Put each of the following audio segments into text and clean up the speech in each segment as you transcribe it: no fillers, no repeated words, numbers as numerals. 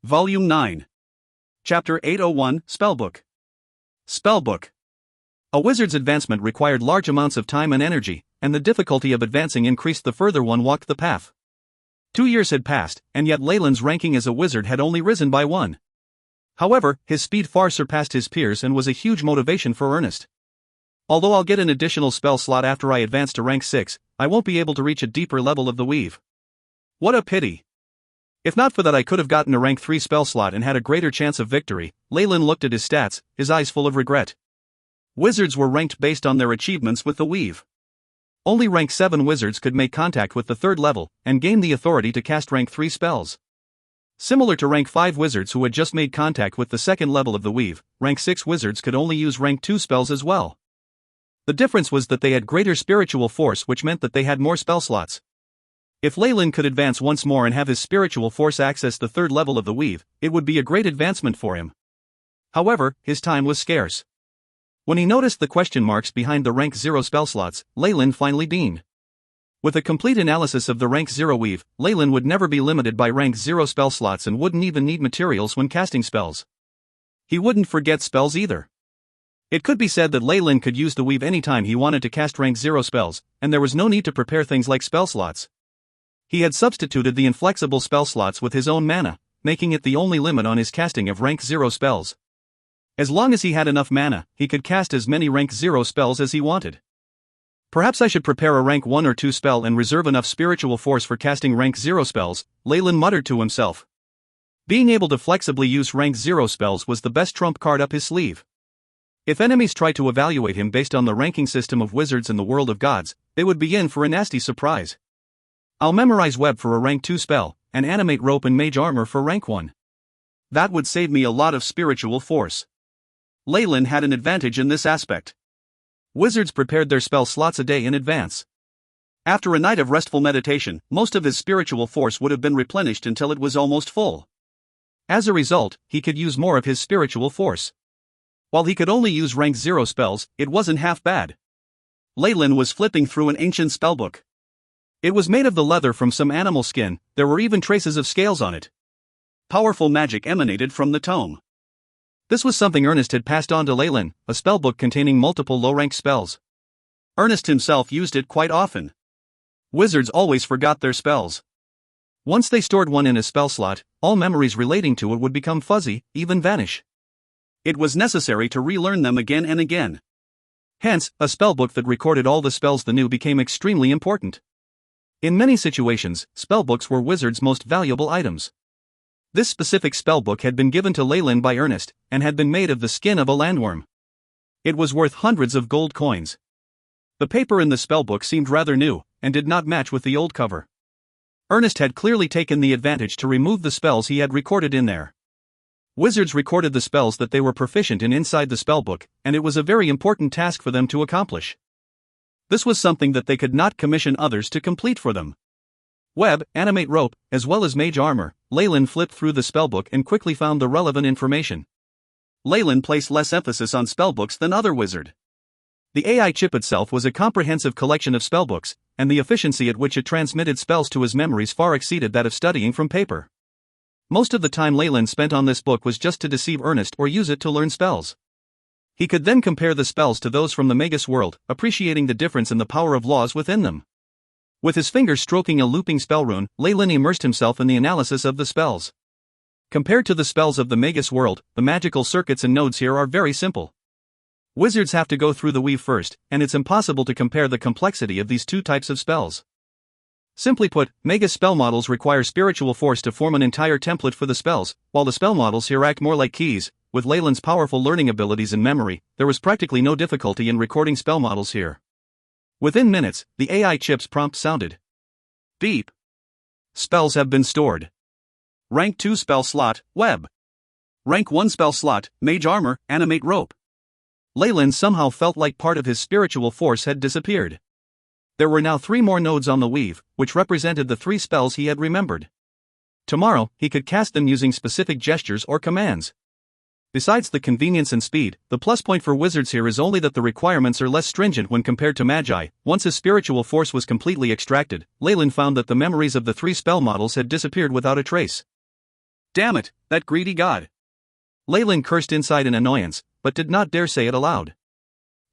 Volume 9. Chapter 801, Spellbook. Spellbook. A wizard's advancement required large amounts of time and energy, and the difficulty of advancing increased the further one walked the path. 2 years had passed, and yet Leyland's ranking as a wizard had only risen by 1. However, his speed far surpassed his peers and was a huge motivation for Ernest. Although I'll get an additional spell slot after I advance to rank 6, I won't be able to reach a deeper level of the weave. What a pity. If not for that, I could have gotten a rank 3 spell slot and had a greater chance of victory. Leyland looked at his stats, his eyes full of regret. Wizards were ranked based on their achievements with the weave. Only rank 7 wizards could make contact with the 3rd level and gain the authority to cast rank 3 spells. Similar to rank 5 wizards who had just made contact with the 2nd level of the weave, rank 6 wizards could only use rank 2 spells as well. The difference was that they had greater spiritual force, which meant that they had more spell slots. If Leyland could advance once more and have his spiritual force access the 3rd level of the weave, it would be a great advancement for him. However, his time was scarce. When he noticed the question marks behind the rank 0 spell slots, Leyland finally beamed. With a complete analysis of the rank 0 weave, Leyland would never be limited by rank 0 spell slots and wouldn't even need materials when casting spells. He wouldn't forget spells either. It could be said that Leyland could use the weave anytime he wanted to cast rank 0 spells, and there was no need to prepare things like spell slots. He had substituted the inflexible spell slots with his own mana, making it the only limit on his casting of rank 0 spells. As long as he had enough mana, he could cast as many rank 0 spells as he wanted. Perhaps I should prepare a rank 1 or 2 spell and reserve enough spiritual force for casting rank 0 spells, Leyland muttered to himself. Being able to flexibly use rank 0 spells was the best trump card up his sleeve. If enemies tried to evaluate him based on the ranking system of wizards in the world of gods, they would be in for a nasty surprise. I'll memorize Web for a rank 2 spell, and animate Rope and Mage Armor for rank 1. That would save me a lot of spiritual force. Leyland had an advantage in this aspect. Wizards prepared their spell slots a day in advance. After a night of restful meditation, most of his spiritual force would have been replenished until it was almost full. As a result, he could use more of his spiritual force. While he could only use rank 0 spells, it wasn't half bad. Leyland was flipping through an ancient spellbook. It was made of the leather from some animal skin, there were even traces of scales on it. Powerful magic emanated from the tome. This was something Ernest had passed on to Leyland, a spellbook containing multiple low-rank spells. Ernest himself used it quite often. Wizards always forgot their spells. Once they stored one in a spell slot, all memories relating to it would become fuzzy, even vanish. It was necessary to relearn them again and again. Hence, a spellbook that recorded all the spells they knew became extremely important. In many situations, spellbooks were wizards' most valuable items. This specific spellbook had been given to Leyland by Ernest, and had been made of the skin of a landworm. It was worth hundreds of gold coins. The paper in the spellbook seemed rather new, and did not match with the old cover. Ernest had clearly taken the advantage to remove the spells he had recorded in there. Wizards recorded the spells that they were proficient in inside the spellbook, and it was a very important task for them to accomplish. This was something that they could not commission others to complete for them. Web, Animate Rope, as well as Mage Armor, Leyland flipped through the spellbook and quickly found the relevant information. Leyland placed less emphasis on spellbooks than other wizard. The AI chip itself was a comprehensive collection of spellbooks, and the efficiency at which it transmitted spells to his memories far exceeded that of studying from paper. Most of the time Leyland spent on this book was just to deceive Ernest or use it to learn spells. He could then compare the spells to those from the Magus world, appreciating the difference in the power of laws within them. With his fingers stroking a looping spell rune, Leyland immersed himself in the analysis of the spells. Compared to the spells of the Magus world, the magical circuits and nodes here are very simple. Wizards have to go through the weave first, and it's impossible to compare the complexity of these two types of spells. Simply put, Magus spell models require spiritual force to form an entire template for the spells, while the spell models here act more like keys. With Leyland's powerful learning abilities and memory, there was practically no difficulty in recording spell models here. Within minutes, the AI chip's prompt sounded. Beep. Spells have been stored. Rank 2 spell slot, Web. Rank 1 spell slot, Mage Armor, Animate Rope. Leyland somehow felt like part of his spiritual force had disappeared. There were now 3 more nodes on the weave, which represented the 3 spells he had remembered. Tomorrow, he could cast them using specific gestures or commands. Besides the convenience and speed, the plus point for wizards here is only that the requirements are less stringent when compared to magi. Once his spiritual force was completely extracted, Leyland found that the memories of the 3 spell models had disappeared without a trace. Damn it, that greedy god. Leyland cursed inside in annoyance, but did not dare say it aloud.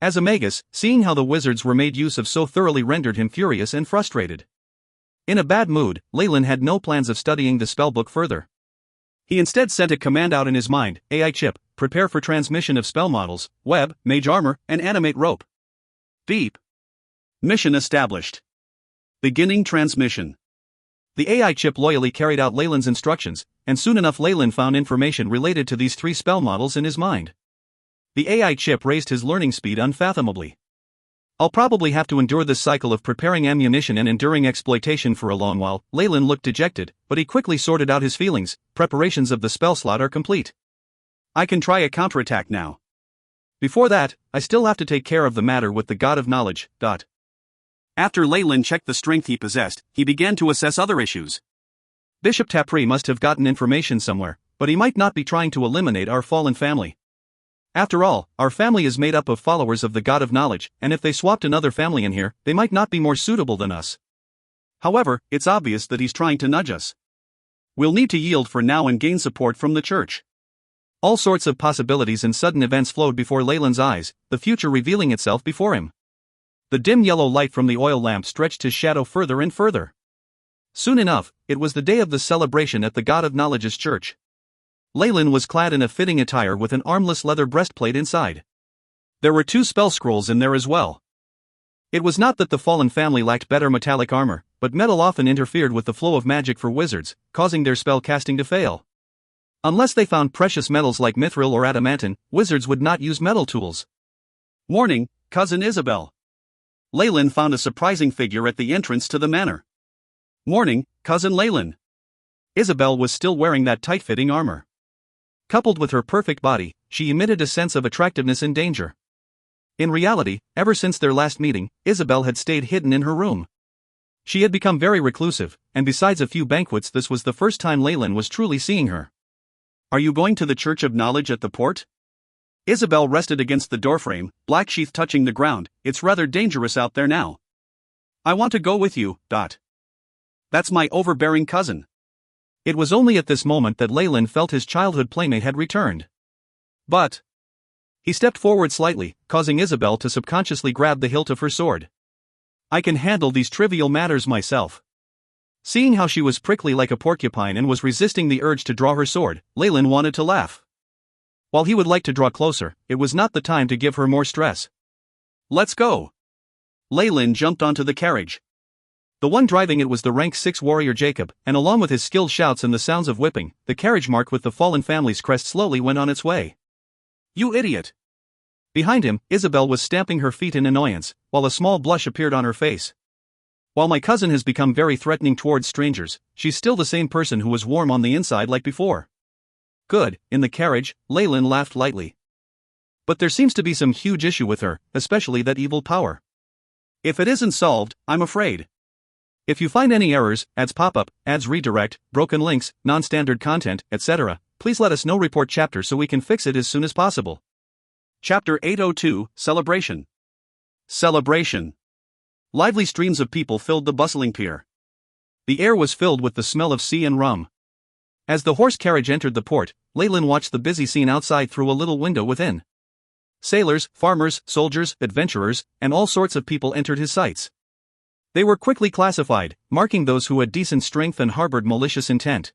As a magus, seeing how the wizards were made use of so thoroughly rendered him furious and frustrated. In a bad mood, Leyland had no plans of studying the spellbook further. He instead sent a command out in his mind: AI chip, prepare for transmission of spell models, web, mage armor, and animate rope. Beep. Mission established. Beginning transmission. The AI chip loyally carried out Leyland's instructions, and soon enough Leyland found information related to these 3 spell models in his mind. The AI chip raised his learning speed unfathomably. I'll probably have to endure this cycle of preparing ammunition and enduring exploitation for a long while. Leyland looked dejected, but he quickly sorted out his feelings. Preparations of the spell slot are complete. I can try a counterattack now. Before that, I still have to take care of the matter with the God of Knowledge. After Leyland checked the strength he possessed, he began to assess other issues. Bishop Tapri must have gotten information somewhere, but he might not be trying to eliminate our fallen family. After all, our family is made up of followers of the God of Knowledge, and if they swapped another family in here, they might not be more suitable than us. However, it's obvious that he's trying to nudge us. We'll need to yield for now and gain support from the church. All sorts of possibilities and sudden events flowed before Leyland's eyes, the future revealing itself before him. The dim yellow light from the oil lamp stretched his shadow further and further. Soon enough, it was the day of the celebration at the God of Knowledge's church. Leyland was clad in a fitting attire with an armless leather breastplate inside. There were 2 spell scrolls in there as well. It was not that the fallen family lacked better metallic armor, but metal often interfered with the flow of magic for wizards, causing their spell casting to fail. Unless they found precious metals like mithril or adamantine, wizards would not use metal tools. Warning, Cousin Isabel. Leyland found a surprising figure at the entrance to the manor. Warning, Cousin Leyland. Isabel was still wearing that tight-fitting armor. Coupled with her perfect body, she emitted a sense of attractiveness and danger. In reality, ever since their last meeting, Isabel had stayed hidden in her room. She had become very reclusive, and besides a few banquets, this was the first time Leyland was truly seeing her. Are you going to the Church of Knowledge at the port? Isabel rested against the doorframe, black sheath touching the ground. It's rather dangerous out there now. I want to go with you. That's my overbearing cousin. It was only at this moment that Leyland felt his childhood playmate had returned. But he stepped forward slightly, causing Isabel to subconsciously grab the hilt of her sword. I can handle these trivial matters myself. Seeing how she was prickly like a porcupine and was resisting the urge to draw her sword, Leyland wanted to laugh. While he would like to draw closer, it was not the time to give her more stress. Let's go. Leyland jumped onto the carriage. The one driving it was the rank 6 warrior Jacob, and along with his skilled shouts and the sounds of whipping, the carriage marked with the fallen family's crest slowly went on its way. You idiot! Behind him, Isabel was stamping her feet in annoyance, while a small blush appeared on her face. While my cousin has become very threatening towards strangers, she's still the same person who was warm on the inside like before. Good. In the carriage, Leyland laughed lightly. But there seems to be some huge issue with her, especially that evil power. If it isn't solved, I'm afraid. If you find any errors, ads pop-up, ads redirect, broken links, non-standard content, etc., please let us know. Report chapter so we can fix it as soon as possible. Chapter 802, Celebration. Celebration. Lively streams of people filled the bustling pier. The air was filled with the smell of sea and rum. As the horse carriage entered the port, Leyland watched the busy scene outside through a little window within. Sailors, farmers, soldiers, adventurers, and all sorts of people entered his sights. They were quickly classified, marking those who had decent strength and harbored malicious intent.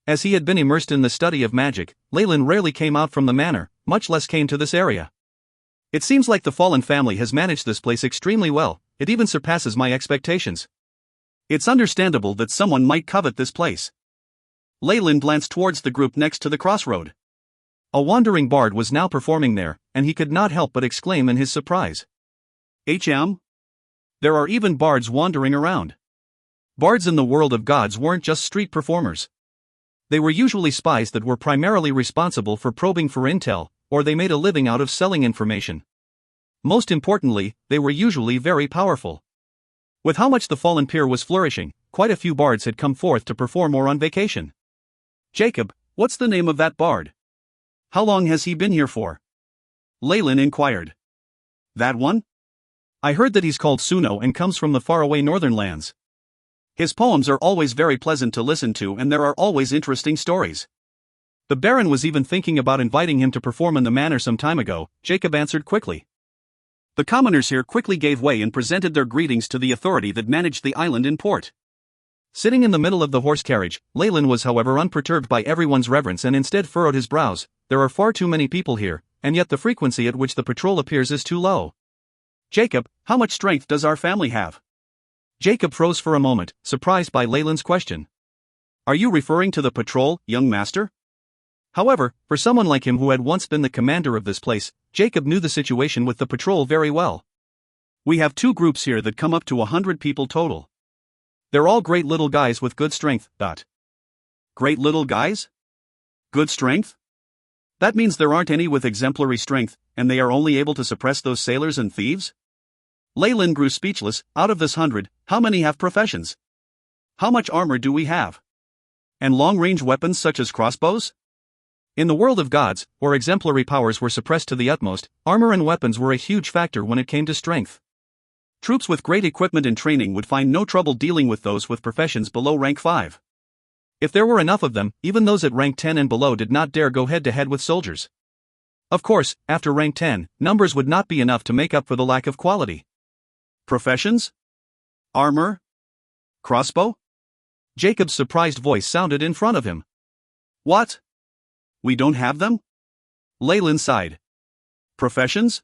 As he had been immersed in the study of magic, Leyland rarely came out from the manor, much less came to this area. It seems like the fallen family has managed this place extremely well. It even surpasses my expectations. It's understandable that someone might covet this place. Leyland glanced towards the group next to the crossroad. A wandering bard was now performing there, and he could not help but exclaim in his surprise. HM? There are even bards wandering around. Bards in the world of gods weren't just street performers. They were usually spies that were primarily responsible for probing for intel, or they made a living out of selling information. Most importantly, they were usually very powerful. With how much the fallen pier was flourishing, quite a few bards had come forth to perform or on vacation. Jacob, what's the name of that bard? How long has he been here for? Leyland inquired. That one? I heard that he's called Suno and comes from the faraway northern lands. His poems are always very pleasant to listen to, and there are always interesting stories. The Baron was even thinking about inviting him to perform in the manor some time ago, Jacob answered quickly. The commoners here quickly gave way and presented their greetings to the authority that managed the island in port. Sitting in the middle of the horse carriage, Leyland was however unperturbed by everyone's reverence and instead furrowed his brows. There are far too many people here, and yet the frequency at which the patrol appears is too low. Jacob, how much strength does our family have? Jacob froze for a moment, surprised by Leyland's question. Are you referring to the patrol, young master? However, for someone like him who had once been the commander of this place, Jacob knew the situation with the patrol very well. We have 2 groups here that come up to 100 people total. They're all great little guys with good strength. Great little guys? Good strength? That means there aren't any with exemplary strength, and they are only able to suppress those sailors and thieves? Leyland grew speechless. Out of this 100, how many have professions? How much armor do we have? And long-range weapons such as crossbows? In the world of gods, where exemplary powers were suppressed to the utmost, armor and weapons were a huge factor when it came to strength. Troops with great equipment and training would find no trouble dealing with those with professions below rank 5. If there were enough of them, even those at rank 10 and below did not dare go head-to-head with soldiers. Of course, after rank 10, numbers would not be enough to make up for the lack of quality. Professions? Armor? Crossbow? Jacob's surprised voice sounded in front of him. What? We don't have them? Leyland sighed. Professions?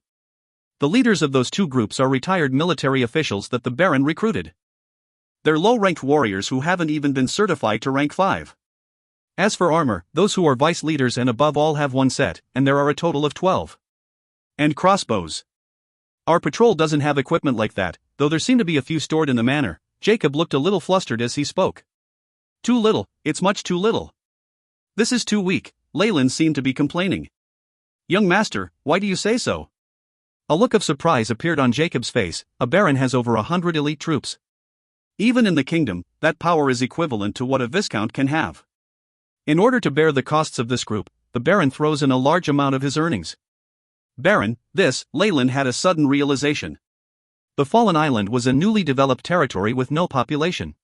The leaders of those 2 groups are retired military officials that the Baron recruited. They're low-ranked warriors who haven't even been certified to rank 5. As for armor, those who are vice leaders and above all have 1 set, and there are a total of 12. And crossbows. Our patrol doesn't have equipment like that, though there seem to be a few stored in the manor. Jacob looked a little flustered as he spoke. Too little, it's much too little. This is too weak, Leyland seemed to be complaining. Young master, why do you say so? A look of surprise appeared on Jacob's face. A baron has over 100 elite troops. Even in the kingdom, that power is equivalent to what a viscount can have. In order to bear the costs of this group, the baron throws in a large amount of his earnings. Baron, Leyland had a sudden realization. The fallen island was a newly developed territory with no population.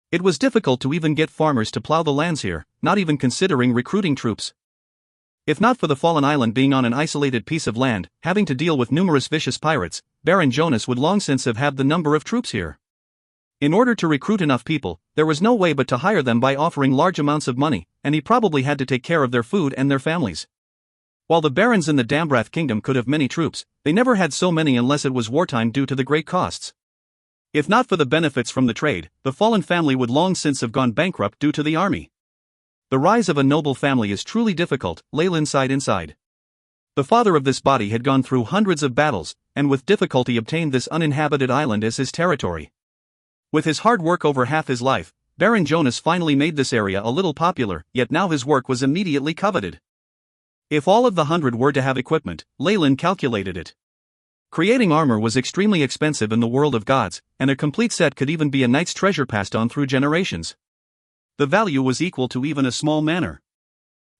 It was difficult to even get farmers to plow the lands here, not even considering recruiting troops. If not for the fallen island being on an isolated piece of land, having to deal with numerous vicious pirates, Baron Jonas would long since have had the number of troops here. In order to recruit enough people, there was no way but to hire them by offering large amounts of money, and he probably had to take care of their food and their families. While the barons in the Dambrath kingdom could have many troops, they never had so many unless it was wartime due to the great costs. If not for the benefits from the trade, the fallen family would long since have gone bankrupt due to the army. The rise of a noble family is truly difficult, Leyland sighed inside. The father of this body had gone through hundreds of battles, and with difficulty obtained this uninhabited island as his territory. With his hard work over half his life, Baron Jonas finally made this area a little popular, yet now his work was immediately coveted. If all of the 100 were to have equipment, Leyland calculated it. Creating armor was extremely expensive in the world of gods, and a complete set could even be a knight's treasure passed on through generations. The value was equal to even a small manor.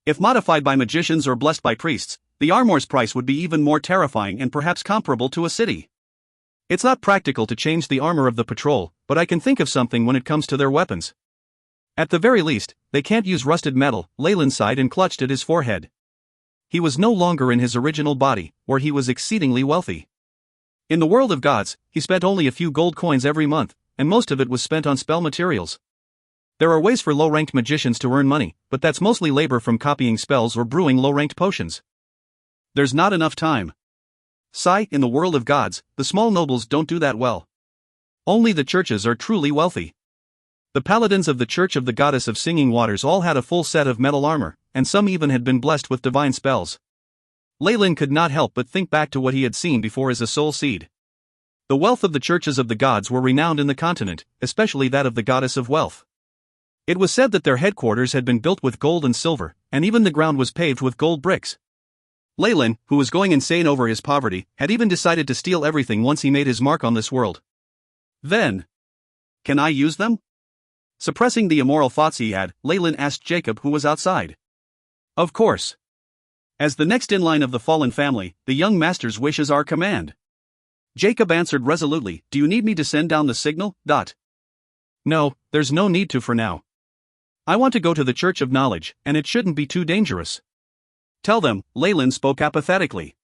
If modified by magicians or blessed by priests, the armor's price would be even more terrifying and perhaps comparable to a city. It's not practical to change the armor of the patrol, but I can think of something when it comes to their weapons. At the very least, they can't use rusted metal, Leyland sighed and clutched at his forehead. He was no longer in his original body, where he was exceedingly wealthy. In the world of gods, he spent only a few gold coins every month, and most of it was spent on spell materials. There are ways for low-ranked magicians to earn money, but that's mostly labor from copying spells or brewing low-ranked potions. There's not enough time. Sigh, in the world of gods, the small nobles don't do that well. Only the churches are truly wealthy. The paladins of the Church of the Goddess of Singing Waters all had a full set of metal armor, and some even had been blessed with divine spells. Leyland could not help but think back to what he had seen before as a soul seed. The wealth of the churches of the gods were renowned in the continent, especially that of the Goddess of Wealth. It was said that their headquarters had been built with gold and silver, and even the ground was paved with gold bricks. Leyland, who was going insane over his poverty, had even decided to steal everything once he made his mark on this world. Then, can I use them? Suppressing the immoral thoughts he had, Leyland asked Jacob, who was outside. Of course. As the next in line of the fallen family, the young master's wish is our command. Jacob answered resolutely, do you need me to send down the signal? No, there's no need to for now. I want to go to the Church of Knowledge, and it shouldn't be too dangerous. Tell them, Leyland spoke apathetically.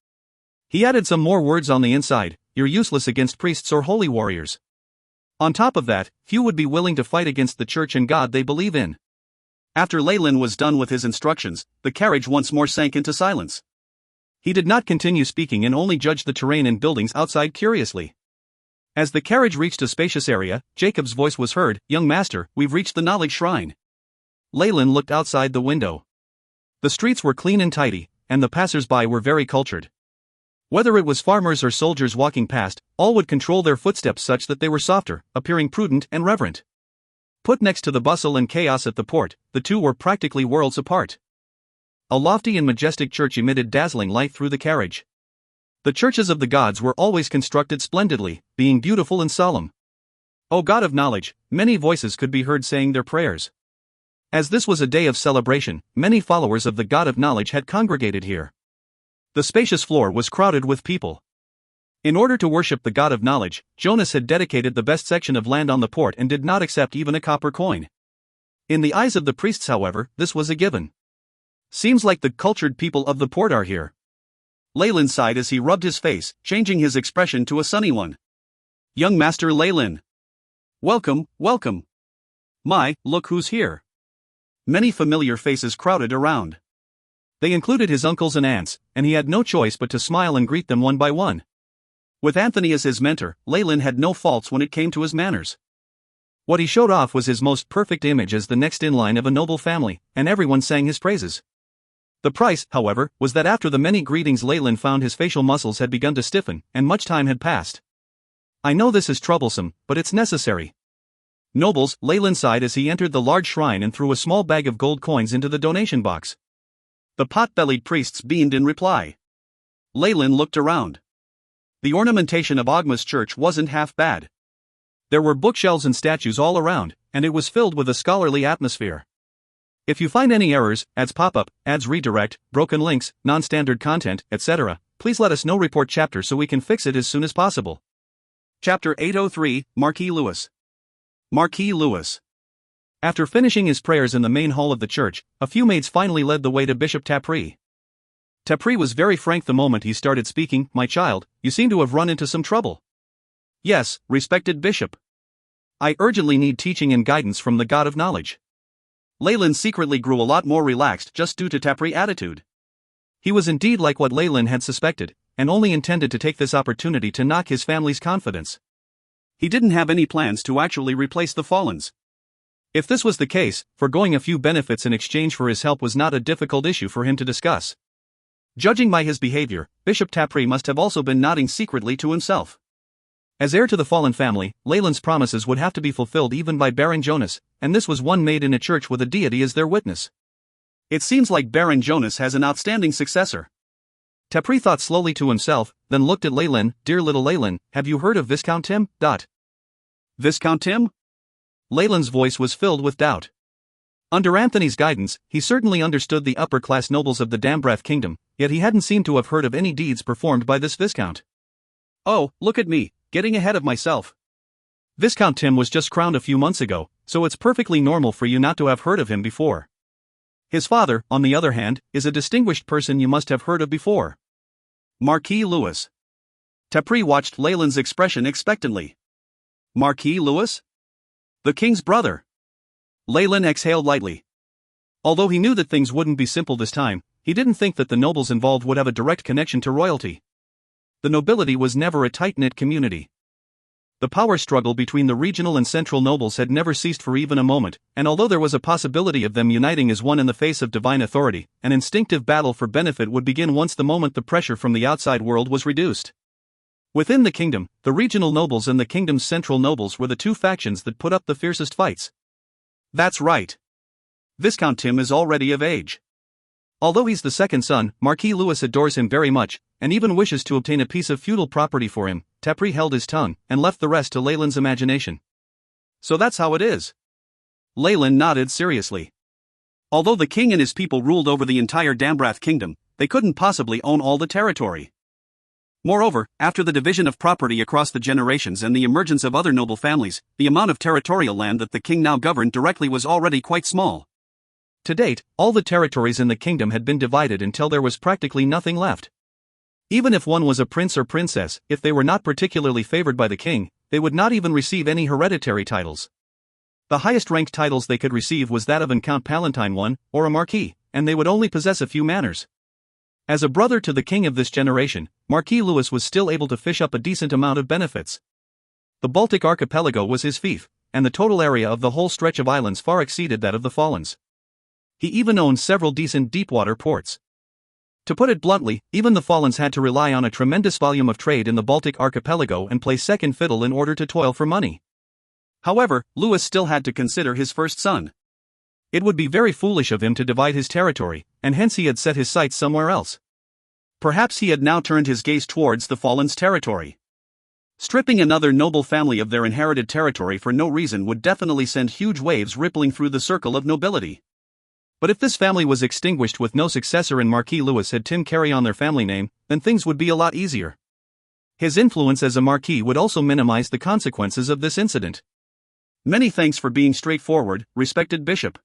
He added some more words on the inside, you're useless against priests or holy warriors. On top of that, few would be willing to fight against the church and God they believe in. After Leyland was done with his instructions, the carriage once more sank into silence. He did not continue speaking and only judged the terrain and buildings outside curiously. As the carriage reached a spacious area, Jacob's voice was heard, Young master, we've reached the knowledge shrine. Leyland looked outside the window. The streets were clean and tidy, and the passers-by were very cultured. Whether it was farmers or soldiers walking past, all would control their footsteps such that they were softer, appearing prudent and reverent. Put next to the bustle and chaos at the port, the two were practically worlds apart. A lofty and majestic church emitted dazzling light through the carriage. The churches of the gods were always constructed splendidly, being beautiful and solemn. O God of knowledge, many voices could be heard saying their prayers. As this was a day of celebration, many followers of the God of knowledge had congregated here. The spacious floor was crowded with people. In order to worship the God of knowledge, Jonas had dedicated the best section of land on the port and did not accept even a copper coin. In the eyes of the priests, however, this was a given. Seems like the cultured people of the port are here. Leyland sighed as he rubbed his face, changing his expression to a sunny one. Young Master Leyland. Welcome, welcome. My, look who's here. Many familiar faces crowded around. They included his uncles and aunts, and he had no choice but to smile and greet them one by one. With Anthony as his mentor, Leyland had no faults when it came to his manners. What he showed off was his most perfect image as the next in line of a noble family, and everyone sang his praises. The price, however, was that after the many greetings Leyland found his facial muscles had begun to stiffen, and much time had passed. I know this is troublesome, but it's necessary. Nobles, Leyland sighed as he entered the large shrine and threw a small bag of gold coins into the donation box. The pot-bellied priests beamed in reply. Leyland looked around. The ornamentation of Ogma's church wasn't half bad. There were bookshelves and statues all around, and it was filled with a scholarly atmosphere. If you find any errors, ads pop-up, ads redirect, broken links, non-standard content, etc., please let us know. Report chapter so we can fix it as soon as possible. Chapter 803, Marquis Lewis. Marquis Lewis. After finishing his prayers in the main hall of the church, a few maids finally led the way to Bishop Tapri. Tapri was very frank the moment he started speaking. My child, you seem to have run into some trouble. Yes, respected bishop. I urgently need teaching and guidance from the God of knowledge. Leyland secretly grew a lot more relaxed just due to Tapri's attitude. He was indeed like what Leyland had suspected, and only intended to take this opportunity to knock his family's confidence. He didn't have any plans to actually replace the Fallens. If this was the case, foregoing a few benefits in exchange for his help was not a difficult issue for him to discuss. Judging by his behavior, Bishop Tapri must have also been nodding secretly to himself. As heir to the fallen family, Leyland's promises would have to be fulfilled even by Baron Jonas, and this was one made in a church with a deity as their witness. It seems like Baron Jonas has an outstanding successor. Tapri thought slowly to himself, then looked at Leyland. Dear little Leyland, have you heard of Viscount Tim? Viscount Tim? Leyland's voice was filled with doubt. Under Anthony's guidance, he certainly understood the upper-class nobles of the Dambrath kingdom, yet he hadn't seemed to have heard of any deeds performed by this Viscount. Oh, look at me, getting ahead of myself. Viscount Tim was just crowned a few months ago, so it's perfectly normal for you not to have heard of him before. His father, on the other hand, is a distinguished person you must have heard of before. Marquis Lewis. Tapri watched Leyland's expression expectantly. Marquis Lewis? The king's brother. Leyland exhaled lightly. Although he knew that things wouldn't be simple this time, he didn't think that the nobles involved would have a direct connection to royalty. The nobility was never a tight-knit community. The power struggle between the regional and central nobles had never ceased for even a moment, and although there was a possibility of them uniting as one in the face of divine authority, an instinctive battle for benefit would begin once the moment the pressure from the outside world was reduced. Within the kingdom, the regional nobles and the kingdom's central nobles were the two factions that put up the fiercest fights. That's right. Viscount Tim is already of age. Although he's the second son, Marquis Lewis adores him very much, and even wishes to obtain a piece of feudal property for him. Tapri held his tongue, and left the rest to Leyland's imagination. So that's how it is. Leyland nodded seriously. Although the king and his people ruled over the entire Dambrath kingdom, they couldn't possibly own all the territory. Moreover, after the division of property across the generations and the emergence of other noble families, the amount of territorial land that the king now governed directly was already quite small. To date, all the territories in the kingdom had been divided until there was practically nothing left. Even if one was a prince or princess, if they were not particularly favored by the king, they would not even receive any hereditary titles. The highest ranked titles they could receive was that of an Count Palatine I, or a Marquis, and they would only possess a few manors. As a brother to the king of this generation, Marquis Louis was still able to fish up a decent amount of benefits. The Baltic archipelago was his fief, and the total area of the whole stretch of islands far exceeded that of the Fallons. He even owned several decent deep-water ports. To put it bluntly, even the Fallons had to rely on a tremendous volume of trade in the Baltic archipelago and play second fiddle in order to toil for money. However, Louis still had to consider his first son. It would be very foolish of him to divide his territory, and hence he had set his sights somewhere else. Perhaps he had now turned his gaze towards the Fallons' territory. Stripping another noble family of their inherited territory for no reason would definitely send huge waves rippling through the circle of nobility. But if this family was extinguished with no successor and Marquis Louis had Tim carry on their family name, then things would be a lot easier. His influence as a marquis would also minimize the consequences of this incident. Many thanks for being straightforward, respected bishop.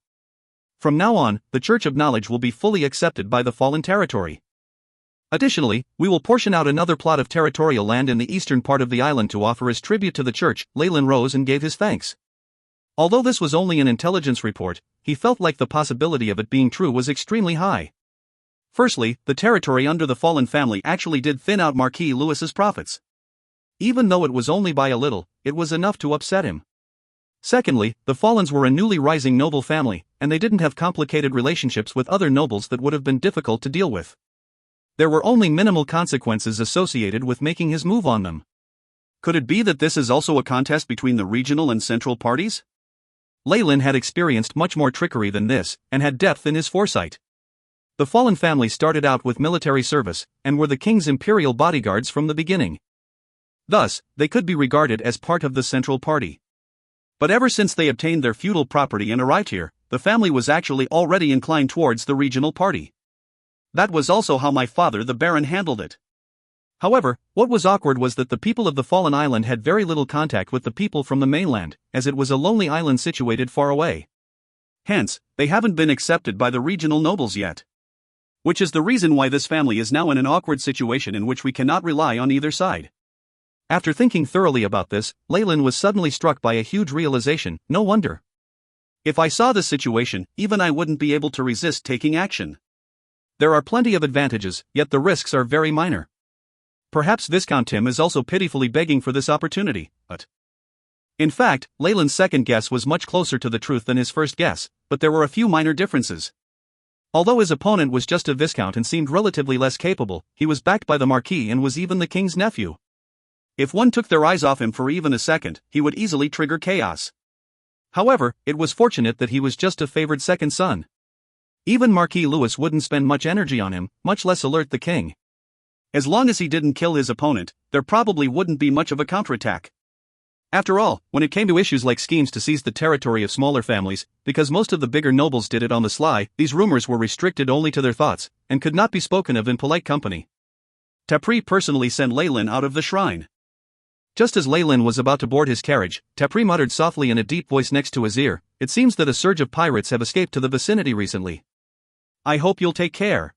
From now on, the Church of Knowledge will be fully accepted by the Fallen territory. Additionally, we will portion out another plot of territorial land in the eastern part of the island to offer as tribute to the church. Lyle rose and gave his thanks. Although this was only an intelligence report, he felt like the possibility of it being true was extremely high. Firstly, the territory under the Fallen family actually did thin out Marquis Louis's profits. Even though it was only by a little, it was enough to upset him. Secondly, the Fallons were a newly rising noble family, and they didn't have complicated relationships with other nobles that would have been difficult to deal with. There were only minimal consequences associated with making his move on them. Could it be that this is also a contest between the regional and central parties? Lyle had experienced much more trickery than this, and had depth in his foresight. The Fallen family started out with military service, and were the king's imperial bodyguards from the beginning. Thus, they could be regarded as part of the central party. But ever since they obtained their feudal property and arrived here, the family was actually already inclined towards the regional party. That was also how my father the Baron handled it. However, what was awkward was that the people of the Fallen Island had very little contact with the people from the mainland, as it was a lonely island situated far away. Hence, they haven't been accepted by the regional nobles yet. Which is the reason why this family is now in an awkward situation in which we cannot rely on either side. After thinking thoroughly about this, Lyle was suddenly struck by a huge realization. No wonder. If I saw this situation, even I wouldn't be able to resist taking action. There are plenty of advantages, yet the risks are very minor. Perhaps Viscount Tim is also pitifully begging for this opportunity, but... In fact, Lyle's second guess was much closer to the truth than his first guess, but there were a few minor differences. Although his opponent was just a viscount and seemed relatively less capable, he was backed by the Marquis and was even the king's nephew. If one took their eyes off him for even a second, he would easily trigger chaos. However, it was fortunate that he was just a favored second son. Even Marquis Louis wouldn't spend much energy on him, much less alert the king. As long as he didn't kill his opponent, there probably wouldn't be much of a counterattack. After all, when it came to issues like schemes to seize the territory of smaller families, because most of the bigger nobles did it on the sly, these rumors were restricted only to their thoughts, and could not be spoken of in polite company. Tapri personally sent Lyle out of the shrine. Just as Lyle was about to board his carriage, Tapri muttered softly in a deep voice next to his ear, "It seems that a surge of pirates have escaped to the vicinity recently. I hope you'll take care.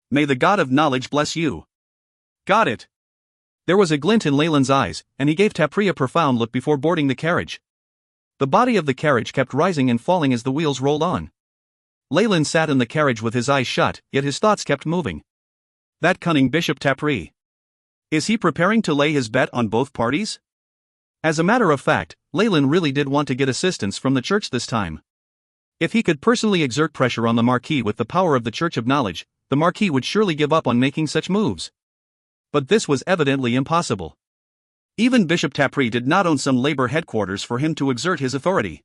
May the god of knowledge bless you." Got it. There was a glint in Lyle's eyes, and he gave Tapri a profound look before boarding the carriage. The body of the carriage kept rising and falling as the wheels rolled on. Lyle sat in the carriage with his eyes shut, yet his thoughts kept moving. That cunning Bishop Tapri. Is he preparing to lay his bet on both parties? As a matter of fact, Lyle really did want to get assistance from the church this time. If he could personally exert pressure on the Marquis with the power of the Church of Knowledge, the Marquis would surely give up on making such moves. But this was evidently impossible. Even Bishop Tapri did not own some labor headquarters for him to exert his authority.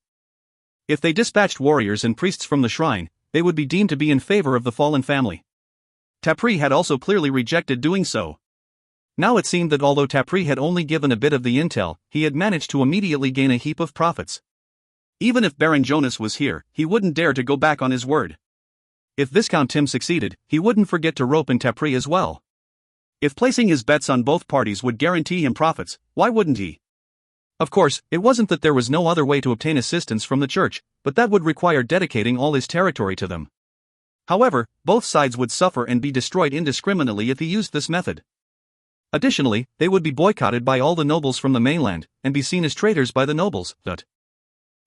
If they dispatched warriors and priests from the shrine, they would be deemed to be in favor of the Fallen family. Tapri had also clearly rejected doing so. Now it seemed that although Tapri had only given a bit of the intel, he had managed to immediately gain a heap of profits. Even if Baron Jonas was here, he wouldn't dare to go back on his word. If Viscount Tim succeeded, he wouldn't forget to rope in Tapri as well. If placing his bets on both parties would guarantee him profits, why wouldn't he? Of course, it wasn't that there was no other way to obtain assistance from the church, but that would require dedicating all his territory to them. However, both sides would suffer and be destroyed indiscriminately if he used this method. Additionally, they would be boycotted by all the nobles from the mainland, and be seen as traitors by the nobles.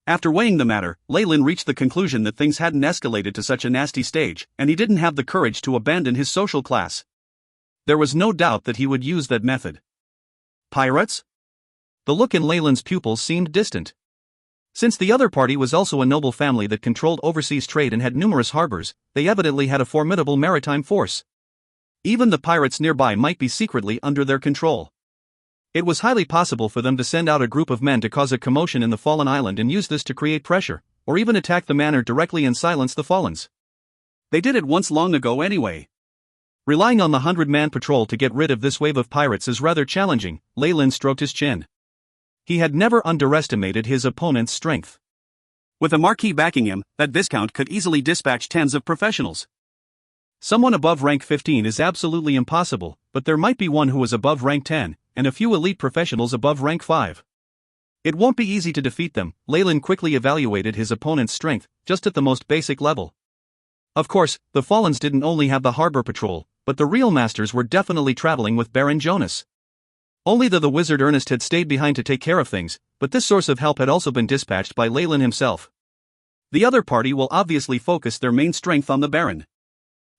After weighing the matter, Leyland reached the conclusion that things hadn't escalated to such a nasty stage, and he didn't have the courage to abandon his social class. There was no doubt that he would use that method. Pirates? The look in Leyland's pupils seemed distant. Since the other party was also a noble family that controlled overseas trade and had numerous harbors, they evidently had a formidable maritime force. Even the pirates nearby might be secretly under their control. It was highly possible for them to send out a group of men to cause a commotion in the fallen island and use this to create pressure, or even attack the manor directly and silence the fallens. They did it once long ago anyway. Relying on the 100-man patrol to get rid of this wave of pirates is rather challenging. Leyland stroked his chin. He had never underestimated his opponent's strength. With a marquis backing him, that Viscount could easily dispatch tens of professionals. Someone above rank 15 is absolutely impossible, but there might be one who is above rank 10, and a few elite professionals above rank 5. It won't be easy to defeat them. Leyland quickly evaluated his opponent's strength, just at the most basic level. Of course, the Fallens didn't only have the harbor patrol, but the real masters were definitely traveling with Baron Jonas. Only the wizard Ernest had stayed behind to take care of things, but this source of help had also been dispatched by Leyland himself. The other party will obviously focus their main strength on the Baron.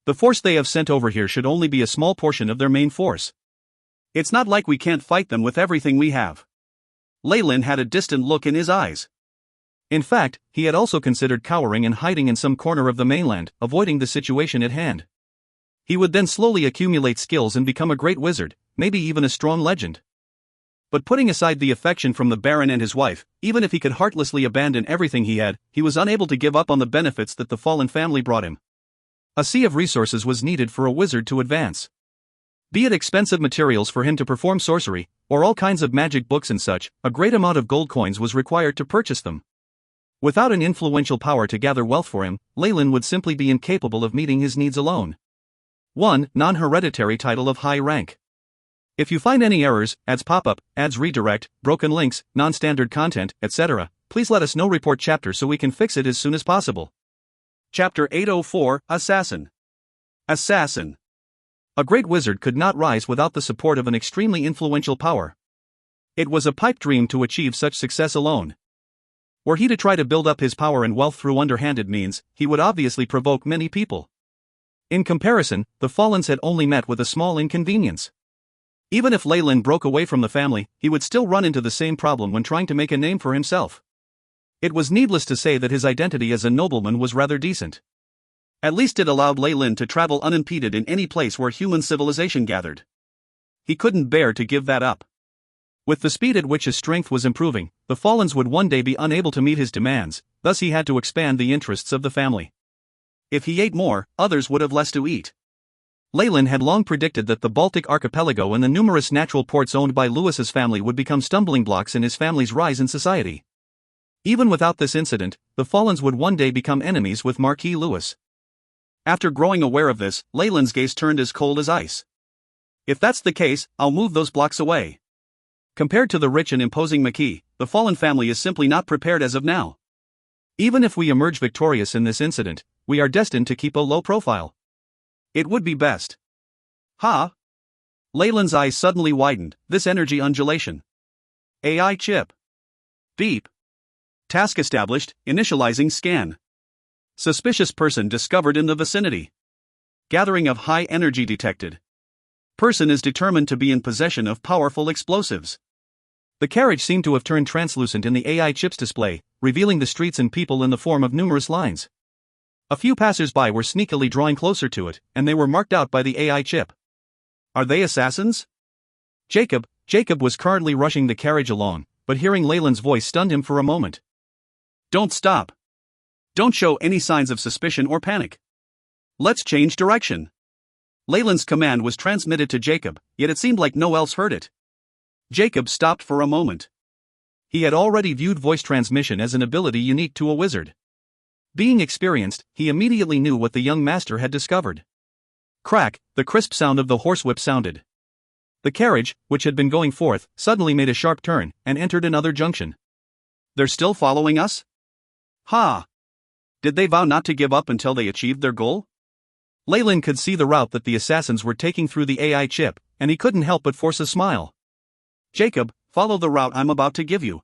The force they have sent over here should only be a small portion of their main force. It's not like we can't fight them with everything we have. Leyland had a distant look in his eyes. In fact, he had also considered cowering and hiding in some corner of the mainland, avoiding the situation at hand. He would then slowly accumulate skills and become a great wizard, maybe even a strong legend. But putting aside the affection from the Baron and his wife, even if he could heartlessly abandon everything he had, he was unable to give up on the benefits that the fallen family brought him. A sea of resources was needed for a wizard to advance. Be it expensive materials for him to perform sorcery, or all kinds of magic books and such, a great amount of gold coins was required to purchase them. Without an influential power to gather wealth for him, Leyland would simply be incapable of meeting his needs alone. 1. Non-hereditary title of high rank. If you find any errors, ads pop up, ads redirect, broken links, non-standard content, etc., please let us know. Report chapter so we can fix it as soon as possible. Chapter 804, Assassin. Assassin. A great wizard could not rise without the support of an extremely influential power. It was a pipe dream to achieve such success alone. Were he to try to build up his power and wealth through underhanded means, he would obviously provoke many people. In comparison, the Fallens had only met with a small inconvenience. Even if Leyland broke away from the family, he would still run into the same problem when trying to make a name for himself. It was needless to say that his identity as a nobleman was rather decent. At least it allowed Leyland to travel unimpeded in any place where human civilization gathered. He couldn't bear to give that up. With the speed at which his strength was improving, the Fallens would one day be unable to meet his demands, thus he had to expand the interests of the family. If he ate more, others would have less to eat. Leyland had long predicted that the Baltic archipelago and the numerous natural ports owned by Lewis's family would become stumbling blocks in his family's rise in society. Even without this incident, the Fallens would one day become enemies with Marquis Lewis. After growing aware of this, Leyland's gaze turned as cold as ice. If that's the case, I'll move those blocks away. Compared to the rich and imposing Marquis, the Fallen family is simply not prepared as of now. Even if we emerge victorious in this incident, we are destined to keep a low profile. It would be best. Ha! Leyland's eyes suddenly widened, this energy undulation. AI chip. Beep. Task established, initializing scan. Suspicious person discovered in the vicinity. Gathering of high energy detected. Person is determined to be in possession of powerful explosives. The carriage seemed to have turned translucent in the AI chip's display, revealing the streets and people in the form of numerous lines. A few passers-by were sneakily drawing closer to it, and they were marked out by the AI chip. Are they assassins? Jacob was currently rushing the carriage along, but hearing Leyland's voice stunned him for a moment. Don't stop. Don't show any signs of suspicion or panic. Let's change direction. Leyland's command was transmitted to Jacob, yet it seemed like no one else heard it. Jacob stopped for a moment. He had already viewed voice transmission as an ability unique to a wizard. Being experienced, he immediately knew what the young master had discovered. Crack, the crisp sound of the horsewhip sounded. The carriage, which had been going forth, suddenly made a sharp turn and entered another junction. They're still following us? Ha! Did they vow not to give up until they achieved their goal? Leyland could see the route that the assassins were taking through the AI chip, and he couldn't help but force a smile. Jacob, follow the route I'm about to give you.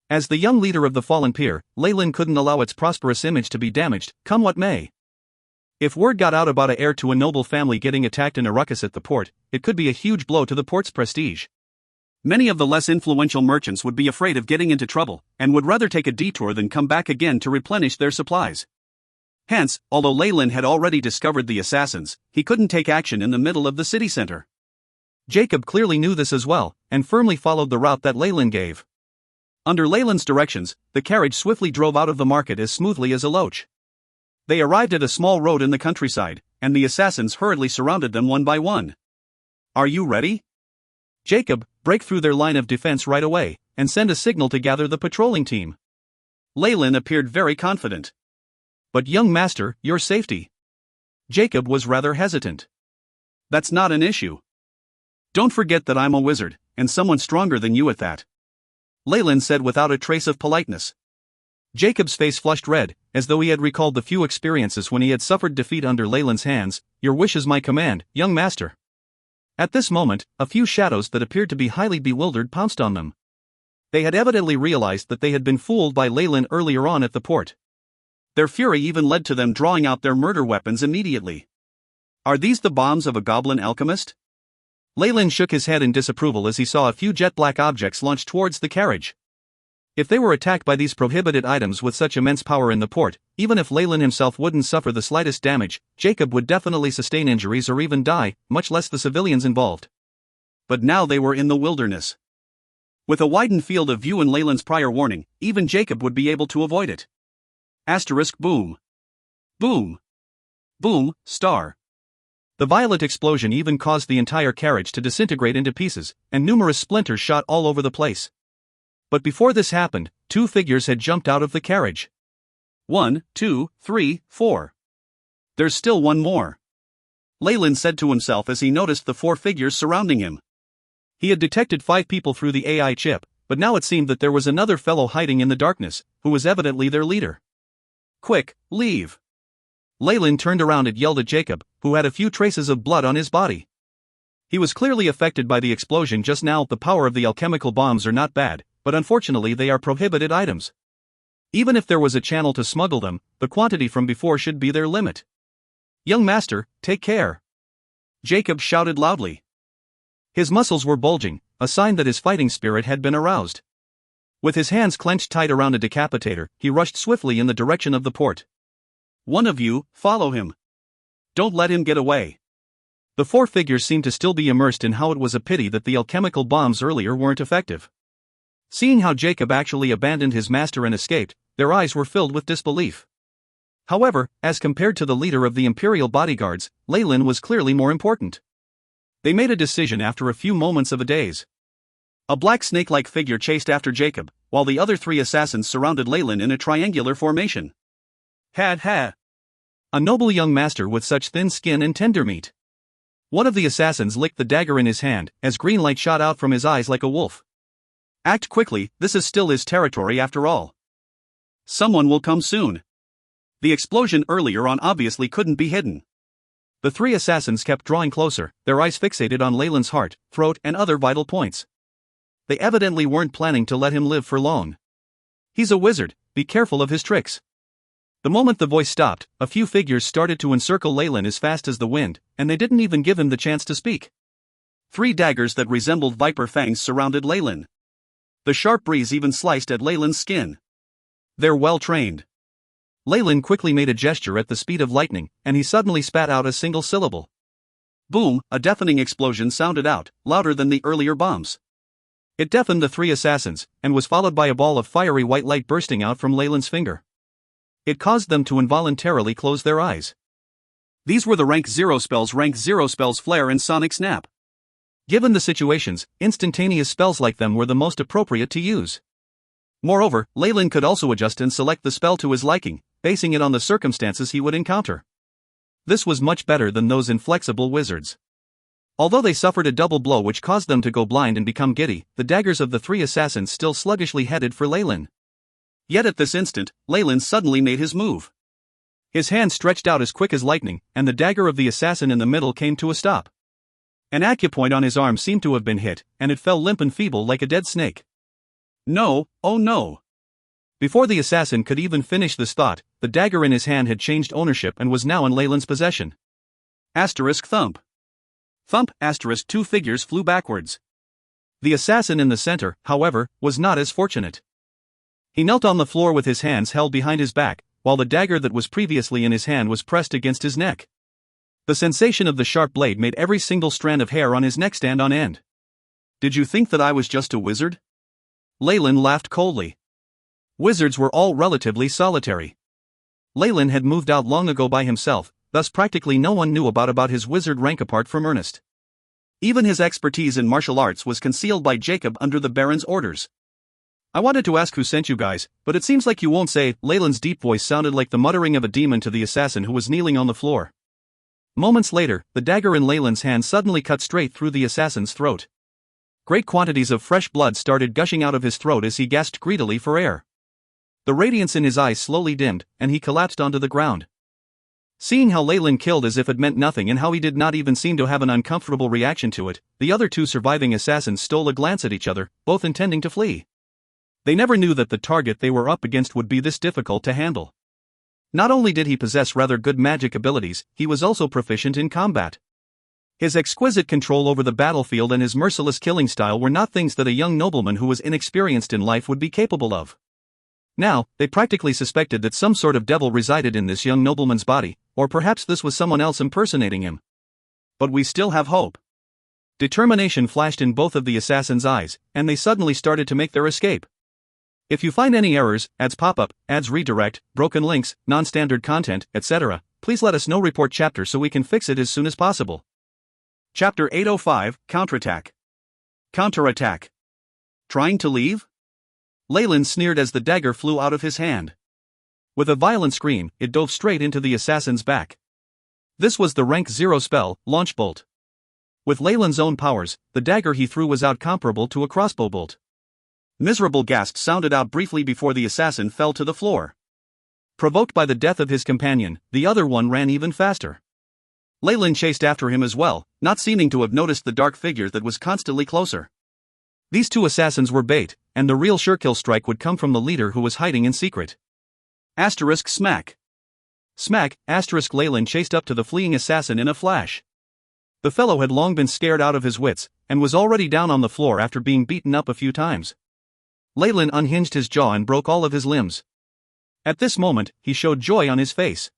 As the young leader of the fallen peer, Leyland couldn't allow its prosperous image to be damaged, come what may. If word got out about an heir to a noble family getting attacked in a ruckus at the port, it could be a huge blow to the port's prestige. Many of the less influential merchants would be afraid of getting into trouble, and would rather take a detour than come back again to replenish their supplies. Hence, although Leyland had already discovered the assassins, he couldn't take action in the middle of the city center. Jacob clearly knew this as well, and firmly followed the route that Leyland gave. Under Leyland's directions, the carriage swiftly drove out of the market as smoothly as a loach. They arrived at a small road in the countryside, and the assassins hurriedly surrounded them one by one. Are you ready? Jacob, break through their line of defense right away, and send a signal to gather the patrolling team. Leyland appeared very confident. But young master, your safety. Jacob was rather hesitant. That's not an issue. Don't forget that I'm a wizard, and someone stronger than you at that. Leyland said without a trace of politeness. Jacob's face flushed red, as though he had recalled the few experiences when he had suffered defeat under Leyland's hands. Your wish is my command, young master. At this moment, a few shadows that appeared to be highly bewildered pounced on them. They had evidently realized that they had been fooled by Leyland earlier on at the port. Their fury even led to them drawing out their murder weapons immediately. Are these the bombs of a goblin alchemist? Leyland shook his head in disapproval as he saw a few jet-black objects launched towards the carriage. If they were attacked by these prohibited items with such immense power in the port, even if Leyland himself wouldn't suffer the slightest damage, Jacob would definitely sustain injuries or even die, much less the civilians involved. But now they were in the wilderness. With a widened field of view and Leyland's prior warning, even Jacob would be able to avoid it. Asterisk boom. Boom. Boom, star. The violent explosion even caused the entire carriage to disintegrate into pieces, and numerous splinters shot all over the place. But before this happened, two figures had jumped out of the carriage. 1, 2, 3, 4. There's still one more. Leyland said to himself as he noticed the 4 figures surrounding him. He had detected 5 people through the AI chip, but now it seemed that there was another fellow hiding in the darkness, who was evidently their leader. Quick, leave. Leyland turned around and yelled at Jacob, who had a few traces of blood on his body. He was clearly affected by the explosion just now. The power of the alchemical bombs are not bad, but unfortunately they are prohibited items. Even if there was a channel to smuggle them, the quantity from before should be their limit. Young master, take care. Jacob shouted loudly. His muscles were bulging, a sign that his fighting spirit had been aroused. With his hands clenched tight around a decapitator, he rushed swiftly in the direction of the port. One of you, follow him. Don't let him get away. The 4 figures seemed to still be immersed in how it was a pity that the alchemical bombs earlier weren't effective. Seeing how Jacob actually abandoned his master and escaped, their eyes were filled with disbelief. However, as compared to the leader of the Imperial bodyguards, Leyland was clearly more important. They made a decision after a few moments of a daze. A black snake-like figure chased after Jacob, while the other 3 assassins surrounded Leyland in a triangular formation. Ha! A noble young master with such thin skin and tender meat. One of the assassins licked the dagger in his hand, as green light shot out from his eyes like a wolf. Act quickly, this is still his territory after all. Someone will come soon. The explosion earlier on obviously couldn't be hidden. The 3 assassins kept drawing closer, their eyes fixated on Leyland's heart, throat and other vital points. They evidently weren't planning to let him live for long. He's a wizard, be careful of his tricks. The moment the voice stopped, a few figures started to encircle Leyland as fast as the wind, and they didn't even give him the chance to speak. 3 daggers that resembled viper fangs surrounded Leyland. The sharp breeze even sliced at Leyland's skin. They're well trained. Leyland quickly made a gesture at the speed of lightning, and he suddenly spat out a single syllable. Boom, a deafening explosion sounded out, louder than the earlier bombs. It deafened the 3 assassins, and was followed by a ball of fiery white light bursting out from Leyland's finger. It caused them to involuntarily close their eyes. These were the rank 0 spells Flare and Sonic Snap. Given the situations, instantaneous spells like them were the most appropriate to use. Moreover, Leyland could also adjust and select the spell to his liking, basing it on the circumstances he would encounter. This was much better than those inflexible wizards. Although they suffered a double blow which caused them to go blind and become giddy, the daggers of the three assassins still sluggishly headed for Leyland. Yet at this instant, Leyland suddenly made his move. His hand stretched out as quick as lightning, and the dagger of the assassin in the middle came to a stop. An acupoint on his arm seemed to have been hit, and it fell limp and feeble like a dead snake. No, oh no! Before the assassin could even finish this thought, the dagger in his hand had changed ownership and was now in Leyland's possession. Asterisk thump. Thump, asterisk, two figures flew backwards. The assassin in the center, however, was not as fortunate. He knelt on the floor with his hands held behind his back, while the dagger that was previously in his hand was pressed against his neck. The sensation of the sharp blade made every single strand of hair on his neck stand on end. Did you think that I was just a wizard? Leyland laughed coldly. Wizards were all relatively solitary. Leyland had moved out long ago by himself, thus practically no one knew about his wizard rank apart from Ernest. Even his expertise in martial arts was concealed by Jacob under the Baron's orders. I wanted to ask who sent you guys, but it seems like you won't say. Leyland's deep voice sounded like the muttering of a demon to the assassin who was kneeling on the floor. Moments later, the dagger in Leyland's hand suddenly cut straight through the assassin's throat. Great quantities of fresh blood started gushing out of his throat as he gasped greedily for air. The radiance in his eyes slowly dimmed, and he collapsed onto the ground. Seeing how Leyland killed as if it meant nothing and how he did not even seem to have an uncomfortable reaction to it, the other two surviving assassins stole a glance at each other, both intending to flee. They never knew that the target they were up against would be this difficult to handle. Not only did he possess rather good magic abilities, he was also proficient in combat. His exquisite control over the battlefield and his merciless killing style were not things that a young nobleman who was inexperienced in life would be capable of. Now, they practically suspected that some sort of devil resided in this young nobleman's body, or perhaps this was someone else impersonating him. But we still have hope. Determination flashed in both of the assassins' eyes, and they suddenly started to make their escape. If you find any errors, ads pop up, ads redirect, broken links, non-standard content, etc., please let us know. Report chapter so we can fix it as soon as possible. Chapter 805, Counterattack. Counterattack. Trying to leave? Leyland sneered as the dagger flew out of his hand. With a violent scream, it dove straight into the assassin's back. This was the rank 0 spell, Launch Bolt. With Leyland's own powers, the dagger he threw was comparable to a crossbow bolt. Miserable gasps sounded out briefly before the assassin fell to the floor. Provoked by the death of his companion, the other one ran even faster. Leyland chased after him as well, not seeming to have noticed the dark figure that was constantly closer. These two assassins were bait, and the real surekill strike would come from the leader who was hiding in secret. Asterisk smack. Smack, asterisk. Leyland chased up to the fleeing assassin in a flash. The fellow had long been scared out of his wits, and was already down on the floor after being beaten up a few times. Leyland unhinged his jaw and broke all of his limbs. At this moment, he showed joy on his face.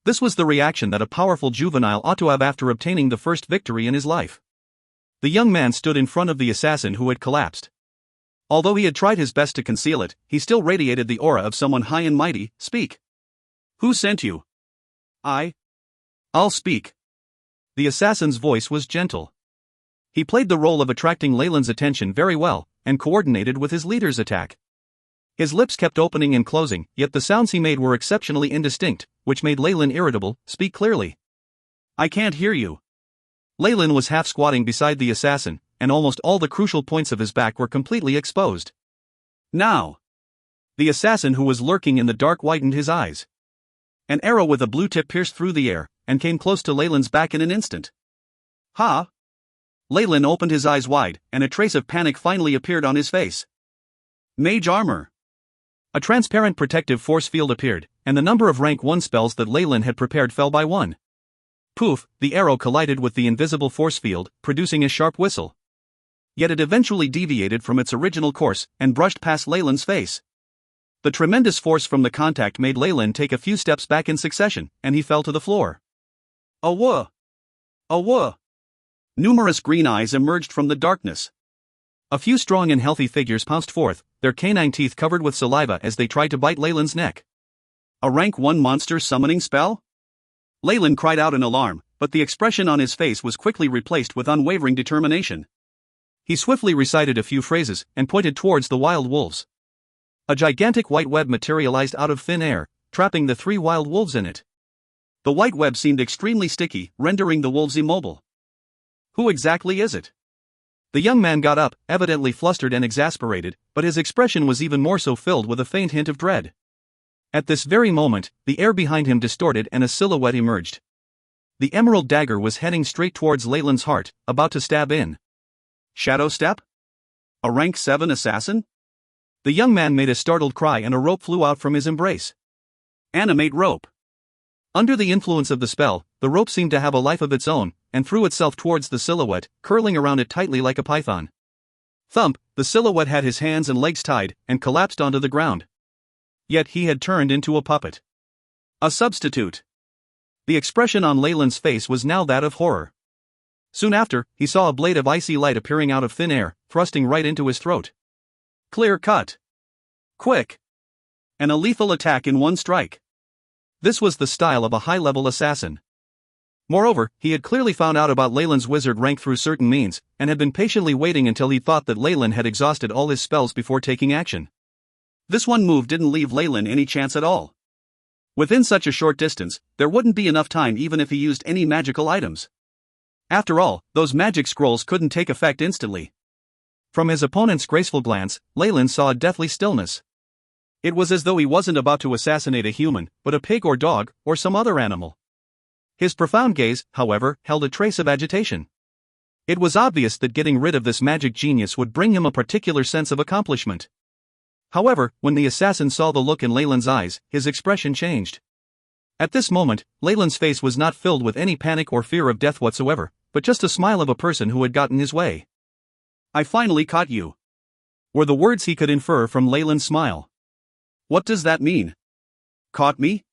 This was the reaction that a powerful juvenile ought to have after obtaining the first victory in his life. The young man stood in front of the assassin who had collapsed. Although he had tried his best to conceal it, he still radiated the aura of someone high and mighty. Speak. Who sent you? I'll speak. The assassin's voice was gentle. He played the role of attracting Leyland's attention very well, and coordinated with his leader's attack. His lips kept opening and closing, yet the sounds he made were exceptionally indistinct, which made Leyland irritable. Speak clearly. I can't hear you. Leyland was half squatting beside the assassin, and almost all the crucial points of his back were completely exposed. Now! The assassin who was lurking in the dark widened his eyes. An arrow with a blue tip pierced through the air, and came close to Leyland's back in an instant. Ha! Leyland opened his eyes wide, and a trace of panic finally appeared on his face. Mage armor. A transparent protective force field appeared, and the number of rank 1 spells that Leyland had prepared fell by 1. Poof, the arrow collided with the invisible force field, producing a sharp whistle. Yet it eventually deviated from its original course, and brushed past Leyland's face. The tremendous force from the contact made Leyland take a few steps back in succession, and he fell to the floor. Awah! Awah! Numerous green eyes emerged from the darkness. A few strong and healthy figures pounced forth, their canine teeth covered with saliva as they tried to bite Leyland's neck. A rank 1 monster summoning spell? Leyland cried out in alarm, but the expression on his face was quickly replaced with unwavering determination. He swiftly recited a few phrases, and pointed towards the wild wolves. A gigantic white web materialized out of thin air, trapping the 3 wild wolves in it. The white web seemed extremely sticky, rendering the wolves immobile. Who exactly is it? The young man got up, evidently flustered and exasperated, but his expression was even more so, filled with a faint hint of dread. At this very moment, the air behind him distorted and a silhouette emerged. The emerald dagger was heading straight towards Leyland's heart, about to stab in. Shadow step? A rank 7 assassin? The young man made a startled cry and a rope flew out from his embrace. Animate rope. Under the influence of the spell, the rope seemed to have a life of its own, and threw itself towards the silhouette, curling around it tightly like a python. Thump, the silhouette had his hands and legs tied, and collapsed onto the ground. Yet he had turned into a puppet. A substitute. The expression on Leyland's face was now that of horror. Soon after, he saw a blade of icy light appearing out of thin air, thrusting right into his throat. Clear cut. Quick. And a lethal attack in one strike. This was the style of a high-level assassin. Moreover, he had clearly found out about Leyland's wizard rank through certain means, and had been patiently waiting until he thought that Leyland had exhausted all his spells before taking action. This one move didn't leave Leyland any chance at all. Within such a short distance, there wouldn't be enough time even if he used any magical items. After all, those magic scrolls couldn't take effect instantly. From his opponent's graceful glance, Leyland saw a deathly stillness. It was as though he wasn't about to assassinate a human, but a pig or dog, or some other animal. His profound gaze, however, held a trace of agitation. It was obvious that getting rid of this magic genius would bring him a particular sense of accomplishment. However, when the assassin saw the look in Leyland's eyes, his expression changed. At this moment, Leyland's face was not filled with any panic or fear of death whatsoever, but just a smile of a person who had gotten his way. I finally caught you, were the words he could infer from Leyland's smile. What does that mean? Caught me?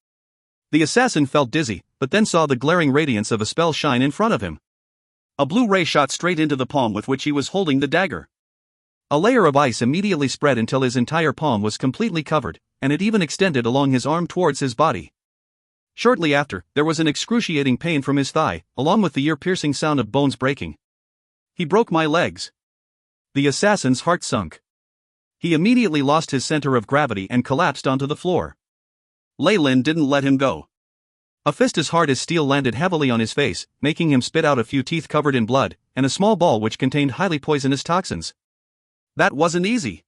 The assassin felt dizzy, but then saw the glaring radiance of a spell shine in front of him. A blue ray shot straight into the palm with which he was holding the dagger. A layer of ice immediately spread until his entire palm was completely covered, and it even extended along his arm towards his body. Shortly after, there was an excruciating pain from his thigh, along with the ear-piercing sound of bones breaking. He broke my legs. The assassin's heart sunk. He immediately lost his center of gravity and collapsed onto the floor. Leyland didn't let him go. A fist as hard as steel landed heavily on his face, making him spit out a few teeth covered in blood, and a small ball which contained highly poisonous toxins. That wasn't easy.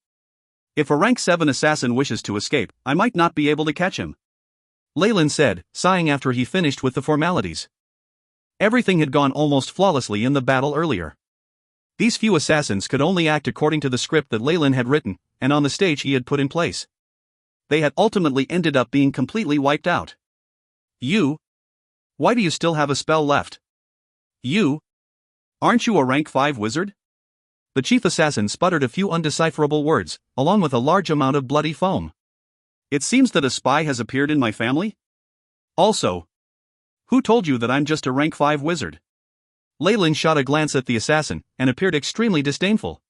If a rank 7 assassin wishes to escape, I might not be able to catch him, Leyland said, sighing after he finished with the formalities. Everything had gone almost flawlessly in the battle earlier. These few assassins could only act according to the script that Leyland had written, and on the stage he had put in place. They had ultimately ended up being completely wiped out. You? Why do you still have a spell left? You? Aren't you a rank 5 wizard? The chief assassin sputtered a few undecipherable words, along with a large amount of bloody foam. It seems that a spy has appeared in my family? Also, who told you that I'm just a rank 5 wizard? Leyland shot a glance at the assassin, and appeared extremely disdainful.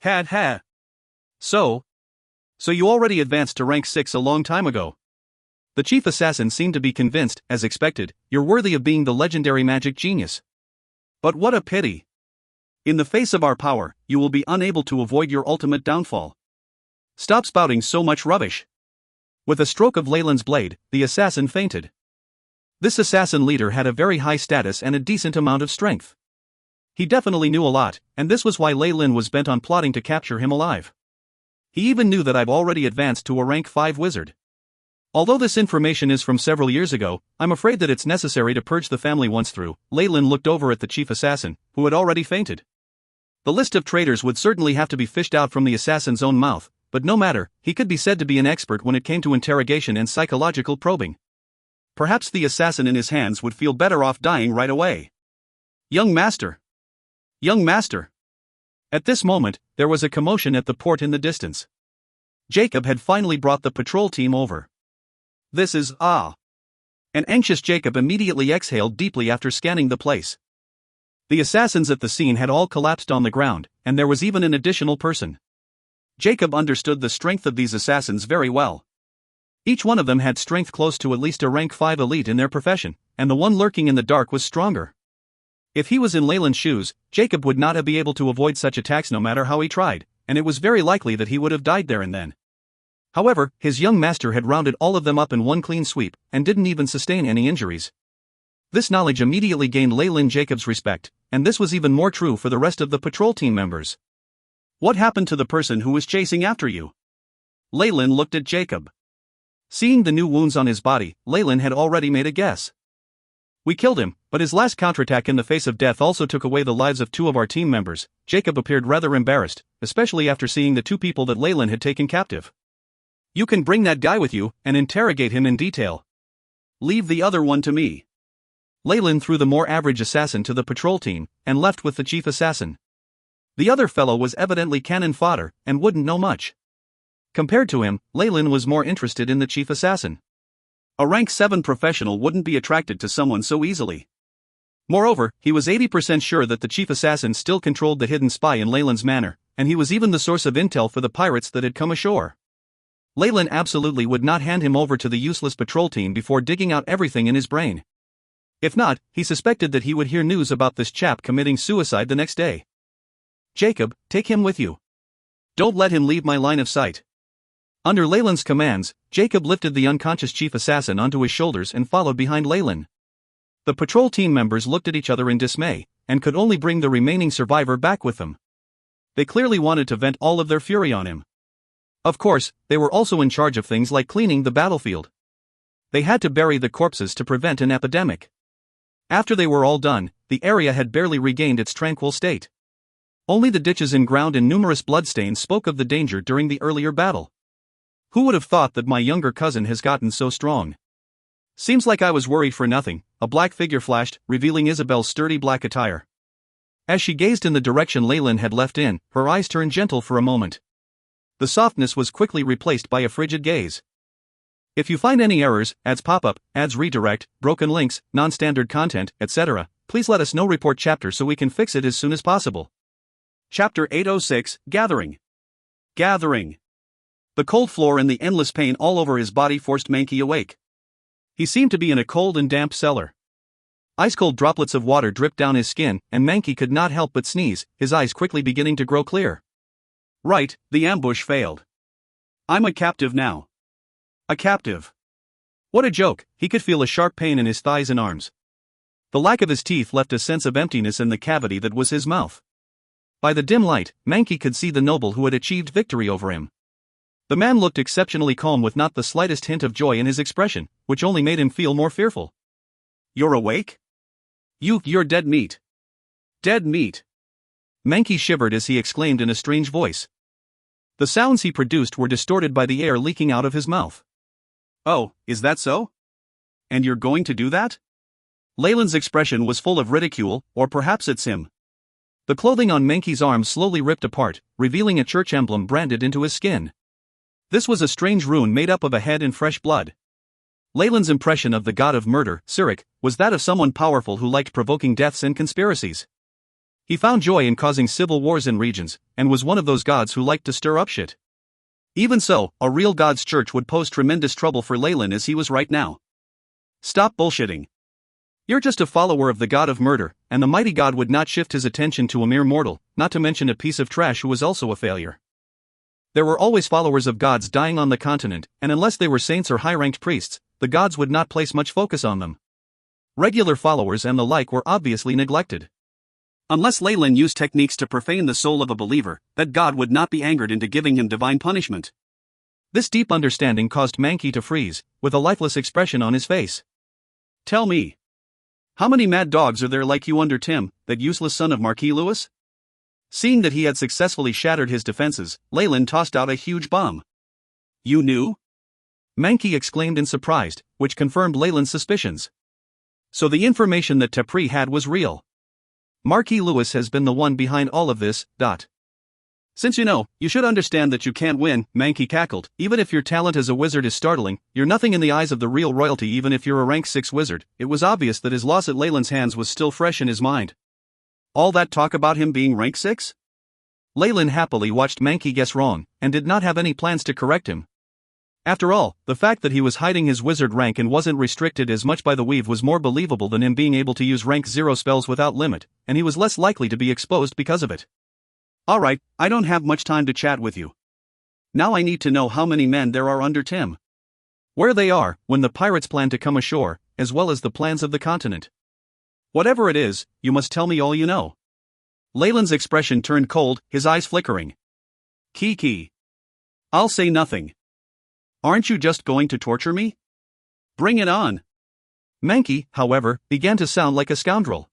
Ha. So you already advanced to rank 6 a long time ago. The chief assassin seemed to be convinced, as expected, you're worthy of being the legendary magic genius. But what a pity. In the face of our power, you will be unable to avoid your ultimate downfall. Stop spouting so much rubbish. With a stroke of Leyland's blade, the assassin fainted. This assassin leader had a very high status and a decent amount of strength. He definitely knew a lot, and this was why Leyland was bent on plotting to capture him alive. He even knew that I've already advanced to a rank 5 wizard. Although this information is from several years ago, I'm afraid that it's necessary to purge the family once through. Leyland looked over at the chief assassin, who had already fainted. The list of traitors would certainly have to be fished out from the assassin's own mouth, but no matter, he could be said to be an expert when it came to interrogation and psychological probing. Perhaps the assassin in his hands would feel better off dying right away. Young master! Young master! At this moment, there was a commotion at the port in the distance. Jacob had finally brought the patrol team over. This is, An anxious Jacob immediately exhaled deeply after scanning the place. The assassins at the scene had all collapsed on the ground, and there was even an additional person. Jacob understood the strength of these assassins very well. Each one of them had strength close to at least a rank 5 elite in their profession, and the one lurking in the dark was stronger. If he was in Leyland's shoes, Jacob would not have been able to avoid such attacks no matter how he tried, and it was very likely that he would have died there and then. However, his young master had rounded all of them up in one clean sweep, and didn't even sustain any injuries. This knowledge immediately gained Leyland Jacob's respect, and this was even more true for the rest of the patrol team members. What happened to the person who was chasing after you? Leyland looked at Jacob. Seeing the new wounds on his body, Leyland had already made a guess. We killed him, but his last counterattack in the face of death also took away the lives of 2 of our team members. Jacob appeared rather embarrassed, especially after seeing the 2 people that Leyland had taken captive. You can bring that guy with you and interrogate him in detail. Leave the other one to me. Leyland threw the more average assassin to the patrol team and left with the chief assassin. The other fellow was evidently cannon fodder and wouldn't know much. Compared to him, Leyland was more interested in the chief assassin. A rank 7 professional wouldn't be attracted to someone so easily. Moreover, he was 80% sure that the chief assassin still controlled the hidden spy in Leyland's manor, and he was even the source of intel for the pirates that had come ashore. Leyland absolutely would not hand him over to the useless patrol team before digging out everything in his brain. If not, he suspected that he would hear news about this chap committing suicide the next day. Jacob, take him with you. Don't let him leave my line of sight. Under Leyland's commands, Jacob lifted the unconscious chief assassin onto his shoulders and followed behind Leyland. The patrol team members looked at each other in dismay, and could only bring the remaining survivor back with them. They clearly wanted to vent all of their fury on him. Of course, they were also in charge of things like cleaning the battlefield. They had to bury the corpses to prevent an epidemic. After they were all done, the area had barely regained its tranquil state. Only the ditches and ground and numerous bloodstains spoke of the danger during the earlier battle. Who would have thought that my younger cousin has gotten so strong? Seems like I was worried for nothing. A black figure flashed, revealing Isabel's sturdy black attire. As she gazed in the direction Leyland had left in, her eyes turned gentle for a moment. The softness was quickly replaced by a frigid gaze. If you find any errors, ads pop up, ads redirect, broken links, non-standard content, etc., please let us know. Report chapter so we can fix it as soon as possible. Chapter 806, Gathering. Gathering. The cold floor and the endless pain all over his body forced Mankey awake. He seemed to be in a cold and damp cellar. Ice-cold droplets of water dripped down his skin, and Mankey could not help but sneeze, his eyes quickly beginning to grow clear. Right, the ambush failed. I'm a captive now. A captive. What a joke. He could feel a sharp pain in his thighs and arms. The lack of his teeth left a sense of emptiness in the cavity that was his mouth. By the dim light, Mankey could see the noble who had achieved victory over him. The man looked exceptionally calm with not the slightest hint of joy in his expression, which only made him feel more fearful. You're awake? You're dead meat. Dead meat. Mankey shivered as he exclaimed in a strange voice. The sounds he produced were distorted by the air leaking out of his mouth. Oh, is that so? And you're going to do that? Leyland's expression was full of ridicule, or perhaps it's him. The clothing on Mankey's arms slowly ripped apart, revealing a church emblem branded into his skin. This was a strange rune made up of a head and fresh blood. Leyland's impression of the god of murder, Cyric, was that of someone powerful who liked provoking deaths and conspiracies. He found joy in causing civil wars in regions, and was one of those gods who liked to stir up shit. Even so, a real god's church would pose tremendous trouble for Leyland as he was right now. Stop bullshitting. You're just a follower of the god of murder, and the mighty god would not shift his attention to a mere mortal, not to mention a piece of trash who was also a failure. There were always followers of gods dying on the continent, and unless they were saints or high-ranked priests, the gods would not place much focus on them. Regular followers and the like were obviously neglected. Unless Leyland used techniques to profane the soul of a believer, that god would not be angered into giving him divine punishment. This deep understanding caused Mankey to freeze, with a lifeless expression on his face. Tell me. How many mad dogs are there like you under Tim, that useless son of Marquis Lewis? Seeing that he had successfully shattered his defenses, Leyland tossed out a huge bomb. You knew? Mankey exclaimed in surprise, which confirmed Leyland's suspicions. So the information that Tapri had was real. Marquis Lewis has been the one behind all of this. Since you know, you should understand that you can't win, Mankey cackled. Even if your talent as a wizard is startling, you're nothing in the eyes of the real royalty. Even if you're a rank 6 wizard, it was obvious that his loss at Leyland's hands was still fresh in his mind. All that talk about him being rank 6? Leyland happily watched Mankey guess wrong, and did not have any plans to correct him. After all, the fact that he was hiding his wizard rank and wasn't restricted as much by the weave was more believable than him being able to use rank 0 spells without limit, and he was less likely to be exposed because of it. Alright, I don't have much time to chat with you. Now I need to know how many men there are under Tim. Where they are, when the pirates plan to come ashore, as well as the plans of the continent. Whatever it is, you must tell me all you know. Leyland's expression turned cold, his eyes flickering. Kiki. I'll say nothing. Aren't you just going to torture me? Bring it on. Mankey, however, began to sound like a scoundrel.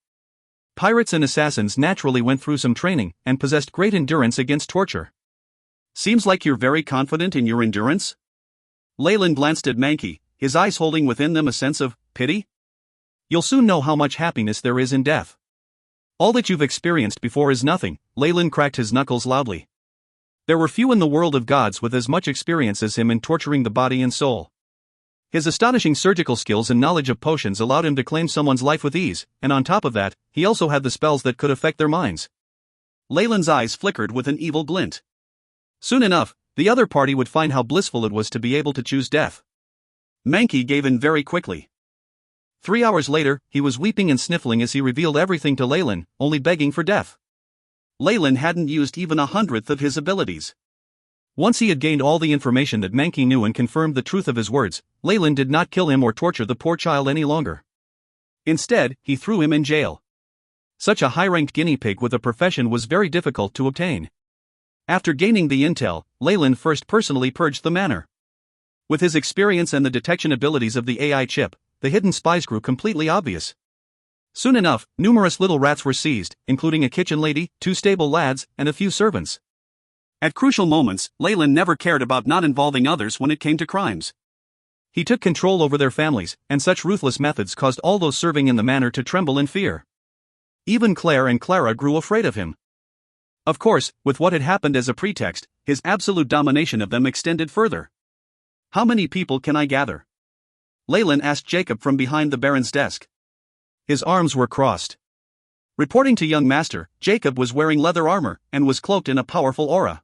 Pirates and assassins naturally went through some training and possessed great endurance against torture. Seems like you're very confident in your endurance? Leyland glanced at Mankey, his eyes holding within them a sense of pity. You'll soon know how much happiness there is in death. All that you've experienced before is nothing. Leyland cracked his knuckles loudly. There were few in the world of gods with as much experience as him in torturing the body and soul. His astonishing surgical skills and knowledge of potions allowed him to claim someone's life with ease, and on top of that, he also had the spells that could affect their minds. Leyland's eyes flickered with an evil glint. Soon enough, the other party would find how blissful it was to be able to choose death. Mankey gave in very quickly. 3 hours later, he was weeping and sniffling as he revealed everything to Leyland, only begging for death. Leyland hadn't used even 1/100th of his abilities. Once he had gained all the information that Mankey knew and confirmed the truth of his words, Leyland did not kill him or torture the poor child any longer. Instead, he threw him in jail. Such a high-ranked guinea pig with a profession was very difficult to obtain. After gaining the intel, Leyland first personally purged the manor. With his experience and the detection abilities of the AI chip, the hidden spies grew completely obvious. Soon enough, numerous little rats were seized, including a kitchen lady, 2 stable lads, and a few servants. At crucial moments, Leyland never cared about not involving others when it came to crimes. He took control over their families, and such ruthless methods caused all those serving in the manor to tremble in fear. Even Claire and Clara grew afraid of him. Of course, with what had happened as a pretext, his absolute domination of them extended further. How many people can I gather? Leyland asked Jacob from behind the Baron's desk. His arms were crossed. Reporting to young master, Jacob was wearing leather armor and was cloaked in a powerful aura.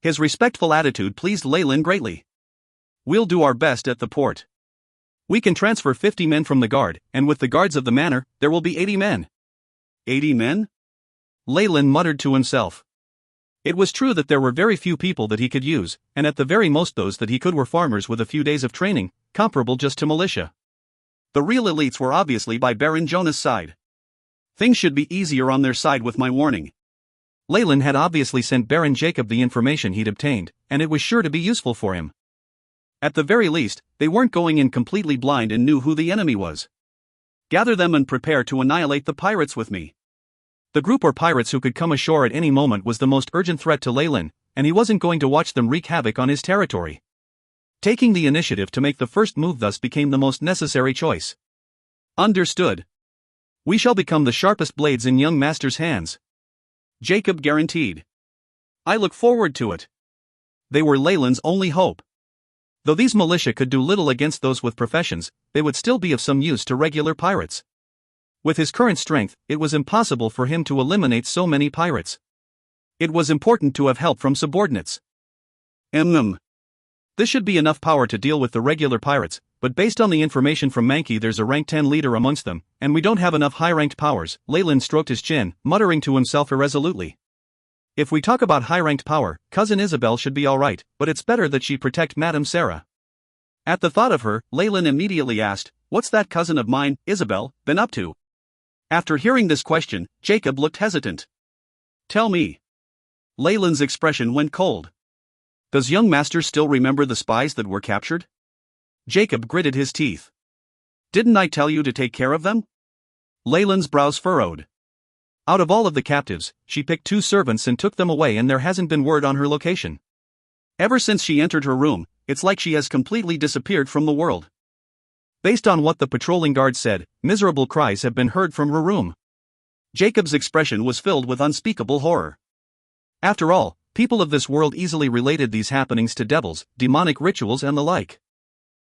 His respectful attitude pleased Leyland greatly. We'll do our best at the port. We can transfer 50 men from the guard, and with the guards of the manor, there will be 80 men. 80 men? Leyland muttered to himself. It was true that there were very few people that he could use, and at the very most those that he could were farmers with a few days of training, comparable just to militia. The real elites were obviously by Baron Jonah's side. Things should be easier on their side with my warning. Leyland had obviously sent Baron Jacob the information he'd obtained, and it was sure to be useful for him. At the very least, they weren't going in completely blind and knew who the enemy was. Gather them and prepare to annihilate the pirates with me. The group or pirates who could come ashore at any moment was the most urgent threat to Leyland, and he wasn't going to watch them wreak havoc on his territory. Taking the initiative to make the first move thus became the most necessary choice. Understood. We shall become the sharpest blades in young master's hands. Jacob guaranteed. I look forward to it. They were Leyland's only hope. Though these militia could do little against those with professions, they would still be of some use to regular pirates. With his current strength, it was impossible for him to eliminate so many pirates. It was important to have help from subordinates. This should be enough power to deal with the regular pirates, but based on the information from Mankey there's a rank 10 leader amongst them, and we don't have enough high-ranked powers. Leyland stroked his chin, muttering to himself irresolutely. If we talk about high-ranked power, Cousin Isabel should be alright, but it's better that she protect Madame Sarah. At the thought of her, Leyland immediately asked, what's that cousin of mine, Isabel, been up to? After hearing this question, Jacob looked hesitant. Tell me. Leyland's expression went cold. Does young master still remember the spies that were captured? Jacob gritted his teeth. Didn't I tell you to take care of them? Leyland's brows furrowed. Out of all of the captives, she picked 2 servants and took them away, and there hasn't been word on her location. Ever since she entered her room, it's like she has completely disappeared from the world. Based on what the patrolling guard said, miserable cries have been heard from her room. Jacob's expression was filled with unspeakable horror. After all, people of this world easily related these happenings to devils, demonic rituals and the like.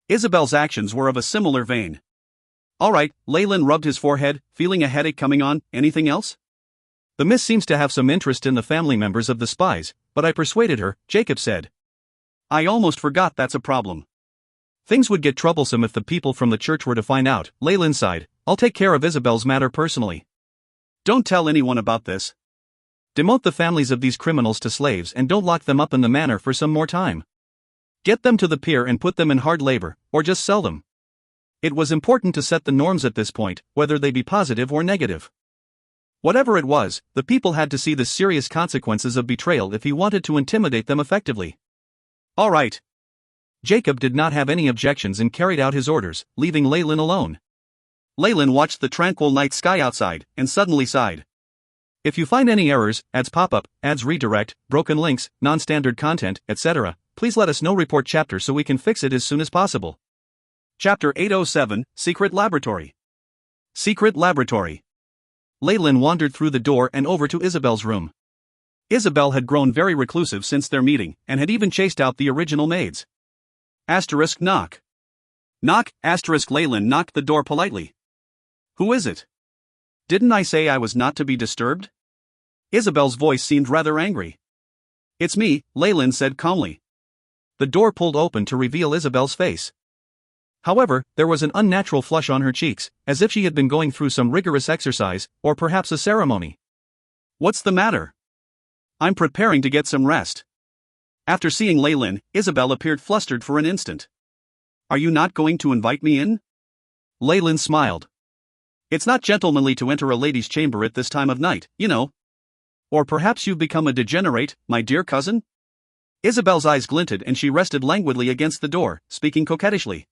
Isabel's actions were of a similar vein. Alright, Leyland rubbed his forehead, feeling a headache coming on. Anything else? The miss seems to have some interest in the family members of the spies, but I persuaded her, Jacob said. I almost forgot that's a problem. Things would get troublesome if the people from the church were to find out. Leyland sighed. I'll take care of Isabel's matter personally. Don't tell anyone about this. Demote the families of these criminals to slaves and don't lock them up in the manor for some more time. Get them to the pier and put them in hard labor, or just sell them. It was important to set the norms at this point, whether they be positive or negative. Whatever it was, the people had to see the serious consequences of betrayal if he wanted to intimidate them effectively. All right. Jacob did not have any objections and carried out his orders, leaving Leyland alone. Leyland watched the tranquil night sky outside, and suddenly sighed. If you find any errors, ads pop up, ads redirect, broken links, non-standard content, etc., please let us know. Report chapter so we can fix it as soon as possible. Chapter 807, Secret Laboratory. Secret Laboratory. Leyland wandered through the door and over to Isabel's room. Isabel had grown very reclusive since their meeting, and had even chased out the original maids. Knock. Knock, Leyland knocked the door politely. Who is it? Didn't I say I was not to be disturbed? Isabel's voice seemed rather angry. It's me, Leyland said calmly. The door pulled open to reveal Isabel's face. However, there was an unnatural flush on her cheeks, as if she had been going through some rigorous exercise, or perhaps a ceremony. What's the matter? I'm preparing to get some rest. After seeing Leyland, Isabel appeared flustered for an instant. Are you not going to invite me in? Leyland smiled. It's not gentlemanly to enter a lady's chamber at this time of night, you know. Or perhaps you've become a degenerate, my dear cousin? Isabel's eyes glinted and she rested languidly against the door, speaking coquettishly.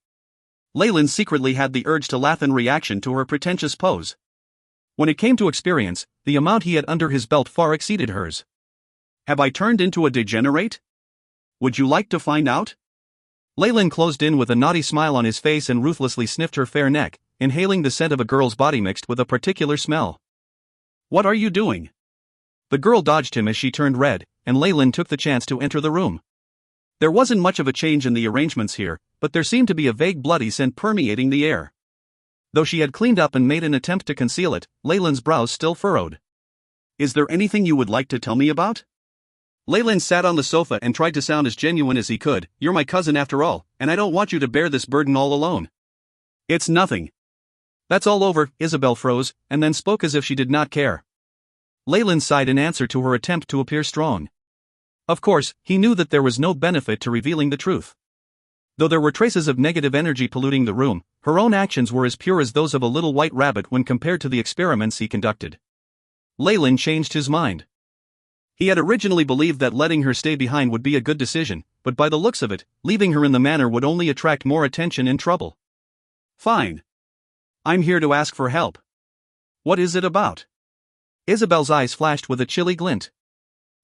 Leyland secretly had the urge to laugh in reaction to her pretentious pose. When it came to experience, the amount he had under his belt far exceeded hers. Have I turned into a degenerate? Would you like to find out? Leyland closed in with a naughty smile on his face and ruthlessly sniffed her fair neck, inhaling the scent of a girl's body mixed with a particular smell. What are you doing? The girl dodged him as she turned red, and Leyland took the chance to enter the room. There wasn't much of a change in the arrangements here, but there seemed to be a vague bloody scent permeating the air. Though she had cleaned up and made an attempt to conceal it, Leyland's brows still furrowed. Is there anything you would like to tell me about? Leyland sat on the sofa and tried to sound as genuine as he could. You're my cousin after all, and I don't want you to bear this burden all alone. It's nothing. That's all over. Isabel froze, and then spoke as if she did not care. Leyland sighed in answer to her attempt to appear strong. Of course, he knew that there was no benefit to revealing the truth. Though there were traces of negative energy polluting the room, her own actions were as pure as those of a little white rabbit when compared to the experiments he conducted. Leyland changed his mind. He had originally believed that letting her stay behind would be a good decision, but by the looks of it, leaving her in the manor would only attract more attention and trouble. Fine. I'm here to ask for help. What is it about? Isabel's eyes flashed with a chilly glint.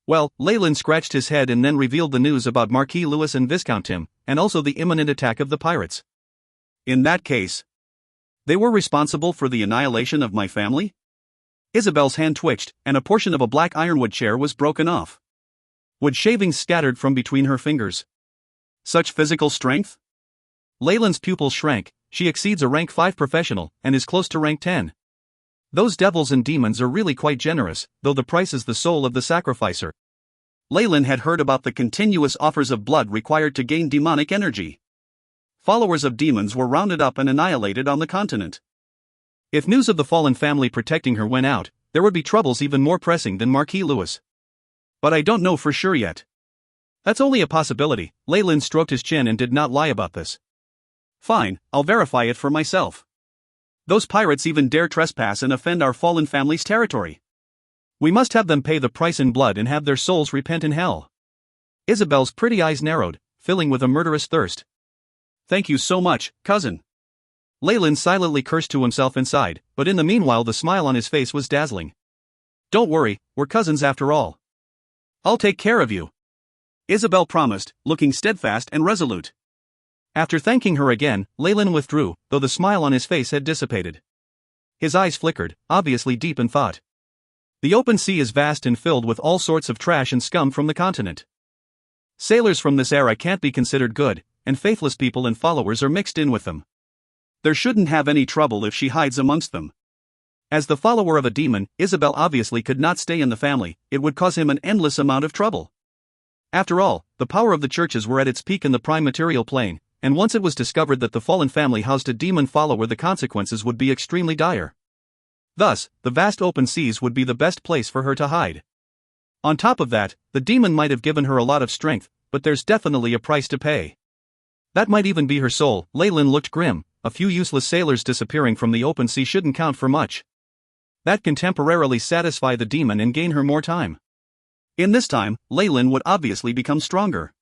Well, Leyland scratched his head and then revealed the news about Marquis Lewis and Viscount Tim, and also the imminent attack of the pirates. In that case, they were responsible for the annihilation of my family? Isabel's hand twitched, and a portion of a black ironwood chair was broken off. Wood shavings scattered from between her fingers. Such physical strength? Leyland's pupils shrank. She exceeds a rank 5 professional, and is close to rank 10. Those devils and demons are really quite generous, though the price is the soul of the sacrificer. Leyland had heard about the continuous offers of blood required to gain demonic energy. Followers of demons were rounded up and annihilated on the continent. If news of the fallen family protecting her went out, there would be troubles even more pressing than Marquis Lewis. But I don't know for sure yet. That's only a possibility. Leyland stroked his chin and did not lie about this. Fine, I'll verify it for myself. Those pirates even dare trespass and offend our fallen family's territory. We must have them pay the price in blood and have their souls repent in hell. Isabel's pretty eyes narrowed, filling with a murderous thirst. Thank you so much, cousin. Leyland silently cursed to himself inside, but in the meanwhile the smile on his face was dazzling. Don't worry, we're cousins after all. I'll take care of you. Isabel promised, looking steadfast and resolute. After thanking her again, Leyland withdrew, though the smile on his face had dissipated. His eyes flickered, obviously deep in thought. The open sea is vast and filled with all sorts of trash and scum from the continent. Sailors from this era can't be considered good, and faithless people and followers are mixed in with them. There shouldn't have any trouble if she hides amongst them. As the follower of a demon, Isabel obviously could not stay in the family. It would cause him an endless amount of trouble. After all, the power of the churches were at its peak in the prime material plane, and once it was discovered that the fallen family housed a demon follower, the consequences would be extremely dire. Thus, the vast open seas would be the best place for her to hide. On top of that, the demon might have given her a lot of strength, but there's definitely a price to pay. That might even be her soul. Leyland looked grim, a few useless sailors disappearing from the open sea shouldn't count for much. That can temporarily satisfy the demon and gain her more time. In this time, Leyland would obviously become stronger.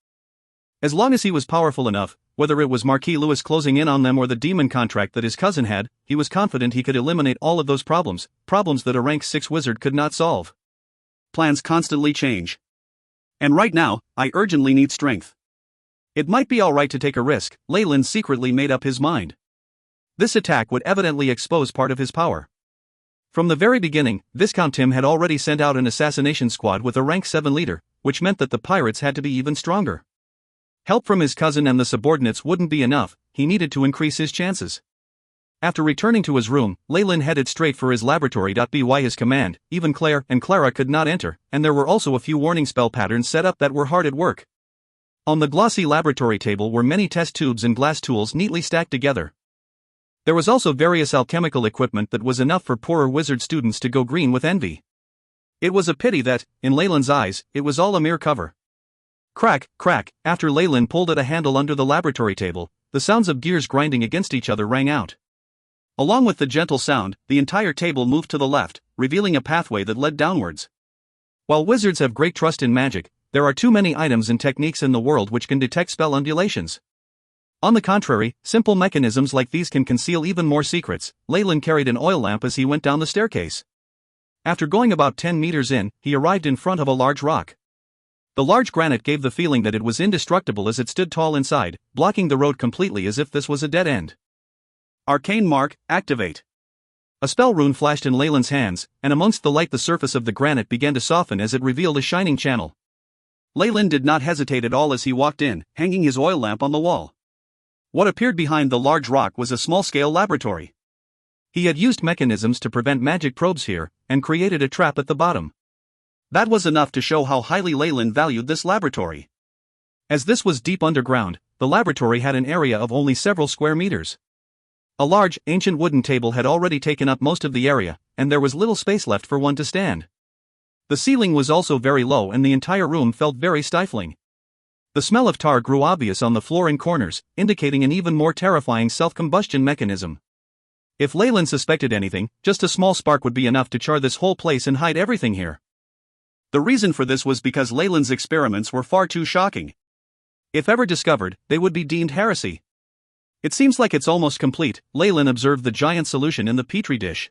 As long as he was powerful enough, whether it was Marquis Lewis closing in on them or the demon contract that his cousin had, he was confident he could eliminate all of those problems that a rank 6 wizard could not solve. Plans constantly change. And right now, I urgently need strength. It might be alright to take a risk, Leyland secretly made up his mind. This attack would evidently expose part of his power. From the very beginning, Viscount Tim had already sent out an assassination squad with a rank 7 leader, which meant that the pirates had to be even stronger. Help from his cousin and the subordinates wouldn't be enough, he needed to increase his chances. After returning to his room, Leyland headed straight for his laboratory. By his command, even Claire and Clara could not enter, and there were also a few warning spell patterns set up that were hard at work. On the glossy laboratory table were many test tubes and glass tools neatly stacked together. There was also various alchemical equipment that was enough for poorer wizard students to go green with envy. It was a pity that, in Leyland's eyes, it was all a mere cover. Crack, crack, after Leyland pulled at a handle under the laboratory table, the sounds of gears grinding against each other rang out. Along with the gentle sound, the entire table moved to the left, revealing a pathway that led downwards. While wizards have great trust in magic, there are too many items and techniques in the world which can detect spell undulations. On the contrary, simple mechanisms like these can conceal even more secrets. Leyland carried an oil lamp as he went down the staircase. After going about 10 meters in, he arrived in front of a large rock. The large granite gave the feeling that it was indestructible as it stood tall inside, blocking the road completely as if this was a dead end. Arcane Mark, activate. A spell rune flashed in Leyland's hands, and amongst the light the surface of the granite began to soften as it revealed a shining channel. Leyland did not hesitate at all as he walked in, hanging his oil lamp on the wall. What appeared behind the large rock was a small-scale laboratory. He had used mechanisms to prevent magic probes here, and created a trap at the bottom. That was enough to show how highly Leyland valued this laboratory. As this was deep underground, the laboratory had an area of only several square meters. A large, ancient wooden table had already taken up most of the area, and there was little space left for one to stand. The ceiling was also very low and the entire room felt very stifling. The smell of tar grew obvious on the floor and corners, indicating an even more terrifying self-combustion mechanism. If Leyland suspected anything, just a small spark would be enough to char this whole place and hide everything here. The reason for this was because Leyland's experiments were far too shocking. If ever discovered, they would be deemed heresy. It seems like it's almost complete, Leyland observed the giant solution in the petri dish.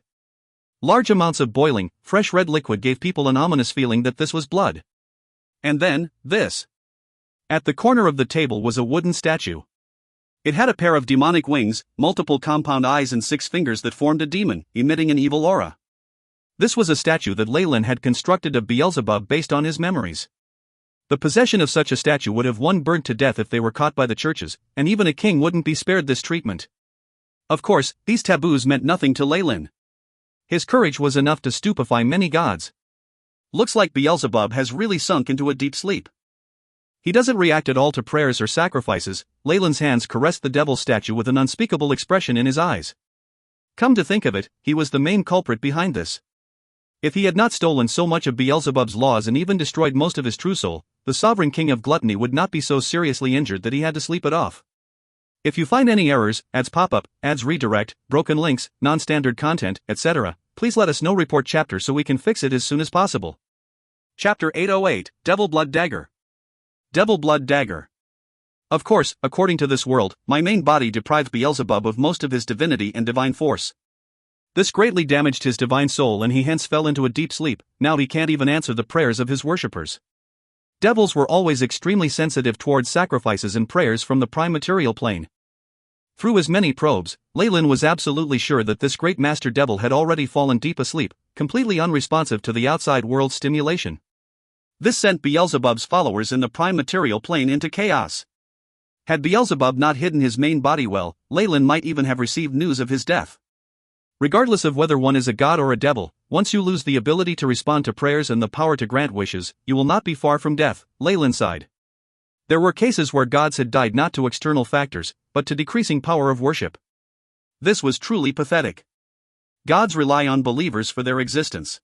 Large amounts of boiling, fresh red liquid gave people an ominous feeling that this was blood. And then, this. At the corner of the table was a wooden statue. It had a pair of demonic wings, multiple compound eyes and 6 fingers that formed a demon, emitting an evil aura. This was a statue that Leyland had constructed of Beelzebub based on his memories. The possession of such a statue would have one burned to death if they were caught by the churches, and even a king wouldn't be spared this treatment. Of course, these taboos meant nothing to Leyland. His courage was enough to stupefy many gods. Looks like Beelzebub has really sunk into a deep sleep. He doesn't react at all to prayers or sacrifices. Leyland's hands caressed the devil's statue with an unspeakable expression in his eyes. Come to think of it, he was the main culprit behind this. If he had not stolen so much of Beelzebub's laws and even destroyed most of his true soul, the sovereign king of gluttony would not be so seriously injured that he had to sleep it off. If you find any errors, ads pop up, ads redirect, broken links, non-standard content, etc., please let us know. Report chapter so we can fix it as soon as possible. Chapter 808, Devil Blood Dagger. Devil Blood Dagger. Of course, according to this world, my main body deprived Beelzebub of most of his divinity and divine force. This greatly damaged his divine soul and he hence fell into a deep sleep. Now he can't even answer the prayers of his worshippers. Devils were always extremely sensitive towards sacrifices and prayers from the prime material plane. Through his many probes, Leyland was absolutely sure that this great master devil had already fallen deep asleep, completely unresponsive to the outside world's stimulation. This sent Beelzebub's followers in the prime material plane into chaos. Had Beelzebub not hidden his main body well, Leyland might even have received news of his death. Regardless of whether one is a god or a devil, once you lose the ability to respond to prayers and the power to grant wishes, you will not be far from death, Leyland sighed. There were cases where gods had died not to external factors, but to decreasing power of worship. This was truly pathetic. Gods rely on believers for their existence.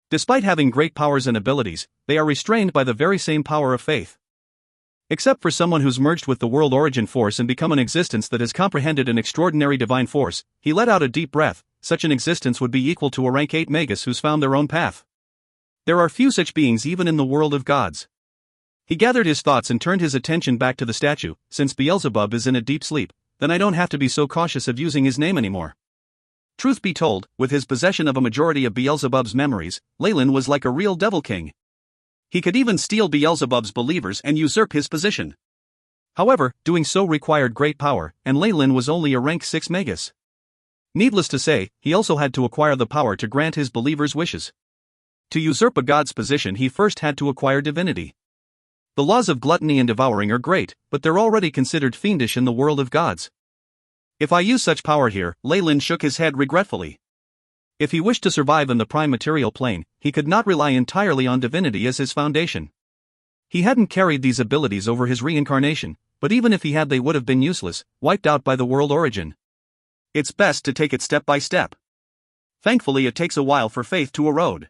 Despite having great powers and abilities, they are restrained by the very same power of faith. Except for someone who's merged with the world origin force and become an existence that has comprehended an extraordinary divine force, he let out a deep breath. Such an existence would be equal to a rank 8 magus who's found their own path. There are few such beings even in the world of gods. He gathered his thoughts and turned his attention back to the statue. Since Beelzebub is in a deep sleep, then I don't have to be so cautious of using his name anymore. Truth be told, with his possession of a majority of Beelzebub's memories, Leyland was like a real devil king. He could even steal Beelzebub's believers and usurp his position. However, doing so required great power, and Leyland was only a rank 6 magus. Needless to say, he also had to acquire the power to grant his believers' wishes. To usurp a god's position, he first had to acquire divinity. The laws of gluttony and devouring are great, but they're already considered fiendish in the world of gods. If I use such power here, Leyland shook his head regretfully. If he wished to survive in the prime material plane, he could not rely entirely on divinity as his foundation. He hadn't carried these abilities over his reincarnation, but even if he had, they would have been useless, wiped out by the world origin. It's best to take it step by step. Thankfully, it takes a while for faith to erode.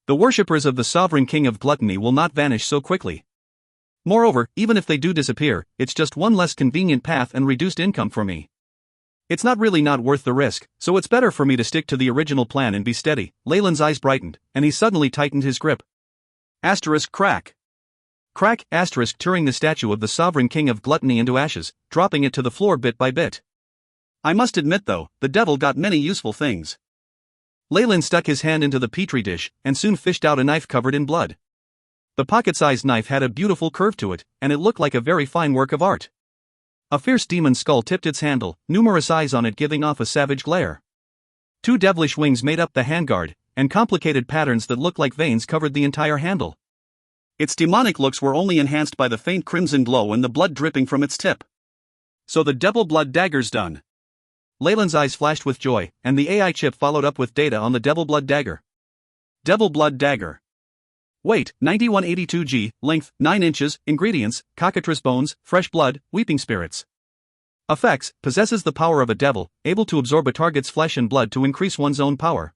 The worshippers of the sovereign king of gluttony will not vanish so quickly. Moreover, even if they do disappear, it's just one less convenient path and reduced income for me. It's not worth the risk, so it's better for me to stick to the original plan and be steady. Leyland's eyes brightened, and he suddenly tightened his grip. Asterisk crack. Crack, asterisk, tearing the statue of the sovereign king of gluttony into ashes, dropping it to the floor bit by bit. I must admit though, the devil got many useful things. Leyland stuck his hand into the petri dish, and soon fished out a knife covered in blood. The pocket-sized knife had a beautiful curve to it, and it looked like a very fine work of art. A fierce demon skull tipped its handle, numerous eyes on it giving off a savage glare. 2 devilish wings made up the handguard, and complicated patterns that looked like veins covered the entire handle. Its demonic looks were only enhanced by the faint crimson glow and the blood dripping from its tip. So the devil blood dagger's done. Leyland's eyes flashed with joy, and the AI chip followed up with data on the devil blood dagger. Devil blood dagger. Weight, 9182G, length, 9 inches, ingredients, cockatrice bones, fresh blood, weeping spirits. Effects, possesses the power of a devil, able to absorb a target's flesh and blood to increase one's own power.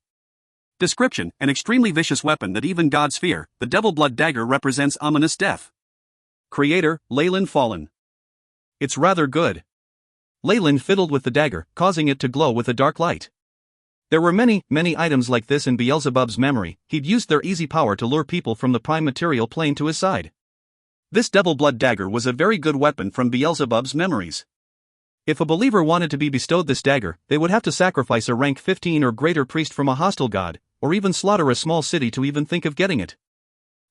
Description, an extremely vicious weapon that even gods fear, the devil blood dagger represents ominous death. Creator, Leyland Fallen. It's rather good. Leyland fiddled with the dagger, causing it to glow with a dark light. There were many items like this in Beelzebub's memory. He'd used their easy power to lure people from the prime material plane to his side. This devil blood dagger was a very good weapon from Beelzebub's memories. If a believer wanted to be bestowed this dagger, they would have to sacrifice a rank 15 or greater priest from a hostile god, or even slaughter a small city to even think of getting it.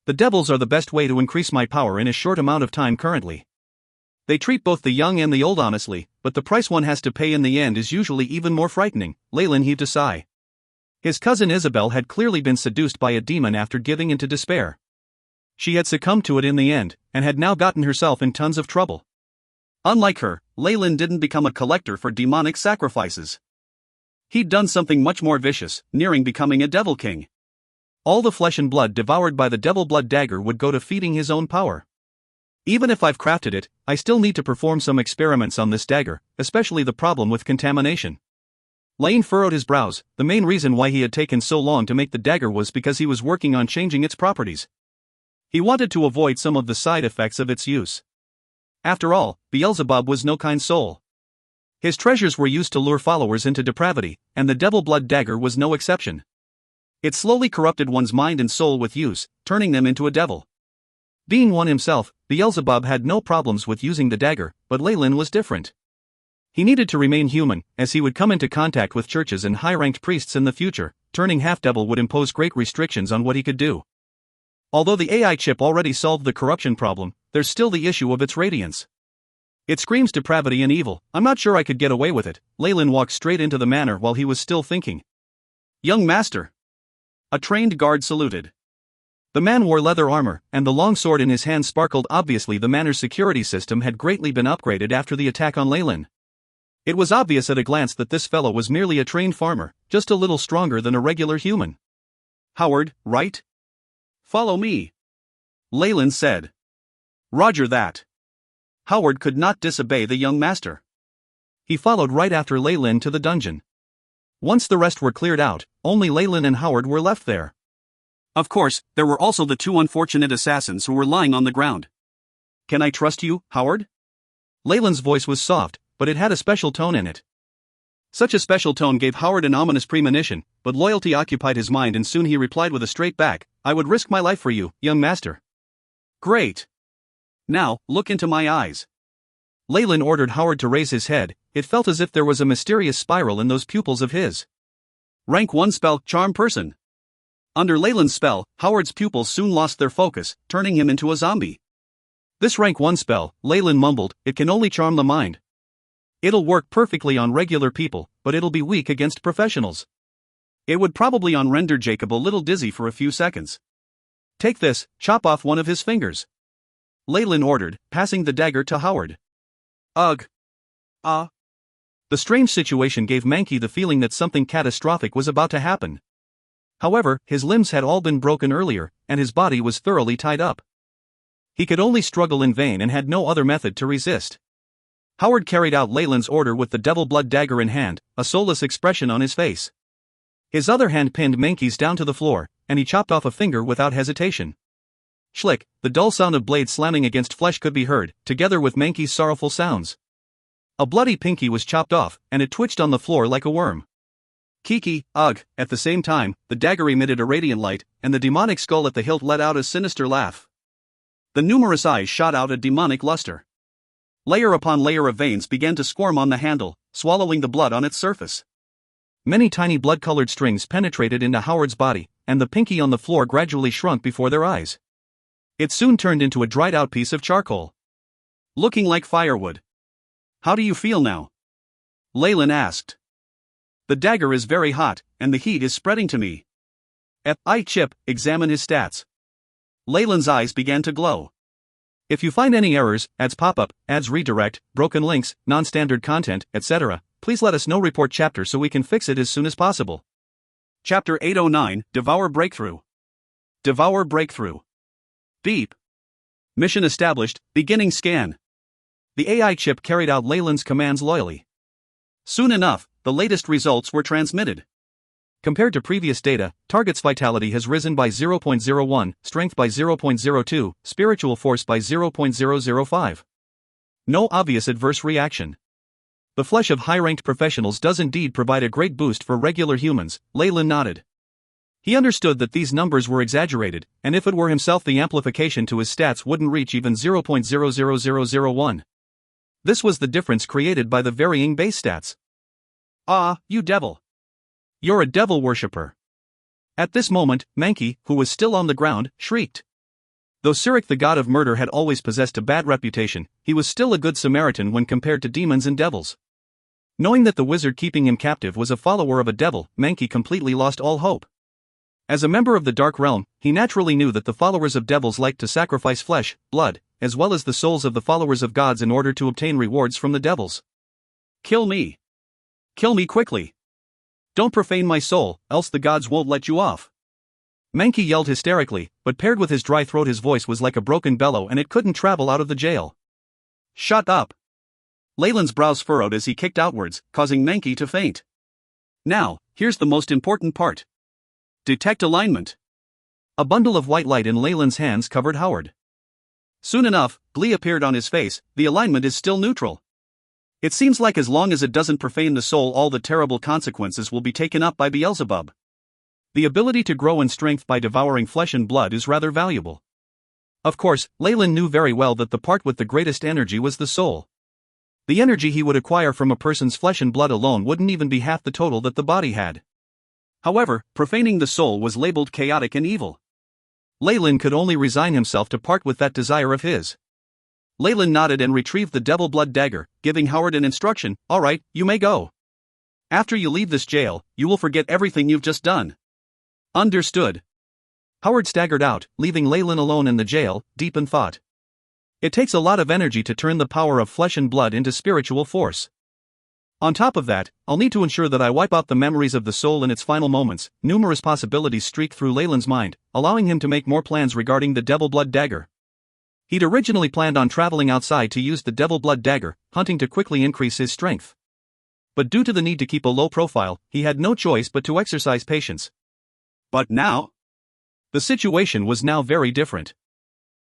The devils are the best way to increase my power in a short amount of time currently. They treat both the young and the old honestly, but the price one has to pay in the end is usually even more frightening. Leyland heaved a sigh. His cousin Isabel had clearly been seduced by a demon after giving into despair. She had succumbed to it in the end, and had now gotten herself in tons of trouble. Unlike her, Leyland didn't become a collector for demonic sacrifices. He'd done something much more vicious, nearing becoming a devil king. All the flesh and blood devoured by the devil blood dagger would go to feeding his own power. Even if I've crafted it, I still need to perform some experiments on this dagger, especially the problem with contamination. Lane furrowed his brows. The main reason why he had taken so long to make the dagger was because he was working on changing its properties. He wanted to avoid some of the side effects of its use. After all, Beelzebub was no kind soul. His treasures were used to lure followers into depravity, and the devil blood dagger was no exception. It slowly corrupted one's mind and soul with use, turning them into a devil. Being one himself, Beelzebub had no problems with using the dagger, but Leyland was different. He needed to remain human, as he would come into contact with churches and high-ranked priests in the future. Turning half-devil would impose great restrictions on what he could do. Although the AI chip already solved the corruption problem, there's still the issue of its radiance. It screams depravity and evil. I'm not sure I could get away with it. Leyland walked straight into the manor while he was still thinking. Young master. A trained guard saluted. The man wore leather armor, and the long sword in his hand sparkled. Obviously the manor's security system had greatly been upgraded after the attack on Leyland. It was obvious at a glance that this fellow was merely a trained farmer, just a little stronger than a regular human. Howard, right? Follow me. Leyland said. Roger that. Howard could not disobey the young master. He followed right after Leyland to the dungeon. Once the rest were cleared out, only Leyland and Howard were left there. Of course, there were also the 2 unfortunate assassins who were lying on the ground. Can I trust you, Howard? Leyland's voice was soft, but it had a special tone in it. Such a special tone gave Howard an ominous premonition, but loyalty occupied his mind and soon he replied with a straight back, I would risk my life for you, young master. Great. Now, look into my eyes. Leyland ordered Howard to raise his head. It felt as if there was a mysterious spiral in those pupils of his. Rank 1 spell, Charm Person. Under Leyland's spell, Howard's pupils soon lost their focus, turning him into a zombie. This rank 1 spell, Leyland mumbled, it can only charm the mind. It'll work perfectly on regular people, but it'll be weak against professionals. It would probably render Jacob a little dizzy for a few seconds. Take this, chop off one of his fingers. Leyland ordered, passing the dagger to Howard. Ugh. Ah. The strange situation gave Mankey the feeling that something catastrophic was about to happen. However, his limbs had all been broken earlier, and his body was thoroughly tied up. He could only struggle in vain and had no other method to resist. Howard carried out Leyland's order with the devil blood dagger in hand, a soulless expression on his face. His other hand pinned Mankey's down to the floor, and he chopped off a finger without hesitation. Schlick, the dull sound of blades slamming against flesh could be heard, together with Mankey's sorrowful sounds. A bloody pinky was chopped off, and it twitched on the floor like a worm. Kiki, ugh, at the same time, the dagger emitted a radiant light, and the demonic skull at the hilt let out a sinister laugh. The numerous eyes shot out a demonic luster. Layer upon layer of veins began to squirm on the handle, swallowing the blood on its surface. Many tiny blood-colored strings penetrated into Howard's body, and the pinky on the floor gradually shrunk before their eyes. It soon turned into a dried-out piece of charcoal. Looking like firewood. How do you feel now? Leyland asked. The dagger is very hot, and the heat is spreading to me. Chip, examine his stats. Leyland's eyes began to glow. If you find any errors, ads pop up, ads redirect, broken links, non-standard content, etc., please let us know. Report chapter so we can fix it as soon as possible. Chapter 809, Devour Breakthrough. Devour Breakthrough. Beep. Mission established, beginning scan. The AI chip carried out Leyland's commands loyally. Soon enough, the latest results were transmitted. Compared to previous data, target's vitality has risen by 0.01, strength by 0.02, spiritual force by 0.005. No obvious adverse reaction. The flesh of high-ranked professionals does indeed provide a great boost for regular humans, Leyland nodded. He understood that these numbers were exaggerated, and if it were himself the amplification to his stats wouldn't reach even 0.00001. This was the difference created by the varying base stats. Ah, you devil. You're a devil worshipper. At this moment, Mankey, who was still on the ground, shrieked. Though Cyric the god of murder had always possessed a bad reputation, he was still a good Samaritan when compared to demons and devils. Knowing that the wizard keeping him captive was a follower of a devil, Mankey completely lost all hope. As a member of the Dark Realm, he naturally knew that the followers of devils liked to sacrifice flesh, blood, as well as the souls of the followers of gods in order to obtain rewards from the devils. Kill me. Kill me quickly. Don't profane my soul, else the gods won't let you off. Mankey yelled hysterically, but paired with his dry throat his voice was like a broken bellow and it couldn't travel out of the jail. Shut up. Leyland's brows furrowed as he kicked outwards, causing Mankey to faint. Now, here's the most important part. Detect alignment. A bundle of white light in Leyland's hands covered Howard. Soon enough, glee appeared on his face. The alignment is still neutral. It seems like as long as it doesn't profane the soul, all the terrible consequences will be taken up by Beelzebub. The ability to grow in strength by devouring flesh and blood is rather valuable. Of course, Leyland knew very well that the part with the greatest energy was the soul. The energy he would acquire from a person's flesh and blood alone wouldn't even be half the total that the body had. However, profaning the soul was labeled chaotic and evil. Leyland could only resign himself to part with that desire of his. Leyland nodded and retrieved the devil blood dagger, giving Howard an instruction, all right, you may go. After you leave this jail, you will forget everything you've just done. Understood. Howard staggered out, leaving Leyland alone in the jail, deep in thought. It takes a lot of energy to turn the power of flesh and blood into spiritual force. On top of that, I'll need to ensure that I wipe out the memories of the soul in its final moments. Numerous possibilities streaked through Leyland's mind, allowing him to make more plans regarding the devil blood dagger. He'd originally planned on traveling outside to use the devil blood dagger, hunting to quickly increase his strength. But due to the need to keep a low profile, he had no choice but to exercise patience. But now? The situation was now very different.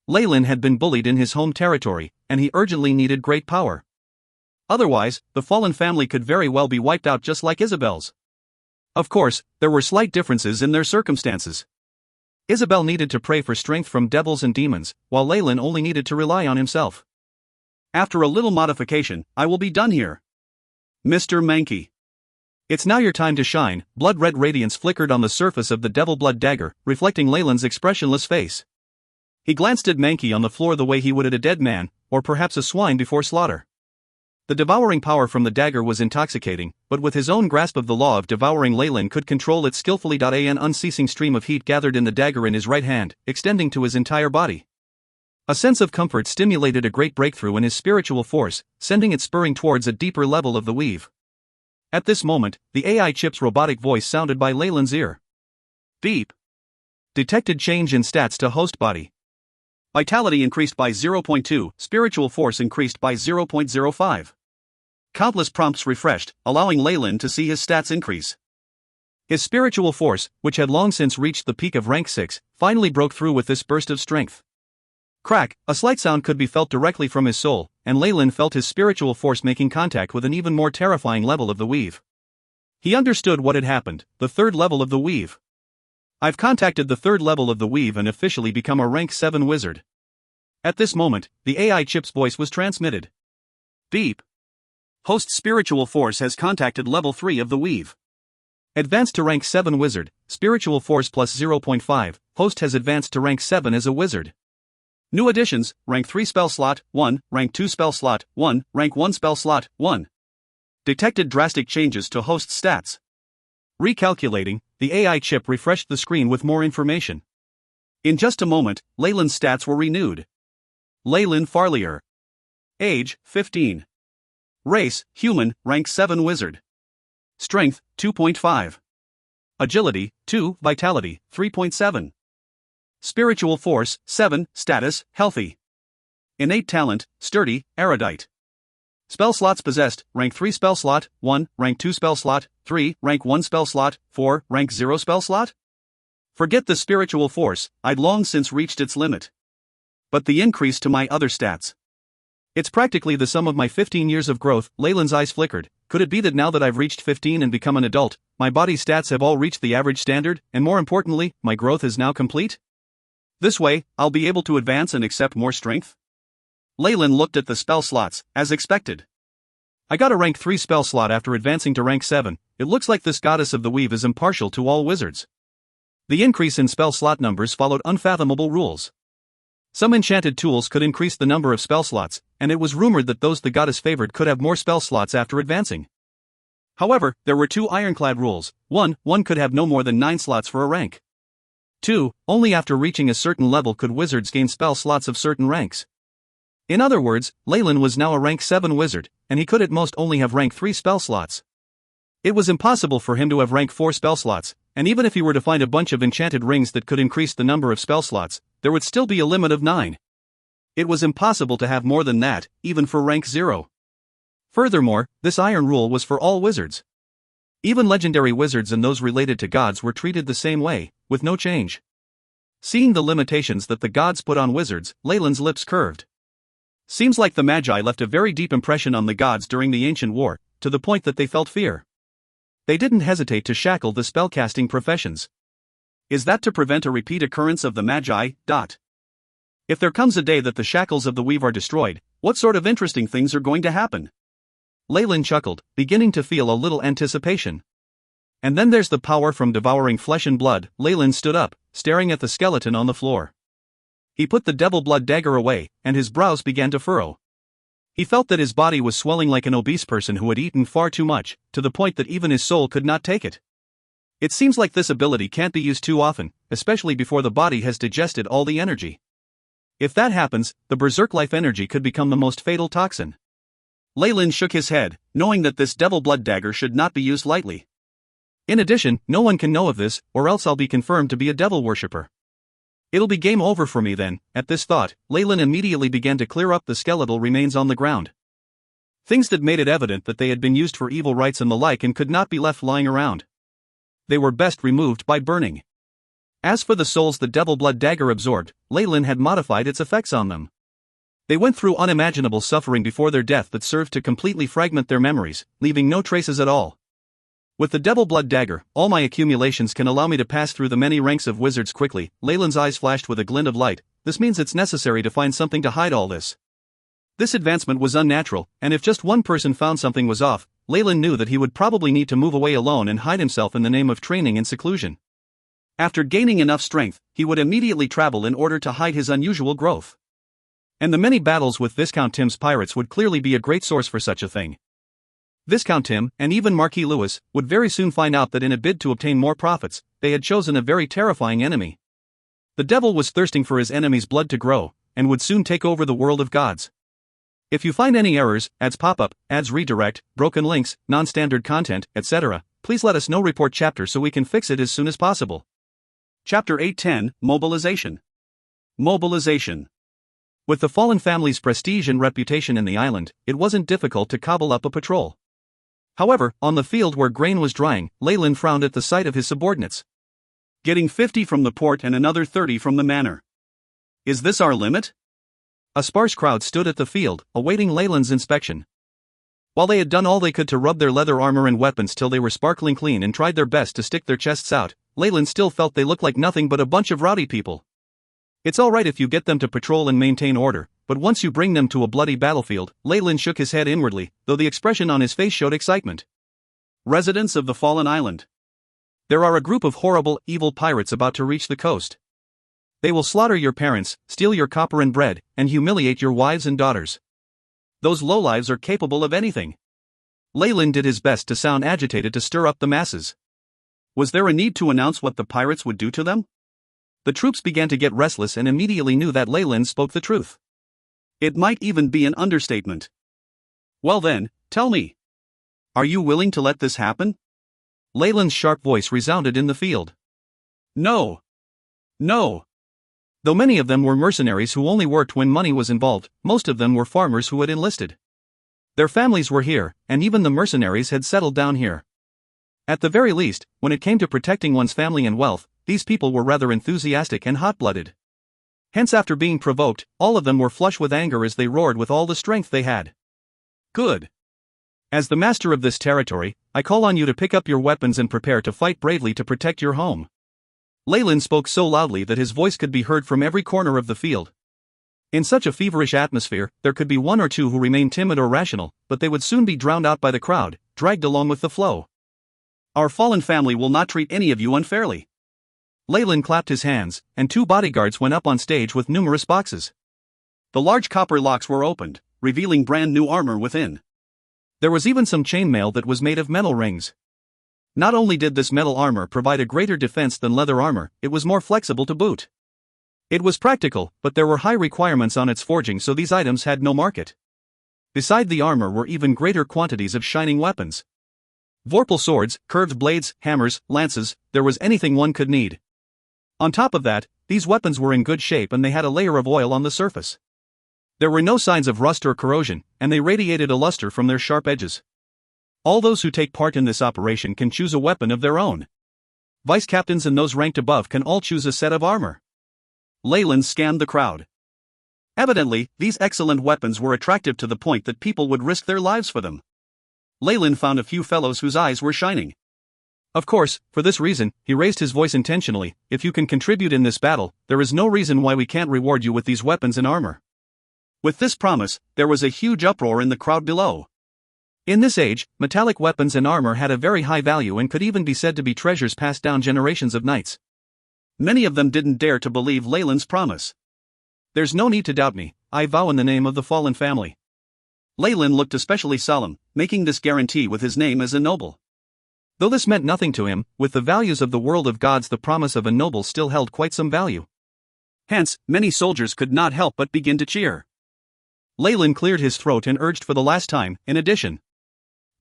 Leyland had been bullied in his home territory, and he urgently needed great power. Otherwise, the fallen family could very well be wiped out just like Isabel's. Of course, there were slight differences in their circumstances. Isabel needed to pray for strength from devils and demons, while Leyland only needed to rely on himself. After a little modification, I will be done here. Mr. Mankey. It's now your time to shine. Blood-red radiance flickered on the surface of the devil blood dagger, reflecting Leyland's expressionless face. He glanced at Mankey on the floor the way he would at a dead man, or perhaps a swine before slaughter. The devouring power from the dagger was intoxicating, but with his own grasp of the law of devouring, Leyland could control it skillfully. An unceasing stream of heat gathered in the dagger in his right hand, extending to his entire body. A sense of comfort stimulated a great breakthrough in his spiritual force, sending it spurring towards a deeper level of the weave. At this moment, the AI chip's robotic voice sounded by Leyland's ear. Beep. Detected change in stats to host body. Vitality increased by 0.2, spiritual force increased by 0.05. Countless prompts refreshed, allowing Leyland to see his stats increase. His spiritual force, which had long since reached the peak of rank 6, finally broke through with this burst of strength. Crack, a slight sound could be felt directly from his soul, and Leyland felt his spiritual force making contact with an even more terrifying level of the weave. He understood what had happened, the third level of the weave. I've contacted the third level of the weave and officially become a rank 7 wizard. At this moment, the AI chip's voice was transmitted. Beep. Host spiritual force has contacted level 3 of the weave. Advanced to rank 7 wizard, spiritual force plus 0.5, host has advanced to rank 7 as a wizard. New additions, rank 3 spell slot, 1, rank 2 spell slot, 1, rank 1 spell slot, 1. Detected drastic changes to host stats. Recalculating, the AI chip refreshed the screen with more information. In just a moment, Leyland's stats were renewed. Leyland Farlier. Age, 15. Race, human, rank 7 wizard. Strength, 2.5. Agility, 2, Vitality, 3.7. Spiritual force, 7, status, healthy. Innate talent, sturdy, erudite. Spell slots possessed, rank 3 spell slot, 1, rank 2 spell slot, 3, rank 1 spell slot, 4, rank 0 spell slot? Forget the spiritual force, I'd long since reached its limit. But the increase to my other stats. It's practically the sum of my 15 years of growth. Leyland's eyes flickered. Could it be that now that I've reached 15 and become an adult, my body's stats have all reached the average standard, and more importantly, my growth is now complete? This way, I'll be able to advance and accept more strength? Leyland looked at the spell slots, as expected. I got a rank 3 spell slot after advancing to rank 7, it looks like this goddess of the weave is impartial to all wizards. The increase in spell slot numbers followed unfathomable rules. Some enchanted tools could increase the number of spell slots, and it was rumored that those the goddess favored could have more spell slots after advancing. However, there were 2 ironclad rules. 1, one could have no more than 9 slots for a rank. 2, only after reaching a certain level could wizards gain spell slots of certain ranks. In other words, Leyland was now a rank 7 wizard, and he could at most only have rank 3 spell slots. It was impossible for him to have rank 4 spell slots, and even if he were to find a bunch of enchanted rings that could increase the number of spell slots, there would still be a limit of 9. It was impossible to have more than that, even for rank 0. Furthermore, this iron rule was for all wizards. Even legendary wizards and those related to gods were treated the same way, with no change. Seeing the limitations that the gods put on wizards, Leyland's lips curved. Seems like the Magi left a very deep impression on the gods during the ancient war, to the point that they felt fear. They didn't hesitate to shackle the spellcasting professions. Is that to prevent a repeat occurrence of the Magi? If there comes a day that the shackles of the weave are destroyed, what sort of interesting things are going to happen? Leyland chuckled, beginning to feel a little anticipation. And then there's the power from devouring flesh and blood. Leyland stood up, staring at the skeleton on the floor. He put the devil blood dagger away, and his brows began to furrow. He felt that his body was swelling like an obese person who had eaten far too much, to the point that even his soul could not take it. It seems like this ability can't be used too often, especially before the body has digested all the energy. If that happens, the berserk life energy could become the most fatal toxin. Leyland shook his head, knowing that this devil blood dagger should not be used lightly. In addition, no one can know of this, or else I'll be confirmed to be a devil worshipper. It'll be game over for me then. At this thought, Leyland immediately began to clear up the skeletal remains on the ground. Things that made it evident that they had been used for evil rites and the like and could not be left lying around. They were best removed by burning. As for the souls the devil blood dagger absorbed, Leyland had modified its effects on them. They went through unimaginable suffering before their death that served to completely fragment their memories, leaving no traces at all. With the devil blood dagger, all my accumulations can allow me to pass through the many ranks of wizards quickly. Leyland's eyes flashed with a glint of light. This means it's necessary to find something to hide all this. This advancement was unnatural, and if just one person found something was off, Leyland knew that he would probably need to move away alone and hide himself in the name of training and seclusion. After gaining enough strength, he would immediately travel in order to hide his unusual growth. And the many battles with Viscount Tim's pirates would clearly be a great source for such a thing. Viscount Tim, and even Marquis Lewis, would very soon find out that in a bid to obtain more profits, they had chosen a very terrifying enemy. The devil was thirsting for his enemy's blood to grow, and would soon take over the world of gods. If you find any errors, ads pop up, ads redirect, broken links, non-standard content, etc., please let us know. Report chapter so we can fix it as soon as possible. Chapter 810, Mobilization. Mobilization. With the fallen family's prestige and reputation in the island, it wasn't difficult to cobble up a patrol. However, on the field where grain was drying, Leyland frowned at the sight of his subordinates. Getting 50 from the port and another 30 from the manor. Is this our limit? A sparse crowd stood at the field, awaiting Leyland's inspection. While they had done all they could to rub their leather armor and weapons till they were sparkling clean and tried their best to stick their chests out, Leyland still felt they looked like nothing but a bunch of rowdy people. It's alright if you get them to patrol and maintain order, but once you bring them to a bloody battlefield, Leyland shook his head inwardly, though the expression on his face showed excitement. Residents of the fallen island. There are a group of horrible, evil pirates about to reach the coast. They will slaughter your parents, steal your copper and bread, and humiliate your wives and daughters. Those lowlives are capable of anything. Leyland did his best to sound agitated to stir up the masses. Was there a need to announce what the pirates would do to them? The troops began to get restless and immediately knew that Leyland spoke the truth. It might even be an understatement. Well then, tell me. Are you willing to let this happen? Leyland's sharp voice resounded in the field. No. No. Though many of them were mercenaries who only worked when money was involved, most of them were farmers who had enlisted. Their families were here, and even the mercenaries had settled down here. At the very least, when it came to protecting one's family and wealth, these people were rather enthusiastic and hot-blooded. Hence, after being provoked, all of them were flush with anger as they roared with all the strength they had. Good. As the master of this territory, I call on you to pick up your weapons and prepare to fight bravely to protect your home. Leyland spoke so loudly that his voice could be heard from every corner of the field. In such a feverish atmosphere, there could be one or two who remained timid or rational, but they would soon be drowned out by the crowd, dragged along with the flow. Our fallen family will not treat any of you unfairly. Leyland clapped his hands, and 2 bodyguards went up on stage with numerous boxes. The large copper locks were opened, revealing brand new armor within. There was even some chainmail that was made of metal rings. Not only did this metal armor provide a greater defense than leather armor, it was more flexible to boot. It was practical, but there were high requirements on its forging, so these items had no market. Beside the armor were even greater quantities of shining weapons. Vorpal swords, curved blades, hammers, lances, there was anything one could need. On top of that, these weapons were in good shape and they had a layer of oil on the surface. There were no signs of rust or corrosion, and they radiated a luster from their sharp edges. All those who take part in this operation can choose a weapon of their own. Vice captains and those ranked above can all choose a set of armor. Leyland scanned the crowd. Evidently, these excellent weapons were attractive to the point that people would risk their lives for them. Leyland found a few fellows whose eyes were shining. Of course, for this reason, he raised his voice intentionally. If you can contribute in this battle, there is no reason why we can't reward you with these weapons and armor. With this promise, there was a huge uproar in the crowd below. In this age, metallic weapons and armor had a very high value and could even be said to be treasures passed down generations of knights. Many of them didn't dare to believe Leyland's promise. There's no need to doubt me, I vow in the name of the fallen family. Leyland looked especially solemn, making this guarantee with his name as a noble. Though this meant nothing to him, with the values of the world of gods the promise of a noble still held quite some value. Hence, many soldiers could not help but begin to cheer. Leyland cleared his throat and urged for the last time, in addition.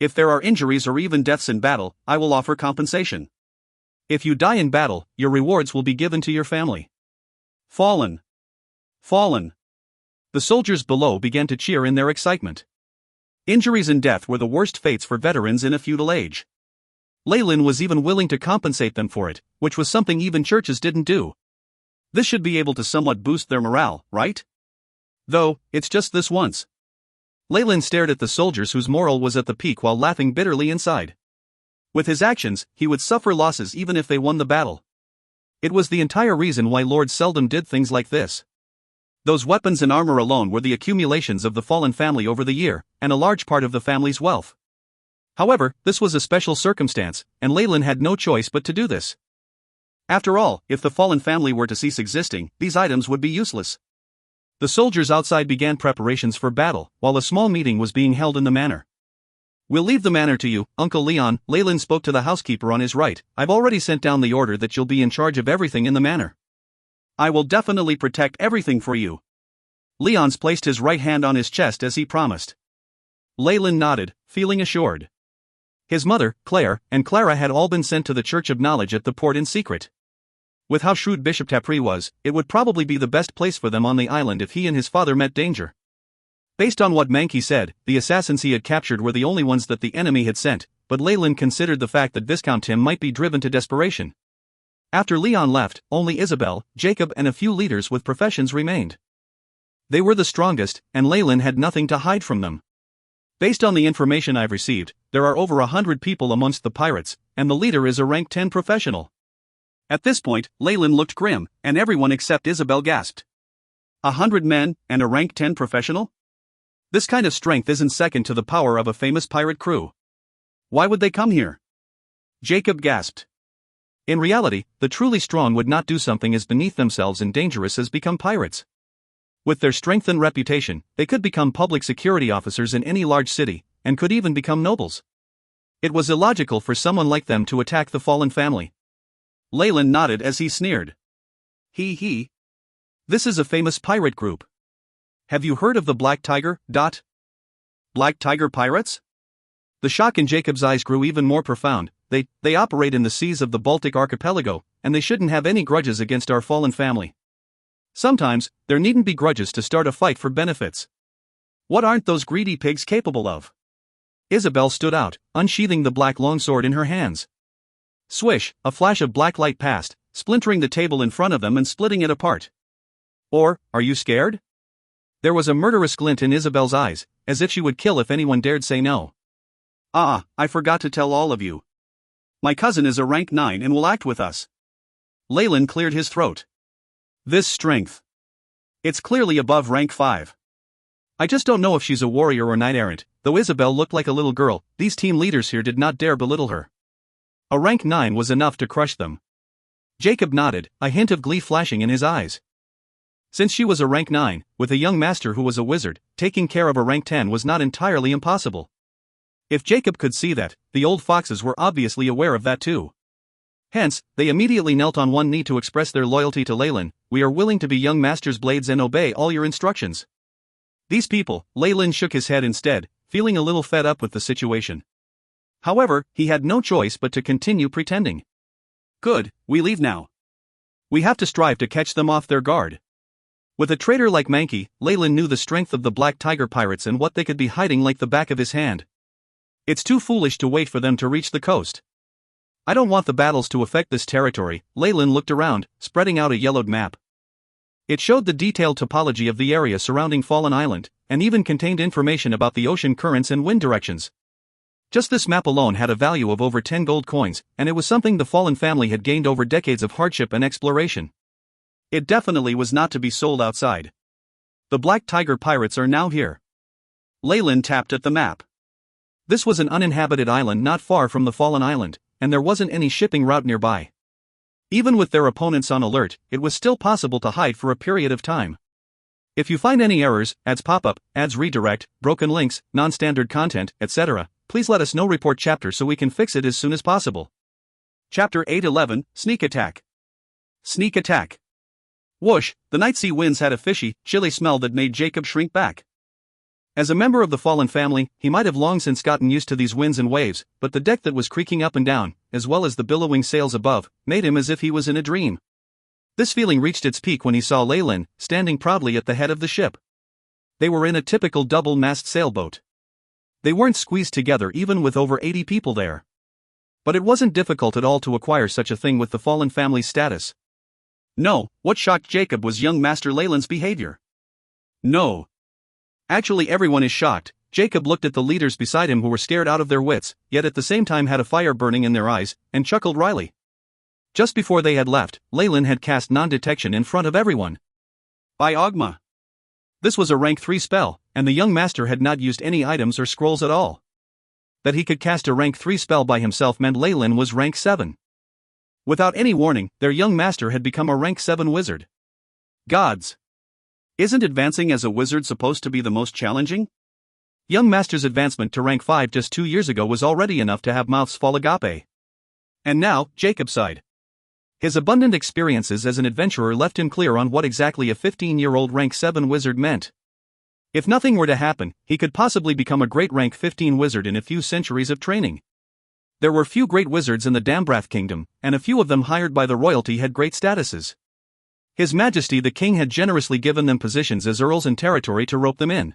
If there are injuries or even deaths in battle, I will offer compensation. If you die in battle, your rewards will be given to your family. Fallen. Fallen. The soldiers below began to cheer in their excitement. Injuries and death were the worst fates for veterans in a feudal age. Leyland was even willing to compensate them for it, which was something even churches didn't do. This should be able to somewhat boost their morale, right? Though, it's just this once. Leyland stared at the soldiers whose morale was at the peak while laughing bitterly inside. With his actions, he would suffer losses even if they won the battle. It was the entire reason why Lord seldom did things like this. Those weapons and armor alone were the accumulations of the fallen family over the year, and a large part of the family's wealth. However, this was a special circumstance, and Leyland had no choice but to do this. After all, if the fallen family were to cease existing, these items would be useless. The soldiers outside began preparations for battle, while a small meeting was being held in the manor. "We'll leave the manor to you, Uncle Leon," Leyland spoke to the housekeeper on his right. "I've already sent down the order that you'll be in charge of everything in the manor." "I will definitely protect everything for you." Leon's placed his right hand on his chest as he promised. Leyland nodded, feeling assured. His mother, Claire, and Clara had all been sent to the Church of Knowledge at the port in secret. With how shrewd Bishop Tapri was, it would probably be the best place for them on the island if he and his father met danger. Based on what Mankey said, the assassins he had captured were the only ones that the enemy had sent, but Leyland considered the fact that Viscount Tim might be driven to desperation. After Leon left, only Isabel, Jacob and a few leaders with professions remained. They were the strongest, and Leyland had nothing to hide from them. "Based on the information I've received, there are over 100 people amongst the pirates, and the leader is a rank 10 professional." At this point, Leyland looked grim, and everyone except Isabel gasped. 100 men, and a rank 10 professional? This kind of strength isn't second to the power of a famous pirate crew. Why would they come here? Jacob gasped. In reality, the truly strong would not do something as beneath themselves and dangerous as become pirates. With their strength and reputation, they could become public security officers in any large city, and could even become nobles. It was illogical for someone like them to attack the fallen family. Leyland nodded as he sneered. He. This is a famous pirate group. Have you heard of the Black Tiger? Black Tiger pirates? The shock in Jacob's eyes grew even more profound. They operate in the seas of the Baltic archipelago, and they shouldn't have any grudges against our fallen family. Sometimes, there needn't be grudges to start a fight for benefits. What aren't those greedy pigs capable of? Isabel stood out, unsheathing the black longsword in her hands. Swish, a flash of black light passed, splintering the table in front of them and splitting it apart. Or, are you scared? There was a murderous glint in Isabel's eyes, as if she would kill if anyone dared say no. I forgot to tell all of you. My cousin is a rank 9 and will act with us. Leyland cleared his throat. This strength. It's clearly above rank 5. I just don't know if she's a warrior or knight-errant. Though Isabel looked like a little girl, these team leaders here did not dare belittle her. A rank 9 was enough to crush them. Jacob nodded, a hint of glee flashing in his eyes. Since she was a rank 9, with a young master who was a wizard, taking care of a rank 10 was not entirely impossible. If Jacob could see that, the old foxes were obviously aware of that too. Hence, they immediately knelt on one knee to express their loyalty to Leyland. "We are willing to be young master's blades and obey all your instructions." These people, Leyland shook his head instead, feeling a little fed up with the situation. However, he had no choice but to continue pretending. "Good, we leave now. We have to strive to catch them off their guard." With a traitor like Mankey, Leyland knew the strength of the Black Tiger pirates and what they could be hiding like the back of his hand. It's too foolish to wait for them to reach the coast. I don't want the battles to affect this territory. Leyland looked around, spreading out a yellowed map. It showed the detailed topology of the area surrounding Fallen Island, and even contained information about the ocean currents and wind directions. Just this map alone had a value of over 10 gold coins, and it was something the Fallen family had gained over decades of hardship and exploration. It definitely was not to be sold outside. The Black Tiger pirates are now here. Leyland tapped at the map. This was an uninhabited island not far from the Fallen Island, and there wasn't any shipping route nearby. Even with their opponents on alert, it was still possible to hide for a period of time. If you find any errors, ads pop up, ads redirect, broken links, non-standard content, etc., please let us know. Report chapter so we can fix it as soon as possible. Chapter 811, Sneak Attack. Sneak Attack. Whoosh, the night sea winds had a fishy, chilly smell that made Jacob shrink back. As a member of the Fallen family, he might have long since gotten used to these winds and waves, but the deck that was creaking up and down, as well as the billowing sails above, made him as if he was in a dream. This feeling reached its peak when he saw Leyland, standing proudly at the head of the ship. They were in a typical double-mast sailboat. They weren't squeezed together even with over 80 people there. But it wasn't difficult at all to acquire such a thing with the fallen family's status. No, what shocked Jacob was young Master Leyland's behavior. No. Actually, everyone is shocked. Jacob looked at the leaders beside him who were scared out of their wits, yet at the same time had a fire burning in their eyes, and chuckled wryly. Just before they had left, Leyland had cast non-detection in front of everyone. By Ogma. This was a rank 3 spell, and the young master had not used any items or scrolls at all. That he could cast a rank 3 spell by himself meant Leyland was rank 7. Without any warning, their young master had become a rank 7 wizard. Gods! Isn't advancing as a wizard supposed to be the most challenging? Young master's advancement to rank 5 just 2 years ago was already enough to have mouths fall agape. And now, Jacob sighed. His abundant experiences as an adventurer left him clear on what exactly a 15-year-old rank 7 wizard meant. If nothing were to happen, he could possibly become a great rank 15 wizard in a few centuries of training. There were few great wizards in the Dambrath kingdom, and a few of them hired by the royalty had great statuses. His Majesty the King had generously given them positions as earls and territory to rope them in.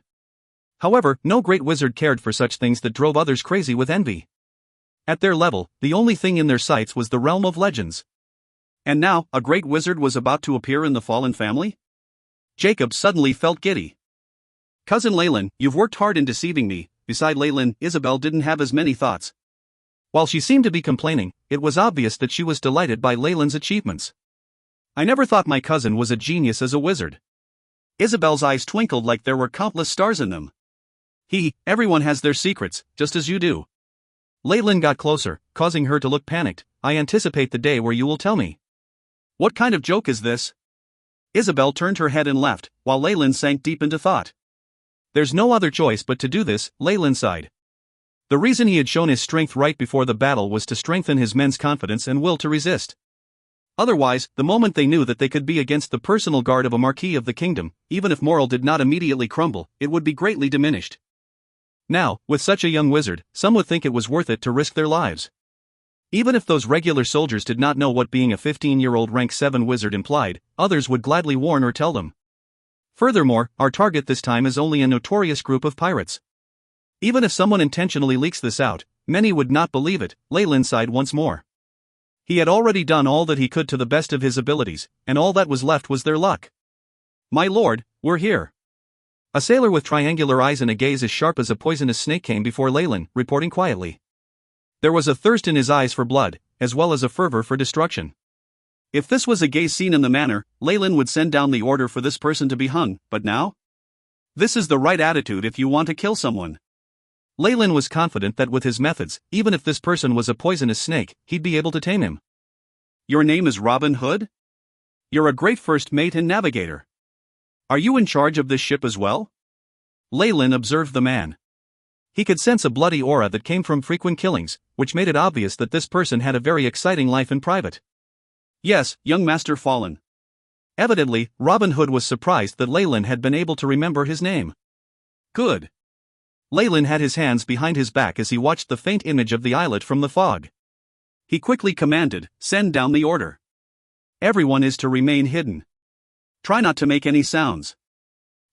However, no great wizard cared for such things that drove others crazy with envy. At their level, the only thing in their sights was the realm of legends. And now, a great wizard was about to appear in the fallen family? Jacob suddenly felt giddy. Cousin Leyland, you've worked hard in deceiving me. Beside Leyland, Isabel didn't have as many thoughts. While she seemed to be complaining, it was obvious that she was delighted by Leyland's achievements. I never thought my cousin was a genius as a wizard. Isabel's eyes twinkled like there were countless stars in them. Everyone has their secrets, just as you do. Leyland got closer, causing her to look panicked. I anticipate the day where you will tell me. What kind of joke is this? Isabel turned her head and left, while Leyland sank deep into thought. There's no other choice but to do this, Leyland sighed. The reason he had shown his strength right before the battle was to strengthen his men's confidence and will to resist. Otherwise, the moment they knew that they could be against the personal guard of a marquis of the kingdom, even if morale did not immediately crumble, it would be greatly diminished. Now, with such a young wizard, some would think it was worth it to risk their lives. Even if those regular soldiers did not know what being a 15-year-old rank 7 wizard implied, others would gladly warn or tell them. Furthermore, our target this time is only a notorious group of pirates. Even if someone intentionally leaks this out, many would not believe it. Leyland sighed once more. He had already done all that he could to the best of his abilities, and all that was left was their luck. My lord, we're here. A sailor with triangular eyes and a gaze as sharp as a poisonous snake came before Leyland, reporting quietly. There was a thirst in his eyes for blood, as well as a fervor for destruction. If this was a gaze seen in the manner, Leyland would send down the order for this person to be hung, but now? This is the right attitude if you want to kill someone. Leyland was confident that with his methods, even if this person was a poisonous snake, he'd be able to tame him. Your name is Robin Hood? You're a great first mate and navigator. Are you in charge of this ship as well? Leyland observed the man. He could sense a bloody aura that came from frequent killings, which made it obvious that this person had a very exciting life in private. Yes, young Master Fallen. Evidently, Robin Hood was surprised that Leyland had been able to remember his name. Good. Leyland had his hands behind his back as he watched the faint image of the islet from the fog. He quickly commanded, send down the order. Everyone is to remain hidden. Try not to make any sounds.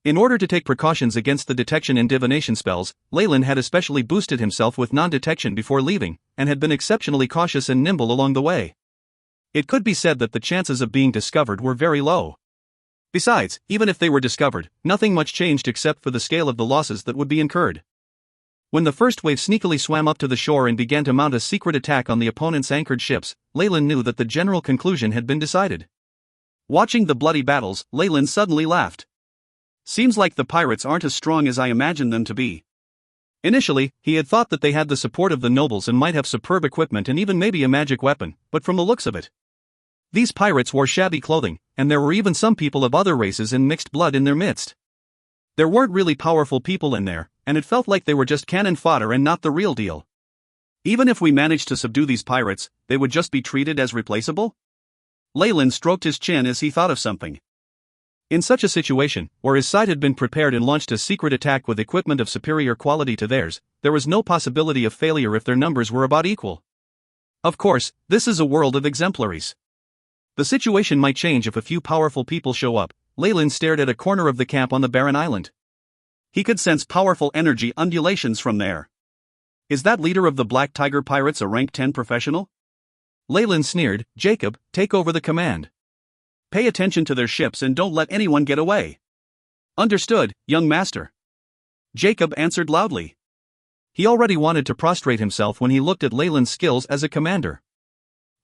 In order to take precautions against the detection and divination spells, Leyland had especially boosted himself with non-detection before leaving, and had been exceptionally cautious and nimble along the way. It could be said that the chances of being discovered were very low. Besides, even if they were discovered, nothing much changed except for the scale of the losses that would be incurred. When the first wave sneakily swam up to the shore and began to mount a secret attack on the opponent's anchored ships, Leyland knew that the general conclusion had been decided. Watching the bloody battles, Leyland suddenly laughed. Seems like the pirates aren't as strong as I imagined them to be. Initially, he had thought that they had the support of the nobles and might have superb equipment and even maybe a magic weapon, but from the looks of it, these pirates wore shabby clothing, and there were even some people of other races and mixed blood in their midst. There weren't really powerful people in there, and it felt like they were just cannon fodder and not the real deal. Even if we managed to subdue these pirates, they would just be treated as replaceable? Leyland stroked his chin as he thought of something. In such a situation, where his side had been prepared and launched a secret attack with equipment of superior quality to theirs, there was no possibility of failure if their numbers were about equal. Of course, this is a world of exemplaries. The situation might change if a few powerful people show up. Leyland stared at a corner of the camp on the barren island. He could sense powerful energy undulations from there. Is that leader of the Black Tiger Pirates a rank 10 professional? Leyland sneered. Jacob, take over the command. Pay attention to their ships and don't let anyone get away. Understood, young master. Jacob answered loudly. He already wanted to prostrate himself when he looked at Leyland's skills as a commander.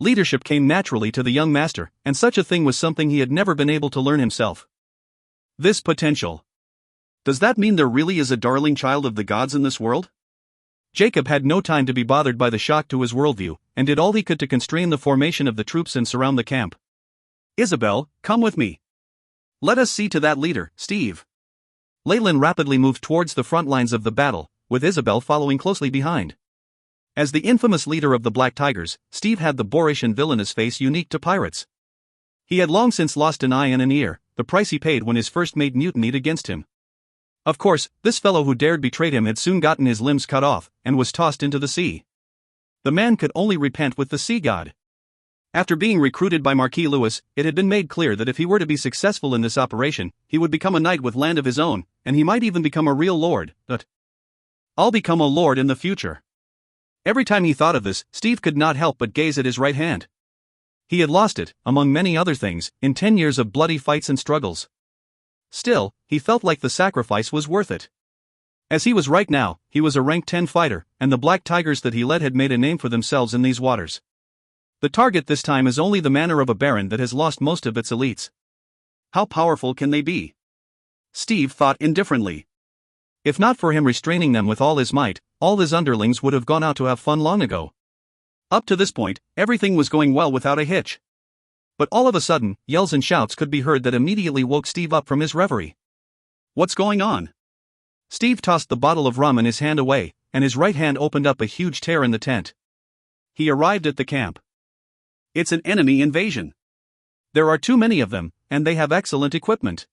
Leadership came naturally to the young master, and such a thing was something he had never been able to learn himself. This potential. Does that mean there really is a darling child of the gods in this world? Jacob had no time to be bothered by the shock to his worldview, and did all he could to constrain the formation of the troops and surround the camp. Isabel, come with me. Let us see to that leader, Steve. Leyland rapidly moved towards the front lines of the battle, with Isabel following closely behind. As the infamous leader of the Black Tigers, Steve had the boorish and villainous face unique to pirates. He had long since lost an eye and an ear, the price he paid when his first mate mutinied against him. Of course, this fellow who dared betray him had soon gotten his limbs cut off, and was tossed into the sea. The man could only repent with the sea god. After being recruited by Marquis Lewis, it had been made clear that if he were to be successful in this operation, he would become a knight with land of his own, and he might even become a real lord. But I'll become a lord in the future. Every time he thought of this, Steve could not help but gaze at his right hand. He had lost it, among many other things, in 10 years of bloody fights and struggles. Still, he felt like the sacrifice was worth it. As he was right now, he was a rank 10 fighter, and the Black Tigers that he led had made a name for themselves in these waters. The target this time is only the manor of a baron that has lost most of its elites. How powerful can they be? Steve thought indifferently. If not for him restraining them with all his might, all his underlings would have gone out to have fun long ago. Up to this point, everything was going well without a hitch. But all of a sudden, yells and shouts could be heard that immediately woke Steve up from his reverie. What's going on? Steve tossed the bottle of rum in his hand away, and his right hand opened up a huge tear in the tent. He arrived at the camp. It's an enemy invasion. There are too many of them, and they have excellent equipment.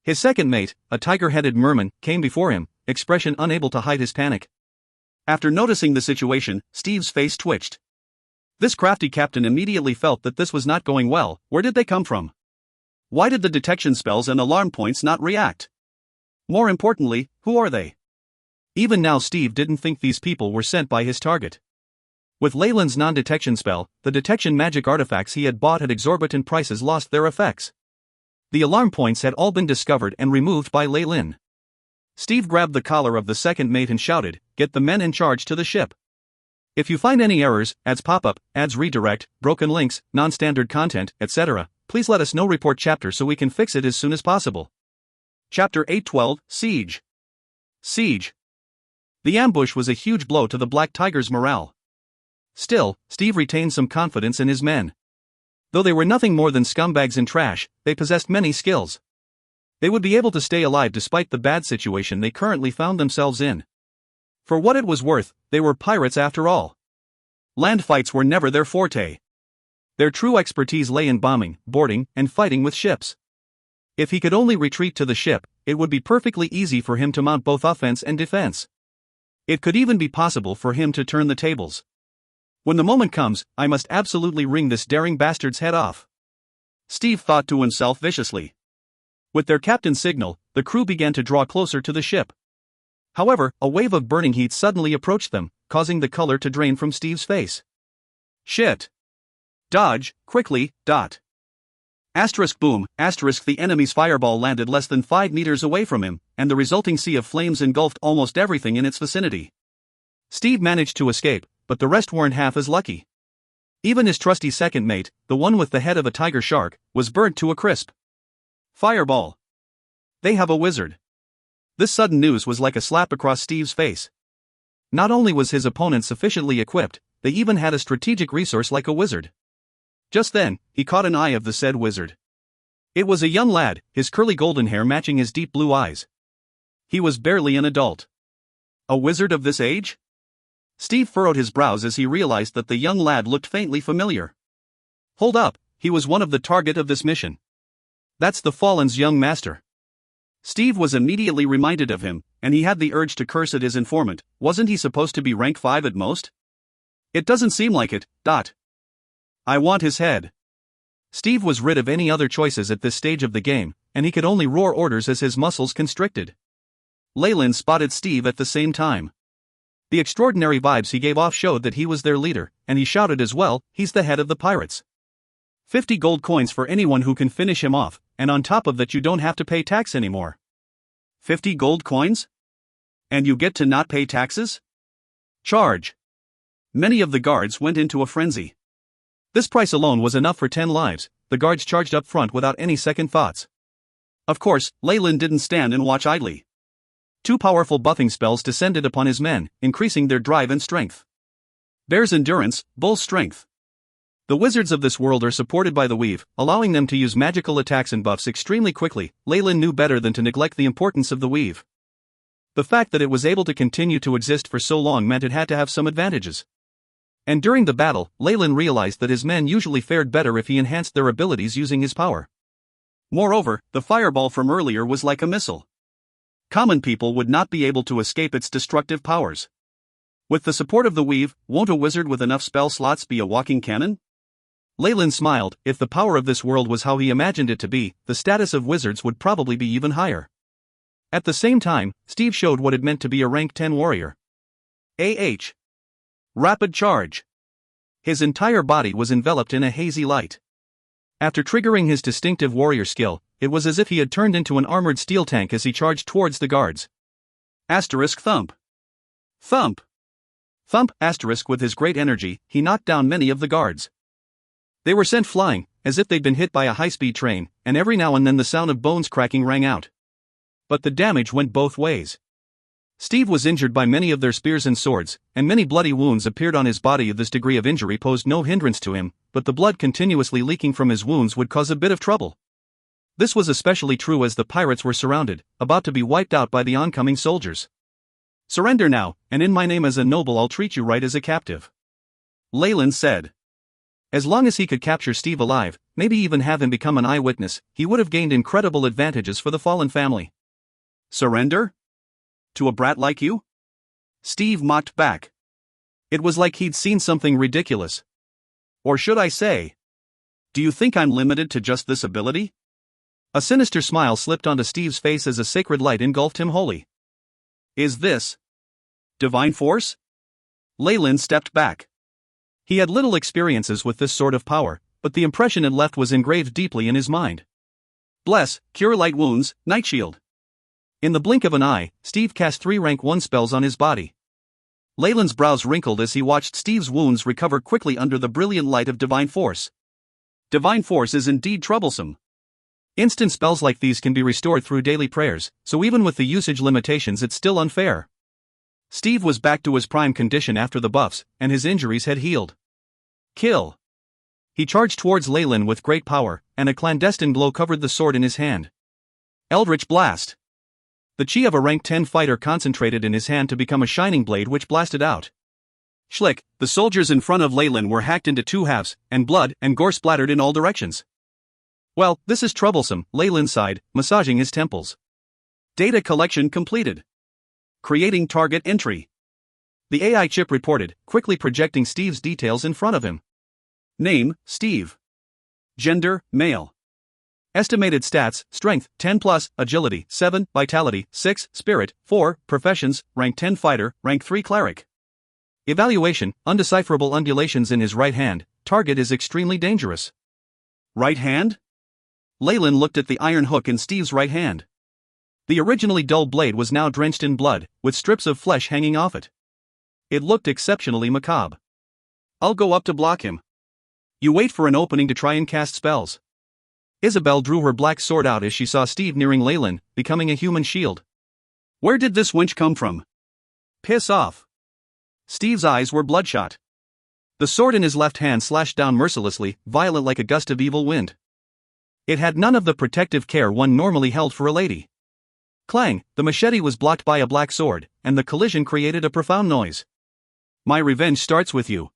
His second mate, a tiger-headed merman, came before him, expression unable to hide his panic. After noticing the situation, Steve's face twitched. This crafty captain immediately felt that this was not going well. Where did they come from? Why did the detection spells and alarm points not react? More importantly, who are they? Even now Steve didn't think these people were sent by his target. With Leyland's non-detection spell, the detection magic artifacts he had bought at exorbitant prices lost their effects. The alarm points had all been discovered and removed by Leyland. Steve grabbed the collar of the second mate and shouted, "Get the men in charge to the ship. If you find any errors, ads pop-up, ads redirect, broken links, non-standard content, etc., please let us know. Report chapter so we can fix it as soon as possible." Chapter 812, Siege. Siege. The ambush was a huge blow to the Black Tiger's morale. Still, Steve retained some confidence in his men. Though they were nothing more than scumbags and trash, they possessed many skills. They would be able to stay alive despite the bad situation they currently found themselves in. For what it was worth, they were pirates after all. Land fights were never their forte. Their true expertise lay in bombing, boarding, and fighting with ships. If he could only retreat to the ship, it would be perfectly easy for him to mount both offense and defense. It could even be possible for him to turn the tables. When the moment comes, I must absolutely wring this daring bastard's head off. Steve thought to himself viciously. With their captain's signal, the crew began to draw closer to the ship. However, a wave of burning heat suddenly approached them, causing the color to drain from Steve's face. Shit. Dodge, quickly, dot. Asterisk boom, asterisk the enemy's fireball landed less than 5 meters away from him, and the resulting sea of flames engulfed almost everything in its vicinity. Steve managed to escape, but the rest weren't half as lucky. Even his trusty second mate, the one with the head of a tiger shark, was burnt to a crisp. Fireball. They have a wizard. This sudden news was like a slap across Steve's face. Not only was his opponent sufficiently equipped, they even had a strategic resource like a wizard. Just then, he caught an eye of the said wizard. It was a young lad, his curly golden hair matching his deep blue eyes. He was barely an adult. A wizard of this age? Steve furrowed his brows as he realized that the young lad looked faintly familiar. Hold up, he was one of the target of this mission. That's the Fallen's young master. Steve was immediately reminded of him, and he had the urge to curse at his informant. Wasn't he supposed to be rank 5 at most? It doesn't seem like it, dot. I want his head. Steve was rid of any other choices at this stage of the game, and he could only roar orders as his muscles constricted. Leyland spotted Steve at the same time. The extraordinary vibes he gave off showed that he was their leader, and he shouted as well, "He's the head of the pirates. 50 gold coins for anyone who can finish him off, and on top of that you don't have to pay tax anymore." 50 gold coins? And you get to not pay taxes? Charge. Many of the guards went into a frenzy. This price alone was enough for 10 lives. The guards charged up front without any second thoughts. Of course, Leyland didn't stand and watch idly. 2 powerful buffing spells descended upon his men, increasing their drive and strength. Bear's endurance, bull's strength. The wizards of this world are supported by the weave, allowing them to use magical attacks and buffs extremely quickly. Leyland knew better than to neglect the importance of the weave. The fact that it was able to continue to exist for so long meant it had to have some advantages. And during the battle, Leyland realized that his men usually fared better if he enhanced their abilities using his power. Moreover, the fireball from earlier was like a missile. Common people would not be able to escape its destructive powers. With the support of the weave, won't a wizard with enough spell slots be a walking cannon? Leyland smiled. If the power of this world was how he imagined it to be, the status of wizards would probably be even higher. At the same time, Steve showed what it meant to be a rank 10 warrior. Rapid charge. His entire body was enveloped in a hazy light. After triggering his distinctive warrior skill, it was as if he had turned into an armored steel tank as he charged towards the guards. Thump. Thump. Thump. With his great energy, he knocked down many of the guards. They were sent flying, as if they'd been hit by a high-speed train, and every now and then the sound of bones cracking rang out. But the damage went both ways. Steve was injured by many of their spears and swords, and many bloody wounds appeared on his body. This degree of injury posed no hindrance to him, but the blood continuously leaking from his wounds would cause a bit of trouble. This was especially true as the pirates were surrounded, about to be wiped out by the oncoming soldiers. "Surrender now, and in my name as a noble I'll treat you right as a captive," Leyland said. As long as he could capture Steve alive, maybe even have him become an eyewitness, he would have gained incredible advantages for the fallen family. "Surrender? To a brat like you?" Steve mocked back. It was like he'd seen something ridiculous. "Or should I say, do you think I'm limited to just this ability?" A sinister smile slipped onto Steve's face as a sacred light engulfed him wholly. "Is this divine force?" Leyland stepped back. He had little experiences with this sort of power, but the impression it left was engraved deeply in his mind. "Bless, cure light wounds, night shield." In the blink of an eye, Steve cast 3 rank 1 spells on his body. Leyland's brows wrinkled as he watched Steve's wounds recover quickly under the brilliant light of divine force. Divine force is indeed troublesome. Instant spells like these can be restored through daily prayers, so even with the usage limitations it's still unfair. Steve was back to his prime condition after the buffs, and his injuries had healed. "Kill." He charged towards Leyland with great power, and a clandestine glow covered the sword in his hand. Eldritch Blast. The chi of a rank 10 fighter concentrated in his hand to become a shining blade which blasted out. Schlick, the soldiers in front of Leyland were hacked into 2 halves, and blood and gore splattered in all directions. "Well, this is troublesome," Leyland sighed, massaging his temples. Data collection completed. Creating target entry. The AI chip reported, quickly projecting Steve's details in front of him. Name, Steve. Gender, male. Estimated stats: strength 10+, agility 7, vitality 6, spirit 4, professions, rank 10 fighter, rank 3 cleric. Evaluation: undecipherable undulations in his right hand, target is extremely dangerous. Right hand? Leyland looked at the iron hook in Steve's right hand. The originally dull blade was now drenched in blood, with strips of flesh hanging off it. It looked exceptionally macabre. "I'll go up to block him. You wait for an opening to try and cast spells." Isabel drew her black sword out as she saw Steve nearing Leyland, becoming a human shield. "Where did this wench come from?" "Piss off." Steve's eyes were bloodshot. The sword in his left hand slashed down mercilessly, violent like a gust of evil wind. It had none of the protective care one normally held for a lady. Clang, the machete was blocked by a black sword, and the collision created a profound noise. "My revenge starts with you."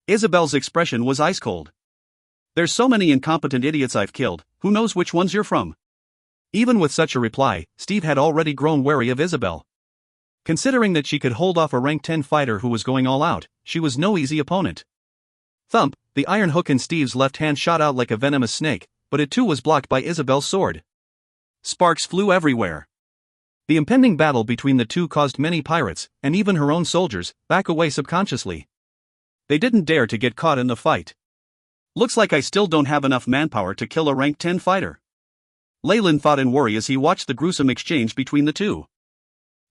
Isabel's expression was ice cold. "There's so many incompetent idiots I've killed, who knows which ones you're from?" Even with such a reply, Steve had already grown wary of Isabel. Considering that she could hold off a rank 10 fighter who was going all out, she was no easy opponent. Thump, the iron hook in Steve's left hand shot out like a venomous snake, but it too was blocked by Isabel's sword. Sparks flew everywhere. The impending battle between the two caused many pirates, and even her own soldiers, back away subconsciously. They didn't dare to get caught in the fight. Looks like I still don't have enough manpower to kill a rank 10 fighter. Leyland thought in worry as he watched the gruesome exchange between the two.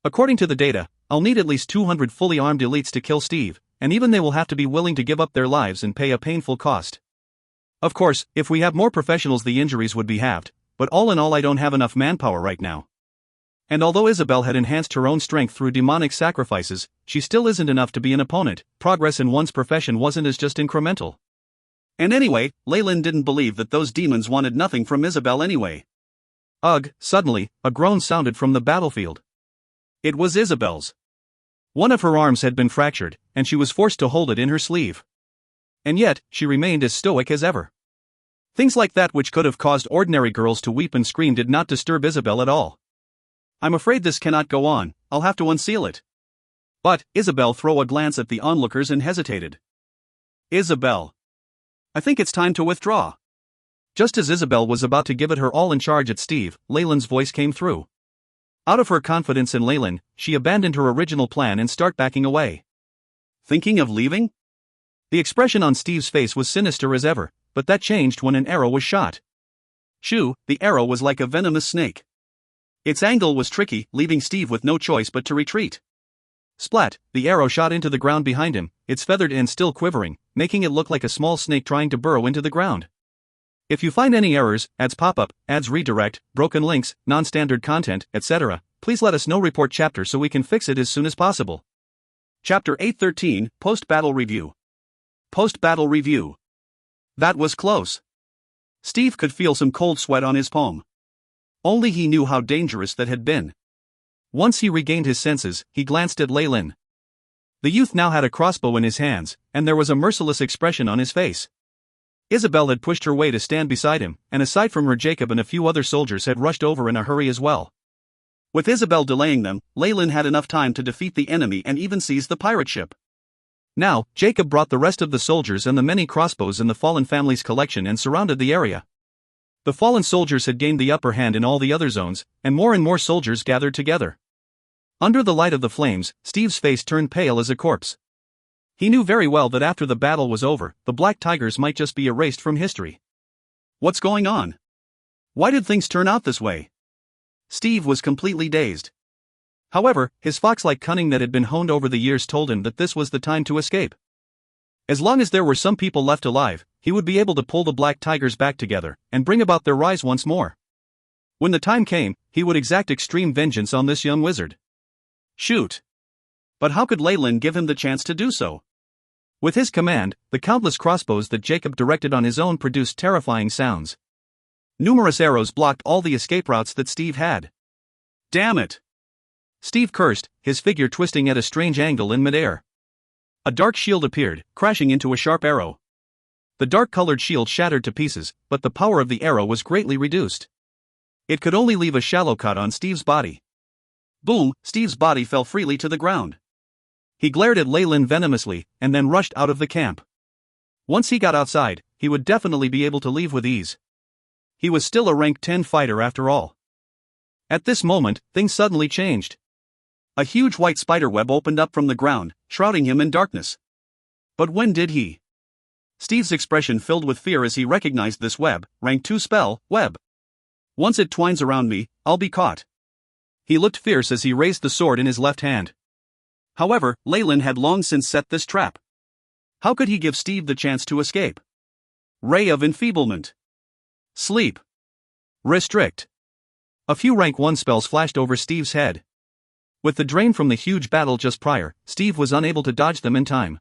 According to the data, I'll need at least 200 fully armed elites to kill Steve, and even they will have to be willing to give up their lives and pay a painful cost. Of course, if we have more professionals the injuries would be halved, but all in all I don't have enough manpower right now. And although Isabel had enhanced her own strength through demonic sacrifices, she still isn't enough to be an opponent. Progress in one's profession wasn't as just incremental. And anyway, Leyland didn't believe that those demons wanted nothing from Isabel anyway. Ugh, suddenly, a groan sounded from the battlefield. It was Isabel's. One of her arms had been fractured, and she was forced to hold it in her sleeve. And yet, she remained as stoic as ever. Things like that which could have caused ordinary girls to weep and scream did not disturb Isabel at all. I'm afraid this cannot go on, I'll have to unseal it. But, Isabel threw a glance at the onlookers and hesitated. Isabel. I think it's time to withdraw. Just as Isabel was about to give it her all in charge at Steve, Leyland's voice came through. Out of her confidence in Leyland, she abandoned her original plan and started backing away. Thinking of leaving? The expression on Steve's face was sinister as ever, but that changed when an arrow was shot. Shoo, the arrow was like a venomous snake. Its angle was tricky, leaving Steve with no choice but to retreat. Splat, the arrow shot into the ground behind him, its feathered end still quivering, making it look like a small snake trying to burrow into the ground. If you find any errors, ads pop up, ads redirect, broken links, non-standard content, etc., please let us know. Report chapter so we can fix it as soon as possible. Chapter 813, Post-Battle Review. Post-Battle Review. That was close. Steve could feel some cold sweat on his palm. Only he knew how dangerous that had been. Once he regained his senses, he glanced at Leyland. The youth now had a crossbow in his hands, and there was a merciless expression on his face. Isabel had pushed her way to stand beside him, and aside from her Jacob and a few other soldiers had rushed over in a hurry as well. With Isabel delaying them, Leyland had enough time to defeat the enemy and even seize the pirate ship. Now, Jacob brought the rest of the soldiers and the many crossbows in the fallen family's collection and surrounded the area. The fallen soldiers had gained the upper hand in all the other zones, and more soldiers gathered together. Under the light of the flames, Steve's face turned pale as a corpse. He knew very well that after the battle was over, the Black Tigers might just be erased from history. What's going on? Why did things turn out this way? Steve was completely dazed. However, his fox-like cunning that had been honed over the years told him that this was the time to escape. As long as there were some people left alive, he would be able to pull the Black Tigers back together and bring about their rise once more. When the time came, he would exact extreme vengeance on this young wizard. Shoot! But how could Leyland give him the chance to do so? With his command, the countless crossbows that Jacob directed on his own produced terrifying sounds. Numerous arrows blocked all the escape routes that Steve had. Damn it! Steve cursed, his figure twisting at a strange angle in midair. A dark shield appeared, crashing into a sharp arrow. The dark-colored shield shattered to pieces, but the power of the arrow was greatly reduced. It could only leave a shallow cut on Steve's body. Boom, Steve's body fell freely to the ground. He glared at Leyland venomously, and then rushed out of the camp. Once he got outside, he would definitely be able to leave with ease. He was still a rank 10 fighter after all. At this moment, things suddenly changed. A huge white spiderweb opened up from the ground, shrouding him in darkness. But when did he? Steve's expression filled with fear as he recognized this web, rank 2 spell, web. Once it twines around me, I'll be caught. He looked fierce as he raised the sword in his left hand. However, Leyland had long since set this trap. How could he give Steve the chance to escape? Ray of Enfeeblement. Sleep. Restrict. A few rank 1 spells flashed over Steve's head. With the drain from the huge battle just prior, Steve was unable to dodge them in time.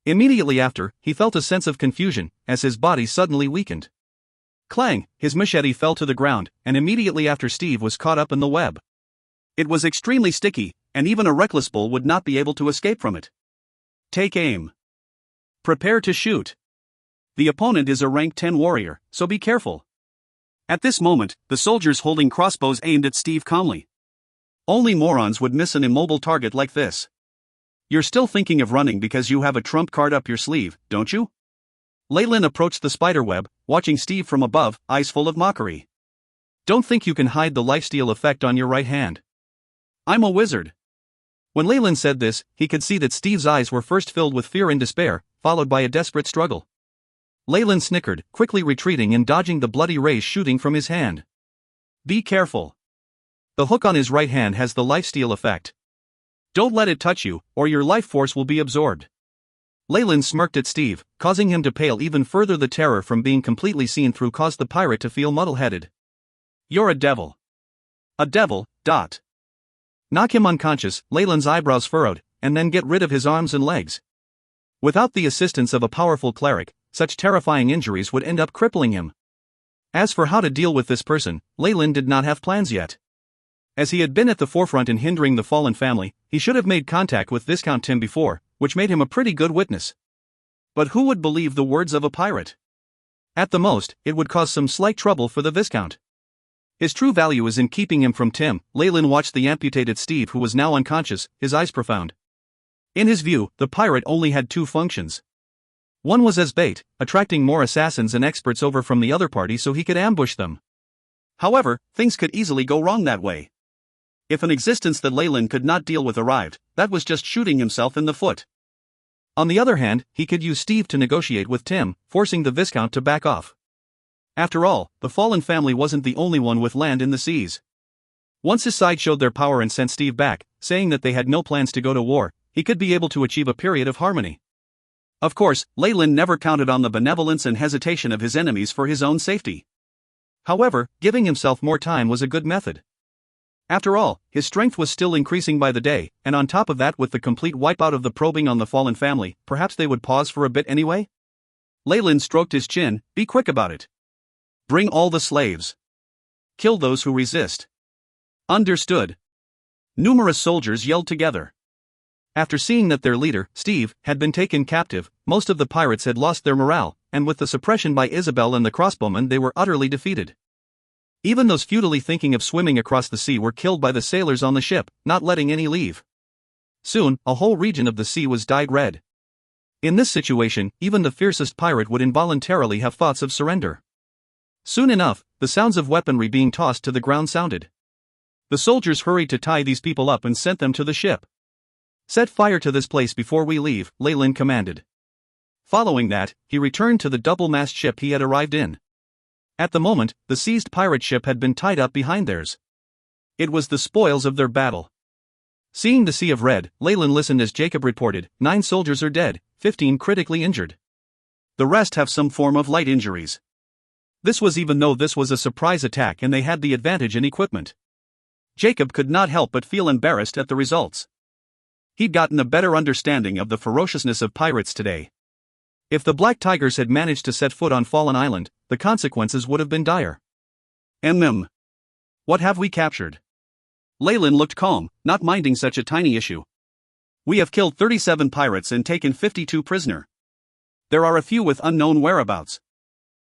Immediately after, he felt a sense of confusion, as his body suddenly weakened. Clang, his machete fell to the ground, and immediately after Steve was caught up in the web. It was extremely sticky, and even a reckless bull would not be able to escape from it. Take aim. Prepare to shoot. The opponent is a rank 10 warrior, so be careful. At this moment, the soldiers holding crossbows aimed at Steve calmly. Only morons would miss an immobile target like this. You're still thinking of running because you have a trump card up your sleeve, don't you? Leyland approached the spiderweb, watching Steve from above, eyes full of mockery. Don't think you can hide the lifesteal effect on your right hand. I'm a wizard. When Leyland said this, he could see that Steve's eyes were first filled with fear and despair, followed by a desperate struggle. Leyland snickered, quickly retreating and dodging the bloody rays shooting from his hand. Be careful. The hook on his right hand has the lifesteal effect. Don't let it touch you, or your life force will be absorbed. Leyland smirked at Steve, causing him to pale even further. The terror from being completely seen through caused the pirate to feel muddle-headed. You're a devil. A devil, dot. Knock him unconscious, Leyland's eyebrows furrowed, and then get rid of his arms and legs. Without the assistance of a powerful cleric, such terrifying injuries would end up crippling him. As for how to deal with this person, Leyland did not have plans yet. As he had been at the forefront in hindering the fallen family, he should have made contact with Viscount Tim before, which made him a pretty good witness. But who would believe the words of a pirate? At the most, it would cause some slight trouble for the Viscount. His true value is in keeping him from Tim. Leyland watched the amputated Steve, who was now unconscious, his eyes profound. In his view, the pirate only had two functions. One was as bait, attracting more assassins and experts over from the other party so he could ambush them. However, things could easily go wrong that way. If an existence that Leyland could not deal with arrived, that was just shooting himself in the foot. On the other hand, he could use Steve to negotiate with Tim, forcing the Viscount to back off. After all, the fallen family wasn't the only one with land in the seas. Once his side showed their power and sent Steve back, saying that they had no plans to go to war, he could be able to achieve a period of harmony. Of course, Leyland never counted on the benevolence and hesitation of his enemies for his own safety. However, giving himself more time was a good method. After all, his strength was still increasing by the day, and on top of that, with the complete wipeout of the probing on the fallen family, perhaps they would pause for a bit anyway? Leyland stroked his chin. Be quick about it. Bring all the slaves. Kill those who resist. Understood. Numerous soldiers yelled together. After seeing that their leader, Steve, had been taken captive, most of the pirates had lost their morale, and with the suppression by Isabel and the crossbowmen, they were utterly defeated. Even those futilely thinking of swimming across the sea were killed by the sailors on the ship, not letting any leave. Soon, a whole region of the sea was dyed red. In this situation, even the fiercest pirate would involuntarily have thoughts of surrender. Soon enough, the sounds of weaponry being tossed to the ground sounded. The soldiers hurried to tie these people up and sent them to the ship. Set fire to this place before we leave, Leyland commanded. Following that, he returned to the double-mast ship he had arrived in. At the moment, the seized pirate ship had been tied up behind theirs. It was the spoils of their battle. Seeing the sea of red, Leyland listened as Jacob reported, 9 soldiers are dead, 15 critically injured. The rest have some form of light injuries. This was even though this was a surprise attack and they had the advantage in equipment. Jacob could not help but feel embarrassed at the results. He'd gotten a better understanding of the ferociousness of pirates today. If the Black Tigers had managed to set foot on Fallen Island, the consequences would have been dire. What have we captured? Leyland looked calm, not minding such a tiny issue. We have killed 37 pirates and taken 52 prisoner. There are a few with unknown whereabouts.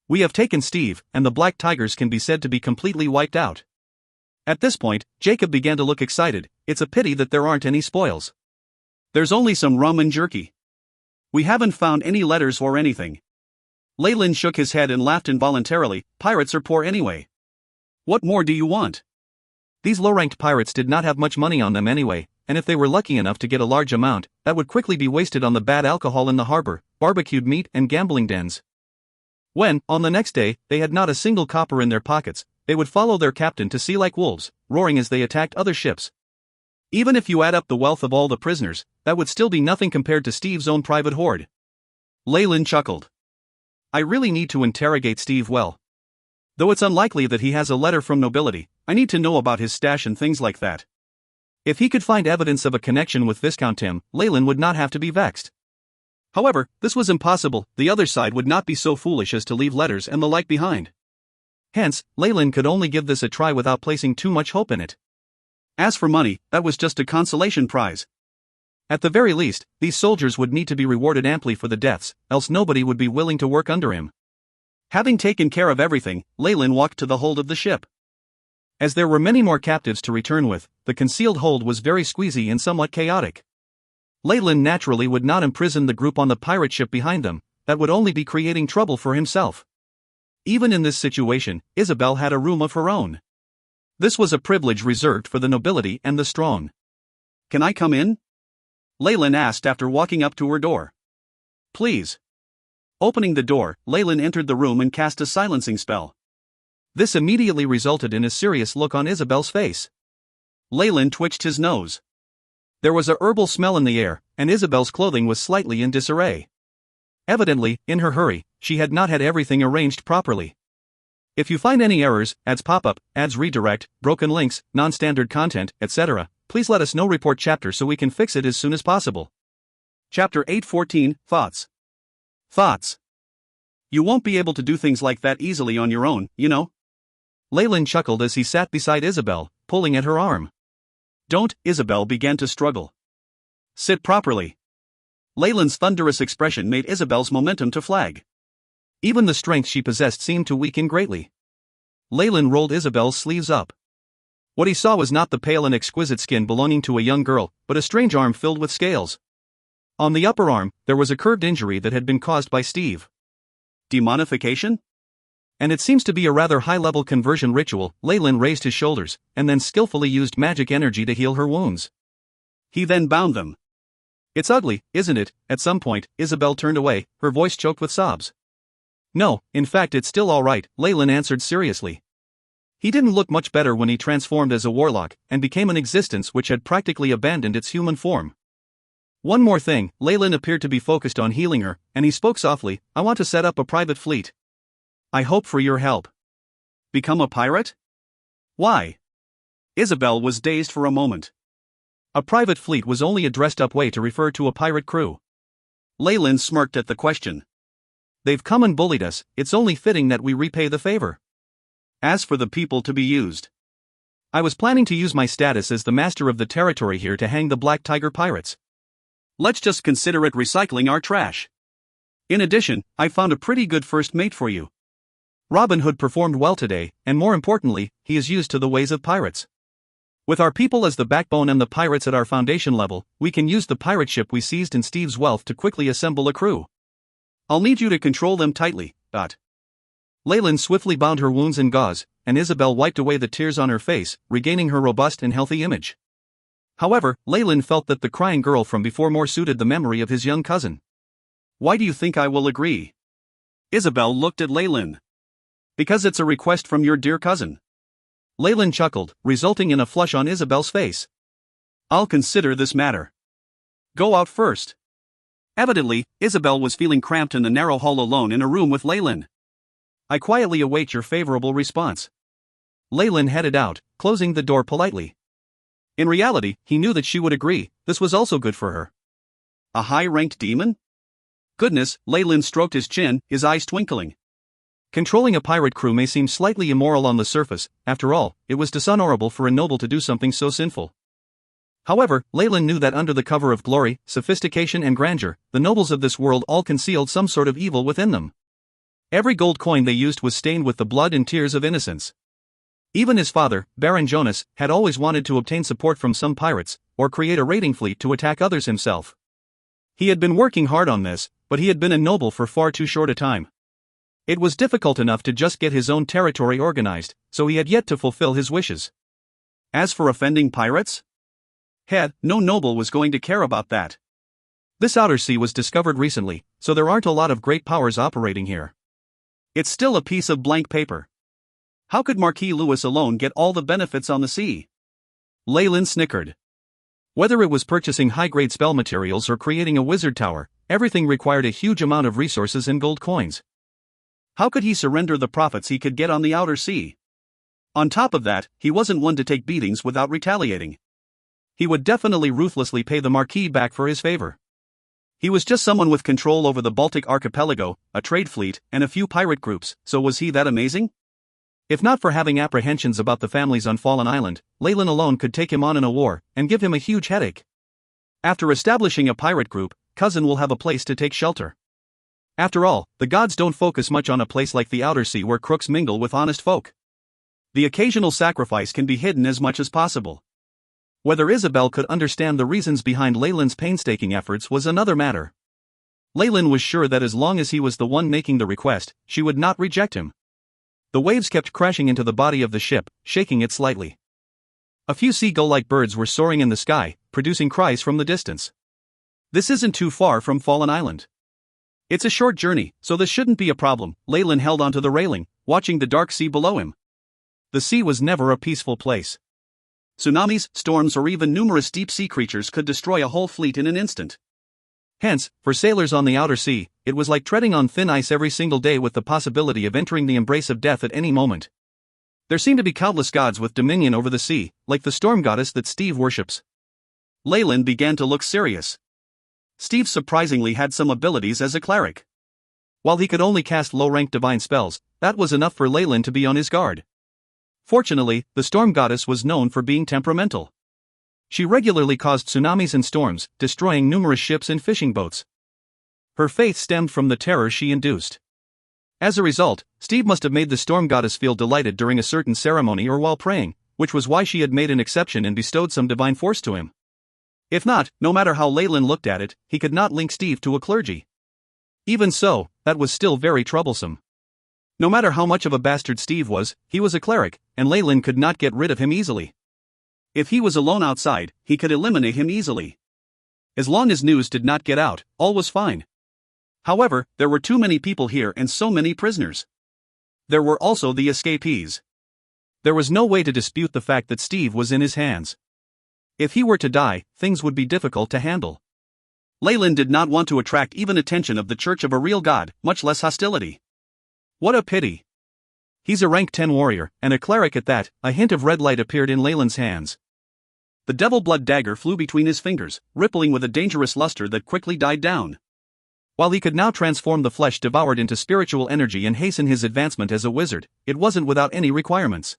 We have taken Steve, and the Black Tigers can be said to be completely wiped out. At this point, Jacob began to look excited. It's a pity that there aren't any spoils. There's only some rum and jerky. We haven't found any letters or anything. Leyland shook his head and laughed involuntarily. Pirates are poor anyway. What more do you want? These low-ranked pirates did not have much money on them anyway, and if they were lucky enough to get a large amount, that would quickly be wasted on the bad alcohol in the harbor, barbecued meat and gambling dens. When, on the next day, they had not a single copper in their pockets, they would follow their captain to sea like wolves, roaring as they attacked other ships. Even if you add up the wealth of all the prisoners, that would still be nothing compared to Steve's own private hoard. Leyland chuckled. I really need to interrogate Steve well. Though it's unlikely that he has a letter from nobility, I need to know about his stash and things like that. If he could find evidence of a connection with Viscount Tim, Leyland would not have to be vexed. However, this was impossible. The other side would not be so foolish as to leave letters and the like behind. Hence, Leyland could only give this a try without placing too much hope in it. As for money, that was just a consolation prize. At the very least, these soldiers would need to be rewarded amply for the deaths, else nobody would be willing to work under him. Having taken care of everything, Leyland walked to the hold of the ship. As there were many more captives to return with, the concealed hold was very squeezy and somewhat chaotic. Leyland naturally would not imprison the group on the pirate ship behind them, that would only be creating trouble for himself. Even in this situation, Isabel had a room of her own. This was a privilege reserved for the nobility and the strong. "Can I come in?" Leyland asked after walking up to her door. "Please." Opening the door, Leyland entered the room and cast a silencing spell. This immediately resulted in a serious look on Isabel's face. Leyland twitched his nose. There was a herbal smell in the air, and Isabel's clothing was slightly in disarray. Evidently, in her hurry, she had not had everything arranged properly. If you find any errors, ads pop up, ads redirect, broken links, non-standard content, etc., please let us know. Report chapter so we can fix it as soon as possible. Chapter 814, Thoughts. Thoughts. You won't be able to do things like that easily on your own, you know. Leyland chuckled as he sat beside Isabel, pulling at her arm. Don't, Isabel began to struggle. Sit properly. Leyland's thunderous expression made Isabel's momentum to flag. Even the strength she possessed seemed to weaken greatly. Leyland rolled Isabel's sleeves up. What he saw was not the pale and exquisite skin belonging to a young girl, but a strange arm filled with scales. On the upper arm, there was a curved injury that had been caused by Steve. Demonification? And it seems to be a rather high-level conversion ritual. Leyland raised his shoulders, and then skillfully used magic energy to heal her wounds. He then bound them. It's ugly, isn't it? At some point, Isabel turned away, her voice choked with sobs. No, in fact it's still all right, Leyland answered seriously. He didn't look much better when he transformed as a warlock, and became an existence which had practically abandoned its human form. One more thing, Leyland appeared to be focused on healing her, and he spoke softly, I want to set up a private fleet. I hope for your help. Become a pirate? Why? Isabel was dazed for a moment. A private fleet was only a dressed-up way to refer to a pirate crew. Leyland smirked at the question. They've come and bullied us, it's only fitting that we repay the favor. As for the people to be used, I was planning to use my status as the master of the territory here to hang the Black Tiger pirates. Let's just consider it recycling our trash. In addition, I found a pretty good first mate for you. Robin Hood performed well today, and more importantly, he is used to the ways of pirates. With our people as the backbone and the pirates at our foundation level, we can use the pirate ship we seized in Steve's wealth to quickly assemble a crew. I'll need you to control them tightly. Leyland swiftly bound her wounds in gauze, and Isabel wiped away the tears on her face, regaining her robust and healthy image. However, Leyland felt that the crying girl from before more suited the memory of his young cousin. Why do you think I will agree? Isabel looked at Leyland. Because it's a request from your dear cousin. Leyland chuckled, resulting in a flush on Isabel's face. I'll consider this matter. Go out first. Evidently, Isabel was feeling cramped in the narrow hall alone in a room with Leyland. I quietly await your favorable response. Leyland headed out, closing the door politely. In reality, he knew that she would agree, this was also good for her. A high-ranked demon? Goodness, Leyland stroked his chin, his eyes twinkling. Controlling a pirate crew may seem slightly immoral on the surface, after all, it was dishonorable for a noble to do something so sinful. However, Leyland knew that under the cover of glory, sophistication and grandeur, the nobles of this world all concealed some sort of evil within them. Every gold coin they used was stained with the blood and tears of innocence. Even his father, Baron Jonas, had always wanted to obtain support from some pirates, or create a raiding fleet to attack others himself. He had been working hard on this, but he had been a noble for far too short a time. It was difficult enough to just get his own territory organized, so he had yet to fulfill his wishes. As for offending pirates? No noble was going to care about that. This outer sea was discovered recently, so there aren't a lot of great powers operating here. It's still a piece of blank paper. How could Marquis Louis alone get all the benefits on the sea? Leyland snickered. Whether it was purchasing high-grade spell materials or creating a wizard tower, everything required a huge amount of resources and gold coins. How could he surrender the profits he could get on the outer sea? On top of that, he wasn't one to take beatings without retaliating. He would definitely ruthlessly pay the Marquis back for his favor. He was just someone with control over the Baltic archipelago, a trade fleet, and a few pirate groups, so was he that amazing? If not for having apprehensions about the families on Fallen Island, Leyland alone could take him on in a war, and give him a huge headache. After establishing a pirate group, Cousin will have a place to take shelter. After all, the gods don't focus much on a place like the outer sea where crooks mingle with honest folk. The occasional sacrifice can be hidden as much as possible. Whether Isabel could understand the reasons behind Leyland's painstaking efforts was another matter. Leyland was sure that as long as he was the one making the request, she would not reject him. The waves kept crashing into the body of the ship, shaking it slightly. A few seagull-like birds were soaring in the sky, producing cries from the distance. This isn't too far from Fallen Island. It's a short journey, so this shouldn't be a problem. Leyland held onto the railing, watching the dark sea below him. The sea was never a peaceful place. Tsunamis, storms, or even numerous deep-sea creatures could destroy a whole fleet in an instant. Hence, for sailors on the outer sea, it was like treading on thin ice every single day with the possibility of entering the embrace of death at any moment. There seemed to be countless gods with dominion over the sea, like the storm goddess that Steve worships. Leyland began to look serious. Steve surprisingly had some abilities as a cleric. While he could only cast low-ranked divine spells, that was enough for Leyland to be on his guard. Fortunately, the storm goddess was known for being temperamental. She regularly caused tsunamis and storms, destroying numerous ships and fishing boats. Her faith stemmed from the terror she induced. As a result, Steve must have made the storm goddess feel delighted during a certain ceremony or while praying, which was why she had made an exception and bestowed some divine force to him. If not, no matter how Leyland looked at it, he could not link Steve to a clergy. Even so, that was still very troublesome. No matter how much of a bastard Steve was, he was a cleric, and Leyland could not get rid of him easily. If he was alone outside, he could eliminate him easily. As long as news did not get out, all was fine. However, there were too many people here and so many prisoners. There were also the escapees. There was no way to dispute the fact that Steve was in his hands. If he were to die, things would be difficult to handle. Leyland did not want to attract even attention of the Church of a real god, much less hostility. What a pity. He's a rank 10 warrior, and a cleric at that. A hint of red light appeared in Leyland's hands. The devil blood dagger flew between his fingers, rippling with a dangerous luster that quickly died down. While he could now transform the flesh devoured into spiritual energy and hasten his advancement as a wizard, it wasn't without any requirements.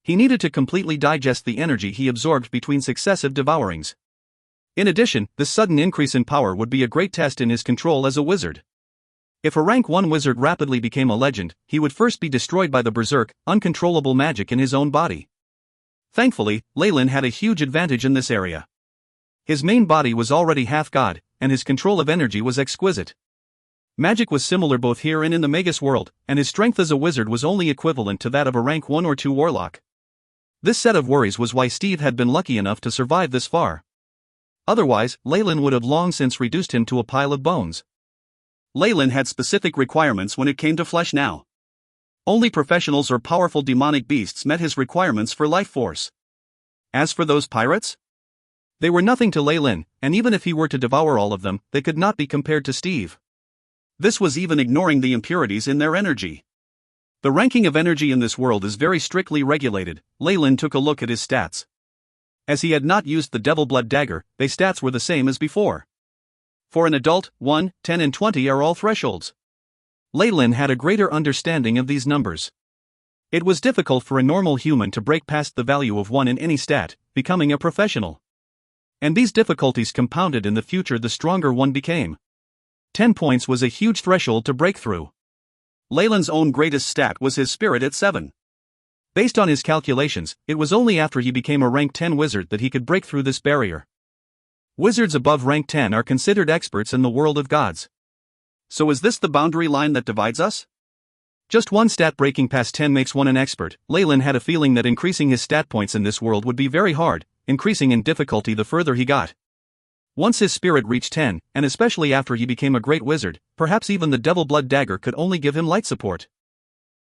He needed to completely digest the energy he absorbed between successive devourings. In addition, this sudden increase in power would be a great test in his control as a wizard. If a rank 1 wizard rapidly became a legend, he would first be destroyed by the berserk, uncontrollable magic in his own body. Thankfully, Leyland had a huge advantage in this area. His main body was already half god, and his control of energy was exquisite. Magic was similar both here and in the Magus world, and his strength as a wizard was only equivalent to that of a rank 1 or 2 warlock. This set of worries was why Steve had been lucky enough to survive this far. Otherwise, Leyland would have long since reduced him to a pile of bones. Leyland had specific requirements when it came to flesh now. Only professionals or powerful demonic beasts met his requirements for life force. As for those pirates, they were nothing to Leyland, and even if he were to devour all of them, they could not be compared to Steve. This was even ignoring the impurities in their energy. The ranking of energy in this world is very strictly regulated. Leyland took a look at his stats. As he had not used the devil blood dagger, their stats were the same as before. For an adult, 1, 10 and 20 are all thresholds. Leyland had a greater understanding of these numbers. It was difficult for a normal human to break past the value of 1 in any stat, becoming a professional. And these difficulties compounded in the future the stronger one became. 10 points was a huge threshold to break through. Leyland's own greatest stat was his spirit at 7. Based on his calculations, it was only after he became a rank 10 wizard that he could break through this barrier. Wizards above rank 10 are considered experts in the world of gods. So is this the boundary line that divides us? Just one stat breaking past 10 makes one an expert. Leyland had a feeling that increasing his stat points in this world would be very hard, increasing in difficulty the further he got. Once his spirit reached 10, and especially after he became a great wizard, perhaps even the devil blood dagger could only give him light support.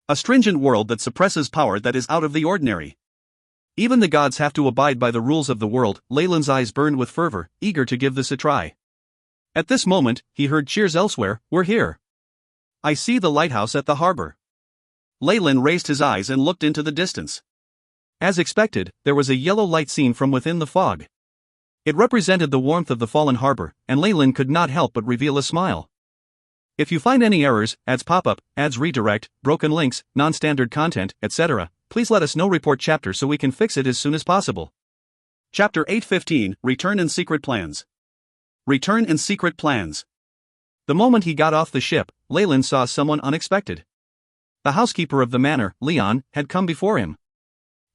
A stringent world that suppresses power that is out of the ordinary. Even the gods have to abide by the rules of the world. Leyland's eyes burned with fervor, eager to give this a try. At this moment, he heard cheers elsewhere. We're here. I see the lighthouse at the harbor. Leyland raised his eyes and looked into the distance. As expected, there was a yellow light seen from within the fog. It represented the warmth of the fallen harbor, and Leyland could not help but reveal a smile. If you find any errors, ads pop up, ads redirect, broken links, non-standard content, etc., please let us know. Report chapter so we can fix it as soon as possible. Chapter 8:15, Return and Secret Plans. Return and Secret Plans. The moment he got off the ship, Leyland saw someone unexpected. The housekeeper of the manor, Leon, had come before him.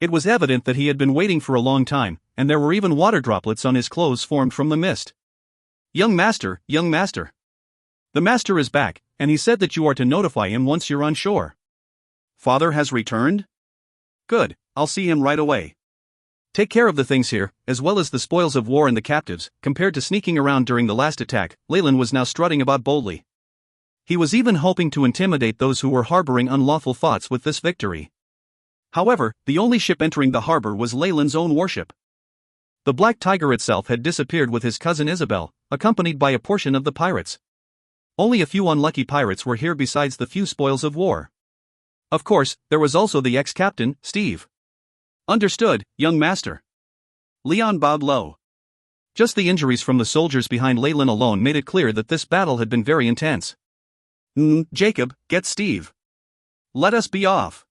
It was evident that he had been waiting for a long time, and there were even water droplets on his clothes formed from the mist. Young master, young master. The master is back, and he said that you are to notify him once you're on shore. Father has returned? Good, I'll see him right away. Take care of the things here, as well as the spoils of war and the captives. Compared to sneaking around during the last attack, Leyland was now strutting about boldly. He was even hoping to intimidate those who were harboring unlawful thoughts with this victory. However, the only ship entering the harbor was Leyland's own warship. The Black Tiger itself had disappeared with his cousin Isabel, accompanied by a portion of the pirates. Only a few unlucky pirates were here besides the few spoils of war. Of course, there was also the ex-captain, Steve. Understood, young master. Leon bowed low. Just the injuries from the soldiers behind Leyland alone made it clear that this battle had been very intense. Jacob, get Steve. Let us be off.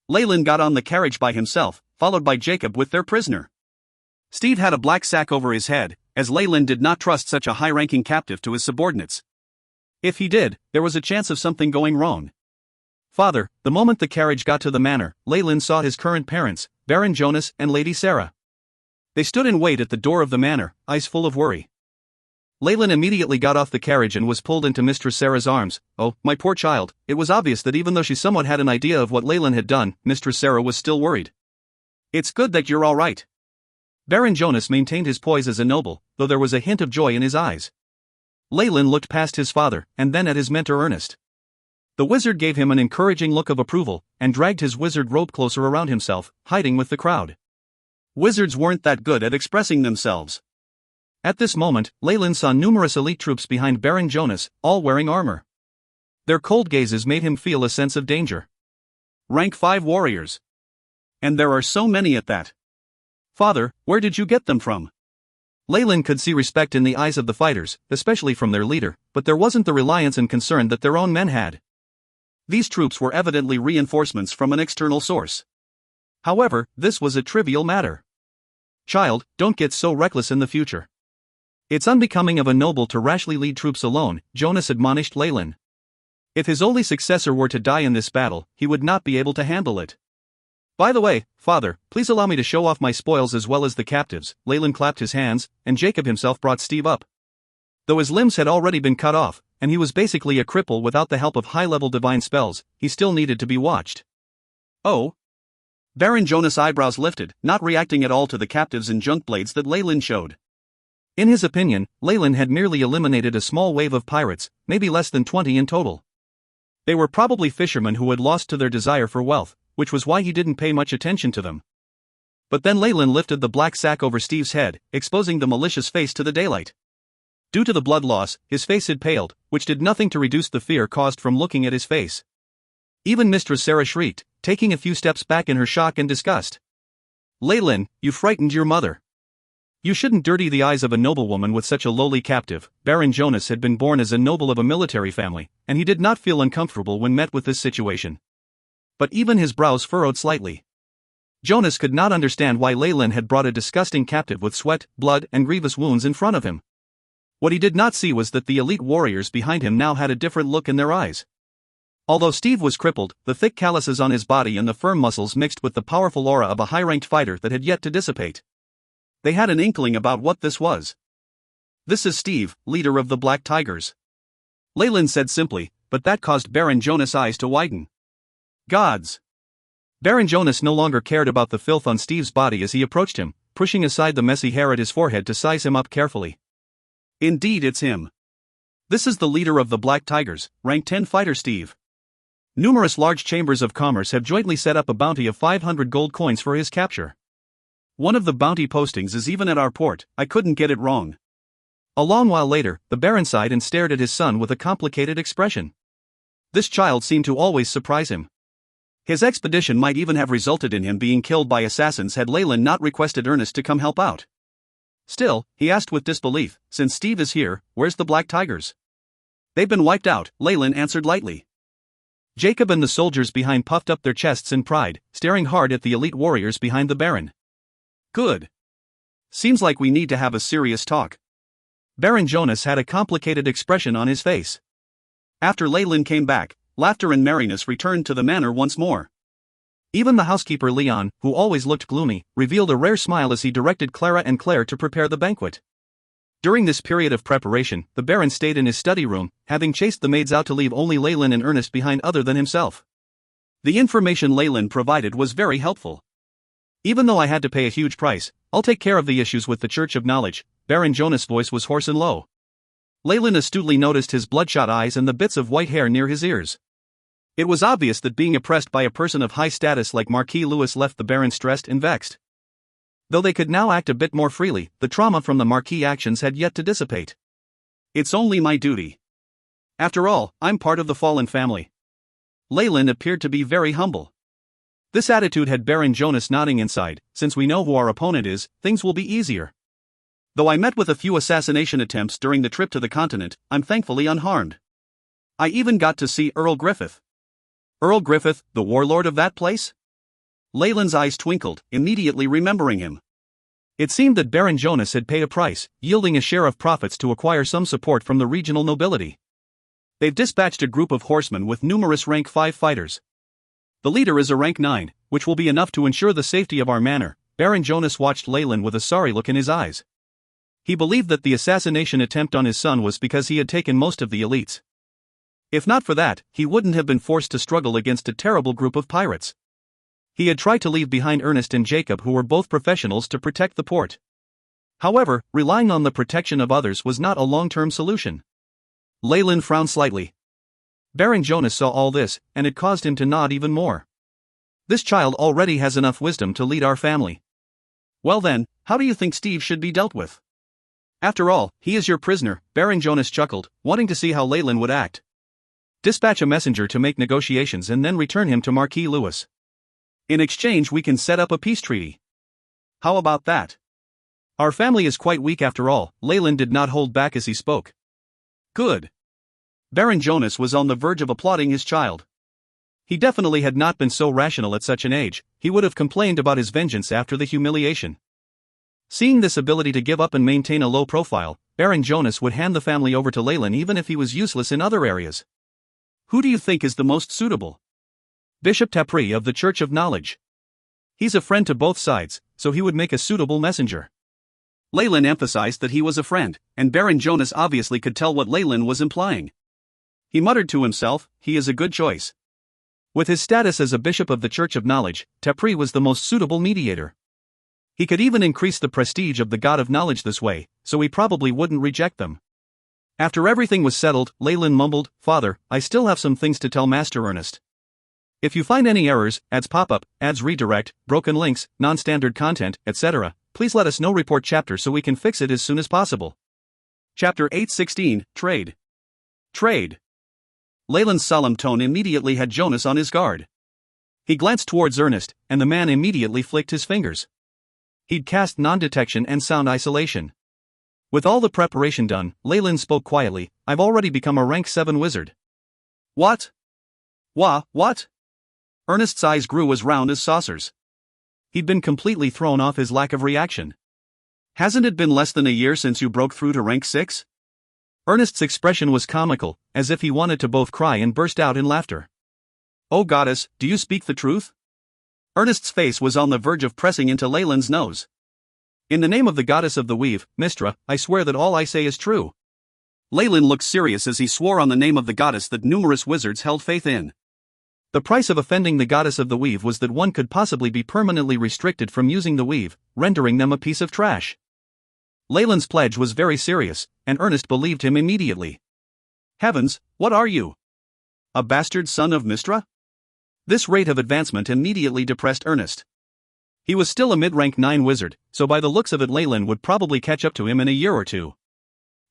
Leyland got on the carriage by himself, followed by Jacob with their prisoner. Steve had a black sack over his head, as Leyland did not trust such a high-ranking captive to his subordinates. If he did, there was a chance of something going wrong. Father, the moment the carriage got to the manor, Leyland saw his current parents, Baron Jonas and Lady Sarah. They stood in wait at the door of the manor, eyes full of worry. Leyland immediately got off the carriage and was pulled into Mistress Sarah's arms. Oh, my poor child. It was obvious that even though she somewhat had an idea of what Leyland had done, Mistress Sarah was still worried. It's good that you're all right. Baron Jonas maintained his poise as a noble, though there was a hint of joy in his eyes. Leyland looked past his father, and then at his mentor Ernest. The wizard gave him an encouraging look of approval, and dragged his wizard robe closer around himself, hiding with the crowd. Wizards weren't that good at expressing themselves. At this moment, Leyland saw numerous elite troops behind Baron Jonas, all wearing armor. Their cold gazes made him feel a sense of danger. Rank 5 warriors. And there are so many at that. Father, where did you get them from? Leyland could see respect in the eyes of the fighters, especially from their leader, but there wasn't the reliance and concern that their own men had. These troops were evidently reinforcements from an external source. However, this was a trivial matter. Child, don't get so reckless in the future. It's unbecoming of a noble to rashly lead troops alone, Jonas admonished Leyland. If his only successor were to die in this battle, he would not be able to handle it. By the way, Father, please allow me to show off my spoils as well as the captives. Leyland clapped his hands, and Jacob himself brought Steve up. Though his limbs had already been cut off, and he was basically a cripple without the help of high-level divine spells, he still needed to be watched. Oh? Baron Jonas' eyebrows lifted, not reacting at all to the captives and junk blades that Leyland showed. In his opinion, Leyland had merely eliminated a small wave of pirates, maybe less than 20 in total. They were probably fishermen who had lost to their desire for wealth, which was why he didn't pay much attention to them. But then Leyland lifted the black sack over Steve's head, exposing the malicious face to the daylight. Due to the blood loss, his face had paled, which did nothing to reduce the fear caused from looking at his face. Even Mistress Sarah shrieked, taking a few steps back in her shock and disgust. Leyland, you frightened your mother. You shouldn't dirty the eyes of a noblewoman with such a lowly captive. Baron Jonas had been born as a noble of a military family, and he did not feel uncomfortable when met with this situation. But even his brows furrowed slightly. Jonas could not understand why Leyland had brought a disgusting captive with sweat, blood, and grievous wounds in front of him. What he did not see was that the elite warriors behind him now had a different look in their eyes. Although Steve was crippled, the thick calluses on his body and the firm muscles mixed with the powerful aura of a high-ranked fighter that had yet to dissipate. They had an inkling about what this was. This is Steve, leader of the Black Tigers. Leyland said simply, but that caused Baron Jonas' eyes to widen. Gods! Baron Jonas no longer cared about the filth on Steve's body as he approached him, pushing aside the messy hair at his forehead to size him up carefully. Indeed, it's him. This is the leader of the Black Tigers, rank 10 fighter Steve. Numerous large chambers of commerce have jointly set up a bounty of 500 gold coins for his capture. One of the bounty postings is even at our port. I couldn't get it wrong. A long while later, the Baron sighed and stared at his son with a complicated expression. This child seemed to always surprise him. His expedition might even have resulted in him being killed by assassins had Leyland not requested Ernest to come help out. Still, he asked with disbelief, since Steve is here, where's the Black Tigers? They've been wiped out, Leyland answered lightly. Jacob and the soldiers behind puffed up their chests in pride, staring hard at the elite warriors behind the Baron. Good. Seems like we need to have a serious talk. Baron Jonas had a complicated expression on his face. After Leyland came back, laughter and merriness returned to the manor once more. Even the housekeeper Leon, who always looked gloomy, revealed a rare smile as he directed Clara and Claire to prepare the banquet. During this period of preparation, the Baron stayed in his study room, having chased the maids out to leave only Leyland and Ernest behind other than himself. The information Leyland provided was very helpful. Even though I had to pay a huge price, I'll take care of the issues with the Church of Knowledge. Baron Jonas' voice was hoarse and low. Leyland astutely noticed his bloodshot eyes and the bits of white hair near his ears. It was obvious that being oppressed by a person of high status like Marquis Lewis left the Baron stressed and vexed. Though they could now act a bit more freely, the trauma from the Marquis actions had yet to dissipate. It's only my duty. After all, I'm part of the fallen family. Leyland appeared to be very humble. This attitude had Baron Jonas nodding inside. Since we know who our opponent is, things will be easier. Though I met with a few assassination attempts during the trip to the continent, I'm thankfully unharmed. I even got to see Earl Griffith. Earl Griffith, the warlord of that place? Leyland's eyes twinkled, immediately remembering him. It seemed that Baron Jonas had paid a price, yielding a share of profits to acquire some support from the regional nobility. They've dispatched a group of horsemen with numerous rank 5 fighters. The leader is a rank 9, which will be enough to ensure the safety of our manor. Baron Jonas watched Leyland with a sorry look in his eyes. He believed that the assassination attempt on his son was because he had taken most of the elites. If not for that, he wouldn't have been forced to struggle against a terrible group of pirates. He had tried to leave behind Ernest and Jacob, who were both professionals, to protect the port. However, relying on the protection of others was not a long-term solution. Leyland frowned slightly. Baron Jonas saw all this, and it caused him to nod even more. This child already has enough wisdom to lead our family. Well then, how do you think Steve should be dealt with? After all, he is your prisoner. Baron Jonas chuckled, wanting to see how Leyland would act. Dispatch a messenger to make negotiations and then return him to Marquis Lewis. In exchange, we can set up a peace treaty. How about that? Our family is quite weak after all. Leyland did not hold back as he spoke. Good. Baron Jonas was on the verge of applauding his child. He definitely had not been so rational at such an age. He would have complained about his vengeance after the humiliation. Seeing this ability to give up and maintain a low profile, Baron Jonas would hand the family over to Leyland even if he was useless in other areas. Who do you think is the most suitable? Bishop Tapri of the Church of Knowledge. He's a friend to both sides, so he would make a suitable messenger. Leyland emphasized that he was a friend, and Baron Jonas obviously could tell what Leyland was implying. He muttered to himself, he is a good choice. With his status as a bishop of the Church of Knowledge, Tapri was the most suitable mediator. He could even increase the prestige of the God of Knowledge this way, so he probably wouldn't reject them. After everything was settled, Leyland mumbled, Father, I still have some things to tell Master Ernest. If you find any errors, ads pop up, ads redirect, broken links, non-standard content, etc., please let us know. Report chapter so we can fix it as soon as possible. Chapter 816, Trade. Trade. Leyland's solemn tone immediately had Jonas on his guard. He glanced towards Ernest, and the man immediately flicked his fingers. He'd cast non-detection and sound isolation. With all the preparation done, Leyland spoke quietly, I've already become a rank 7 wizard. What? What? Ernest's eyes grew as round as saucers. He'd been completely thrown off his lack of reaction. Hasn't it been less than a year since you broke through to rank 6? Ernest's expression was comical, as if he wanted to both cry and burst out in laughter. Oh goddess, do you speak the truth? Ernest's face was on the verge of pressing into Leyland's nose. In the name of the goddess of the weave, Mistra, I swear that all I say is true. Leyland looked serious as he swore on the name of the goddess that numerous wizards held faith in. The price of offending the goddess of the weave was that one could possibly be permanently restricted from using the weave, rendering them a piece of trash. Leyland's pledge was very serious, and Ernest believed him immediately. Heavens, what are you? A bastard son of Mistra? This rate of advancement immediately depressed Ernest. He was still a mid-rank 9 wizard, so by the looks of it Leyland would probably catch up to him in a year or two.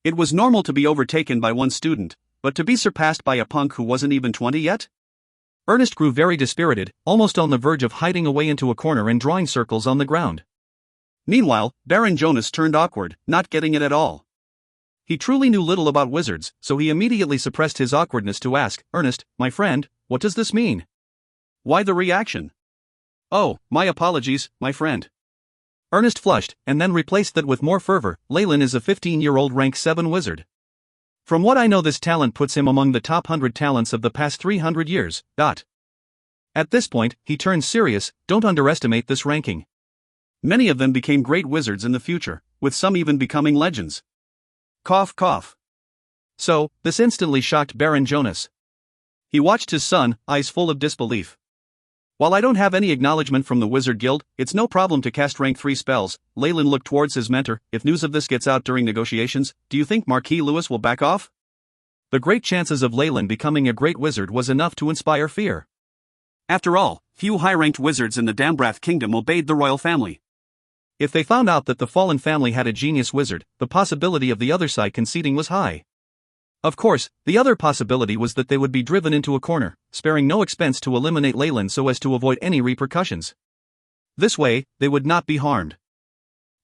It was normal to be overtaken by one student, but to be surpassed by a punk who wasn't even 20 yet? Ernest grew very dispirited, almost on the verge of hiding away into a corner and drawing circles on the ground. Meanwhile, Baron Jonas turned awkward, not getting it at all. He truly knew little about wizards, so he immediately suppressed his awkwardness to ask, Ernest, my friend, what does this mean? Why the reaction? Oh, my apologies, my friend. Ernest flushed, and then replaced that with more fervor, Leyland is a 15-year-old rank 7 wizard. From what I know, this talent puts him among the top 100 talents of the past 300 years. At this point, he turned serious, don't underestimate this ranking. Many of them became great wizards in the future, with some even becoming legends. Cough cough. So, this instantly shocked Baron Jonas. He watched his son, eyes full of disbelief. While I don't have any acknowledgement from the Wizard Guild, it's no problem to cast rank 3 spells. Leyland looked towards his mentor. If news of this gets out during negotiations, do you think Marquis Lewis will back off? The great chances of Leyland becoming a great wizard was enough to inspire fear. After all, few high-ranked wizards in the Dambrath Kingdom obeyed the royal family. If they found out that the fallen family had a genius wizard, the possibility of the other side conceding was high. Of course, the other possibility was that they would be driven into a corner, sparing no expense to eliminate Leyland so as to avoid any repercussions. This way, they would not be harmed.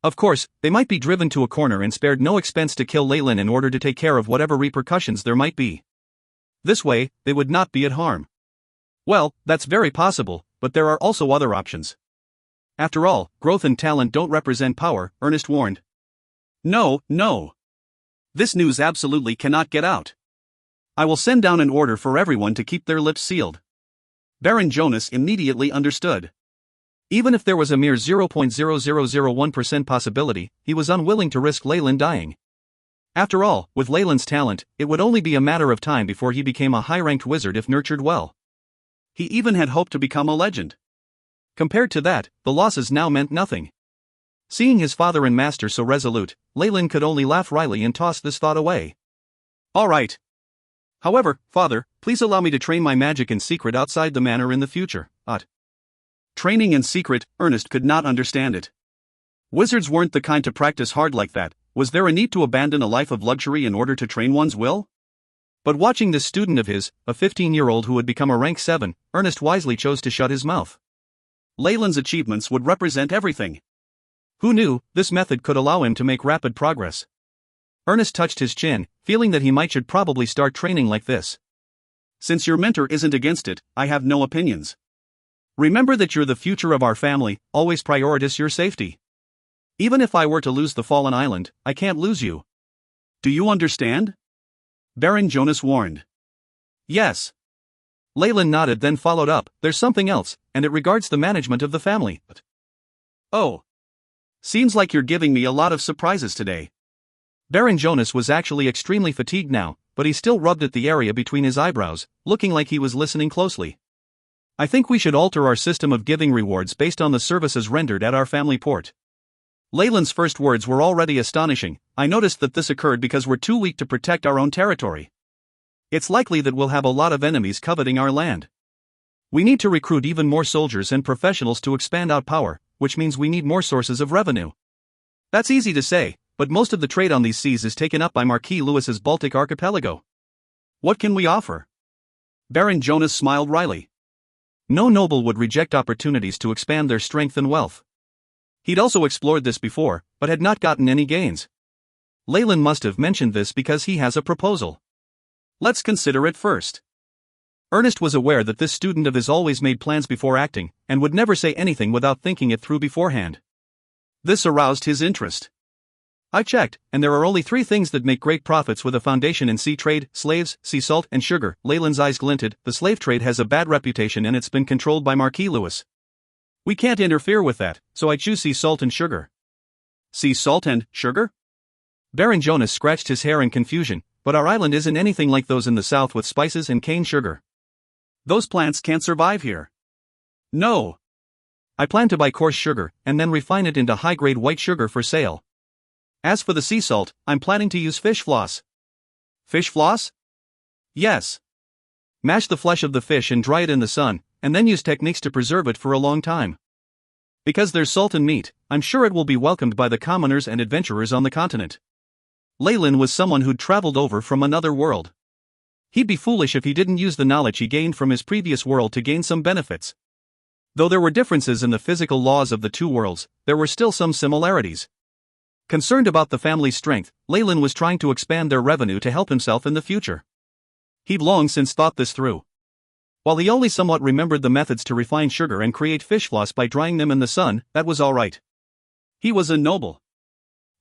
Of course, they might be driven to a corner and spared no expense to kill Leyland in order to take care of whatever repercussions there might be. This way, they would not be at harm. Well, that's very possible, but there are also other options. After all, growth and talent don't represent power, Ernest warned. No. This news absolutely cannot get out. I will send down an order for everyone to keep their lips sealed. Baron Jonas immediately understood. Even if there was a mere 0.0001% possibility, he was unwilling to risk Leyland dying. After all, with Leyland's talent, it would only be a matter of time before he became a high-ranked wizard if nurtured well. He even had hoped to become a legend. Compared to that, the losses now meant nothing. Seeing his father and master so resolute, Leyland could only laugh wryly and toss this thought away. All right. However, father, please allow me to train my magic in secret outside the manor in the future. Training in secret, Ernest could not understand it. Wizards weren't the kind to practice hard like that. Was there a need to abandon a life of luxury in order to train one's will? But watching this student of his, a 15-year-old who had become a rank 7, Ernest wisely chose to shut his mouth. Leyland's achievements would represent everything. Who knew, this method could allow him to make rapid progress. Ernest touched his chin, feeling that he should probably start training like this. Since your mentor isn't against it, I have no opinions. Remember that you're the future of our family, always prioritize your safety. Even if I were to lose the fallen island, I can't lose you. Do you understand? Baron Jonas warned. Yes. Leyland nodded, then followed up, there's something else, and it regards the management of the family. Oh. Seems like you're giving me a lot of surprises today. Baron Jonas was actually extremely fatigued now, but he still rubbed at the area between his eyebrows, looking like he was listening closely. I think we should alter our system of giving rewards based on the services rendered at our family port. Leyland's first words were already astonishing. I noticed that this occurred because we're too weak to protect our own territory. It's likely that we'll have a lot of enemies coveting our land. We need to recruit even more soldiers and professionals to expand our power, which means we need more sources of revenue. That's easy to say, but most of the trade on these seas is taken up by Marquis Lewis's Baltic archipelago. What can we offer? Baron Jonas smiled wryly. No noble would reject opportunities to expand their strength and wealth. He'd also explored this before, but had not gotten any gains. Leyland must have mentioned this because he has a proposal. Let's consider it first. Ernest was aware that this student of his always made plans before acting, and would never say anything without thinking it through beforehand. This aroused his interest. I checked, and there are only 3 things that make great profits with a foundation in sea trade: slaves, sea salt, and sugar. Leyland's eyes glinted. The slave trade has a bad reputation and it's been controlled by Marquis Lewis. We can't interfere with that, so I choose sea salt and sugar. Sea salt and sugar? Baron Jonas scratched his hair in confusion, but our island isn't anything like those in the south with spices and cane sugar. Those plants can't survive here. No. I plan to buy coarse sugar, and then refine it into high-grade white sugar for sale. As for the sea salt, I'm planning to use fish floss. Fish floss? Yes. Mash the flesh of the fish and dry it in the sun, and then use techniques to preserve it for a long time. Because there's salt in meat, I'm sure it will be welcomed by the commoners and adventurers on the continent. Leyland was someone who'd traveled over from another world. He'd be foolish if he didn't use the knowledge he gained from his previous world to gain some benefits. Though there were differences in the physical laws of the two worlds, there were still some similarities. Concerned about the family's strength, Leyland was trying to expand their revenue to help himself in the future. He'd long since thought this through. While he only somewhat remembered the methods to refine sugar and create fish floss by drying them in the sun, that was all right. He was a noble.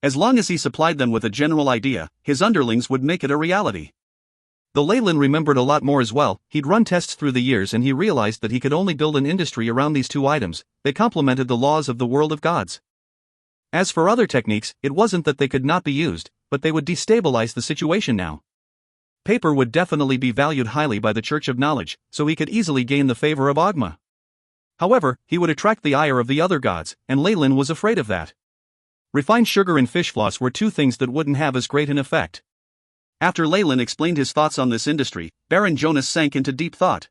As long as he supplied them with a general idea, his underlings would make it a reality. Though Leyland remembered a lot more as well, he'd run tests through the years and he realized that he could only build an industry around these 2 items. They complemented the laws of the world of gods. As for other techniques, it wasn't that they could not be used, but they would destabilize the situation now. Paper would definitely be valued highly by the Church of Knowledge, so he could easily gain the favor of Ogma. However, he would attract the ire of the other gods, and Leyland was afraid of that. Refined sugar and fish floss were two things that wouldn't have as great an effect. After Leyland explained his thoughts on this industry, Baron Jonas sank into deep thought.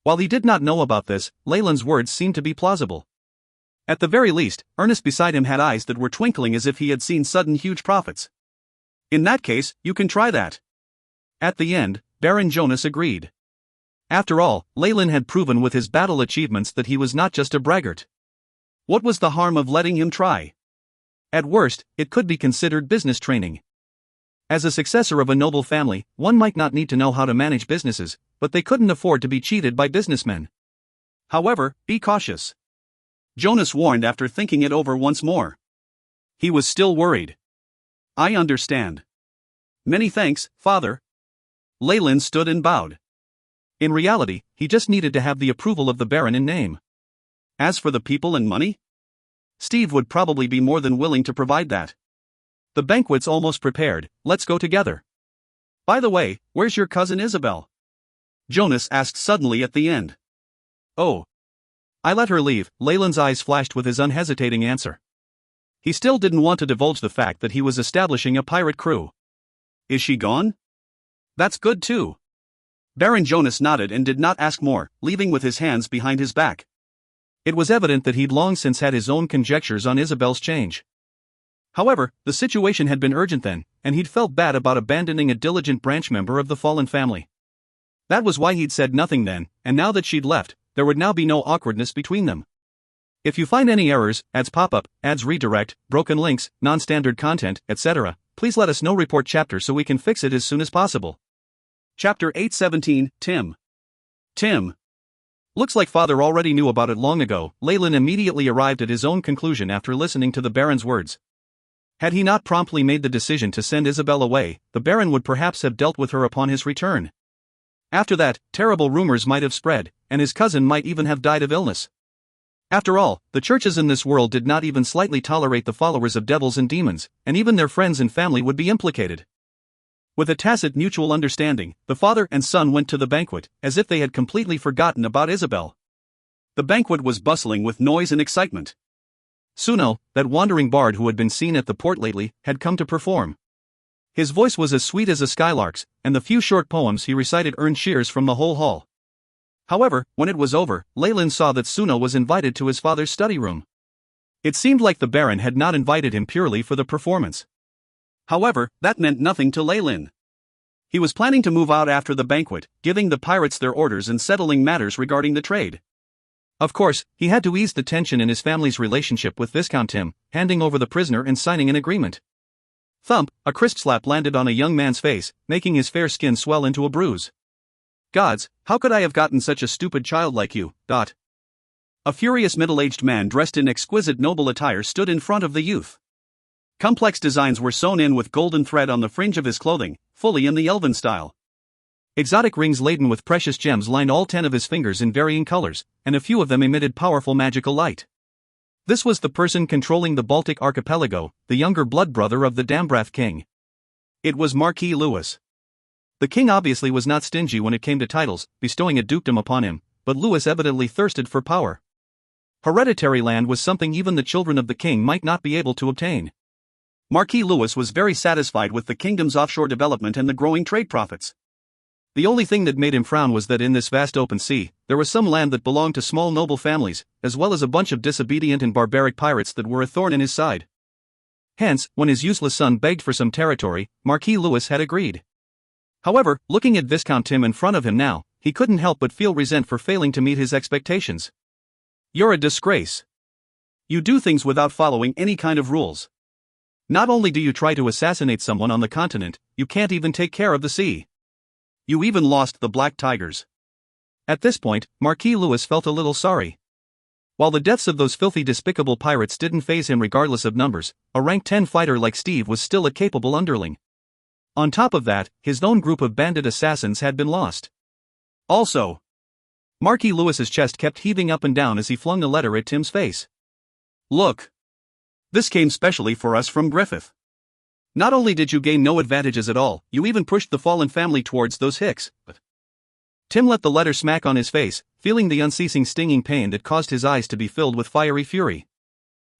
While he did not know about this, Leyland's words seemed to be plausible. At the very least, Ernest beside him had eyes that were twinkling as if he had seen sudden huge profits. In that case, you can try that. At the end, Baron Jonas agreed. After all, Leyland had proven with his battle achievements that he was not just a braggart. What was the harm of letting him try? At worst, it could be considered business training. As a successor of a noble family, one might not need to know how to manage businesses, but they couldn't afford to be cheated by businessmen. However, be cautious. Jonas warned after thinking it over once more. He was still worried. I understand. Many thanks, Father. Leyland stood and bowed. In reality, he just needed to have the approval of the Baron in name. As for the people and money? Steve would probably be more than willing to provide that. The banquet's almost prepared, let's go together. By the way, where's your cousin Isabel? Jonas asked suddenly at the end. Oh. I let her leave, Leyland's eyes flashed with his unhesitating answer. He still didn't want to divulge the fact that he was establishing a pirate crew. Is she gone? That's good too. Baron Jonas nodded and did not ask more, leaving with his hands behind his back. It was evident that he'd long since had his own conjectures on Isabel's change. However, the situation had been urgent then, and he'd felt bad about abandoning a diligent branch member of the fallen family. That was why he'd said nothing then, and now that she'd left, there would now be no awkwardness between them. If you find any errors, ads pop-up, ads redirect, broken links, non-standard content, etc., please let us know. Report chapter so we can fix it as soon as possible. Chapter 817, Tim. Tim. Looks like Father already knew about it long ago. Leyland immediately arrived at his own conclusion after listening to the Baron's words. Had he not promptly made the decision to send Isabel away, the Baron would perhaps have dealt with her upon his return. After that, terrible rumors might have spread, and his cousin might even have died of illness. After all, the churches in this world did not even slightly tolerate the followers of devils and demons, and even their friends and family would be implicated. With a tacit mutual understanding, the father and son went to the banquet, as if they had completely forgotten about Isabel. The banquet was bustling with noise and excitement. Suno, that wandering bard who had been seen at the port lately, had come to perform. His voice was as sweet as a skylark's, and the few short poems he recited earned cheers from the whole hall. However, when it was over, Leyland saw that Suno was invited to his father's study room. It seemed like the Baron had not invited him purely for the performance. However, that meant nothing to Leyland. He was planning to move out after the banquet, giving the pirates their orders and settling matters regarding the trade. Of course, he had to ease the tension in his family's relationship with Viscount Tim, handing over the prisoner and signing an agreement. Thump, a crisp slap landed on a young man's face, making his fair skin swell into a bruise. Gods, how could I have gotten such a stupid child like you? A furious middle-aged man dressed in exquisite noble attire stood in front of the youth. Complex designs were sewn in with golden thread on the fringe of his clothing, fully in the elven style. Exotic rings laden with precious gems lined all 10 of his fingers in varying colors, and a few of them emitted powerful magical light. This was the person controlling the Baltic archipelago, the younger blood brother of the Dambrath king. It was Marquis Louis. The king obviously was not stingy when it came to titles, bestowing a dukedom upon him, but Louis evidently thirsted for power. Hereditary land was something even the children of the king might not be able to obtain. Marquis Louis was very satisfied with the kingdom's offshore development and the growing trade profits. The only thing that made him frown was that in this vast open sea, there was some land that belonged to small noble families, as well as a bunch of disobedient and barbaric pirates that were a thorn in his side. Hence, when his useless son begged for some territory, Marquis Louis had agreed. However, looking at Viscount Tim in front of him now, he couldn't help but feel resent for failing to meet his expectations. You're a disgrace. You do things without following any kind of rules. Not only do you try to assassinate someone on the continent, you can't even take care of the sea. You even lost the black tigers. At this point, Marquis Louis felt a little sorry. While the deaths of those filthy despicable pirates didn't faze him regardless of numbers, a rank 10 fighter like Steve was still a capable underling. On top of that, his own group of bandit assassins had been lost. Also, Marquis Louis's chest kept heaving up and down as he flung the letter at Tim's face. Look. This came specially for us from Griffith. Not only did you gain no advantages at all, you even pushed the fallen family towards those hicks. Tim let the letter smack on his face, feeling the unceasing stinging pain that caused his eyes to be filled with fiery fury.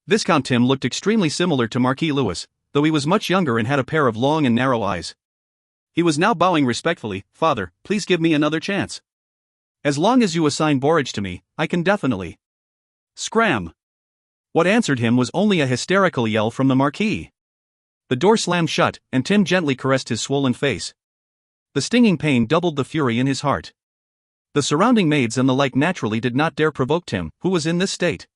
Viscount Tim looked extremely similar to Marquis Lewis, though he was much younger and had a pair of long and narrow eyes. He was now bowing respectfully. "Father, please give me another chance. As long as you assign borage to me, I can definitely." Scram! What answered him was only a hysterical yell from the Marquis. The door slammed shut, and Tim gently caressed his swollen face. The stinging pain doubled the fury in his heart. The surrounding maids and the like naturally did not dare provoke Tim, who was in this state.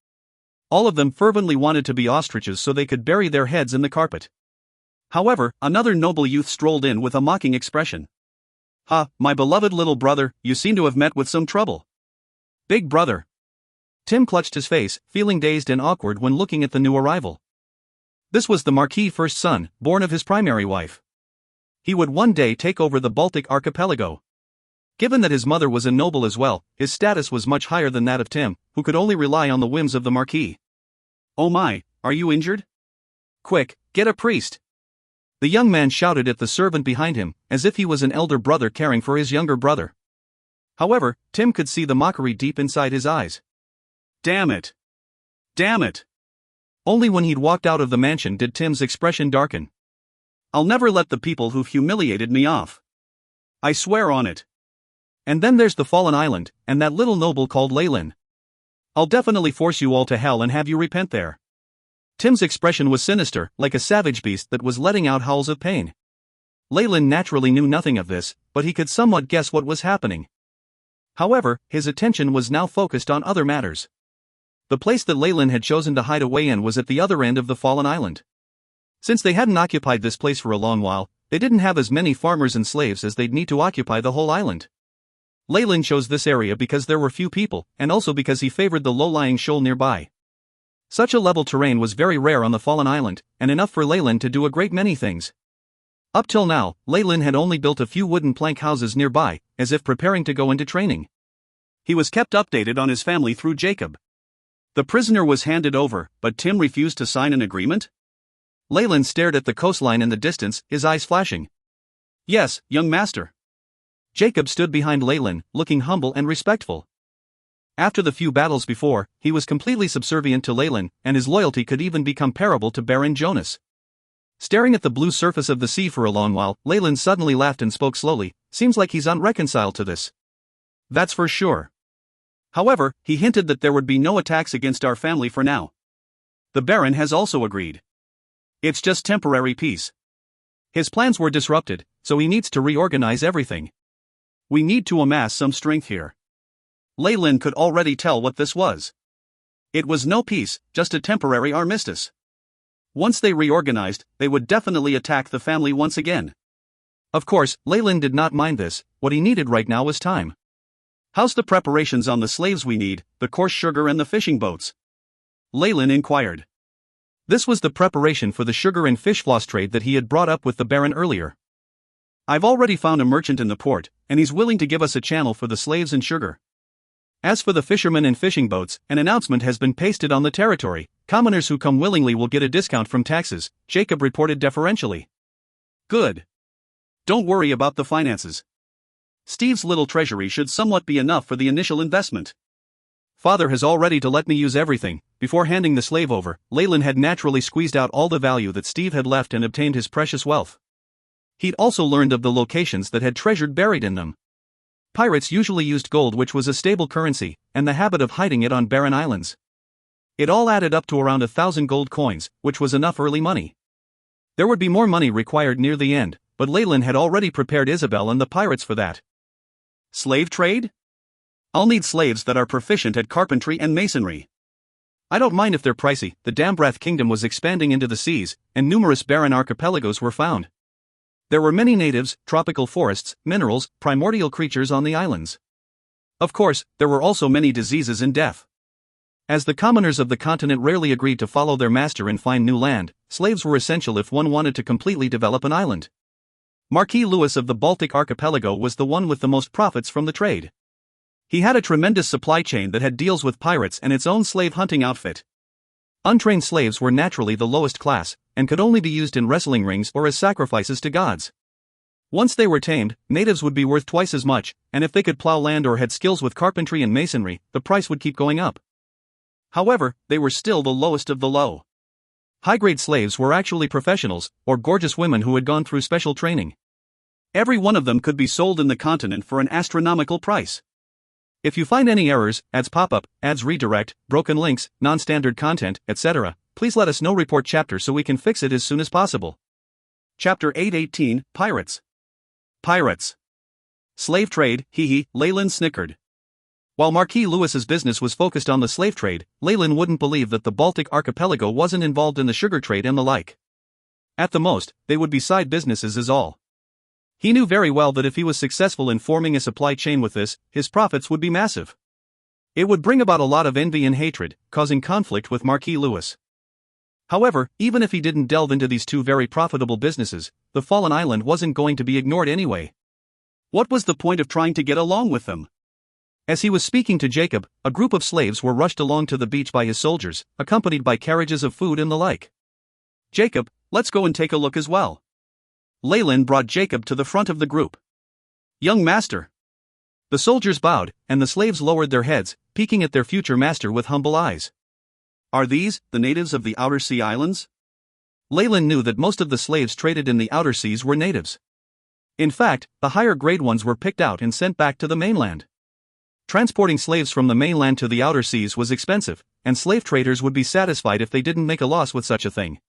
All of them fervently wanted to be ostriches so they could bury their heads in the carpet. However, another noble youth strolled in with a mocking expression. "Ha, my beloved little brother, you seem to have met with some trouble." "Big brother." Tim clutched his face, feeling dazed and awkward when looking at the new arrival. This was the Marquis' first son, born of his primary wife. He would one day take over the Baltic archipelago. Given that his mother was a noble as well, his status was much higher than that of Tim, who could only rely on the whims of the Marquis. "Oh my, are you injured? Quick, get a priest." The young man shouted at the servant behind him, as if he was an elder brother caring for his younger brother. However, Tim could see the mockery deep inside his eyes. Damn it! Damn it! Only when he'd walked out of the mansion did Tim's expression darken. "I'll never let the people who've humiliated me off. I swear on it. And then there's the fallen island, and that little noble called Lyle. I'll definitely force you all to hell and have you repent there." Tim's expression was sinister, like a savage beast that was letting out howls of pain. Lyle naturally knew nothing of this, but he could somewhat guess what was happening. However, his attention was now focused on other matters. The place that Lyle had chosen to hide away in was at the other end of the fallen island. Since they hadn't occupied this place for a long while, they didn't have as many farmers and slaves as they'd need to occupy the whole island. Lyle chose this area because there were few people, and also because he favored the low-lying shoal nearby. Such a level terrain was very rare on the fallen island, and enough for Lyle to do a great many things. Up till now, Lyle had only built a few wooden plank houses nearby, as if preparing to go into training. He was kept updated on his family through Jacob. The prisoner was handed over, but Tim refused to sign an agreement? Lyle stared at the coastline in the distance, his eyes flashing. "Yes, young master." Jacob stood behind Lyle, looking humble and respectful. After the few battles before, he was completely subservient to Lyle, and his loyalty could even be comparable to Baron Jonas. Staring at the blue surface of the sea for a long while, Lyle suddenly laughed and spoke slowly. "Seems like he's unreconciled to this. That's for sure. However, he hinted that there would be no attacks against our family for now. The Baron has also agreed. It's just temporary peace. His plans were disrupted, so he needs to reorganize everything. We need to amass some strength here." Lyle could already tell what this was. It was no peace, just a temporary armistice. Once they reorganized, they would definitely attack the family once again. Of course, Lyle did not mind this. What he needed right now was time. "How's the preparations on the slaves we need, the coarse sugar and the fishing boats?" Lyle inquired. This was the preparation for the sugar and fish floss trade that he had brought up with the Baron earlier. "I've already found a merchant in the port, and he's willing to give us a channel for the slaves and sugar. As for the fishermen and fishing boats, an announcement has been pasted on the territory. Commoners who come willingly will get a discount from taxes," Jacob reported deferentially. "Good. Don't worry about the finances. Steve's little treasury should somewhat be enough for the initial investment. Father has already to let me use everything." Before handing the slave over, Lyle had naturally squeezed out all the value that Steve had left and obtained his precious wealth. He'd also learned of the locations that had treasure buried in them. Pirates usually used gold, which was a stable currency, and the habit of hiding it on barren islands. It all added up to around 1,000 gold coins, which was enough early money. There would be more money required near the end, but Lyle had already prepared Isabel and the pirates for that. "Slave trade? I'll need slaves that are proficient at carpentry and masonry. I don't mind if they're pricey." The Dambrath kingdom was expanding into the seas, and numerous barren archipelagos were found. There were many natives, tropical forests, minerals, primordial creatures on the islands. Of course, there were also many diseases and death. As the commoners of the continent rarely agreed to follow their master and find new land, slaves were essential if one wanted to completely develop an island. Marquis Lewis of the Baltic archipelago was the one with the most profits from the trade. He had a tremendous supply chain that had deals with pirates and its own slave hunting outfit. Untrained slaves were naturally the lowest class, and could only be used in wrestling rings or as sacrifices to gods. Once they were tamed, natives would be worth twice as much, and if they could plow land or had skills with carpentry and masonry, the price would keep going up. However, they were still the lowest of the low. High-grade slaves were actually professionals, or gorgeous women who had gone through special training. Every one of them could be sold in the continent for an astronomical price. If you find any errors, ads pop up, ads redirect, broken links, non-standard content, etc., please let us know. Report chapter so we can fix it as soon as possible. Chapter 818, Pirates. Pirates. Slave trade, hee, Leyland snickered. While Marquis Lewis's business was focused on the slave trade, Leyland wouldn't believe that the Baltic archipelago wasn't involved in the sugar trade and the like. At the most, they would be side businesses is all. He knew very well that if he was successful in forming a supply chain with this, his profits would be massive. It would bring about a lot of envy and hatred, causing conflict with Marquis Lewis. However, even if he didn't delve into these two very profitable businesses, the fallen island wasn't going to be ignored anyway. What was the point of trying to get along with them? As he was speaking to Jacob, a group of slaves were rushed along to the beach by his soldiers, accompanied by carriages of food and the like. Jacob, let's go and take a look as well. Leyland brought Jacob to the front of the group. Young master. The soldiers bowed, and the slaves lowered their heads, peeking at their future master with humble eyes. Are these the natives of the Outer Sea Islands? Leyland knew that most of the slaves traded in the Outer Seas were natives. In fact, the higher grade ones were picked out and sent back to the mainland. Transporting slaves from the mainland to the outer seas was expensive, and slave traders would be satisfied if they didn't make a loss with such a thing.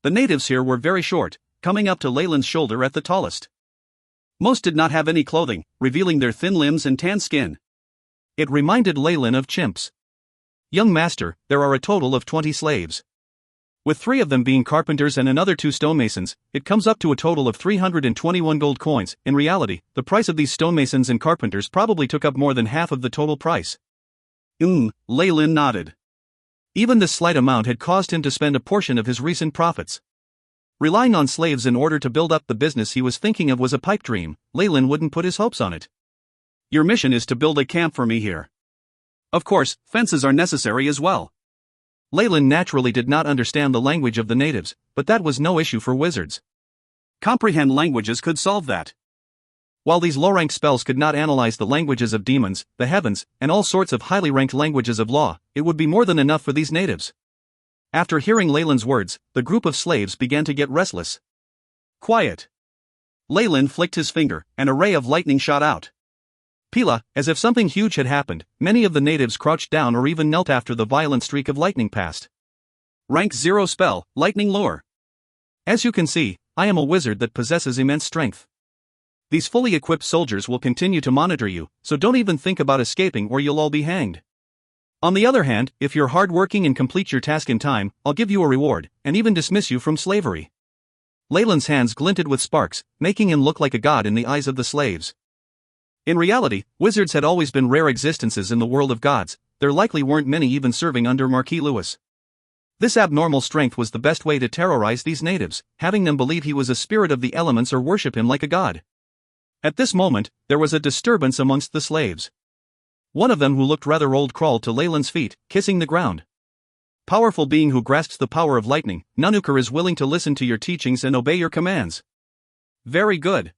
The natives here were very short, coming up to Leyland's shoulder at the tallest. Most did not have any clothing, revealing their thin limbs and tan skin. It reminded Leyland of chimps. Young master, there are a total of 20 slaves. With 3 of them being carpenters and another 2 stonemasons, it comes up to a total of 321 gold coins. In reality, the price of these stonemasons and carpenters probably took up more than half of the total price. Leyland nodded. Even this slight amount had caused him to spend a portion of his recent profits. Relying on slaves in order to build up the business he was thinking of was a pipe dream. Leyland wouldn't put his hopes on it. Your mission is to build a camp for me here. Of course, fences are necessary as well. Leyland naturally did not understand the language of the natives, but that was no issue for wizards. Comprehend languages could solve that. While these low-ranked spells could not analyze the languages of demons, the heavens, and all sorts of highly ranked languages of law, it would be more than enough for these natives. After hearing Leyland's words, the group of slaves began to get restless. Quiet. Leyland flicked his finger, and a ray of lightning shot out. Pila, as if something huge had happened, many of the natives crouched down or even knelt after the violent streak of lightning passed. Rank 0 spell, Lightning Lure. As you can see, I am a wizard that possesses immense strength. These fully equipped soldiers will continue to monitor you, so don't even think about escaping or you'll all be hanged. On the other hand, if you're hardworking and complete your task in time, I'll give you a reward, and even dismiss you from slavery. Leyland's hands glinted with sparks, making him look like a god in the eyes of the slaves. In reality, wizards had always been rare existences in the world of gods. There likely weren't many even serving under Marquis Lewis. This abnormal strength was the best way to terrorize these natives, having them believe he was a spirit of the elements or worship him like a god. At this moment, there was a disturbance amongst the slaves. One of them, who looked rather old, crawled to Leyland's feet, kissing the ground. Powerful being who grasps the power of lightning, Nanukur is willing to listen to your teachings and obey your commands. Very good.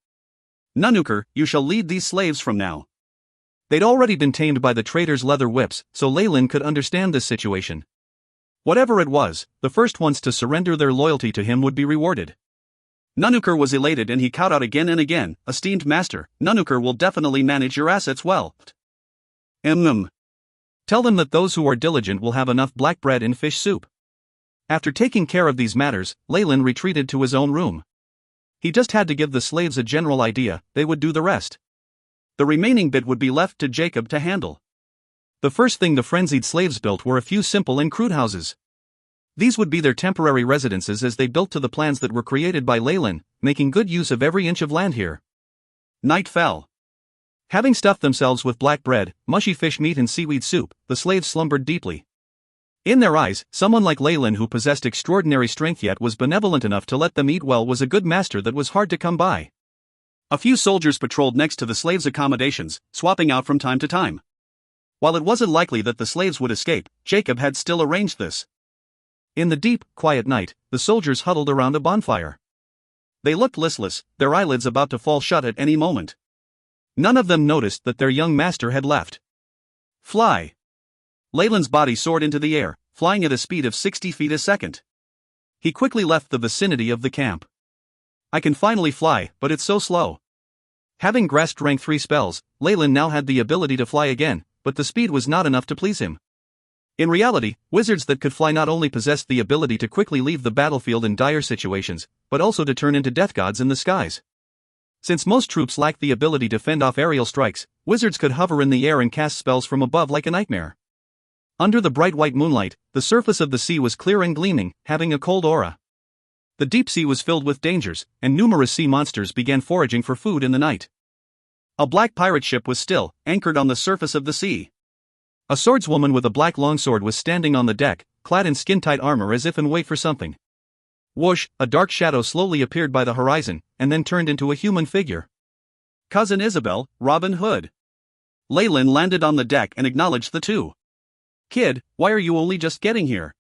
Nanukur, you shall lead these slaves from now. They'd already been tamed by the traders' leather whips, so Leyland could understand this situation. Whatever it was, the first ones to surrender their loyalty to him would be rewarded. Nanukur was elated and he cowed out again and again, esteemed master, Nanukur will definitely manage your assets well. Tell them that those who are diligent will have enough black bread and fish soup. After taking care of these matters, Leyland retreated to his own room. He just had to give the slaves a general idea, they would do the rest. The remaining bit would be left to Jacob to handle. The first thing the frenzied slaves built were a few simple and crude houses. These would be their temporary residences as they built to the plans that were created by Leyland, making good use of every inch of land here. Night fell. Having stuffed themselves with black bread, mushy fish meat and seaweed soup, the slaves slumbered deeply. In their eyes, someone like Leyland, who possessed extraordinary strength yet was benevolent enough to let them eat well, was a good master that was hard to come by. A few soldiers patrolled next to the slaves' accommodations, swapping out from time to time. While it wasn't likely that the slaves would escape, Jacob had still arranged this. In the deep, quiet night, the soldiers huddled around a bonfire. They looked listless, their eyelids about to fall shut at any moment. None of them noticed that their young master had left. Fly. Leyland's body soared into the air, flying at a speed of 60 feet a second. He quickly left the vicinity of the camp. I can finally fly, but it's so slow. Having grasped rank 3 spells, Leyland now had the ability to fly again, but the speed was not enough to please him. In reality, wizards that could fly not only possessed the ability to quickly leave the battlefield in dire situations, but also to turn into death gods in the skies. Since most troops lacked the ability to fend off aerial strikes, wizards could hover in the air and cast spells from above like a nightmare. Under the bright white moonlight, the surface of the sea was clear and gleaming, having a cold aura. The deep sea was filled with dangers, and numerous sea monsters began foraging for food in the night. A black pirate ship was still anchored on the surface of the sea. A swordswoman with a black longsword was standing on the deck, clad in skin-tight armor as if in wait for something. Whoosh, a dark shadow slowly appeared by the horizon, and then turned into a human figure. Cousin Isabel, Robin Hood. Leyland landed on the deck and acknowledged the two. Kid, why are you only just getting here?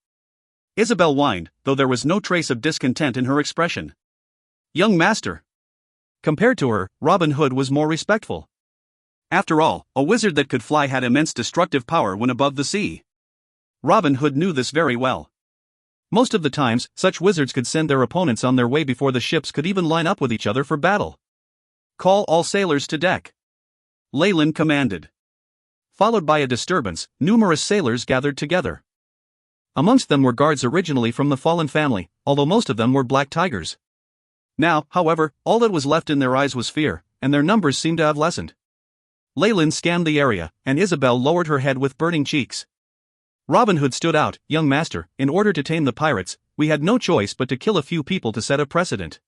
Isabel whined, though there was no trace of discontent in her expression. Young master. Compared to her, Robin Hood was more respectful. After all, a wizard that could fly had immense destructive power when above the sea. Robin Hood knew this very well. Most of the times, such wizards could send their opponents on their way before the ships could even line up with each other for battle. Call all sailors to deck. Leyland commanded. Followed by a disturbance, numerous sailors gathered together. Amongst them were guards originally from the fallen family, although most of them were black tigers. Now, however, all that was left in their eyes was fear, and their numbers seemed to have lessened. Leyland scanned the area, and Isabel lowered her head with burning cheeks. Robin Hood stood out, young master, in order to tame the pirates, we had no choice but to kill a few people to set a precedent.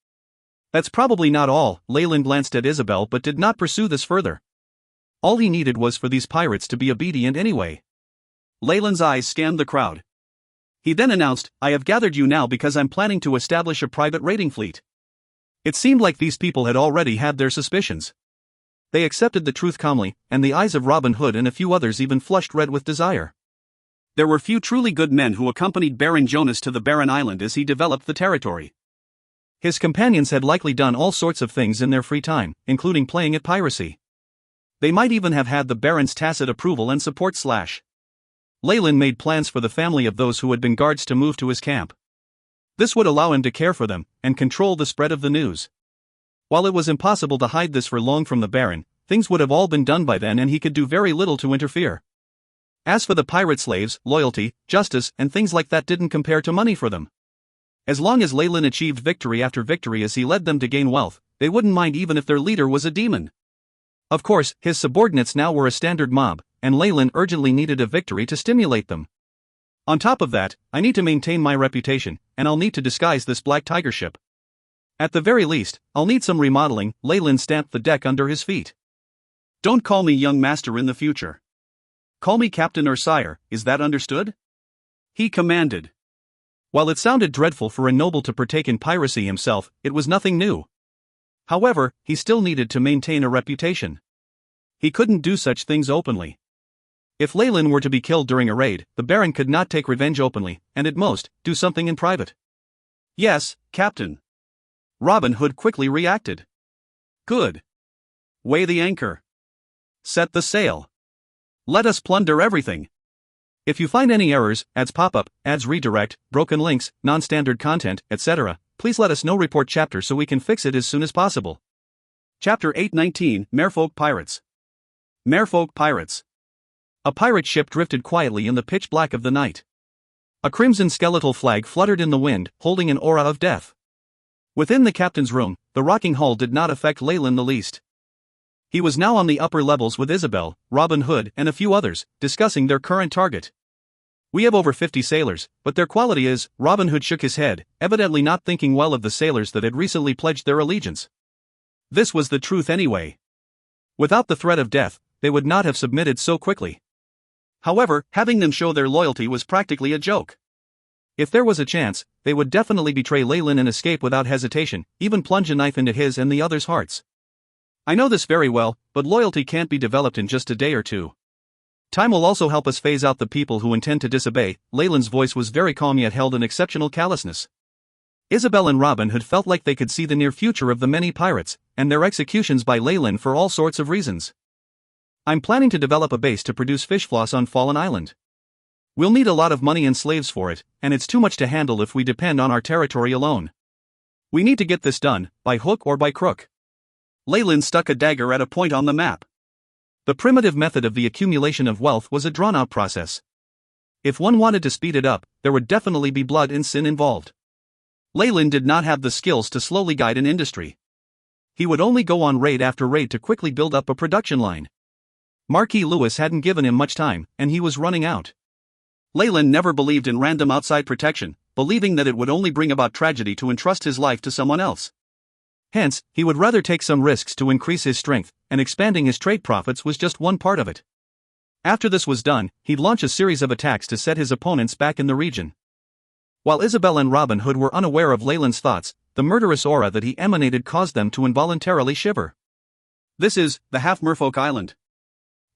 That's probably not all, Leyland glanced at Isabel but did not pursue this further. All he needed was for these pirates to be obedient anyway. Leyland's eyes scanned the crowd. He then announced, I have gathered you now because I'm planning to establish a private raiding fleet. It seemed like these people had already had their suspicions. They accepted the truth calmly, and the eyes of Robin Hood and a few others even flushed red with desire. There were few truly good men who accompanied Baron Jonas to the barren island as he developed the territory. His companions had likely done all sorts of things in their free time, including playing at piracy. They might even have had the Baron's tacit approval and support. Leyland made plans for the family of those who had been guards to move to his camp. This would allow him to care for them, and control the spread of the news. While it was impossible to hide this for long from the Baron, things would have all been done by then and he could do very little to interfere. As for the pirate slaves, loyalty, justice, and things like that didn't compare to money for them. As long as Leyland achieved victory after victory as he led them to gain wealth, they wouldn't mind even if their leader was a demon. Of course, his subordinates now were a standard mob, and Leyland urgently needed a victory to stimulate them. On top of that, I need to maintain my reputation, and I'll need to disguise this black tiger ship. At the very least, I'll need some remodeling. Leyland stamped the deck under his feet. Don't call me young master in the future. Call me captain or sire, is that understood? He commanded. While it sounded dreadful for a noble to partake in piracy himself, it was nothing new. However, he still needed to maintain a reputation. He couldn't do such things openly. If Leyland were to be killed during a raid, the Baron could not take revenge openly, and at most, do something in private. Yes, Captain. Robin Hood quickly reacted. Good. Weigh the anchor. Set the sail. Let us plunder everything. If you find any errors, ads pop-up, ads redirect, broken links, non-standard content, etc., please let us know. Report chapter so we can fix it as soon as possible. Chapter 819, Merfolk Pirates. Merfolk Pirates. A pirate ship drifted quietly in the pitch black of the night. A crimson skeletal flag fluttered in the wind, holding an aura of death. Within the captain's room, the rocking hull did not affect Leyland the least. He was now on the upper levels with Isabel, Robin Hood, and a few others, discussing their current target. We have over 50 sailors, but their quality is, Robin Hood shook his head, evidently not thinking well of the sailors that had recently pledged their allegiance. This was the truth anyway. Without the threat of death, they would not have submitted so quickly. However, having them show their loyalty was practically a joke. If there was a chance, they would definitely betray Leyland and escape without hesitation, even plunge a knife into his and the others' hearts. I know this very well, but loyalty can't be developed in just a day or two. Time will also help us phase out the people who intend to disobey. Leyland's voice was very calm yet held an exceptional callousness. Isabel and Robin Hood felt like they could see the near future of the many pirates, and their executions by Leyland for all sorts of reasons. I'm planning to develop a base to produce fish floss on Fallen Island. We'll need a lot of money and slaves for it, and it's too much to handle if we depend on our territory alone. We need to get this done, by hook or by crook. Leyland stuck a dagger at a point on the map. The primitive method of the accumulation of wealth was a drawn-out process. If one wanted to speed it up, there would definitely be blood and sin involved. Leyland did not have the skills to slowly guide an industry. He would only go on raid after raid to quickly build up a production line. Marquis Lewis hadn't given him much time, and he was running out. Leyland never believed in random outside protection, believing that it would only bring about tragedy to entrust his life to someone else. Hence, he would rather take some risks to increase his strength, and expanding his trade profits was just one part of it. After this was done, he'd launch a series of attacks to set his opponents back in the region. While Isabel and Robin Hood were unaware of Leyland's thoughts, the murderous aura that he emanated caused them to involuntarily shiver. This is the Half-Merfolk Island.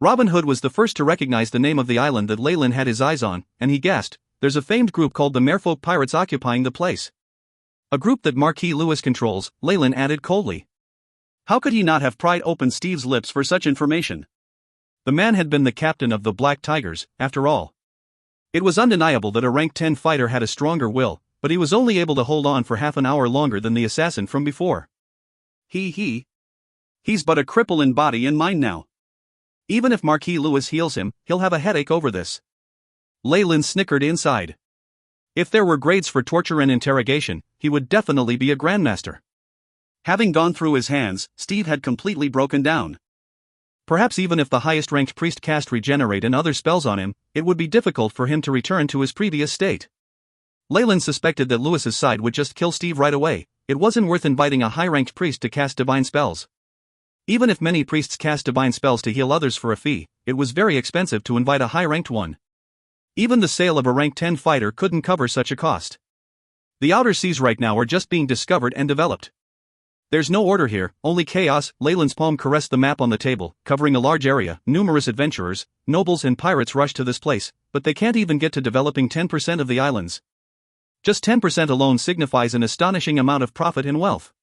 Robin Hood was the first to recognize the name of the island that Leyland had his eyes on, and he gasped, "There's a famed group called the Merfolk Pirates occupying the place." "A group that Marquis Lewis controls," Leyland added coldly. How could he not have pried open Steve's lips for such information? The man had been the captain of the Black Tigers, after all. It was undeniable that a rank 10 fighter had a stronger will, but he was only able to hold on for half an hour longer than the assassin from before. He's but a cripple in body and mind now. Even if Marquis Lewis heals him, he'll have a headache over this. Leyland snickered inside. If there were grades for torture and interrogation, he would definitely be a grandmaster. Having gone through his hands, Steve had completely broken down. Perhaps even if the highest-ranked priest cast Regenerate and other spells on him, it would be difficult for him to return to his previous state. Leyland suspected that Lewis's side would just kill Steve right away. It wasn't worth inviting a high-ranked priest to cast divine spells. Even if many priests cast divine spells to heal others for a fee, it was very expensive to invite a high-ranked one. Even the sale of a rank 10 fighter couldn't cover such a cost. The outer seas right now are just being discovered and developed. There's no order here, only chaos. Leyland's palm caressed the map on the table, covering a large area. Numerous adventurers, nobles and pirates rush to this place, but they can't even get to developing 10% of the islands. Just 10% alone signifies an astonishing amount of profit and wealth.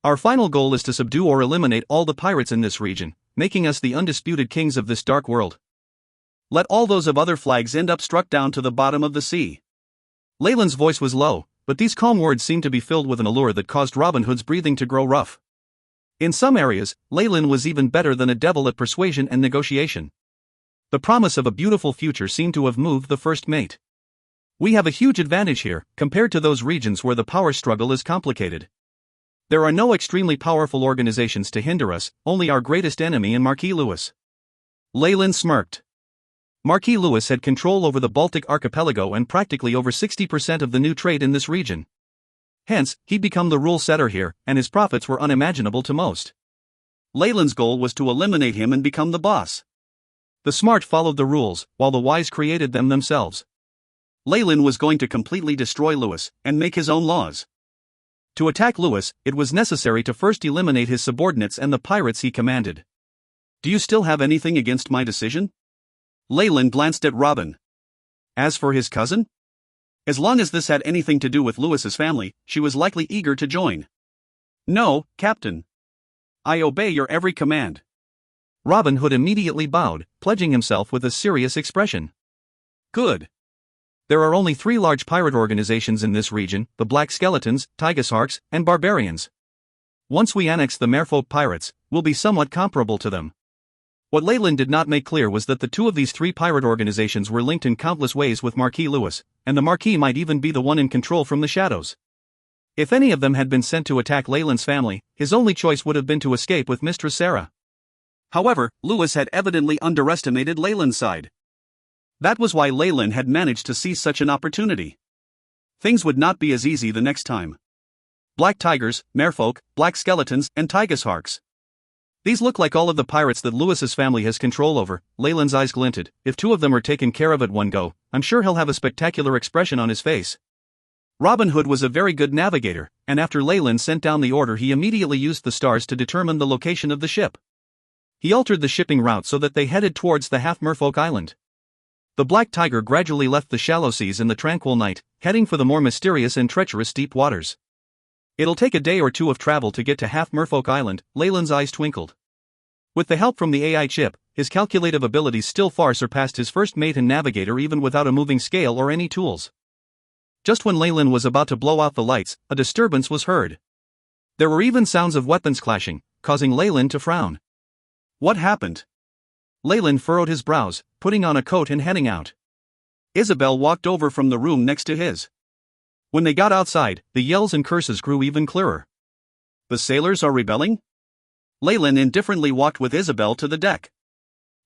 Our final goal is to subdue or eliminate all the pirates in this region, making us the undisputed kings of this dark world. Let all those of other flags end up struck down to the bottom of the sea. Leyland's voice was low, but these calm words seemed to be filled with an allure that caused Robin Hood's breathing to grow rough. In some areas, Leyland was even better than a devil at persuasion and negotiation. The promise of a beautiful future seemed to have moved the first mate. We have a huge advantage here, compared to those regions where the power struggle is complicated. There are no extremely powerful organizations to hinder us, only our greatest enemy in Marquis Lewis. Leyland smirked. Marquis Lewis had control over the Baltic archipelago and practically over 60% of the new trade in this region. Hence, he'd become the rule setter here, and his profits were unimaginable to most. Leyland's goal was to eliminate him and become the boss. The smart followed the rules, while the wise created them themselves. Leyland was going to completely destroy Lewis, and make his own laws. To attack Lewis, it was necessary to first eliminate his subordinates and the pirates he commanded. Do you still have anything against my decision? Leyland glanced at Robin. As for his cousin? As long as this had anything to do with Lewis's family, she was likely eager to join. No, Captain. I obey your every command. Robin Hood immediately bowed, pledging himself with a serious expression. Good. There are only 3 large pirate organizations in this region, the Black Skeletons, Tigersharks, and Barbarians. Once we annex the Merfolk Pirates, we'll be somewhat comparable to them. What Leyland did not make clear was that the 2 of these 3 pirate organizations were linked in countless ways with Marquis Lewis, and the Marquis might even be the one in control from the shadows. If any of them had been sent to attack Leyland's family, his only choice would have been to escape with Mistress Sarah. However, Lewis had evidently underestimated Leyland's side. That was why Leyland had managed to seize such an opportunity. Things would not be as easy the next time. Black Tigers, Merfolk, Black Skeletons, and Tigersharks. These look like all of the pirates that Lewis's family has control over. Leyland's eyes glinted. If 2 of them are taken care of at one go, I'm sure he'll have a spectacular expression on his face. Robin Hood was a very good navigator, and after Leyland sent down the order, he immediately used the stars to determine the location of the ship. He altered the shipping route so that they headed towards the Half-Merfolk Island. The black tiger gradually left the shallow seas in the tranquil night, heading for the more mysterious and treacherous deep waters. It'll take a day or two of travel to get to Half Merfolk Island, Leyland's eyes twinkled. With the help from the AI chip, his calculative abilities still far surpassed his first mate and navigator even without a moving scale or any tools. Just when Leyland was about to blow out the lights, a disturbance was heard. There were even sounds of weapons clashing, causing Leyland to frown. What happened? Leyland furrowed his brows, putting on a coat and heading out. Isabel walked over from the room next to his. When they got outside, the yells and curses grew even clearer. The sailors are rebelling? Leyland indifferently walked with Isabel to the deck.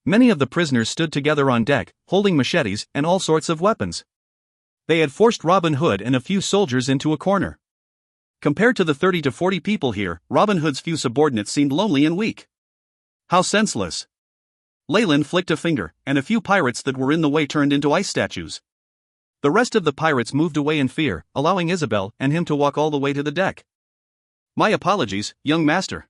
Many of the prisoners stood together on deck, holding machetes and all sorts of weapons. They had forced Robin Hood and a few soldiers into a corner. Compared to the 30 to 40 people here, Robin Hood's few subordinates seemed lonely and weak. How senseless. Leyland flicked a finger, and a few pirates that were in the way turned into ice statues. The rest of the pirates moved away in fear, allowing Isabel and him to walk all the way to the deck. My apologies, young master.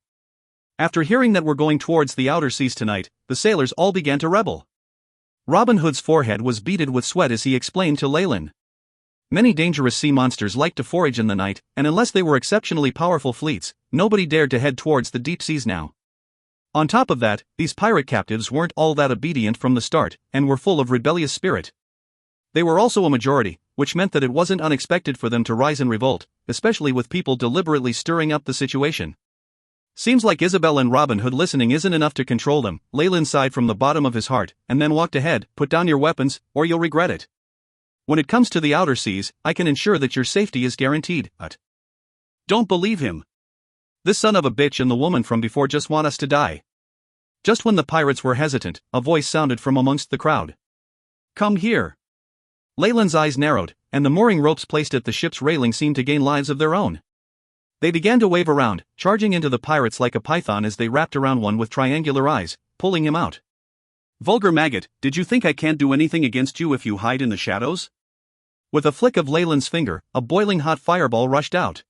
After hearing that we're going towards the outer seas tonight, the sailors all began to rebel. Robin Hood's forehead was beaded with sweat as he explained to Leyland. Many dangerous sea monsters like to forage in the night, and unless they were exceptionally powerful fleets, nobody dared to head towards the deep seas now. On top of that, these pirate captives weren't all that obedient from the start, and were full of rebellious spirit. They were also a majority, which meant that it wasn't unexpected for them to rise in revolt, especially with people deliberately stirring up the situation. Seems like Isabel and Robin Hood listening isn't enough to control them, Leyland sighed from the bottom of his heart, and then walked ahead. Put down your weapons, or you'll regret it. When it comes to the outer seas, I can ensure that your safety is guaranteed. Don't believe him. This son of a bitch and the woman from before just want us to die. Just when the pirates were hesitant, a voice sounded from amongst the crowd. Come here. Leyland's eyes narrowed, and the mooring ropes placed at the ship's railing seemed to gain lives of their own. They began to wave around, charging into the pirates like a python as they wrapped around one with triangular eyes, pulling him out. Vulgar maggot, did you think I can't do anything against you if you hide in the shadows? With a flick of Leyland's finger, a boiling hot fireball rushed out.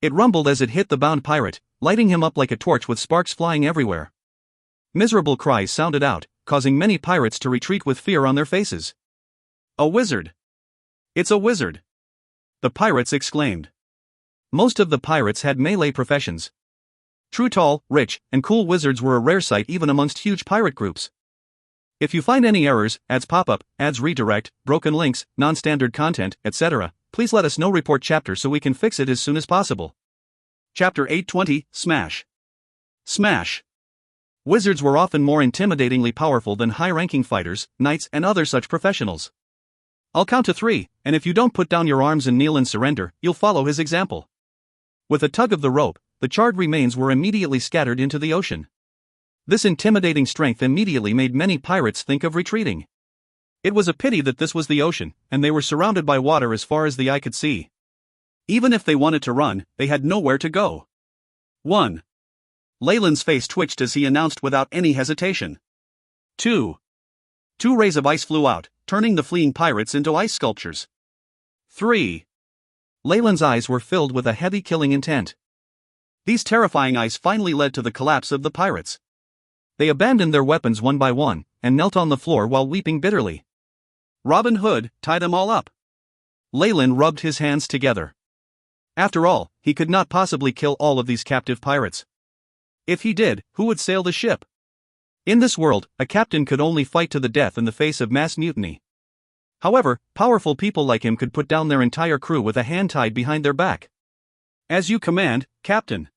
It rumbled as it hit the bound pirate, lighting him up like a torch with sparks flying everywhere. Miserable cries sounded out, causing many pirates to retreat with fear on their faces. A wizard! It's a wizard! The pirates exclaimed. Most of the pirates had melee professions. True tall, rich, and cool wizards were a rare sight even amongst huge pirate groups. If you find any errors, ads pop up, ads redirect, broken links, non-standard content, etc., please let us know. Report chapter so we can fix it as soon as possible. Chapter 820, Smash. Smash. Wizards were often more intimidatingly powerful than high-ranking fighters, knights, and other such professionals. I'll count to 3, and if you don't put down your arms and kneel in surrender, you'll follow his example. With a tug of the rope, the charred remains were immediately scattered into the ocean. This intimidating strength immediately made many pirates think of retreating. It was a pity that this was the ocean, and they were surrounded by water as far as the eye could see. Even if they wanted to run, they had nowhere to go. 1. Leyland's face twitched as he announced without any hesitation. 2. 2 rays of ice flew out, turning the fleeing pirates into ice sculptures. 3. Leyland's eyes were filled with a heavy killing intent. These terrifying eyes finally led to the collapse of the pirates. They abandoned their weapons one by one, and knelt on the floor while weeping bitterly. Robin Hood, tie them all up. Leyland rubbed his hands together. After all, he could not possibly kill all of these captive pirates. If he did, who would sail the ship? In this world, a captain could only fight to the death in the face of mass mutiny. However, powerful people like him could put down their entire crew with a hand tied behind their back. As you command, Captain.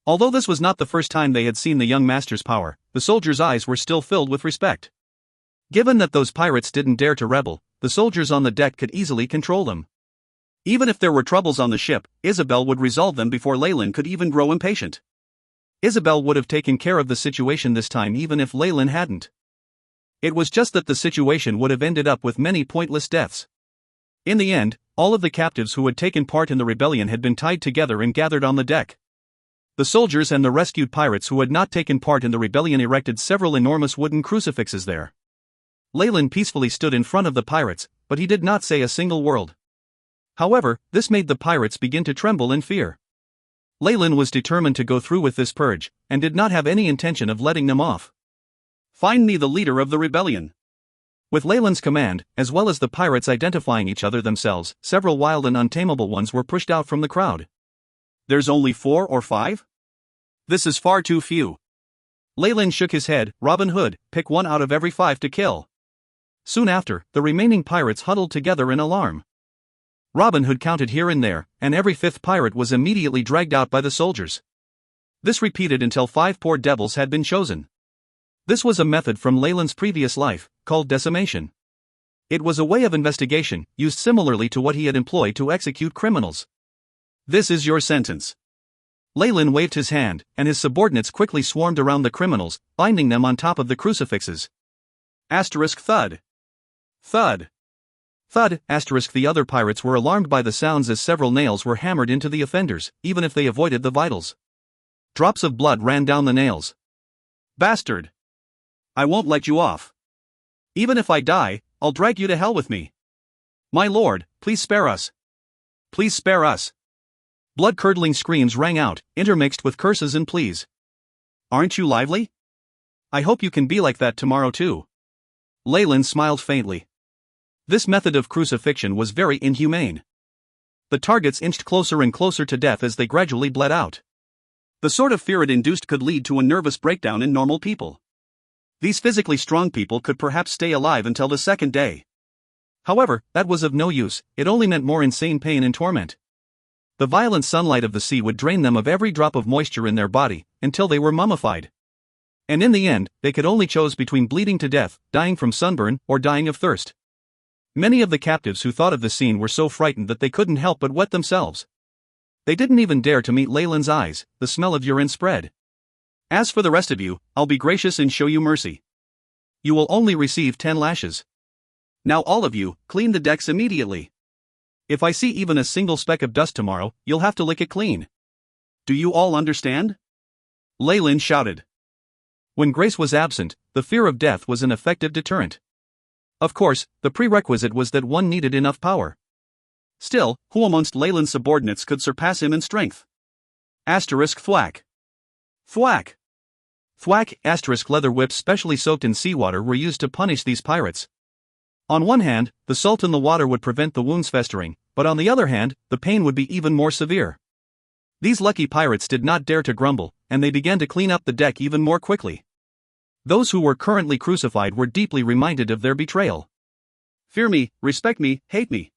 Although this was not the first time they had seen the young master's power, the soldiers' eyes were still filled with respect. Given that those pirates didn't dare to rebel, the soldiers on the deck could easily control them. Even if there were troubles on the ship, Isabel would resolve them before Leyland could even grow impatient. Isabel would have taken care of the situation this time even if Leyland hadn't. It was just that the situation would have ended up with many pointless deaths. In the end, all of the captives who had taken part in the rebellion had been tied together and gathered on the deck. The soldiers and the rescued pirates who had not taken part in the rebellion erected several enormous wooden crucifixes there. Leyland peacefully stood in front of the pirates, but he did not say a single word. However, this made the pirates begin to tremble in fear. Leyland was determined to go through with this purge, and did not have any intention of letting them off. Find me the leader of the rebellion. With Leyland's command, as well as the pirates identifying each other themselves, several wild and untamable ones were pushed out from the crowd. There's only 4 or 5? This is far too few. Leyland shook his head. Robin Hood, pick 1 out of every 5 to kill. Soon after, the remaining pirates huddled together in alarm. Robin Hood counted here and there, and every 5th pirate was immediately dragged out by the soldiers. This repeated until 5 poor devils had been chosen. This was a method from Leyland's previous life, called decimation. It was a way of investigation, used similarly to what he had employed to execute criminals. This is your sentence. Leyland waved his hand, and his subordinates quickly swarmed around the criminals, binding them on top of the crucifixes. Thud. Thud. Thud. The other pirates were alarmed by the sounds as several nails were hammered into the offenders, even if they avoided the vitals. Drops of blood ran down the nails. Bastard! I won't let you off. Even if I die, I'll drag you to hell with me. My lord, please spare us. Please spare us. Blood-curdling screams rang out, intermixed with curses and pleas. Aren't you lively? I hope you can be like that tomorrow too. Leyland smiled faintly. This method of crucifixion was very inhumane. The targets inched closer and closer to death as they gradually bled out. The sort of fear it induced could lead to a nervous breakdown in normal people. These physically strong people could perhaps stay alive until the 2nd day. However, that was of no use. It only meant more insane pain and torment. The violent sunlight of the sea would drain them of every drop of moisture in their body, until they were mummified. And in the end, they could only choose between bleeding to death, dying from sunburn, or dying of thirst. Many of the captives who thought of the scene were so frightened that they couldn't help but wet themselves. They didn't even dare to meet Leyland's eyes. The smell of urine spread. As for the rest of you, I'll be gracious and show you mercy. You will only receive 10 lashes. Now all of you, clean the decks immediately. If I see even a single speck of dust tomorrow, you'll have to lick it clean. Do you all understand? Leyland shouted. When grace was absent, the fear of death was an effective deterrent. Of course, the prerequisite was that one needed enough power. Still, who amongst Leyland's subordinates could surpass him in strength? Thwack. Thwack. Thwack. Leather whips specially soaked in seawater were used to punish these pirates. On one hand, the salt in the water would prevent the wounds festering, but on the other hand, the pain would be even more severe. These lucky pirates did not dare to grumble, and they began to clean up the deck even more quickly. Those who were currently crucified were deeply reminded of their betrayal. Fear me, respect me, hate me.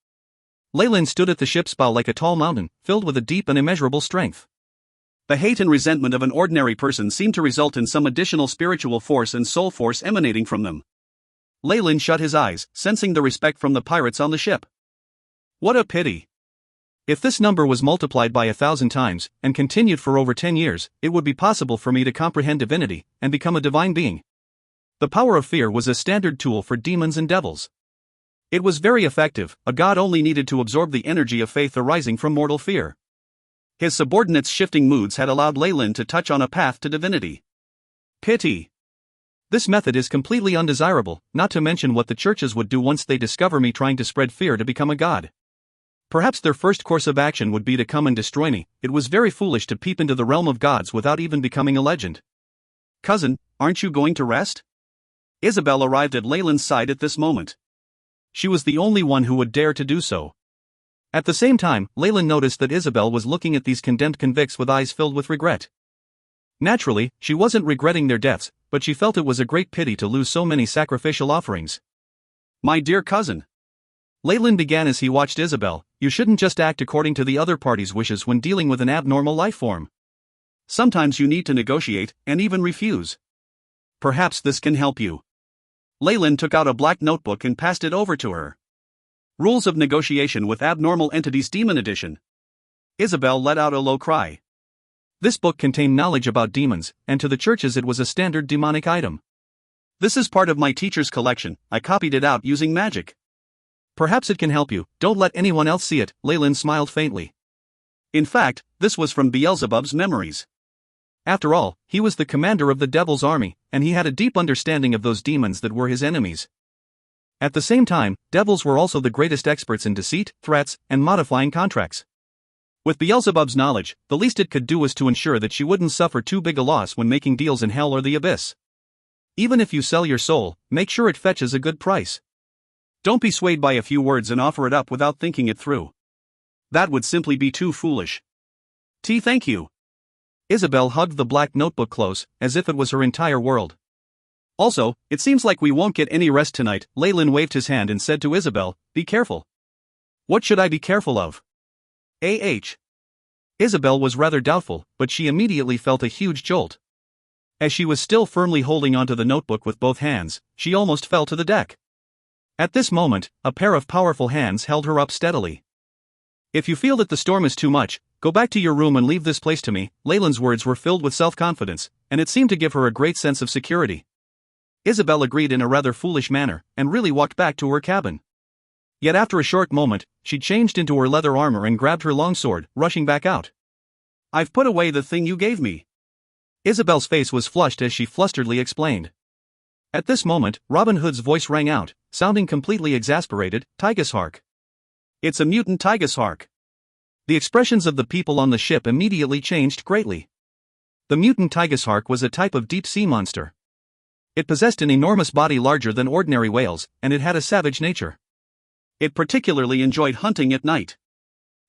Leyland stood at the ship's bow like a tall mountain, filled with a deep and immeasurable strength. The hate and resentment of an ordinary person seemed to result in some additional spiritual force and soul force emanating from them. Leyland shut his eyes, sensing the respect from the pirates on the ship. What a pity! If this number was multiplied by 1,000 times, and continued for over 10 years, it would be possible for me to comprehend divinity, and become a divine being. The power of fear was a standard tool for demons and devils. It was very effective. A god only needed to absorb the energy of faith arising from mortal fear. His subordinates' shifting moods had allowed Leyland to touch on a path to divinity. Pity. This method is completely undesirable, not to mention what the churches would do once they discover me trying to spread fear to become a god. Perhaps their first course of action would be to come and destroy me. It was very foolish to peep into the realm of gods without even becoming a legend. Cousin, aren't you going to rest? Isabel arrived at Leyland's side at this moment. She was the only one who would dare to do so. At the same time, Leyland noticed that Isabel was looking at these condemned convicts with eyes filled with regret. Naturally, she wasn't regretting their deaths, but she felt it was a great pity to lose so many sacrificial offerings. My dear cousin, Leyland began as he watched Isabel, you shouldn't just act according to the other party's wishes when dealing with an abnormal life form. Sometimes you need to negotiate, and even refuse. Perhaps this can help you. Leyland took out a black notebook and passed it over to her. Rules of Negotiation with Abnormal Entities Demon Edition. Isabel let out a low cry. This book contained knowledge about demons, and to the churches it was a standard demonic item. This is part of my teacher's collection. I copied it out using magic. Perhaps it can help you. Don't let anyone else see it. Leyland smiled faintly. In fact, this was from Beelzebub's memories. After all, he was the commander of the devil's army, and he had a deep understanding of those demons that were his enemies. At the same time, devils were also the greatest experts in deceit, threats, and modifying contracts. With Beelzebub's knowledge, the least it could do was to ensure that she wouldn't suffer too big a loss when making deals in hell or the abyss. Even if you sell your soul, make sure it fetches a good price. Don't be swayed by a few words and offer it up without thinking it through. That would simply be too foolish. Thank you. Isabel hugged the black notebook close, as if it was her entire world. Also, it seems like we won't get any rest tonight. Leyland waved his hand and said to Isabel, be careful. What should I be careful of? Isabel was rather doubtful, but she immediately felt a huge jolt. As she was still firmly holding onto the notebook with both hands, she almost fell to the deck. At this moment, a pair of powerful hands held her up steadily. If you feel that the storm is too much, go back to your room and leave this place to me. Leyland's words were filled with self-confidence, and it seemed to give her a great sense of security. Isabel agreed in a rather foolish manner, and really walked back to her cabin. Yet after a short moment, she changed into her leather armor and grabbed her longsword, rushing back out. I've put away the thing you gave me. Isabel's face was flushed as she flusteredly explained. At this moment, Robin Hood's voice rang out, sounding completely exasperated, Tigershark. It's a mutant Tigershark. The expressions of the people on the ship immediately changed greatly. The mutant Tigershark was a type of deep-sea monster. It possessed an enormous body larger than ordinary whales, and it had a savage nature. It particularly enjoyed hunting at night.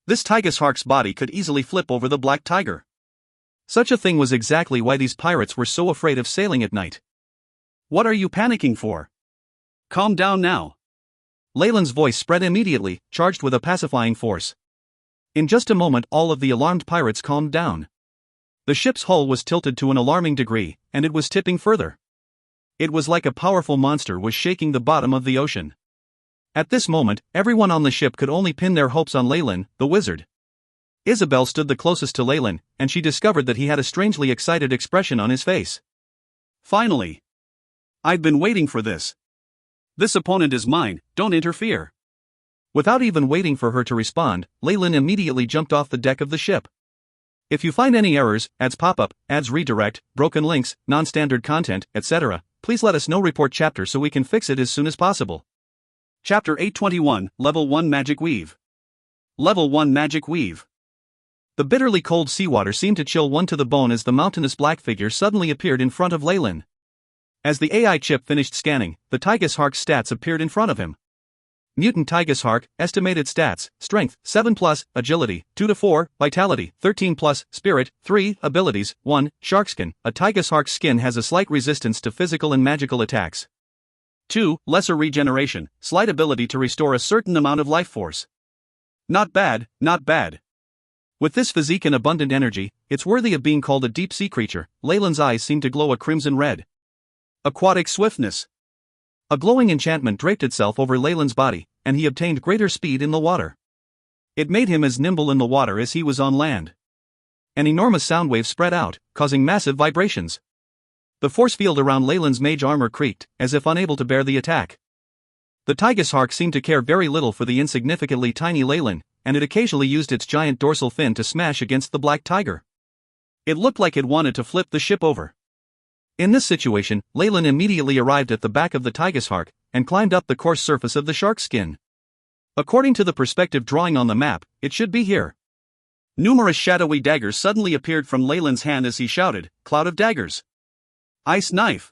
This Tigershark's body could easily flip over the black tiger. Such a thing was exactly why these pirates were so afraid of sailing at night. What are you panicking for? Calm down now. Leyland's voice spread immediately, charged with a pacifying force. In just a moment, all of the alarmed pirates calmed down. The ship's hull was tilted to an alarming degree, and it was tipping further. It was like a powerful monster was shaking the bottom of the ocean. At this moment, everyone on the ship could only pin their hopes on Leyland, the wizard. Isabel stood the closest to Leyland, and she discovered that he had a strangely excited expression on his face. Finally! I've been waiting for this. This opponent is mine, don't interfere. Without even waiting for her to respond, Leyland immediately jumped off the deck of the ship. If you find any errors, ads pop up, ads redirect, broken links, non-standard content, etc., please let us know. Report chapter so we can fix it as soon as possible. Chapter 821, Level 1 Magic Weave. Level 1 Magic Weave. The bitterly cold seawater seemed to chill one to the bone as the mountainous black figure suddenly appeared in front of Leyland. As the AI chip finished scanning, the Tigershark's stats appeared in front of him. Mutant Tigershark, estimated stats, strength, 7+, agility, 2-4, vitality, 13+, spirit, 3, abilities, 1, sharkskin. A Tigershark's skin has a slight resistance to physical and magical attacks. 2, lesser regeneration, slight ability to restore a certain amount of life force. Not bad, not bad. With this physique and abundant energy, it's worthy of being called a deep-sea creature. Leyland's eyes seemed to glow a crimson red. Aquatic swiftness. A glowing enchantment draped itself over Leyland's body, and he obtained greater speed in the water. It made him as nimble in the water as he was on land. An enormous sound wave spread out, causing massive vibrations. The force field around Leyland's mage armor creaked, as if unable to bear the attack. The Tigershark seemed to care very little for the insignificantly tiny Leyland, and it occasionally used its giant dorsal fin to smash against the black tiger. It looked like it wanted to flip the ship over. In this situation, Leyland immediately arrived at the back of the Tigershark, and climbed up the coarse surface of the shark's skin. According to the perspective drawing on the map, it should be here. Numerous shadowy daggers suddenly appeared from Leyland's hand as he shouted, "Cloud of daggers! Ice knife!"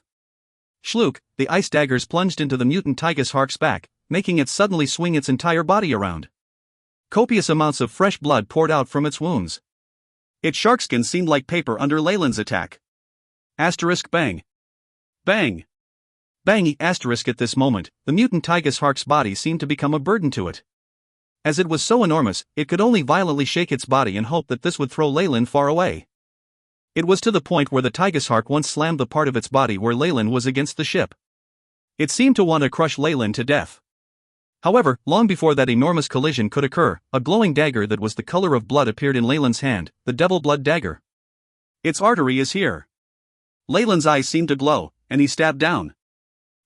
Shlook, the ice daggers plunged into the mutant Tigershark's back, making it suddenly swing its entire body around. Copious amounts of fresh blood poured out from its wounds. Its sharkskin seemed like paper under Leyland's attack. Asterisk bang. Bang. Bang asterisk. At this moment, the mutant Tigershark's body seemed to become a burden to it. As it was so enormous, it could only violently shake its body and hope that this would throw Leyland far away. It was to the point where the Tigershark once slammed the part of its body where Leyland was against the ship. It seemed to want to crush Leyland to death. However, long before that enormous collision could occur, a glowing dagger that was the color of blood appeared in Leyland's hand, the Devil Blood Dagger. Its artery is here. Leyland's eyes seemed to glow, and he stabbed down.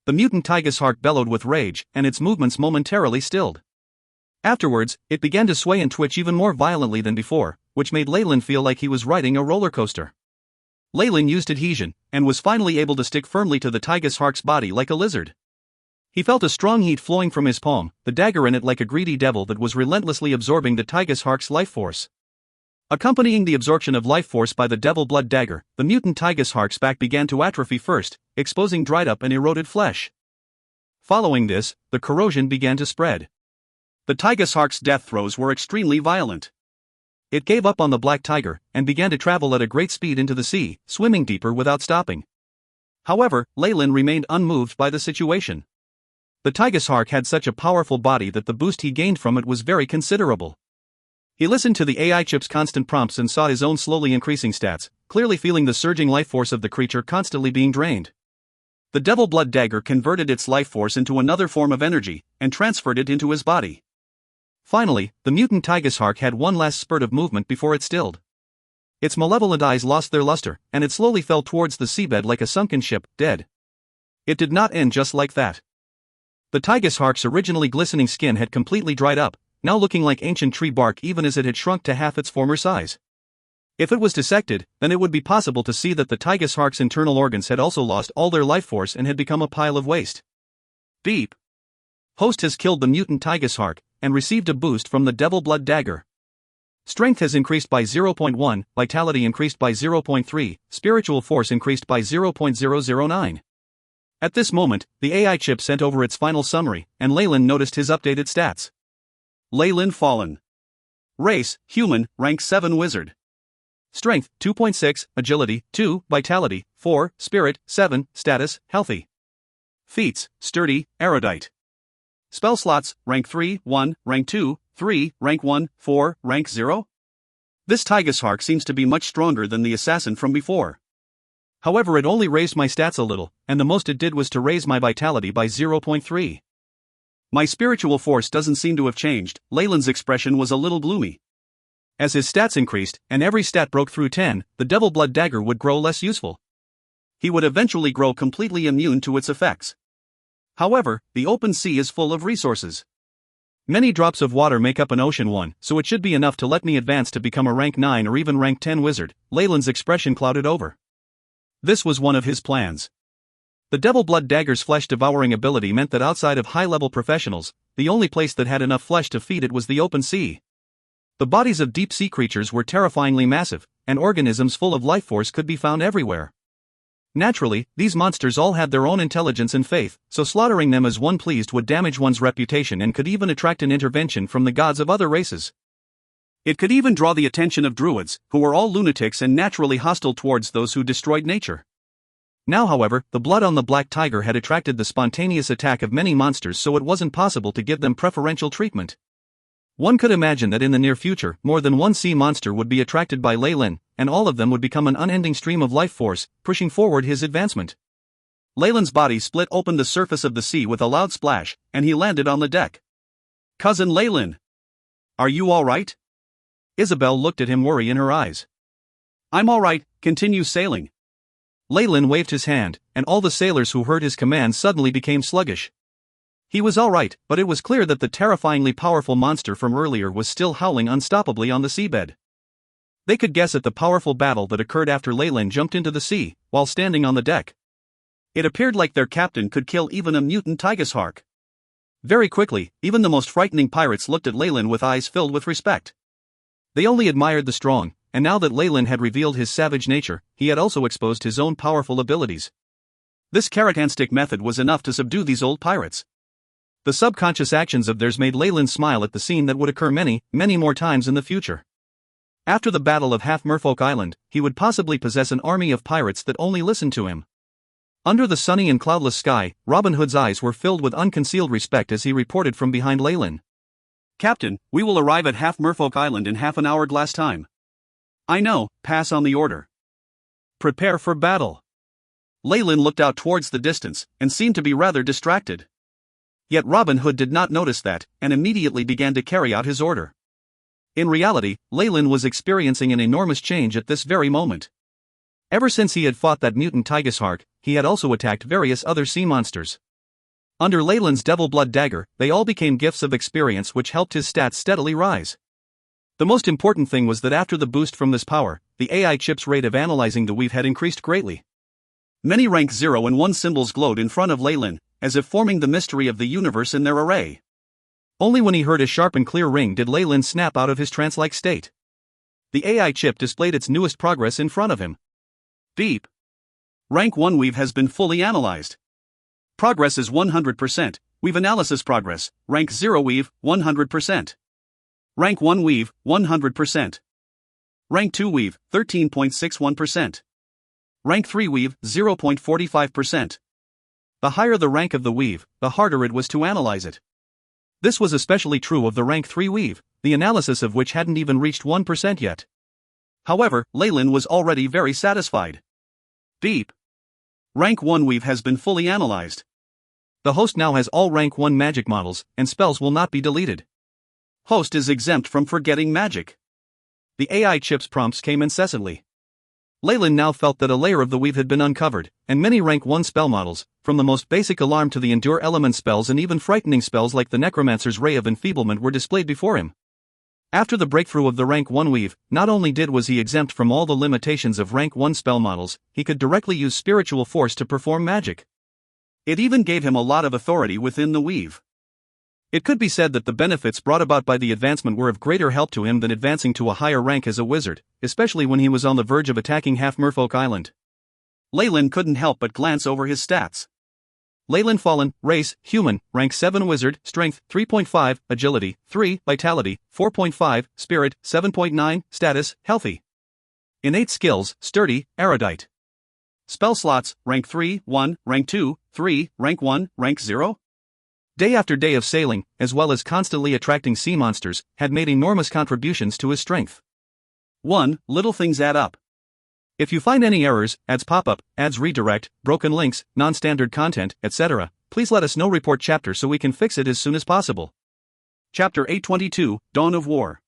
The mutant Tigershark bellowed with rage, and its movements momentarily stilled. Afterwards, it began to sway and twitch even more violently than before, which made Leyland feel like he was riding a roller coaster. Leyland used adhesion, and was finally able to stick firmly to the Tigershark's body like a lizard. He felt a strong heat flowing from his palm, the dagger in it like a greedy devil that was relentlessly absorbing the Tigershark's life force. Accompanying the absorption of life force by the devil blood dagger, the mutant Tigerhark's back began to atrophy first, exposing dried up and eroded flesh. Following this, the corrosion began to spread. The Tigerhark's death throes were extremely violent. It gave up on the black tiger and began to travel at a great speed into the sea, swimming deeper without stopping. However, Leyland remained unmoved by the situation. The Tigerhark had such a powerful body that the boost he gained from it was very considerable. He listened to the AI chip's constant prompts and saw his own slowly increasing stats, clearly feeling the surging life force of the creature constantly being drained. The devil blood dagger converted its life force into another form of energy and transferred it into his body. Finally, the mutant Tigerhark had one last spurt of movement before it stilled. Its malevolent eyes lost their luster, and it slowly fell towards the seabed like a sunken ship, dead. It did not end just like that. The Tigerhark's originally glistening skin had completely dried up, now looking like ancient tree bark even as it had shrunk to half its former size. If it was dissected, then it would be possible to see that the Tigerhark's internal organs had also lost all their life force and had become a pile of waste. Beep. Host has killed the mutant Tigerhark and received a boost from the devil blood dagger. Strength has increased by 0.1, vitality increased by 0.3, spiritual force increased by 0.009. At this moment, the AI chip sent over its final summary, and Leyland noticed his updated stats. Leyland fallen. Race, human, rank 7 wizard. Strength, 2.6, agility, 2, vitality, 4, spirit, 7, status, healthy. Feats, sturdy, erudite. Spell slots, rank 3, 1, rank 2, 3, rank 1, 4, rank 0? This Tigerhark seems to be much stronger than the assassin from before. However, it only raised my stats a little, and the most it did was to raise my vitality by 0.3. My spiritual force doesn't seem to have changed. Leyland's expression was a little gloomy. As his stats increased, and every stat broke through 10, the devil blood dagger would grow less useful. He would eventually grow completely immune to its effects. However, the open sea is full of resources. Many drops of water make up an ocean one, so it should be enough to let me advance to become a rank 9 or even rank 10 wizard. Leyland's expression clouded over. This was one of his plans. The devil blood dagger's flesh-devouring ability meant that outside of high-level professionals, the only place that had enough flesh to feed it was the open sea. The bodies of deep-sea creatures were terrifyingly massive, and organisms full of life force could be found everywhere. Naturally, these monsters all had their own intelligence and faith, so slaughtering them as one pleased would damage one's reputation and could even attract an intervention from the gods of other races. It could even draw the attention of druids, who were all lunatics and naturally hostile towards those who destroyed nature. Now, however, the blood on the black tiger had attracted the spontaneous attack of many monsters, so it wasn't possible to give them preferential treatment. One could imagine that in the near future, more than one sea monster would be attracted by Leyland, and all of them would become an unending stream of life force, pushing forward his advancement. Leyland's body split open the surface of the sea with a loud splash, and he landed on the deck. "Cousin Leyland! Are you all right?" Isabel looked at him, worry in her eyes. "I'm all right, continue sailing." Leyland waved his hand, and all the sailors who heard his command suddenly became sluggish. He was all right, but it was clear that the terrifyingly powerful monster from earlier was still howling unstoppably on the seabed. They could guess at the powerful battle that occurred after Leyland jumped into the sea, while standing on the deck. It appeared like their captain could kill even a mutant Tigerhark. Very quickly, even the most frightening pirates looked at Leyland with eyes filled with respect. They only admired the strong, and now that Leyland had revealed his savage nature, he had also exposed his own powerful abilities. This carrot and stick method was enough to subdue these old pirates. The subconscious actions of theirs made Leyland smile at the scene that would occur many, many more times in the future. After the Battle of Half Merfolk Island, he would possibly possess an army of pirates that only listened to him. Under the sunny and cloudless sky, Robin Hood's eyes were filled with unconcealed respect as he reported from behind Leyland. "Captain, we will arrive at Half Merfolk Island in half an hourglass time." "I know, pass on the order." "Prepare for battle." Leyland looked out towards the distance, and seemed to be rather distracted. Yet Robin Hood did not notice that, and immediately began to carry out his order. In reality, Leyland was experiencing an enormous change at this very moment. Ever since he had fought that mutant Tigerhark, he had also attacked various other sea monsters. Under Leyland's devil blood dagger, they all became gifts of experience which helped his stats steadily rise. The most important thing was that after the boost from this power, the AI chip's rate of analyzing the weave had increased greatly. Many rank 0 and 1 symbols glowed in front of Leyland, as if forming the mystery of the universe in their array. Only when he heard a sharp and clear ring did Leyland snap out of his trance-like state. The AI chip displayed its newest progress in front of him. Beep. Rank 1 Weave has been fully analyzed. Progress is 100%. Weave analysis progress. Rank 0 Weave, 100%. Rank 1 Weave, 100%. Rank 2 Weave, 13.61%. Rank 3 Weave, 0.45%. The higher the rank of the weave, the harder it was to analyze it. This was especially true of the rank 3 weave, the analysis of which hadn't even reached 1% yet. However, Leyland was already very satisfied. Beep. Rank 1 Weave has been fully analyzed. The host now has all rank 1 magic models, and spells will not be deleted. Host is exempt from forgetting magic. The AI chip's prompts came incessantly. Leyland now felt that a layer of the weave had been uncovered, and many rank 1 spell models, from the most basic alarm to the endure element spells and even frightening spells like the Necromancer's Ray of Enfeeblement were displayed before him. After the breakthrough of the rank 1 weave, not only was he exempt from all the limitations of rank 1 spell models, he could directly use spiritual force to perform magic. It even gave him a lot of authority within the weave. It could be said that the benefits brought about by the advancement were of greater help to him than advancing to a higher rank as a wizard, especially when he was on the verge of attacking Half-Merfolk Island. Leyland couldn't help but glance over his stats. Leyland Fallen, Race, Human, Rank 7 Wizard, Strength, 3.5, Agility, 3, Vitality, 4.5, Spirit, 7.9, Status, Healthy. Innate Skills, Sturdy, Erudite. Spell Slots, Rank 3, 1, Rank 2, 3, Rank 1, Rank 0? Day after day of sailing, as well as constantly attracting sea monsters, had made enormous contributions to his strength. 1. Little things add up. If you find any errors, ads pop up, ads redirect, broken links, non-standard content, etc., please let us know. Report chapter so we can fix it as soon as possible. Chapter 822, Dawn of War.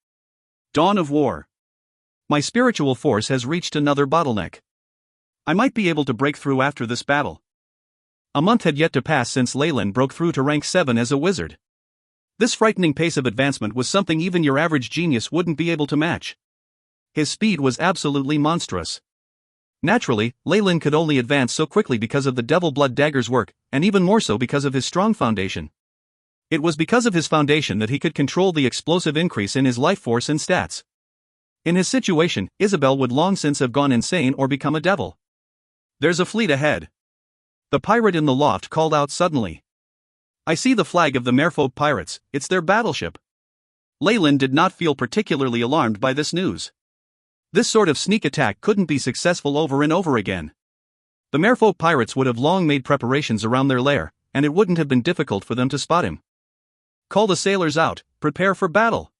Dawn of War. My spiritual force has reached another bottleneck. I might be able to break through after this battle. A month had yet to pass since Leyland broke through to rank 7 as a wizard. This frightening pace of advancement was something even your average genius wouldn't be able to match. His speed was absolutely monstrous. Naturally, Leyland could only advance so quickly because of the Devil Blood Dagger's work, and even more so because of his strong foundation. It was because of his foundation that he could control the explosive increase in his life force and stats. In his situation, Isabel would long since have gone insane or become a devil. There's a fleet ahead. The pirate in the loft called out suddenly. I see the flag of the Merfolk pirates, it's their battleship. Leyland did not feel particularly alarmed by this news. This sort of sneak attack couldn't be successful over and over again. The Merfolk pirates would have long made preparations around their lair, and it wouldn't have been difficult for them to spot him. Call the sailors out, prepare for battle.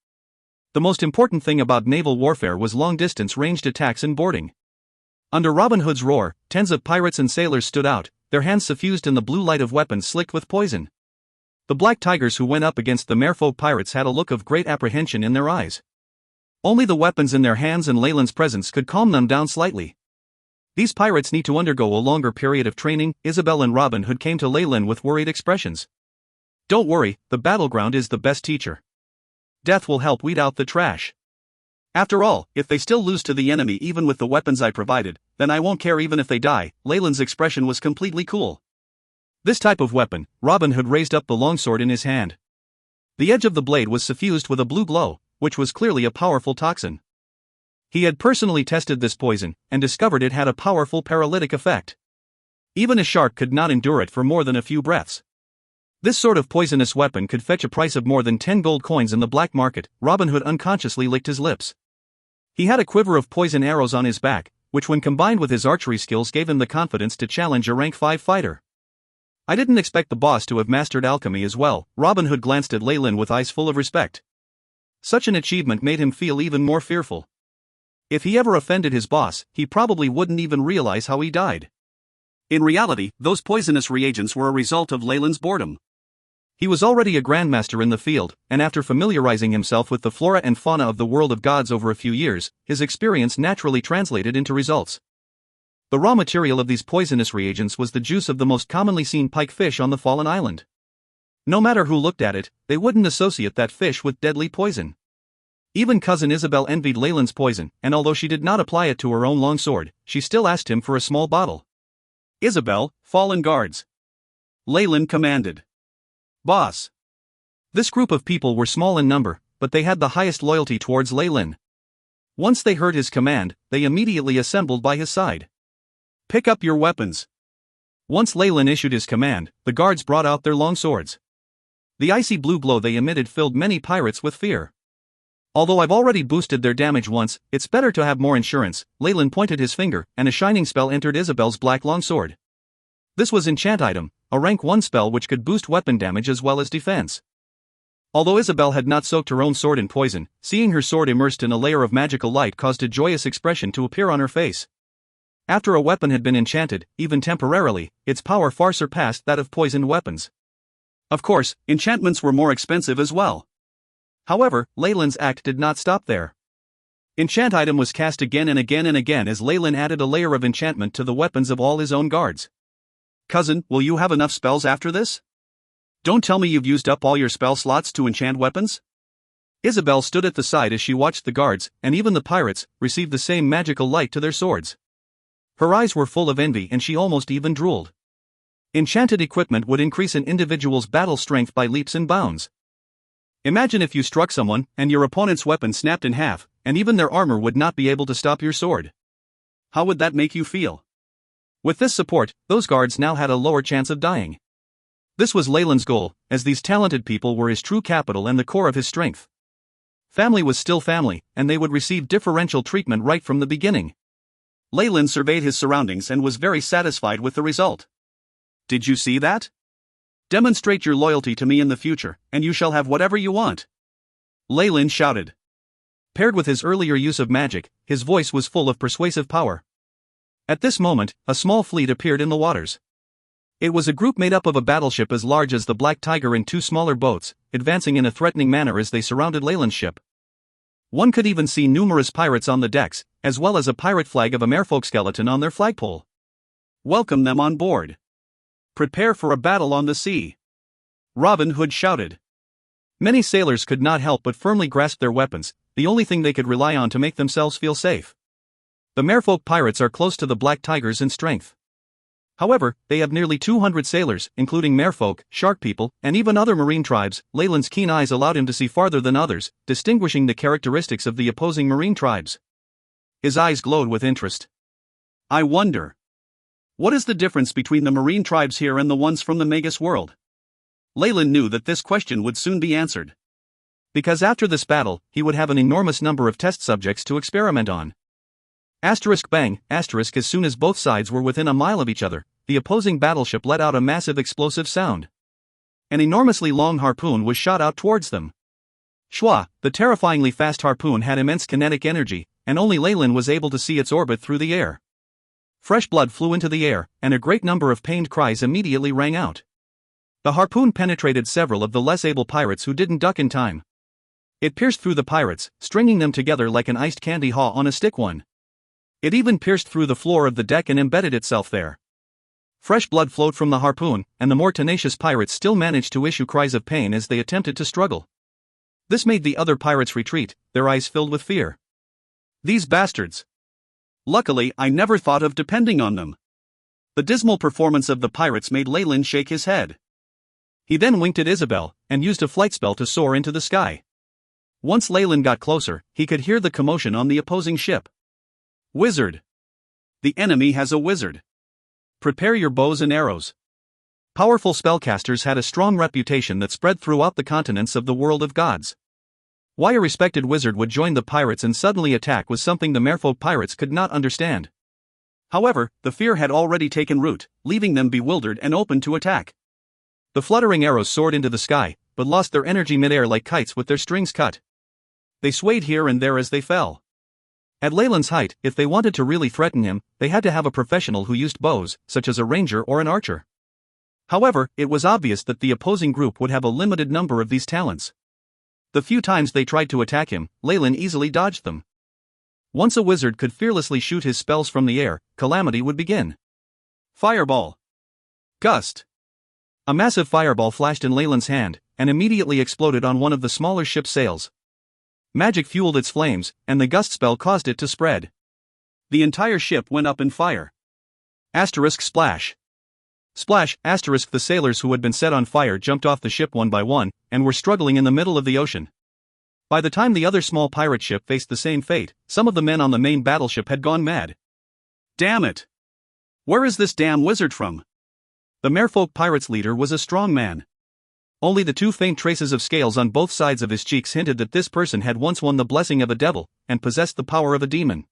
The most important thing about naval warfare was long-distance ranged attacks and boarding. Under Robin Hood's roar, tens of pirates and sailors stood out, their hands suffused in the blue light of weapons slicked with poison. The black tigers who went up against the Merfolk pirates had a look of great apprehension in their eyes. Only the weapons in their hands and Leyland's presence could calm them down slightly. These pirates need to undergo a longer period of training. Isabel and Robin Hood came to Leyland with worried expressions. Don't worry, the battleground is the best teacher. Death will help weed out the trash. After all, if they still lose to the enemy even with the weapons I provided, then I won't care even if they die. Leyland's expression was completely cool. This type of weapon, Robin Hood raised up the longsword in his hand. The edge of the blade was suffused with a blue glow, which was clearly a powerful toxin. He had personally tested this poison, and discovered it had a powerful paralytic effect. Even a shark could not endure it for more than a few breaths. This sort of poisonous weapon could fetch a price of more than 10 gold coins in the black market. Robin Hood unconsciously licked his lips. He had a quiver of poison arrows on his back, which when combined with his archery skills gave him the confidence to challenge a rank 5 fighter. I didn't expect the boss to have mastered alchemy as well. Robin Hood glanced at Leyland with eyes full of respect. Such an achievement made him feel even more fearful. If he ever offended his boss, he probably wouldn't even realize how he died. In reality, those poisonous reagents were a result of Leyland's boredom. He was already a grandmaster in the field, and after familiarizing himself with the flora and fauna of the world of gods over a few years, his experience naturally translated into results. The raw material of these poisonous reagents was the juice of the most commonly seen pike fish on the fallen island. No matter who looked at it, they wouldn't associate that fish with deadly poison. Even cousin Isabel envied Leyland's poison, and although she did not apply it to her own longsword, she still asked him for a small bottle. Isabel, fall in guards. Leyland commanded. Boss. This group of people were small in number, but they had the highest loyalty towards Leyland. Once they heard his command, they immediately assembled by his side. Pick up your weapons. Once Leyland issued his command, the guards brought out their long swords. The icy blue glow they emitted filled many pirates with fear. Although I've already boosted their damage once, it's better to have more insurance. Leyland pointed his finger, and a shining spell entered Isabel's black longsword. This was enchant item, a rank 1 spell which could boost weapon damage as well as defense. Although Isabel had not soaked her own sword in poison, seeing her sword immersed in a layer of magical light caused a joyous expression to appear on her face. After a weapon had been enchanted, even temporarily, its power far surpassed that of poisoned weapons. Of course, enchantments were more expensive as well. However, Leyland's act did not stop there. Enchant item was cast again and again and again as Leyland added a layer of enchantment to the weapons of all his own guards. Cousin, will you have enough spells after this? Don't tell me you've used up all your spell slots to enchant weapons? Isabel stood at the side as she watched the guards, and even the pirates, receive the same magical light to their swords. Her eyes were full of envy and she almost even drooled. Enchanted equipment would increase an individual's battle strength by leaps and bounds. Imagine if you struck someone, and your opponent's weapon snapped in half, and even their armor would not be able to stop your sword. How would that make you feel? With this support, those guards now had a lower chance of dying. This was Leyland's goal, as these talented people were his true capital and the core of his strength. Family was still family, and they would receive differential treatment right from the beginning. Leyland surveyed his surroundings and was very satisfied with the result. Did you see that? Demonstrate your loyalty to me in the future, and you shall have whatever you want. Leyland shouted. Paired with his earlier use of magic, his voice was full of persuasive power. At this moment, a small fleet appeared in the waters. It was a group made up of a battleship as large as the Black Tiger and 2 smaller boats, advancing in a threatening manner as they surrounded Leyland's ship. One could even see numerous pirates on the decks, as well as a pirate flag of a merfolk skeleton on their flagpole. Welcome them on board. Prepare for a battle on the sea. Robin Hood shouted. Many sailors could not help but firmly grasp their weapons, the only thing they could rely on to make themselves feel safe. The merfolk pirates are close to the Black Tigers in strength. However, they have nearly 200 sailors, including merfolk, shark people, and even other marine tribes. Leyland's keen eyes allowed him to see farther than others, distinguishing the characteristics of the opposing marine tribes. His eyes glowed with interest. I wonder. What is the difference between the marine tribes here and the ones from the Magus world? Leyland knew that this question would soon be answered. Because after this battle, he would have an enormous number of test subjects to experiment on. Asterisk bang, asterisk as soon as both sides were within a mile of each other, the opposing battleship let out a massive explosive sound. An enormously long harpoon was shot out towards them. Schwa, the terrifyingly fast harpoon had immense kinetic energy, and only Leyland was able to see its orbit through the air. Fresh blood flew into the air, and a great number of pained cries immediately rang out. The harpoon penetrated several of the less able pirates who didn't duck in time. It pierced through the pirates, stringing them together like an iced candy haw on a stick one. It even pierced through the floor of the deck and embedded itself there. Fresh blood flowed from the harpoon, and the more tenacious pirates still managed to issue cries of pain as they attempted to struggle. This made the other pirates retreat, their eyes filled with fear. These bastards! Luckily, I never thought of depending on them. The dismal performance of the pirates made Leyland shake his head. He then winked at Isabel, and used a flight spell to soar into the sky. Once Leyland got closer, he could hear the commotion on the opposing ship. Wizard! The enemy has a wizard. Prepare your bows and arrows. Powerful spellcasters had a strong reputation that spread throughout the continents of the world of gods. Why a respected wizard would join the pirates and suddenly attack was something the merfolk pirates could not understand. However, the fear had already taken root, leaving them bewildered and open to attack. The fluttering arrows soared into the sky, but lost their energy midair like kites with their strings cut. They swayed here and there as they fell. At Leyland's height, if they wanted to really threaten him, they had to have a professional who used bows, such as a ranger or an archer. However, it was obvious that the opposing group would have a limited number of these talents. The few times they tried to attack him, Leyland easily dodged them. Once a wizard could fearlessly shoot his spells from the air, calamity would begin. Fireball! Gust! A massive fireball flashed in Leyland's hand, and immediately exploded on one of the smaller ship's sails. Magic fueled its flames, and the gust spell caused it to spread. The entire ship went up in fire. Asterisk splash! Splash, asterisk the sailors who had been set on fire jumped off the ship one by one, and were struggling in the middle of the ocean. By the time the other small pirate ship faced the same fate, some of the men on the main battleship had gone mad. Damn it! Where is this damn wizard from? The merfolk pirates' leader was a strong man. Only the two faint traces of scales on both sides of his cheeks hinted that this person had once won the blessing of a devil, and possessed the power of a demon.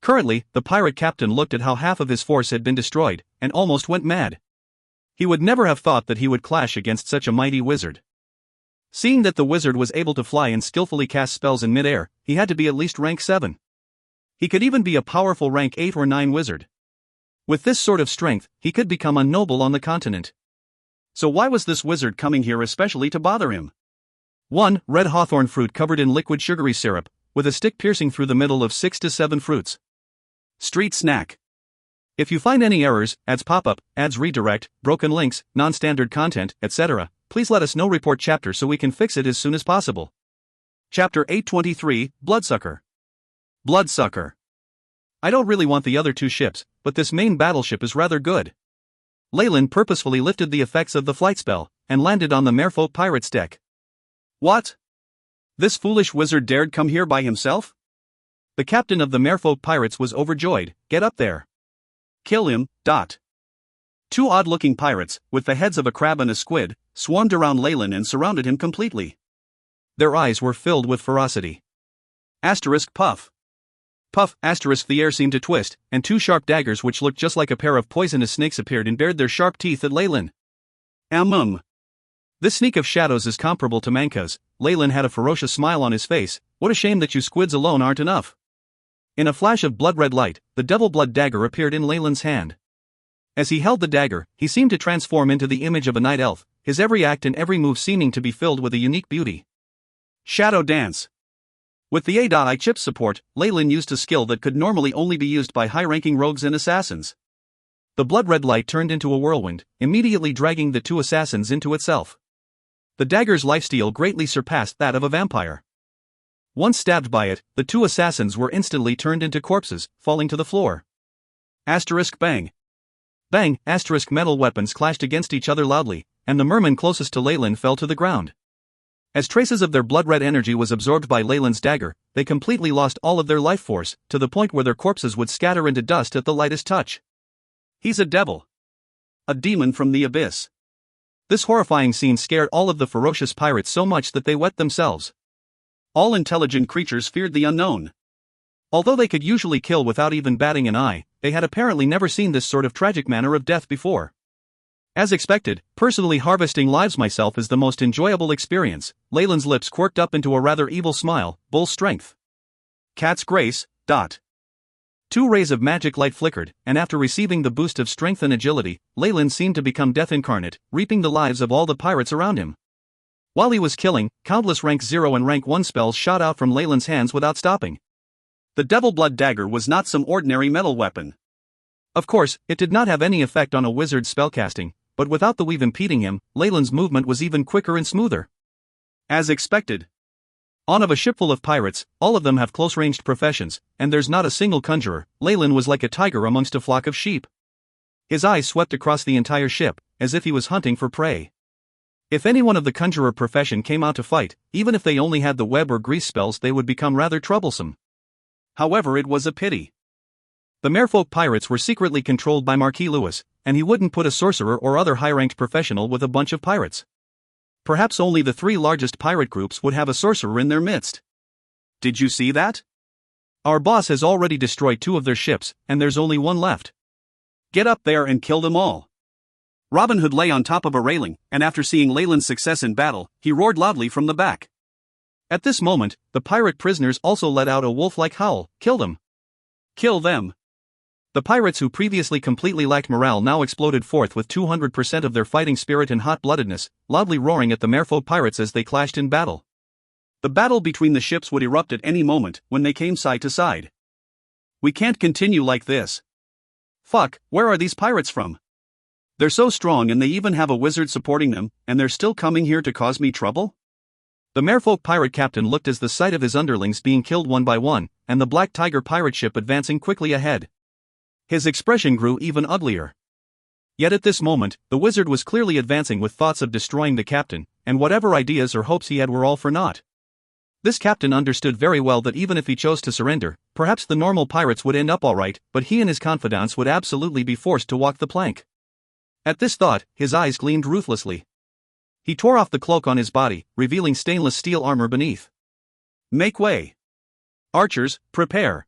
Currently, the pirate captain looked at how half of his force had been destroyed, and almost went mad. He would never have thought that he would clash against such a mighty wizard. Seeing that the wizard was able to fly and skillfully cast spells in mid-air, he had to be at least rank 7. He could even be a powerful rank 8 or 9 wizard. With this sort of strength, he could become unknown on the continent. So why was this wizard coming here especially to bother him? 1. Red hawthorn fruit covered in liquid sugary syrup, with a stick piercing through the middle of 6 to 7 fruits. Street snack. If you find any errors, ads pop up, ads redirect, broken links, non-standard content, etc., please let us know. Report chapter so we can fix it as soon as possible. Chapter 823, Bloodsucker. Bloodsucker. I don't really want the other two ships, but this main battleship is rather good. Leyland purposefully lifted the effects of the flight spell, and landed on the merfolk pirate's deck. What? This foolish wizard dared come here by himself? The captain of the merfolk pirates was overjoyed. Get up there. Kill him. Two odd-looking pirates, with the heads of a crab and a squid, swarmed around Leyland and surrounded him completely. Their eyes were filled with ferocity. Puff. Puff, the air seemed to twist, and two sharp daggers which looked just like a pair of poisonous snakes appeared and bared their sharp teeth at Leyland. This sneak of shadows is comparable to Manka's. Leyland had a ferocious smile on his face. What a shame that you squids alone aren't enough. In a flash of blood-red light, the devil blood dagger appeared in Leyland's hand. As he held the dagger, he seemed to transform into the image of a night elf, his every act and every move seeming to be filled with a unique beauty. Shadow dance. With the AI chip support, Leyland used a skill that could normally only be used by high-ranking rogues and assassins. The blood-red light turned into a whirlwind, immediately dragging the two assassins into itself. The dagger's lifesteal greatly surpassed that of a vampire. Once stabbed by it, the two assassins were instantly turned into corpses, falling to the floor. Bang. Bang, metal weapons clashed against each other loudly, and the merman closest to Leyland fell to the ground. As traces of their blood-red energy was absorbed by Leyland's dagger, they completely lost all of their life force, to the point where their corpses would scatter into dust at the lightest touch. He's a devil. A demon from the abyss. This horrifying scene scared all of the ferocious pirates so much that they wet themselves. All intelligent creatures feared the unknown. Although they could usually kill without even batting an eye, they had apparently never seen this sort of tragic manner of death before. As expected, personally harvesting lives myself is the most enjoyable experience. Leyland's lips quirked up into a rather evil smile. Bull strength. Cat's grace. 2 rays of magic light flickered, and after receiving the boost of strength and agility, Leyland seemed to become death incarnate, reaping the lives of all the pirates around him. While he was killing, countless rank 0 and rank 1 spells shot out from Leyland's hands without stopping. The devil blood dagger was not some ordinary metal weapon. Of course, it did not have any effect on a wizard's spellcasting, but without the weave impeding him, Leyland's movement was even quicker and smoother. As expected. On of a ship full of pirates, all of them have close-ranged professions, and there's not a single conjurer. Leyland was like a tiger amongst a flock of sheep. His eyes swept across the entire ship, as if he was hunting for prey. If anyone of the conjurer profession came out to fight, even if they only had the web or grease spells, they would become rather troublesome. However, it was a pity. The merfolk pirates were secretly controlled by Marquis Lewis, and he wouldn't put a sorcerer or other high-ranked professional with a bunch of pirates. Perhaps only the 3 largest pirate groups would have a sorcerer in their midst. Did you see that? Our boss has already destroyed 2 of their ships, and there's only 1 left. Get up there and kill them all. Robin Hood lay on top of a railing, and after seeing Leyland's success in battle, he roared loudly from the back. At this moment, the pirate prisoners also let out a wolf-like howl. Kill them. Kill them. The pirates who previously completely lacked morale now exploded forth with 200% of their fighting spirit and hot-bloodedness, loudly roaring at the merfolk pirates as they clashed in battle. The battle between the ships would erupt at any moment when they came side to side. We can't continue like this. Fuck, where are these pirates from? They're so strong and they even have a wizard supporting them, and they're still coming here to cause me trouble? The merfolk pirate captain looked as the sight of his underlings being killed one by one, and the Black Tiger pirate ship advancing quickly ahead. His expression grew even uglier. Yet at this moment, the wizard was clearly advancing with thoughts of destroying the captain, and whatever ideas or hopes he had were all for naught. This captain understood very well that even if he chose to surrender, perhaps the normal pirates would end up alright, but he and his confidants would absolutely be forced to walk the plank. At this thought, his eyes gleamed ruthlessly. He tore off the cloak on his body, revealing stainless steel armor beneath. Make way! Archers, prepare!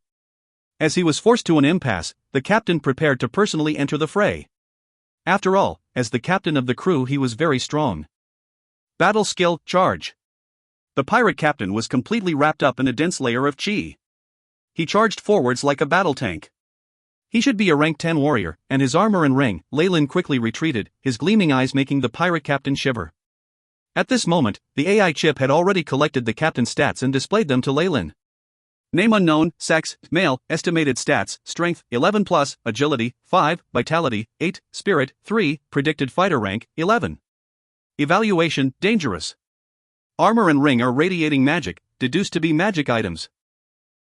As he was forced to an impasse, the captain prepared to personally enter the fray. After all, as the captain of the crew he was very strong. Battle skill, charge! The pirate captain was completely wrapped up in a dense layer of chi. He charged forwards like a battle tank. He should be a rank 10 warrior, and his armor and ring. Leyland quickly retreated, his gleaming eyes making the pirate captain shiver. At this moment, the AI chip had already collected the captain's stats and displayed them to Leyland. Name unknown, sex, male, estimated stats, strength, 11+, agility, 5, vitality, 8, spirit, 3, predicted fighter rank, 11. Evaluation, dangerous. Armor and ring are radiating magic, deduced to be magic items.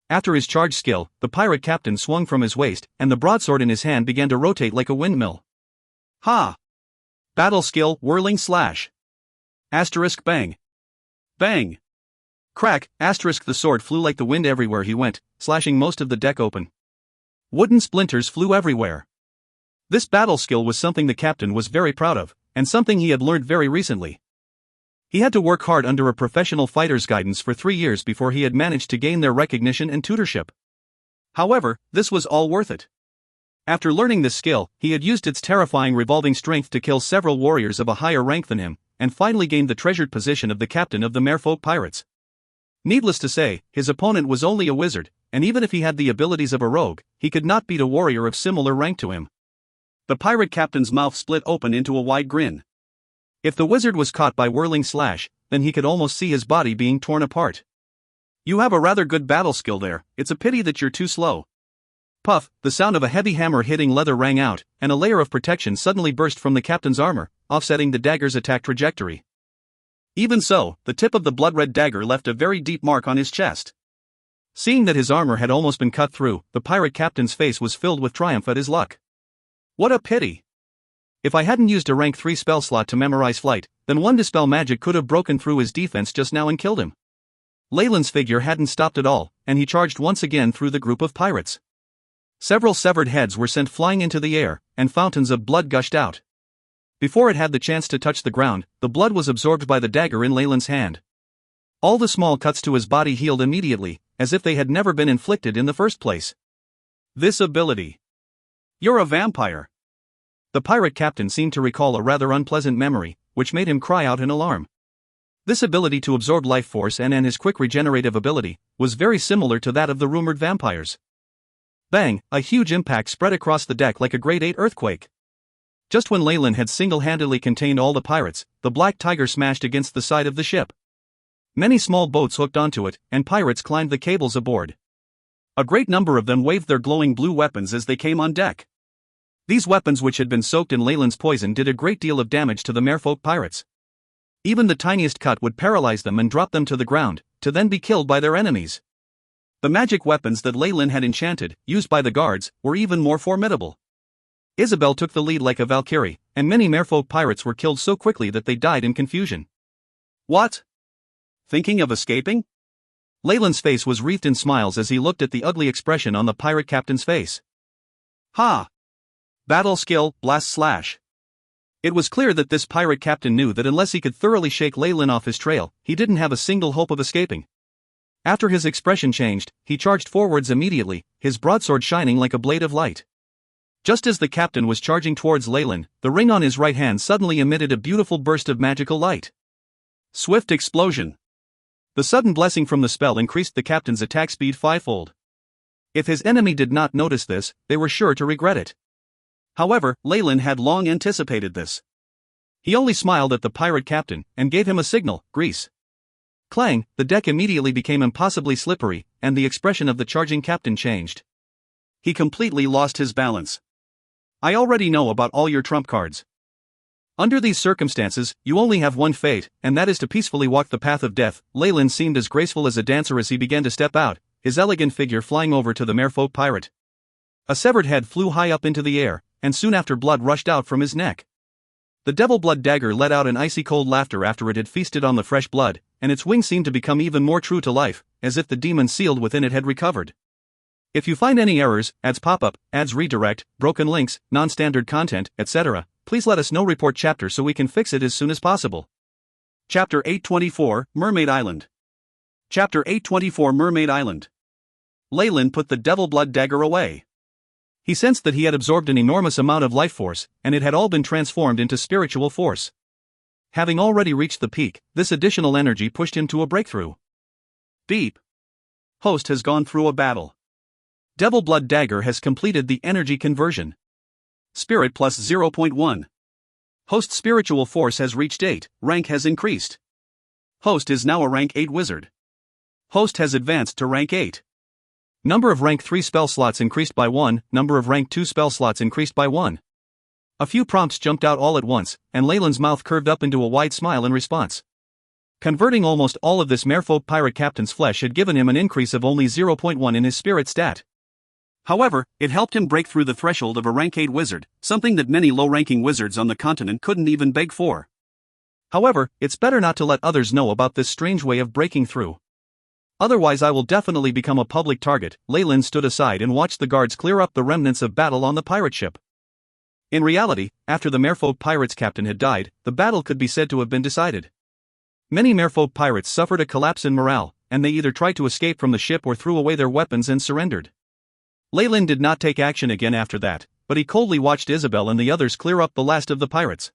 After his charge skill, the pirate captain swung from his waist, and the broadsword in his hand began to rotate like a windmill. Ha! Battle skill, whirling slash. Asterisk bang. Bang. Crack, asterisk the sword flew like the wind everywhere he went, slashing most of the deck open. Wooden splinters flew everywhere. This battle skill was something the captain was very proud of, and something he had learned very recently. He had to work hard under a professional fighter's guidance for 3 years before he had managed to gain their recognition and tutorship. However, this was all worth it. After learning this skill, he had used its terrifying revolving strength to kill several warriors of a higher rank than him, and finally gained the treasured position of the captain of the Merfolk Pirates. Needless to say, his opponent was only a wizard, and even if he had the abilities of a rogue, he could not beat a warrior of similar rank to him. The pirate captain's mouth split open into a wide grin. If the wizard was caught by whirling slash, then he could almost see his body being torn apart. You have a rather good battle skill there, it's a pity that you're too slow. Puff, the sound of a heavy hammer hitting leather rang out, and a layer of protection suddenly burst from the captain's armor, offsetting the dagger's attack trajectory. Even so, the tip of the blood-red dagger left a very deep mark on his chest. Seeing that his armor had almost been cut through, the pirate captain's face was filled with triumph at his luck. What a pity! If I hadn't used a rank 3 spell slot to memorize flight, then one dispel magic could have broken through his defense just now and killed him. Leyland's figure hadn't stopped at all, and he charged once again through the group of pirates. Several severed heads were sent flying into the air, and fountains of blood gushed out. Before it had the chance to touch the ground, the blood was absorbed by the dagger in Leyland's hand. All the small cuts to his body healed immediately, as if they had never been inflicted in the first place. This ability. You're a vampire. The pirate captain seemed to recall a rather unpleasant memory, which made him cry out in alarm. This ability to absorb life force and his quick regenerative ability was very similar to that of the rumored vampires. Bang! A huge impact spread across the deck like a grade 8 earthquake. Just when Leyland had single-handedly contained all the pirates, the black tiger smashed against the side of the ship. Many small boats hooked onto it, and pirates climbed the cables aboard. A great number of them waved their glowing blue weapons as they came on deck. These weapons, which had been soaked in Leyland's poison, did a great deal of damage to the Merfolk pirates. Even the tiniest cut would paralyze them and drop them to the ground, to then be killed by their enemies. The magic weapons that Leyland had enchanted, used by the guards, were even more formidable. Isabel took the lead like a Valkyrie, and many Merfolk pirates were killed so quickly that they died in confusion. What? Thinking of escaping? Leyland's face was wreathed in smiles as he looked at the ugly expression on the pirate captain's face. Ha! Battle skill, blast slash. It was clear that this pirate captain knew that unless he could thoroughly shake Leyland off his trail, he didn't have a single hope of escaping. After his expression changed, he charged forwards immediately, his broadsword shining like a blade of light. Just as the captain was charging towards Leyland, the ring on his right hand suddenly emitted a beautiful burst of magical light. Swift explosion. The sudden blessing from the spell increased the captain's attack speed 5-fold. If his enemy did not notice this, they were sure to regret it. However, Leyland had long anticipated this. He only smiled at the pirate captain, and gave him a signal, grease. Clang, the deck immediately became impossibly slippery, and the expression of the charging captain changed. He completely lost his balance. I already know about all your trump cards. Under these circumstances, you only have one fate, and that is to peacefully walk the path of death. Leyland seemed as graceful as a dancer as he began to step out, his elegant figure flying over to the Merfolk pirate. A severed head flew high up into the air, and soon after blood rushed out from his neck. The devil blood dagger let out an icy cold laughter after it had feasted on the fresh blood, and its wings seemed to become even more true to life, as if the demon sealed within it had recovered. If you find any errors, ads pop up, ads redirect, broken links, non-standard content, etc., please let us know. Report chapter so we can fix it as soon as possible. Chapter 824, Mermaid Island. Chapter 824, Mermaid Island. Leyland put the devil blood dagger away. He sensed that he had absorbed an enormous amount of life force, and it had all been transformed into spiritual force. Having already reached the peak, this additional energy pushed him to a breakthrough. Beep. Host has gone through a battle. Devil blood dagger has completed the energy conversion. Spirit plus 0.1. Host spiritual force has reached 8, rank has increased. Host is now a rank 8 wizard. Host has advanced to rank 8. Number of rank 3 spell slots increased by 1, number of rank 2 spell slots increased by 1. A few prompts jumped out all at once, and Leyland's mouth curved up into a wide smile in response. Converting almost all of this merfolk pirate captain's flesh had given him an increase of only 0.1 in his spirit stat. However, it helped him break through the threshold of a rank 8 wizard, something that many low-ranking wizards on the continent couldn't even beg for. However, it's better not to let others know about this strange way of breaking through. Otherwise I will definitely become a public target. Leyland stood aside and watched the guards clear up the remnants of battle on the pirate ship. In reality, after the merfolk pirates captain had died, the battle could be said to have been decided. Many merfolk pirates suffered a collapse in morale, and they either tried to escape from the ship or threw away their weapons and surrendered. Leyland did not take action again after that, but he coldly watched Isabel and the others clear up the last of the pirates.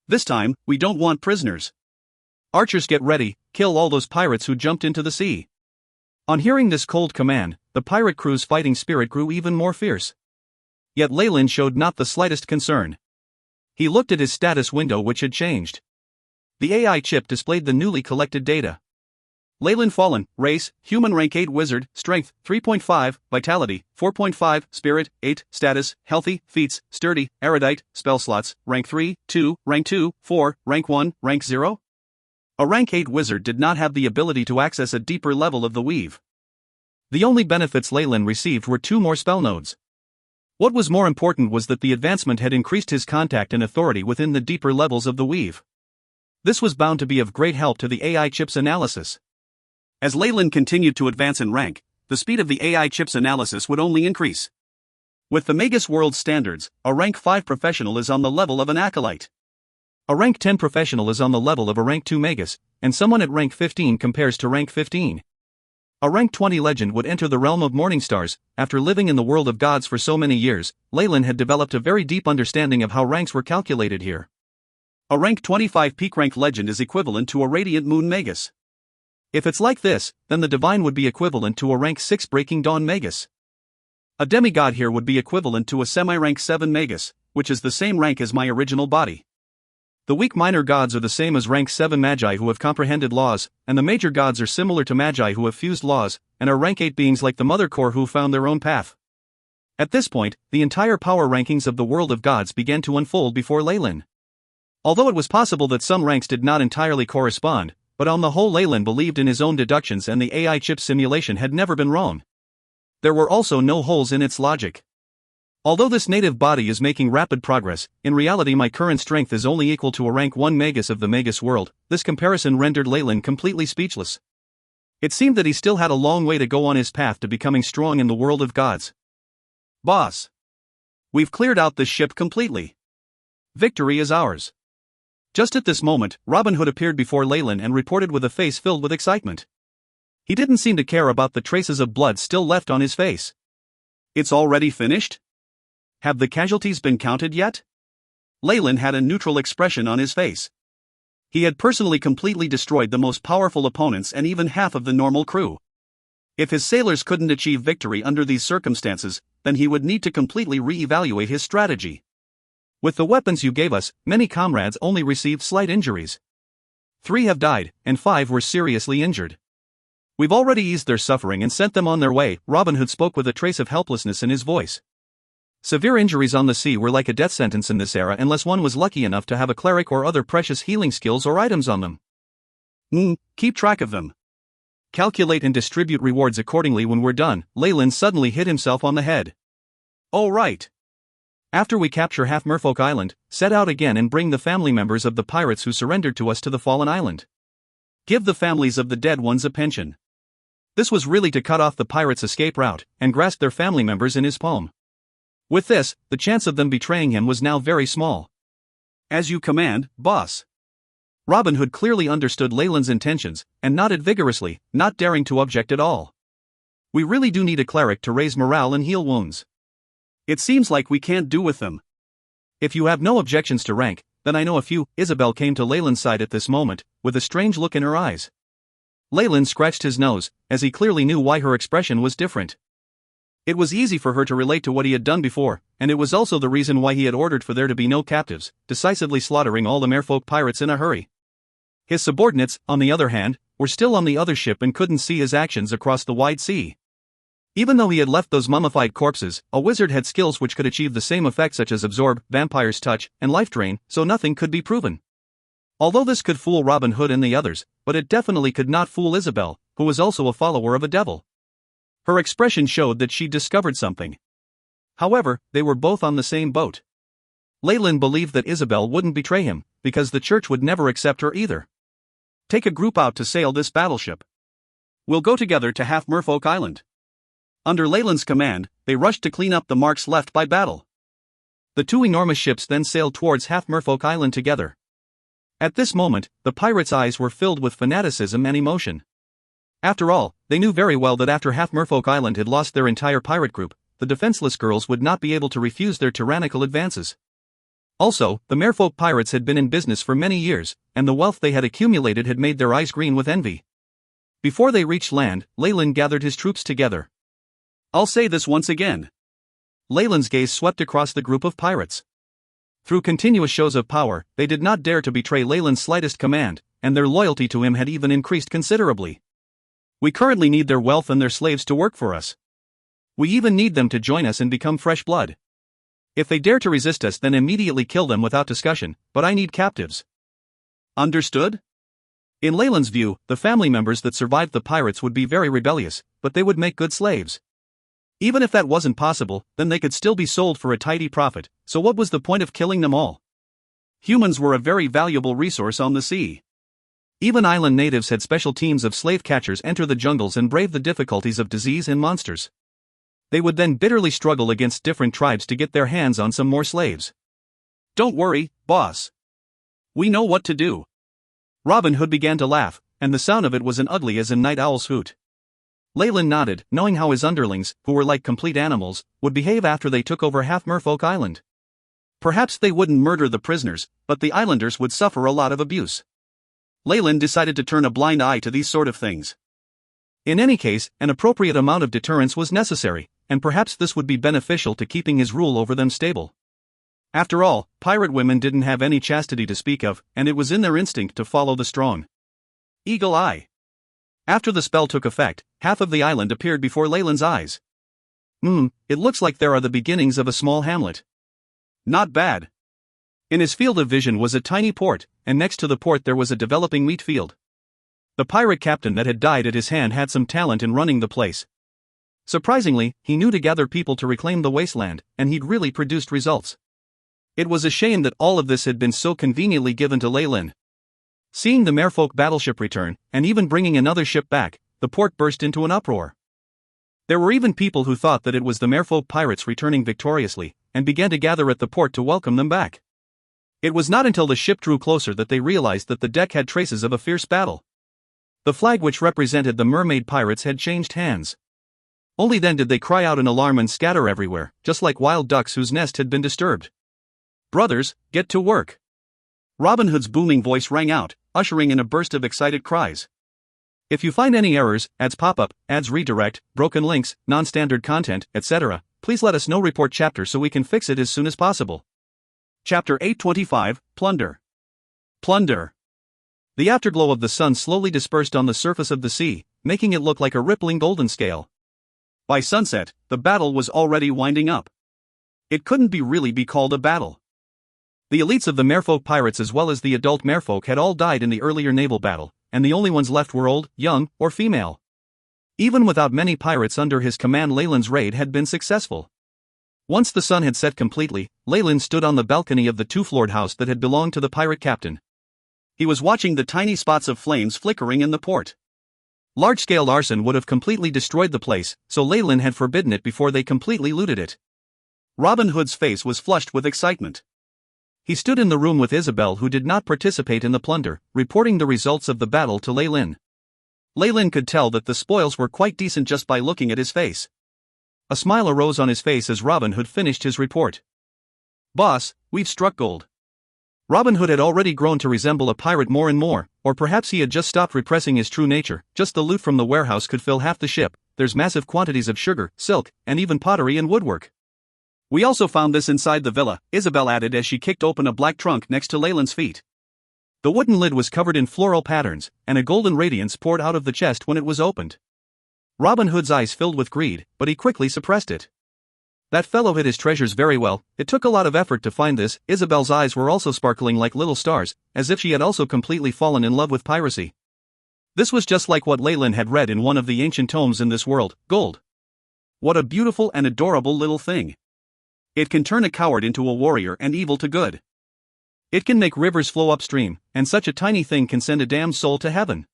This time, we don't want prisoners. Archers, get ready, kill all those pirates who jumped into the sea. On hearing this cold command, the pirate crew's fighting spirit grew even more fierce. Yet Leyland showed not the slightest concern. He looked at his status window, which had changed. The AI chip displayed the newly collected data. Leyland fallen, race, human rank 8 wizard, strength, 3.5, vitality, 4.5, spirit, 8, status, healthy, feats, sturdy, erudite, spell slots, rank 3, 2, rank 2, 4, rank 1, rank 0. A rank 8 wizard did not have the ability to access a deeper level of the weave. The only benefits Leyland received were 2 more spell nodes. What was more important was that the advancement had increased his contact and authority within the deeper levels of the weave. This was bound to be of great help to the AI chip's analysis. As Leyland continued to advance in rank, the speed of the AI chip's analysis would only increase. With the Magus World standards, a rank 5 professional is on the level of an acolyte. A rank 10 professional is on the level of a rank 2 magus, and someone at rank 15 compares to rank 15. A rank 20 legend would enter the realm of morning stars. After living in the world of gods for so many years, Leyland had developed a very deep understanding of how ranks were calculated here. A rank 25 peak rank legend is equivalent to a radiant moon magus. If it's like this, then the divine would be equivalent to a rank 6 breaking dawn magus. A demigod here would be equivalent to a semi-rank 7 magus, which is the same rank as my original body. The weak minor gods are the same as rank 7 magi who have comprehended laws, and the major gods are similar to magi who have fused laws, and are rank 8 beings like the mother core who found their own path. At this point, the entire power rankings of the world of gods began to unfold before Leyland. Although it was possible that some ranks did not entirely correspond, but on the whole Leyland believed in his own deductions and the AI chip simulation had never been wrong. There were also no holes in its logic. Although this native body is making rapid progress, in reality my current strength is only equal to a rank 1 magus of the Magus world. This comparison rendered Leyland completely speechless. It seemed that he still had a long way to go on his path to becoming strong in the world of gods. Boss. We've cleared out this ship completely. Victory is ours. Just at this moment, Robin Hood appeared before Leyland and reported with a face filled with excitement. He didn't seem to care about the traces of blood still left on his face. It's already finished? Have the casualties been counted yet? Leyland had a neutral expression on his face. He had personally completely destroyed the most powerful opponents and even half of the normal crew. If his sailors couldn't achieve victory under these circumstances, then he would need to completely re-evaluate his strategy. With the weapons you gave us, many comrades only received slight injuries. 3 have died, and 5 were seriously injured. We've already eased their suffering and sent them on their way. Robin Hood spoke with a trace of helplessness in his voice. Severe injuries on the sea were like a death sentence in this era unless one was lucky enough to have a cleric or other precious healing skills or items on them. Keep track of them. Calculate and distribute rewards accordingly when we're done. Leyland suddenly hit himself on the head. Oh right. After we capture half Merfolk Island, set out again and bring the family members of the pirates who surrendered to us to the fallen island. Give the families of the dead ones a pension. This was really to cut off the pirates' escape route and grasp their family members in his palm. With this, the chance of them betraying him was now very small. As you command, boss. Robin Hood clearly understood Leyland's intentions and nodded vigorously, not daring to object at all. We really do need a cleric to raise morale and heal wounds. It seems like we can't do with them. If you have no objections to rank, then I know a few. Isabel came to Leyland's side at this moment, with a strange look in her eyes. Leyland scratched his nose, as he clearly knew why her expression was different. It was easy for her to relate to what he had done before, and it was also the reason why he had ordered for there to be no captives, decisively slaughtering all the merfolk pirates in a hurry. His subordinates, on the other hand, were still on the other ship and couldn't see his actions across the wide sea. Even though he had left those mummified corpses, a wizard had skills which could achieve the same effect, such as absorb, vampire's touch, and life drain, so nothing could be proven. Although this could fool Robin Hood and the others, but it definitely could not fool Isabel, who was also a follower of a devil. Her expression showed that she discovered something. However, they were both on the same boat. Leyland believed that Isabel wouldn't betray him, because the church would never accept her either. Take a group out to sail this battleship. We'll go together to Half Merfolk Island. Under Leyland's command, they rushed to clean up the marks left by battle. The two enormous ships then sailed towards Half Merfolk Island together. At this moment, the pirates' eyes were filled with fanaticism and emotion. After all, they knew very well that after Half Merfolk Island had lost their entire pirate group, the defenseless girls would not be able to refuse their tyrannical advances. Also, the merfolk pirates had been in business for many years, and the wealth they had accumulated had made their eyes green with envy. Before they reached land, Leyland gathered his troops together. I'll say this once again. Leyland's gaze swept across the group of pirates. Through continuous shows of power, they did not dare to betray Leyland's slightest command, and their loyalty to him had even increased considerably. We currently need their wealth and their slaves to work for us. We even need them to join us and become fresh blood. If they dare to resist us, then immediately kill them without discussion, but I need captives. Understood? In Leyland's view, the family members that survived the pirates would be very rebellious, but they would make good slaves. Even if that wasn't possible, then they could still be sold for a tidy profit, so what was the point of killing them all? Humans were a very valuable resource on the sea. Even island natives had special teams of slave catchers enter the jungles and brave the difficulties of disease and monsters. They would then bitterly struggle against different tribes to get their hands on some more slaves. Don't worry, boss. We know what to do. Robin Hood began to laugh, and the sound of it was as ugly as a night owl's hoot. Leyland nodded, knowing how his underlings, who were like complete animals, would behave after they took over Half Merfolk Island. Perhaps they wouldn't murder the prisoners, but the islanders would suffer a lot of abuse. Leyland decided to turn a blind eye to these sort of things. In any case, an appropriate amount of deterrence was necessary, and perhaps this would be beneficial to keeping his rule over them stable. After all, pirate women didn't have any chastity to speak of, and it was in their instinct to follow the strong. Eagle Eye. After the spell took effect, half of the island appeared before Leyland's eyes. It looks like there are the beginnings of a small hamlet. Not bad. In his field of vision was a tiny port, and next to the port there was a developing wheat field. The pirate captain that had died at his hand had some talent in running the place. Surprisingly, he knew to gather people to reclaim the wasteland, and he'd really produced results. It was a shame that all of this had been so conveniently given to Leyland. Seeing the merfolk battleship return, and even bringing another ship back, the port burst into an uproar. There were even people who thought that it was the merfolk pirates returning victoriously, and began to gather at the port to welcome them back. It was not until the ship drew closer that they realized that the deck had traces of a fierce battle. The flag which represented the mermaid pirates had changed hands. Only then did they cry out in alarm and scatter everywhere, just like wild ducks whose nest had been disturbed. Brothers, get to work. Robin Hood's booming voice rang out, ushering in a burst of excited cries. If you find any errors, ads pop-up, ads redirect, broken links, non-standard content, etc., please let us know. Report chapter so we can fix it as soon as possible. Chapter 825, Plunder. Plunder. The afterglow of the sun slowly dispersed on the surface of the sea, making it look like a rippling golden scale. By sunset, the battle was already winding up. It couldn't really be called a battle. The elites of the merfolk pirates as well as the adult merfolk had all died in the earlier naval battle, and the only ones left were old, young, or female. Even without many pirates under his command, Leyland's raid had been successful. Once the sun had set completely, Leyland stood on the balcony of the two-floored house that had belonged to the pirate captain. He was watching the tiny spots of flames flickering in the port. Large-scale arson would have completely destroyed the place, so Leyland had forbidden it before they completely looted it. Robin Hood's face was flushed with excitement. He stood in the room with Isabel, who did not participate in the plunder, reporting the results of the battle to Leyland. Leyland could tell that the spoils were quite decent just by looking at his face. A smile arose on his face as Robin Hood finished his report. "Boss, we've struck gold." Robin Hood had already grown to resemble a pirate more and more, or perhaps he had just stopped repressing his true nature. Just the loot from the warehouse could fill half the ship. There's massive quantities of sugar, silk, and even pottery and woodwork. "We also found this inside the villa," Isabel added as she kicked open a black trunk next to Leyland's feet. The wooden lid was covered in floral patterns, and a golden radiance poured out of the chest when it was opened. Robin Hood's eyes filled with greed, but he quickly suppressed it. That fellow hid his treasures very well. It took a lot of effort to find this. Isabel's eyes were also sparkling like little stars, as if she had also completely fallen in love with piracy. This was just like what Leyland had read in one of the ancient tomes in this world, gold. What a beautiful and adorable little thing. It can turn a coward into a warrior and evil to good. It can make rivers flow upstream, and such a tiny thing can send a damned soul to heaven.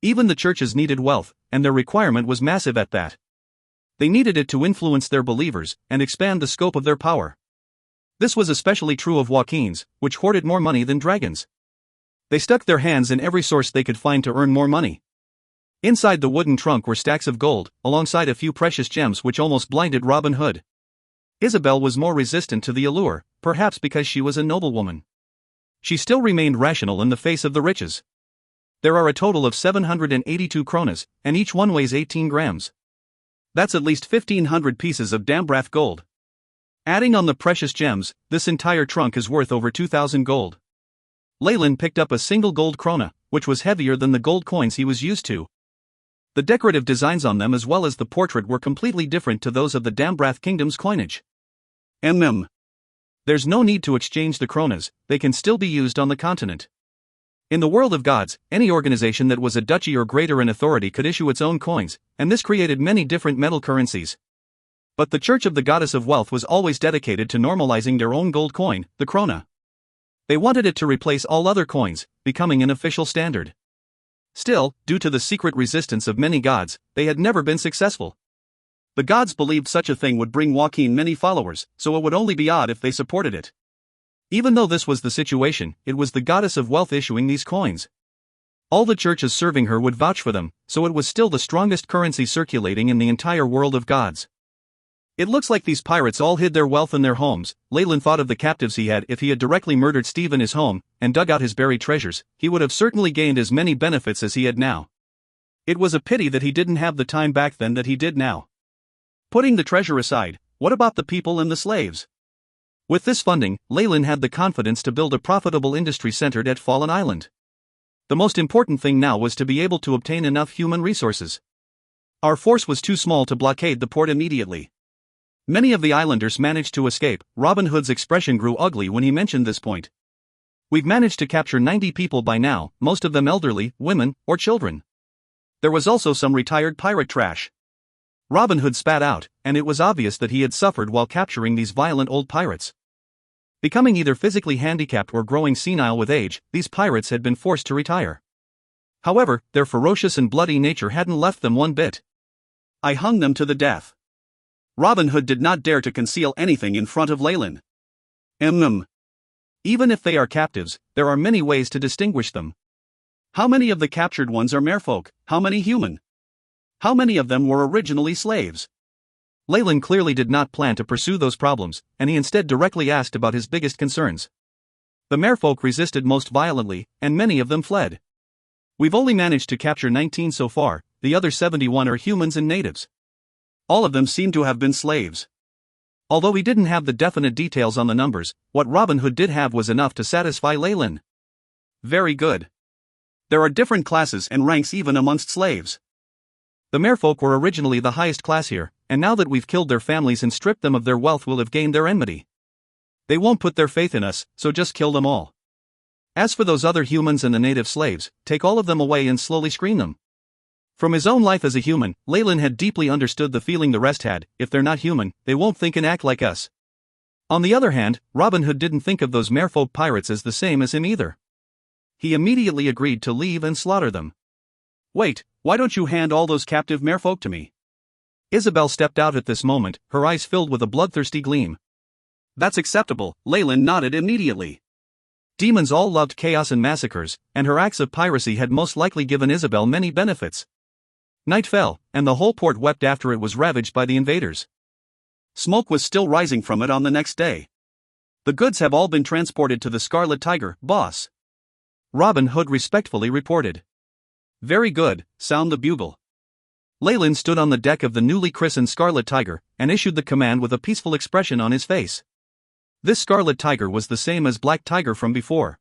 Even the churches needed wealth, and their requirement was massive at that. They needed it to influence their believers and expand the scope of their power. This was especially true of Joaquin's, which hoarded more money than dragons. They stuck their hands in every source they could find to earn more money. Inside the wooden trunk were stacks of gold, alongside a few precious gems which almost blinded Robin Hood. Isabel was more resistant to the allure, perhaps because she was a noblewoman. She still remained rational in the face of the riches. There are a total of 782 kronas, and each one weighs 18 grams. That's at least 1,500 pieces of Dambrath gold. Adding on the precious gems, this entire trunk is worth over 2,000 gold. Leyland picked up a single gold krona, which was heavier than the gold coins he was used to. The decorative designs on them as well as the portrait were completely different to those of the Dambrath kingdom's coinage. There's no need to exchange the kronas, they can still be used on the continent. In the world of gods, any organization that was a duchy or greater in authority could issue its own coins, and this created many different metal currencies. But the Church of the Goddess of Wealth was always dedicated to normalizing their own gold coin, the krona. They wanted it to replace all other coins, becoming an official standard. Still, due to the secret resistance of many gods, they had never been successful. The gods believed such a thing would bring Joaquin many followers, so it would only be odd if they supported it. Even though this was the situation, it was the Goddess of Wealth issuing these coins. All the churches serving her would vouch for them, so it was still the strongest currency circulating in the entire world of gods. It looks like these pirates all hid their wealth in their homes. Leyland thought of the captives he had. If he had directly murdered Steve in his home, and dug out his buried treasures, he would have certainly gained as many benefits as he had now. It was a pity that he didn't have the time back then that he did now. Putting the treasure aside, what about the people and the slaves? With this funding, Leyland had the confidence to build a profitable industry centered at Fallen Island. The most important thing now was to be able to obtain enough human resources. Our force was too small to blockade the port immediately. Many of the islanders managed to escape. Robin Hood's expression grew ugly when he mentioned this point. We've managed to capture 90 people by now, most of them elderly, women, or children. There was also some retired pirate trash. Robin Hood spat out, and it was obvious that he had suffered while capturing these violent old pirates. Becoming either physically handicapped or growing senile with age, these pirates had been forced to retire. However, their ferocious and bloody nature hadn't left them one bit. I hung them to the death. Robin Hood did not dare to conceal anything in front of Leyland. Even if they are captives, there are many ways to distinguish them. How many of the captured ones are merfolk? How many human? How many of them were originally slaves? Leyland clearly did not plan to pursue those problems, and he instead directly asked about his biggest concerns. The merfolk resisted most violently, and many of them fled. We've only managed to capture 19 so far, the other 71 are humans and natives. All of them seem to have been slaves. Although he didn't have the definite details on the numbers, what Robin Hood did have was enough to satisfy Leyland. Very good. There are different classes and ranks even amongst slaves. The merfolk were originally the highest class here, and now that we've killed their families and stripped them of their wealth, we'll have gained their enmity. They won't put their faith in us, so just kill them all. As for those other humans and the native slaves, take all of them away and slowly screen them. From his own life as a human, Leyland had deeply understood the feeling the rest had: if they're not human, they won't think and act like us. On the other hand, Robin Hood didn't think of those merfolk pirates as the same as him either. he immediately agreed to leave and slaughter them. "Wait, why don't you hand all those captive merfolk to me?" Isabel stepped out at this moment, her eyes filled with a bloodthirsty gleam. "That's acceptable," Leyland nodded immediately. Demons all loved chaos and massacres, and her acts of piracy had most likely given Isabel many benefits. Night fell, and the whole port wept after it was ravaged by the invaders. Smoke was still rising from it on the next day. "The goods have all been transported to the Scarlet Tiger, boss," Robin Hood respectfully reported. "Very good, sound the bugle." Leyland stood on the deck of the newly christened Scarlet Tiger, and issued the command with a peaceful expression on his face. This Scarlet Tiger was the same as Black Tiger from before.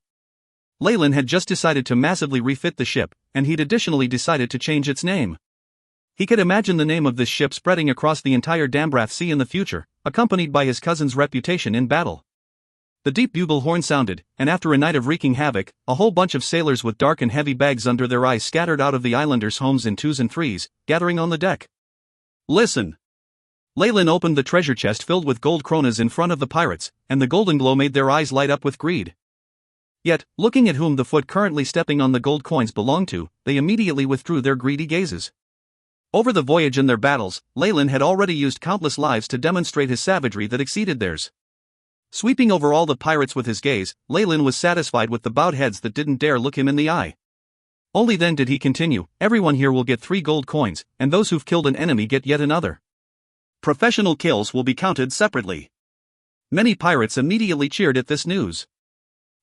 Leyland had just decided to massively refit the ship, and he'd additionally decided to change its name. He could imagine the name of this ship spreading across the entire Dambrath Sea in the future, accompanied by his cousin's reputation in battle. The deep bugle horn sounded, and after a night of wreaking havoc, a whole bunch of sailors with dark and heavy bags under their eyes scattered out of the islanders' homes in twos and threes, gathering on the deck. "Listen!" Leyland opened the treasure chest filled with gold kronas in front of the pirates, and the golden glow made their eyes light up with greed. Yet, looking at whom the foot currently stepping on the gold coins belonged to, they immediately withdrew their greedy gazes. Over the voyage and their battles, Leyland had already used countless lives to demonstrate his savagery that exceeded theirs. Sweeping over all the pirates with his gaze, Leyland was satisfied with the bowed heads that didn't dare look him in the eye. Only then did he continue, "Everyone here will get 3 gold coins, and those who've killed an enemy get yet another. Professional kills will be counted separately." Many pirates immediately cheered at this news.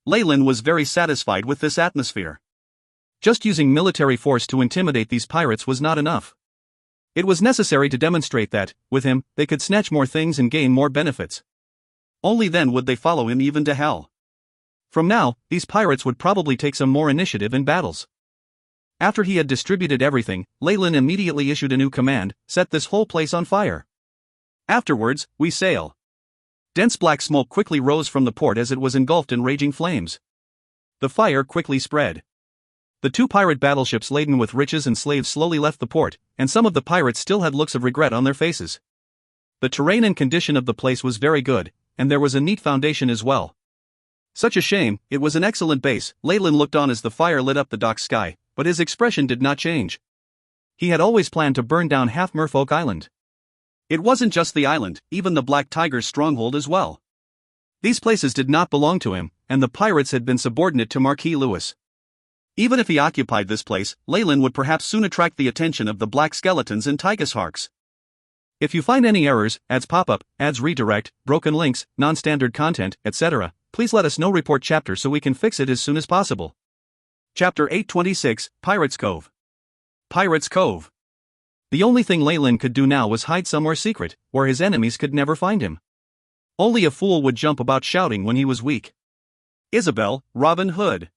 Leyland was very satisfied with this atmosphere. Just using military force to intimidate these pirates was not enough. It was necessary to demonstrate that, with him, they could snatch more things and gain more benefits. Only then would they follow him even to hell. From now, these pirates would probably take some more initiative in battles. After he had distributed everything, Leyland immediately issued a new command: "Set this whole place on fire. Afterwards, we sail." Dense black smoke quickly rose from the port as it was engulfed in raging flames. The fire quickly spread. The 2 pirate battleships laden with riches and slaves slowly left the port, and some of the pirates still had looks of regret on their faces. The terrain and condition of the place was very good, and there was a neat foundation as well. "Such a shame, it was an excellent base," Leyland looked on as the fire lit up the dock sky, but his expression did not change. He had always planned to burn down half Merfolk Island. It wasn't just the island, even the Black Tiger's stronghold as well. These places did not belong to him, and the pirates had been subordinate to Marquis Lewis. Even if he occupied this place, Leyland would perhaps soon attract the attention of the Black Skeletons and Tygus Harks. If you find any errors, ads pop up, ads redirect, broken links, non-standard content, etc., please let us know. Report chapter so we can fix it as soon as possible. Chapter 826, Pirates Cove. Pirates Cove. The only thing Leyland could do now was hide somewhere secret, where his enemies could never find him. Only a fool would jump about shouting when he was weak. "Isabel, Robin Hood,"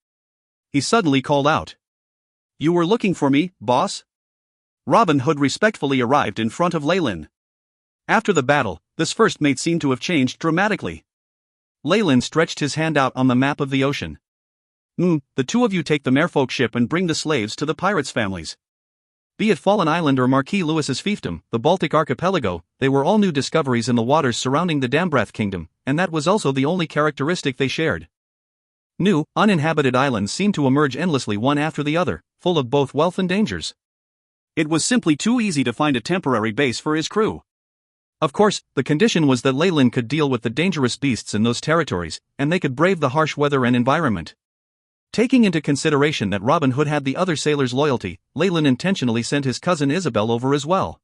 he suddenly called out. "You were looking for me, boss?" Robin Hood respectfully arrived in front of Leyland. After the battle, this first mate seemed to have changed dramatically. Leyland stretched his hand out on the map of the ocean. The 2 of you take the Merfolk ship and bring the slaves to the pirates' families. Be it Fallen Island or Marquis Lewis's fiefdom, the Baltic archipelago, they were all new discoveries in the waters surrounding the Dambrath kingdom, and that was also the only characteristic they shared. New, uninhabited islands seemed to emerge endlessly one after the other, full of both wealth and dangers. It was simply too easy to find a temporary base for his crew. Of course, the condition was that Leyland could deal with the dangerous beasts in those territories, and they could brave the harsh weather and environment. Taking into consideration that Robin Hood had the other sailors' loyalty, Leyland intentionally sent his cousin Isabel over as well.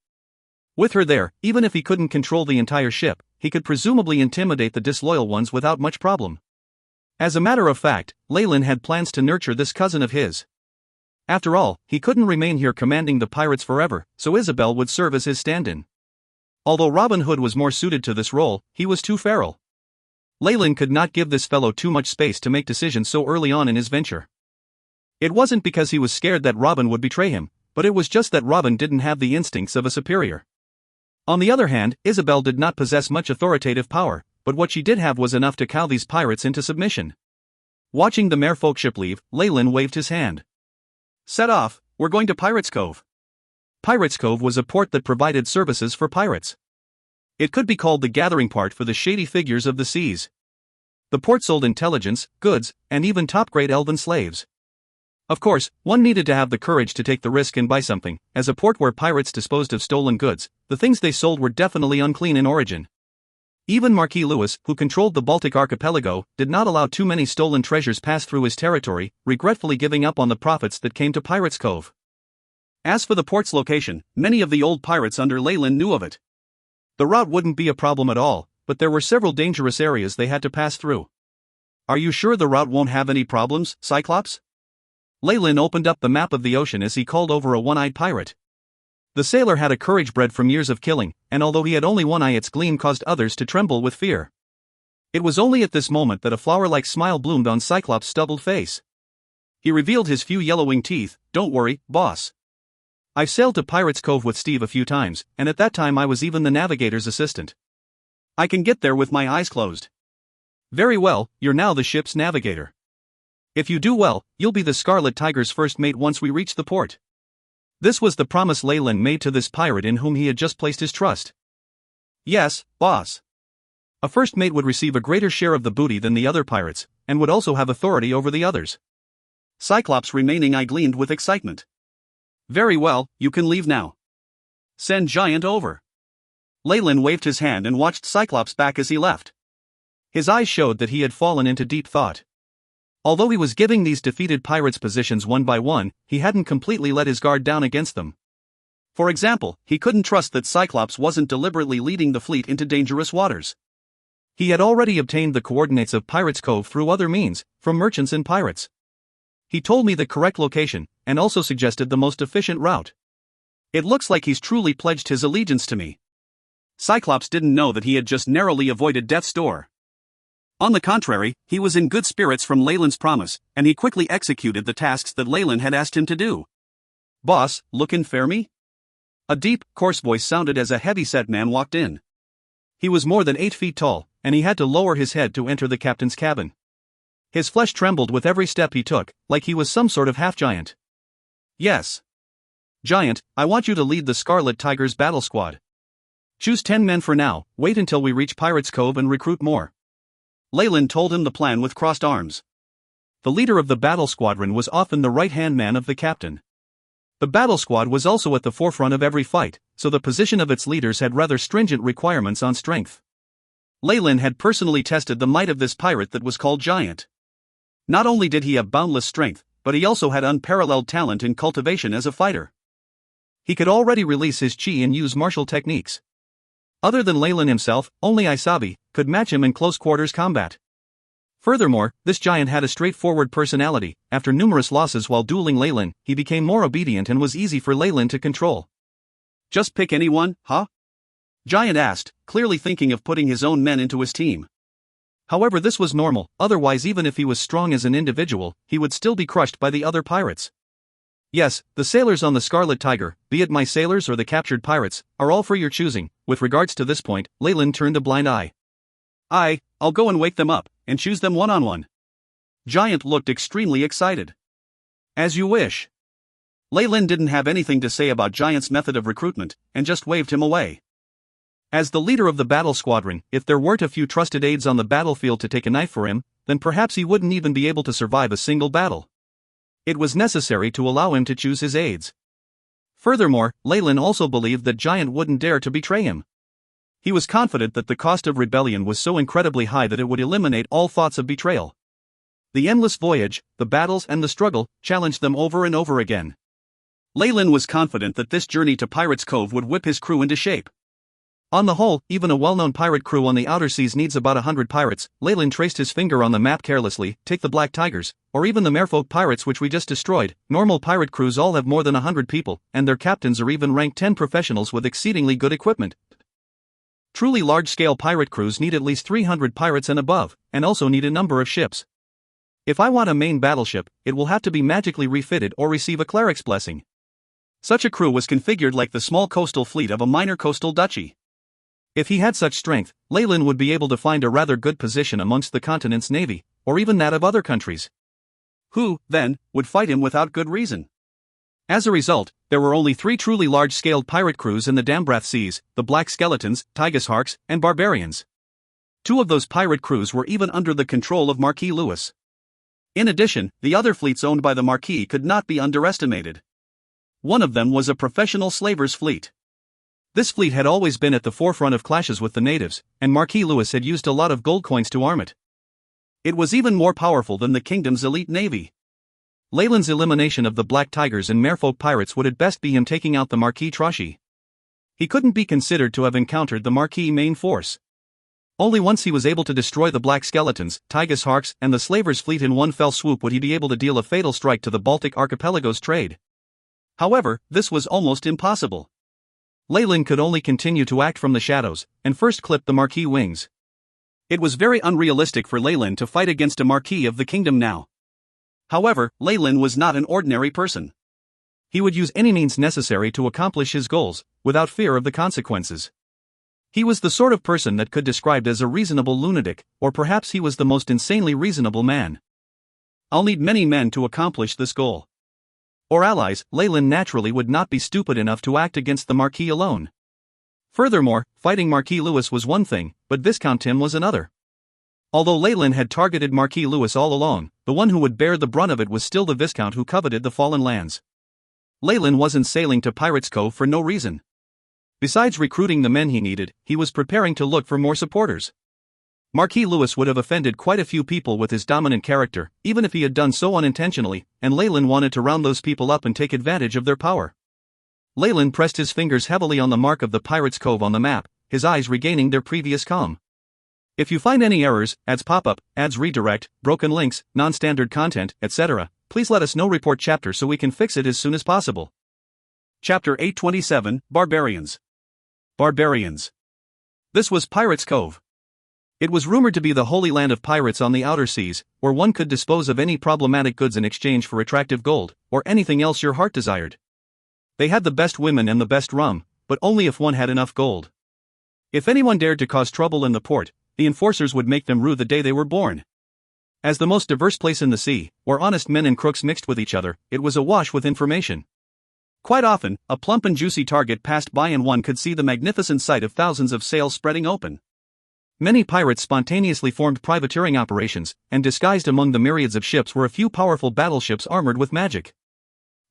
With her there, even if he couldn't control the entire ship, he could presumably intimidate the disloyal ones without much problem. As a matter of fact, Leyland had plans to nurture this cousin of his. After all, he couldn't remain here commanding the pirates forever, so Isabel would serve as his stand-in. Although Robin Hood was more suited to this role, he was too feral. Leyland could not give this fellow too much space to make decisions so early on in his venture. It wasn't because he was scared that Robin would betray him, but it was just that Robin didn't have the instincts of a superior. On the other hand, Isabel did not possess much authoritative power, but what she did have was enough to cow these pirates into submission. Watching the Merfolk ship leave, Leyland waved his hand. "Set off, we're going to Pirates Cove." Pirates Cove was a port that provided services for pirates. It could be called the gathering part for the shady figures of the seas. The port sold intelligence, goods, and even top-grade elven slaves. Of course, one needed to have the courage to take the risk and buy something. As a port where pirates disposed of stolen goods, the things they sold were definitely unclean in origin. Even Marquis Lewis, who controlled the Baltic archipelago, did not allow too many stolen treasures pass through his territory, regretfully giving up on the profits that came to Pirates Cove. As for the port's location, many of the old pirates under Leyland knew of it. The route wouldn't be a problem at all, but there were several dangerous areas they had to pass through. Are you sure the route won't have any problems, Cyclops? Leyland opened up the map of the ocean as he called over a one-eyed pirate. The sailor had a courage bred from years of killing, and although he had only one eye, its gleam caused others to tremble with fear. It was only at this moment that a flower-like smile bloomed on Cyclops' stubbled face. He revealed his few yellowing teeth. Don't worry, boss. I've sailed to Pirates Cove with Steve a few times, and at that time I was even the navigator's assistant. I can get there with my eyes closed. Very well, you're now the ship's navigator. If you do well, you'll be the Scarlet Tiger's first mate once we reach the port. This was the promise Leyland made to this pirate in whom he had just placed his trust. Yes, boss. A first mate would receive a greater share of the booty than the other pirates, and would also have authority over the others. Cyclops' remaining eye gleamed with excitement. Very well, you can leave now. Send Giant over. Leyland waved his hand and watched Cyclops back as he left. His eyes showed that he had fallen into deep thought. Although he was giving these defeated pirates positions one by one, he hadn't completely let his guard down against them. For example, he couldn't trust that Cyclops wasn't deliberately leading the fleet into dangerous waters. He had already obtained the coordinates of Pirates Cove through other means, from merchants and pirates. He told me the correct location, and also suggested the most efficient route. It looks like he's truly pledged his allegiance to me. Cyclops didn't know that he had just narrowly avoided death's door. On the contrary, he was in good spirits from Leyland's promise, and he quickly executed the tasks that Leyland had asked him to do. Boss, lookin' fair me? A deep, coarse voice sounded as a heavy-set man walked in. He was more than 8 feet tall, and he had to lower his head to enter the captain's cabin. His flesh trembled with every step he took, like he was some sort of half-giant. Yes. Giant, I want you to lead the Scarlet Tiger's battle squad. Choose 10 men for now, wait until we reach Pirates Cove and recruit more. Leyland told him the plan with crossed arms. The leader of the battle squadron was often the right-hand man of the captain. The battle squad was also at the forefront of every fight, so the position of its leaders had rather stringent requirements on strength. Leyland had personally tested the might of this pirate that was called Giant. Not only did he have boundless strength, but he also had unparalleled talent in cultivation as a fighter. He could already release his chi and use martial techniques. Other than Leyland himself, only Isabi could match him in close-quarters combat. Furthermore, this giant had a straightforward personality. After numerous losses while dueling Leyland, he became more obedient and was easy for Leyland to control. Just pick anyone, huh? Giant asked, clearly thinking of putting his own men into his team. However, this was normal, otherwise even if he was strong as an individual, he would still be crushed by the other pirates. Yes, the sailors on the Scarlet Tiger, be it my sailors or the captured pirates, are all for your choosing. With regards to this point, Leyland turned a blind eye. I'll go and wake them up, and choose them one-on-one. Giant looked extremely excited. As you wish. Leyland didn't have anything to say about Giant's method of recruitment, and just waved him away. As the leader of the battle squadron, if there weren't a few trusted aides on the battlefield to take a knife for him, then perhaps he wouldn't even be able to survive a single battle. It was necessary to allow him to choose his aides. Furthermore, Leyland also believed that Giant wouldn't dare to betray him. He was confident that the cost of rebellion was so incredibly high that it would eliminate all thoughts of betrayal. The endless voyage, the battles and the struggle, challenged them over and over again. Leyland was confident that this journey to Pirates Cove would whip his crew into shape. On the whole, even a well-known pirate crew on the outer seas needs about 100 pirates. Leyland traced his finger on the map carelessly. Take the Black Tigers, or even the Merfolk pirates which we just destroyed. Normal pirate crews all have more than 100 people, and their captains are even ranked 10 professionals with exceedingly good equipment. Truly large-scale pirate crews need at least 300 pirates and above, and also need a number of ships. If I want a main battleship, it will have to be magically refitted or receive a cleric's blessing. Such a crew was configured like the small coastal fleet of a minor coastal duchy. If he had such strength, Leyland would be able to find a rather good position amongst the continent's navy, or even that of other countries. Who, then, would fight him without good reason? As a result, there were only 3 truly large-scaled pirate crews in the Dambrath Seas, the Black Skeletons, Tigesharks, and Barbarians. 2 of those pirate crews were even under the control of Marquis Lewis. In addition, the other fleets owned by the Marquis could not be underestimated. One of them was a professional slavers' fleet. This fleet had always been at the forefront of clashes with the natives, and Marquis Louis had used a lot of gold coins to arm it. It was even more powerful than the kingdom's elite navy. Leyland's elimination of the Black Tigers and Merfolk pirates would at best be him taking out the Marquis Trashy. He couldn't be considered to have encountered the Marquis main force. Only once he was able to destroy the Black Skeletons, Tigris Harks, and the slavers' fleet in one fell swoop would he be able to deal a fatal strike to the Baltic archipelago's trade. However, this was almost impossible. Leyland could only continue to act from the shadows, and first clip the Marquis wings. It was very unrealistic for Leyland to fight against a Marquis of the kingdom now. However, Leyland was not an ordinary person. He would use any means necessary to accomplish his goals, without fear of the consequences. He was the sort of person that could be described as a reasonable lunatic, or perhaps he was the most insanely reasonable man. I'll need many men to accomplish this goal. Or allies. Leyland naturally would not be stupid enough to act against the Marquis alone. Furthermore, fighting Marquis Louis was one thing, but Viscount Tim was another. Although Leyland had targeted Marquis Louis all along, the one who would bear the brunt of it was still the Viscount who coveted the fallen lands. Leyland wasn't sailing to Pirates' Cove for no reason. Besides recruiting the men he needed, he was preparing to look for more supporters. Marquis Louis would have offended quite a few people with his dominant character, even if he had done so unintentionally, and Leyland wanted to round those people up and take advantage of their power. Leyland pressed his fingers heavily on the mark of the Pirates' Cove on the map, his eyes regaining their previous calm. If you find any errors, ads pop up, ads redirect, broken links, non-standard content, etc., please let us know. Report chapter so we can fix it as soon as possible. Chapter 827, Barbarians. Barbarians. This was Pirates' Cove. It was rumored to be the holy land of pirates on the outer seas, where one could dispose of any problematic goods in exchange for attractive gold, or anything else your heart desired. They had the best women and the best rum, but only if one had enough gold. If anyone dared to cause trouble in the port, the enforcers would make them rue the day they were born. As the most diverse place in the sea, where honest men and crooks mixed with each other, it was awash with information. Quite often, a plump and juicy target passed by and one could see the magnificent sight of thousands of sails spreading open. Many pirates spontaneously formed privateering operations, and disguised among the myriads of ships were a few powerful battleships armored with magic.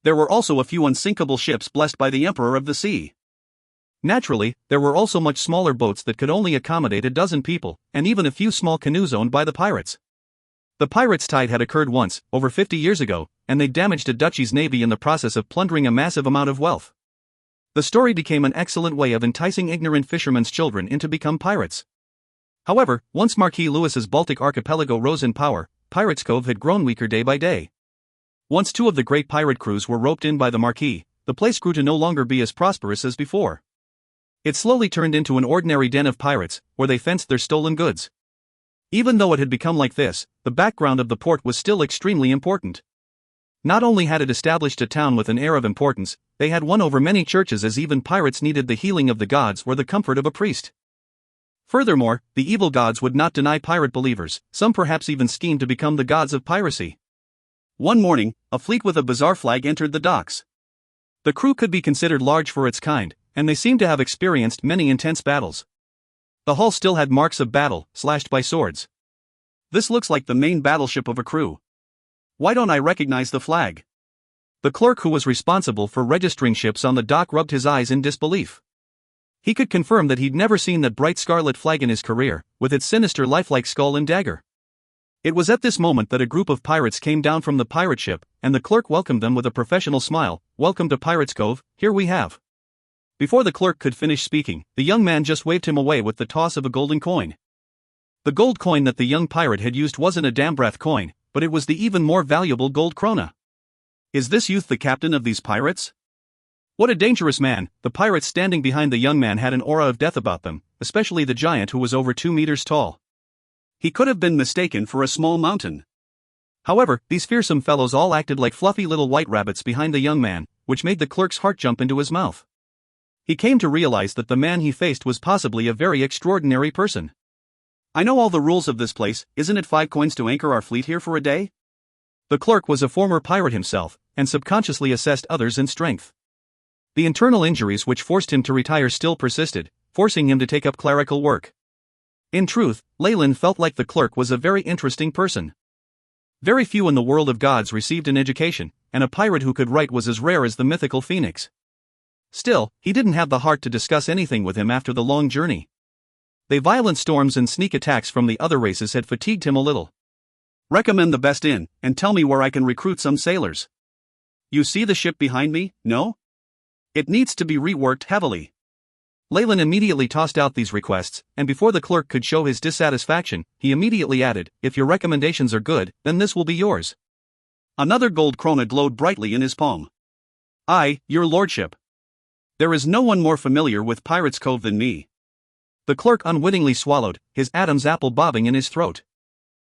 There were also a few unsinkable ships blessed by the Emperor of the Sea. Naturally, there were also much smaller boats that could only accommodate a dozen people, and even a few small canoes owned by the pirates. The pirates' tide had occurred once, over 50 years ago, and they damaged a duchy's navy in the process of plundering a massive amount of wealth. The story became an excellent way of enticing ignorant fishermen's children into become pirates. However, once Marquis Louis's Baltic archipelago rose in power, Pirates' Cove had grown weaker day by day. Once two of the great pirate crews were roped in by the Marquis, the place grew to no longer be as prosperous as before. It slowly turned into an ordinary den of pirates, where they fenced their stolen goods. Even though it had become like this, the background of the port was still extremely important. Not only had it established a town with an air of importance, they had won over many churches, as even pirates needed the healing of the gods or the comfort of a priest. Furthermore, the evil gods would not deny pirate believers, some perhaps even schemed to become the gods of piracy. One morning, a fleet with a bizarre flag entered the docks. The crew could be considered large for its kind, and they seemed to have experienced many intense battles. The hull still had marks of battle, slashed by swords. This looks like the main battleship of a crew. Why don't I recognize the flag? The clerk who was responsible for registering ships on the dock rubbed his eyes in disbelief. He could confirm that he'd never seen that bright scarlet flag in his career, with its sinister lifelike skull and dagger. It was at this moment that a group of pirates came down from the pirate ship, and the clerk welcomed them with a professional smile. "Welcome to Pirates' Cove, here we have." Before the clerk could finish speaking, the young man just waved him away with the toss of a golden coin. The gold coin that the young pirate had used wasn't a Dambrath coin, but it was the even more valuable gold krona. Is this youth the captain of these pirates? What a dangerous man! The pirates standing behind the young man had an aura of death about them, especially the giant who was over 2 meters tall. He could have been mistaken for a small mountain. However, these fearsome fellows all acted like fluffy little white rabbits behind the young man, which made the clerk's heart jump into his mouth. He came to realize that the man he faced was possibly a very extraordinary person. "I know all the rules of this place. Isn't it 5 coins to anchor our fleet here for a day?" The clerk was a former pirate himself, and subconsciously assessed others in strength. The internal injuries which forced him to retire still persisted, forcing him to take up clerical work. In truth, Leyland felt like the clerk was a very interesting person. Very few in the world of gods received an education, and a pirate who could write was as rare as the mythical phoenix. Still, he didn't have the heart to discuss anything with him after the long journey. The violent storms and sneak attacks from the other races had fatigued him a little. Recommend the best inn, and tell me where I can recruit some sailors. You see the ship behind me, no? It needs to be reworked heavily. Leyland immediately tossed out these requests, and before the clerk could show his dissatisfaction, he immediately added, "If your recommendations are good, then this will be yours." Another gold krona glowed brightly in his palm. "I, your lordship. There is no one more familiar with Pirates Cove than me." The clerk unwittingly swallowed, his Adam's apple bobbing in his throat.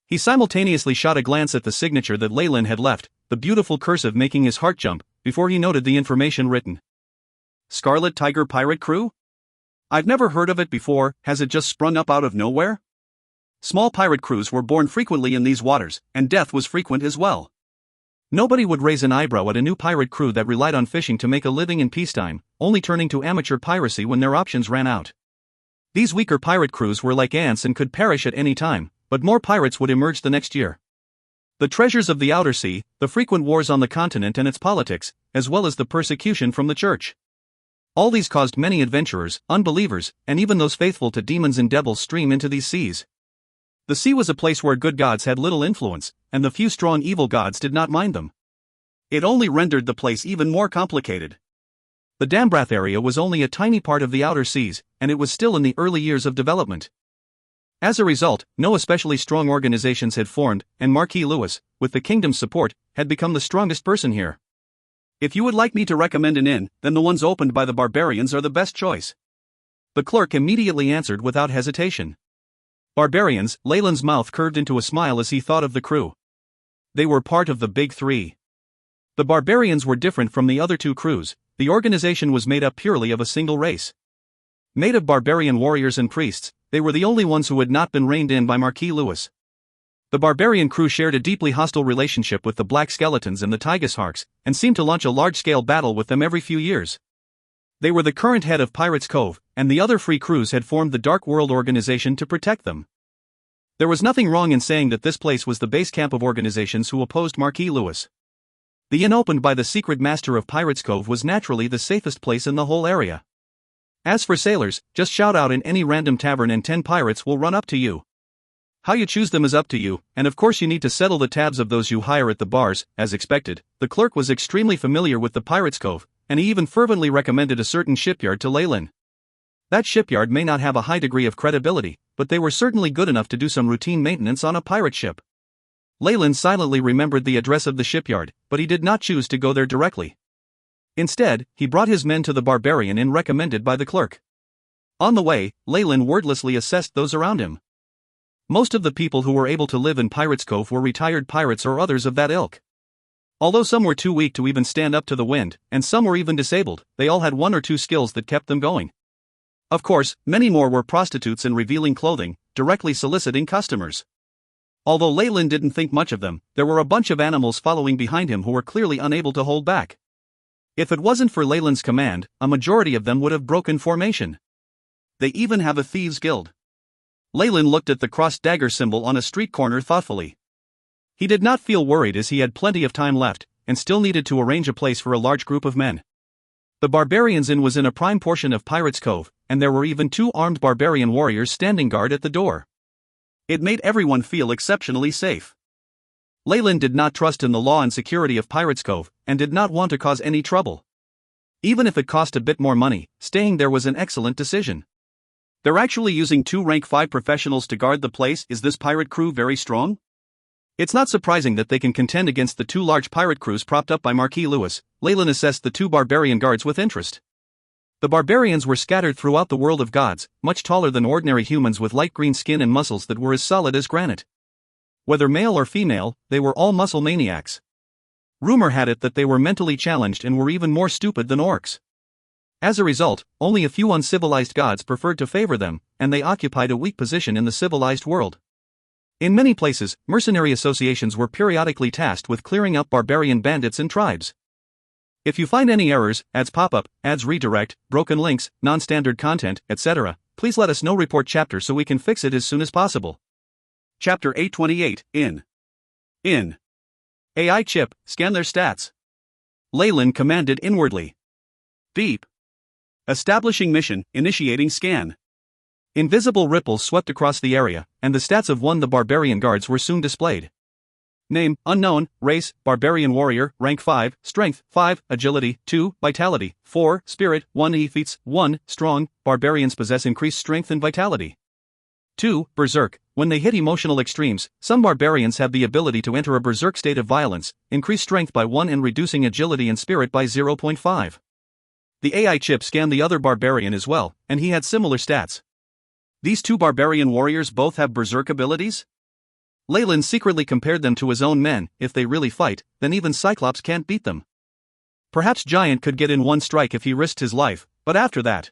He simultaneously shot a glance at the signature that Leyland had left, the beautiful cursive making his heart jump, before he noted the information written. Scarlet Tiger Pirate Crew? I've never heard of it before. Has it just sprung up out of nowhere? Small pirate crews were born frequently in these waters, and death was frequent as well. Nobody would raise an eyebrow at a new pirate crew that relied on fishing to make a living in peacetime, only turning to amateur piracy when their options ran out. These weaker pirate crews were like ants and could perish at any time, but more pirates would emerge the next year. The treasures of the outer sea, the frequent wars on the continent and its politics, as well as the persecution from the church. All these caused many adventurers, unbelievers, and even those faithful to demons and devils stream into these seas. The sea was a place where good gods had little influence, and the few strong evil gods did not mind them. It only rendered the place even more complicated. The Dambrath area was only a tiny part of the outer seas, and it was still in the early years of development. As a result, no especially strong organizations had formed, and Marquis Lewis, with the kingdom's support, had become the strongest person here. If you would like me to recommend an inn, then the ones opened by the barbarians are the best choice. The clerk immediately answered without hesitation. Barbarians. Leyland's mouth curved into a smile as he thought of the crew. They were part of the Big Three. The barbarians were different from the other two crews. The organization was made up purely of a single race. Made of barbarian warriors and priests, they were the only ones who had not been reined in by Marquis Lewis. The barbarian crew shared a deeply hostile relationship with the Black Skeletons and the Tigesharks, and seemed to launch a large-scale battle with them every few years. They were the current head of Pirates Cove, and the other free crews had formed the Dark World organization to protect them. There was nothing wrong in saying that this place was the base camp of organizations who opposed Marquis Lewis. The inn opened by the secret master of Pirates Cove was naturally the safest place in the whole area. As for sailors, just shout out in any random tavern and 10 pirates will run up to you. How you choose them is up to you, and of course you need to settle the tabs of those you hire at the bars. As expected, the clerk was extremely familiar with the Pirates Cove, and he even fervently recommended a certain shipyard to Leyland. That shipyard may not have a high degree of credibility, but they were certainly good enough to do some routine maintenance on a pirate ship. Leyland silently remembered the address of the shipyard, but he did not choose to go there directly. Instead, he brought his men to the barbarian inn recommended by the clerk. On the way, Leyland wordlessly assessed those around him. Most of the people who were able to live in Pirates Cove were retired pirates or others of that ilk. Although some were too weak to even stand up to the wind, and some were even disabled, they all had one or two skills that kept them going. Of course, many more were prostitutes in revealing clothing, directly soliciting customers. Although Leyland didn't think much of them, there were a bunch of animals following behind him who were clearly unable to hold back. If it wasn't for Leyland's command, a majority of them would have broken formation. They even have a thieves' guild. Leyland looked at the crossed dagger symbol on a street corner thoughtfully. He did not feel worried as he had plenty of time left, and still needed to arrange a place for a large group of men. The Barbarians' Inn was in a prime portion of Pirates Cove, and there were even 2 armed barbarian warriors standing guard at the door. It made everyone feel exceptionally safe. Leyland did not trust in the law and security of Pirates Cove, and did not want to cause any trouble. Even if it cost a bit more money, staying there was an excellent decision. They're actually using 2 rank 5 professionals to guard the place. Is this pirate crew very strong? It's not surprising that they can contend against the 2 large pirate crews propped up by Marquis Lewis. Leyland assessed the 2 barbarian guards with interest. The barbarians were scattered throughout the world of gods, much taller than ordinary humans with light green skin and muscles that were as solid as granite. Whether male or female, they were all muscle maniacs. Rumor had it that they were mentally challenged and were even more stupid than orcs. As a result, only a few uncivilized gods preferred to favor them, and they occupied a weak position in the civilized world. In many places, mercenary associations were periodically tasked with clearing up barbarian bandits and tribes. If you find any errors, ads pop up, ads redirect, broken links, non-standard content, etc., please let us know. Report chapter so we can fix it as soon as possible. Chapter 828, In. In. AI chip, scan their stats. Leyland commanded inwardly. Beep. Establishing mission, initiating scan. Invisible ripples swept across the area, and the stats of one of the barbarian guards were soon displayed. Name, unknown, race, barbarian warrior, rank 5, strength, 5, agility, 2, vitality, 4, spirit, 1 feats, 1, strong, barbarians possess increased strength and vitality. 2, berserk, when they hit emotional extremes, some barbarians have the ability to enter a berserk state of violence, increase strength by 1 and reducing agility and spirit by 0.5. The AI chip scanned the other barbarian as well, and he had similar stats. These two barbarian warriors both have berserk abilities? Leyland secretly compared them to his own men. If they really fight, then even Cyclops can't beat them. Perhaps Giant could get in one strike if he risked his life, but after that.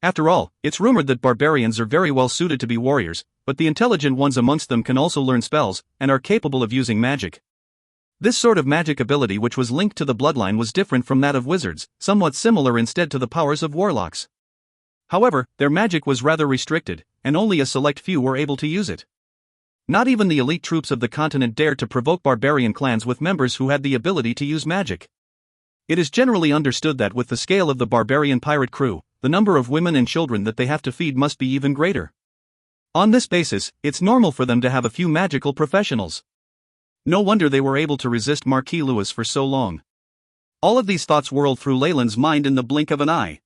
After all, it's rumored that barbarians are very well suited to be warriors, but the intelligent ones amongst them can also learn spells, and are capable of using magic. This sort of magic ability which was linked to the bloodline was different from that of wizards, somewhat similar instead to the powers of warlocks. However, their magic was rather restricted, and only a select few were able to use it. Not even the elite troops of the continent dared to provoke barbarian clans with members who had the ability to use magic. It is generally understood that with the scale of the barbarian pirate crew, the number of women and children that they have to feed must be even greater. On this basis, it's normal for them to have a few magical professionals. No wonder they were able to resist Marquis Lewis for so long. All of these thoughts whirled through Leyland's mind in the blink of an eye.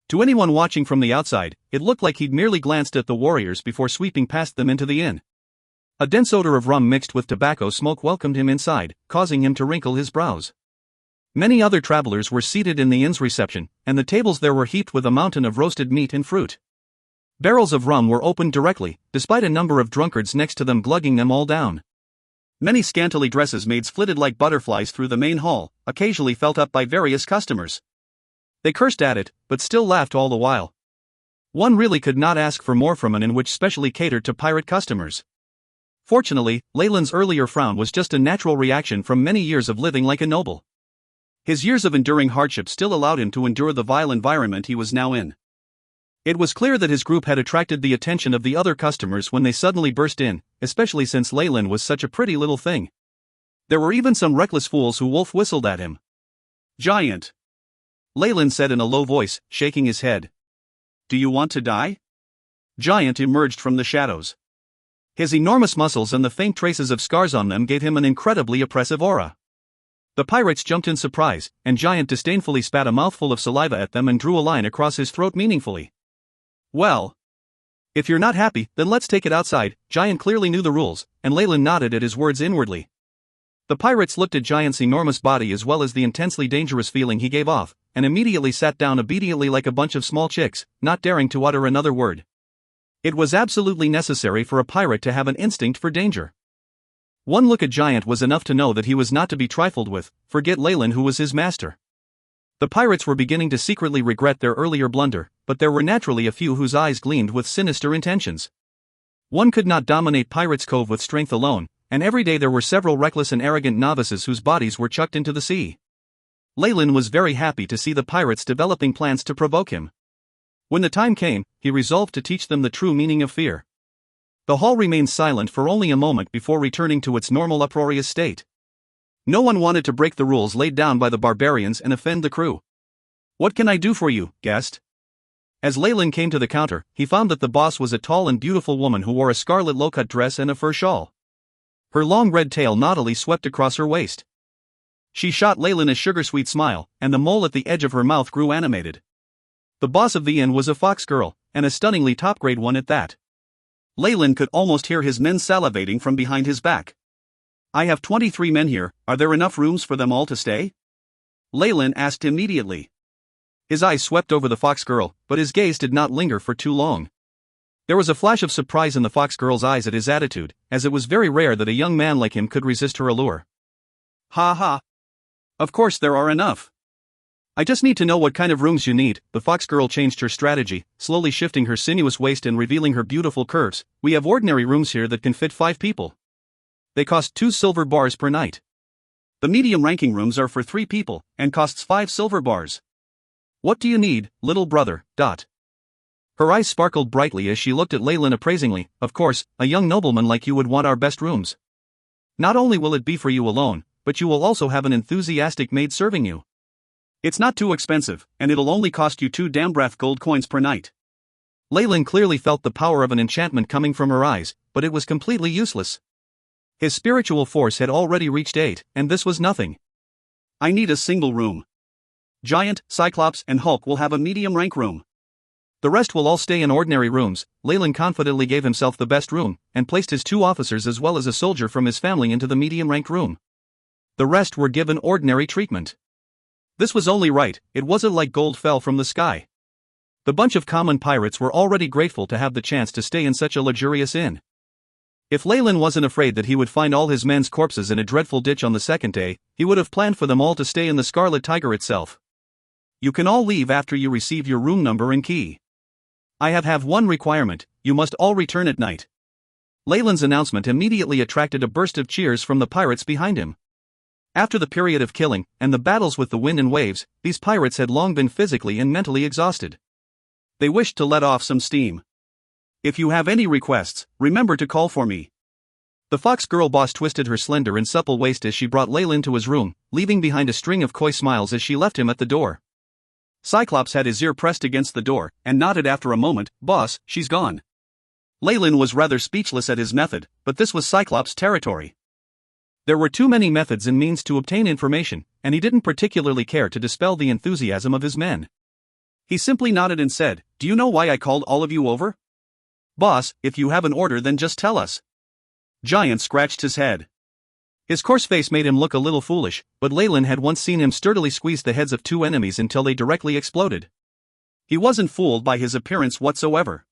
To anyone watching from the outside, it looked like he'd merely glanced at the warriors before sweeping past them into the inn. A dense odor of rum mixed with tobacco smoke welcomed him inside, causing him to wrinkle his brows. Many other travelers were seated in the inn's reception, and the tables there were heaped with a mountain of roasted meat and fruit. Barrels of rum were opened directly, despite a number of drunkards next to them glugging them all down. Many scantily dressed maids flitted like butterflies through the main hall, occasionally felt up by various customers. They cursed at it, but still laughed all the while. One really could not ask for more from an inn which specially catered to pirate customers. Fortunately, Leyland's earlier frown was just a natural reaction from many years of living like a noble. His years of enduring hardship still allowed him to endure the vile environment he was now in. It was clear that his group had attracted the attention of the other customers when they suddenly burst in, especially since Leyland was such a pretty little thing. There were even some reckless fools who wolf whistled at him. "Giant," Leyland said in a low voice, shaking his head. "Do you want to die?" Giant emerged from the shadows. His enormous muscles and the faint traces of scars on them gave him an incredibly oppressive aura. The pirates jumped in surprise, and Giant disdainfully spat a mouthful of saliva at them and drew a line across his throat meaningfully. "Well, if you're not happy, then let's take it outside." Giant clearly knew the rules, and Leyland nodded at his words inwardly. The pirates looked at Giant's enormous body as well as the intensely dangerous feeling he gave off, and immediately sat down obediently like a bunch of small chicks, not daring to utter another word. It was absolutely necessary for a pirate to have an instinct for danger. One look at Giant was enough to know that he was not to be trifled with, forget Leyland who was his master. The pirates were beginning to secretly regret their earlier blunder, but there were naturally a few whose eyes gleamed with sinister intentions. One could not dominate Pirates' Cove with strength alone, and every day there were several reckless and arrogant novices whose bodies were chucked into the sea. Leyland was very happy to see the pirates developing plans to provoke him. When the time came, he resolved to teach them the true meaning of fear. The hall remained silent for only a moment before returning to its normal uproarious state. No one wanted to break the rules laid down by the barbarians and offend the crew. "What can I do for you, guest?" As Leyland came to the counter, he found that the boss was a tall and beautiful woman who wore a scarlet low-cut dress and a fur shawl. Her long red tail naughtily swept across her waist. She shot Leyland a sugar-sweet smile, and the mole at the edge of her mouth grew animated. The boss of the inn was a fox girl, and a stunningly top-grade one at that. Leyland could almost hear his men salivating from behind his back. "I have 23 men here, are there enough rooms for them all to stay?" Leyland asked immediately. His eyes swept over the fox girl, but his gaze did not linger for too long. There was a flash of surprise in the fox girl's eyes at his attitude, as it was very rare that a young man like him could resist her allure. "Ha ha. Of course there are enough. I just need to know what kind of rooms you need." The fox girl changed her strategy, slowly shifting her sinuous waist and revealing her beautiful curves. "We have ordinary rooms here that can fit 5 people. They cost 2 silver bars per night. The medium-ranking rooms are for 3 people, and costs 5 silver bars. What do you need, little brother?" Her eyes sparkled brightly as she looked at Leyland appraisingly. "Of course, a young nobleman like you would want our best rooms." Not only will it be for you alone, but you will also have an enthusiastic maid serving you. It's not too expensive, and it'll only cost you 2 dambrath gold coins per night. Leyland clearly felt the power of an enchantment coming from her eyes, but it was completely useless. His spiritual force had already reached 8, and this was nothing. I need a single room. Giant, Cyclops, and Hulk will have a medium rank room. The rest will all stay in ordinary rooms. Leyland confidently gave himself the best room, and placed his 2 officers as well as a soldier from his family into the medium ranked room. The rest were given ordinary treatment. This was only right, it wasn't like gold fell from the sky. The bunch of common pirates were already grateful to have the chance to stay in such a luxurious inn. If Leyland wasn't afraid that he would find all his men's corpses in a dreadful ditch on the second day, he would have planned for them all to stay in the Scarlet Tiger itself. You can all leave after you receive your room number and key. I have one requirement, you must all return at night. Leyland's announcement immediately attracted a burst of cheers from the pirates behind him. After the period of killing, and the battles with the wind and waves, these pirates had long been physically and mentally exhausted. They wished to let off some steam. If you have any requests, remember to call for me. The fox girl boss twisted her slender and supple waist as she brought Leyland to his room, leaving behind a string of coy smiles as she left him at the door. Cyclops had his ear pressed against the door, and nodded after a moment, "Boss, she's gone." Leyland was rather speechless at his method, but this was Cyclops' territory. There were too many methods and means to obtain information, and he didn't particularly care to dispel the enthusiasm of his men. He simply nodded and said, "Do you know why I called all of you over?" "Boss, if you have an order then just tell us." Giant scratched his head. His coarse face made him look a little foolish, but Leyland had once seen him sturdily squeeze the heads of 2 enemies until they directly exploded. He wasn't fooled by his appearance whatsoever.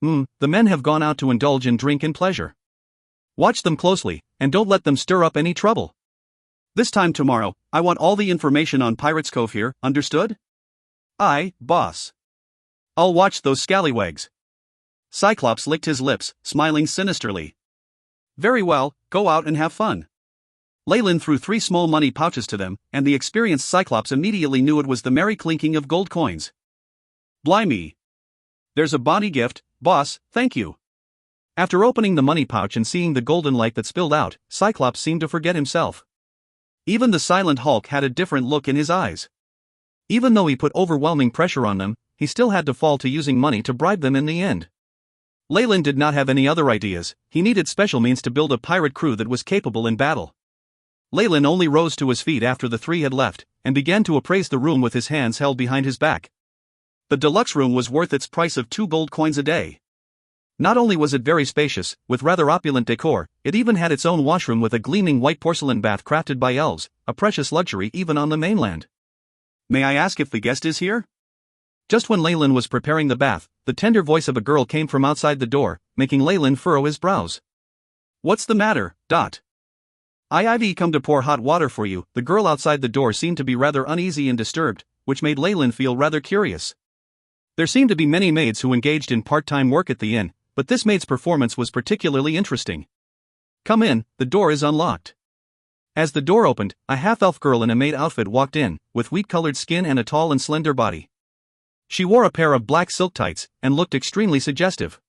The men have gone out to indulge in drink and pleasure. Watch them closely, and don't let them stir up any trouble. This time tomorrow, I want all the information on Pirates Cove here, understood? Aye, boss. I'll watch those scallywags. Cyclops licked his lips, smiling sinisterly. Very well, go out and have fun. Leyland threw 3 small money pouches to them, and the experienced Cyclops immediately knew it was the merry clinking of gold coins. Blimey. There's a bonny gift, boss, thank you. After opening the money pouch and seeing the golden light that spilled out, Cyclops seemed to forget himself. Even the silent Hulk had a different look in his eyes. Even though he put overwhelming pressure on them, he still had to fall to using money to bribe them in the end. Leyland did not have any other ideas, he needed special means to build a pirate crew that was capable in battle. Leyland only rose to his feet after the 3 had left, and began to appraise the room with his hands held behind his back. The deluxe room was worth its price of 2 gold coins a day. Not only was it very spacious, with rather opulent decor, it even had its own washroom with a gleaming white porcelain bath crafted by elves, a precious luxury even on the mainland. May I ask if the guest is here? Just when Leyland was preparing the bath, the tender voice of a girl came from outside the door, making Leyland furrow his brows. What's the matter, Dot? I've come to pour hot water for you. The girl outside the door seemed to be rather uneasy and disturbed, which made Leyland feel rather curious. There seemed to be many maids who engaged in part-time work at the inn, but this maid's performance was particularly interesting. Come in, the door is unlocked. As the door opened, a half-elf girl in a maid outfit walked in, with wheat-colored skin and a tall and slender body. She wore a pair of black silk tights, and looked extremely suggestive.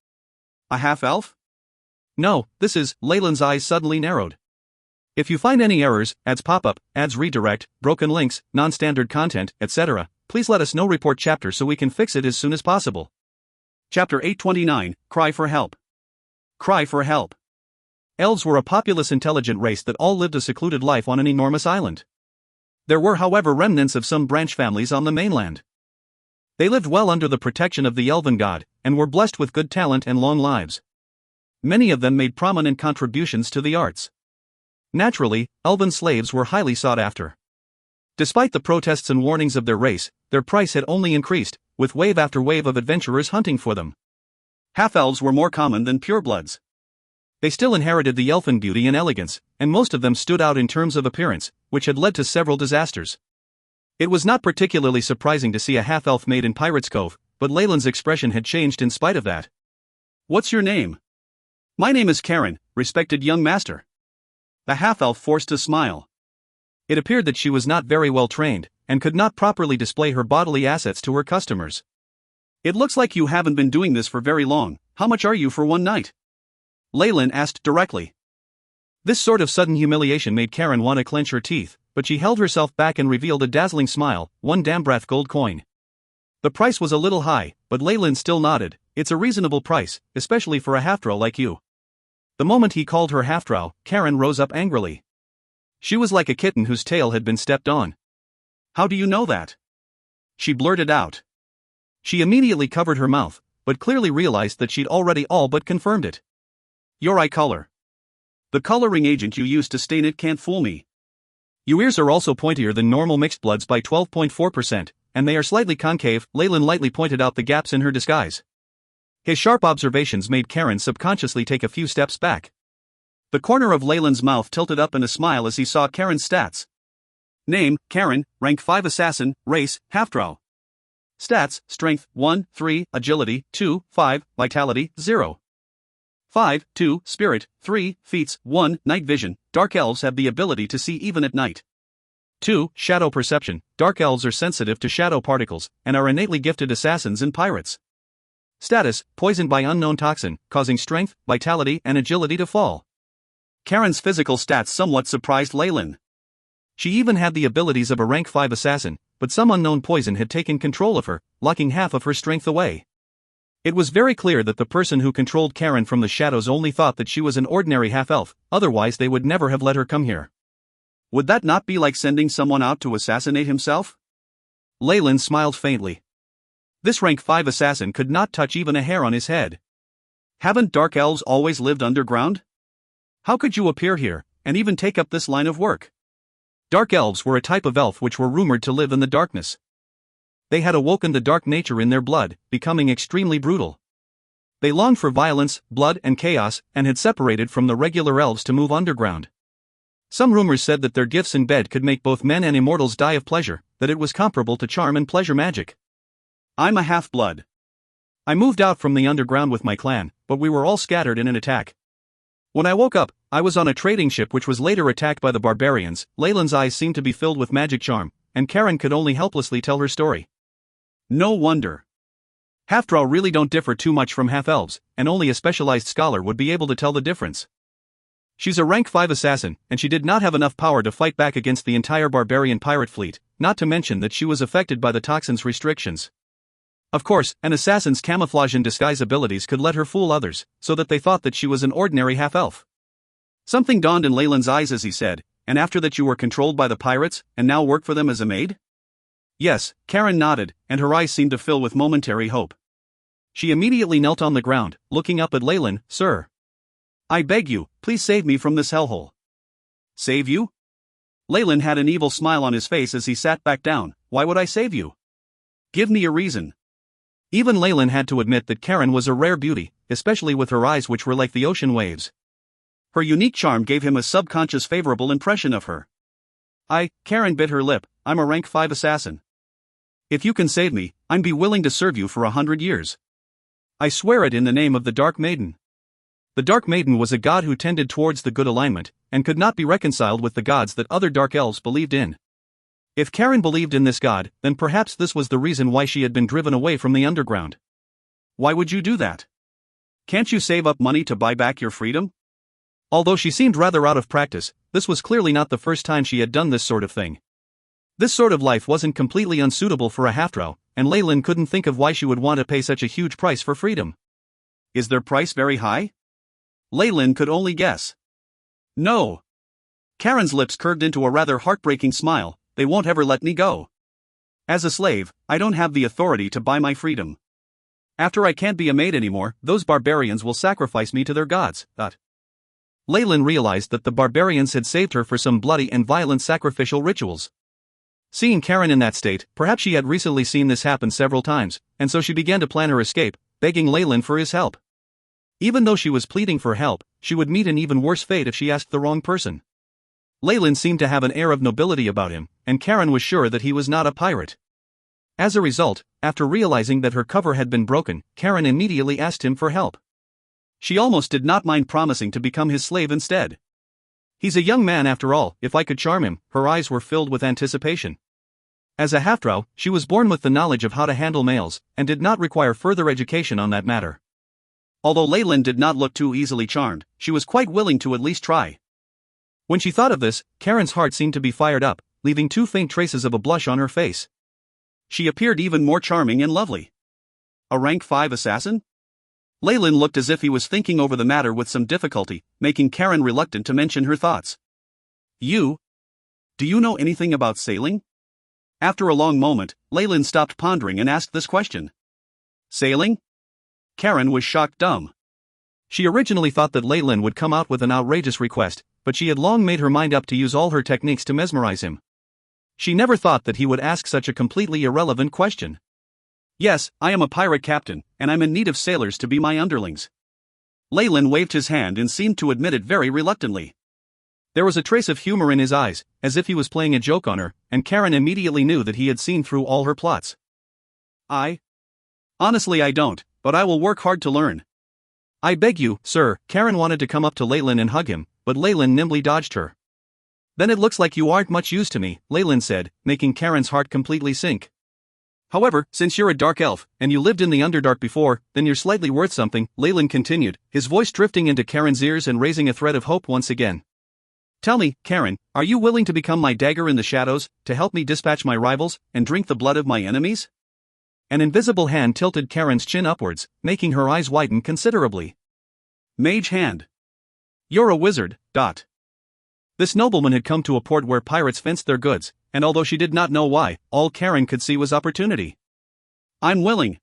A half-elf? No, this is, Leyland's eyes suddenly narrowed. If you find any errors, ads pop up, ads redirect, broken links, non-standard content, etc., please let us know. Report chapter so we can fix it as soon as possible. Chapter 829, Cry for Help. Cry for help. Elves were a populous intelligent race that all lived a secluded life on an enormous island. There were however remnants of some branch families on the mainland. They lived well under the protection of the elven god, and were blessed with good talent and long lives. Many of them made prominent contributions to the arts. Naturally, elven slaves were highly sought after. Despite the protests and warnings of their race, their price had only increased, with wave after wave of adventurers hunting for them. Half-elves were more common than purebloods. They still inherited the elfin beauty and elegance, and most of them stood out in terms of appearance, which had led to several disasters. It was not particularly surprising to see a half-elf maid in Pirates Cove, but Leyland's expression had changed in spite of that. What's your name? My name is Karen, respected young master. The half-elf forced a smile. It appeared that she was not very well trained, and could not properly display her bodily assets to her customers. It looks like you haven't been doing this for very long. How much are you for one night? Leyland asked directly. This sort of sudden humiliation made Karen want to clench her teeth, but she held herself back and revealed a dazzling smile, 1 Dambrath gold coin. The price was a little high, but Leyland still nodded. It's a reasonable price, especially for a half-drow like you. The moment he called her half-drow, Karen rose up angrily. She was like a kitten whose tail had been stepped on. How do you know that? She blurted out. She immediately covered her mouth, but clearly realized that she'd already all but confirmed it. Your eye color. The coloring agent you used to stain it can't fool me. Your ears are also pointier than normal mixed bloods by 12.4%, and they are slightly concave. Leyland lightly pointed out the gaps in her disguise. His sharp observations made Karen subconsciously take a few steps back. The corner of Leyland's mouth tilted up in a smile as he saw Karen's stats. Name, Karen, rank 5 assassin, race, half-drow. Stats, strength, 1, 3, agility, 2, 5, vitality, 0. 5, 2, spirit, 3, feats, 1, night vision. Dark elves have the ability to see even at night. 2, shadow perception. Dark elves are sensitive to shadow particles, and are innately gifted assassins and pirates. Status, poisoned by unknown toxin, causing strength, vitality, and agility to fall. Karen's physical stats somewhat surprised Leyland. She even had the abilities of a rank 5 assassin, but some unknown poison had taken control of her, locking half of her strength away. It was very clear that the person who controlled Karen from the shadows only thought that she was an ordinary half-elf, otherwise they would never have let her come here. Would that not be like sending someone out to assassinate himself? Leyland smiled faintly. This rank 5 assassin could not touch even a hair on his head. Haven't dark elves always lived underground? How could you appear here, and even take up this line of work? Dark elves were a type of elf which were rumored to live in the darkness. They had awoken the dark nature in their blood, becoming extremely brutal. They longed for violence, blood, and chaos, and had separated from the regular elves to move underground. Some rumors said that their gifts in bed could make both men and immortals die of pleasure, that it was comparable to charm and pleasure magic. I'm a half-blood. I moved out from the underground with my clan, but we were all scattered in an attack. When I woke up, I was on a trading ship which was later attacked by the barbarians. Leyland's eyes seemed to be filled with magic charm, and Karen could only helplessly tell her story. No wonder. Half-drow really don't differ too much from half-elves, and only a specialized scholar would be able to tell the difference. She's a rank 5 assassin, and she did not have enough power to fight back against the entire barbarian pirate fleet, not to mention that she was affected by the toxin's restrictions. Of course, an assassin's camouflage and disguise abilities could let her fool others, so that they thought that she was an ordinary half-elf. Something dawned in Leyland's eyes as he said, and after that you were controlled by the pirates, and now work for them as a maid? Yes, Karen nodded, and her eyes seemed to fill with momentary hope. She immediately knelt on the ground, looking up at Leyland. Sir. I beg you, please save me from this hellhole. Save you? Leyland had an evil smile on his face as he sat back down. Why would I save you? Give me a reason. Even Leyland had to admit that Karen was a rare beauty, especially with her eyes which were like the ocean waves. Her unique charm gave him a subconscious favorable impression of her. Karen bit her lip, I'm a rank 5 assassin. If you can save me, I'd be willing to serve you for 100 years. I swear it in the name of the Dark Maiden. The Dark Maiden was a god who tended towards the good alignment, and could not be reconciled with the gods that other dark elves believed in. If Karen believed in this god, then perhaps this was the reason why she had been driven away from the underground. Why would you do that? Can't you save up money to buy back your freedom? Although she seemed rather out of practice, this was clearly not the first time she had done this sort of thing. This sort of life wasn't completely unsuitable for a half-drow, and Leyland couldn't think of why she would want to pay such a huge price for freedom. Is their price very high? Leyland could only guess. No. Karen's lips curved into a rather heartbreaking smile. They won't ever let me go. As a slave, I don't have the authority to buy my freedom. After I can't be a maid anymore, those barbarians will sacrifice me to their gods. Leyland realized that the barbarians had saved her for some bloody and violent sacrificial rituals. Seeing Karen in that state, perhaps she had recently seen this happen several times, and so she began to plan her escape, begging Leyland for his help. Even though she was pleading for help, she would meet an even worse fate if she asked the wrong person. Leyland seemed to have an air of nobility about him, and Karen was sure that he was not a pirate. As a result, after realizing that her cover had been broken, Karen immediately asked him for help. She almost did not mind promising to become his slave instead. He's a young man after all, if I could charm him. Her eyes were filled with anticipation. As a half-drow, she was born with the knowledge of how to handle males, and did not require further education on that matter. Although Leyland did not look too easily charmed, she was quite willing to at least try. When she thought of this, Karen's heart seemed to be fired up, leaving 2 faint traces of a blush on her face. She appeared even more charming and lovely. A rank 5 assassin? Leyland looked as if he was thinking over the matter with some difficulty, making Karen reluctant to mention her thoughts. Do you know anything about sailing? After a long moment, Leyland stopped pondering and asked this question. Sailing? Karen was shocked dumb. She originally thought that Leyland would come out with an outrageous request, but she had long made her mind up to use all her techniques to mesmerize him. She never thought that he would ask such a completely irrelevant question. Yes, I am a pirate captain, and I'm in need of sailors to be my underlings. Leyland waved his hand and seemed to admit it very reluctantly. There was a trace of humor in his eyes, as if he was playing a joke on her, and Karen immediately knew that he had seen through all her plots. Honestly, I don't, but I will work hard to learn. I beg you, sir. Karen wanted to come up to Leyland and hug him, but Leyland nimbly dodged her. Then it looks like you aren't much use to me, Leyland said, making Karen's heart completely sink. However, since you're a dark elf, and you lived in the Underdark before, then you're slightly worth something, Leyland continued, his voice drifting into Karen's ears and raising a thread of hope once again. Tell me, Karen, are you willing to become my dagger in the shadows, to help me dispatch my rivals, and drink the blood of my enemies? An invisible hand tilted Karen's chin upwards, making her eyes widen considerably. Mage hand. You're a wizard. This nobleman had come to a port where pirates fenced their goods, and although she did not know why, all Karen could see was opportunity. I'm willing.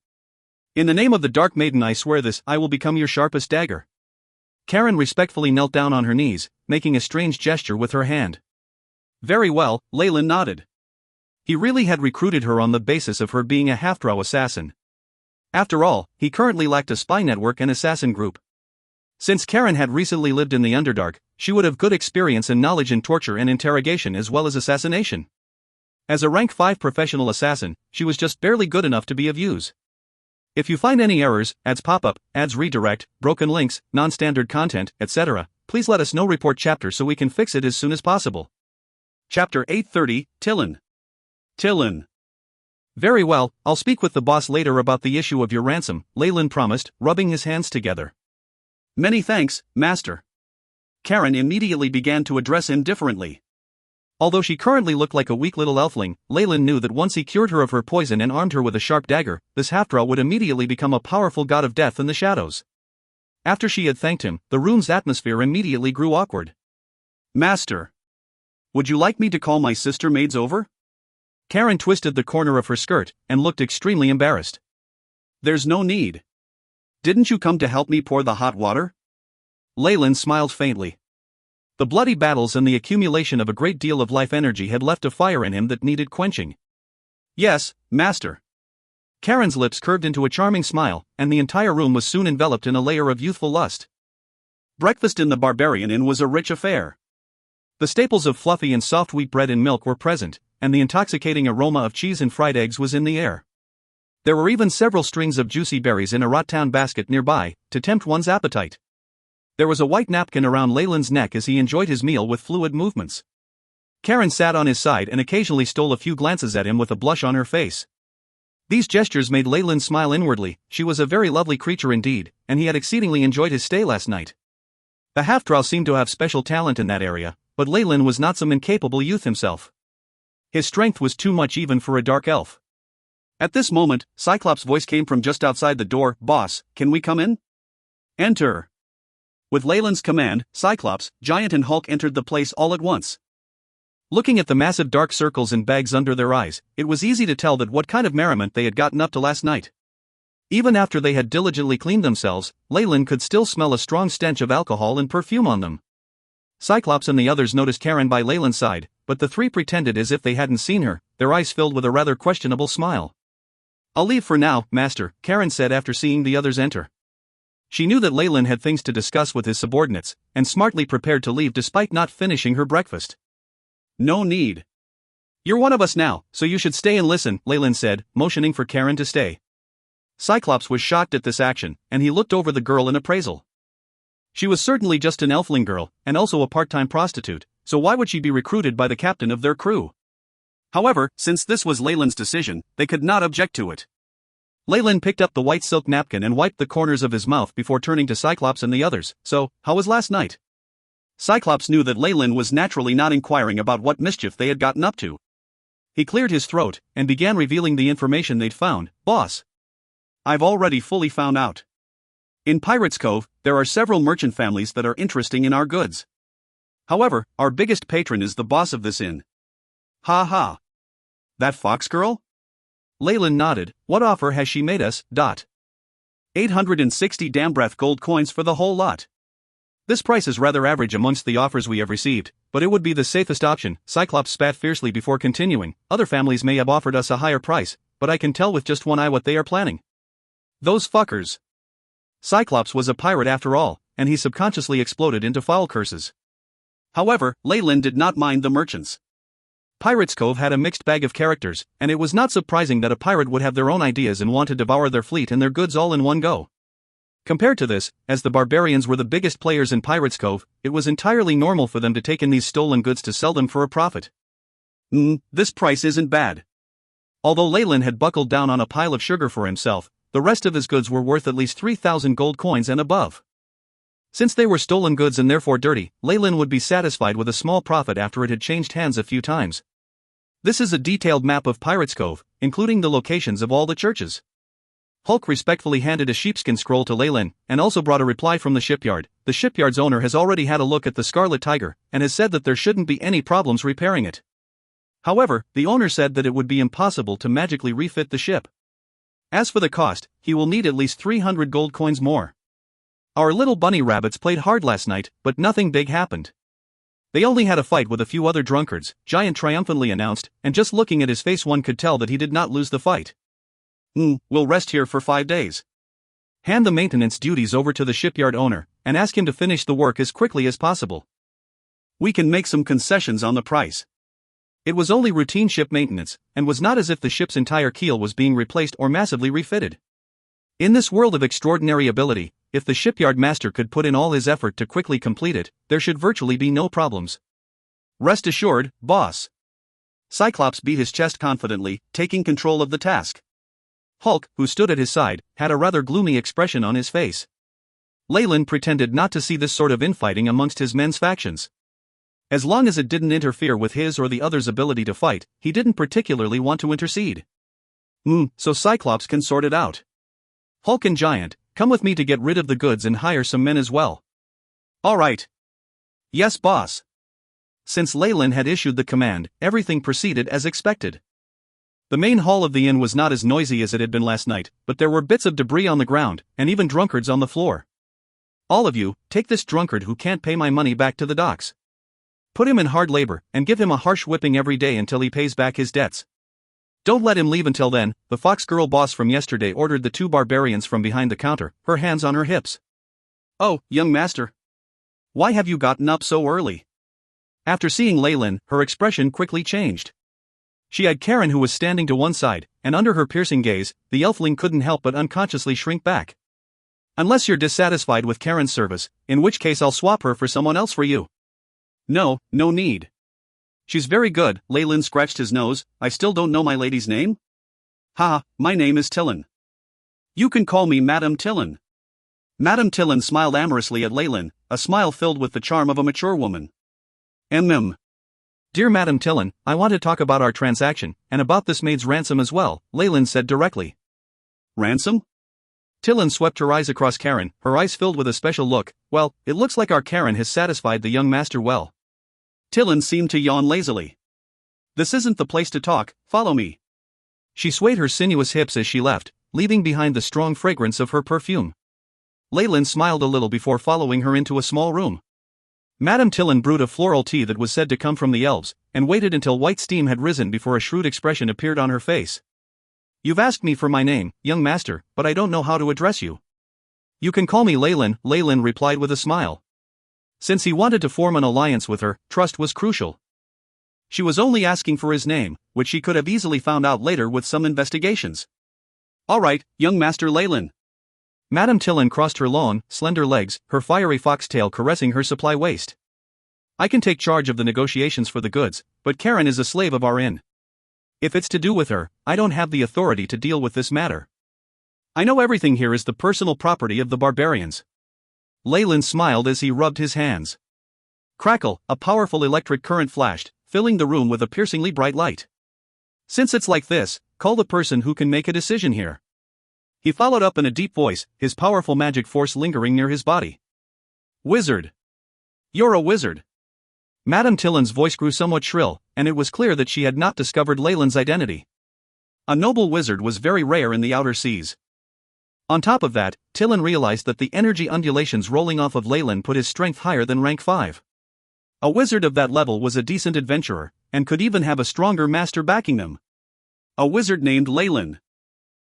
In the name of the Dark Maiden I swear this, I will become your sharpest dagger. Karen respectfully knelt down on her knees, making a strange gesture with her hand. Very well, Leyland nodded. He really had recruited her on the basis of her being a half-drow assassin. After all, he currently lacked a spy network and assassin group. Since Karen had recently lived in the Underdark, she would have good experience and knowledge in torture and interrogation as well as assassination. As a rank 5 professional assassin, she was just barely good enough to be of use. If you find any errors, ads pop-up, ads redirect, broken links, non-standard content, etc., please let us know. Report chapter so we can fix it as soon as possible. Chapter 830, Tillin. Very well, I'll speak with the boss later about the issue of your ransom, Leyland promised, rubbing his hands together. Many thanks, master. Karen immediately began to address him differently. Although she currently looked like a weak little elfling, Leyland knew that once he cured her of her poison and armed her with a sharp dagger, this half-drow would immediately become a powerful god of death in the shadows. After she had thanked him, the room's atmosphere immediately grew awkward. Master. Would you like me to call my sister maids over? Karen twisted the corner of her skirt, and looked extremely embarrassed. There's no need. Didn't you come to help me pour the hot water? Leyland smiled faintly. The bloody battles and the accumulation of a great deal of life energy had left a fire in him that needed quenching. Yes, master. Karen's lips curved into a charming smile, and the entire room was soon enveloped in a layer of youthful lust. Breakfast in the Barbarian Inn was a rich affair. The staples of fluffy and soft wheat bread and milk were present, and the intoxicating aroma of cheese and fried eggs was in the air. There were even several strings of juicy berries in a rattan basket nearby, to tempt one's appetite. There was a white napkin around Leyland's neck as he enjoyed his meal with fluid movements. Karen sat on his side and occasionally stole a few glances at him with a blush on her face. These gestures made Leyland smile inwardly. She was a very lovely creature indeed, and he had exceedingly enjoyed his stay last night. The half-drow seemed to have special talent in that area, but Leyland was not some incapable youth himself. His strength was too much even for a dark elf. At this moment, Cyclops' voice came from just outside the door. Boss, can we come in? Enter. With Leyland's command, Cyclops, Giant and Hulk entered the place all at once. Looking at the massive dark circles and bags under their eyes, it was easy to tell that what kind of merriment they had gotten up to last night. Even after they had diligently cleaned themselves, Leyland could still smell a strong stench of alcohol and perfume on them. Cyclops and the others noticed Karen by Leyland's side, but the three pretended as if they hadn't seen her, their eyes filled with a rather questionable smile. I'll leave for now, master, Karen said after seeing the others enter. She knew that Leyland had things to discuss with his subordinates, and smartly prepared to leave despite not finishing her breakfast. No need. You're one of us now, so you should stay and listen, Leyland said, motioning for Karen to stay. Cyclops was shocked at this action, and he looked over the girl in appraisal. She was certainly just an elfling girl, and also a part-time prostitute, so why would she be recruited by the captain of their crew? However, since this was Leyland's decision, they could not object to it. Leyland picked up the white silk napkin and wiped the corners of his mouth before turning to Cyclops and the others. So, how was last night? Cyclops knew that Leyland was naturally not inquiring about what mischief they had gotten up to. He cleared his throat and began revealing the information they'd found. Boss, I've already fully found out. In Pirates Cove, there are several merchant families that are interested in our goods. However, our biggest patron is the boss of this inn. Ha ha. That fox girl? Leyland nodded. What offer has she made us? 860 Dambrath gold coins for the whole lot. This price is rather average amongst the offers we have received, but it would be the safest option. Cyclops spat fiercely before continuing. Other families may have offered us a higher price, but I can tell with just one eye what they are planning. Those fuckers. Cyclops was a pirate after all, and he subconsciously exploded into foul curses. However, Leyland did not mind the merchants. Pirates Cove had a mixed bag of characters, and it was not surprising that a pirate would have their own ideas and want to devour their fleet and their goods all in one go. Compared to this, as the barbarians were the biggest players in Pirates Cove, it was entirely normal for them to take in these stolen goods to sell them for a profit. This price isn't bad. Although Leyland had buckled down on a pile of sugar for himself, the rest of his goods were worth at least 3,000 gold coins and above. Since they were stolen goods and therefore dirty, Leyland would be satisfied with a small profit after it had changed hands a few times. This is a detailed map of Pirates Cove, including the locations of all the churches. Hulk respectfully handed a sheepskin scroll to Leyland, and also brought a reply from the shipyard. The shipyard's owner has already had a look at the Scarlet Tiger, and has said that there shouldn't be any problems repairing it. However, the owner said that it would be impossible to magically refit the ship. As for the cost, he will need at least 300 gold coins more. Our little bunny rabbits played hard last night, but nothing big happened. They only had a fight with a few other drunkards, Giant triumphantly announced, and just looking at his face one could tell that he did not lose the fight. We'll rest here for 5 days. Hand the maintenance duties over to the shipyard owner, and ask him to finish the work as quickly as possible. We can make some concessions on the price. It was only routine ship maintenance, and was not as if the ship's entire keel was being replaced or massively refitted. In this world of extraordinary ability, if the shipyard master could put in all his effort to quickly complete it, there should virtually be no problems. Rest assured, boss. Cyclops beat his chest confidently, taking control of the task. Hulk, who stood at his side, had a rather gloomy expression on his face. Leyland pretended not to see this sort of infighting amongst his men's factions. As long as it didn't interfere with his or the other's ability to fight, he didn't particularly want to intercede. So Cyclops can sort it out. Hulk and Giant, come with me to get rid of the goods and hire some men as well. All right. Yes, boss. Since Leyland had issued the command, everything proceeded as expected. The main hall of the inn was not as noisy as it had been last night, but there were bits of debris on the ground, and even drunkards on the floor. All of you, take this drunkard who can't pay my money back to the docks. Put him in hard labor, and give him a harsh whipping every day until he pays back his debts. Don't let him leave until then. The fox girl boss from yesterday ordered the 2 barbarians from behind the counter, her hands on her hips. Oh, young master. Why have you gotten up so early? After seeing Leyland, her expression quickly changed. She had Karen who was standing to one side, and under her piercing gaze, the elfling couldn't help but unconsciously shrink back. Unless you're dissatisfied with Karen's service, in which case I'll swap her for someone else for you. No need. She's very good. Leyland scratched his nose. I still don't know my lady's name? My name is Tillin. You can call me Madame Tillin. Madame Tillin smiled amorously at Leyland, a smile filled with the charm of a mature woman. Dear Madame Tillin, I want to talk about our transaction, and about this maid's ransom as well, Leyland said directly. Ransom? Tillin swept her eyes across Karen, her eyes filled with a special look. Well, it looks like our Karen has satisfied the young master well. Tillin seemed to yawn lazily. This isn't the place to talk, follow me. She swayed her sinuous hips as she left, leaving behind the strong fragrance of her perfume. Leyland smiled a little before following her into a small room. Madame Tillin brewed a floral tea that was said to come from the elves, and waited until white steam had risen before a shrewd expression appeared on her face. You've asked me for my name, young master, but I don't know how to address you. You can call me Leyland, Leyland replied with a smile. Since he wanted to form an alliance with her, trust was crucial. She was only asking for his name, which she could have easily found out later with some investigations. All right, young master Leyland. Madame Tillin crossed her long, slender legs, her fiery foxtail caressing her supply waist. I can take charge of the negotiations for the goods, but Karen is a slave of our inn. If it's to do with her, I don't have the authority to deal with this matter. I know everything here is the personal property of the barbarians. Leyland smiled as he rubbed his hands. Crackle, a powerful electric current flashed, filling the room with a piercingly bright light. Since it's like this, call the person who can make a decision here. He followed up in a deep voice, his powerful magic force lingering near his body. Wizard. You're a wizard. Madame Tillin's voice grew somewhat shrill, and it was clear that she had not discovered Leyland's identity. A noble wizard was very rare in the outer seas. On top of that, Tillin realized that the energy undulations rolling off of Leyland put his strength higher than rank 5. A wizard of that level was a decent adventurer, and could even have a stronger master backing them. A wizard named Leyland.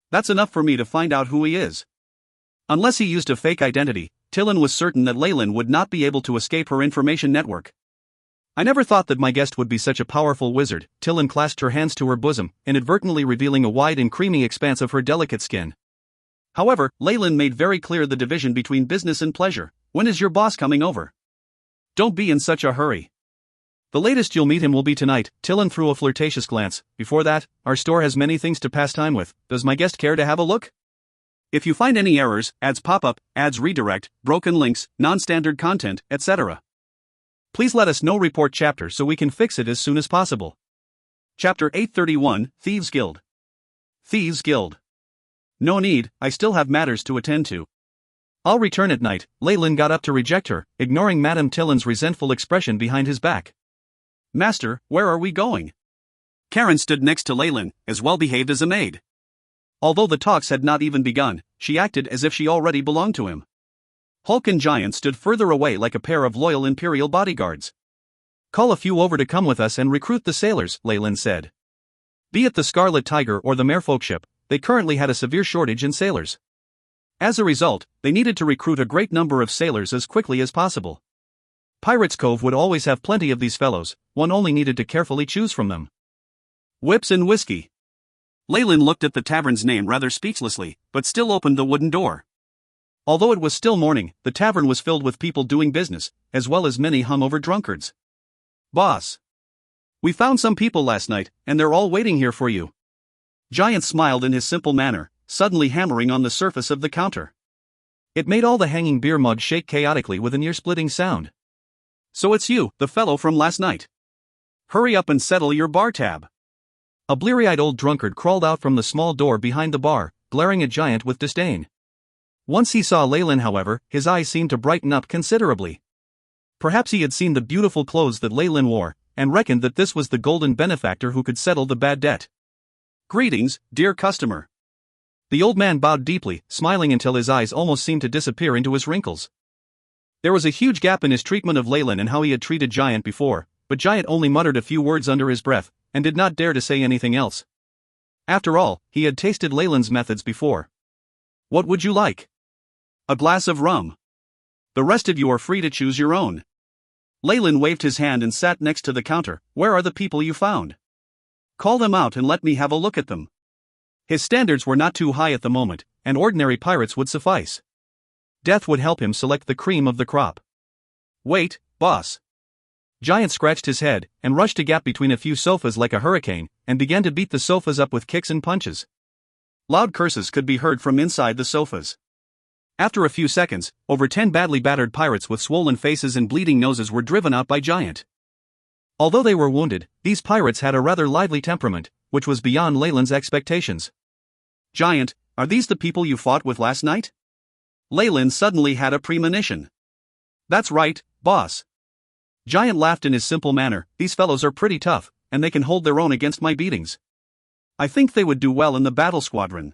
That's enough for me to find out who he is. Unless he used a fake identity, Tillin was certain that Leyland would not be able to escape her information network. I never thought that my guest would be such a powerful wizard. Tillin clasped her hands to her bosom, inadvertently revealing a wide and creamy expanse of her delicate skin. However, Leyland made very clear the division between business and pleasure. When is your boss coming over? Don't be in such a hurry. The latest you'll meet him will be tonight. Tillin threw a flirtatious glance. Before that, our store has many things to pass time with. Does my guest care to have a look? If you find any errors, ads pop up, ads redirect, broken links, non-standard content, etc., please let us know. Report chapter so we can fix it as soon as possible. Chapter 831, Thieves Guild. Thieves Guild. No need, I still have matters to attend to. I'll return at night. Leyland got up to reject her, ignoring Madame Tillin's resentful expression behind his back. Master, where are we going? Karen stood next to Leyland, as well behaved as a maid. Although the talks had not even begun, she acted as if she already belonged to him. Hulk and Giant stood further away like a pair of loyal Imperial bodyguards. Call a few over to come with us and recruit the sailors, Leyland said. Be it the Scarlet Tiger or the Merfolk ship, they currently had a severe shortage in sailors. As a result, they needed to recruit a great number of sailors as quickly as possible. Pirates' Cove would always have plenty of these fellows, one only needed to carefully choose from them. Whips and whiskey. Leyland looked at the tavern's name rather speechlessly, but still opened the wooden door. Although it was still morning, the tavern was filled with people doing business, as well as many hungover drunkards. Boss. We found some people last night, and they're all waiting here for you. Giant smiled in his simple manner, suddenly hammering on the surface of the counter. It made all the hanging beer mugs shake chaotically with an ear-splitting sound. So it's you, the fellow from last night. Hurry up and settle your bar tab. A bleary-eyed old drunkard crawled out from the small door behind the bar, glaring at Giant with disdain. Once he saw Leyland, however, his eyes seemed to brighten up considerably. Perhaps he had seen the beautiful clothes that Leyland wore, and reckoned that this was the golden benefactor who could settle the bad debt. Greetings, dear customer. The old man bowed deeply, smiling until his eyes almost seemed to disappear into his wrinkles. There was a huge gap in his treatment of Leyland and how he had treated Giant before, but Giant only muttered a few words under his breath, and did not dare to say anything else. After all, he had tasted Leyland's methods before. What would you like? A glass of rum. The rest of you are free to choose your own. Leyland waved his hand and sat next to the counter. Where are the people you found? Call them out and let me have a look at them. His standards were not too high at the moment, and ordinary pirates would suffice. Death would help him select the cream of the crop. Wait, boss. Giant scratched his head, and rushed a gap between a few sofas like a hurricane, and began to beat the sofas up with kicks and punches. Loud curses could be heard from inside the sofas. After a few seconds, over 10 badly battered pirates with swollen faces and bleeding noses were driven out by Giant. Although they were wounded, these pirates had a rather lively temperament, which was beyond Leyland's expectations. Giant, are these the people you fought with last night? Leyland suddenly had a premonition. That's right, boss. Giant laughed in his simple manner. These fellows are pretty tough, and they can hold their own against my beatings. I think they would do well in the battle squadron.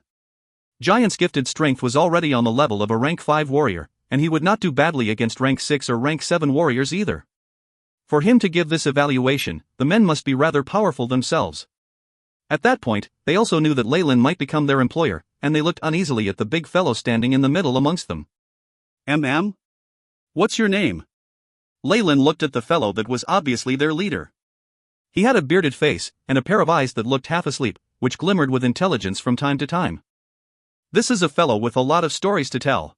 Giant's gifted strength was already on the level of a rank 5 warrior, and he would not do badly against rank 6 or rank 7 warriors either. For him to give this evaluation, the men must be rather powerful themselves. At that point, they also knew that Leyland might become their employer, and they looked uneasily at the big fellow standing in the middle amongst them. M.M.? What's your name? Leyland looked at the fellow that was obviously their leader. He had a bearded face, and a pair of eyes that looked half asleep, which glimmered with intelligence from time to time. This is a fellow with a lot of stories to tell.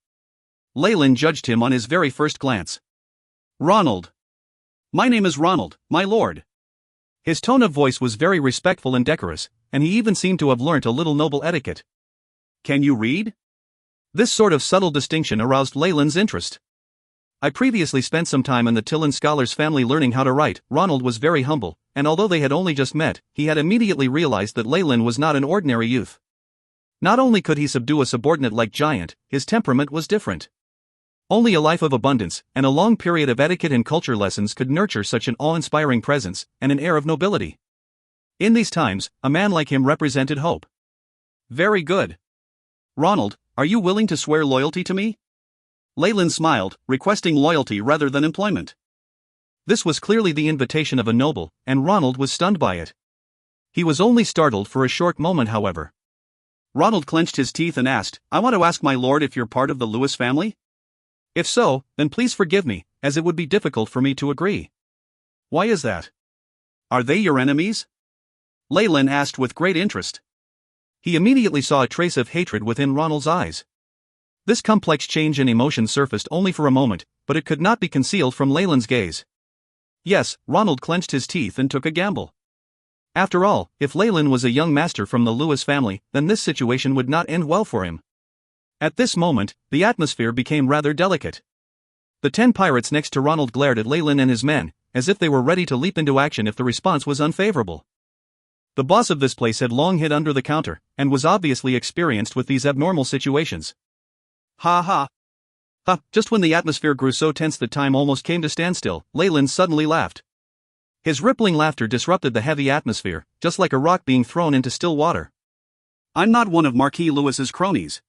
Leyland judged him on his very first glance. Ronald. My name is Ronald, my lord. His tone of voice was very respectful and decorous, and he even seemed to have learnt a little noble etiquette. Can you read? This sort of subtle distinction aroused Leyland's interest. I previously spent some time in the Tillin scholar's family learning how to write. Ronald was very humble, and although they had only just met, he had immediately realized that Leyland was not an ordinary youth. Not only could he subdue a subordinate like Giant, his temperament was different. Only a life of abundance, and a long period of etiquette and culture lessons could nurture such an awe-inspiring presence, and an air of nobility. In these times, a man like him represented hope. Very good. Ronald, are you willing to swear loyalty to me? Leyland smiled, requesting loyalty rather than employment. This was clearly the invitation of a noble, and Ronald was stunned by it. He was only startled for a short moment, however. Ronald clenched his teeth and asked, I want to ask my lord if you're part of the Lewis family? If so, then please forgive me, as it would be difficult for me to agree. Why is that? Are they your enemies? Leyland asked with great interest. He immediately saw a trace of hatred within Ronald's eyes. This complex change in emotion surfaced only for a moment, but it could not be concealed from Leyland's gaze. Yes, Ronald clenched his teeth and took a gamble. After all, if Leyland was a young master from the Lewis family, then this situation would not end well for him. At this moment, the atmosphere became rather delicate. The 10 pirates next to Ronald glared at Leyland and his men, as if they were ready to leap into action if the response was unfavorable. The boss of this place had long hid under the counter, and was obviously experienced with these abnormal situations. Ha ha. Ha, just when the atmosphere grew so tense that time almost came to standstill, Leyland suddenly laughed. His rippling laughter disrupted the heavy atmosphere, just like a rock being thrown into still water. I'm not one of Marquis Lewis's cronies.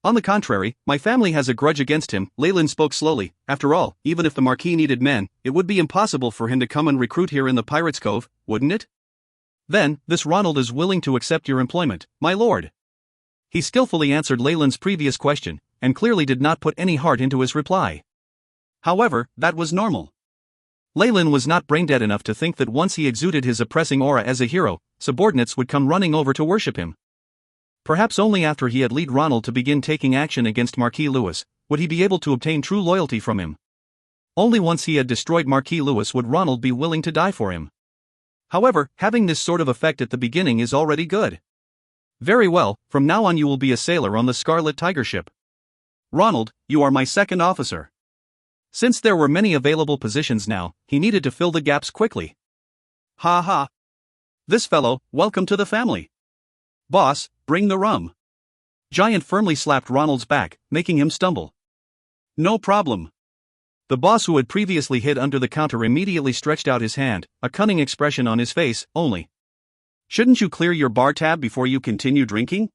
On the contrary, my family has a grudge against him. Leyland spoke slowly. After all, even if the Marquis needed men, it would be impossible for him to come and recruit here in the Pirates' Cove, wouldn't it? Then, this Ronald is willing to accept your employment, my lord. He skillfully answered Leyland's previous question, and clearly did not put any heart into his reply. However, that was normal. Leyland was not brain-dead enough to think that once he exuded his oppressing aura as a hero, subordinates would come running over to worship him. Perhaps only after he had led Ronald to begin taking action against Marquis Lewis, would he be able to obtain true loyalty from him. Only once he had destroyed Marquis Lewis would Ronald be willing to die for him. However, having this sort of effect at the beginning is already good. Very well, from now on you will be a sailor on the Scarlet Tiger ship. Ronald, you are my second officer. Since there were many available positions now, he needed to fill the gaps quickly. Ha ha. This fellow, welcome to the family. Boss, bring the rum. Giant firmly slapped Ronald's back, making him stumble. No problem. The boss, who had previously hid under the counter, immediately stretched out his hand, a cunning expression on his face. Only. Shouldn't you clear your bar tab before you continue drinking?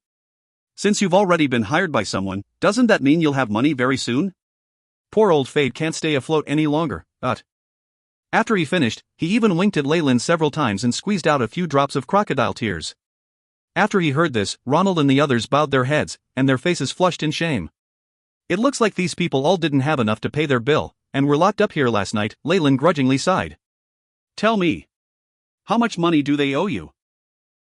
Since you've already been hired by someone, doesn't that mean you'll have money very soon? Poor old Fade can't stay afloat any longer, After he finished, he even winked at Leyland several times and squeezed out a few drops of crocodile tears. After he heard this, Ronald and the others bowed their heads, and their faces flushed in shame. It looks like these people all didn't have enough to pay their bill, and were locked up here last night. Leyland grudgingly sighed. Tell me. How much money do they owe you?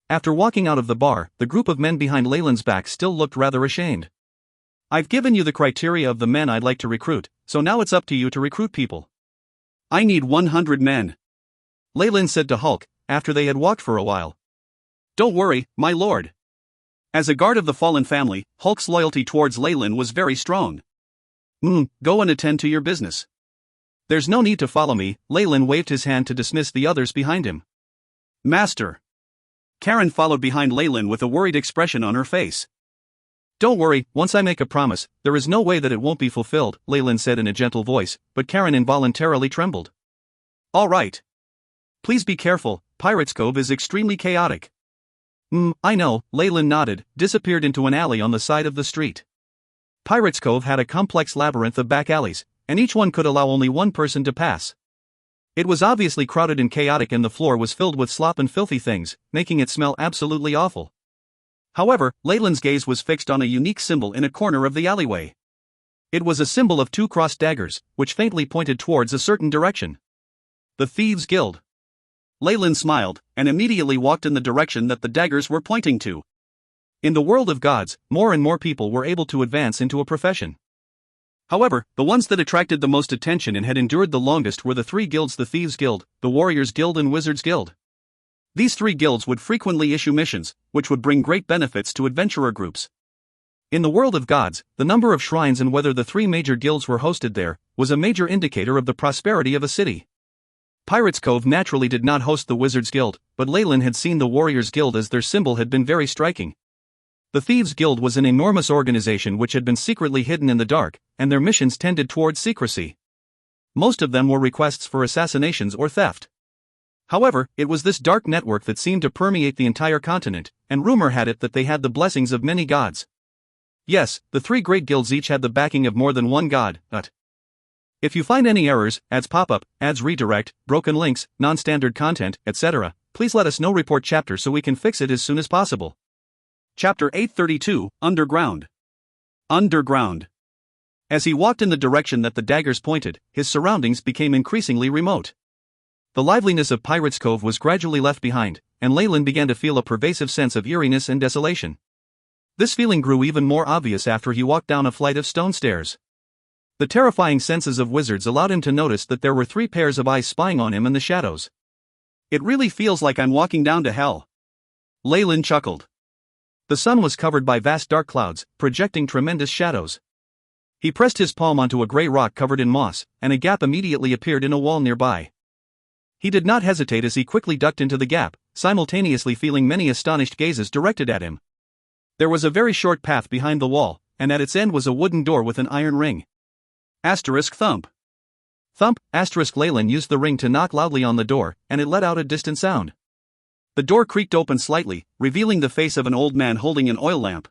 After walking out of the bar, the group of men behind Leyland's back still looked rather ashamed. I've given you the criteria of the men I'd like to recruit, so now it's up to you to recruit people. I need 100 men. Leyland said to Hulk, after they had walked for a while. Don't worry, my lord. As a guard of the fallen family, Hulk's loyalty towards Leyland was very strong. Go and attend to your business. There's no need to follow me. Leyland waved his hand to dismiss the others behind him. Master. Karen followed behind Leyland with a worried expression on her face. Don't worry, once I make a promise, there is no way that it won't be fulfilled, Leyland said in a gentle voice, but Karen involuntarily trembled. All right. Please be careful, Pirates Cove is extremely chaotic. I know, Leyland nodded, disappeared into an alley on the side of the street. Pirates Cove had a complex labyrinth of back alleys, and each one could allow only one person to pass. It was obviously crowded and chaotic, and the floor was filled with slop and filthy things, making it smell absolutely awful. However, Leyland's gaze was fixed on a unique symbol in a corner of the alleyway. It was a symbol of 2 crossed daggers, which faintly pointed towards a certain direction. The Thieves' Guild. Leyland smiled, and immediately walked in the direction that the daggers were pointing to. In the world of gods, more and more people were able to advance into a profession. However, the ones that attracted the most attention and had endured the longest were the 3 guilds: the Thieves' Guild, the Warriors' Guild, and Wizards' Guild. These 3 guilds would frequently issue missions, which would bring great benefits to adventurer groups. In the world of gods, the number of shrines and whether the three major guilds were hosted there was a major indicator of the prosperity of a city. Pirates Cove naturally did not host the Wizards Guild, but Leyland had seen the Warriors Guild as their symbol had been very striking. The Thieves Guild was an enormous organization which had been secretly hidden in the dark, and their missions tended towards secrecy. Most of them were requests for assassinations or theft. However, it was this dark network that seemed to permeate the entire continent, and rumor had it that they had the blessings of many gods. Yes, the three great guilds each had the backing of more than one god, but if you find any errors, ads pop-up, ads redirect, broken links, non-standard content, etc., please let us know. Report chapter so we can fix it as soon as possible. Chapter 832, Underground. Underground. As he walked in the direction that the daggers pointed, his surroundings became increasingly remote. The liveliness of Pirates Cove was gradually left behind, and Leyland began to feel a pervasive sense of eeriness and desolation. This feeling grew even more obvious after he walked down a flight of stone stairs. The terrifying senses of wizards allowed him to notice that there were three pairs of eyes spying on him in the shadows. It really feels like I'm walking down to hell. Leyland chuckled. The sun was covered by vast dark clouds, projecting tremendous shadows. He pressed his palm onto a gray rock covered in moss, and a gap immediately appeared in a wall nearby. He did not hesitate as he quickly ducked into the gap, simultaneously feeling many astonished gazes directed at him. There was a very short path behind the wall, and at its end was a wooden door with an iron ring. Asterisk thump. Thump, asterisk Leyland used the ring to knock loudly on the door, and it let out a distant sound. The door creaked open slightly, revealing the face of an old man holding an oil lamp.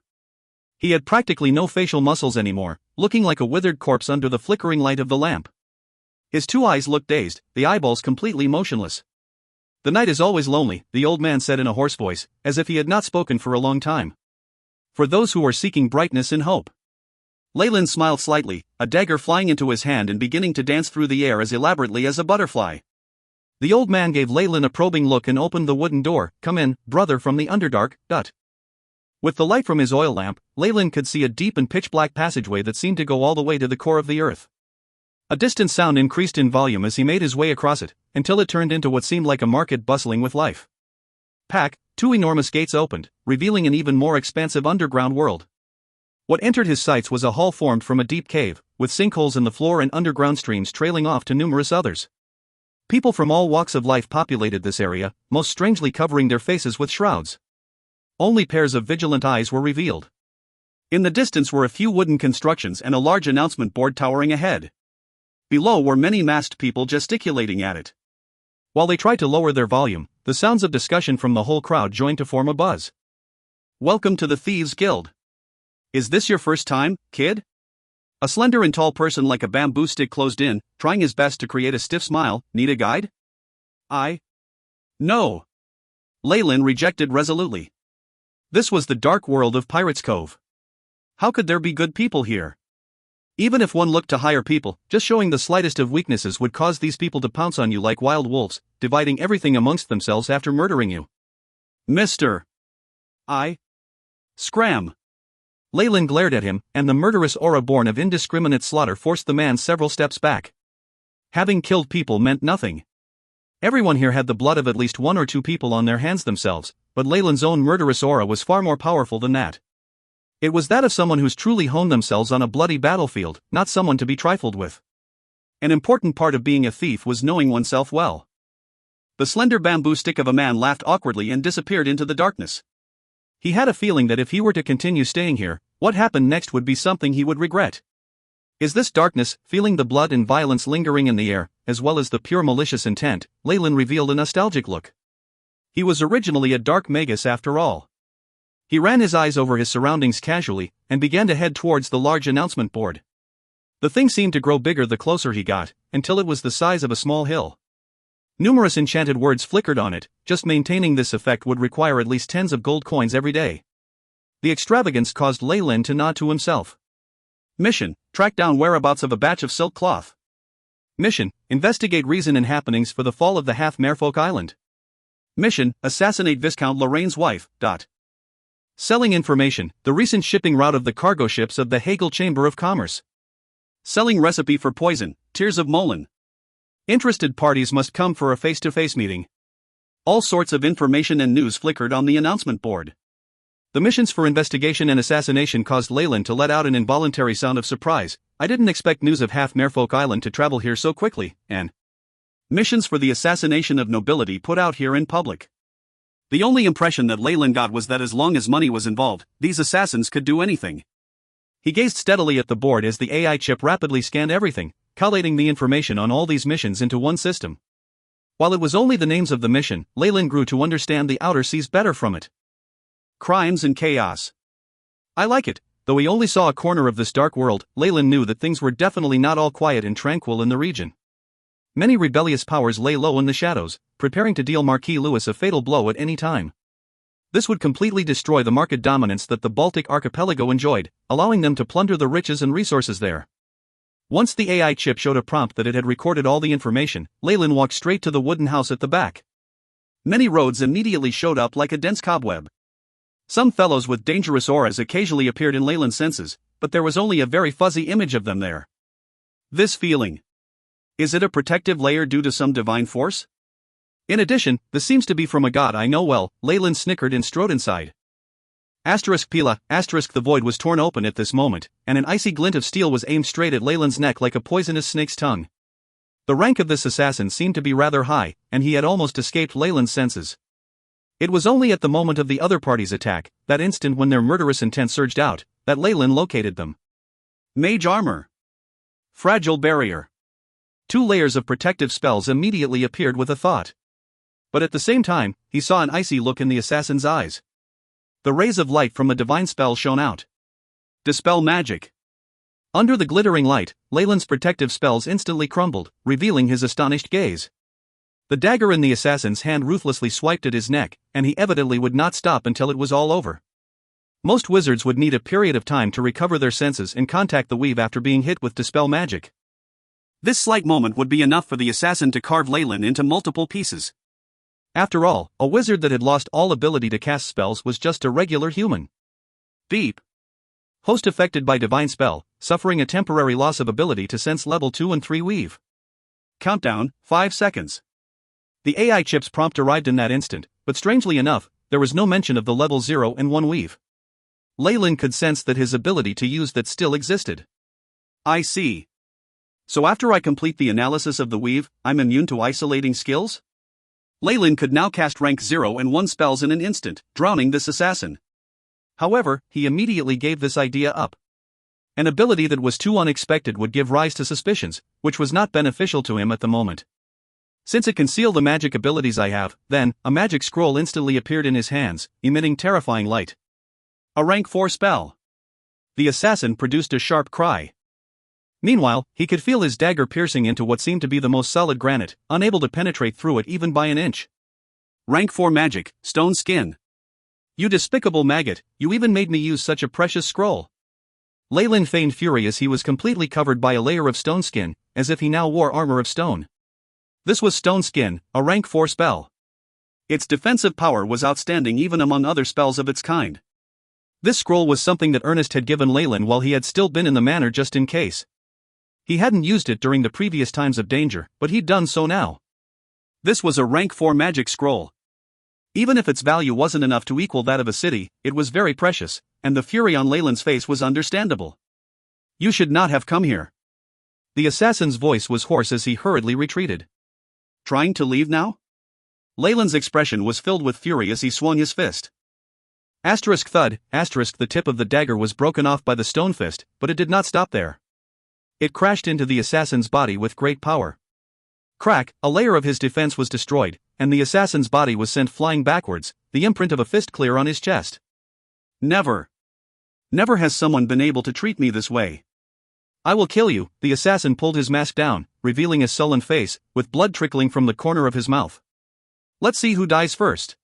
He had practically no facial muscles anymore, looking like a withered corpse under the flickering light of the lamp. His two eyes looked dazed, the eyeballs completely motionless. "The night is always lonely," the old man said in a hoarse voice, as if he had not spoken for a long time. "For those who are seeking brightness and hope." Leyland smiled slightly, a dagger flying into his hand and beginning to dance through the air as elaborately as a butterfly. The old man gave Leyland a probing look and opened the wooden door. "Come in, brother from the Underdark." With the light from his oil lamp, Leyland could see a deep and pitch-black passageway that seemed to go all the way to the core of the earth. A distant sound increased in volume as he made his way across it, until it turned into what seemed like a market bustling with life. Two enormous gates opened, revealing an even more expansive underground world. What entered his sights was a hall formed from a deep cave, with sinkholes in the floor and underground streams trailing off to numerous others. People from all walks of life populated this area, most strangely covering their faces with shrouds. Only pairs of vigilant eyes were revealed. In the distance were a few wooden constructions and a large announcement board towering ahead. Below were many masked people gesticulating at it. While they tried to lower their volume, the sounds of discussion from the whole crowd joined to form a buzz. "Welcome to the Thieves Guild. Is this your first time, kid?" A slender and tall person like a bamboo stick closed in, trying his best to create a stiff smile. "Need a guide?" No. Leyland rejected resolutely. This was the dark world of Pirates Cove. How could there be good people here? Even if one looked to hire people, just showing the slightest of weaknesses would cause these people to pounce on you like wild wolves, dividing everything amongst themselves after murdering you. "Mr. Scram." Leyland glared at him, and the murderous aura born of indiscriminate slaughter forced the man several steps back. Having killed people meant nothing. Everyone here had the blood of at least one or two people on their hands themselves, but Leyland's own murderous aura was far more powerful than that. It was that of someone who's truly honed themselves on a bloody battlefield, not someone to be trifled with. An important part of being a thief was knowing oneself well. The slender bamboo stick of a man laughed awkwardly and disappeared into the darkness. He had a feeling that if he were to continue staying here, what happened next would be something he would regret. Is this darkness, feeling the blood and violence lingering in the air, as well as the pure malicious intent? Leyland revealed a nostalgic look. He was originally a dark magus after all. He ran his eyes over his surroundings casually, and began to head towards the large announcement board. The thing seemed to grow bigger the closer he got, until it was the size of a small hill. Numerous enchanted words flickered on it. Just maintaining this effect would require at least tens of gold coins every day. The extravagance caused Leyland to nod to himself. Mission: track down whereabouts of a batch of silk cloth. Mission: investigate reason and happenings for the fall of the half-merfolk island. Mission: assassinate Viscount Lorraine's wife. Selling information: the recent shipping route of the cargo ships of the Hagel Chamber of Commerce. Selling recipe for poison: Tears of Molin. Interested parties must come for a face-to-face meeting. All sorts of information and news flickered on the announcement board. The missions for investigation and assassination caused Leyland to let out an involuntary sound of surprise. I didn't expect news of half Merfolk Island to travel here so quickly, and missions for the assassination of nobility put out here in public. The only impression that Leyland got was that as long as money was involved, these assassins could do anything. He gazed steadily at the board as the AI chip rapidly scanned everything, collating the information on all these missions into one system. While it was only the names of the mission, Leyland grew to understand the outer seas better from it. Crimes and chaos. I like it. Though he only saw a corner of this dark world, Leyland knew that things were definitely not all quiet and tranquil in the region. Many rebellious powers lay low in the shadows, preparing to deal Marquis Louis a fatal blow at any time. This would completely destroy the market dominance that the Baltic archipelago enjoyed, allowing them to plunder the riches and resources there. Once the AI chip showed a prompt that it had recorded all the information, Leyland walked straight to the wooden house at the back. Many roads immediately showed up like a dense cobweb. Some fellows with dangerous auras occasionally appeared in Leyland's senses, but there was only a very fuzzy image of them there. This feeling. Is it a protective layer due to some divine force? In addition, this seems to be from a god I know well. Leyland snickered and strode inside. Pila, the void was torn open at this moment, and an icy glint of steel was aimed straight at Leyland's neck like a poisonous snake's tongue. The rank of this assassin seemed to be rather high, and he had almost escaped Leyland's senses. It was only at the moment of the other party's attack, that instant when their murderous intent surged out, that Leyland located them. Mage armor. Fragile barrier. 2 layers of protective spells immediately appeared with a thought. But at the same time, he saw an icy look in the assassin's eyes. The rays of light from a divine spell shone out. Dispel magic. Under the glittering light, Leyland's protective spells instantly crumbled, revealing his astonished gaze. The dagger in the assassin's hand ruthlessly swiped at his neck, and he evidently would not stop until it was all over. Most wizards would need a period of time to recover their senses and contact the weave after being hit with dispel magic. This slight moment would be enough for the assassin to carve Leyland into multiple pieces. After all, a wizard that had lost all ability to cast spells was just a regular human. Beep. Host affected by divine spell, suffering a temporary loss of ability to sense level 2 and 3 weave. Countdown, 5 seconds. The AI chip's prompt arrived in that instant, but strangely enough, there was no mention of the level 0 and 1 weave. Leyland could sense that his ability to use that still existed. I see. So after I complete the analysis of the weave, I'm immune to isolating skills? Leyland could now cast rank 0 and 1 spells in an instant, drowning this assassin. However, he immediately gave this idea up. An ability that was too unexpected would give rise to suspicions, which was not beneficial to him at the moment. Since it concealed the magic abilities I have, then, a magic scroll instantly appeared in his hands, emitting terrifying light. A rank 4 spell. The assassin produced a sharp cry. Meanwhile, he could feel his dagger piercing into what seemed to be the most solid granite, unable to penetrate through it even by an inch. Rank 4 magic, stone skin. You despicable maggot, you even made me use such a precious scroll. Leyland feigned fury as he was completely covered by a layer of stone skin, as if he now wore armor of stone. This was stone skin, a rank 4 spell. Its defensive power was outstanding even among other spells of its kind. This scroll was something that Ernest had given Leyland while he had still been in the manor just in case. He hadn't used it during the previous times of danger, but he'd done so now. This was a rank 4 magic scroll. Even if its value wasn't enough to equal that of a city, it was very precious, and the fury on Leyland's face was understandable. You should not have come here. The assassin's voice was hoarse as he hurriedly retreated. Trying to leave now? Leyland's expression was filled with fury as he swung his fist. Thud, the tip of the dagger was broken off by the stone fist, but it did not stop there. It crashed into the assassin's body with great power. Crack, a layer of his defense was destroyed, and the assassin's body was sent flying backwards, the imprint of a fist clear on his chest. Never has someone been able to treat me this way. I will kill you. The assassin pulled his mask down, revealing a sullen face, with blood trickling from the corner of his mouth. Let's see who dies first.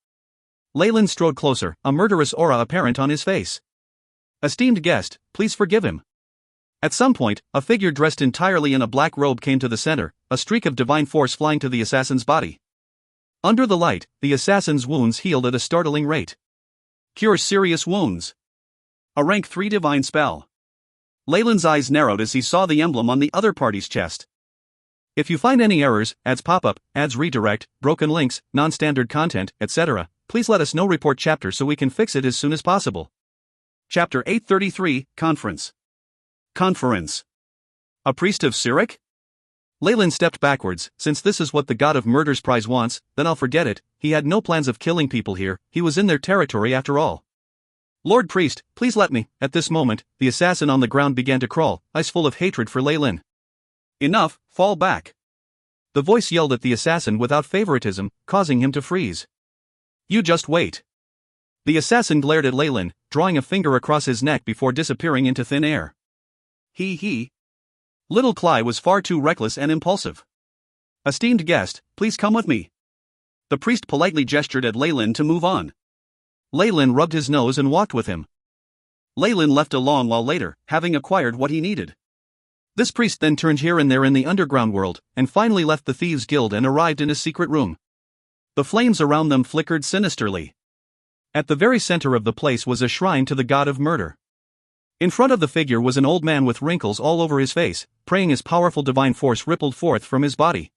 Leyland strode closer, a murderous aura apparent on his face. Esteemed guest, please forgive him. At some point, a figure dressed entirely in a black robe came to the center, a streak of divine force flying to the assassin's body. Under the light, the assassin's wounds healed at a startling rate. Cure serious wounds. A rank 3 divine spell. Leyland's eyes narrowed as he saw the emblem on the other party's chest. If you find any errors, ads pop-up, ads redirect, broken links, non-standard content, etc., please let us know report chapter so we can fix it as soon as possible. Chapter 833, Conference. Conference. A priest of Sirik? Leyland stepped backwards. Since this is what the god of murder's prize wants, then I'll forget it. He had no plans of killing people here, he was in their territory after all. Lord Priest, please let me. At this moment, the assassin on the ground began to crawl, eyes full of hatred for Leyland. Enough, fall back. The voice yelled at the assassin without favoritism, causing him to freeze. You just wait. The assassin glared at Leyland, drawing a finger across his neck before disappearing into thin air. He. Little Cly was far too reckless and impulsive. Esteemed guest, please come with me. The priest politely gestured at Leyland to move on. Leyland rubbed his nose and walked with him. Leyland left a long while later, having acquired what he needed. This priest then turned here and there in the underground world, and finally left the Thieves' Guild and arrived in a secret room. The flames around them flickered sinisterly. At the very center of the place was a shrine to the god of murder. In front of the figure was an old man with wrinkles all over his face, praying as powerful divine force rippled forth from his body.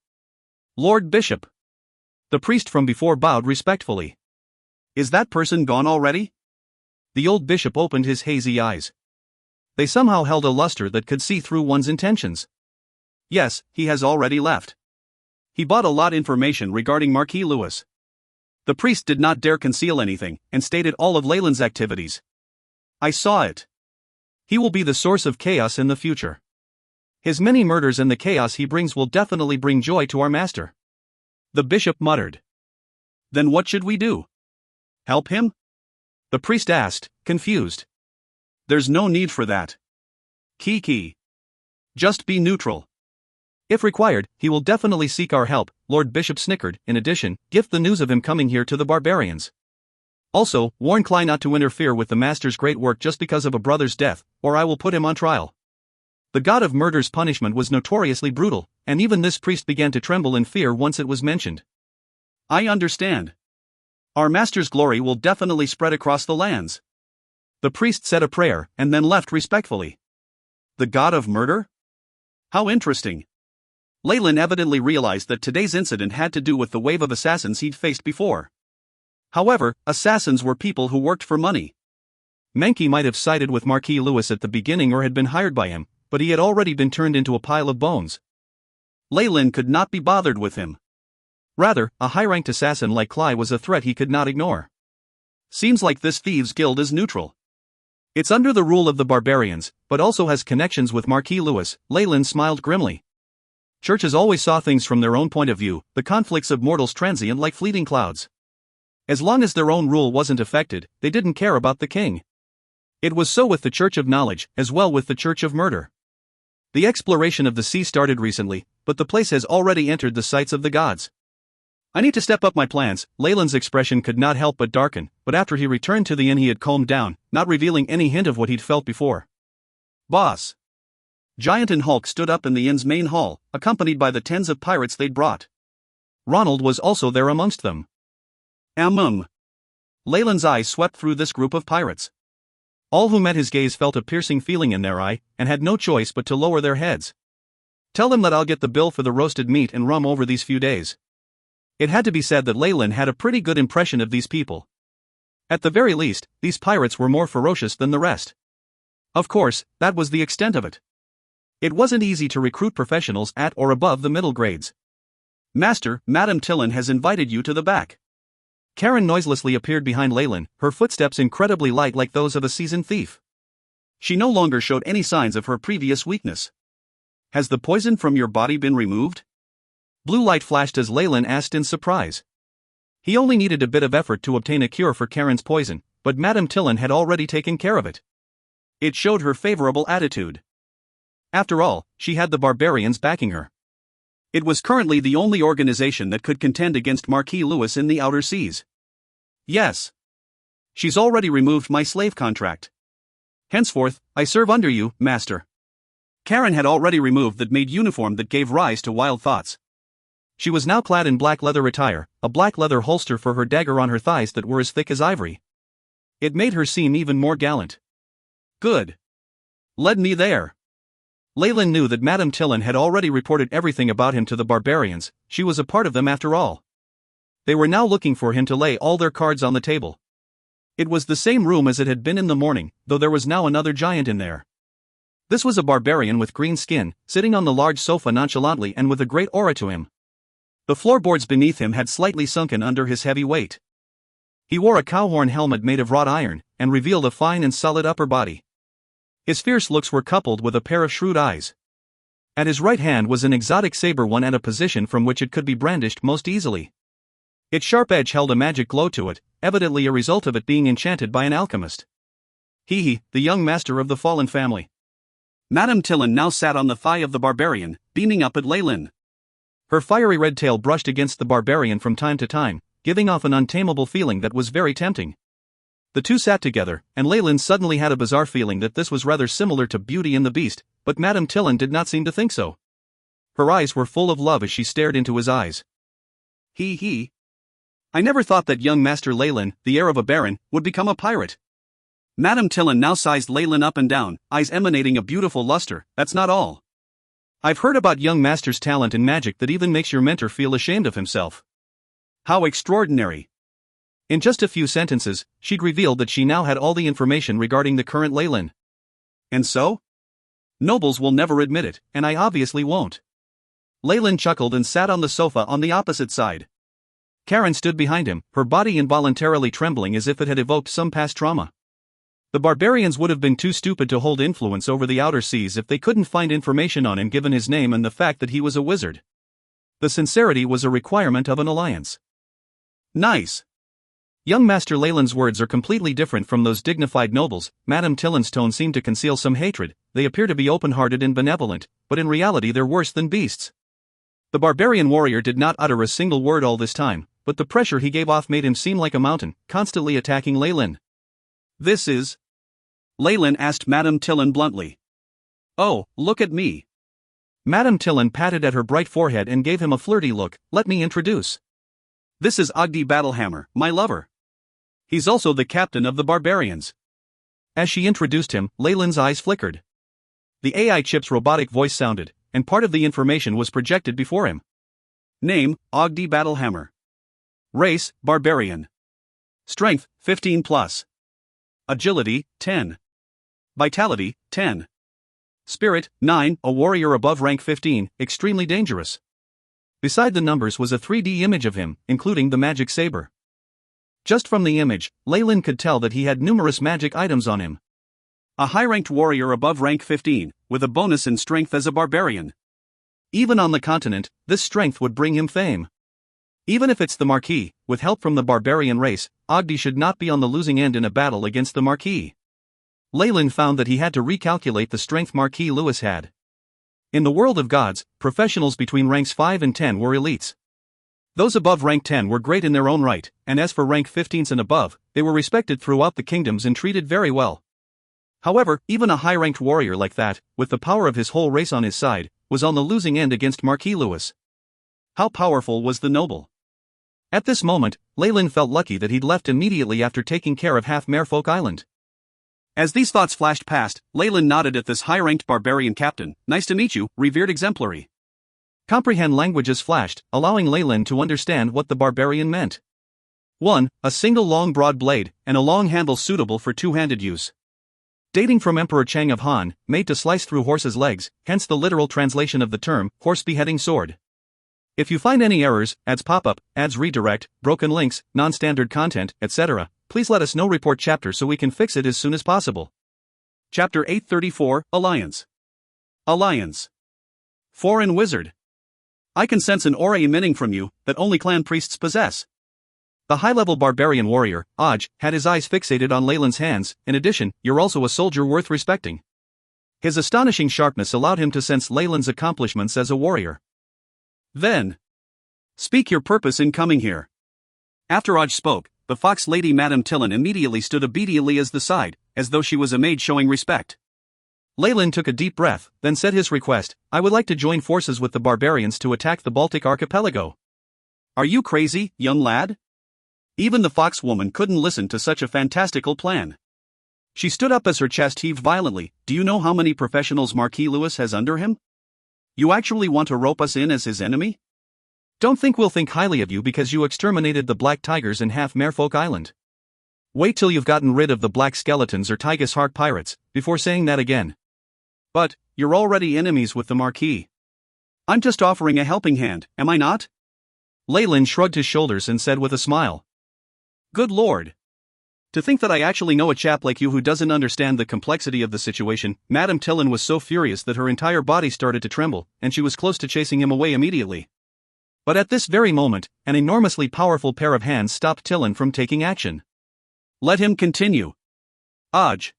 Lord Bishop. The priest from before bowed respectfully. Is that person gone already? The old bishop opened his hazy eyes. They somehow held a luster that could see through one's intentions. Yes, he has already left. He bought a lot information regarding Marquis Lewis. The priest did not dare conceal anything, and stated all of Leyland's activities. I saw it. He will be the source of chaos in the future. His many murders and the chaos he brings will definitely bring joy to our master. The bishop muttered. Then what should we do? Help him? The priest asked, confused. There's no need for that. Kiki. Just be neutral. If required, he will definitely seek our help, Lord Bishop snickered. In addition, gift the news of him coming here to the barbarians. Also, warn Cly not to interfere with the master's great work just because of a brother's death, or I will put him on trial. The god of murder's punishment was notoriously brutal, and even this priest began to tremble in fear once it was mentioned. I understand. Our master's glory will definitely spread across the lands. The priest said a prayer, and then left respectfully. The god of murder? How interesting. Leyland evidently realized that today's incident had to do with the wave of assassins he'd faced before. However, assassins were people who worked for money. Menke might have sided with Marquis Lewis at the beginning or had been hired by him, but he had already been turned into a pile of bones. Leyland could not be bothered with him. Rather, a high-ranked assassin like Cly was a threat he could not ignore. Seems like this Thieves' Guild is neutral. It's under the rule of the barbarians, but also has connections with Marquis Lewis. Leyland smiled grimly. Churches always saw things from their own point of view, the conflicts of mortals transient like fleeting clouds. As long as their own rule wasn't affected, they didn't care about the king. It was so with the Church of Knowledge, as well with the Church of Murder. The exploration of the sea started recently, but the place has already entered the sights of the gods. I need to step up my plans. Leyland's expression could not help but darken, but after he returned to the inn he had calmed down, not revealing any hint of what he'd felt before. Boss. Giant and Hulk stood up in the inn's main hall, accompanied by the tens of pirates they'd brought. Ronald was also there amongst them. Leyland's eyes swept through this group of pirates. All who met his gaze felt a piercing feeling in their eye, and had no choice but to lower their heads. Tell them that I'll get the bill for the roasted meat and rum over these few days. It had to be said that Leyland had a pretty good impression of these people. At the very least, these pirates were more ferocious than the rest. Of course, that was the extent of it. It wasn't easy to recruit professionals at or above the middle grades. Master, Madame Tillin has invited you to the back. Karen noiselessly appeared behind Leyland, her footsteps incredibly light like those of a seasoned thief. She no longer showed any signs of her previous weakness. Has the poison from your body been removed? Blue light flashed as Leyland asked in surprise. He only needed a bit of effort to obtain a cure for Karen's poison, but Madame Tillin had already taken care of it. It showed her favorable attitude. After all, she had the barbarians backing her. It was currently the only organization that could contend against Marquis Lewis in the outer seas. Yes. She's already removed my slave contract. Henceforth, I serve under you, master. Karen had already removed that maid uniform that gave rise to wild thoughts. She was now clad in black leather attire, a black leather holster for her dagger on her thighs that were as thick as ivory. It made her seem even more gallant. Good. Led me there. Leyland knew that Madame Tillin had already reported everything about him to the barbarians. She was a part of them after all. They were now looking for him to lay all their cards on the table. It was the same room as it had been in the morning, though there was now another giant in there. This was a barbarian with green skin, sitting on the large sofa nonchalantly and with a great aura to him. The floorboards beneath him had slightly sunken under his heavy weight. He wore a cowhorn helmet made of wrought iron, and revealed a fine and solid upper body. His fierce looks were coupled with a pair of shrewd eyes. At his right hand was an exotic saber, one at a position from which it could be brandished most easily. Its sharp edge held a magic glow to it, evidently a result of it being enchanted by an alchemist. He, the young master of the fallen family. Madame Tillin now sat on the thigh of the barbarian, beaming up at Leyland. Her fiery red tail brushed against the barbarian from time to time, giving off an untamable feeling that was very tempting. The two sat together, and Leyland suddenly had a bizarre feeling that this was rather similar to Beauty and the Beast, but Madame Tillin did not seem to think so. Her eyes were full of love as she stared into his eyes. I never thought that young Master Leyland, the heir of a baron, would become a pirate. Madame Tillin now sized Leyland up and down, eyes emanating a beautiful luster. That's not all. I've heard about young Master's talent in magic that even makes your mentor feel ashamed of himself. How extraordinary. In just a few sentences, she'd revealed that she now had all the information regarding the current Leyland. And so? Nobles will never admit it, and I obviously won't. Leyland chuckled and sat on the sofa on the opposite side. Karen stood behind him, her body involuntarily trembling as if it had evoked some past trauma. The barbarians would have been too stupid to hold influence over the outer seas if they couldn't find information on him given his name and the fact that he was a wizard. The sincerity was a requirement of an alliance. Nice. Young Master Leyland's words are completely different from those dignified nobles. Madame Tillin's tone seemed to conceal some hatred. They appear to be open-hearted and benevolent, but in reality they're worse than beasts. The barbarian warrior did not utter a single word all this time, but the pressure he gave off made him seem like a mountain, constantly attacking Leyland. This is? Leyland asked Madame Tillin bluntly. Oh, look at me. Madame Tillin patted at her bright forehead and gave him a flirty look. Let me introduce. This is Ogdi Battlehammer, my lover. He's also the captain of the barbarians. As she introduced him, Leyland's eyes flickered. The AI chip's robotic voice sounded, and part of the information was projected before him. Name, Ogdi Battlehammer. Race, barbarian. Strength, 15+. Agility, 10. Vitality, 10. Spirit, 9, a warrior above rank 15, extremely dangerous. Beside the numbers was a 3D image of him, including the magic saber. Just from the image, Leyland could tell that he had numerous magic items on him. A high-ranked warrior above rank 15, with a bonus in strength as a barbarian. Even on the continent, this strength would bring him fame. Even if it's the Marquis, with help from the barbarian race, Ogdi should not be on the losing end in a battle against the Marquis. Leyland found that he had to recalculate the strength Marquis Lewis had. In the world of gods, professionals between ranks 5 and 10 were elites. Those above rank 10 were great in their own right, and as for rank 15s and above, they were respected throughout the kingdoms and treated very well. However, even a high-ranked warrior like that, with the power of his whole race on his side, was on the losing end against Marquis Lewis. How powerful was the noble? At this moment, Leyland felt lucky that he'd left immediately after taking care of half Merfolk Island. As these thoughts flashed past, Leyland nodded at this high-ranked barbarian captain. Nice to meet you, revered exemplary. Comprehend languages flashed, allowing Leyland to understand what the barbarian meant. 1. A single long broad blade, and a long handle suitable for two-handed use. Dating from Emperor Chang of Han, made to slice through horses' legs, hence the literal translation of the term, horse beheading sword. If you find any errors, ads pop up, ads redirect, broken links, non-standard content, etc., please let us know. Report chapter so we can fix it as soon as possible. Chapter 834, Alliance. Alliance. Foreign wizard. I can sense an aura emitting from you, that only clan priests possess. The high-level barbarian warrior, Oj, had his eyes fixated on Leyland's hands. In addition, you're also a soldier worth respecting. His astonishing sharpness allowed him to sense Leyland's accomplishments as a warrior. Then, speak your purpose in coming here. After Oj spoke, the fox lady Madame Tillin immediately stood obediently as the side, as though she was a maid showing respect. Leyland took a deep breath, then said his request. I would like to join forces with the barbarians to attack the Baltic archipelago. Are you crazy, young lad? Even the fox woman couldn't listen to such a fantastical plan. She stood up as her chest heaved violently. Do you know how many professionals Marquis Lewis has under him? You actually want to rope us in as his enemy? Don't think we'll think highly of you because you exterminated the black tigers in half Merfolk Island. Wait till you've gotten rid of the black skeletons or Tigus Heart pirates, before saying that again. But, you're already enemies with the Marquis. I'm just offering a helping hand, am I not? Leyland shrugged his shoulders and said with a smile. Good lord. To think that I actually know a chap like you who doesn't understand the complexity of the situation. Madame Tillin was so furious that her entire body started to tremble, and she was close to chasing him away immediately. But at this very moment, an enormously powerful pair of hands stopped Tillin from taking action. Let him continue. Aj.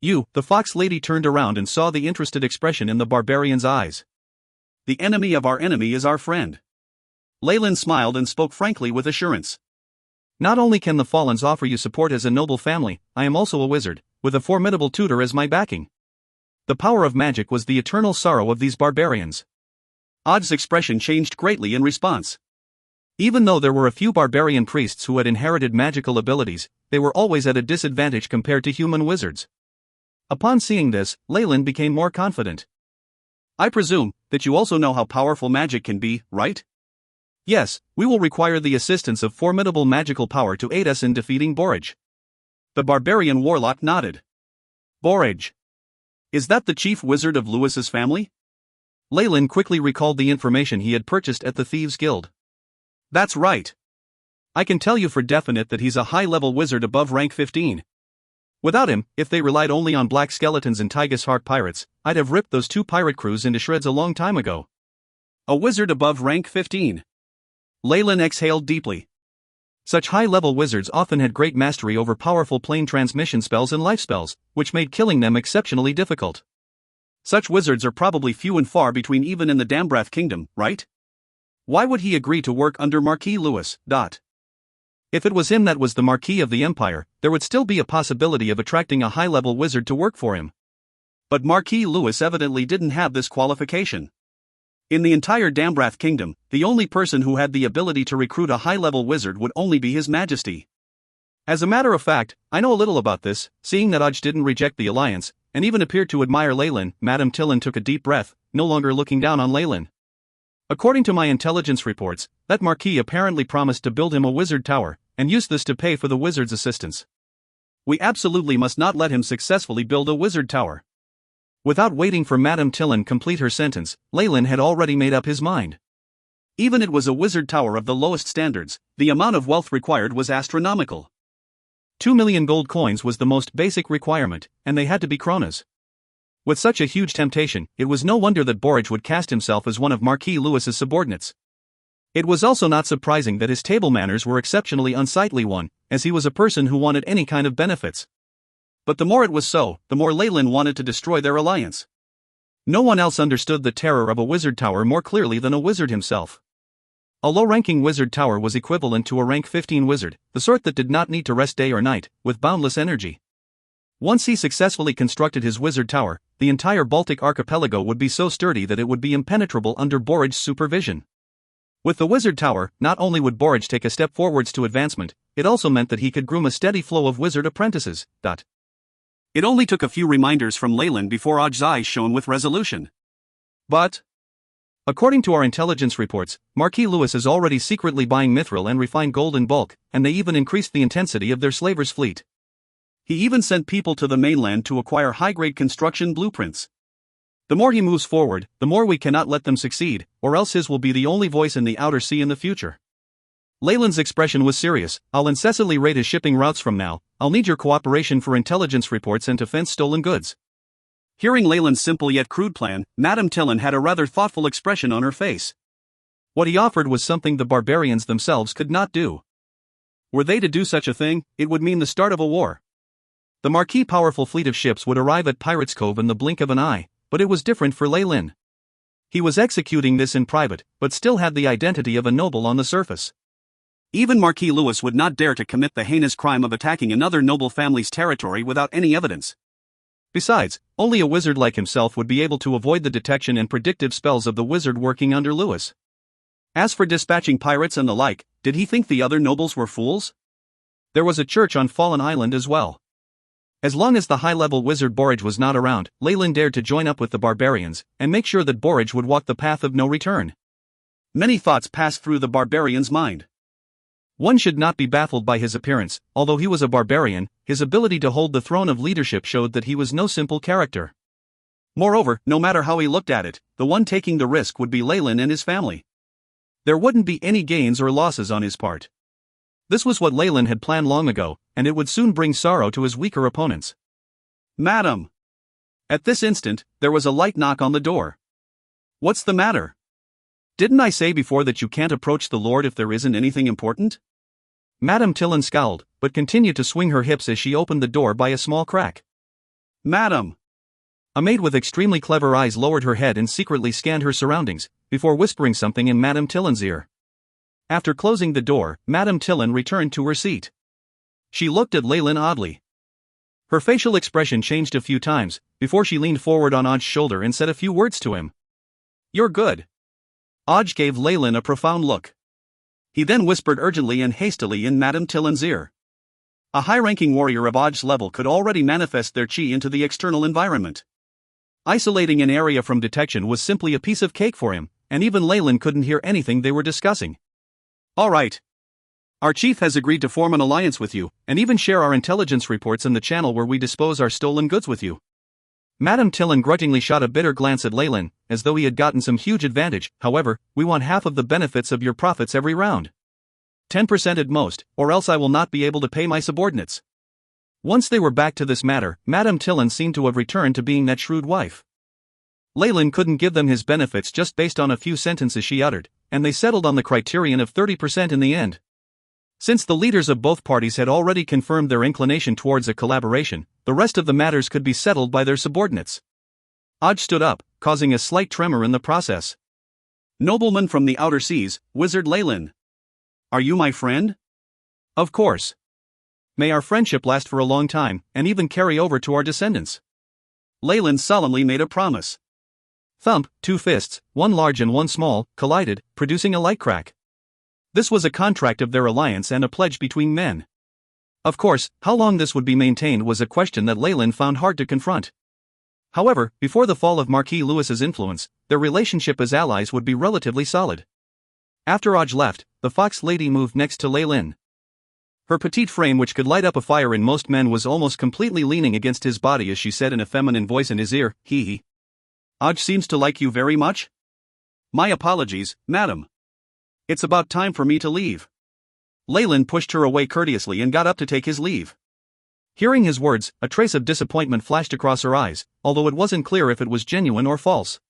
You, the fox lady turned around and saw the interested expression in the barbarian's eyes. The enemy of our enemy is our friend. Leyland smiled and spoke frankly with assurance. Not only can the Fallens offer you support as a noble family, I am also a wizard, with a formidable tutor as my backing. The power of magic was the eternal sorrow of these barbarians. Aj's expression changed greatly in response. Even though there were a few barbarian priests who had inherited magical abilities, they were always at a disadvantage compared to human wizards. Upon seeing this, Leyland became more confident. I presume that you also know how powerful magic can be, right? Yes, we will require the assistance of formidable magical power to aid us in defeating Borage. The barbarian warlock nodded. Borage. Is that the chief wizard of Lewis's family? Leyland quickly recalled the information he had purchased at the Thieves' Guild. That's right. I can tell you for definite that he's a high-level wizard above rank 15. Without him, if they relied only on black skeletons and Tigus Heart pirates, I'd have ripped those 2 pirate crews into shreds a long time ago. A wizard above rank 15. Leyland exhaled deeply. Such high-level wizards often had great mastery over powerful plane transmission spells and life spells, which made killing them exceptionally difficult. Such wizards are probably few and far between even in the Dambrath Kingdom, right? Why would he agree to work under Marquis Lewis? If it was him that was the Marquis of the Empire, there would still be a possibility of attracting a high-level wizard to work for him. But Marquis Lewis evidently didn't have this qualification. In the entire Dambrath Kingdom, the only person who had the ability to recruit a high-level wizard would only be His Majesty. As a matter of fact, I know a little about this, seeing that Aj didn't reject the alliance, and even appeared to admire Leyland. Madame Tillin took a deep breath, no longer looking down on Leyland. According to my intelligence reports, that Marquis apparently promised to build him a wizard tower, and use this to pay for the wizard's assistance. We absolutely must not let him successfully build a wizard tower. Without waiting for Madame Tillin complete her sentence, Leyland had already made up his mind. Even it was a wizard tower of the lowest standards, the amount of wealth required was astronomical. 2 million gold coins was the most basic requirement, and they had to be kronas. With such a huge temptation, it was no wonder that Borage would cast himself as one of Marquis Lewis's subordinates. It was also not surprising that his table manners were exceptionally unsightly one, as he was a person who wanted any kind of benefits. But the more it was so, the more Leyland wanted to destroy their alliance. No one else understood the terror of a wizard tower more clearly than a wizard himself. A low-ranking wizard tower was equivalent to a rank 15 wizard, the sort that did not need to rest day or night, with boundless energy. Once he successfully constructed his wizard tower, the entire Baltic archipelago would be so sturdy that it would be impenetrable under Borage's supervision. With the wizard tower, not only would Borage take a step forwards to advancement, it also meant that he could groom a steady flow of wizard apprentices. It only took a few reminders from Leyland before Aj's eyes shone with resolution. But, according to our intelligence reports, Marquis Lewis is already secretly buying mithril and refined gold in bulk, and they even increased the intensity of their slavers' fleet. He even sent people to the mainland to acquire high-grade construction blueprints. The more he moves forward, the more we cannot let them succeed, or else his will be the only voice in the outer sea in the future. Leyland's expression was serious. I'll incessantly raid his shipping routes from now. I'll need your cooperation for intelligence reports and to fence stolen goods. Hearing Leyland's simple yet crude plan, Madame Tillin had a rather thoughtful expression on her face. What he offered was something the barbarians themselves could not do. Were they to do such a thing, it would mean the start of a war. The Marquis' powerful fleet of ships would arrive at Pirates' Cove in the blink of an eye, but it was different for Leyland. He was executing this in private, but still had the identity of a noble on the surface. Even Marquis Lewis would not dare to commit the heinous crime of attacking another noble family's territory without any evidence. Besides, only a wizard like himself would be able to avoid the detection and predictive spells of the wizard working under Lewis. As for dispatching pirates and the like, did he think the other nobles were fools? There was a church on Fallen Island as well. As long as the high-level wizard Borage was not around, Leyland dared to join up with the barbarians, and make sure that Borage would walk the path of no return. Many thoughts passed through the barbarian's mind. One should not be baffled by his appearance. Although he was a barbarian, his ability to hold the throne of leadership showed that he was no simple character. Moreover, no matter how he looked at it, the one taking the risk would be Leyland and his family. There wouldn't be any gains or losses on his part. This was what Leyland had planned long ago, and it would soon bring sorrow to his weaker opponents. "Madam!" At this instant, there was a light knock on the door. "What's the matter?" "Didn't I say before that you can't approach the Lord if there isn't anything important?" Madame Tillon scowled, but continued to swing her hips as she opened the door by a small crack. "Madam!" A maid with extremely clever eyes lowered her head and secretly scanned her surroundings, before whispering something in Madame Tillon's ear. After closing the door, Madame Tillon returned to her seat. She looked at Leyland oddly. Her facial expression changed a few times, before she leaned forward on Aud's shoulder and said a few words to him. "You're good." Aud gave Leyland a profound look. He then whispered urgently and hastily in Madame Tillon's ear. A high-ranking warrior of Aud's level could already manifest their chi into the external environment. Isolating an area from detection was simply a piece of cake for him, and even Leyland couldn't hear anything they were discussing. "All right. Our chief has agreed to form an alliance with you, and even share our intelligence reports in the channel where we dispose our stolen goods with you." Madame Tillon grudgingly shot a bitter glance at Leyland, as though he had gotten some huge advantage. "However, we want half of the benefits of your profits every round. 10% at most, or else I will not be able to pay my subordinates." Once they were back to this matter, Madame Tillon seemed to have returned to being that shrewd wife. Leyland couldn't give them his benefits just based on a few sentences she uttered, and they settled on the criterion of 30% in the end. Since the leaders of both parties had already confirmed their inclination towards a collaboration, the rest of the matters could be settled by their subordinates. Aud stood up, causing a slight tremor in the process. "Nobleman from the outer seas, Wizard Leyland. Are you my friend?" "Of course. May our friendship last for a long time, and even carry over to our descendants." Leyland solemnly made a promise. Thump, two fists, one large and one small, collided, producing a light crack. This was a contract of their alliance and a pledge between men. Of course, how long this would be maintained was a question that Leyland found hard to confront. However, before the fall of Marquis Lewis's influence, their relationship as allies would be relatively solid. After Aud left, the fox lady moved next to Leyland. Her petite frame, which could light up a fire in most men, was almost completely leaning against his body as she said in a feminine voice in his ear, "Hee. Aud seems to like you very much?" "My apologies, madam. It's about time for me to leave." Leyland pushed her away courteously and got up to take his leave. Hearing his words, a trace of disappointment flashed across her eyes, although it wasn't clear if it was genuine or false.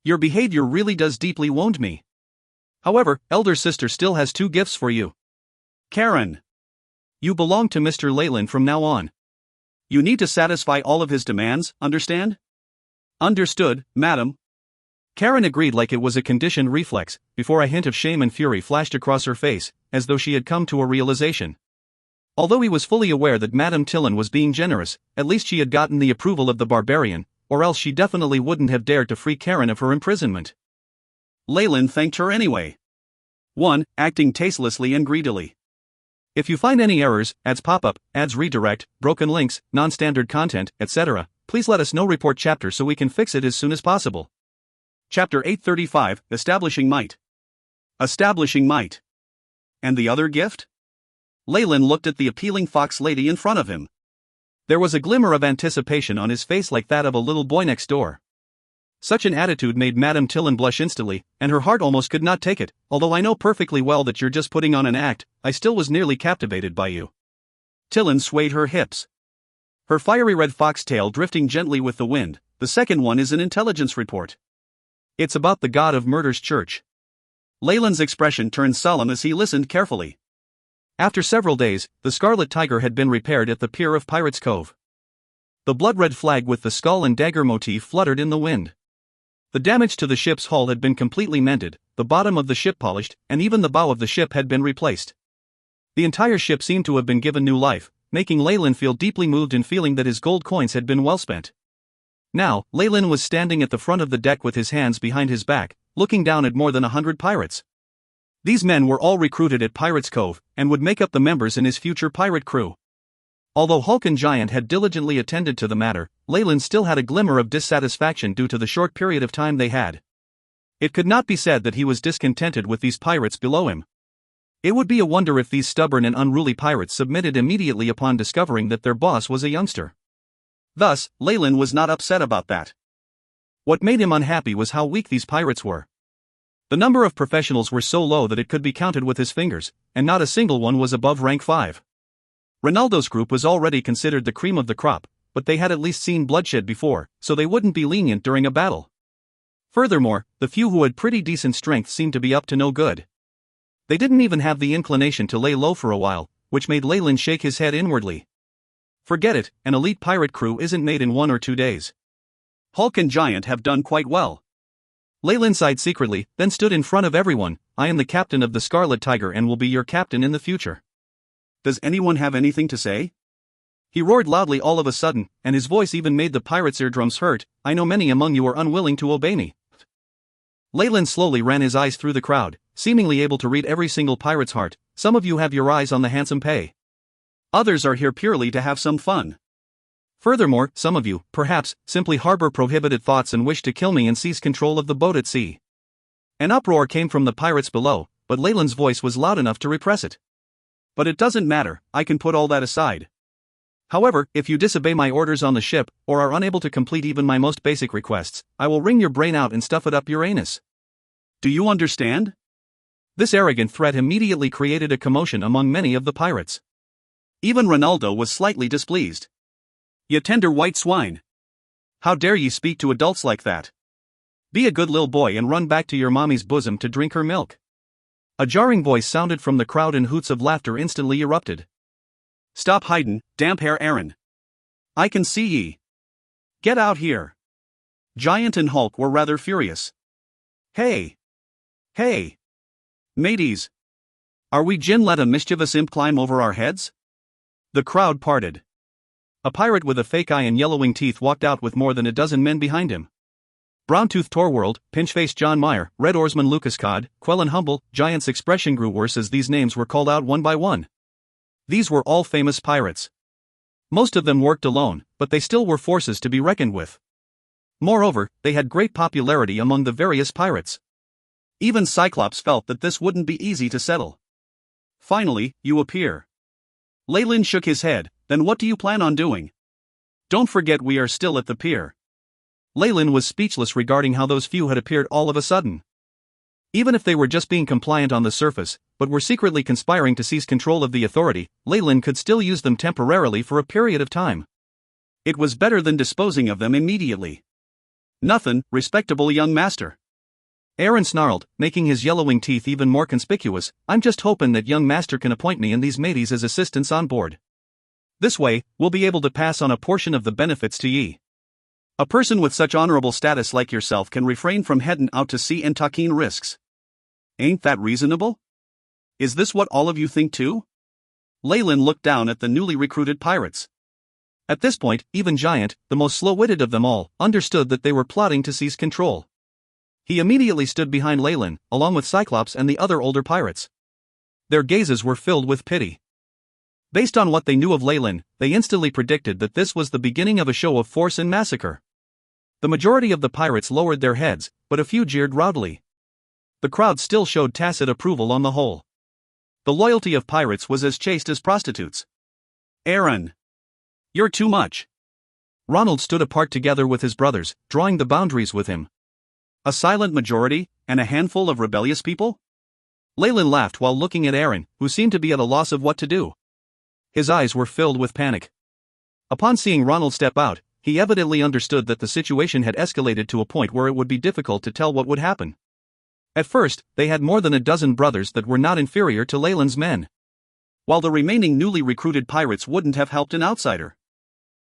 "Your behavior really does deeply wound me. However, elder sister still has two gifts for you. Karen. You belong to Mr. Leyland from now on. You need to satisfy all of his demands, understand?" "Understood, madam." Karen agreed like it was a conditioned reflex, before a hint of shame and fury flashed across her face, as though she had come to a realization. Although he was fully aware that Madame Tillon was being generous, at least she had gotten the approval of the barbarian, or else she definitely wouldn't have dared to free Karen of her imprisonment. Leyland thanked her anyway. 1. Acting tastelessly and greedily. If you find any errors, ads pop up, ads redirect, broken links, non-standard content, etc., please let us know. Report chapter so we can fix it as soon as possible. Chapter 835, Establishing Might. Establishing Might. And the other gift? Leyland looked at the appealing fox lady in front of him. There was a glimmer of anticipation on his face like that of a little boy next door. Such an attitude made Madame Tillon blush instantly, and her heart almost could not take it. "Although I know perfectly well that you're just putting on an act, I still was nearly captivated by you." Tillon swayed her hips. Her fiery red foxtail drifting gently with the wind. "The second one is an intelligence report. It's about the God of Murder's church." Leyland's expression turned solemn as he listened carefully. After several days, the Scarlet Tiger had been repaired at the pier of Pirates Cove. The blood-red flag with the skull and dagger motif fluttered in the wind. The damage to the ship's hull had been completely mended, the bottom of the ship polished, and even the bow of the ship had been replaced. The entire ship seemed to have been given new life, making Leyland feel deeply moved and feeling that his gold coins had been well spent. Now, Leyland was standing at the front of the deck with his hands behind his back, looking down at more than 100 pirates. These men were all recruited at Pirates Cove, and would make up the members in his future pirate crew. Although Hulk and Giant had diligently attended to the matter, Leyland still had a glimmer of dissatisfaction due to the short period of time they had. It could not be said that he was discontented with these pirates below him. It would be a wonder if these stubborn and unruly pirates submitted immediately upon discovering that their boss was a youngster. Thus, Leyland was not upset about that. What made him unhappy was how weak these pirates were. The number of professionals were so low that it could be counted with his fingers, and not a single one was above rank 5. Ronaldo's group was already considered the cream of the crop, but they had at least seen bloodshed before, so they wouldn't be lenient during a battle. Furthermore, the few who had pretty decent strength seemed to be up to no good. They didn't even have the inclination to lay low for a while, which made Leyland shake his head inwardly. Forget it, an elite pirate crew isn't made in 1 or 2 days. Hulk and Giant have done quite well. Leyland sighed secretly, then stood in front of everyone. I am the captain of the Scarlet Tiger and will be your captain in the future. Does anyone have anything to say? He roared loudly all of a sudden, and his voice even made the pirates' eardrums hurt. I know many among you are unwilling to obey me. Leyland slowly ran his eyes through the crowd, seemingly able to read every single pirate's heart. Some of you have your eyes on the handsome pay. Others are here purely to have some fun. Furthermore, some of you, perhaps, simply harbor prohibited thoughts and wish to kill me and seize control of the boat at sea. An uproar came from the pirates below, but Leyland's voice was loud enough to repress it. But it doesn't matter, I can put all that aside. However, if you disobey my orders on the ship, or are unable to complete even my most basic requests, I will wring your brain out and stuff it up your anus. Do you understand? This arrogant threat immediately created a commotion among many of the pirates. Even Ronaldo was slightly displeased. Ye tender white swine! How dare ye speak to adults like that? Be a good lil boy and run back to your mommy's bosom to drink her milk. A jarring voice sounded from the crowd and hoots of laughter instantly erupted. Stop hidin', damp hair Aaron. I can see ye. Get out here. Giant and Hulk were rather furious. Hey! Hey! Mateys! Are we gin let a mischievous imp climb over our heads? The crowd parted. A pirate with a fake eye and yellowing teeth walked out with more than a dozen men behind him. Brown-toothed Torworld, Pinch-faced John Meyer, Red Oarsman Lucas Cod, Quell and Humble, Giant's expression grew worse as these names were called out one by one. These were all famous pirates. Most of them worked alone, but they still were forces to be reckoned with. Moreover, they had great popularity among the various pirates. Even Cyclops felt that this wouldn't be easy to settle. Finally, you appear. Leyland shook his head. Then what do you plan on doing? Don't forget we are still at the pier. Leyland was speechless regarding how those few had appeared all of a sudden. Even if they were just being compliant on the surface, but were secretly conspiring to seize control of the authority, Leyland could still use them temporarily for a period of time. It was better than disposing of them immediately. Nothin', respectable young master. Aaron snarled, making his yellowing teeth even more conspicuous. I'm just hoping that young master can appoint me and these mateys as assistants on board. This way, we'll be able to pass on a portion of the benefits to ye. A person with such honorable status like yourself can refrain from headin' out to sea and taking risks. Ain't that reasonable? Is this what all of you think too? Leyland looked down at the newly recruited pirates. At this point, even Giant, the most slow-witted of them all, understood that they were plotting to seize control. He immediately stood behind Leyland, along with Cyclops and the other older pirates. Their gazes were filled with pity. Based on what they knew of Leyland, they instantly predicted that this was the beginning of a show of force and massacre. The majority of the pirates lowered their heads, but a few jeered rowdily. The crowd still showed tacit approval on the whole. The loyalty of pirates was as chaste as prostitutes. Aaron! You're too much. Ronald stood apart together with his brothers, drawing the boundaries with him. A silent majority, and a handful of rebellious people? Leyland laughed while looking at Aaron, who seemed to be at a loss of what to do. His eyes were filled with panic. Upon seeing Ronald step out, he evidently understood that the situation had escalated to a point where it would be difficult to tell what would happen. At first, they had more than a dozen brothers that were not inferior to Leyland's men, while the remaining newly recruited pirates wouldn't have helped an outsider.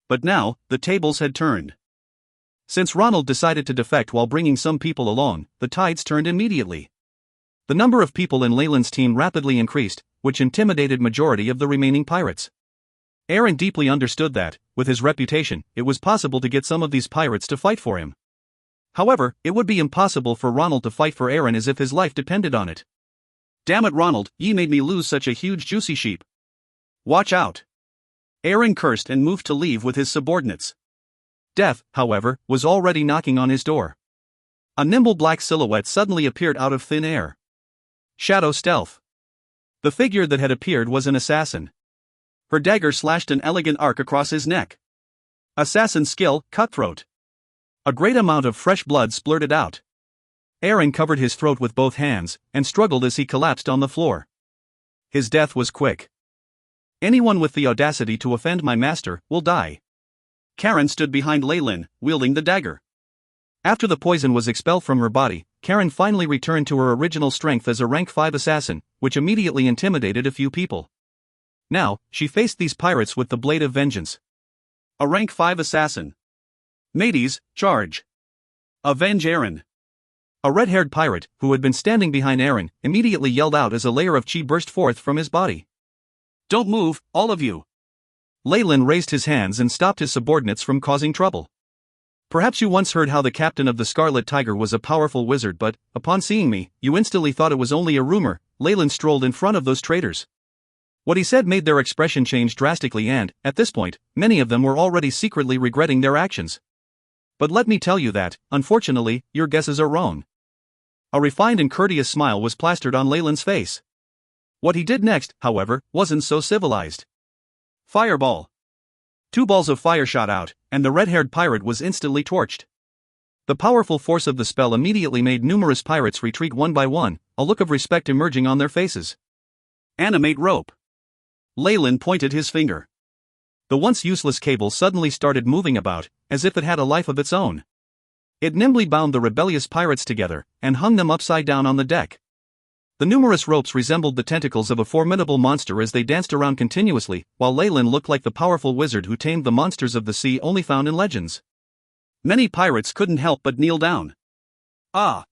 But now, the tables had turned. Since Ronald decided to defect while bringing some people along, the tides turned immediately. The number of people in Leyland's team rapidly increased, which intimidated majority of the remaining pirates. Aaron deeply understood that, with his reputation, it was possible to get some of these pirates to fight for him. However, it would be impossible for Ronald to fight for Aaron as if his life depended on it. Damn it Ronald, ye made me lose such a huge juicy sheep. Watch out. Aaron cursed and moved to leave with his subordinates. Death, however, was already knocking on his door. A nimble black silhouette suddenly appeared out of thin air. Shadow stealth. The figure that had appeared was an assassin. Her dagger slashed an elegant arc across his neck. Assassin skill, cutthroat. A great amount of fresh blood splurted out. Aaron covered his throat with both hands, and struggled as he collapsed on the floor. His death was quick. Anyone with the audacity to offend my master will die. Karen stood behind Lyle, wielding the dagger. After the poison was expelled from her body, Karen finally returned to her original strength as a rank 5 assassin, which immediately intimidated a few people. Now, she faced these pirates with the blade of vengeance. A rank 5 assassin. Mateys, charge. Avenge Aaron. A red-haired pirate, who had been standing behind Aaron, immediately yelled out as a layer of chi burst forth from his body. Don't move, all of you. Lyle raised his hands and stopped his subordinates from causing trouble. Perhaps you once heard how the captain of the Scarlet Tiger was a powerful wizard, but, upon seeing me, you instantly thought it was only a rumor. Lyle strolled in front of those traitors. What he said made their expression change drastically and, at this point, many of them were already secretly regretting their actions. But let me tell you that, unfortunately, your guesses are wrong. A refined and courteous smile was plastered on Lyle's face. What he did next, however, wasn't so civilized. Fireball. 2 balls of fire shot out, and the red-haired pirate was instantly torched. The powerful force of the spell immediately made numerous pirates retreat one by one, a look of respect emerging on their faces. Animate rope. Lyle pointed his finger. The once useless cable suddenly started moving about, as if it had a life of its own. It nimbly bound the rebellious pirates together, and hung them upside down on the deck. The numerous ropes resembled the tentacles of a formidable monster as they danced around continuously, while Lyle looked like the powerful wizard who tamed the monsters of the sea only found in legends. Many pirates couldn't help but kneel down. Ah!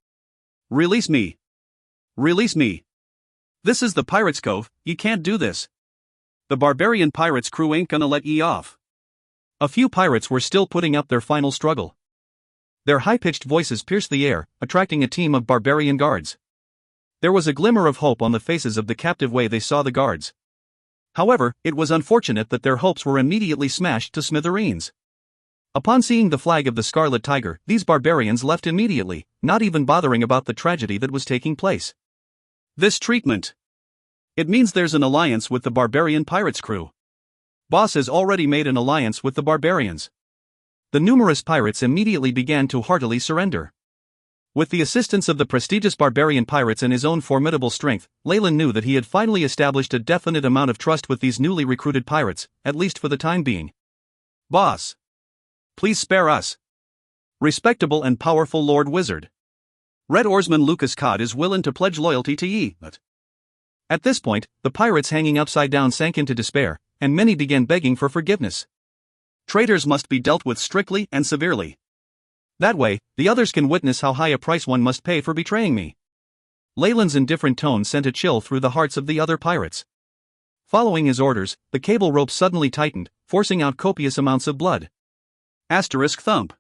Release me! Release me! This is the Pirates' Cove, ye can't do this. The barbarian pirates' crew ain't gonna let ye off. A few pirates were still putting up their final struggle. Their high-pitched voices pierced the air, attracting a team of barbarian guards. There was a glimmer of hope on the faces of the captive way they saw the guards. However, it was unfortunate that their hopes were immediately smashed to smithereens. Upon seeing the flag of the Scarlet Tiger, these barbarians left immediately, not even bothering about the tragedy that was taking place. This treatment. It means there's an alliance with the barbarian pirates' crew. Boss has already made an alliance with the barbarians. The numerous pirates immediately began to heartily surrender. With the assistance of the prestigious barbarian pirates and his own formidable strength, Lyle knew that he had finally established a definite amount of trust with these newly recruited pirates, at least for the time being. Boss. Please spare us. Respectable and powerful Lord Wizard. Red Oarsman Lucas Cod is willing to pledge loyalty to ye. At this point, the pirates hanging upside down sank into despair, and many began begging for forgiveness. Traitors must be dealt with strictly and severely. That way, the others can witness how high a price one must pay for betraying me. Lyle's indifferent tone sent a chill through the hearts of the other pirates. Following his orders, the cable rope suddenly tightened, forcing out copious amounts of blood. Asterisk thump.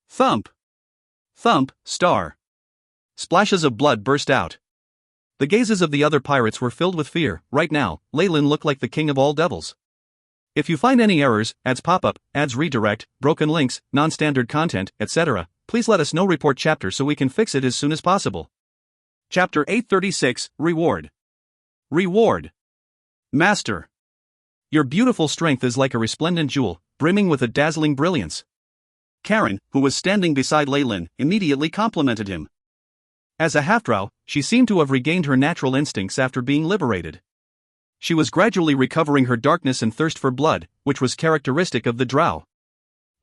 Thump. Thump, star. Splashes of blood burst out. The gazes of the other pirates were filled with fear. Right now, Lyle looked like the king of all devils. If you find any errors, ads pop-up, ads redirect, broken links, non-standard content, etc., please let us know. Report chapter so we can fix it as soon as possible. Chapter 836, Reward. Reward. Master. Your beautiful strength is like a resplendent jewel, brimming with a dazzling brilliance. Karen, who was standing beside Lyle, immediately complimented him. As a half-drow, she seemed to have regained her natural instincts after being liberated. She was gradually recovering her darkness and thirst for blood, which was characteristic of the drow.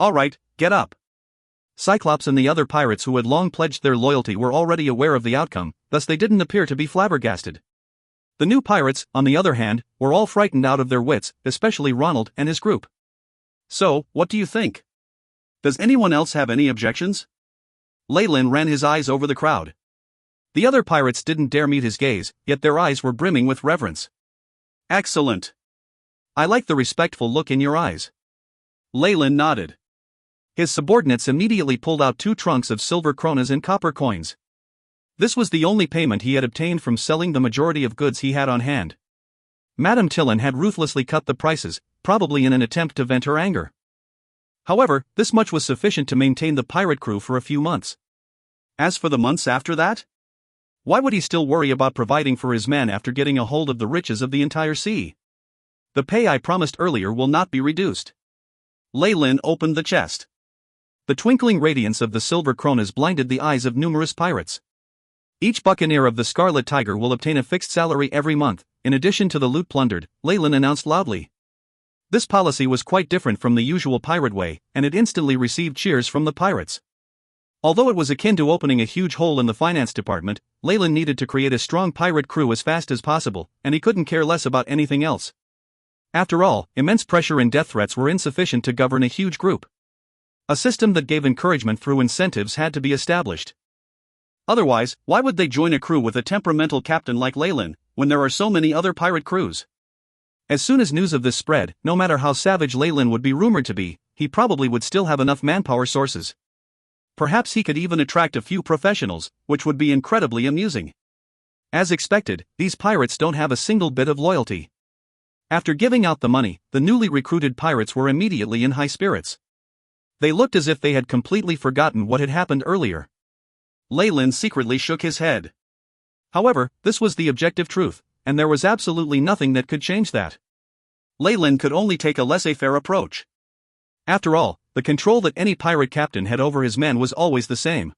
All right, get up. Cyclops and the other pirates who had long pledged their loyalty were already aware of the outcome, thus they didn't appear to be flabbergasted. The new pirates, on the other hand, were all frightened out of their wits, especially Ronald and his group. So, what do you think? Does anyone else have any objections? Lyle ran his eyes over the crowd. The other pirates didn't dare meet his gaze, yet their eyes were brimming with reverence. Excellent. I like the respectful look in your eyes. Lyle nodded. His subordinates immediately pulled out 2 trunks of silver kronas and copper coins. This was the only payment he had obtained from selling the majority of goods he had on hand. Madame Tillin had ruthlessly cut the prices, probably in an attempt to vent her anger. However, this much was sufficient to maintain the pirate crew for a few months. As for the months after that? Why would he still worry about providing for his men after getting a hold of the riches of the entire sea? The pay I promised earlier will not be reduced. Leyland opened the chest. The twinkling radiance of the silver kronas blinded the eyes of numerous pirates. Each buccaneer of the Scarlet Tiger will obtain a fixed salary every month, in addition to the loot plundered, Leyland announced loudly. This policy was quite different from the usual pirate way, and it instantly received cheers from the pirates. Although it was akin to opening a huge hole in the finance department, Leyland needed to create a strong pirate crew as fast as possible, and he couldn't care less about anything else. After all, immense pressure and death threats were insufficient to govern a huge group. A system that gave encouragement through incentives had to be established. Otherwise, why would they join a crew with a temperamental captain like Leyland, when there are so many other pirate crews? As soon as news of this spread, no matter how savage Leyland would be rumored to be, he probably would still have enough manpower sources. Perhaps he could even attract a few professionals, which would be incredibly amusing. As expected, these pirates don't have a single bit of loyalty. After giving out the money, the newly recruited pirates were immediately in high spirits. They looked as if they had completely forgotten what had happened earlier. Leyland secretly shook his head. However, this was the objective truth, and there was absolutely nothing that could change that. Leyland could only take a laissez-faire approach. After all, the control that any pirate captain had over his men was always the same.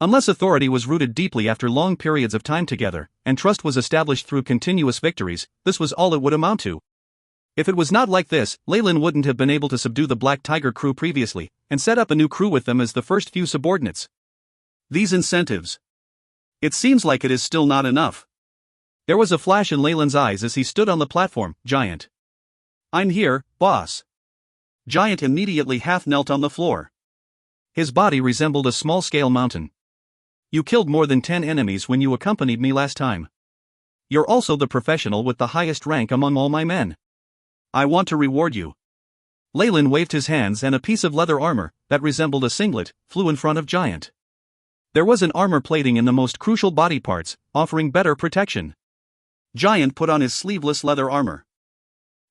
Unless authority was rooted deeply after long periods of time together, and trust was established through continuous victories, this was all it would amount to. If it was not like this, Leyland wouldn't have been able to subdue the Black Tiger crew previously, and set up a new crew with them as the first few subordinates. These incentives. It seems like it is still not enough. There was a flash in Leyland's eyes as he stood on the platform. Giant. I'm here, boss. Giant immediately half-knelt on the floor. His body resembled a small-scale mountain. You killed more than 10 enemies when you accompanied me last time. You're also the professional with the highest rank among all my men. I want to reward you. Leyland waved his hands and a piece of leather armor, that resembled a singlet, flew in front of Giant. There was an armor plating in the most crucial body parts, offering better protection. Giant put on his sleeveless leather armor.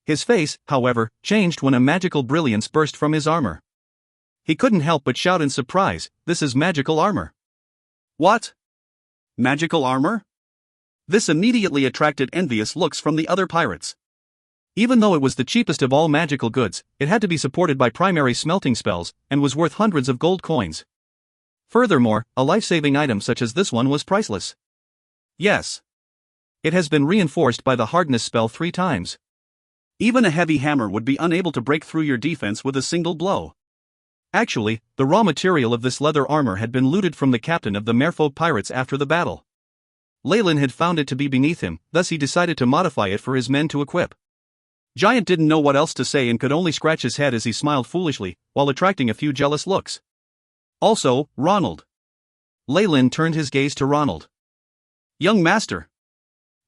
His face, however, changed when a magical brilliance burst from his armor. He couldn't help but shout in surprise, "This is magical armor." What? Magical armor? This immediately attracted envious looks from the other pirates. Even though it was the cheapest of all magical goods, it had to be supported by primary smelting spells, and was worth hundreds of gold coins. Furthermore, a life-saving item such as this one was priceless. Yes. It has been reinforced by the hardness spell 3 times. Even a heavy hammer would be unable to break through your defense with a single blow. Actually, the raw material of this leather armor had been looted from the captain of the Merfolk pirates after the battle. Leyland had found it to be beneath him, thus he decided to modify it for his men to equip. Giant didn't know what else to say and could only scratch his head as he smiled foolishly, while attracting a few jealous looks. Also, Ronald. Leyland turned his gaze to Ronald. Young master.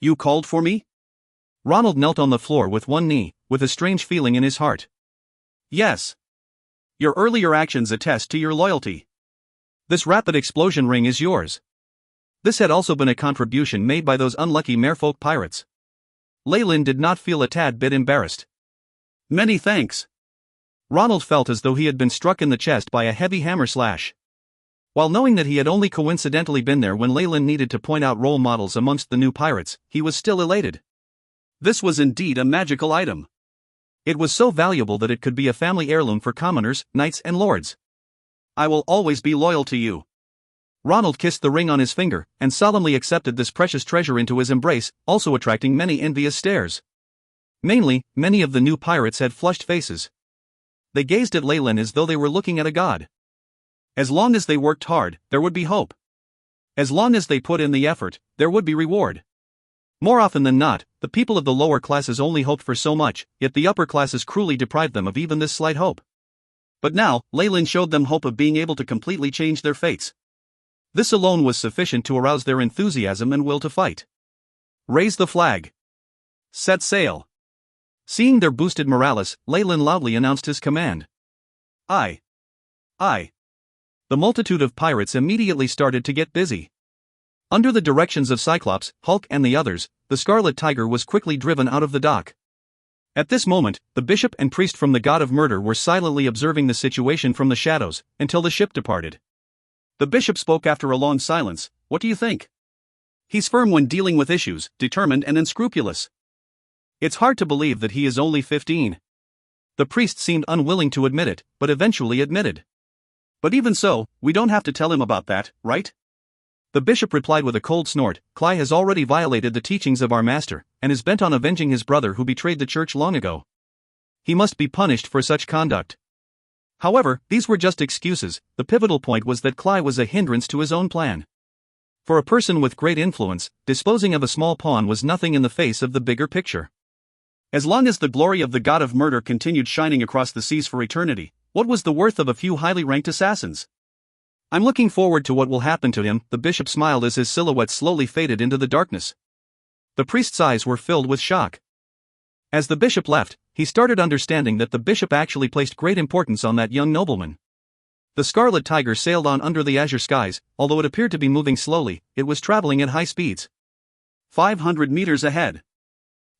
You called for me? Ronald knelt on the floor with one knee, with a strange feeling in his heart. Yes. Your earlier actions attest to your loyalty. This rapid explosion ring is yours. This had also been a contribution made by those unlucky Merfolk pirates. Leyland did not feel a tad bit embarrassed. Many thanks. Ronald felt as though he had been struck in the chest by a heavy hammer slash. While knowing that he had only coincidentally been there when Leyland needed to point out role models amongst the new pirates, he was still elated. This was indeed a magical item. It was so valuable that it could be a family heirloom for commoners, knights and lords. I will always be loyal to you. Ronald kissed the ring on his finger, and solemnly accepted this precious treasure into his embrace, also attracting many envious stares. Mainly, many of the new pirates had flushed faces. They gazed at Leyland as though they were looking at a god. As long as they worked hard, there would be hope. As long as they put in the effort, there would be reward. More often than not, the people of the lower classes only hoped for so much, yet the upper classes cruelly deprived them of even this slight hope. But now, Leyland showed them hope of being able to completely change their fates. This alone was sufficient to arouse their enthusiasm and will to fight. Raise the flag. Set sail. Seeing their boosted morales, Leyland loudly announced his command. Aye. Aye. The multitude of pirates immediately started to get busy. Under the directions of Cyclops, Hulk and the others, the Scarlet Tiger was quickly driven out of the dock. At this moment, the bishop and priest from the god of murder were silently observing the situation from the shadows, until the ship departed. The bishop spoke after a long silence. What do you think? He's firm when dealing with issues, determined and unscrupulous. It's hard to believe that he is only 15. The priest seemed unwilling to admit it, but eventually admitted. But even so, we don't have to tell him about that, right? The bishop replied with a cold snort. Cly has already violated the teachings of our master, and is bent on avenging his brother who betrayed the church long ago. He must be punished for such conduct. However, these were just excuses. The pivotal point was that Cly was a hindrance to his own plan. For a person with great influence, disposing of a small pawn was nothing in the face of the bigger picture. As long as the glory of the god of murder continued shining across the seas for eternity, what was the worth of a few highly ranked assassins? I'm looking forward to what will happen to him. The bishop smiled as his silhouette slowly faded into the darkness. The priest's eyes were filled with shock. As the bishop left, he started understanding that the bishop actually placed great importance on that young nobleman. The scarlet tiger sailed on under the azure skies. Although it appeared to be moving slowly, it was traveling at high speeds. 500 meters ahead.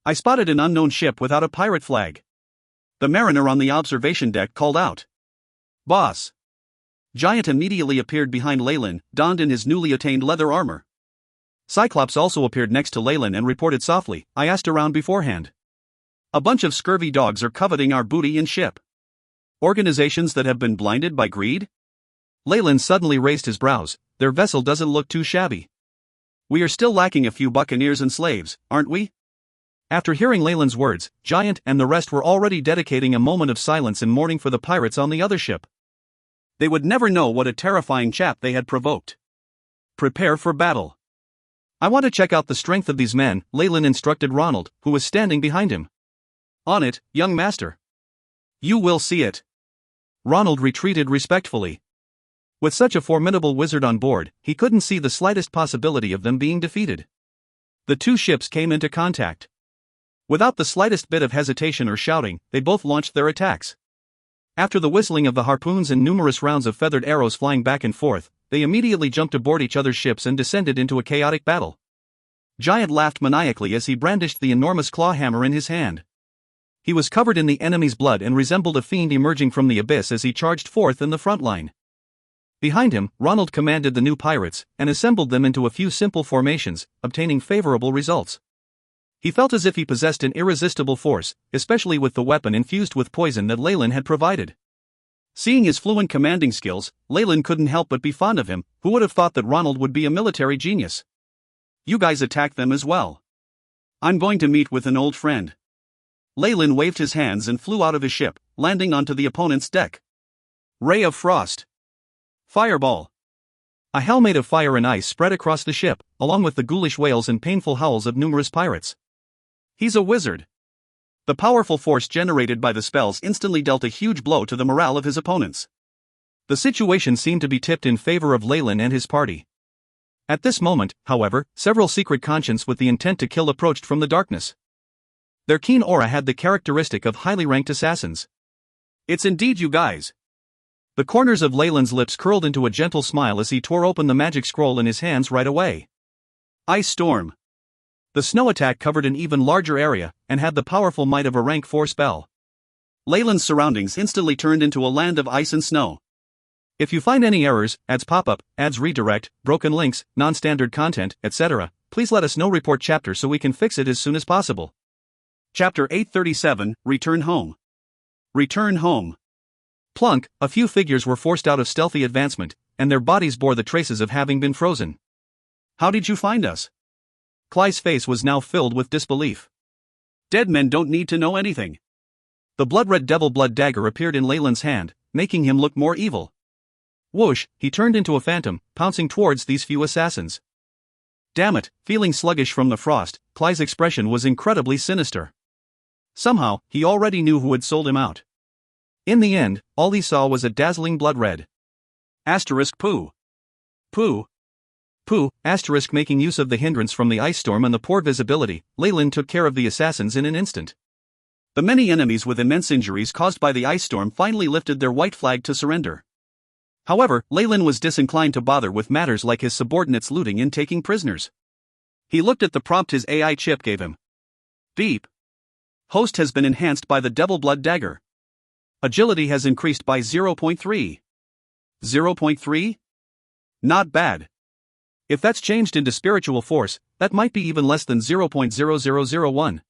I spotted an unknown ship without a pirate flag. The mariner on the observation deck called out. Boss. Giant immediately appeared behind Leyland, donned in his newly attained leather armor. Cyclops also appeared next to Leyland and reported softly. I asked around beforehand. A bunch of scurvy dogs are coveting our booty and ship. Organizations that have been blinded by greed? Leyland suddenly raised his brows. Their vessel doesn't look too shabby. We are still lacking a few buccaneers and slaves, aren't we? After hearing Leyland's words, Giant and the rest were already dedicating a moment of silence and mourning for the pirates on the other ship. They would never know what a terrifying chap they had provoked. Prepare for battle. I want to check out the strength of these men, Leyland instructed Ronald, who was standing behind him. On it, young master. You will see it. Ronald retreated respectfully. With such a formidable wizard on board, he couldn't see the slightest possibility of them being defeated. The two ships came into contact. Without the slightest bit of hesitation or shouting, they both launched their attacks. After the whistling of the harpoons and numerous rounds of feathered arrows flying back and forth, they immediately jumped aboard each other's ships and descended into a chaotic battle. Giant laughed maniacally as he brandished the enormous claw hammer in his hand. He was covered in the enemy's blood and resembled a fiend emerging from the abyss as he charged forth in the front line. Behind him, Ronald commanded the new pirates and assembled them into a few simple formations, obtaining favorable results. He felt as if he possessed an irresistible force, especially with the weapon infused with poison that Leyland had provided. Seeing his fluent commanding skills, Leyland couldn't help but be fond of him. Who would have thought that Ronald would be a military genius? You guys attack them as well. I'm going to meet with an old friend. Leyland waved his hands and flew out of his ship, landing onto the opponent's deck. Ray of Frost. Fireball. A hell made of fire and ice spread across the ship, along with the ghoulish wails and painful howls of numerous pirates. He's a wizard. The powerful force generated by the spells instantly dealt a huge blow to the morale of his opponents. The situation seemed to be tipped in favor of Leyland and his party. At this moment, however, several secret conscients with the intent to kill approached from the darkness. Their keen aura had the characteristic of highly ranked assassins. It's indeed you guys. The corners of Leyland's lips curled into a gentle smile as he tore open the magic scroll in his hands right away. Ice Storm. The snow attack covered an even larger area, and had the powerful might of a rank 4 spell. Leyland's surroundings instantly turned into a land of ice and snow. If you find any errors, ads pop-up, ads redirect, broken links, non-standard content, etc., please let us know. Report chapter so we can fix it as soon as possible. Chapter 837, Return Home. Return home. Plunk, a few figures were forced out of stealthy advancement, and their bodies bore the traces of having been frozen. How did you find us? Cly's face was now filled with disbelief. Dead men don't need to know anything. The blood-red devil blood dagger appeared in Leyland's hand, making him look more evil. Whoosh, he turned into a phantom, pouncing towards these few assassins. Damn it, feeling sluggish from the frost, Cly's expression was incredibly sinister. Somehow, he already knew who had sold him out. In the end, all he saw was a dazzling blood red. Poo. Poo. Pooh, making use of the hindrance from the ice storm and the poor visibility, Leyland took care of the assassins in an instant. The many enemies with immense injuries caused by the ice storm finally lifted their white flag to surrender. However, Leyland was disinclined to bother with matters like his subordinates looting and taking prisoners. He looked at the prompt his AI chip gave him. Beep. Host has been enhanced by the Devil Blood Dagger. Agility has increased by 0.3. 0.3? Not bad. If that's changed into spiritual force, that might be even less than 0.0001.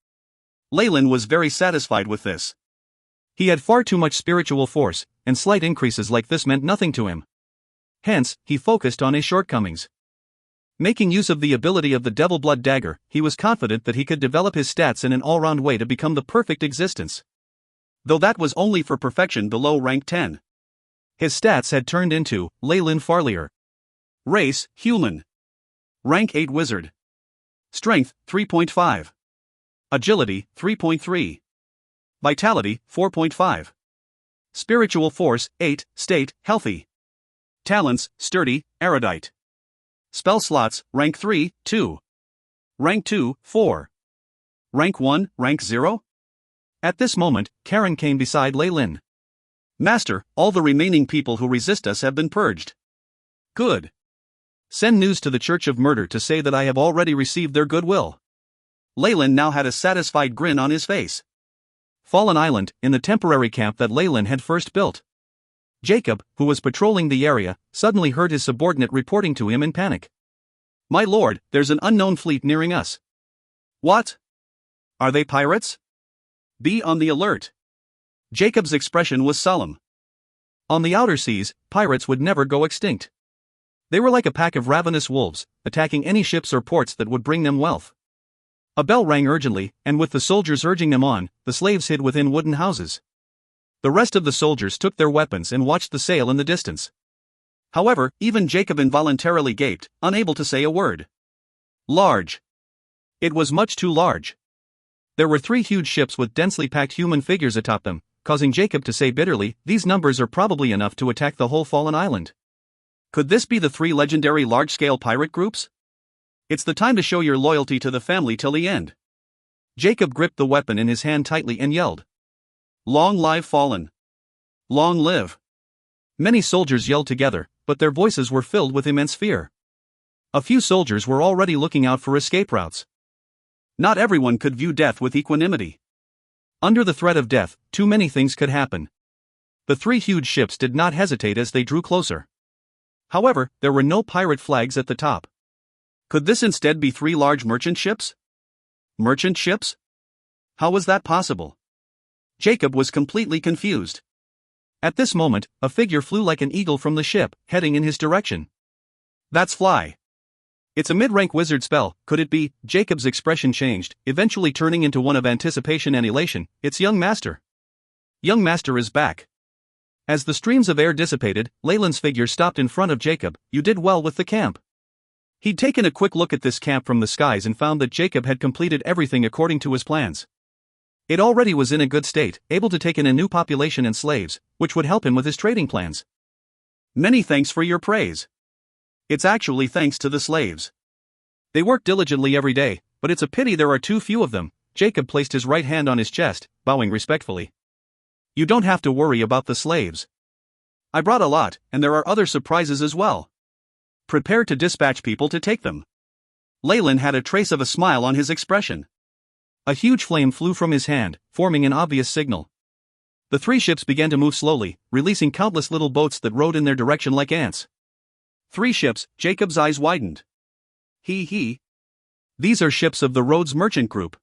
Leyland was very satisfied with this. He had far too much spiritual force, and slight increases like this meant nothing to him. Hence, he focused on his shortcomings. Making use of the ability of the Devil Blood Dagger, he was confident that he could develop his stats in an all-round way to become the perfect existence. Though that was only for perfection below rank 10. His stats had turned into Leyland Farlier. Race, human. Rank 8 wizard. Strength, 3.5. Agility, 3.3. Vitality, 4.5. Spiritual force, 8, state, healthy. Talents, sturdy, erudite. Spell slots, rank 3, 2. Rank 2, 4. Rank 1, rank 0? At this moment, Karen came beside Leyland. Master, all the remaining people who resist us have been purged. Good. Send news to the Church of Murder to say that I have already received their goodwill. Leyland now had a satisfied grin on his face. Fallen Island, in the temporary camp that Leyland had first built. Jacob, who was patrolling the area, suddenly heard his subordinate reporting to him in panic. My lord, there's an unknown fleet nearing us. What? Are they pirates? Be on the alert. Jacob's expression was solemn. On the outer seas, pirates would never go extinct. They were like a pack of ravenous wolves, attacking any ships or ports that would bring them wealth. A bell rang urgently, and with the soldiers urging them on, the slaves hid within wooden houses. The rest of the soldiers took their weapons and watched the sail in the distance. However, even Jacob involuntarily gaped, unable to say a word. Large. It was much too large. There were 3 huge ships with densely packed human figures atop them, causing Jacob to say bitterly, these numbers are probably enough to attack the whole fallen island. Could this be the 3 legendary large-scale pirate groups? It's the time to show your loyalty to the family till the end. Jacob gripped the weapon in his hand tightly and yelled. Long live Fallen. Long live. Many soldiers yelled together, but their voices were filled with immense fear. A few soldiers were already looking out for escape routes. Not everyone could view death with equanimity. Under the threat of death, too many things could happen. The 3 huge ships did not hesitate as they drew closer. However, there were no pirate flags at the top. Could this instead be 3 large merchant ships? Merchant ships? How was that possible? Jacob was completely confused. At this moment, a figure flew like an eagle from the ship, heading in his direction. That's Fly. It's a mid-rank wizard spell, could it be? Jacob's expression changed, eventually turning into one of anticipation and elation. It's Young Master. Young Master is back. As the streams of air dissipated, Leyland's figure stopped in front of Jacob. You did well with the camp. He'd taken a quick look at this camp from the skies and found that Jacob had completed everything according to his plans. It already was in a good state, able to take in a new population and slaves, which would help him with his trading plans. Many thanks for your praise. It's actually thanks to the slaves. They work diligently every day, but it's a pity there are too few of them. Jacob placed his right hand on his chest, bowing respectfully. You don't have to worry about the slaves. I brought a lot, and there are other surprises as well. Prepare to dispatch people to take them. Leyland had a trace of a smile on his expression. A huge flame flew from his hand, forming an obvious signal. The 3 ships began to move slowly, releasing countless little boats that rowed in their direction like ants. 3 ships, Jacob's eyes widened. These are ships of the Rhodes Merchant Group.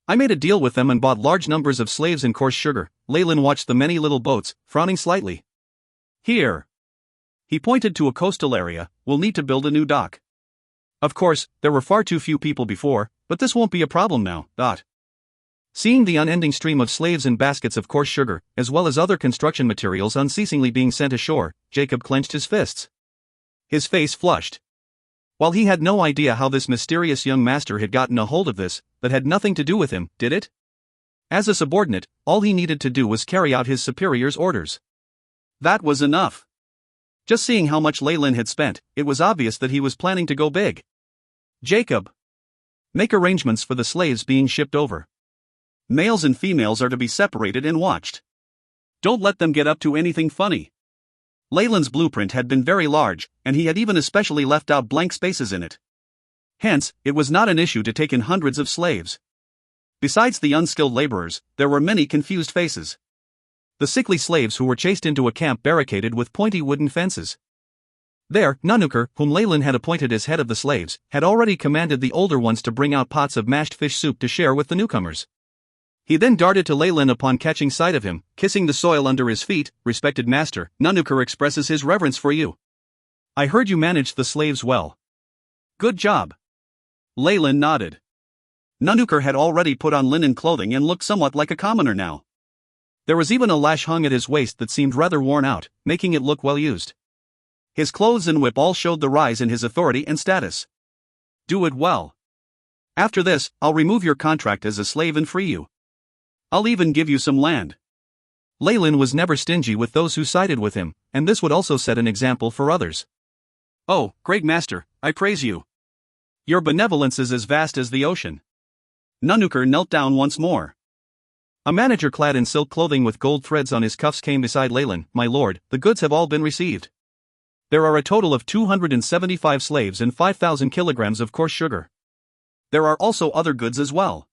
I made a deal with them and bought large numbers of slaves and coarse sugar. Leyland watched the many little boats, frowning slightly. Here. He pointed to a coastal area. We'll need to build a new dock. Of course, there were far too few people before, but this won't be a problem now. Seeing the unending stream of slaves and baskets of coarse sugar, as well as other construction materials unceasingly being sent ashore, Jacob clenched his fists. His face flushed. While he had no idea how this mysterious young master had gotten a hold of this, that had nothing to do with him, did it? As a subordinate, all he needed to do was carry out his superior's orders. That was enough. Just seeing how much Leyland had spent, it was obvious that he was planning to go big. Jacob. Make arrangements for the slaves being shipped over. Males and females are to be separated and watched. Don't let them get up to anything funny. Leyland's blueprint had been very large, and he had even especially left out blank spaces in it. Hence, it was not an issue to take in hundreds of slaves. Besides the unskilled laborers, there were many confused faces. The sickly slaves who were chased into a camp barricaded with pointy wooden fences. There, Nanuker, whom Leyland had appointed as head of the slaves, had already commanded the older ones to bring out pots of mashed fish soup to share with the newcomers. He then darted to Leyland upon catching sight of him, kissing the soil under his feet. "Respected master, Nanuker expresses his reverence for you. I heard you managed the slaves well." "Good job." Leyland nodded. Nanuker had already put on linen clothing and looked somewhat like a commoner now. There was even a lash hung at his waist that seemed rather worn out, making it look well used. His clothes and whip all showed the rise in his authority and status. "Do it well. After this, I'll remove your contract as a slave and free you. I'll even give you some land." Leyland was never stingy with those who sided with him, and this would also set an example for others. "Oh, great master, I praise you. Your benevolence is as vast as the ocean." Nanuker knelt down once more. A manager clad in silk clothing with gold threads on his cuffs came beside Leyland. "My lord, the goods have all been received. There are a total of 275 slaves and 5,000 kilograms of coarse sugar. There are also other goods as well.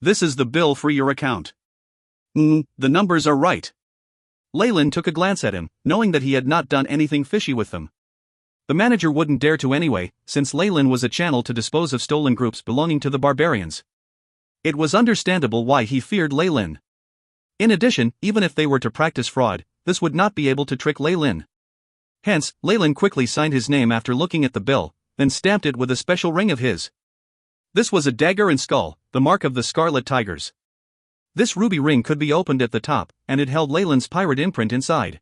This is the bill for your account." The numbers are right." Leyland took a glance at him, knowing that he had not done anything fishy with them. The manager wouldn't dare to anyway, since Leyland was a channel to dispose of stolen groups belonging to the barbarians. It was understandable why he feared Leyland. In addition, even if they were to practice fraud, this would not be able to trick Leyland. Hence, Leyland quickly signed his name after looking at the bill, then stamped it with a special ring of his. This was a dagger and skull, the mark of the Scarlet Tigers. This ruby ring could be opened at the top, and it held Leyland's pirate imprint inside.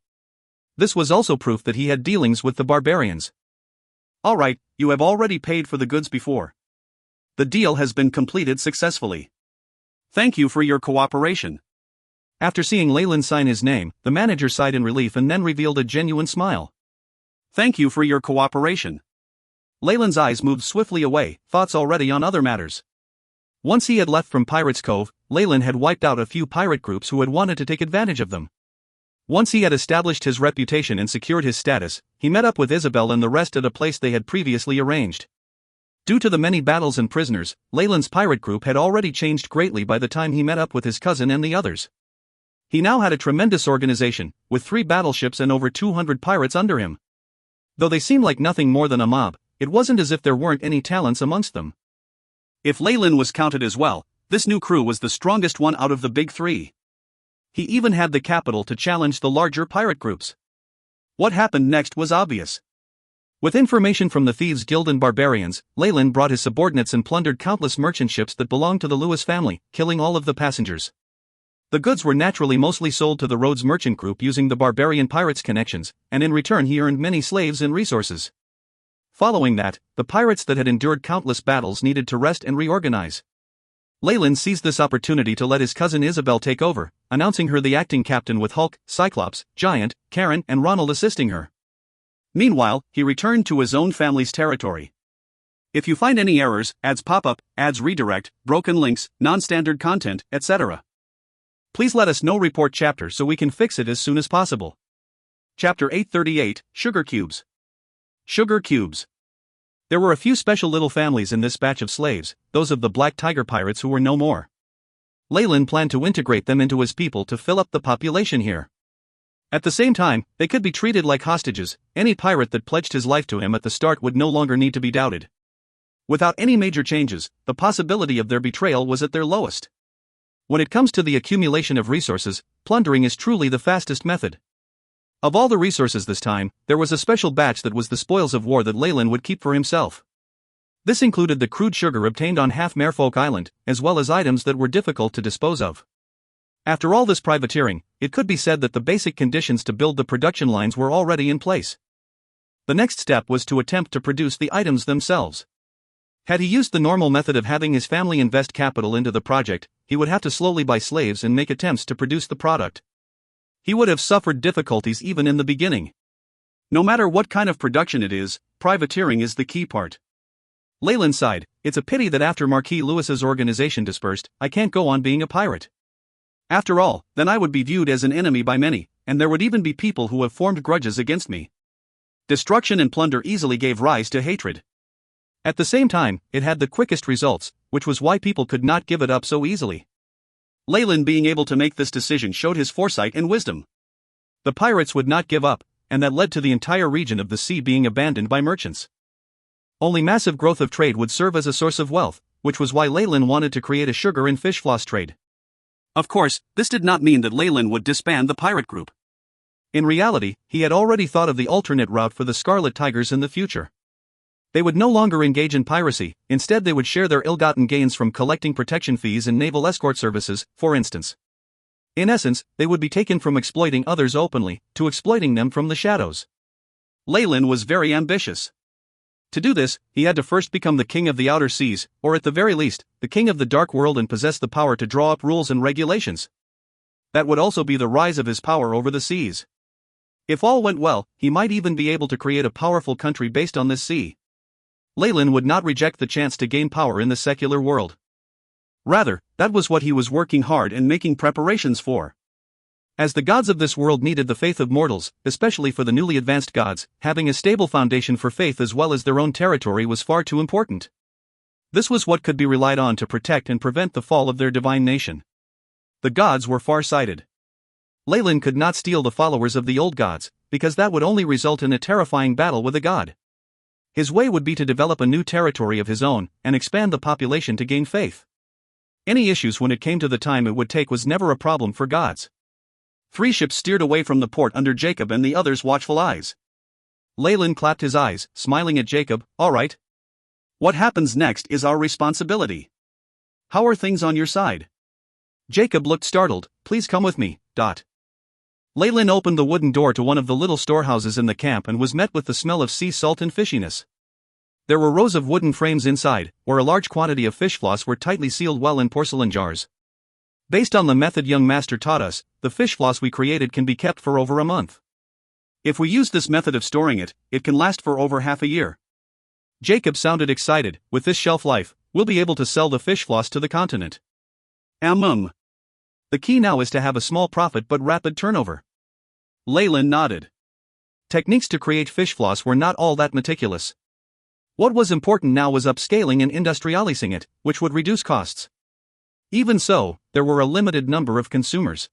This was also proof that he had dealings with the barbarians. "All right, you have already paid for the goods before. The deal has been completed successfully. Thank you for your cooperation." After seeing Leyland sign his name, the manager sighed in relief and then revealed a genuine smile. "Thank you for your cooperation." Leyland's eyes moved swiftly away, thoughts already on other matters. Once he had left from Pirates Cove, Leyland had wiped out a few pirate groups who had wanted to take advantage of them. Once he had established his reputation and secured his status, he met up with Isabel and the rest at a place they had previously arranged. Due to the many battles and prisoners, Leyland's pirate group had already changed greatly by the time he met up with his cousin and the others. He now had a tremendous organization, with 3 battleships and over 200 pirates under him. Though they seemed like nothing more than a mob, it wasn't as if there weren't any talents amongst them. If Leyland was counted as well, this new crew was the strongest one out of the big 3. He even had the capital to challenge the larger pirate groups. What happened next was obvious. With information from the Thieves' Guild and barbarians, Leyland brought his subordinates and plundered countless merchant ships that belonged to the Lewis family, killing all of the passengers. The goods were naturally mostly sold to the Rhodes merchant group using the barbarian pirates' connections, and in return he earned many slaves and resources. Following that, the pirates that had endured countless battles needed to rest and reorganize. Leyland seized this opportunity to let his cousin Isabel take over, announcing her the acting captain with Hulk, Cyclops, Giant, Karen and Ronald assisting her. Meanwhile, he returned to his own family's territory. If you find any errors, ads pop up, ads redirect, broken links, non-standard content, etc., please let us know. Report chapter so we can fix it as soon as possible. Chapter 838, Sugar Cubes. Sugar Cubes. There were a few special little families in this batch of slaves, those of the Black Tiger pirates who were no more. Leyland planned to integrate them into his people to fill up the population here. At the same time, they could be treated like hostages. Any pirate that pledged his life to him at the start would no longer need to be doubted. Without any major changes, the possibility of their betrayal was at their lowest. When it comes to the accumulation of resources, plundering is truly the fastest method. Of all the resources this time, there was a special batch that was the spoils of war that Leyland would keep for himself. This included the crude sugar obtained on Half Merfolk Island, as well as items that were difficult to dispose of. After all this privateering, it could be said that the basic conditions to build the production lines were already in place. The next step was to attempt to produce the items themselves. Had he used the normal method of having his family invest capital into the project, he would have to slowly buy slaves and make attempts to produce the product. He would have suffered difficulties even in the beginning. No matter what kind of production it is, privateering is the key part. Leyland sighed. It's a pity that after Marquis Lewis's organization dispersed, I can't go on being a pirate. After all, then I would be viewed as an enemy by many, and there would even be people who have formed grudges against me. Destruction and plunder easily gave rise to hatred. At the same time, it had the quickest results, which was why people could not give it up so easily. Leyland being able to make this decision showed his foresight and wisdom. The pirates would not give up, and that led to the entire region of the sea being abandoned by merchants. Only massive growth of trade would serve as a source of wealth, which was why Leyland wanted to create a sugar and fish floss trade. Of course, this did not mean that Leyland would disband the pirate group. In reality, he had already thought of the alternate route for the Scarlet Tigers in the future. They would no longer engage in piracy, instead they would share their ill-gotten gains from collecting protection fees and naval escort services, for instance. In essence, they would be taken from exploiting others openly, to exploiting them from the shadows. Leyland was very ambitious. To do this, he had to first become the king of the outer seas, or at the very least, the king of the dark world, and possess the power to draw up rules and regulations. That would also be the rise of his power over the seas. If all went well, he might even be able to create a powerful country based on this sea. Leyland would not reject the chance to gain power in the secular world. Rather, that was what he was working hard and making preparations for. As the gods of this world needed the faith of mortals, especially for the newly advanced gods, having a stable foundation for faith as well as their own territory was far too important. This was what could be relied on to protect and prevent the fall of their divine nation. The gods were far-sighted. Leyland could not steal the followers of the old gods, because that would only result in a terrifying battle with a god. His way would be to develop a new territory of his own, and expand the population to gain faith. Any issues when it came to the time it would take was never a problem for gods. 3 ships steered away from the port under Jacob and the others' watchful eyes. Leyland clapped his eyes, smiling at Jacob. All right. What happens next is our responsibility. How are things on your side? Jacob looked startled. Please come with me. Leyland opened the wooden door to one of the little storehouses in the camp and was met with the smell of sea salt and fishiness. There were rows of wooden frames inside, where a large quantity of fish floss were tightly sealed well in porcelain jars. Based on the method young master taught us, the fish floss we created can be kept for over a month. If we use this method of storing it, it can last for over half a year. Jacob sounded excited. With this shelf life, we'll be able to sell the fish floss to the continent. The key now is to have a small profit but rapid turnover. Leyland nodded. Techniques to create fish floss were not all that meticulous. What was important now was upscaling and industrializing it, which would reduce costs. Even so, there were a limited number of consumers.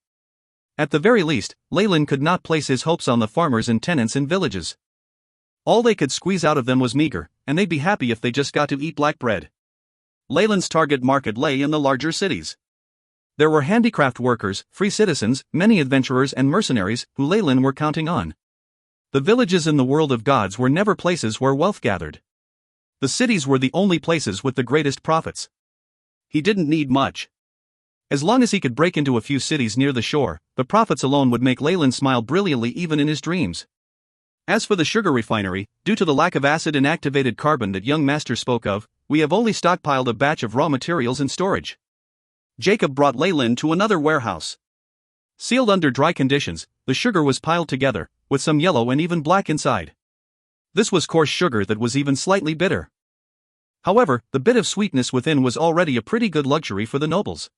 At the very least, Leyland could not place his hopes on the farmers and tenants in villages. All they could squeeze out of them was meager, and they'd be happy if they just got to eat black bread. Leyland's target market lay in the larger cities. There were handicraft workers, free citizens, many adventurers and mercenaries who Leyland were counting on. The villages in the world of gods were never places where wealth gathered. The cities were the only places with the greatest profits. He didn't need much. As long as he could break into a few cities near the shore, the profits alone would make Leyland smile brilliantly even in his dreams. As for the sugar refinery, due to the lack of acid and activated carbon that young master spoke of, we have only stockpiled a batch of raw materials in storage. Jacob brought Leyland to another warehouse. Sealed under dry conditions, the sugar was piled together, with some yellow and even black inside. This was coarse sugar that was even slightly bitter. However, the bit of sweetness within was already a pretty good luxury for the nobles.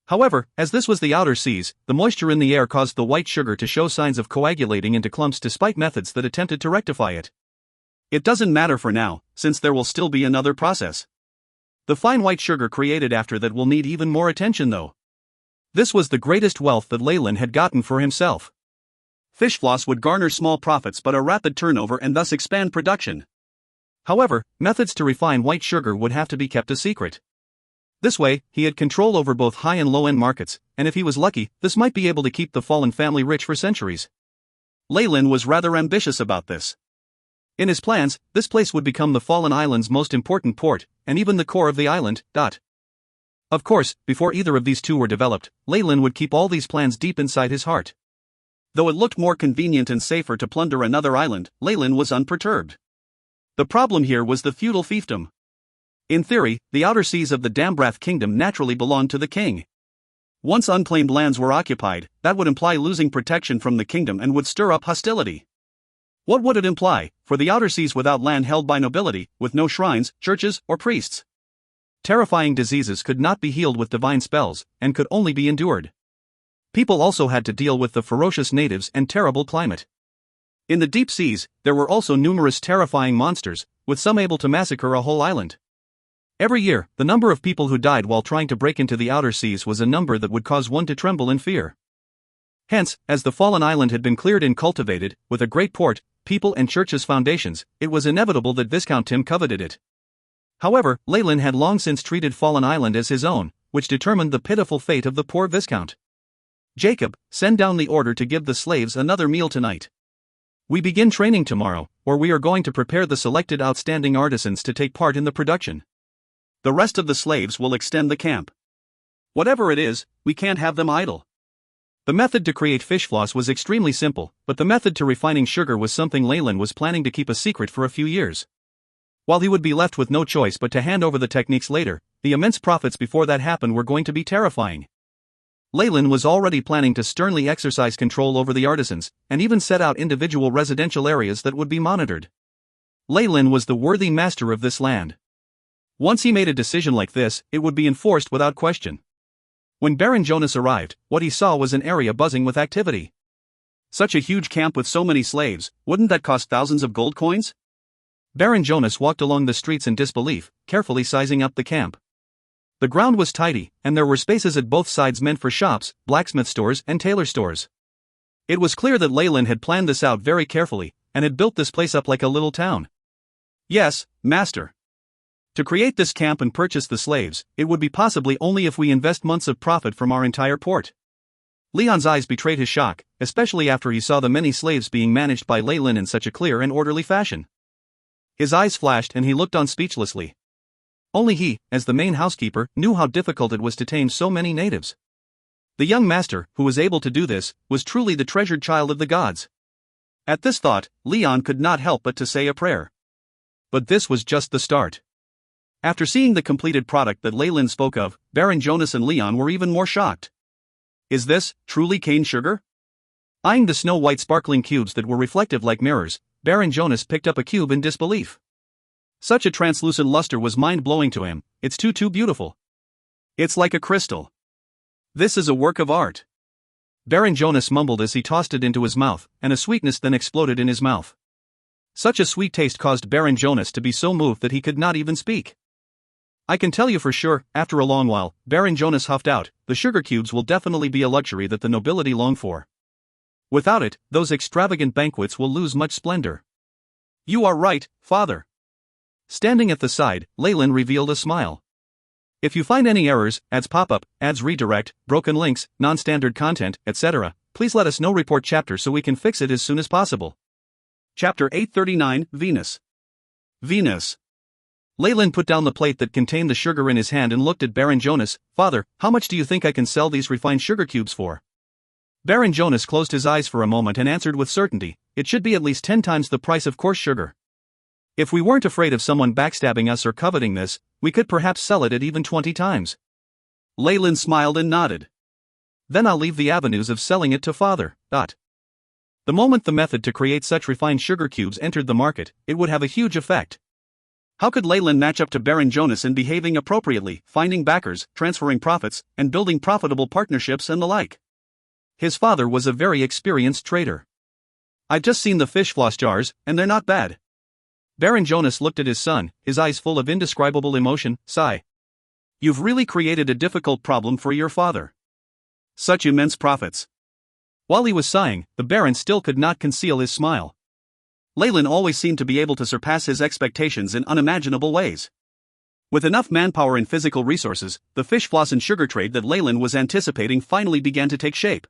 However, as this was the outer seas, the moisture in the air caused the white sugar to show signs of coagulating into clumps despite methods that attempted to rectify it. It doesn't matter for now, since there will still be another process. The fine white sugar created after that will need even more attention though. This was the greatest wealth that Leyland had gotten for himself. Fish floss would garner small profits but a rapid turnover and thus expand production. However, methods to refine white sugar would have to be kept a secret. This way, he had control over both high and low-end markets, and if he was lucky, this might be able to keep the fallen family rich for centuries. Leyland was rather ambitious about this. In his plans, this place would become the fallen island's most important port, and even the core of the island. Of course, before either of these two were developed, Leyland would keep all these plans deep inside his heart. Though it looked more convenient and safer to plunder another island, Leyland was unperturbed. The problem here was the feudal fiefdom. In theory, the outer seas of the Dambrath kingdom naturally belonged to the king. Once unclaimed lands were occupied, that would imply losing protection from the kingdom and would stir up hostility. What would it imply, for the outer seas without land held by nobility, with no shrines, churches, or priests? Terrifying diseases could not be healed with divine spells, and could only be endured. People also had to deal with the ferocious natives and terrible climate. In the deep seas, there were also numerous terrifying monsters, with some able to massacre a whole island. Every year, the number of people who died while trying to break into the outer seas was a number that would cause one to tremble in fear. Hence, as the fallen island had been cleared and cultivated, with a great port, people and churches foundations, it was inevitable that Viscount Tim coveted it. However, Leyland had long since treated Fallen Island as his own, which determined the pitiful fate of the poor Viscount. Jacob, send down the order to give the slaves another meal tonight. We begin training tomorrow, or we are going to prepare the selected outstanding artisans to take part in the production. The rest of the slaves will extend the camp. Whatever it is, we can't have them idle. The method to create fish floss was extremely simple, but the method to refining sugar was something Leyland was planning to keep a secret for a few years. While he would be left with no choice but to hand over the techniques later, the immense profits before that happened were going to be terrifying. Leyland was already planning to sternly exercise control over the artisans, and even set out individual residential areas that would be monitored. Leyland was the worthy master of this land. Once he made a decision like this, it would be enforced without question. When Baron Jonas arrived, what he saw was an area buzzing with activity. Such a huge camp with so many slaves, wouldn't that cost thousands of gold coins? Baron Jonas walked along the streets in disbelief, carefully sizing up the camp. The ground was tidy, and there were spaces at both sides meant for shops, blacksmith stores, and tailor stores. It was clear that Leyland had planned this out very carefully, and had built this place up like a little town. Yes, master. To create this camp and purchase the slaves, it would be possibly only if we invest months of profit from our entire port. Leon's eyes betrayed his shock, especially after he saw the many slaves being managed by Leyland in such a clear and orderly fashion. His eyes flashed and he looked on speechlessly. Only he, as the main housekeeper, knew how difficult it was to tame so many natives. The young master, who was able to do this, was truly the treasured child of the gods. At this thought, Leon could not help but to say a prayer. But this was just the start. After seeing the completed product that Leyland spoke of, Baron Jonas and Leon were even more shocked. Is this, truly cane sugar? Eyeing the snow-white sparkling cubes that were reflective like mirrors, Baron Jonas picked up a cube in disbelief. Such a translucent luster was mind-blowing to him. It's too beautiful. It's like a crystal. This is a work of art. Baron Jonas mumbled as he tossed it into his mouth, and a sweetness then exploded in his mouth. Such a sweet taste caused Baron Jonas to be so moved that he could not even speak. I can tell you for sure, after a long while, Baron Jonas huffed out, the sugar cubes will definitely be a luxury that the nobility long for. Without it, those extravagant banquets will lose much splendor. You are right, father. Standing at the side, Leyland revealed a smile. If you find any errors, ads pop up, ads redirect, broken links, non-standard content, etc., please let us know. Report chapter so we can fix it as soon as possible. Chapter 839, Venus. Venus. Leyland put down the plate that contained the sugar in his hand and looked at Baron Jonas. Father, how much do you think I can sell these refined sugar cubes for? Baron Jonas closed his eyes for a moment and answered with certainty, it should be at least 10 times the price of coarse sugar. If we weren't afraid of someone backstabbing us or coveting this, we could perhaps sell it at even 20 times. Leyland smiled and nodded. Then I'll leave the avenues of selling it to father. The moment the method to create such refined sugar cubes entered the market, it would have a huge effect. How could Leyland match up to Baron Jonas in behaving appropriately, finding backers, transferring profits, and building profitable partnerships and the like? His father was a very experienced trader. I've just seen the fish floss jars, and they're not bad. Baron Jonas looked at his son, his eyes full of indescribable emotion. Sigh. You've really created a difficult problem for your father. Such immense profits. While he was sighing, the Baron still could not conceal his smile. Leyland always seemed to be able to surpass his expectations in unimaginable ways. With enough manpower and physical resources, the fish floss and sugar trade that Leyland was anticipating finally began to take shape.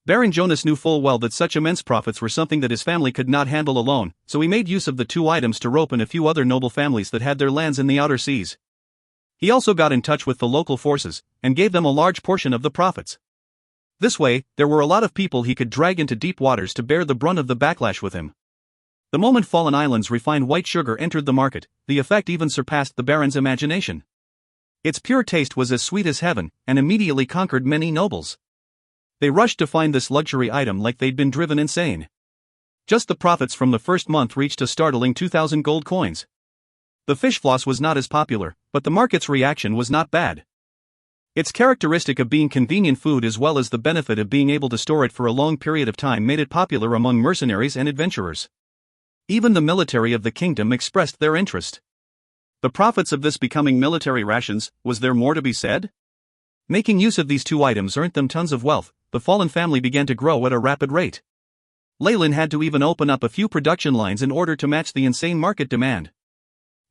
Baron Jonas knew full well that such immense profits were something that his family could not handle alone, so he made use of the 2 items to rope in a few other noble families that had their lands in the outer seas. He also got in touch with the local forces, and gave them a large portion of the profits. This way, there were a lot of people he could drag into deep waters to bear the brunt of the backlash with him. The moment Fallen Island's refined white sugar entered the market, the effect even surpassed the Baron's imagination. Its pure taste was as sweet as heaven, and immediately conquered many nobles. They rushed to find this luxury item like they'd been driven insane. Just the profits from the first month reached a startling 2,000 gold coins. The fish floss was not as popular, but the market's reaction was not bad. Its characteristic of being convenient food as well as the benefit of being able to store it for a long period of time made it popular among mercenaries and adventurers. Even the military of the kingdom expressed their interest. The profits of this becoming military rations, was there more to be said? Making use of these 2 items earned them tons of wealth, the Fallen family began to grow at a rapid rate. Leyland had to even open up a few production lines in order to match the insane market demand.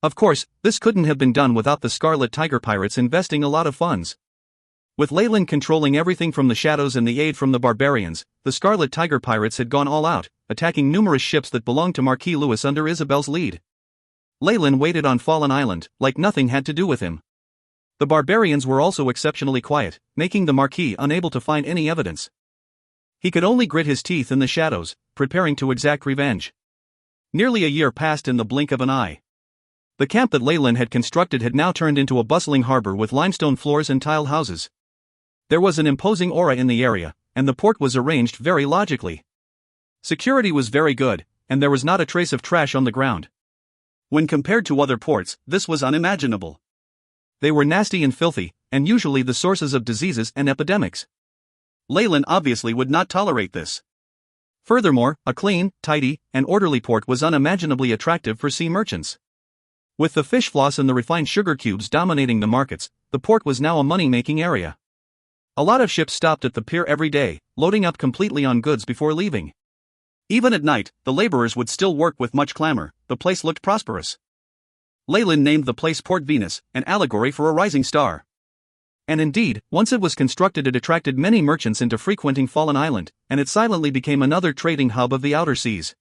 Of course, this couldn't have been done without the Scarlet Tiger pirates investing a lot of funds. With Leyland controlling everything from the shadows and the aid from the barbarians, the Scarlet Tiger pirates had gone all out, attacking numerous ships that belonged to Marquis Louis under Isabel's lead. Leyland waited on Fallen Island, like nothing had to do with him. The barbarians were also exceptionally quiet, making the Marquis unable to find any evidence. He could only grit his teeth in the shadows, preparing to exact revenge. Nearly a year passed in the blink of an eye. The camp that Leyland had constructed had now turned into a bustling harbor with limestone floors and tiled houses. There was an imposing aura in the area, and the port was arranged very logically. Security was very good, and there was not a trace of trash on the ground. When compared to other ports, this was unimaginable. They were nasty and filthy, and usually the sources of diseases and epidemics. Leyland obviously would not tolerate this. Furthermore, a clean, tidy, and orderly port was unimaginably attractive for sea merchants. With the fish floss and the refined sugar cubes dominating the markets, the port was now a money-making area. A lot of ships stopped at the pier every day, loading up completely on goods before leaving. Even at night, the laborers would still work with much clamor. The place looked prosperous. Leyland named the place Port Venus, an allegory for a rising star. And indeed, once it was constructed, it attracted many merchants into frequenting Fallen Island, and it silently became another trading hub of the outer seas.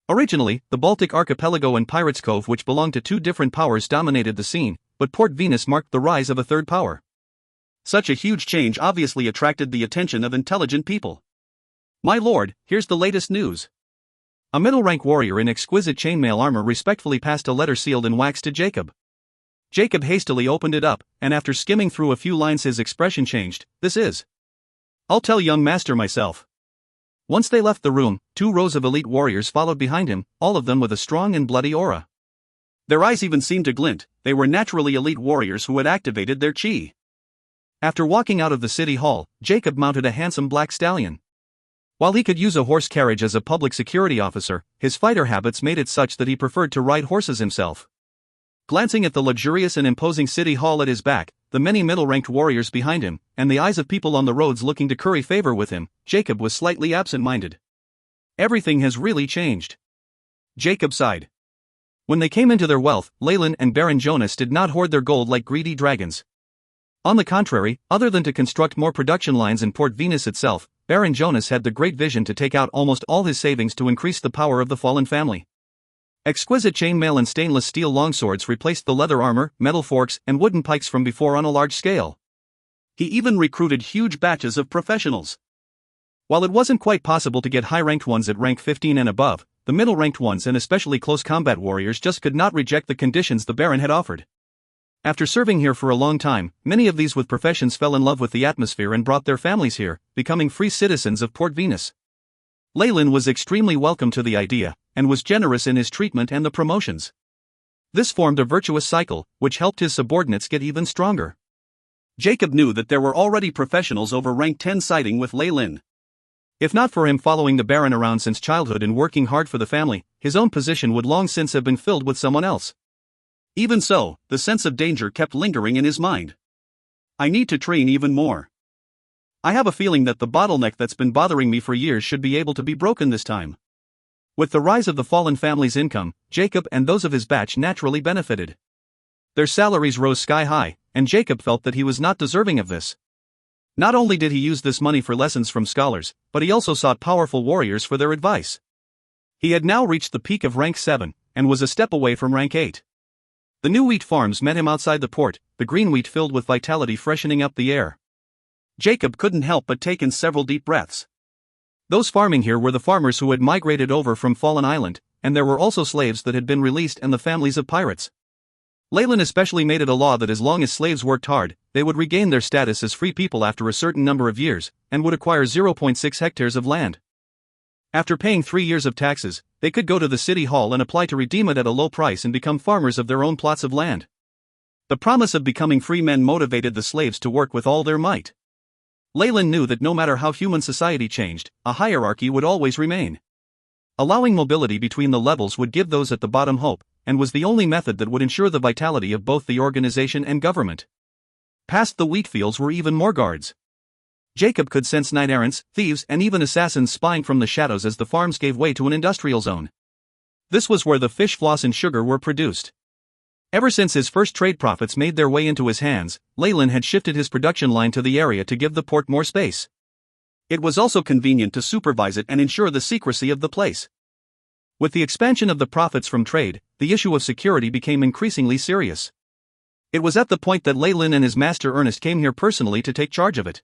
Originally, the Baltic Archipelago and Pirates Cove, which belonged to two different powers, dominated the scene, but Port Venus marked the rise of a third power. Such a huge change obviously attracted the attention of intelligent people. "My lord, here's the latest news." A middle-rank warrior in exquisite chainmail armor respectfully passed a letter sealed in wax to Jacob. Jacob hastily opened it up, and after skimming through a few lines his expression changed. "This is. I'll tell young master myself." Once they left the room, 2 rows of elite warriors followed behind him, all of them with a strong and bloody aura. Their eyes even seemed to glint. They were naturally elite warriors who had activated their chi. After walking out of the city hall, Jacob mounted a handsome black stallion. While he could use a horse carriage as a public security officer, his fighter habits made it such that he preferred to ride horses himself. Glancing at the luxurious and imposing city hall at his back, the many middle-ranked warriors behind him, and the eyes of people on the roads looking to curry favor with him, Jacob was slightly absent-minded. Everything has really changed. Jacob sighed. When they came into their wealth, Leyland and Baron Jonas did not hoard their gold like greedy dragons. On the contrary, other than to construct more production lines in Port Venus itself, Baron Jonas had the great vision to take out almost all his savings to increase the power of the Fallen family. Exquisite chainmail and stainless steel longswords replaced the leather armor, metal forks, and wooden pikes from before on a large scale. He even recruited huge batches of professionals. While it wasn't quite possible to get high-ranked ones at rank 15 and above, the middle-ranked ones and especially close combat warriors just could not reject the conditions the Baron had offered. After serving here for a long time, many of these with professions fell in love with the atmosphere and brought their families here, becoming free citizens of Port Venus. Leyland was extremely welcome to the idea, and was generous in his treatment and the promotions. This formed a virtuous cycle, which helped his subordinates get even stronger. Jacob knew that there were already professionals over rank 10 siding with Leyland. If not for him following the Baron around since childhood and working hard for the family, his own position would long since have been filled with someone else. Even so, the sense of danger kept lingering in his mind. "I need to train even more. I have a feeling that the bottleneck that's been bothering me for years should be able to be broken this time." With the rise of the Fallen family's income, Jacob and those of his batch naturally benefited. Their salaries rose sky high, and Jacob felt that he was not deserving of this. Not only did he use this money for lessons from scholars, but he also sought powerful warriors for their advice. He had now reached the peak of rank 7, and was a step away from rank 8. The new wheat farms met him outside the port, the green wheat filled with vitality freshening up the air. Jacob couldn't help but take in several deep breaths. Those farming here were the farmers who had migrated over from Fallen Island, and there were also slaves that had been released and the families of pirates. Leyland especially made it a law that as long as slaves worked hard, they would regain their status as free people after a certain number of years, and would acquire 0.6 hectares of land. After paying 3 years of taxes, they could go to the city hall and apply to redeem it at a low price and become farmers of their own plots of land. The promise of becoming free men motivated the slaves to work with all their might. Leyland knew that no matter how human society changed, a hierarchy would always remain. Allowing mobility between the levels would give those at the bottom hope, and was the only method that would ensure the vitality of both the organization and government. Past the wheat fields were even more guards. Jacob could sense night errants, thieves, and even assassins spying from the shadows as the farms gave way to an industrial zone. This was where the fish, floss, and sugar were produced. Ever since his first trade profits made their way into his hands, Leyland had shifted his production line to the area to give the port more space. It was also convenient to supervise it and ensure the secrecy of the place. With the expansion of the profits from trade, the issue of security became increasingly serious. It was at the point that Leyland and his master Ernest came here personally to take charge of it.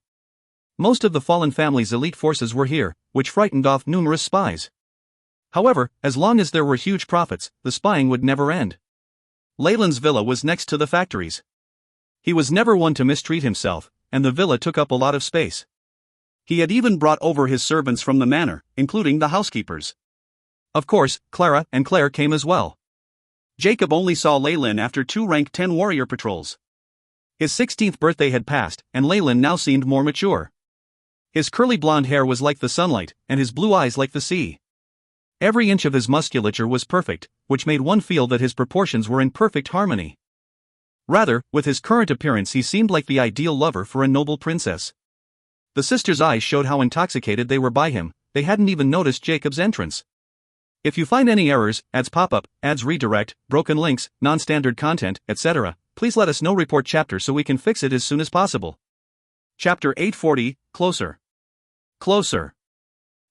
Most of the fallen family's elite forces were here, which frightened off numerous spies. However, as long as there were huge profits, the spying would never end. Leyland's villa was next to the factories. He was never one to mistreat himself, and the villa took up a lot of space. He had even brought over his servants from the manor, including the housekeepers. Of course, Clara and Claire came as well. Jacob only saw Leyland after 2 rank 10 warrior patrols. His 16th birthday had passed, and Leyland now seemed more mature. His curly blonde hair was like the sunlight, and his blue eyes like the sea. Every inch of his musculature was perfect, which made one feel that his proportions were in perfect harmony. Rather, with his current appearance he seemed like the ideal lover for a noble princess. The sisters' eyes showed how intoxicated they were by him. They hadn't even noticed Jacob's entrance. If you find any errors, ads pop up, ads redirect, broken links, non-standard content, etc., please let us know. Report chapter so we can fix it as soon as possible. Chapter 840, Closer. Closer.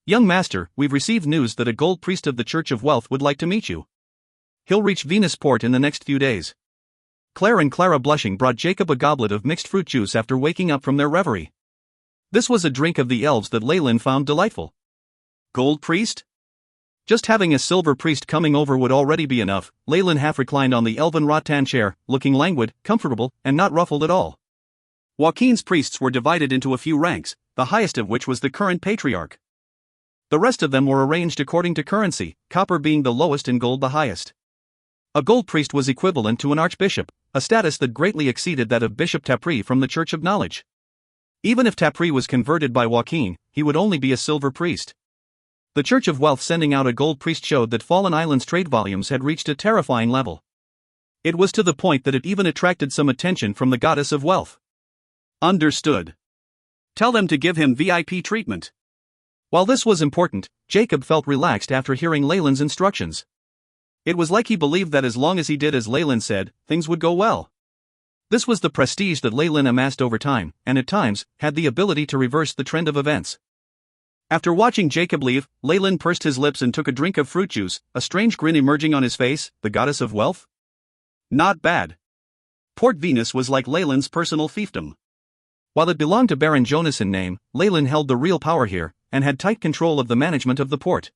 Young master, we've received news that a gold priest of the Church of Wealth would like to meet you. He'll reach Venusport in the next few days. Claire and Clara, blushing, brought Jacob a goblet of mixed fruit juice after waking up from their reverie. This was a drink of the elves that Leyland found delightful. Gold priest? Just having a silver priest coming over would already be enough. Leyland half reclined on the elven rattan chair, looking languid, comfortable, and not ruffled at all. Joaquin's priests were divided into a few ranks, the highest of which was the current patriarch. The rest of them were arranged according to currency, copper being the lowest and gold the highest. A gold priest was equivalent to an archbishop, a status that greatly exceeded that of Bishop Tapri from the Church of Knowledge. Even if Tapri was converted by Joaquin, he would only be a silver priest. The Church of Wealth sending out a gold priest showed that Fallen Island's trade volumes had reached a terrifying level. It was to the point that it even attracted some attention from the goddess of wealth. Understood. Tell them to give him VIP treatment. While this was important, Jacob felt relaxed after hearing Leyland's instructions. It was like he believed that as long as he did as Leyland said, things would go well. This was the prestige that Leyland amassed over time, and at times, had the ability to reverse the trend of events. After watching Jacob leave, Leyland pursed his lips and took a drink of fruit juice, a strange grin emerging on his face. The goddess of wealth? Not bad. Port Venus was like Leyland's personal fiefdom. While it belonged to Baron Jonas in name, Leyland held the real power here, and had tight control of the management of the port.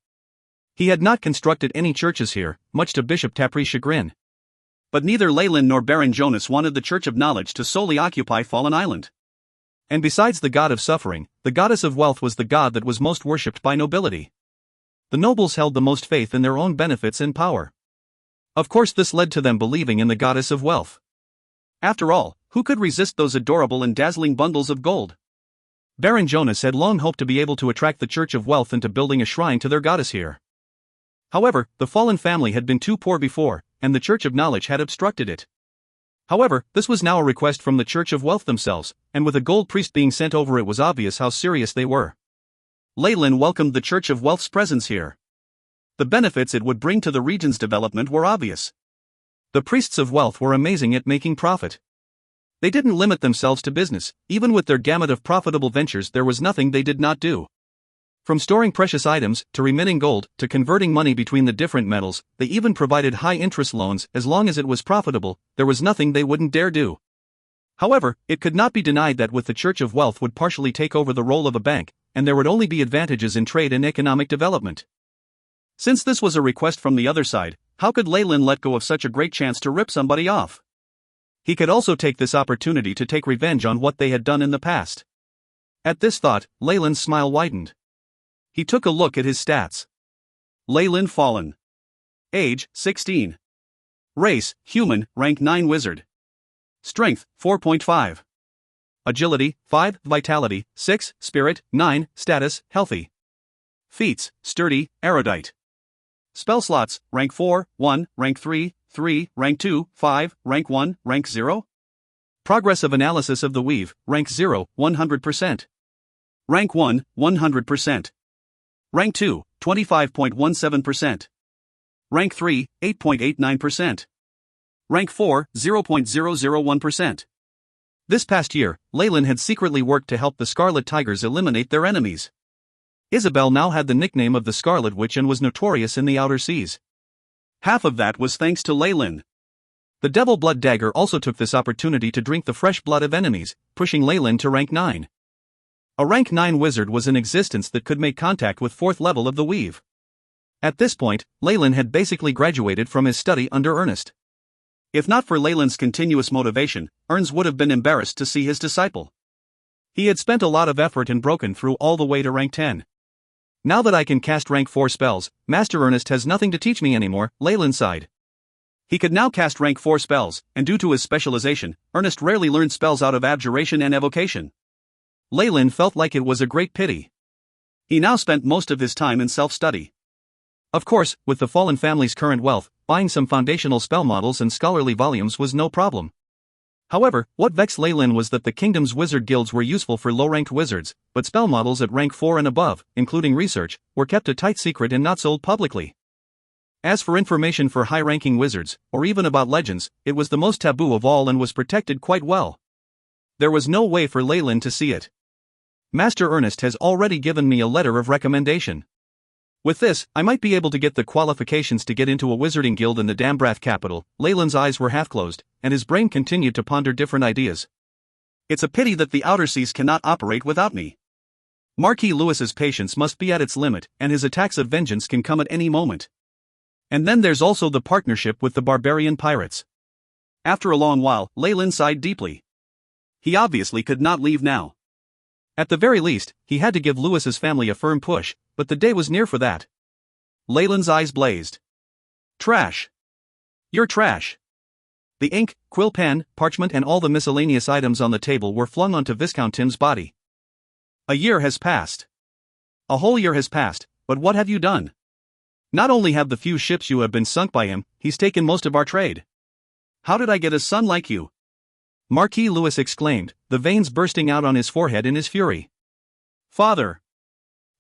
He had not constructed any churches here, much to Bishop Tapri's chagrin. But neither Leyland nor Baron Jonas wanted the Church of Knowledge to solely occupy Fallen Island. And besides the god of suffering, the goddess of wealth was the god that was most worshipped by nobility. The nobles held the most faith in their own benefits and power. Of course, this led to them believing in the goddess of wealth. After all, who could resist those adorable and dazzling bundles of gold? Baron Jonas had long hoped to be able to attract the Church of Wealth into building a shrine to their goddess here. However, the fallen family had been too poor before, and the Church of Knowledge had obstructed it. However, this was now a request from the Church of Wealth themselves, and with a gold priest being sent over, it was obvious how serious they were. Leyland welcomed the Church of Wealth's presence here. The benefits it would bring to the region's development were obvious. The priests of wealth were amazing at making profit. They didn't limit themselves to business. Even with their gamut of profitable ventures, there was nothing they did not do. From storing precious items, to remitting gold, to converting money between the different metals, they even provided high-interest loans. As long as it was profitable, there was nothing they wouldn't dare do. However, it could not be denied that with the Church of Wealth would partially take over the role of a bank, and there would only be advantages in trade and economic development. Since this was a request from the other side, how could Leyland let go of such a great chance to rip somebody off? He could also take this opportunity to take revenge on what they had done in the past. At this thought, Leyland's smile widened. He took a look at his stats. Leyland Fallen. Age, 16. Race, human, rank 9 wizard. Strength, 4.5. Agility, 5, vitality, 6, spirit, 9, status, healthy. Feats, sturdy, erudite. Spell slots, rank 4, 1, rank 3, 3, rank 2, 5, rank 1, rank 0. Progress of analysis of the weave, rank 0, 100%. Rank 1, 100%. Rank 2, 25.17%. Rank 3, 8.89%. Rank 4, 0.001%. This past year, Leyland had secretly worked to help the Scarlet Tigers eliminate their enemies. Isabel now had the nickname of the Scarlet Witch and was notorious in the outer seas. Half of that was thanks to Leyland. The Devil Blood Dagger also took this opportunity to drink the fresh blood of enemies, pushing Leyland to rank 9. A rank 9 wizard was in existence that could make contact with 4th level of the weave. At this point, Leyland had basically graduated from his study under Ernest. If not for Leyland's continuous motivation, Ernst would have been embarrassed to see his disciple. He had spent a lot of effort and broken through all the way to rank 10. Now that I can cast rank 4 spells, Master Ernest has nothing to teach me anymore, Leyland sighed. He could now cast rank 4 spells, and due to his specialization, Ernest rarely learned spells out of abjuration and evocation. Leyland felt like it was a great pity. He now spent most of his time in self-study. Of course, with the Fallen family's current wealth, buying some foundational spell models and scholarly volumes was no problem. However, what vexed Leyland was that the kingdom's wizard guilds were useful for low-ranked wizards, but spell models at rank 4 and above, including research, were kept a tight secret and not sold publicly. As for information for high-ranking wizards, or even about legends, it was the most taboo of all and was protected quite well. There was no way for Leyland to see it. Master Ernest has already given me a letter of recommendation. With this, I might be able to get the qualifications to get into a wizarding guild in the Dambrath capital. Leyland's eyes were half closed, and his brain continued to ponder different ideas. It's a pity that the outer seas cannot operate without me. Marquis Lewis's patience must be at its limit, and his attacks of vengeance can come at any moment. And then there's also the partnership with the barbarian pirates. After a long while, Leyland sighed deeply. He obviously could not leave now. At the very least, he had to give Lewis's family a firm push, but the day was near for that. Leyland's eyes blazed. Trash. You're trash. The ink, quill pen, parchment and all the miscellaneous items on the table were flung onto Viscount Tim's body. A year has passed. A whole year has passed, but what have you done? Not only have the few ships you have been sunk by him, he's taken most of our trade. How did I get a son like you? Marquis Lewis exclaimed, the veins bursting out on his forehead in his fury. Father!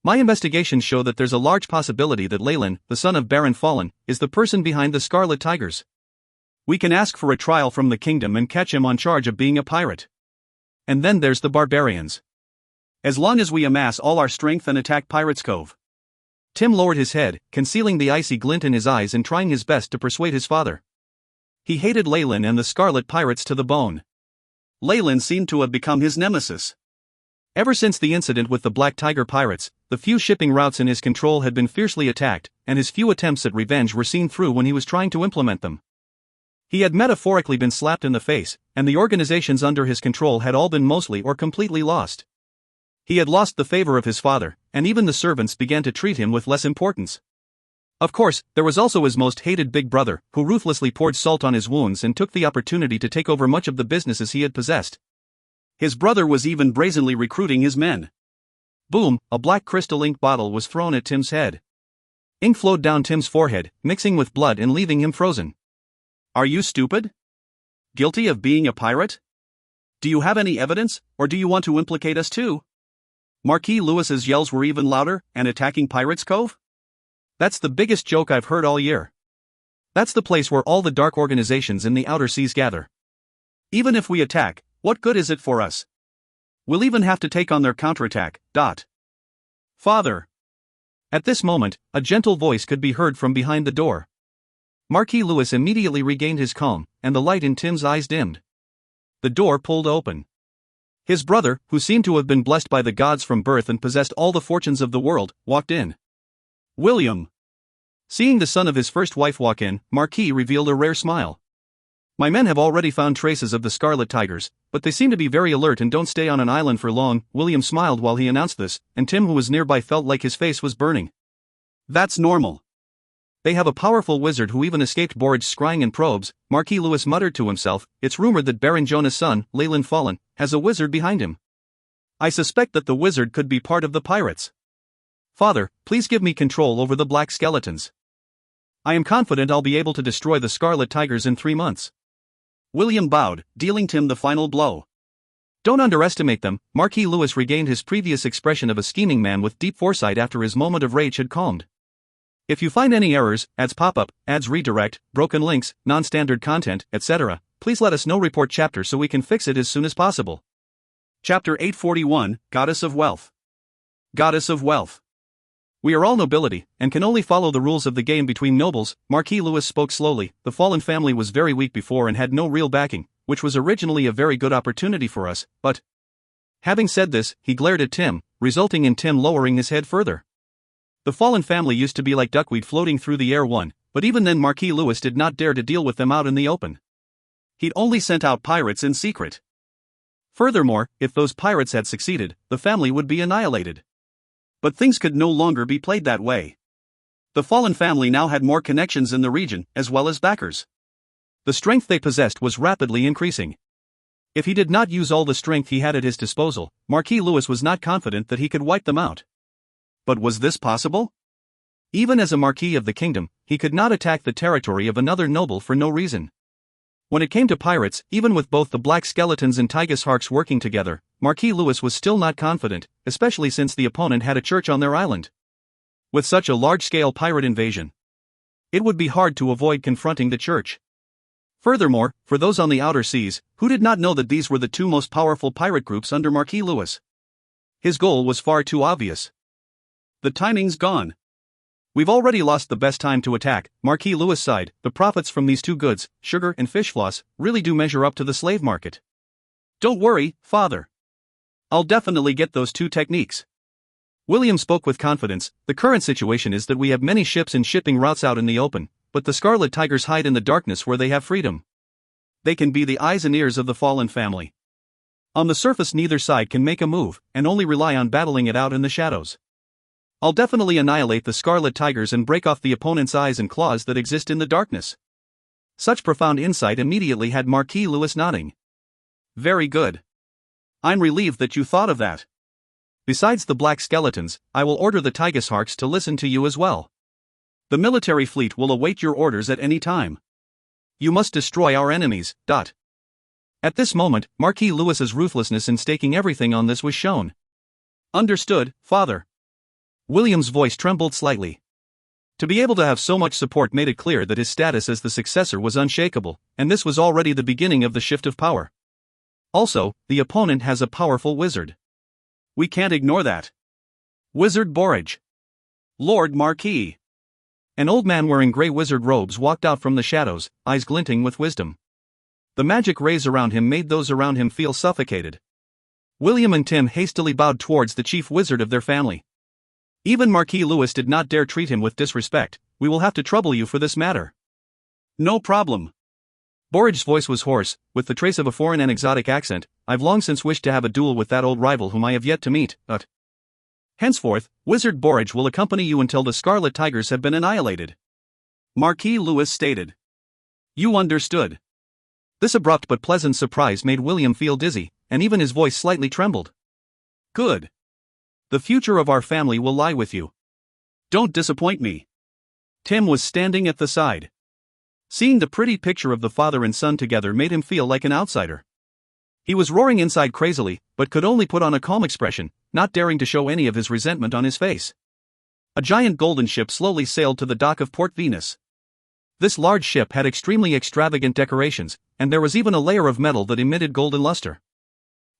My investigations show that there's a large possibility that Leyland, the son of Baron Fallen, is the person behind the Scarlet Tigers. We can ask for a trial from the kingdom and catch him on charge of being a pirate. And then there's the barbarians. As long as we amass all our strength and attack Pirates' Cove. Tim lowered his head, concealing the icy glint in his eyes and trying his best to persuade his father. He hated Leyland and the Scarlet Pirates to the bone. Leyland seemed to have become his nemesis. Ever since the incident with the Black Tiger pirates, the few shipping routes in his control had been fiercely attacked, and his few attempts at revenge were seen through when he was trying to implement them. He had metaphorically been slapped in the face, and the organizations under his control had all been mostly or completely lost. He had lost the favor of his father, and even the servants began to treat him with less importance. Of course, there was also his most hated big brother, who ruthlessly poured salt on his wounds and took the opportunity to take over much of the businesses he had possessed. His brother was even brazenly recruiting his men. Boom, a black crystal ink bottle was thrown at Tim's head. Ink flowed down Tim's forehead, mixing with blood and leaving him frozen. Are you stupid? Guilty of being a pirate? Do you have any evidence, or do you want to implicate us too? Marquis Lewis's yells were even louder, and attacking Pirates' Cove? That's the biggest joke I've heard all year. That's the place where all the dark organizations in the outer seas gather. Even if we attack, what good is it for us? We'll even have to take on their counterattack. Father. At this moment, a gentle voice could be heard from behind the door. Marquis Lewis immediately regained his calm, and the light in Tim's eyes dimmed. The door pulled open. His brother, who seemed to have been blessed by the gods from birth and possessed all the fortunes of the world, walked in. William. Seeing the son of his first wife walk in, Marquis revealed a rare smile. My men have already found traces of the Scarlet Tigers, but they seem to be very alert and don't stay on an island for long. William smiled while he announced this, and Tim, who was nearby, felt like his face was burning. That's normal. They have a powerful wizard who even escaped Borage scrying and probes. Marquis Lewis muttered to himself. It's rumored that Baron Jonah's son, Leyland Fallen, has a wizard behind him. I suspect that the wizard could be part of the pirates. Father, please give me control over the black skeletons. I am confident I'll be able to destroy the Scarlet Tigers in 3 months. William bowed, dealing Tim the final blow. Don't underestimate them. Marquis Lewis regained his previous expression of a scheming man with deep foresight after his moment of rage had calmed. If you find any errors, ads pop up, ads redirect, broken links, non-standard content, etc., please let us know. Report chapter so we can fix it as soon as possible. Chapter 841, Goddess of Wealth. Goddess of Wealth. We are all nobility, and can only follow the rules of the game between nobles. Marquis Lewis spoke slowly. The fallen family was very weak before and had no real backing, which was originally a very good opportunity for us, but... Having said this, he glared at Tim, resulting in Tim lowering his head further. The fallen family used to be like duckweed floating through the air but even then Marquis Lewis did not dare to deal with them out in the open. He'd only sent out pirates in secret. Furthermore, if those pirates had succeeded, the family would be annihilated. But things could no longer be played that way. The fallen family now had more connections in the region, as well as backers. The strength they possessed was rapidly increasing. If he did not use all the strength he had at his disposal, Marquis Lewis was not confident that he could wipe them out. But was this possible? Even as a marquis of the kingdom, he could not attack the territory of another noble for no reason. When it came to pirates, even with both the Black Skeletons and Tygus Harks working together, Marquis Lewis was still not confident, especially since the opponent had a church on their island. With such a large-scale pirate invasion, it would be hard to avoid confronting the church. Furthermore, for those on the outer seas, who did not know that these were the two most powerful pirate groups under Marquis Lewis? His goal was far too obvious. The timing's gone. We've already lost the best time to attack, Marquis Lewis sighed. The profits from these two goods, sugar and fish floss, really do measure up to the slave market. Don't worry, father. I'll definitely get those two techniques. William spoke with confidence. The current situation is that we have many ships and shipping routes out in the open, but the Scarlet Tigers hide in the darkness where they have freedom. They can be the eyes and ears of the fallen family. On the surface neither side can make a move, and only rely on battling it out in the shadows. I'll definitely annihilate the Scarlet Tigers and break off the opponent's eyes and claws that exist in the darkness. Such profound insight immediately had Marquis Lewis nodding. Very good. I'm relieved that you thought of that. Besides the Black Skeletons, I will order the Tygus Harks to listen to you as well. The military fleet will await your orders at any time. You must destroy our enemies. At this moment, Marquis Lewis's ruthlessness in staking everything on this was shown. Understood, father. William's voice trembled slightly. To be able to have so much support made it clear that his status as the successor was unshakable, and this was already the beginning of the shift of power. Also, the opponent has a powerful wizard. We can't ignore that. Wizard Borage. Lord Marquis. An old man wearing grey wizard robes walked out from the shadows, eyes glinting with wisdom. The magic rays around him made those around him feel suffocated. William and Tim hastily bowed towards the chief wizard of their family. Even Marquis Lewis did not dare treat him with disrespect. We will have to trouble you for this matter. No problem. Borage's voice was hoarse, with the trace of a foreign and exotic accent. I've long since wished to have a duel with that old rival whom I have yet to meet, but... Henceforth, Wizard Borage will accompany you until the Scarlet Tigers have been annihilated. Marquis Lewis stated. You understood. This abrupt but pleasant surprise made William feel dizzy, and even his voice slightly trembled. Good. The future of our family will lie with you. Don't disappoint me. Tim was standing at the side. Seeing the pretty picture of the father and son together made him feel like an outsider. He was roaring inside crazily, but could only put on a calm expression, not daring to show any of his resentment on his face. A giant golden ship slowly sailed to the dock of Port Venus. This large ship had extremely extravagant decorations, and there was even a layer of metal that emitted golden luster.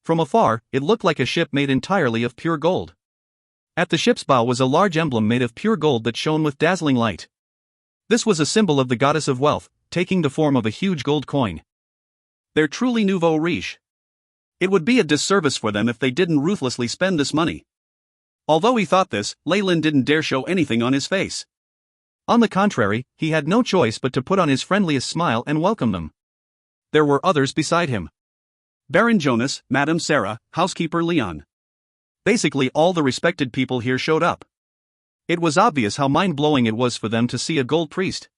From afar, it looked like a ship made entirely of pure gold. At the ship's bow was a large emblem made of pure gold that shone with dazzling light. This was a symbol of the goddess of wealth, taking the form of a huge gold coin. They're truly nouveau riche. It would be a disservice for them if they didn't ruthlessly spend this money. Although he thought this, Leyland didn't dare show anything on his face. On the contrary, he had no choice but to put on his friendliest smile and welcome them. There were others beside him. Baron Jonas, Madame Sarah, housekeeper Leon. Basically all the respected people here showed up. It was obvious how mind-blowing it was for them to see a gold priest.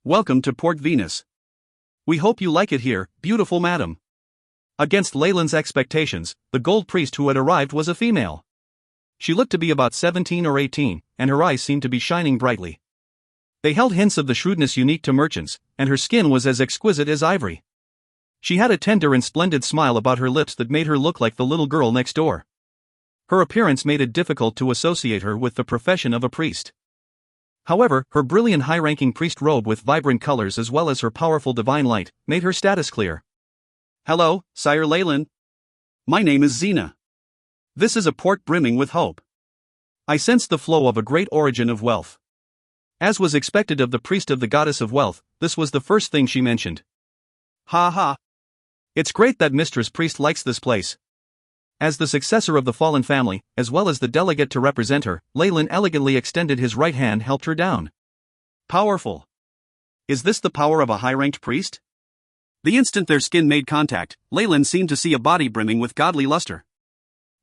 Welcome to Port Venus. We hope you like it here, beautiful madam. Against Leyland's expectations, the gold priest who had arrived was a female. She looked to be about 17 or 18, and her eyes seemed to be shining brightly. They held hints of the shrewdness unique to merchants, and her skin was as exquisite as ivory. She had a tender and splendid smile about her lips that made her look like the little girl next door. Her appearance made it difficult to associate her with the profession of a priest. However, her brilliant high-ranking priest robe with vibrant colors as well as her powerful divine light made her status clear. Hello, Sire Leyland. My name is Xena. This is a port brimming with hope. I sensed the flow of a great origin of wealth. As was expected of the priest of the goddess of wealth, this was the first thing she mentioned. Ha ha. It's great that Mistress Priest likes this place. As the successor of the fallen family, as well as the delegate to represent her, Leyland elegantly extended his right hand, helped her down. Powerful. Is this the power of a high-ranked priest? The instant their skin made contact, Leyland seemed to see a body brimming with godly luster.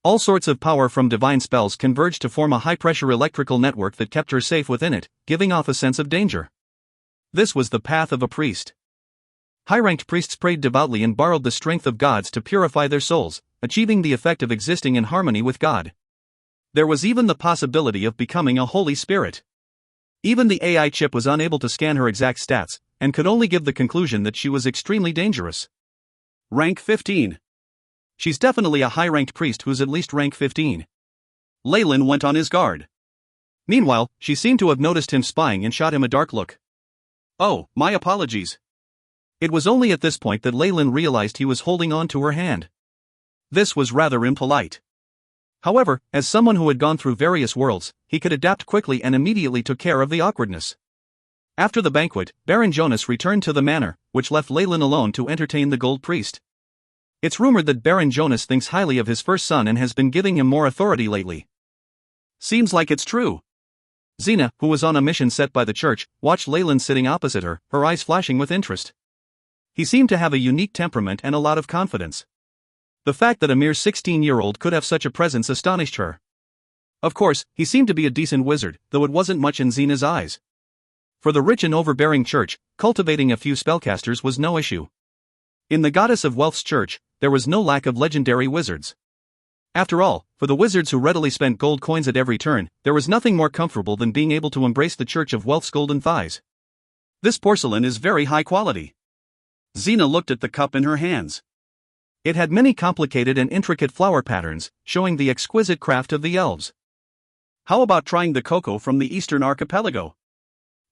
All sorts of power from divine spells converged to form a high-pressure electrical network that kept her safe within it, giving off a sense of danger. This was the path of a priest. High-ranked priests prayed devoutly and borrowed the strength of gods to purify their souls, achieving the effect of existing in harmony with God. There was even the possibility of becoming a Holy Spirit. Even the AI chip was unable to scan her exact stats, and could only give the conclusion that she was extremely dangerous. Rank 15. She's definitely a high-ranked priest who's at least rank 15. Leyland went on his guard. Meanwhile, she seemed to have noticed him spying and shot him a dark look. Oh, my apologies. It was only at this point that Leyland realized he was holding on to her hand. This was rather impolite. However, as someone who had gone through various worlds, he could adapt quickly and immediately took care of the awkwardness. After the banquet, Baron Jonas returned to the manor, which left Leyland alone to entertain the Gold Priest. It's rumored that Baron Jonas thinks highly of his first son and has been giving him more authority lately. Seems like it's true. Xena, who was on a mission set by the church, watched Leyland sitting opposite her, her eyes flashing with interest. He seemed to have a unique temperament and a lot of confidence. The fact that a mere 16-year-old could have such a presence astonished her. Of course, he seemed to be a decent wizard, though it wasn't much in Xena's eyes. For the rich and overbearing church, cultivating a few spellcasters was no issue. In the Goddess of Wealth's church, there was no lack of legendary wizards. After all, for the wizards who readily spent gold coins at every turn, there was nothing more comfortable than being able to embrace the Church of Wealth's golden thighs. This porcelain is very high quality. Xena looked at the cup in her hands. It had many complicated and intricate flower patterns, showing the exquisite craft of the elves. How about trying the cocoa from the Eastern Archipelago?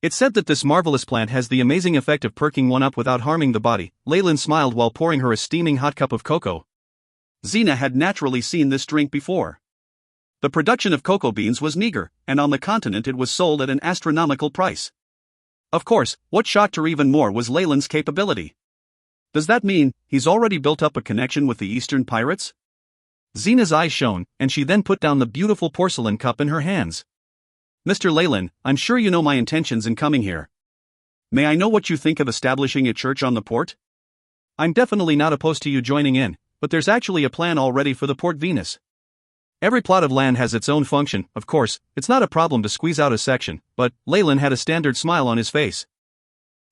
It's said that this marvelous plant has the amazing effect of perking one up without harming the body. Leyland smiled while pouring her a steaming hot cup of cocoa. Xena had naturally seen this drink before. The production of cocoa beans was meager, and on the continent it was sold at an astronomical price. Of course, what shocked her even more was Leyland's capability. Does that mean he's already built up a connection with the Eastern pirates? Xena's eyes shone, and she then put down the beautiful porcelain cup in her hands. Mr. Leyland, I'm sure you know my intentions in coming here. May I know what you think of establishing a church on the port? I'm definitely not opposed to you joining in, but there's actually a plan already for the Port Venus. Every plot of land has its own function. Of course, it's not a problem to squeeze out a section, but Leyland had a standard smile on his face.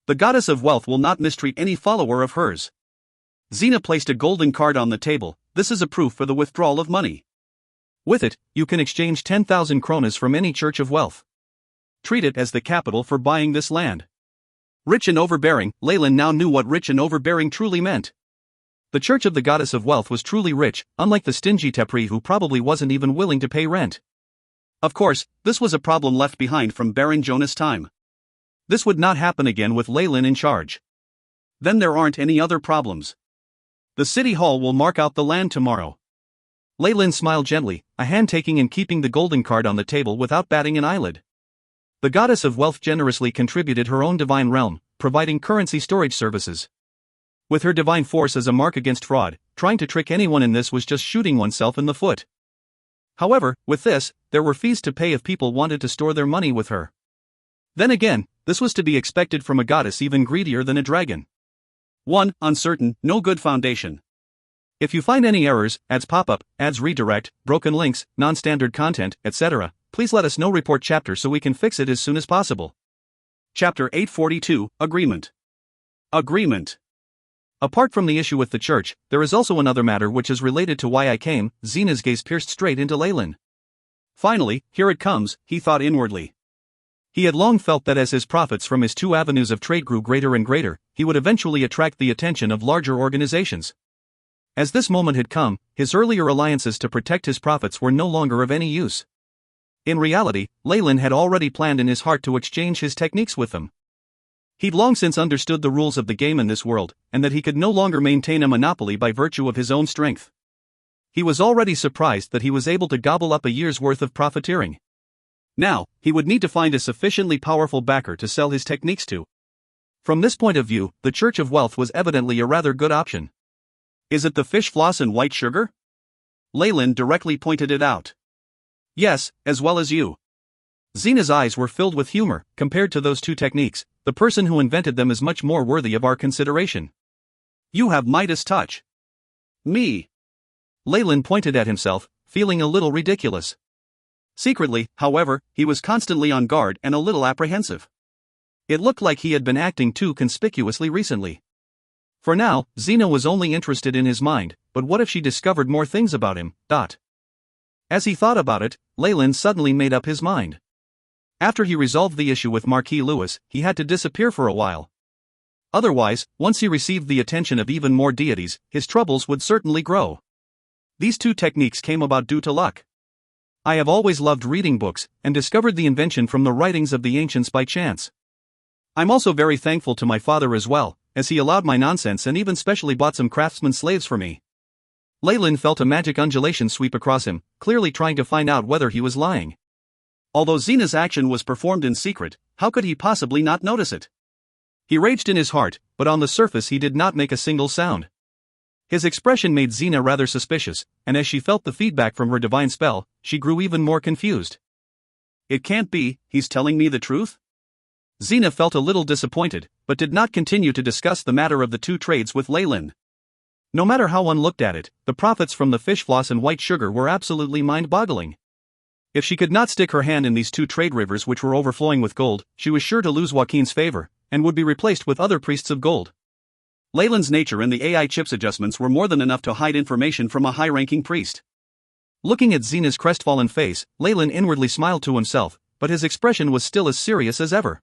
The Goddess of Wealth will not mistreat any follower of hers. Xena placed a golden card on the table. This is a proof for the withdrawal of money. With it, you can exchange 10,000 kronas from any Church of Wealth. Treat it as the capital for buying this land. Rich and overbearing, Leyland now knew what rich and overbearing truly meant. The Church of the Goddess of Wealth was truly rich, unlike the stingy Tepri who probably wasn't even willing to pay rent. Of course, this was a problem left behind from Baron Jonas' time. This would not happen again with Leyland in charge. Then there aren't any other problems. The city hall will mark out the land tomorrow. Leyland smiled gently, a hand taking and keeping the golden card on the table without batting an eyelid. The Goddess of Wealth generously contributed her own divine realm, providing currency storage services. With her divine force as a mark against fraud, trying to trick anyone in this was just shooting oneself in the foot. However, with this, there were fees to pay if people wanted to store their money with her. Then again, this was to be expected from a goddess even greedier than a dragon. 1. Uncertain, no good foundation. If you find any errors, ads pop up, ads redirect, broken links, non-standard content, etc., please let us know. Report chapter so we can fix it as soon as possible. Chapter 842, Agreement. Agreement. Apart from the issue with the church, there is also another matter which is related to why I came. Xena's gaze pierced straight into Leyland. Finally, here it comes, he thought inwardly. He had long felt that as his profits from his two avenues of trade grew greater and greater, he would eventually attract the attention of larger organizations. As this moment had come, his earlier alliances to protect his profits were no longer of any use. In reality, Leyland had already planned in his heart to exchange his techniques with them. He'd long since understood the rules of the game in this world, and that he could no longer maintain a monopoly by virtue of his own strength. He was already surprised that he was able to gobble up a year's worth of profiteering. Now, he would need to find a sufficiently powerful backer to sell his techniques to. From this point of view, the Church of Wealth was evidently a rather good option. Is it the fish floss and white sugar? Leyland directly pointed it out. Yes, as well as you. Zena's eyes were filled with humor. Compared to those two techniques, the person who invented them is much more worthy of our consideration. You have Midas touch. Me. Leyland pointed at himself, feeling a little ridiculous. Secretly, however, he was constantly on guard and a little apprehensive. It looked like he had been acting too conspicuously recently. For now, Zena was only interested in his mind, but what if she discovered more things about him? As he thought about it, Leyland suddenly made up his mind. After he resolved the issue with Marquis Lewis, he had to disappear for a while. Otherwise, once he received the attention of even more deities, his troubles would certainly grow. These two techniques came about due to luck. I have always loved reading books, and discovered the invention from the writings of the ancients by chance. I'm also very thankful to my father as well, as he allowed my nonsense and even specially bought some craftsman slaves for me. Leyland felt a magic undulation sweep across him, clearly trying to find out whether he was lying. Although Zena's action was performed in secret, how could he possibly not notice it? He raged in his heart, but on the surface he did not make a single sound. His expression made Zena rather suspicious, and as she felt the feedback from her divine spell, she grew even more confused. It can't be, he's telling me the truth? Zena felt a little disappointed, but did not continue to discuss the matter of the two trades with Leyland. No matter how one looked at it, the profits from the fish floss and white sugar were absolutely mind-boggling. If she could not stick her hand in these two trade rivers which were overflowing with gold, she was sure to lose Joaquin's favor, and would be replaced with other priests of gold. Leyland's nature and the AI chip's adjustments were more than enough to hide information from a high-ranking priest. Looking at Zena's crestfallen face, Leyland inwardly smiled to himself, but his expression was still as serious as ever.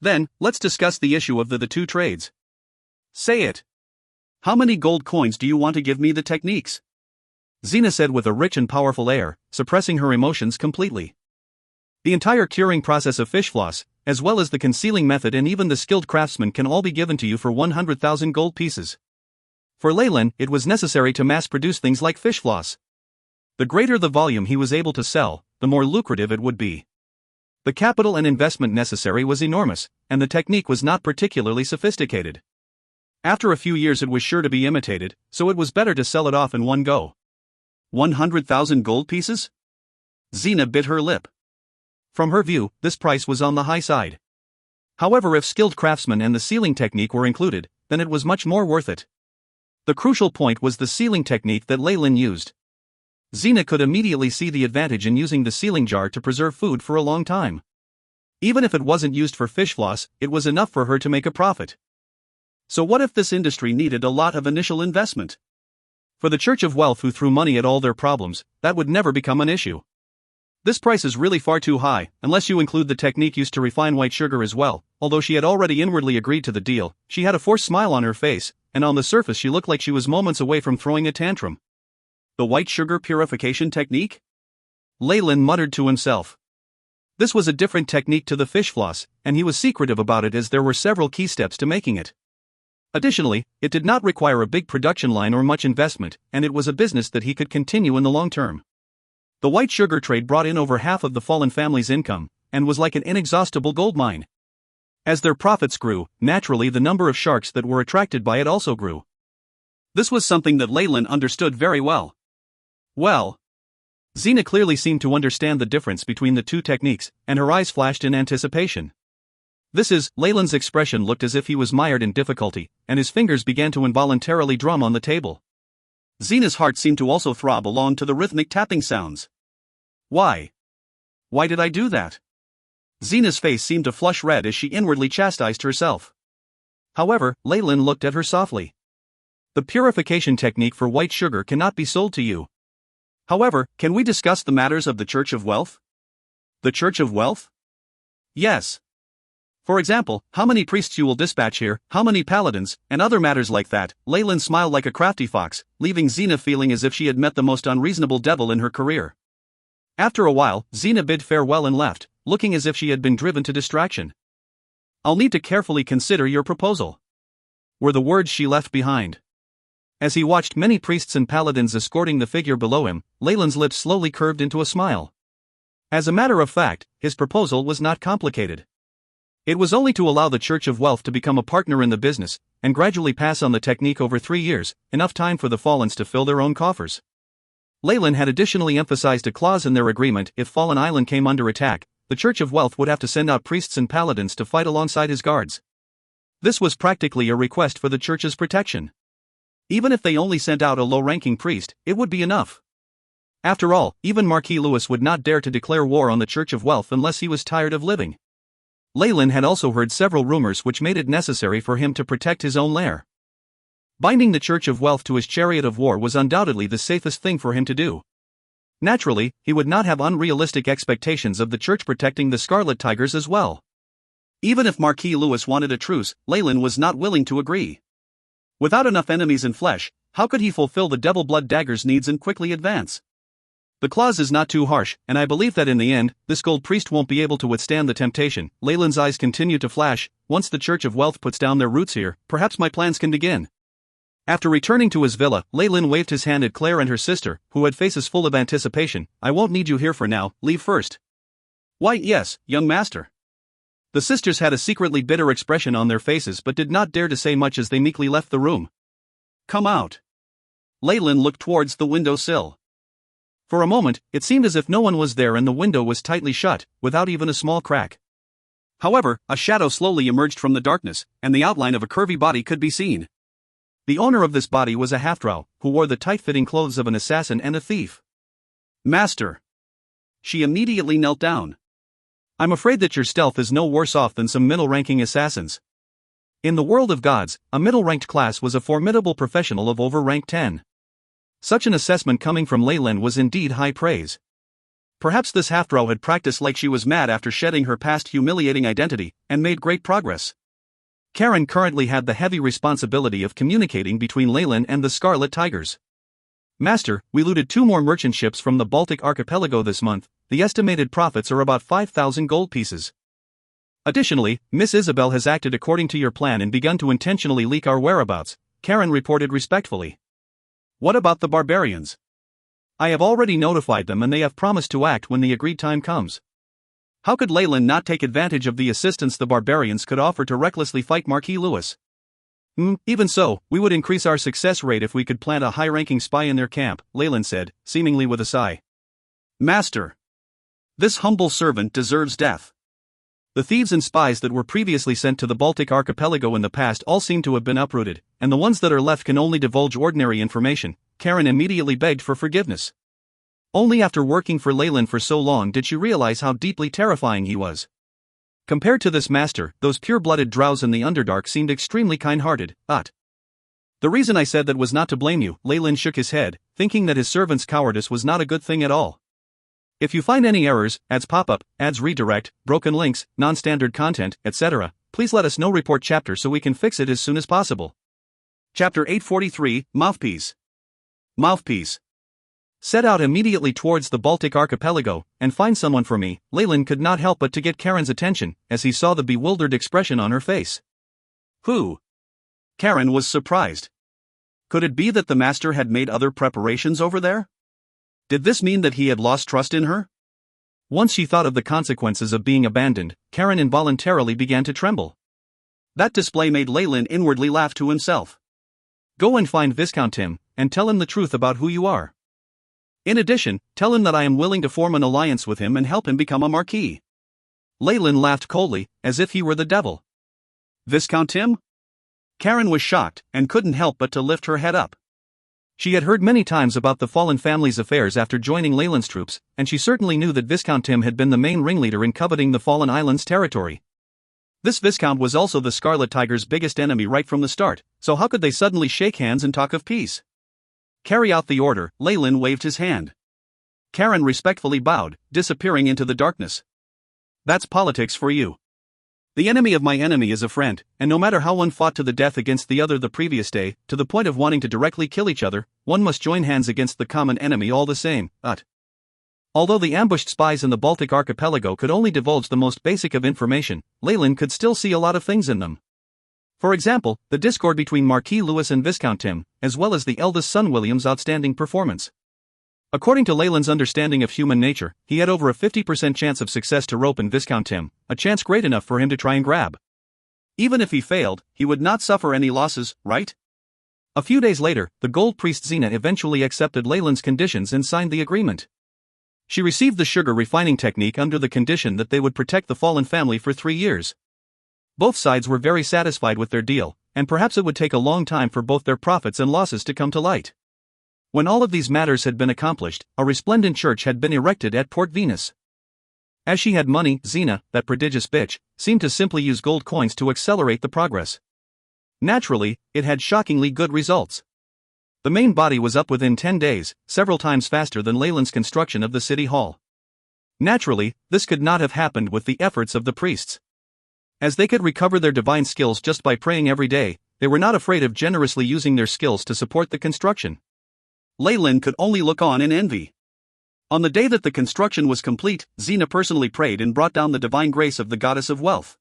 Then, let's discuss the issue of the two trades. Say it. How many gold coins do you want to give me the techniques? Zena said with a rich and powerful air, suppressing her emotions completely. The entire curing process of fish floss, as well as the concealing method and even the skilled craftsman can all be given to you for 100,000 gold pieces. For Leyland, it was necessary to mass-produce things like fish floss. The greater the volume he was able to sell, the more lucrative it would be. The capital and investment necessary was enormous, and the technique was not particularly sophisticated. After a few years it was sure to be imitated, so it was better to sell it off in one go. 100,000 gold pieces? Zena bit her lip. From her view, this price was on the high side. However, if skilled craftsmen and the sealing technique were included, then it was much more worth it. The crucial point was the sealing technique that Leyland used. Zena could immediately see the advantage in using the sealing jar to preserve food for a long time. Even if it wasn't used for fish floss, it was enough for her to make a profit. So what if this industry needed a lot of initial investment? For the Church of Wealth, who threw money at all their problems, that would never become an issue. This price is really far too high, unless you include the technique used to refine white sugar as well. Although she had already inwardly agreed to the deal, she had a forced smile on her face, and on the surface she looked like she was moments away from throwing a tantrum. The white sugar purification technique? Leyland muttered to himself. This was a different technique to the fish floss, and he was secretive about it as there were several key steps to making it. Additionally, it did not require a big production line or much investment, and it was a business that he could continue in the long term. The white sugar trade brought in over half of the fallen family's income, and was like an inexhaustible gold mine. As their profits grew, naturally the number of sharks that were attracted by it also grew. This was something that Leyland understood very well. Well, Zena clearly seemed to understand the difference between the two techniques, and her eyes flashed in anticipation. Leyland's expression looked as if he was mired in difficulty, and his fingers began to involuntarily drum on the table. Zena's heart seemed to also throb along to the rhythmic tapping sounds. Why? Why did I do that? Zena's face seemed to flush red as she inwardly chastised herself. However, Leyland looked at her softly. The purification technique for white sugar cannot be sold to you. However, can we discuss the matters of the Church of Wealth? The Church of Wealth? Yes. For example, how many priests you will dispatch here, how many paladins, and other matters like that. Leyland smiled like a crafty fox, leaving Xena feeling as if she had met the most unreasonable devil in her career. After a while, Xena bid farewell and left, looking as if she had been driven to distraction. "I'll need to carefully consider your proposal," were the words she left behind. As he watched many priests and paladins escorting the figure below him, Leyland's lips slowly curved into a smile. As a matter of fact, his proposal was not complicated. It was only to allow the Church of Wealth to become a partner in the business, and gradually pass on the technique over 3 years, enough time for the Fallens to fill their own coffers. Leyland had additionally emphasized a clause in their agreement: if Fallen Island came under attack, the Church of Wealth would have to send out priests and paladins to fight alongside his guards. This was practically a request for the Church's protection. Even if they only sent out a low-ranking priest, it would be enough. After all, even Marquis Lewis would not dare to declare war on the Church of Wealth unless he was tired of living. Leyland had also heard several rumors which made it necessary for him to protect his own lair. Binding the Church of Wealth to his chariot of war was undoubtedly the safest thing for him to do. Naturally, he would not have unrealistic expectations of the Church protecting the Scarlet Tigers as well. Even if Marquis Lewis wanted a truce, Leyland was not willing to agree. Without enough enemies in flesh, how could he fulfill the Devil Blood Dagger's needs and quickly advance? The clause is not too harsh, and I believe that in the end, this gold priest won't be able to withstand the temptation. Leyland's eyes continued to flash. Once the Church of Wealth puts down their roots here, perhaps my plans can begin. After returning to his villa, Leyland waved his hand at Claire and her sister, who had faces full of anticipation. "I won't need you here for now, leave first." "Why, yes, young master." The sisters had a secretly bitter expression on their faces but did not dare to say much as they meekly left the room. "Come out." Leyland looked towards the window sill. For a moment, it seemed as if no one was there and the window was tightly shut, without even a small crack. However, a shadow slowly emerged from the darkness, and the outline of a curvy body could be seen. The owner of this body was a half-drow, who wore the tight-fitting clothes of an assassin and a thief. "Master." She immediately knelt down. "I'm afraid that your stealth is no worse off than some middle-ranking assassins." In the world of gods, a middle-ranked class was a formidable professional of over rank 10. Such an assessment coming from Leyland was indeed high praise. Perhaps this half-drow had practiced like she was mad after shedding her past humiliating identity, and made great progress. Karen currently had the heavy responsibility of communicating between Leyland and the Scarlet Tigers. "Master, we looted 2 more merchant ships from the Baltic archipelago this month. The estimated profits are about 5,000 gold pieces. Additionally, Miss Isabel has acted according to your plan and begun to intentionally leak our whereabouts," Karen reported respectfully. "What about the barbarians?" "I have already notified them and they have promised to act when the agreed time comes." How could Leyland not take advantage of the assistance the barbarians could offer to recklessly fight Marquis Lewis? Even so, we would increase our success rate if we could plant a high-ranking spy in their camp," Leyland said, seemingly with a sigh. "Master, this humble servant deserves death." The thieves and spies that were previously sent to the Baltic archipelago in the past all seem to have been uprooted, and the ones that are left can only divulge ordinary information. Karen immediately begged for forgiveness. Only after working for Leyland for so long did she realize how deeply terrifying he was. Compared to this master, those pure-blooded drows in the Underdark seemed extremely kind-hearted. The reason I said that was not to blame you," Leyland shook his head, thinking that his servant's cowardice was not a good thing at all. "If you find any errors, ads pop-up, ads redirect, broken links, non-standard content, etc., please let us know. Report chapter so we can fix it as soon as possible." Chapter 843, Mouthpiece. Mouthpiece. "Set out immediately towards the Baltic archipelago, and find someone for me." Leyland could not help but to get Karen's attention, as he saw the bewildered expression on her face. "Who?" Karen was surprised. Could it be that the master had made other preparations over there? Did this mean that he had lost trust in her? Once she thought of the consequences of being abandoned, Karen involuntarily began to tremble. That display made Leyland inwardly laugh to himself. "Go and find Viscount Tim, and tell him the truth about who you are. In addition, tell him that I am willing to form an alliance with him and help him become a marquis." Leyland laughed coldly, as if he were the devil. "Viscount Tim?" Karen was shocked, and couldn't help but to lift her head up. She had heard many times about the fallen family's affairs after joining Leyland's troops, and she certainly knew that Viscount Tim had been the main ringleader in coveting the Fallen Islands territory. This Viscount was also the Scarlet Tiger's biggest enemy right from the start, so how could they suddenly shake hands and talk of peace? "Carry out the order," Leyland waved his hand. Karen respectfully bowed, disappearing into the darkness. "That's politics for you." The enemy of my enemy is a friend, and no matter how one fought to the death against the other the previous day, to the point of wanting to directly kill each other, one must join hands against the common enemy all the same. Although the ambushed spies in the Baltic archipelago could only divulge the most basic of information, Leyland could still see a lot of things in them. For example, the discord between Marquis Louis and Viscount Tim, as well as the eldest son William's outstanding performance. According to Leyland's understanding of human nature, he had over a 50% chance of success to rope in Viscount Tim, a chance great enough for him to try and grab. Even if he failed, he would not suffer any losses, right? A few days later, the gold priest Zena eventually accepted Leyland's conditions and signed the agreement. She received the sugar refining technique under the condition that they would protect the fallen family for 3 years. Both sides were very satisfied with their deal, and perhaps it would take a long time for both their profits and losses to come to light. When all of these matters had been accomplished, a resplendent church had been erected at Port Venus. As she had money, Zena, that prodigious bitch, seemed to simply use gold coins to accelerate the progress. Naturally, it had shockingly good results. The main body was up within 10 days, several times faster than Leyland's construction of the city hall. Naturally, this could not have happened with the efforts of the priests. As they could recover their divine skills just by praying every day, they were not afraid of generously using their skills to support the construction. Leyland could only look on in envy. On the day that the construction was complete, Zena personally prayed and brought down the divine grace of the goddess of wealth.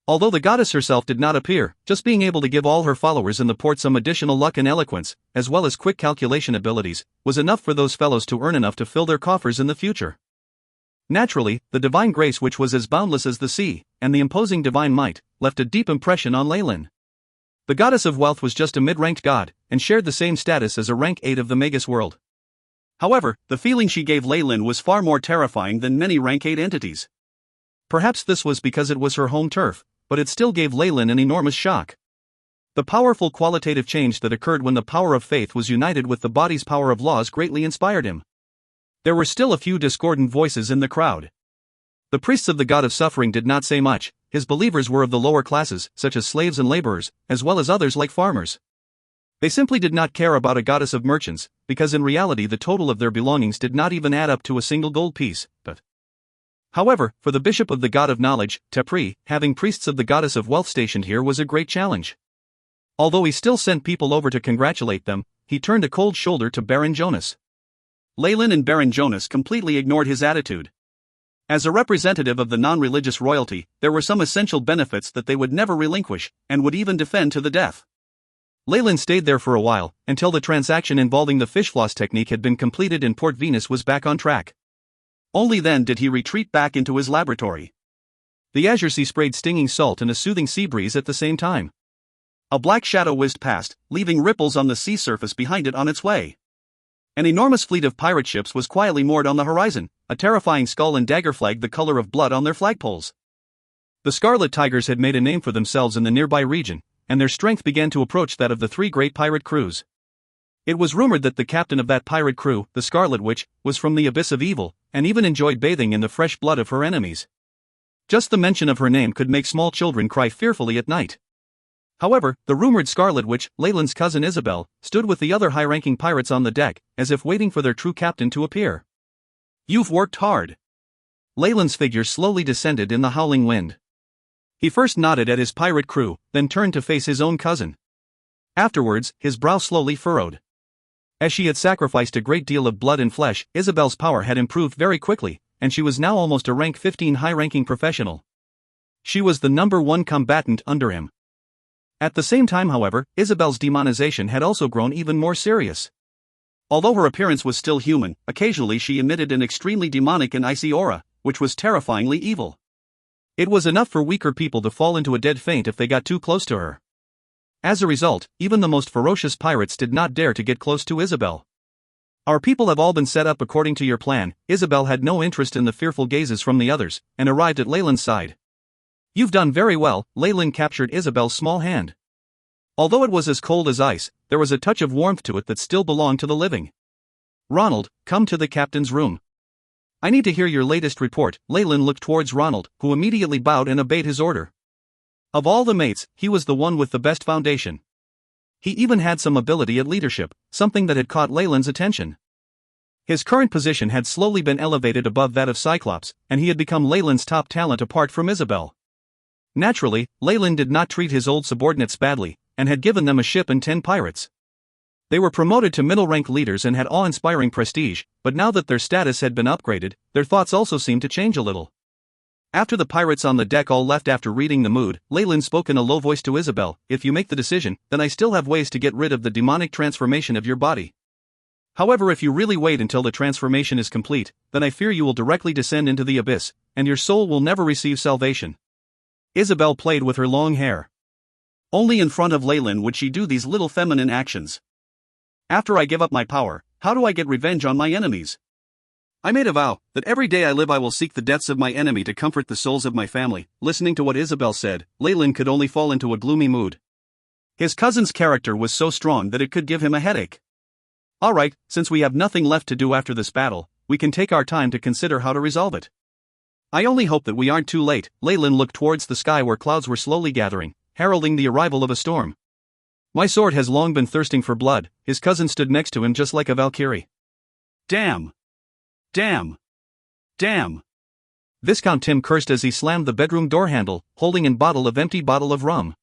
Although the goddess herself did not appear, just being able to give all her followers in the port some additional luck and eloquence, as well as quick calculation abilities, was enough for those fellows to earn enough to fill their coffers in the future. Naturally, the divine grace, which was as boundless as the sea, and the imposing divine might, left a deep impression on Leyland. The goddess of wealth was just a mid-ranked god, and shared the same status as a rank 8 of the Magus world. However, the feeling she gave Leyland was far more terrifying than many rank 8 entities. Perhaps this was because it was her home turf, but it still gave Leyland an enormous shock. The powerful qualitative change that occurred when the power of faith was united with the body's power of laws greatly inspired him. There were still a few discordant voices in the crowd. The priests of the god of suffering did not say much. His believers were of the lower classes, such as slaves and laborers, as well as others like farmers. They simply did not care about a goddess of merchants, because in reality the total of their belongings did not even add up to a single gold piece. However, for the bishop of the god of knowledge, Tepri, having priests of the goddess of wealth stationed here was a great challenge. Although he still sent people over to congratulate them, he turned a cold shoulder to Baron Jonas. Leyland and Baron Jonas completely ignored his attitude. As a representative of the non-religious royalty, there were some essential benefits that they would never relinquish, and would even defend to the death. Leyland stayed there for a while, until the transaction involving the fish floss technique had been completed and Port Venus was back on track. Only then did he retreat back into his laboratory. The azure sea sprayed stinging salt and a soothing sea breeze at the same time. A black shadow whizzed past, leaving ripples on the sea surface behind it on its way. An enormous fleet of pirate ships was quietly moored on the horizon, a terrifying skull and dagger flag the color of blood on their flagpoles. The Scarlet Tigers had made a name for themselves in the nearby region, and their strength began to approach that of the 3 great pirate crews. It was rumored that the captain of that pirate crew, the Scarlet Witch, was from the abyss of evil, and even enjoyed bathing in the fresh blood of her enemies. Just the mention of her name could make small children cry fearfully at night. However, the rumored Scarlet Witch, Leyland's cousin Isabel, stood with the other high-ranking pirates on the deck, as if waiting for their true captain to appear. "You've worked hard." Leyland's figure slowly descended in the howling wind. He first nodded at his pirate crew, then turned to face his own cousin. Afterwards, his brow slowly furrowed. As she had sacrificed a great deal of blood and flesh, Isabel's power had improved very quickly, and she was now almost a rank 15 high-ranking professional. She was the number 1 combatant under him. At the same time, however, Isabel's demonization had also grown even more serious. Although her appearance was still human, occasionally she emitted an extremely demonic and icy aura, which was terrifyingly evil. It was enough for weaker people to fall into a dead faint if they got too close to her. As a result, even the most ferocious pirates did not dare to get close to Isabel. "Our people have all been set up according to your plan." Isabel had no interest in the fearful gazes from the others, and arrived at Leyland's side. "You've done very well." Leyland captured Isabel's small hand. Although it was as cold as ice, there was a touch of warmth to it that still belonged to the living. "Ronald, come to the captain's room. I need to hear your latest report." Leyland looked towards Ronald, who immediately bowed and obeyed his order. Of all the mates, he was the one with the best foundation. He even had some ability at leadership, something that had caught Leyland's attention. His current position had slowly been elevated above that of Cyclops, and he had become Leyland's top talent apart from Isabel. Naturally, Leyland did not treat his old subordinates badly, and had given them a ship and 10 pirates. They were promoted to middle-rank leaders and had awe-inspiring prestige, but now that their status had been upgraded, their thoughts also seemed to change a little. After the pirates on the deck all left after reading the mood, Leyland spoke in a low voice to Isabel, "If you make the decision, then I still have ways to get rid of the demonic transformation of your body. However, if you really wait until the transformation is complete, then I fear you will directly descend into the abyss, and your soul will never receive salvation." Isabel played with her long hair. Only in front of Leyland would she do these little feminine actions. "After I give up my power, how do I get revenge on my enemies? I made a vow that every day I live I will seek the deaths of my enemy to comfort the souls of my family." Listening to what Isabel said, Leyland could only fall into a gloomy mood. His cousin's character was so strong that it could give him a headache. "Alright, since we have nothing left to do after this battle, we can take our time to consider how to resolve it. I only hope that we aren't too late." Leyland looked towards the sky where clouds were slowly gathering, heralding the arrival of a storm. "My sword has long been thirsting for blood." His cousin stood next to him just like a Valkyrie. "Damn! Damn! Damn!" Viscount Tim cursed as he slammed the bedroom door handle, holding an empty bottle of rum.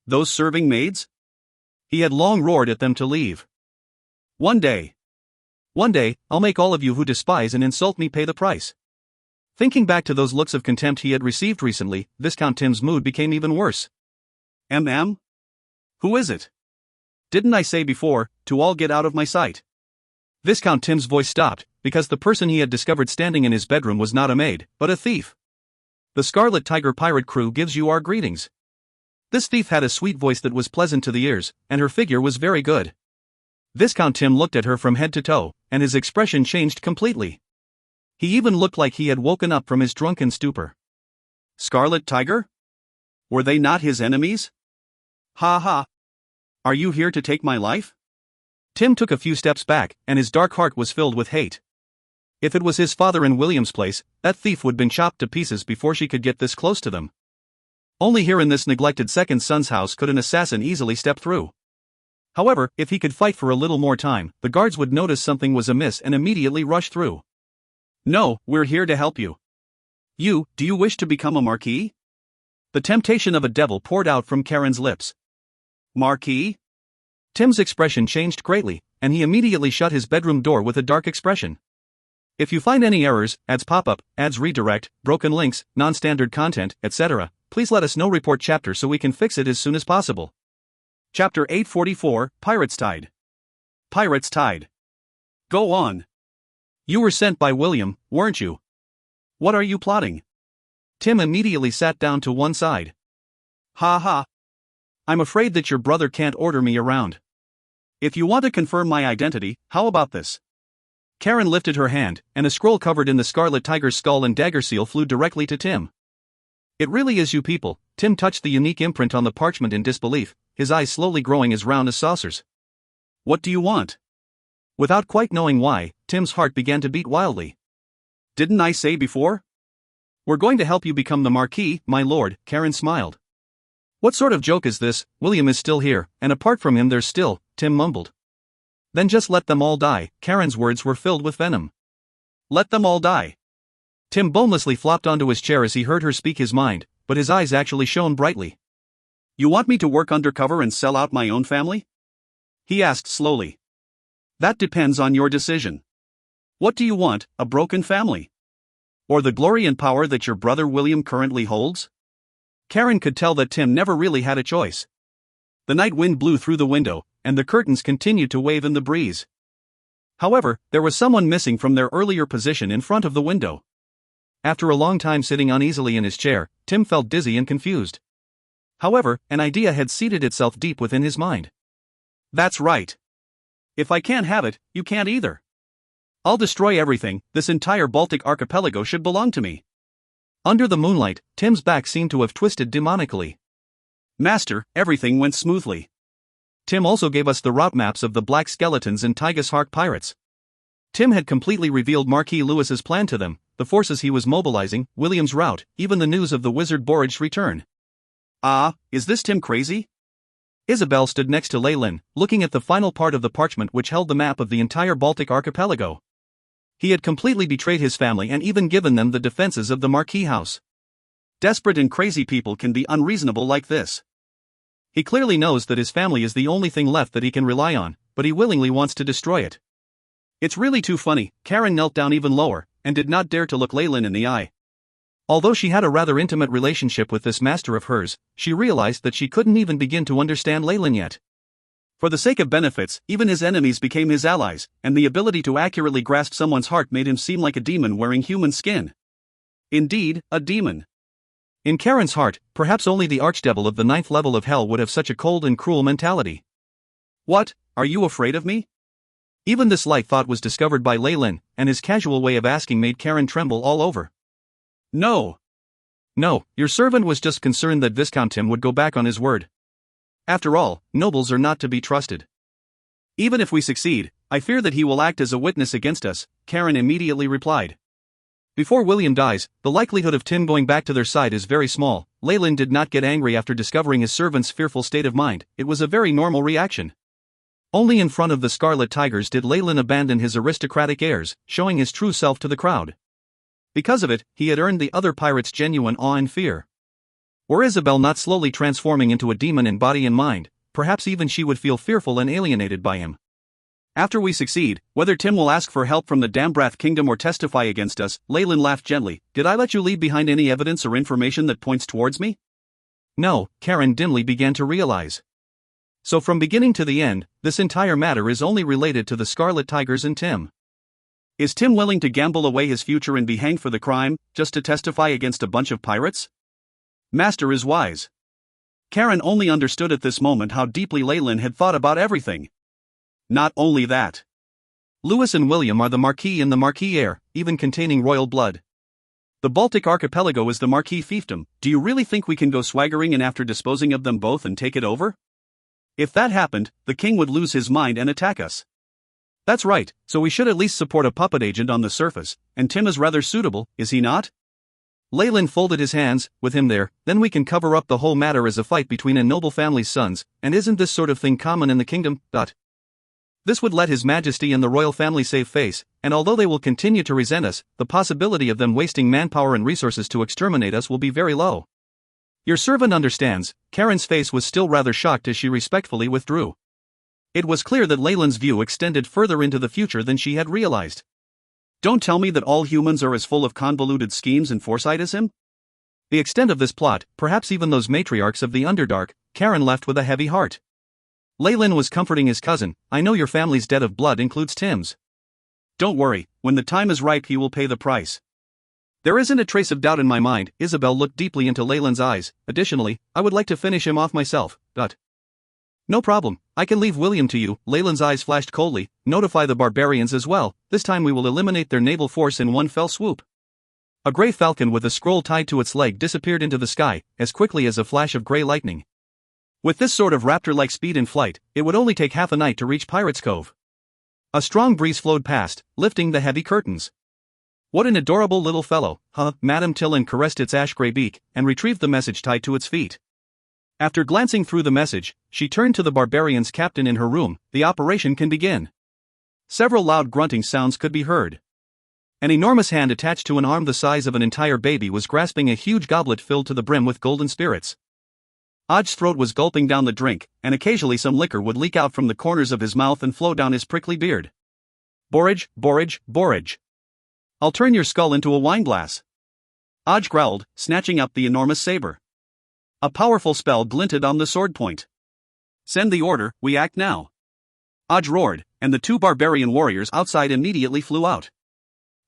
"Those serving maids?" He had long roared at them to leave. One day, I'll make all of you who despise and insult me pay the price." Thinking back to those looks of contempt he had received recently, Viscount Tim's mood became even worse. Who is it? Didn't I say before, to all get out of my sight?" Viscount Tim's voice stopped, because the person he had discovered standing in his bedroom was not a maid, but a thief. "The Scarlet Tiger pirate crew gives you our greetings." This thief had a sweet voice that was pleasant to the ears, and her figure was very good. Viscount Tim looked at her from head to toe, and his expression changed completely. He even looked like he had woken up from his drunken stupor. "Scarlet Tiger? Were they not his enemies? Ha ha! Are you here to take my life?" Tim took a few steps back, and his dark heart was filled with hate. If it was his father in William's place, that thief would have been chopped to pieces before she could get this close to them. Only here in this neglected second son's house could an assassin easily step through. However, if he could fight for a little more time, the guards would notice something was amiss and immediately rush through. "No, we're here to help you. Do you wish to become a marquis?" The temptation of a devil poured out from Karen's lips. "Marquis?" Tim's expression changed greatly, and he immediately shut his bedroom door with a dark expression. If you find any errors, ads pop up, ads redirect, broken links, non-standard content, etc., please let us know. Report chapter so we can fix it as soon as possible. Chapter 844, Pirates Tide. Pirates Tide. Go on. You were sent by William, weren't you? What are you plotting? Tim immediately sat down to one side. Ha ha. I'm afraid that your brother can't order me around. If you want to confirm my identity, how about this? Karen lifted her hand, and a scroll covered in the Scarlet Tiger's skull and dagger seal flew directly to Tim. It really is you people. Tim touched the unique imprint on the parchment in disbelief, his eyes slowly growing as round as saucers. What do you want? Without quite knowing why, Tim's heart began to beat wildly. Didn't I say before? We're going to help you become the Marquis, my lord, Karen smiled. What sort of joke is this? William is still here, and apart from him there's still, Tim mumbled. Then just let them all die. Karen's words were filled with venom. Let them all die. Tim bonelessly flopped onto his chair as he heard her speak his mind, but his eyes actually shone brightly. You want me to work undercover and sell out my own family? He asked slowly. That depends on your decision. What do you want, a broken family? Or the glory and power that your brother William currently holds? Karen could tell that Tim never really had a choice. The night wind blew through the window, and the curtains continued to wave in the breeze. However, there was someone missing from their earlier position in front of the window. After a long time sitting uneasily in his chair, Tim felt dizzy and confused. However, an idea had seated itself deep within his mind. That's right. If I can't have it, you can't either. I'll destroy everything. This entire Baltic archipelago should belong to me. Under the moonlight, Tim's back seemed to have twisted demonically. Master, everything went smoothly. Tim also gave us the route maps of the Black Skeletons and Tygus Hark pirates. Tim had completely revealed Marquis Lewis's plan to them, the forces he was mobilizing, William's route, even the news of the wizard Borridge's return. Is this Tim crazy? Isabel stood next to Leyland, looking at the final part of the parchment which held the map of the entire Baltic archipelago. He had completely betrayed his family and even given them the defenses of the Marquis house. Desperate and crazy people can be unreasonable like this. He clearly knows that his family is the only thing left that he can rely on, but he willingly wants to destroy it. It's really too funny. Karen knelt down even lower, and did not dare to look Leyland in the eye. Although she had a rather intimate relationship with this master of hers, she realized that she couldn't even begin to understand Leyland yet. For the sake of benefits, even his enemies became his allies, and the ability to accurately grasp someone's heart made him seem like a demon wearing human skin. Indeed, a demon. In Karen's heart, perhaps only the archdevil of the 9th level of hell would have such a cold and cruel mentality. What, are you afraid of me? Even this light thought was discovered by Leyland, and his casual way of asking made Karen tremble all over. No. No, your servant was just concerned that Viscount Tim would go back on his word. After all, nobles are not to be trusted. Even if we succeed, I fear that he will act as a witness against us, Karen immediately replied. Before William dies, the likelihood of Tim going back to their side is very small. Leyland did not get angry after discovering his servant's fearful state of mind, it was a very normal reaction. Only in front of the Scarlet Tigers did Leyland abandon his aristocratic airs, showing his true self to the crowd. Because of it, he had earned the other pirates' genuine awe and fear. Were Isabel not slowly transforming into a demon in body and mind, perhaps even she would feel fearful and alienated by him. After we succeed, whether Tim will ask for help from the Dambrath Kingdom or testify against us, Leyland laughed gently. Did I let you leave behind any evidence or information that points towards me? No, Karen dimly began to realize. So from beginning to the end, this entire matter is only related to the Scarlet Tigers and Tim. Is Tim willing to gamble away his future and be hanged for the crime, just to testify against a bunch of pirates? Master is wise. Karen only understood at this moment how deeply Leyland had thought about everything. Not only that. Louis and William are the Marquis and the Marquis heir, even containing royal blood. The Baltic archipelago is the Marquis fiefdom. Do you really think we can go swaggering in after disposing of them both and take it over? If that happened, the king would lose his mind and attack us. That's right, so we should at least support a puppet agent on the surface, and Tim is rather suitable, is he not? Leyland folded his hands, with him there, then we can cover up the whole matter as a fight between a noble family's sons, and isn't this sort of thing common in the kingdom? This would let His Majesty and the royal family save face, and although they will continue to resent us, the possibility of them wasting manpower and resources to exterminate us will be very low. Your servant understands. Karen's face was still rather shocked as she respectfully withdrew. It was clear that Leyland's view extended further into the future than she had realized. Don't tell me that all humans are as full of convoluted schemes and foresight as him? The extent of this plot, perhaps even those matriarchs of the Underdark, Karen left with a heavy heart. Leyland was comforting his cousin. I know your family's debt of blood includes Tim's. Don't worry, when the time is ripe he will pay the price. There isn't a trace of doubt in my mind. Isabel looked deeply into Leyland's eyes. Additionally, I would like to finish him off myself. No problem, I can leave William to you. Leyland's eyes flashed coldly. Notify the barbarians as well. This time we will eliminate their naval force in one fell swoop. A gray falcon with a scroll tied to its leg disappeared into the sky, as quickly as a flash of gray lightning. With this sort of raptor-like speed in flight, it would only take half a night to reach Pirates Cove. A strong breeze flowed past, lifting the heavy curtains. What an adorable little fellow, huh? Madame Tillin caressed its ash-gray beak, and retrieved the message tied to its feet. After glancing through the message, she turned to the barbarian's captain in her room. The operation can begin. Several loud grunting sounds could be heard. An enormous hand attached to an arm the size of an entire baby was grasping a huge goblet filled to the brim with golden spirits. Od's throat was gulping down the drink, and occasionally some liquor would leak out from the corners of his mouth and flow down his prickly beard. Borage, borage, borage. I'll turn your skull into a wineglass. Odge growled, snatching up the enormous saber. A powerful spell glinted on the sword point. Send the order, we act now. Odge roared, and the two barbarian warriors outside immediately flew out.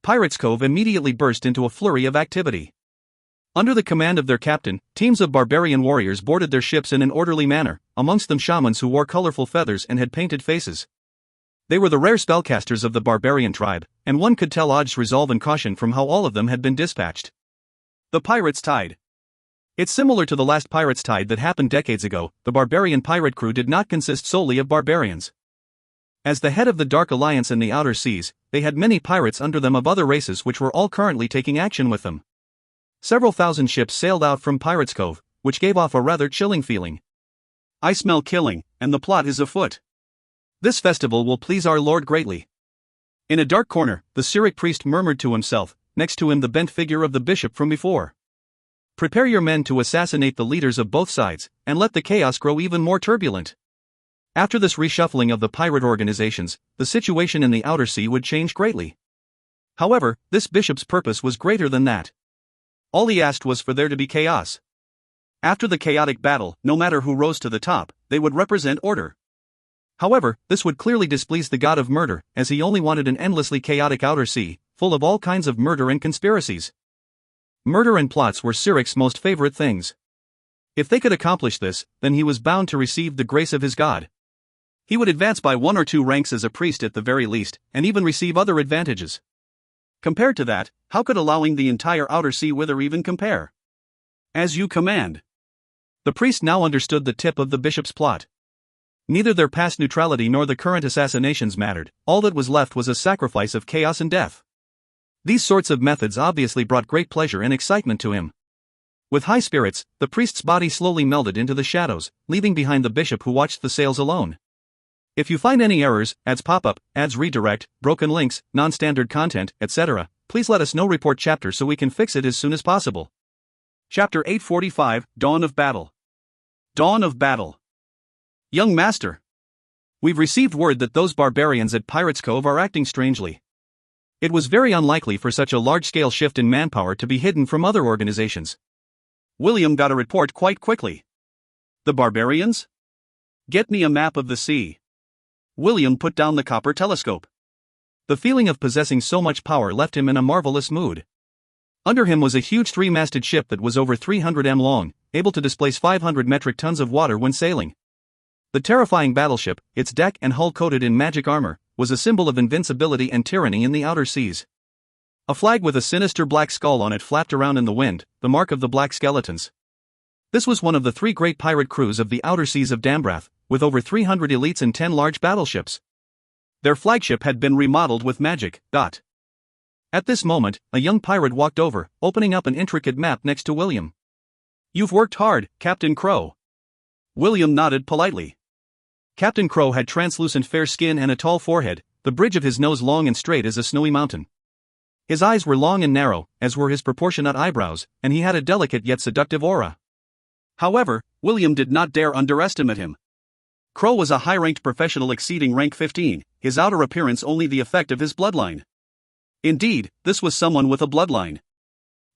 Pirates Cove immediately burst into a flurry of activity. Under the command of their captain, teams of barbarian warriors boarded their ships in an orderly manner, amongst them shamans who wore colorful feathers and had painted faces. They were the rare spellcasters of the barbarian tribe, and one could tell Odge's resolve and caution from how all of them had been dispatched. The Pirates' Tide. It's similar to the last Pirates' Tide that happened decades ago. The barbarian pirate crew did not consist solely of barbarians. As the head of the Dark Alliance in the outer seas, they had many pirates under them of other races which were all currently taking action with them. Several thousand ships sailed out from Pirates Cove, which gave off a rather chilling feeling. I smell killing, and the plot is afoot. This festival will please our Lord greatly. In a dark corner, the Cyric priest murmured to himself, next to him the bent figure of the bishop from before. Prepare your men to assassinate the leaders of both sides, and let the chaos grow even more turbulent. After this reshuffling of the pirate organizations, the situation in the outer sea would change greatly. However, this bishop's purpose was greater than that. All he asked was for there to be chaos. After the chaotic battle, no matter who rose to the top, they would represent order. However, this would clearly displease the god of murder, as he only wanted an endlessly chaotic outer sea, full of all kinds of murder and conspiracies. Murder and plots were Cyric's most favorite things. If they could accomplish this, then he was bound to receive the grace of his god. He would advance by 1 or 2 ranks as a priest at the very least, and even receive other advantages. Compared to that, how could allowing the entire outer sea wither even compare? As you command. The priest now understood the tip of the bishop's plot. Neither their past neutrality nor the current assassinations mattered, all that was left was a sacrifice of chaos and death. These sorts of methods obviously brought great pleasure and excitement to him. With high spirits, the priest's body slowly melded into the shadows, leaving behind the bishop who watched the sails alone. If you find any errors, ads pop up, ads redirect, broken links, non-standard content, etc., please let us know. Report chapter so we can fix it as soon as possible. Chapter 845, Dawn of Battle. Dawn of Battle. Young Master. We've received word that those barbarians at Pirates Cove are acting strangely. It was very unlikely for such a large-scale shift in manpower to be hidden from other organizations. William got a report quite quickly. The barbarians? Get me a map of the sea. William put down the copper telescope. The feeling of possessing so much power left him in a marvelous mood. Under him was a huge 3-masted ship that was over 300 m long, able to displace 500 metric tons of water when sailing. The terrifying battleship, its deck and hull coated in magic armor, was a symbol of invincibility and tyranny in the outer seas. A flag with a sinister black skull on it flapped around in the wind, the mark of the Black Skeletons. This was one of the 3 great pirate crews of the outer seas of Dambrath, with over 300 elites and 10 large battleships. Their flagship had been remodeled with magic. At this moment, a young pirate walked over, opening up an intricate map next to William. You've worked hard, Captain Crow. William nodded politely. Captain Crow had translucent fair skin and a tall forehead, the bridge of his nose long and straight as a snowy mountain. His eyes were long and narrow, as were his proportionate eyebrows, and he had a delicate yet seductive aura. However, William did not dare underestimate him. Crow was a high-ranked professional exceeding rank 15, his outer appearance only the effect of his bloodline. Indeed, this was someone with a bloodline.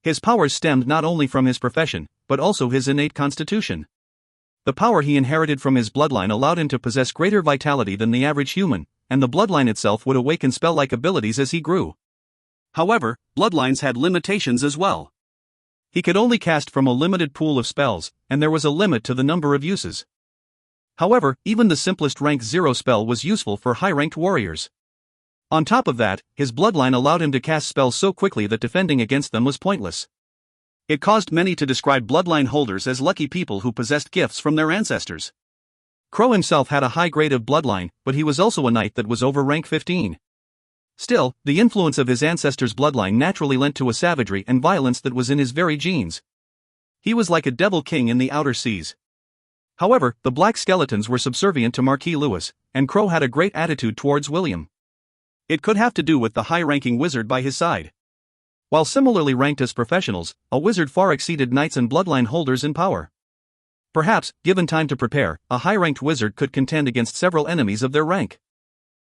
His powers stemmed not only from his profession, but also his innate constitution. The power he inherited from his bloodline allowed him to possess greater vitality than the average human, and the bloodline itself would awaken spell-like abilities as he grew. However, bloodlines had limitations as well. He could only cast from a limited pool of spells, and there was a limit to the number of uses. However, even the simplest rank 0 spell was useful for high-ranked warriors. On top of that, his bloodline allowed him to cast spells so quickly that defending against them was pointless. It caused many to describe bloodline holders as lucky people who possessed gifts from their ancestors. Crow himself had a high grade of bloodline, but he was also a knight that was over rank 15. Still, the influence of his ancestors' bloodline naturally lent to a savagery and violence that was in his very genes. He was like a devil king in the outer seas. However, the Black Skeletons were subservient to Marquis Lewis, and Crow had a great attitude towards William. It could have to do with the high-ranking wizard by his side. While similarly ranked as professionals, a wizard far exceeded knights and bloodline holders in power. Perhaps, given time to prepare, a high-ranked wizard could contend against several enemies of their rank.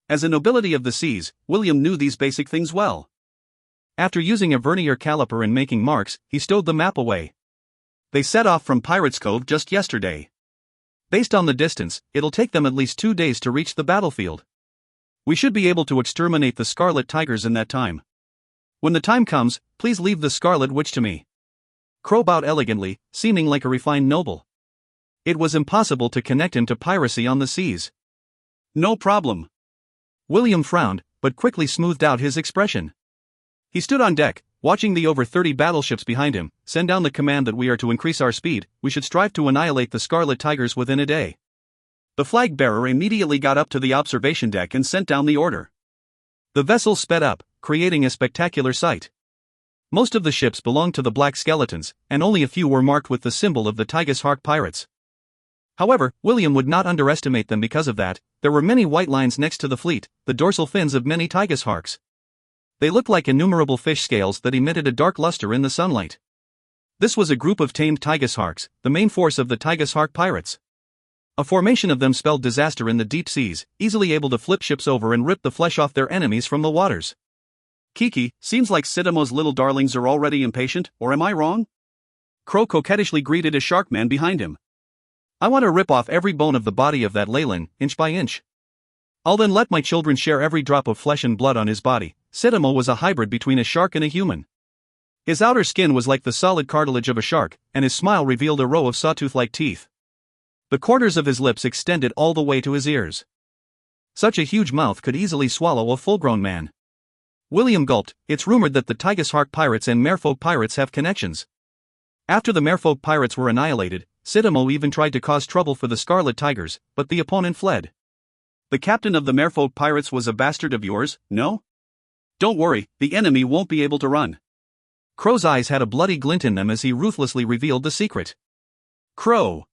As a nobility of the seas, William knew these basic things well. After using a vernier caliper and making marks, he stowed the map away. They set off from Pirates Cove just yesterday. Based on the distance, it'll take them at least 2 days to reach the battlefield. We should be able to exterminate the Scarlet Tigers in that time. When the time comes, please leave the Scarlet Witch to me. Crow bowed elegantly, seeming like a refined noble. It was impossible to connect him to piracy on the seas. No problem. William frowned, but quickly smoothed out his expression. He stood on deck, watching the over 30 battleships behind him. Send down the command that we are to increase our speed. We should strive to annihilate the Scarlet Tigers within a day. The flag bearer immediately got up to the observation deck and sent down the order. The vessel sped up, creating a spectacular sight. Most of the ships belonged to the Black Skeletons, and only a few were marked with the symbol of the Tigris Hark pirates. However, William would not underestimate them because of that. There were many white lines next to the fleet, the dorsal fins of many Tigris Harks. They looked like innumerable fish scales that emitted a dark luster in the sunlight. This was a group of tamed Tigersharks, the main force of the Tigershark pirates. A formation of them spelled disaster in the deep seas, easily able to flip ships over and rip the flesh off their enemies from the waters. Kiki, seems like Sidamo's little darlings are already impatient, or am I wrong? Crow coquettishly greeted a shark man behind him. I want to rip off every bone of the body of that Leyland, inch by inch. I'll then let my children share every drop of flesh and blood on his body. Sidamo was a hybrid between a shark and a human. His outer skin was like the solid cartilage of a shark, and his smile revealed a row of sawtooth-like teeth. The corners of his lips extended all the way to his ears. Such a huge mouth could easily swallow a full-grown man. William gulped. It's rumored that the Tigershark pirates and Merfolk pirates have connections. After the Merfolk pirates were annihilated, Sidamo even tried to cause trouble for the Scarlet Tigers, but the opponent fled. The captain of the Merfolk pirates was a bastard of yours, no? Don't worry, the enemy won't be able to run. Crow's eyes had a bloody glint in them as he ruthlessly revealed the secret. Crow.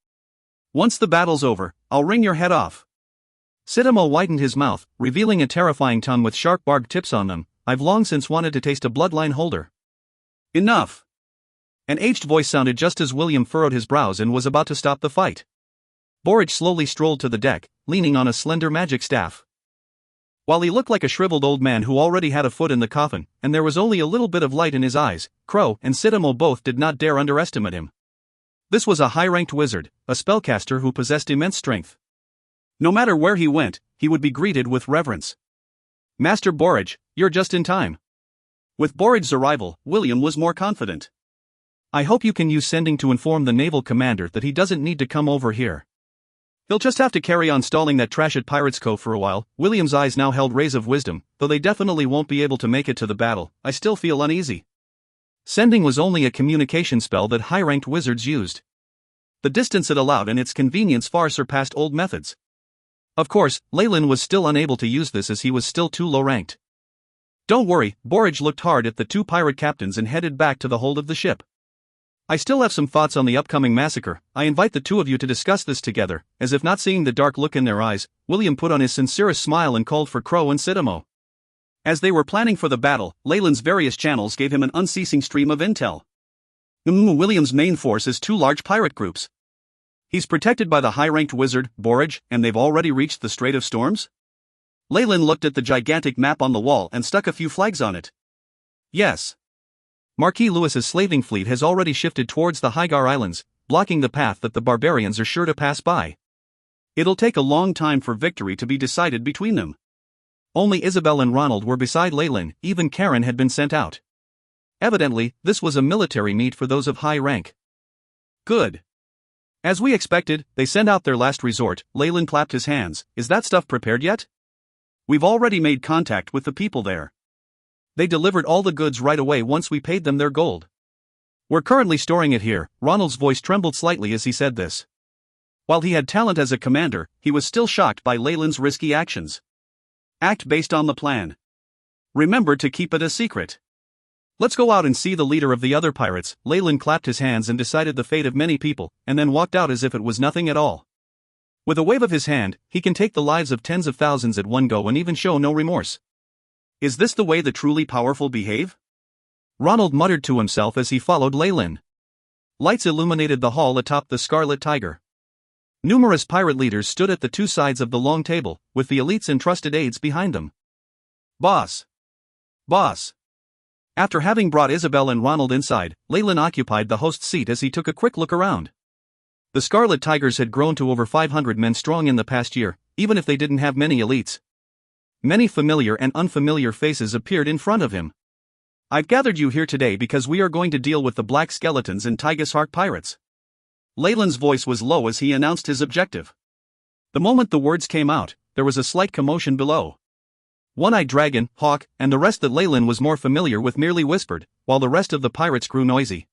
Once the battle's over, I'll wring your head off. Sidamo widened his mouth, revealing a terrifying tongue with sharp barbed tips on them. I've long since wanted to taste a bloodline holder. Enough. An aged voice sounded just as William furrowed his brows and was about to stop the fight. Borage slowly strolled to the deck, leaning on a slender magic staff. While he looked like a shriveled old man who already had a foot in the coffin, and there was only a little bit of light in his eyes, Crow and Sidamo both did not dare underestimate him. This was a high-ranked wizard, a spellcaster who possessed immense strength. No matter where he went, he would be greeted with reverence. Master Borage, you're just in time. With Borage's arrival, William was more confident. I hope you can use sending to inform the naval commander that he doesn't need to come over here. He'll just have to carry on stalling that trash at Pirates Cove for a while. William's eyes now held rays of wisdom. Though they definitely won't be able to make it to the battle, I still feel uneasy. Sending was only a communication spell that high-ranked wizards used. The distance it allowed and its convenience far surpassed old methods. Of course, Leyland was still unable to use this as he was still too low-ranked. Don't worry, Borage looked hard at the two pirate captains and headed back to the hold of the ship. I still have some thoughts on the upcoming massacre. I invite the two of you to discuss this together. As if not seeing the dark look in their eyes, William put on his sincerest smile and called for Crow and Sidamo. As they were planning for the battle, Leyland's various channels gave him an unceasing stream of intel. William's main force is two large pirate groups. He's protected by the high-ranked wizard, Borage, and they've already reached the Strait of Storms? Leyland looked at the gigantic map on the wall and stuck a few flags on it. Yes. Marquis Lewis's slaving fleet has already shifted towards the Hygar Islands, blocking the path that the barbarians are sure to pass by. It'll take a long time for victory to be decided between them. Only Isabel and Ronald were beside Leyland, even Karen had been sent out. Evidently, this was a military meet for those of high rank. Good. As we expected, they sent out their last resort. Leyland clapped his hands. Is that stuff prepared yet? We've already made contact with the people there. They delivered all the goods right away once we paid them their gold. We're currently storing it here. Ronald's voice trembled slightly as he said this. While he had talent as a commander, he was still shocked by Leyland's risky actions. Act based on the plan. Remember to keep it a secret. Let's go out and see the leader of the other pirates. Leyland clapped his hands and decided the fate of many people, and then walked out as if it was nothing at all. With a wave of his hand, he can take the lives of tens of thousands at one go and even show no remorse. Is this the way the truly powerful behave? Ronald muttered to himself as he followed Leyland. Lights illuminated the hall atop the Scarlet Tiger. Numerous pirate leaders stood at the two sides of the long table, with the elites and trusted aides behind them. Boss! Boss! After having brought Isabel and Ronald inside, Leyland occupied the host's seat as he took a quick look around. The Scarlet Tigers had grown to over 500 men strong in the past year, even if they didn't have many elites. Many familiar and unfamiliar faces appeared in front of him. I've gathered you here today because we are going to deal with the Black Skeletons and Tigershark pirates. Leyland's voice was low as he announced his objective. The moment the words came out, there was a slight commotion below. One-Eyed Dragon, Hawk, and the rest that Leyland was more familiar with merely whispered, while the rest of the pirates grew noisy.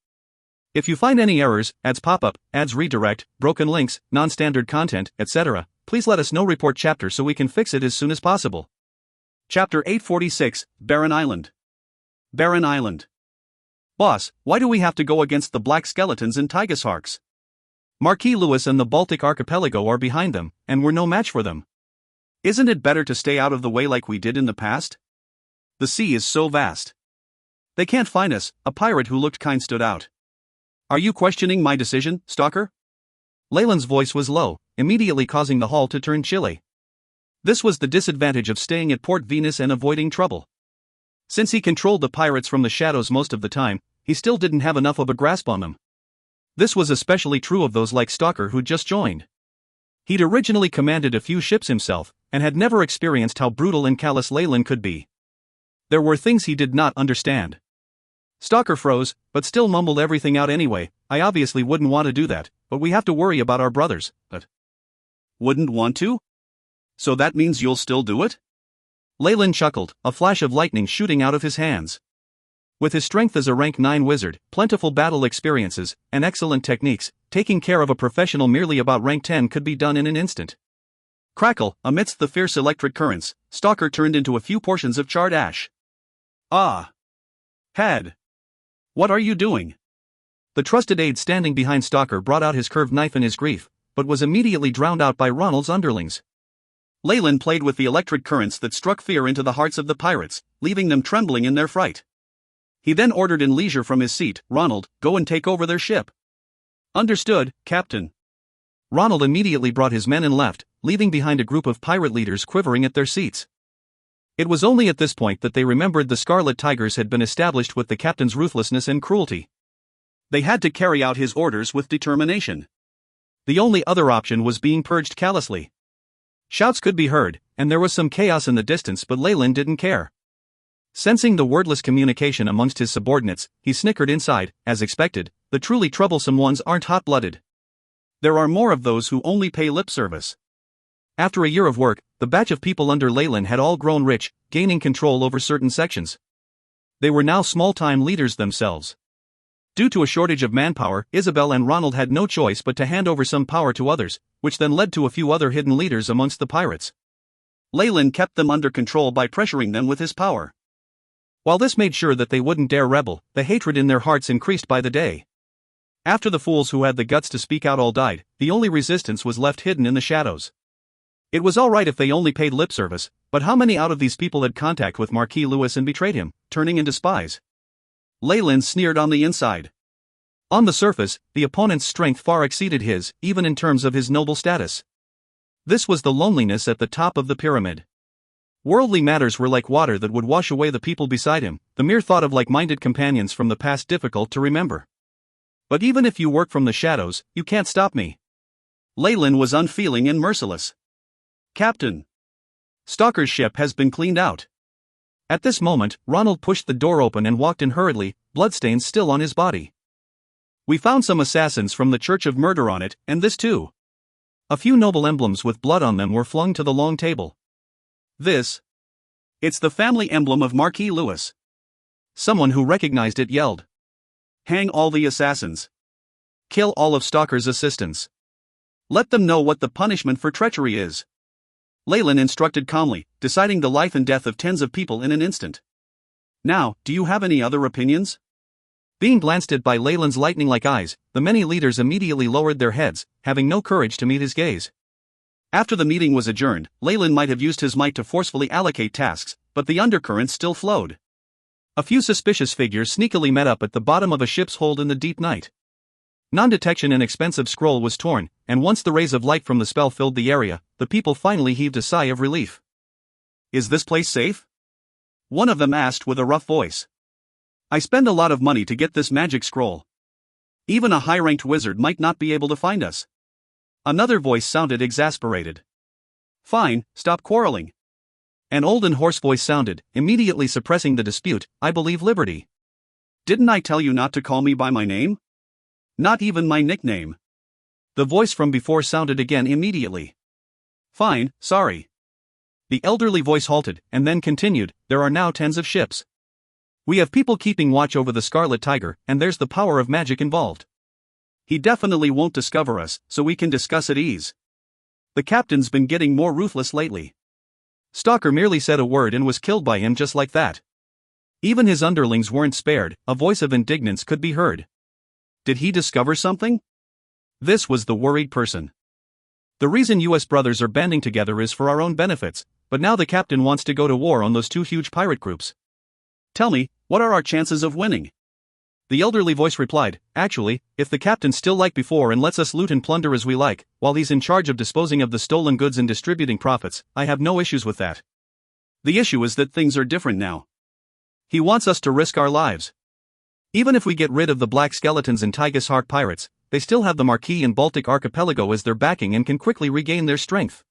If you find any errors, ads pop up, ads redirect, broken links, non-standard content, etc., please let us know. Report chapter so we can fix it as soon as possible. Chapter 846, Barren Island. Barren Island. Boss, why do we have to go against the Black Skeletons and Tigersharks? Marquis Lewis and the Baltic Archipelago are behind them, and we're no match for them. Isn't it better to stay out of the way like we did in the past? The sea is so vast. They can't find us. A pirate who looked kind stood out. Are you questioning my decision, Stalker? Leyland's voice was low, immediately causing the hall to turn chilly. This was the disadvantage of staying at Port Venus and avoiding trouble. Since he controlled the pirates from the shadows most of the time, he still didn't have enough of a grasp on them. This was especially true of those like Stalker who'd just joined. He'd originally commanded a few ships himself, and had never experienced how brutal and callous Leyland could be. There were things he did not understand. Stalker froze, but still mumbled everything out anyway. I obviously wouldn't want to do that, but we have to worry about our brothers. But wouldn't want to? So that means you'll still do it? Leyland chuckled, a flash of lightning shooting out of his hands. With his strength as a rank 9 wizard, plentiful battle experiences, and excellent techniques, taking care of a professional merely about rank 10 could be done in an instant. Crackle, amidst the fierce electric currents, Stalker turned into a few portions of charred ash. Ah! Had! What are you doing? The trusted aide standing behind Stalker brought out his curved knife in his grief, but was immediately drowned out by Ronald's underlings. Leyland played with the electric currents that struck fear into the hearts of the pirates, leaving them trembling in their fright. He then ordered in leisure from his seat, Ronald, go and take over their ship. Understood, Captain. Ronald immediately brought his men and left, leaving behind a group of pirate leaders quivering at their seats. It was only at this point that they remembered the Scarlet Tigers had been established with the captain's ruthlessness and cruelty. They had to carry out his orders with determination. The only other option was being purged callously. Shouts could be heard, and there was some chaos in the distance, but Leyland didn't care. Sensing the wordless communication amongst his subordinates, he snickered inside. As expected, the truly troublesome ones aren't hot-blooded. There are more of those who only pay lip service. After a year of work, the batch of people under Leyland had all grown rich, gaining control over certain sections. They were now small-time leaders themselves. Due to a shortage of manpower, Isabel and Ronald had no choice but to hand over some power to others, which then led to a few other hidden leaders amongst the pirates. Leyland kept them under control by pressuring them with his power. While this made sure that they wouldn't dare rebel, the hatred in their hearts increased by the day. After the fools who had the guts to speak out all died, the only resistance was left hidden in the shadows. It was all right if they only paid lip service, but how many out of these people had contact with Marquis Lewis and betrayed him, turning into spies? Leyland sneered on the inside. On the surface, the opponent's strength far exceeded his, even in terms of his noble status. This was the loneliness at the top of the pyramid. Worldly matters were like water that would wash away the people beside him, the mere thought of like-minded companions from the past difficult to remember. But even if you work from the shadows, you can't stop me. Leyland was unfeeling and merciless. Captain! Stalker's ship has been cleaned out. At this moment, Ronald pushed the door open and walked in hurriedly, bloodstains still on his body. We found some assassins from the Church of Murder on it, and this too. A few noble emblems with blood on them were flung to the long table. It's the family emblem of Marquis Lewis. Someone who recognized it yelled. Hang all the assassins. Kill all of Stalker's assistants. Let them know what the punishment for treachery is. Leyland instructed calmly, deciding the life and death of tens of people in an instant. Now, do you have any other opinions? Being glanced at by Leyland's lightning-like eyes, the many leaders immediately lowered their heads, having no courage to meet his gaze. After the meeting was adjourned, Leyland might have used his might to forcefully allocate tasks, but the undercurrent still flowed. A few suspicious figures sneakily met up at the bottom of a ship's hold in the deep night. Non-detection and expensive scroll was torn, and once the rays of light from the spell filled the area, the people finally heaved a sigh of relief. Is this place safe? One of them asked with a rough voice. I spend a lot of money to get this magic scroll. Even a high-ranked wizard might not be able to find us. Another voice sounded exasperated. Fine, stop quarreling. An old and hoarse voice sounded, immediately suppressing the dispute. I believe liberty. Didn't I tell you not to call me by my name? Not even my nickname. The voice from before sounded again immediately. Fine, sorry. The elderly voice halted, and then continued, there are now tens of ships. We have people keeping watch over the Scarlet Tiger, and there's the power of magic involved. He definitely won't discover us, so we can discuss at ease. The captain's been getting more ruthless lately. Stalker merely said a word and was killed by him just like that. Even his underlings weren't spared, a voice of indignance could be heard. Did he discover something? This was the worried person. The reason US brothers are banding together is for our own benefits, but now the captain wants to go to war on those two huge pirate groups. Tell me, what are our chances of winning? The elderly voice replied, "Actually, if the captain's still like before and lets us loot and plunder as we like, while he's in charge of disposing of the stolen goods and distributing profits, I have no issues with that. The issue is that things are different now. He wants us to risk our lives. Even if we get rid of the Black Skeletons and Tygus Heart Pirates, they still have the Marquis and Baltic Archipelago as their backing and can quickly regain their strength.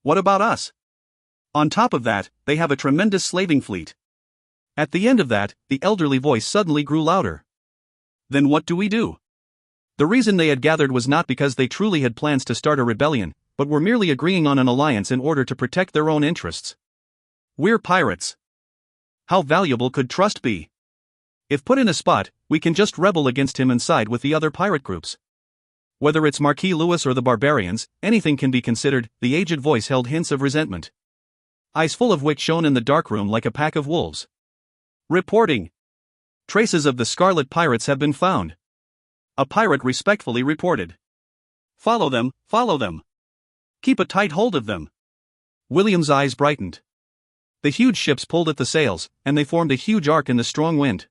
What about us? On top of that, they have a tremendous slaving fleet." At the end of that, the elderly voice suddenly grew louder. "Then what do we do?" The reason they had gathered was not because they truly had plans to start a rebellion, but were merely agreeing on an alliance in order to protect their own interests. "We're pirates. How valuable could trust be? If put in a spot, we can just rebel against him and side with the other pirate groups. Whether it's Marquis Lewis or the barbarians, anything can be considered." The aged voice held hints of resentment, eyes full of which shone in the dark room like a pack of wolves. "Reporting. Traces of the Scarlet Pirates have been found." A pirate respectfully reported. Follow them, follow them. Keep a tight hold of them." William's eyes brightened. The huge ships pulled at the sails, and they formed a huge arc in the strong wind.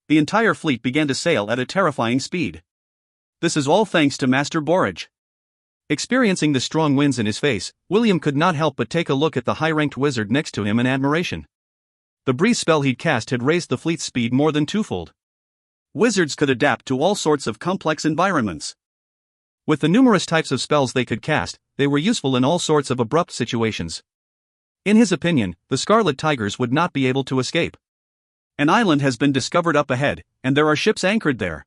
The entire fleet began to sail at a terrifying speed. This is all thanks to Master Borage. Experiencing the strong winds in his face, William could not help but take a look at the high-ranked wizard next to him in admiration. The breeze spell he'd cast had raised the fleet's speed more than twofold. Wizards could adapt to all sorts of complex environments. With the numerous types of spells they could cast, they were useful in all sorts of abrupt situations. In his opinion, the Scarlet Tigers would not be able to escape. An island has been discovered up ahead, and there are ships anchored there.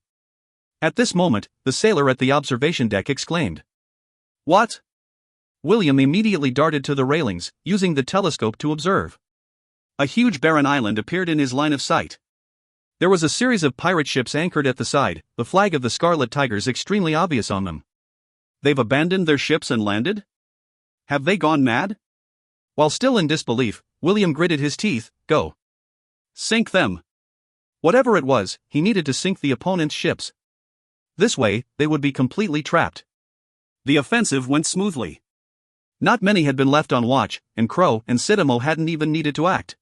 At this moment, the sailor at the observation deck exclaimed. "What?" William immediately darted to the railings, using the telescope to observe. A huge barren island appeared in his line of sight. There was a series of pirate ships anchored at the side, the flag of the Scarlet Tigers extremely obvious on them. They've abandoned their ships and landed? Have they gone mad? While still in disbelief, William gritted his teeth. Go. Sink them. Whatever it was, he needed to sink the opponent's ships. This way, they would be completely trapped. The offensive went smoothly. Not many had been left on watch, and Crow and Sidamo hadn't even needed to act.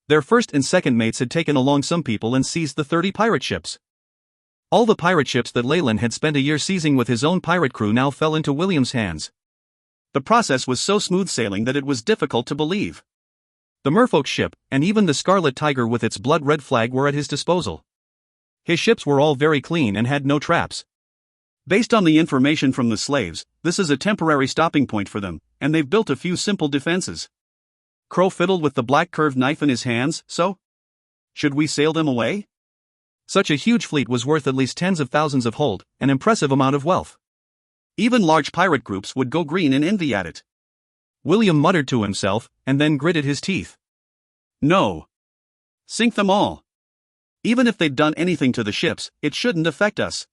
Their first and second mates had taken along some people and seized the 30 pirate ships. All the pirate ships that Leyland had spent a year seizing with his own pirate crew now fell into William's hands. The process was so smooth sailing that it was difficult to believe. The merfolk's ship, and even the Scarlet Tiger with its blood-red flag were at his disposal. His ships were all very clean and had no traps. Based on the information from the slaves, this is a temporary stopping point for them, and they've built a few simple defenses. Crow fiddled with the black curved knife in his hands, so? Should we sail them away? Such a huge fleet was worth at least tens of thousands of hold, an impressive amount of wealth. Even large pirate groups would go green in envy at it. William muttered to himself, and then gritted his teeth. No. Sink them all. Even if they'd done anything to the ships, it shouldn't affect us.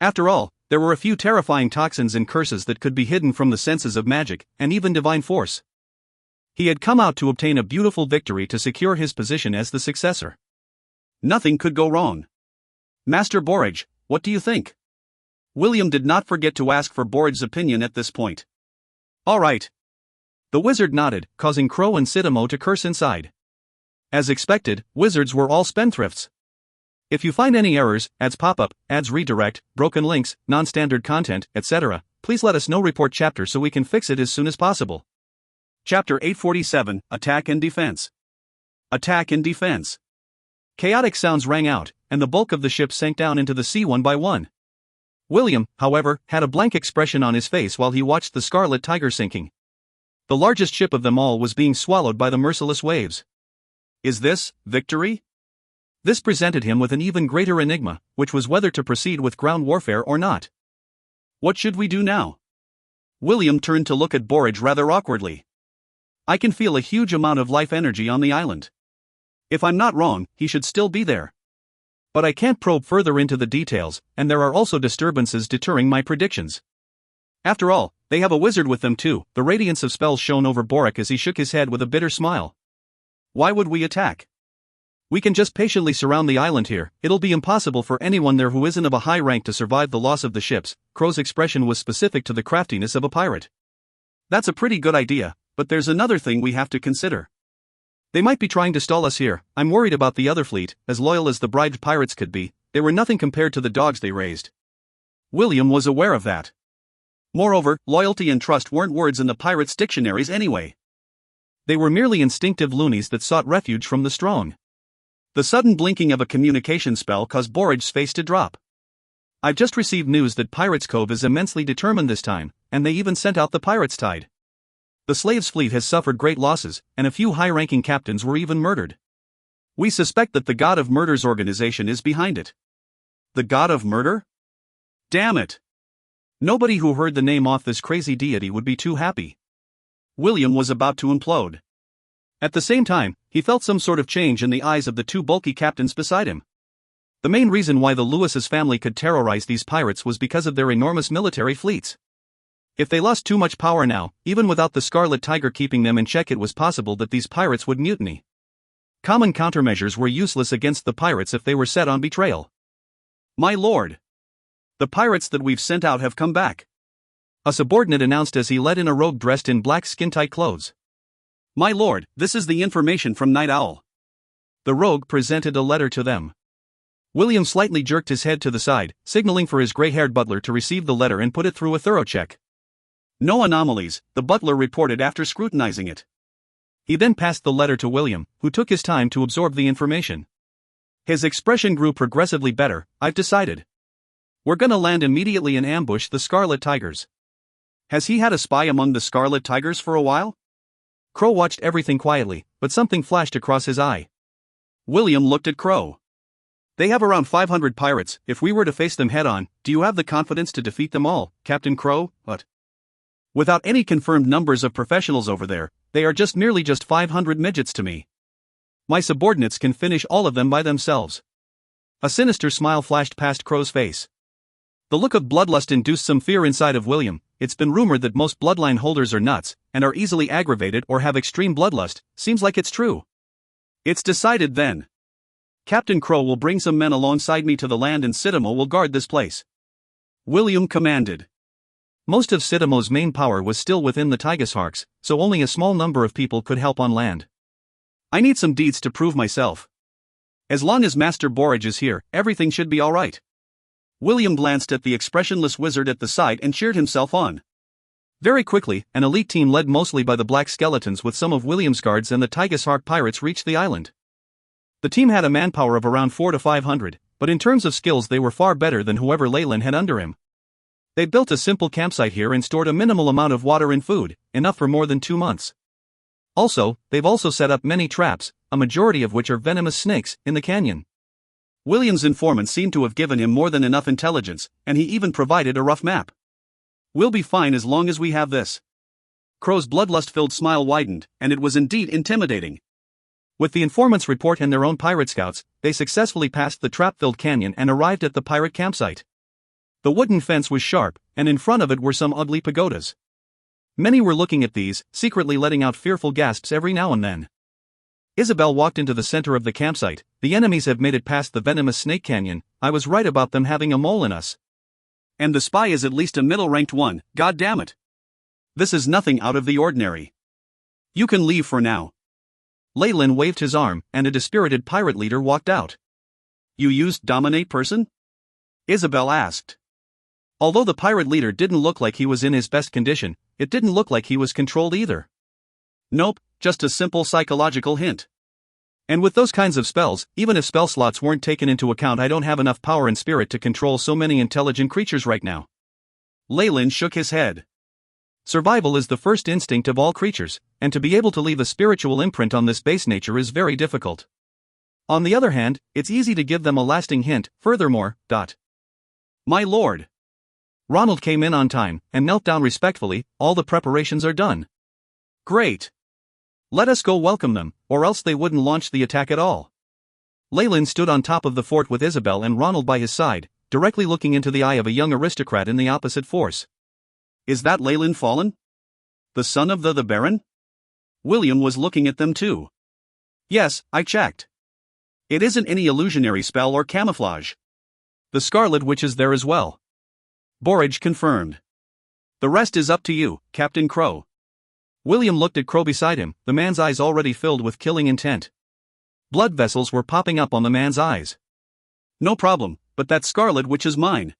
After all, there were a few terrifying toxins and curses that could be hidden from the senses of magic, and even divine force. He had come out to obtain a beautiful victory to secure his position as the successor. Nothing could go wrong. Master Borage, what do you think? William did not forget to ask for Borage's opinion at this point. All right. The wizard nodded, causing Crow and Sidamo to curse inside. As expected, wizards were all spendthrifts. If you find any errors, ads pop-up, ads redirect, broken links, non-standard content, etc., please let us know. Report chapter so we can fix it as soon as possible. Chapter 847, Attack and Defense. Attack and Defense. Chaotic sounds rang out, and the bulk of the ship sank down into the sea one by one. William, however, had a blank expression on his face while he watched the Scarlet Tiger sinking. The largest ship of them all was being swallowed by the merciless waves. Is this victory? This presented him with an even greater enigma, which was whether to proceed with ground warfare or not. What should we do now? William turned to look at Borage rather awkwardly. I can feel a huge amount of life energy on the island. If I'm not wrong, he should still be there. But I can't probe further into the details, and there are also disturbances deterring my predictions. After all, they have a wizard with them too. The radiance of spells shone over Borage as he shook his head with a bitter smile. Why would we attack? We can just patiently surround the island here. It'll be impossible for anyone there who isn't of a high rank to survive the loss of the ships. Crow's expression was specific to the craftiness of a pirate. That's a pretty good idea, but there's another thing we have to consider. They might be trying to stall us here. I'm worried about the other fleet. As loyal as the bribed pirates could be, they were nothing compared to the dogs they raised. William was aware of that. Moreover, loyalty and trust weren't words in the pirates' dictionaries anyway. They were merely instinctive loonies that sought refuge from the strong. The sudden blinking of a communication spell caused Borrage's face to drop. I've just received news that Pirates Cove is immensely determined this time, and they even sent out the Pirates' Tide. The slaves' fleet has suffered great losses, and a few high-ranking captains were even murdered. We suspect that the God of Murder's organization is behind it. The God of Murder? Damn it! Nobody who heard the name off this crazy deity would be too happy. William was about to implode. At the same time, he felt some sort of change in the eyes of the two bulky captains beside him. The main reason why the Lewis's family could terrorize these pirates was because of their enormous military fleets. If they lost too much power now, even without the Scarlet Tiger keeping them in check, it was possible that these pirates would mutiny. Common countermeasures were useless against the pirates if they were set on betrayal. My lord! The pirates that we've sent out have come back, a subordinate announced as he led in a rogue dressed in black skin-tight clothes. My lord, this is the information from Night Owl. The rogue presented a letter to them. William slightly jerked his head to the side, signaling for his gray-haired butler to receive the letter and put it through a thorough check. No anomalies, the butler reported after scrutinizing it. He then passed the letter to William, who took his time to absorb the information. His expression grew progressively better. I've decided. We're gonna land immediately and ambush the Scarlet Tigers. Has he had a spy among the Scarlet Tigers for a while? Crow watched everything quietly, but something flashed across his eye. William looked at Crow. They have around 500 pirates. If we were to face them head-on, do you have the confidence to defeat them all, Captain Crow? What? Without any confirmed numbers of professionals over there, they are merely 500 midgets to me. My subordinates can finish all of them by themselves. A sinister smile flashed past Crow's face. The look of bloodlust induced some fear inside of William. It's been rumored that most bloodline holders are nuts, and are easily aggravated or have extreme bloodlust. Seems like it's true. It's decided then. Captain Crow will bring some men alongside me to the land and Sidamo will guard this place. William commanded. Most of Sidamo's main power was still within the Tigesharks, so only a small number of people could help on land. I need some deeds to prove myself. As long as Master Borage is here, everything should be alright. William glanced at the expressionless wizard at the side and cheered himself on. Very quickly, an elite team led mostly by the Black Skeletons with some of William's guards and the Tigeshark pirates reached the island. The team had a manpower of around 400 to 500, but in terms of skills they were far better than whoever Leyland had under him. They built a simple campsite here and stored a minimal amount of water and food, enough for more than 2 months. Also, they've also set up many traps, a majority of which are venomous snakes, in the canyon. William's informant seemed to have given him more than enough intelligence, and he even provided a rough map. We'll be fine as long as we have this. Crow's bloodlust-filled smile widened, and it was indeed intimidating. With the informant's report and their own pirate scouts, they successfully passed the trap-filled canyon and arrived at the pirate campsite. The wooden fence was sharp, and in front of it were some ugly pagodas. Many were looking at these, secretly letting out fearful gasps every now and then. Isabel walked into the center of the campsite. The enemies have made it past the venomous snake canyon. I was right about them having a mole in us. And the spy is at least a middle-ranked one, god damn it. This is nothing out of the ordinary. You can leave for now. Leyland waved his arm, and a dispirited pirate leader walked out. You used dominate person? Isabel asked. Although the pirate leader didn't look like he was in his best condition, it didn't look like he was controlled either. Nope, just a simple psychological hint. And with those kinds of spells, even if spell slots weren't taken into account, I don't have enough power and spirit to control so many intelligent creatures right now. Leyland shook his head. Survival is the first instinct of all creatures, and to be able to leave a spiritual imprint on this base nature is very difficult. On the other hand, it's easy to give them a lasting hint. Furthermore, My lord. Ronald came in on time, and knelt down respectfully. All the preparations are done. Great. Let us go welcome them, or else they wouldn't launch the attack at all. Leyland stood on top of the fort with Isabel and Ronald by his side, directly looking into the eye of a young aristocrat in the opposite force. Is that Leyland Fallen? The son of the Baron? William was looking at them too. Yes, I checked. It isn't any illusionary spell or camouflage. The Scarlet Witch is there as well. Borage confirmed. The rest is up to you, Captain Crow. William looked at Crow beside him, the man's eyes already filled with killing intent. Blood vessels were popping up on the man's eyes. No problem, but that Scarlet Witch is mine.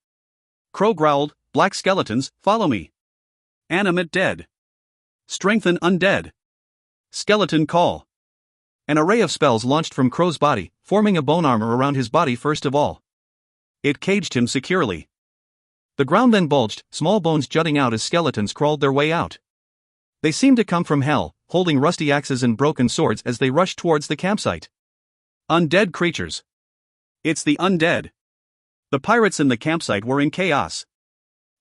Crow growled, black skeletons, follow me. Animate dead. Strengthen undead. Skeleton call. An array of spells launched from Crow's body, forming a bone armor around his body first of all. It caged him securely. The ground then bulged, small bones jutting out as skeletons crawled their way out. They seemed to come from hell, holding rusty axes and broken swords as they rushed towards the campsite. Undead creatures. It's the undead. The pirates in the campsite were in chaos.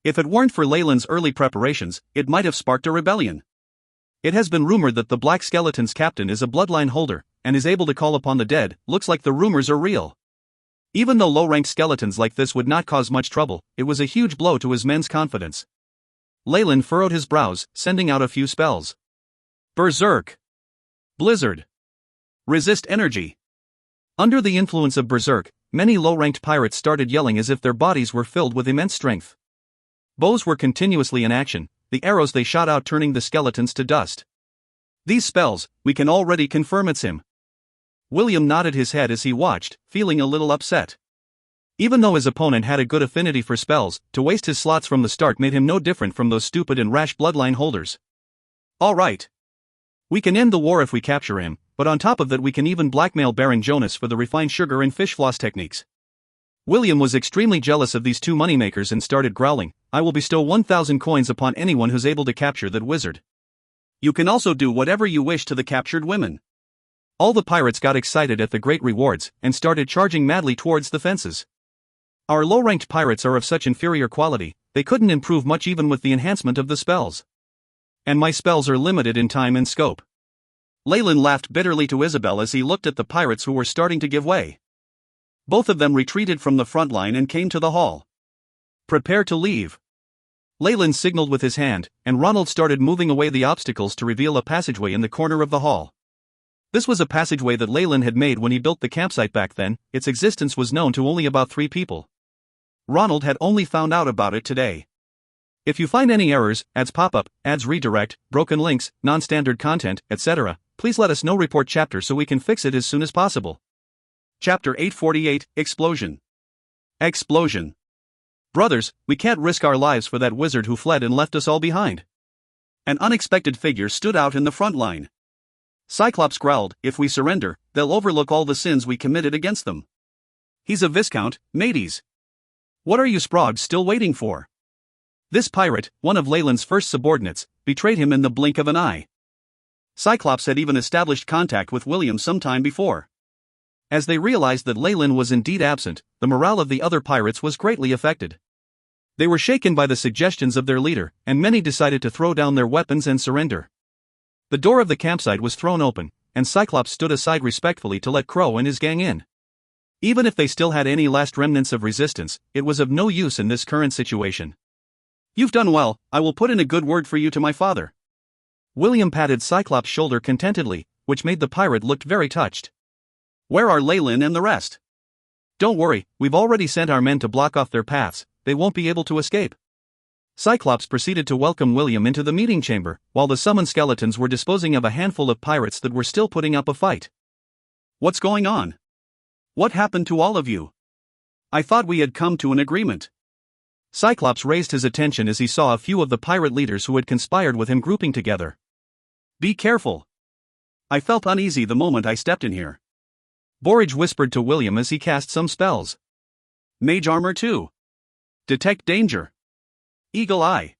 If it weren't for Leyland's early preparations, it might have sparked a rebellion. It has been rumored that the Black Skeleton's captain is a bloodline holder, and is able to call upon the dead. Looks like the rumors are real. Even though low-ranked skeletons like this would not cause much trouble, it was a huge blow to his men's confidence. Leyland furrowed his brows, sending out a few spells. Berserk. Blizzard. Resist energy. Under the influence of Berserk, many low-ranked pirates started yelling as if their bodies were filled with immense strength. Bows were continuously in action, the arrows they shot out turning the skeletons to dust. These spells, we can already confirm it's him. William nodded his head as he watched, feeling a little upset. Even though his opponent had a good affinity for spells, to waste his slots from the start made him no different from those stupid and rash bloodline holders. All right. We can end the war if we capture him, but on top of that we can even blackmail Baron Jonas for the refined sugar and fish floss techniques. William was extremely jealous of these two moneymakers and started growling, I will bestow 1,000 coins upon anyone who's able to capture that wizard. You can also do whatever you wish to the captured women. All the pirates got excited at the great rewards, and started charging madly towards the fences. Our low-ranked pirates are of such inferior quality, they couldn't improve much even with the enhancement of the spells. And my spells are limited in time and scope. Leyland laughed bitterly to Isabel as he looked at the pirates who were starting to give way. Both of them retreated from the front line and came to the hall. Prepare to leave. Leyland signaled with his hand, and Ronald started moving away the obstacles to reveal a passageway in the corner of the hall. This was a passageway that Leyland had made when he built the campsite back then. Its existence was known to only about 3 people. Ronald had only found out about it today. If you find any errors, ads pop up, ads redirect, broken links, non-standard content, etc., please let us know. Report chapter so we can fix it as soon as possible. Chapter 848, Explosion. Explosion. Brothers, we can't risk our lives for that wizard who fled and left us all behind. An unexpected figure stood out in the front line. Cyclops growled, if we surrender, they'll overlook all the sins we committed against them. He's a Viscount, mateys. What are you sprogs still waiting for? This pirate, one of Leyland's first subordinates, betrayed him in the blink of an eye. Cyclops had even established contact with William some time before. As they realized that Leyland was indeed absent, the morale of the other pirates was greatly affected. They were shaken by the suggestions of their leader, and many decided to throw down their weapons and surrender. The door of the campsite was thrown open, and Cyclops stood aside respectfully to let Crow and his gang in. Even if they still had any last remnants of resistance, it was of no use in this current situation. You've done well, I will put in a good word for you to my father. William patted Cyclops' shoulder contentedly, which made the pirate look very touched. Where are Leyland and the rest? Don't worry, we've already sent our men to block off their paths, they won't be able to escape. Cyclops proceeded to welcome William into the meeting chamber, while the summoned skeletons were disposing of a handful of pirates that were still putting up a fight. What's going on? What happened to all of you? I thought we had come to an agreement. Cyclops raised his attention as he saw a few of the pirate leaders who had conspired with him grouping together. Be careful. I felt uneasy the moment I stepped in here. Borage whispered to William as he cast some spells. Mage armor too. Detect danger. Eagle eye.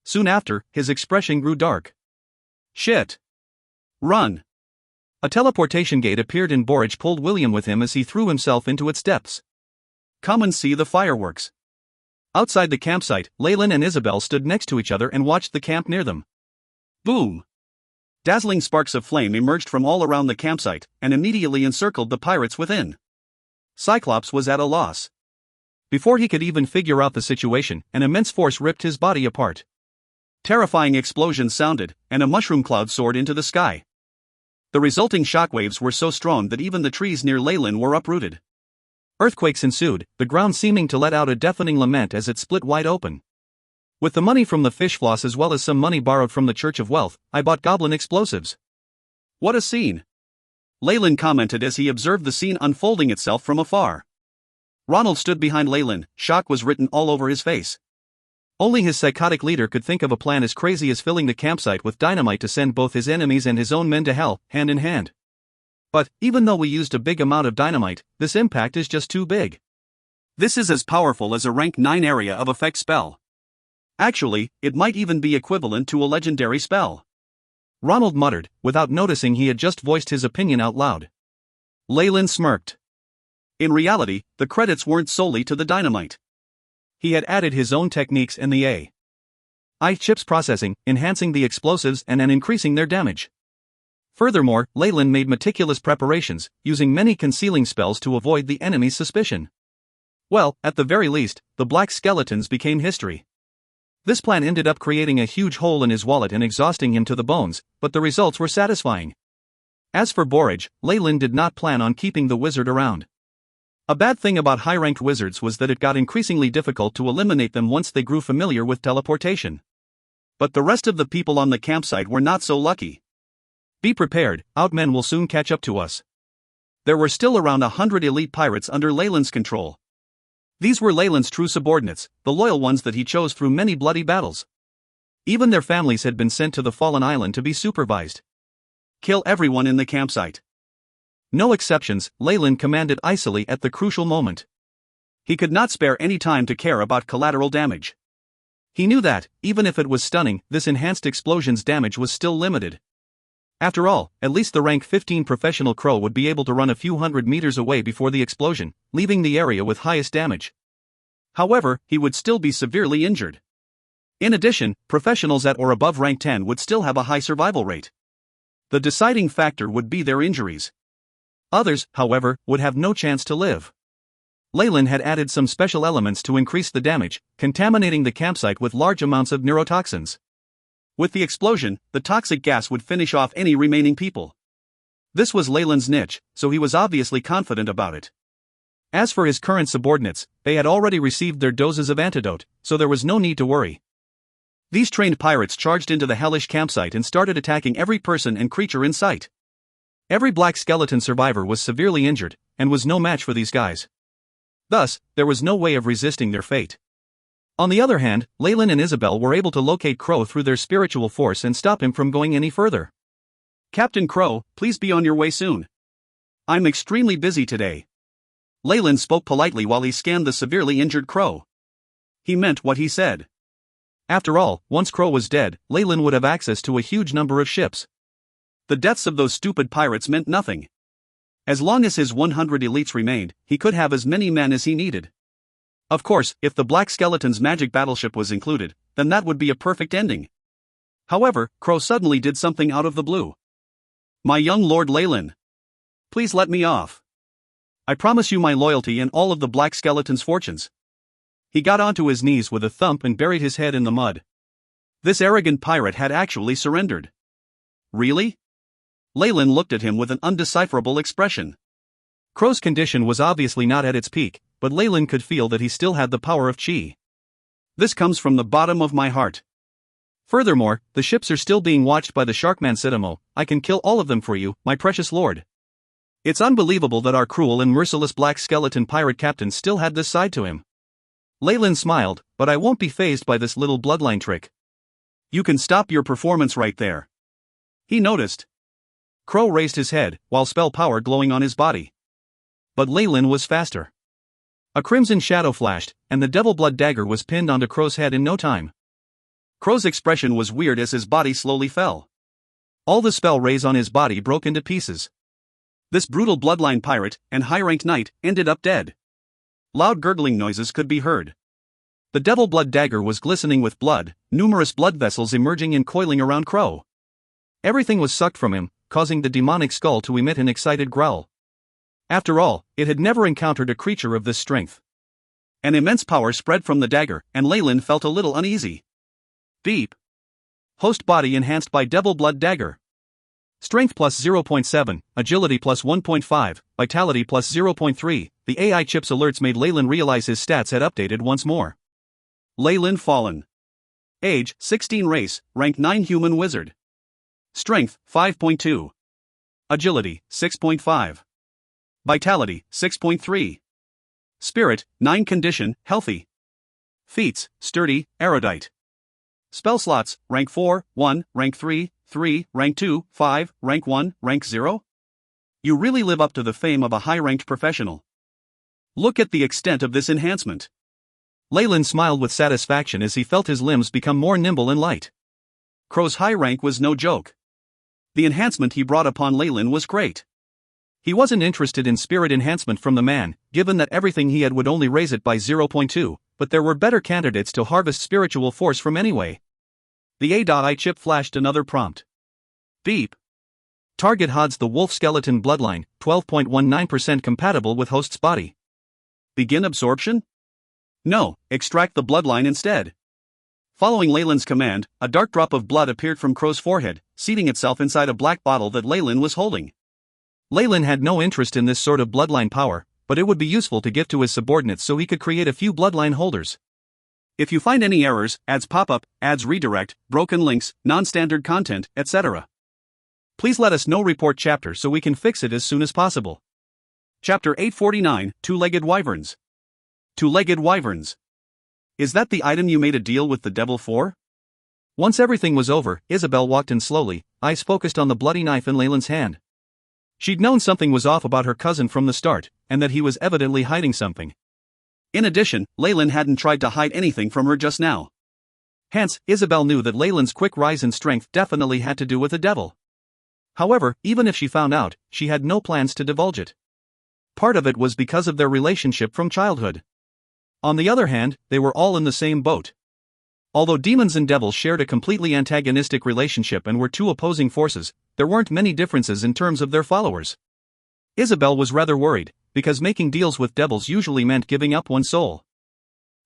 Soon after, his expression grew dark. Shit. Run. A teleportation gate appeared and Borage pulled William with him as he threw himself into its depths. Come and see the fireworks. Outside the campsite, Leyland and Isabel stood next to each other and watched the camp near them. Boom. Dazzling sparks of flame emerged from all around the campsite, and immediately encircled the pirates within. Cyclops was at a loss. Before he could even figure out the situation, an immense force ripped his body apart. Terrifying explosions sounded, and a mushroom cloud soared into the sky. The resulting shockwaves were so strong that even the trees near Leyland were uprooted. Earthquakes ensued, the ground seeming to let out a deafening lament as it split wide open. With the money from the fish floss as well as some money borrowed from the Church of Wealth, I bought goblin explosives. What a scene! Leyland commented as he observed the scene unfolding itself from afar. Ronald stood behind Leyland, shock was written all over his face. Only his psychotic leader could think of a plan as crazy as filling the campsite with dynamite to send both his enemies and his own men to hell, hand in hand. But, even though we used a big amount of dynamite, this impact is just too big. This is as powerful as a rank 9 area of effect spell. Actually, it might even be equivalent to a legendary spell. Ronald muttered, without noticing he had just voiced his opinion out loud. Leyland smirked. In reality, the credits weren't solely to the dynamite. He had added his own techniques and the AI chips processing, enhancing the explosives and increasing their damage. Furthermore, Leyland made meticulous preparations, using many concealing spells to avoid the enemy's suspicion. Well, at the very least, the black skeletons became history. This plan ended up creating a huge hole in his wallet and exhausting him to the bones, but the results were satisfying. As for Borage, Leyland did not plan on keeping the wizard around. A bad thing about high-ranked wizards was that it got increasingly difficult to eliminate them once they grew familiar with teleportation. But the rest of the people on the campsite were not so lucky. Be prepared, outmen will soon catch up to us. There were still around 100 elite pirates under Leyland's control. These were Leyland's true subordinates, the loyal ones that he chose through many bloody battles. Even their families had been sent to the fallen island to be supervised. Kill everyone in the campsite. No exceptions, Leyland commanded icily at the crucial moment. He could not spare any time to care about collateral damage. He knew that, even if it was stunning, this enhanced explosion's damage was still limited. After all, at least the rank 15 professional crow would be able to run a few hundred meters away before the explosion, leaving the area with highest damage. However, he would still be severely injured. In addition, professionals at or above rank 10 would still have a high survival rate. The deciding factor would be their injuries. Others, however, would have no chance to live. Leyland had added some special elements to increase the damage, contaminating the campsite with large amounts of neurotoxins. With the explosion, the toxic gas would finish off any remaining people. This was Leyland's niche, so he was obviously confident about it. As for his current subordinates, they had already received their doses of antidote, so there was no need to worry. These trained pirates charged into the hellish campsite and started attacking every person and creature in sight. Every black skeleton survivor was severely injured, and was no match for these guys. Thus, there was no way of resisting their fate. On the other hand, Leyland and Isabel were able to locate Crow through their spiritual force and stop him from going any further. Captain Crow, please be on your way soon. I'm extremely busy today. Leyland spoke politely while he scanned the severely injured Crow. He meant what he said. After all, once Crow was dead, Leyland would have access to a huge number of ships. The deaths of those stupid pirates meant nothing. As long as his 100 elites remained, he could have as many men as he needed. Of course, if the Black Skeleton's magic battleship was included, then that would be a perfect ending. However, Crow suddenly did something out of the blue. My young Lord Leyland. Please let me off. I promise you my loyalty and all of the Black Skeleton's fortunes. He got onto his knees with a thump and buried his head in the mud. This arrogant pirate had actually surrendered. Really? Leyland looked at him with an undecipherable expression. Crow's condition was obviously not at its peak, but Leyland could feel that he still had the power of chi. This comes from the bottom of my heart. Furthermore, the ships are still being watched by the Sharkman Sidamo. I can kill all of them for you, my precious lord. It's unbelievable that our cruel and merciless black skeleton pirate captain still had this side to him. Leyland smiled, but I won't be fazed by this little bloodline trick. You can stop your performance right there. He noticed. Crow raised his head, while spell power glowing on his body. But Leyland was faster. A crimson shadow flashed, and the devil blood dagger was pinned onto Crow's head in no time. Crow's expression was weird as his body slowly fell. All the spell rays on his body broke into pieces. This brutal bloodline pirate, and high-ranked knight, ended up dead. Loud gurgling noises could be heard. The devil blood dagger was glistening with blood, numerous blood vessels emerging and coiling around Crow. Everything was sucked from him, causing the demonic skull to emit an excited growl. After all, it had never encountered a creature of this strength. An immense power spread from the dagger, and Leyland felt a little uneasy. Beep. Host body enhanced by devil blood dagger. Strength plus 0.7, agility plus 1.5, vitality plus 0.3. The AI chip's alerts made Leyland realize his stats had updated once more. Leyland fallen. Age, 16. Race, rank 9 human wizard. Strength, 5.2. Agility, 6.5. Vitality, 6.3. Spirit, 9. Condition, healthy. Feats, sturdy, erudite. Spell slots, rank 4, 1, rank 3, 3, rank 2, 5, rank 1, rank 0? You really live up to the fame of a high-ranked professional. Look at the extent of this enhancement. Leyland smiled with satisfaction as he felt his limbs become more nimble and light. Crow's high rank was no joke. The enhancement he brought upon Leyland was great. He wasn't interested in spirit enhancement from the man, given that everything he had would only raise it by 0.2, but there were better candidates to harvest spiritual force from anyway. The AI chip flashed another prompt. Beep. Target HUD's the wolf skeleton bloodline, 12.19% compatible with host's body. Begin absorption? No, extract the bloodline instead. Following Leyland's command, a dark drop of blood appeared from Crow's forehead, seating itself inside a black bottle that Leyland was holding. Leyland had no interest in this sort of bloodline power, but it would be useful to give to his subordinates so he could create a few bloodline holders. If you find any errors, ads pop up, ads redirect, broken links, non-standard content, etc., please let us know. Report chapter so we can fix it as soon as possible. Chapter 849, Two-Legged Wyverns. Two-Legged Wyverns. Is that the item you made a deal with the devil for? Once everything was over, Isabel walked in slowly, eyes focused on the bloody knife in Leyland's hand. She'd known something was off about her cousin from the start, and that he was evidently hiding something. In addition, Leyland hadn't tried to hide anything from her just now. Hence, Isabel knew that Leyland's quick rise in strength definitely had to do with the devil. However, even if she found out, she had no plans to divulge it. Part of it was because of their relationship from childhood. On the other hand, they were all in the same boat. Although demons and devils shared a completely antagonistic relationship and were two opposing forces, there weren't many differences in terms of their followers. Isabel was rather worried, because making deals with devils usually meant giving up one's soul.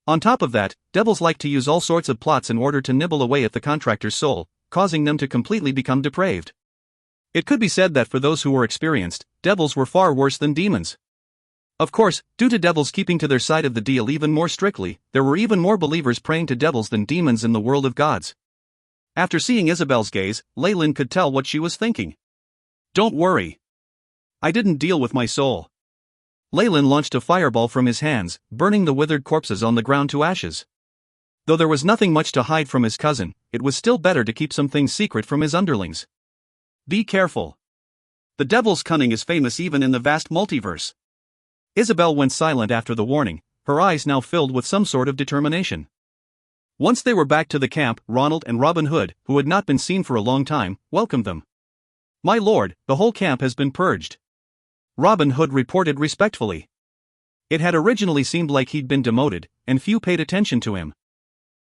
On top of that, devils like to use all sorts of plots in order to nibble away at the contractor's soul, causing them to completely become depraved. It could be said that for those who were experienced, devils were far worse than demons. Of course, due to devils keeping to their side of the deal even more strictly, there were even more believers praying to devils than demons in the world of gods. After seeing Isabel's gaze, Leyland could tell what she was thinking. Don't worry. I didn't deal with my soul. Leyland launched a fireball from his hands, burning the withered corpses on the ground to ashes. Though there was nothing much to hide from his cousin, it was still better to keep some things secret from his underlings. Be careful. The devil's cunning is famous even in the vast multiverse. Isabel went silent after the warning, her eyes now filled with some sort of determination. Once they were back to the camp, Ronald and Robin Hood, who had not been seen for a long time, welcomed them. "My lord, the whole camp has been purged," Robin Hood reported respectfully. It had originally seemed like he'd been demoted, and few paid attention to him.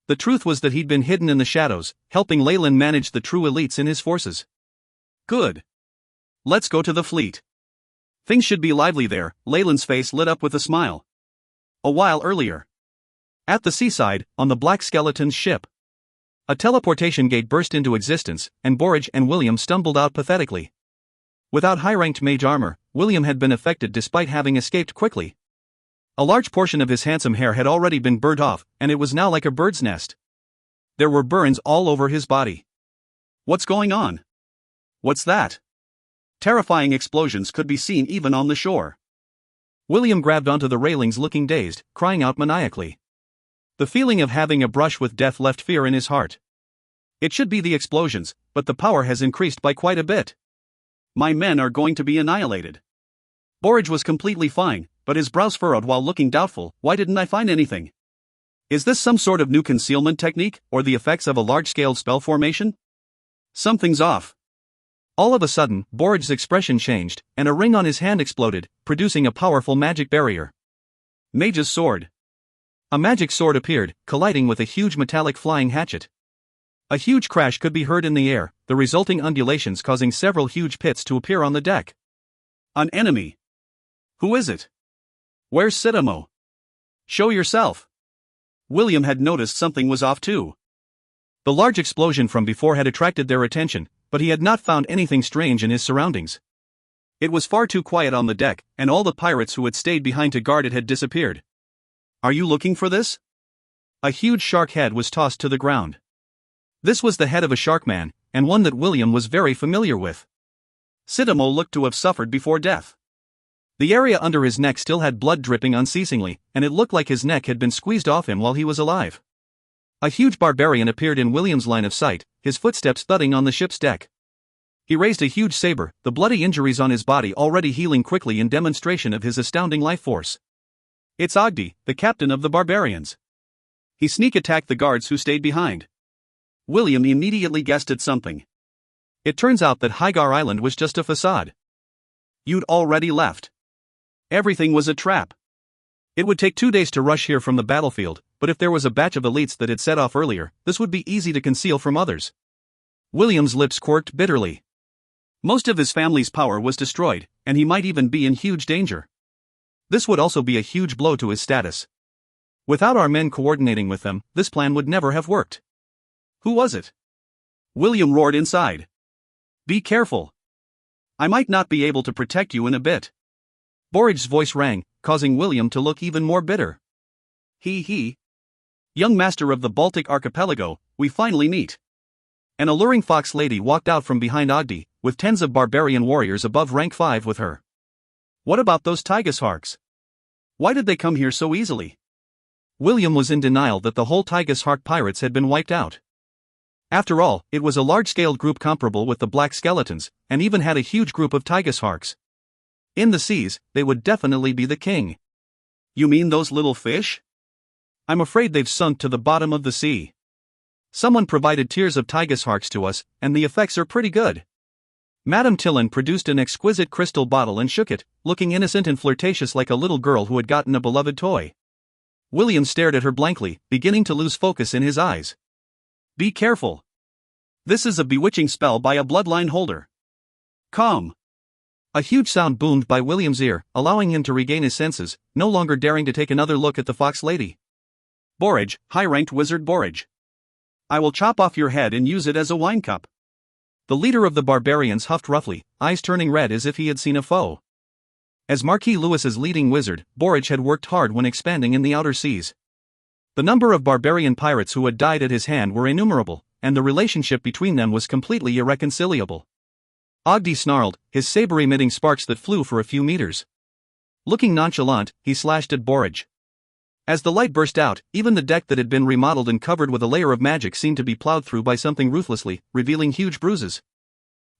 The truth was that he'd been hidden in the shadows, helping Leyland manage the true elites in his forces. Good. Let's go to the fleet. Things should be lively there. Leyland's face lit up with a smile. A while earlier, at the seaside, on the Black Skeleton's ship, a teleportation gate burst into existence, and Borage and William stumbled out pathetically. Without high-ranked mage armor, William had been affected despite having escaped quickly. A large portion of his handsome hair had already been burnt off, and it was now like a bird's nest. There were burns all over his body. What's going on? What's that? Terrifying explosions could be seen even on the shore. William grabbed onto the railings looking dazed, crying out maniacally. The feeling of having a brush with death left fear in his heart. It should be the explosions, but the power has increased by quite a bit. My men are going to be annihilated. Borage was completely fine, but his brows furrowed while looking doubtful. Why didn't I find anything? Is this some sort of new concealment technique, or the effects of a large-scale spell formation? Something's off. All of a sudden, Borage's expression changed, and a ring on his hand exploded, producing a powerful magic barrier. Mage's sword. A magic sword appeared, colliding with a huge metallic flying hatchet. A huge crash could be heard in the air, the resulting undulations causing several huge pits to appear on the deck. An enemy. Who is it? Where's Sidamo? Show yourself. William had noticed something was off too. The large explosion from before had attracted their attention, but he had not found anything strange in his surroundings. It was far too quiet on the deck, and all the pirates who had stayed behind to guard it had disappeared. Are you looking for this? A huge shark head was tossed to the ground. This was the head of a shark man, and one that William was very familiar with. Sitamo looked to have suffered before death. The area under his neck still had blood dripping unceasingly, and it looked like his neck had been squeezed off him while he was alive. A huge barbarian appeared in William's line of sight, his footsteps thudding on the ship's deck. He raised a huge saber, the bloody injuries on his body already healing quickly in demonstration of his astounding life force. It's Ogdi, the captain of the barbarians. He sneak attacked the guards who stayed behind. William immediately guessed at something. It turns out that Hygar Island was just a facade. You'd already left. Everything was a trap. It would take 2 days to rush here from the battlefield, but if there was a batch of elites that had set off earlier, this would be easy to conceal from others. William's lips quirked bitterly. Most of his family's power was destroyed, and he might even be in huge danger. This would also be a huge blow to his status. Without our men coordinating with them, this plan would never have worked. Who was it? William roared inside. Be careful. I might not be able to protect you in a bit. Borridge's voice rang, causing William to look even more bitter. He. Young master of the Baltic archipelago, we finally meet. An alluring fox lady walked out from behind Ogdi, with tens of barbarian warriors above rank 5 with her. What about those Tigus-Harks? Why did they come here so easily? William was in denial that the whole Tigus-Hark pirates had been wiped out. After all, it was a large-scaled group comparable with the Black Skeletons, and even had a huge group of Tigus-Harks. In the seas, they would definitely be the king. You mean those little fish? I'm afraid they've sunk to the bottom of the sea. Someone provided tiers of Tigus-Harks to us, and the effects are pretty good. Madame Tillin produced an exquisite crystal bottle and shook it, looking innocent and flirtatious like a little girl who had gotten a beloved toy. William stared at her blankly, beginning to lose focus in his eyes. Be careful. This is a bewitching spell by a bloodline holder. Calm. A huge sound boomed by William's ear, allowing him to regain his senses, no longer daring to take another look at the fox lady. Borridge, high-ranked wizard Borridge. I will chop off your head and use it as a wine cup. The leader of the barbarians huffed roughly, eyes turning red as if he had seen a foe. As Marquis Lewis's leading wizard, Borridge had worked hard when expanding in the outer seas. The number of barbarian pirates who had died at his hand were innumerable, and the relationship between them was completely irreconcilable. Ogdi snarled, his saber emitting sparks that flew for a few meters. Looking nonchalant, he slashed at Borridge. As the light burst out, even the deck that had been remodeled and covered with a layer of magic seemed to be plowed through by something ruthlessly, revealing huge bruises.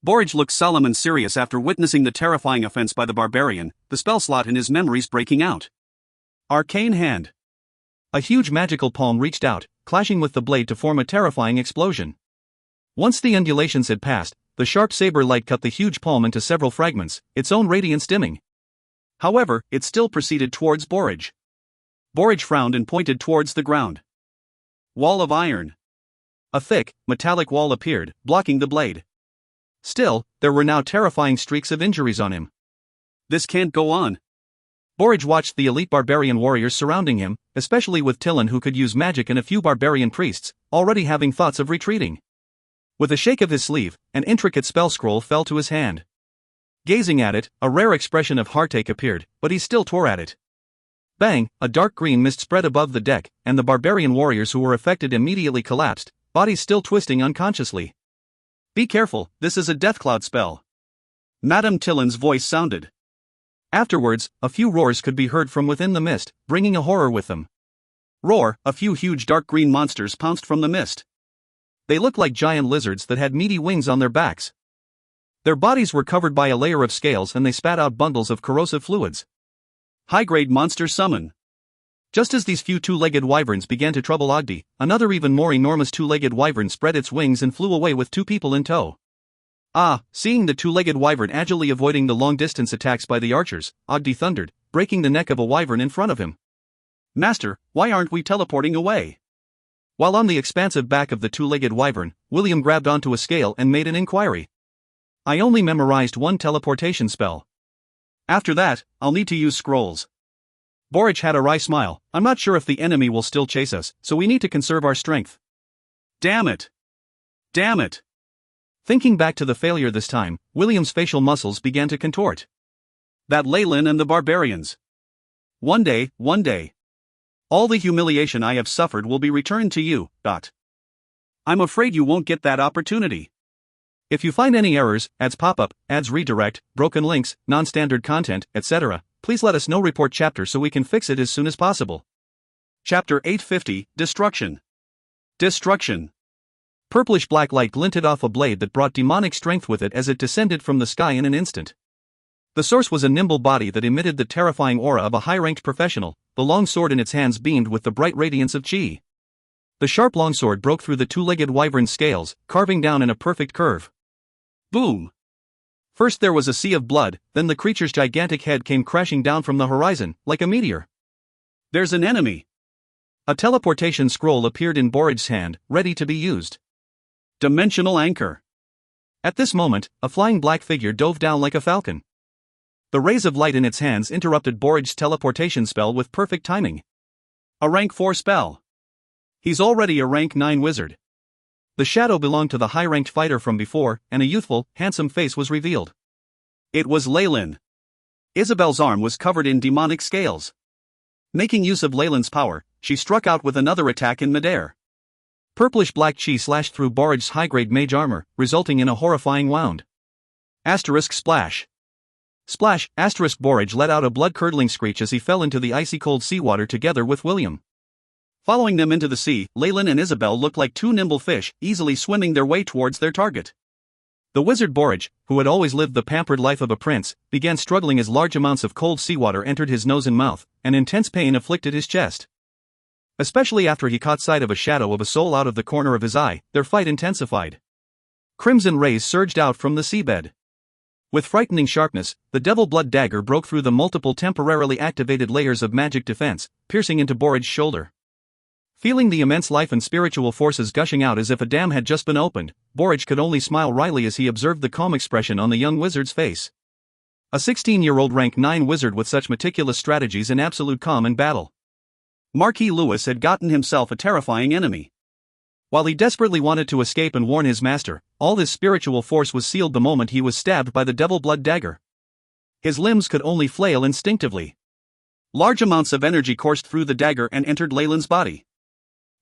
Borridge looked solemn and serious after witnessing the terrifying offense by the barbarian, the spell slot in his memories breaking out. Arcane Hand. A huge magical palm reached out, clashing with the blade to form a terrifying explosion. Once the undulations had passed, the sharp saber light cut the huge palm into several fragments, its own radiance dimming. However, it still proceeded towards Borridge. Borridge frowned and pointed towards the ground. Wall of iron. A thick, metallic wall appeared, blocking the blade. Still, there were now terrifying streaks of injuries on him. This can't go on. Borridge watched the elite barbarian warriors surrounding him, especially with Tillin who could use magic and a few barbarian priests, already having thoughts of retreating. With a shake of his sleeve, an intricate spell scroll fell to his hand. Gazing at it, a rare expression of heartache appeared, but he still tore at it. Bang, a dark green mist spread above the deck, and the barbarian warriors who were affected immediately collapsed, bodies still twisting unconsciously. Be careful, this is a death cloud spell. Madame Tillin's voice sounded. Afterwards, a few roars could be heard from within the mist, bringing a horror with them. Roar, a few huge dark green monsters pounced from the mist. They looked like giant lizards that had meaty wings on their backs. Their bodies were covered by a layer of scales and they spat out bundles of corrosive fluids. High-grade monster summon. Just as these few two-legged wyverns began to trouble Ogdi, another even more enormous two-legged wyvern spread its wings and flew away with 2 people in tow. Seeing the two-legged wyvern agilely avoiding the long-distance attacks by the archers, Ogdi thundered, breaking the neck of a wyvern in front of him. Master, why aren't we teleporting away? While on the expansive back of the two-legged wyvern, William grabbed onto a scale and made an inquiry. I only memorized one teleportation spell. After that, I'll need to use scrolls. Borridge had a wry smile. I'm not sure if the enemy will still chase us, so we need to conserve our strength. Damn it! Damn it! Thinking back to the failure this time, William's facial muscles began to contort. That Leyland and the barbarians. One day. All the humiliation I have suffered will be returned to you. I'm afraid you won't get that opportunity. If you find any errors, ads pop up, ads redirect, broken links, non-standard content, etc., please let us know. Report chapter so we can fix it as soon as possible. Chapter 850, Destruction. Destruction. Purplish black light glinted off a blade that brought demonic strength with it as it descended from the sky in an instant. The source was a nimble body that emitted the terrifying aura of a high-ranked professional. The long sword in its hands beamed with the bright radiance of chi. The sharp longsword broke through the two-legged wyvern's scales, carving down in a perfect curve. Boom! First there was a sea of blood, then the creature's gigantic head came crashing down from the horizon, like a meteor. There's an enemy! A teleportation scroll appeared in Borridge's hand, ready to be used. Dimensional anchor. At this moment, a flying black figure dove down like a falcon. The rays of light in its hands interrupted Borridge's teleportation spell with perfect timing. A rank 4 spell. He's already a rank 9 wizard. The shadow belonged to the high-ranked fighter from before, and a youthful, handsome face was revealed. It was Lyle. Isabel's arm was covered in demonic scales. Making use of Leyland's power, she struck out with another attack in midair. Purplish black chi slashed through Borridge's high-grade mage armor, resulting in a horrifying wound. Asterisk splash. Splash, asterisk Borridge let out a blood-curdling screech as he fell into the icy-cold seawater together with William. Following them into the sea, Leyland and Isabel looked like two nimble fish, easily swimming their way towards their target. The wizard Borridge, who had always lived the pampered life of a prince, began struggling as large amounts of cold seawater entered his nose and mouth, and intense pain afflicted his chest. Especially after he caught sight of a shadow of a soul out of the corner of his eye, their fight intensified. Crimson rays surged out from the seabed. With frightening sharpness, the devil blood dagger broke through the multiple temporarily activated layers of magic defense, piercing into Borridge's shoulder. Feeling the immense life and spiritual forces gushing out as if a dam had just been opened, Borridge could only smile wryly as he observed the calm expression on the young wizard's face. A 16-year-old rank 9 wizard with such meticulous strategies and absolute calm in battle. Marquis Lewis had gotten himself a terrifying enemy. While he desperately wanted to escape and warn his master, all his spiritual force was sealed the moment he was stabbed by the devil blood dagger. His limbs could only flail instinctively. Large amounts of energy coursed through the dagger and entered Leyland's body.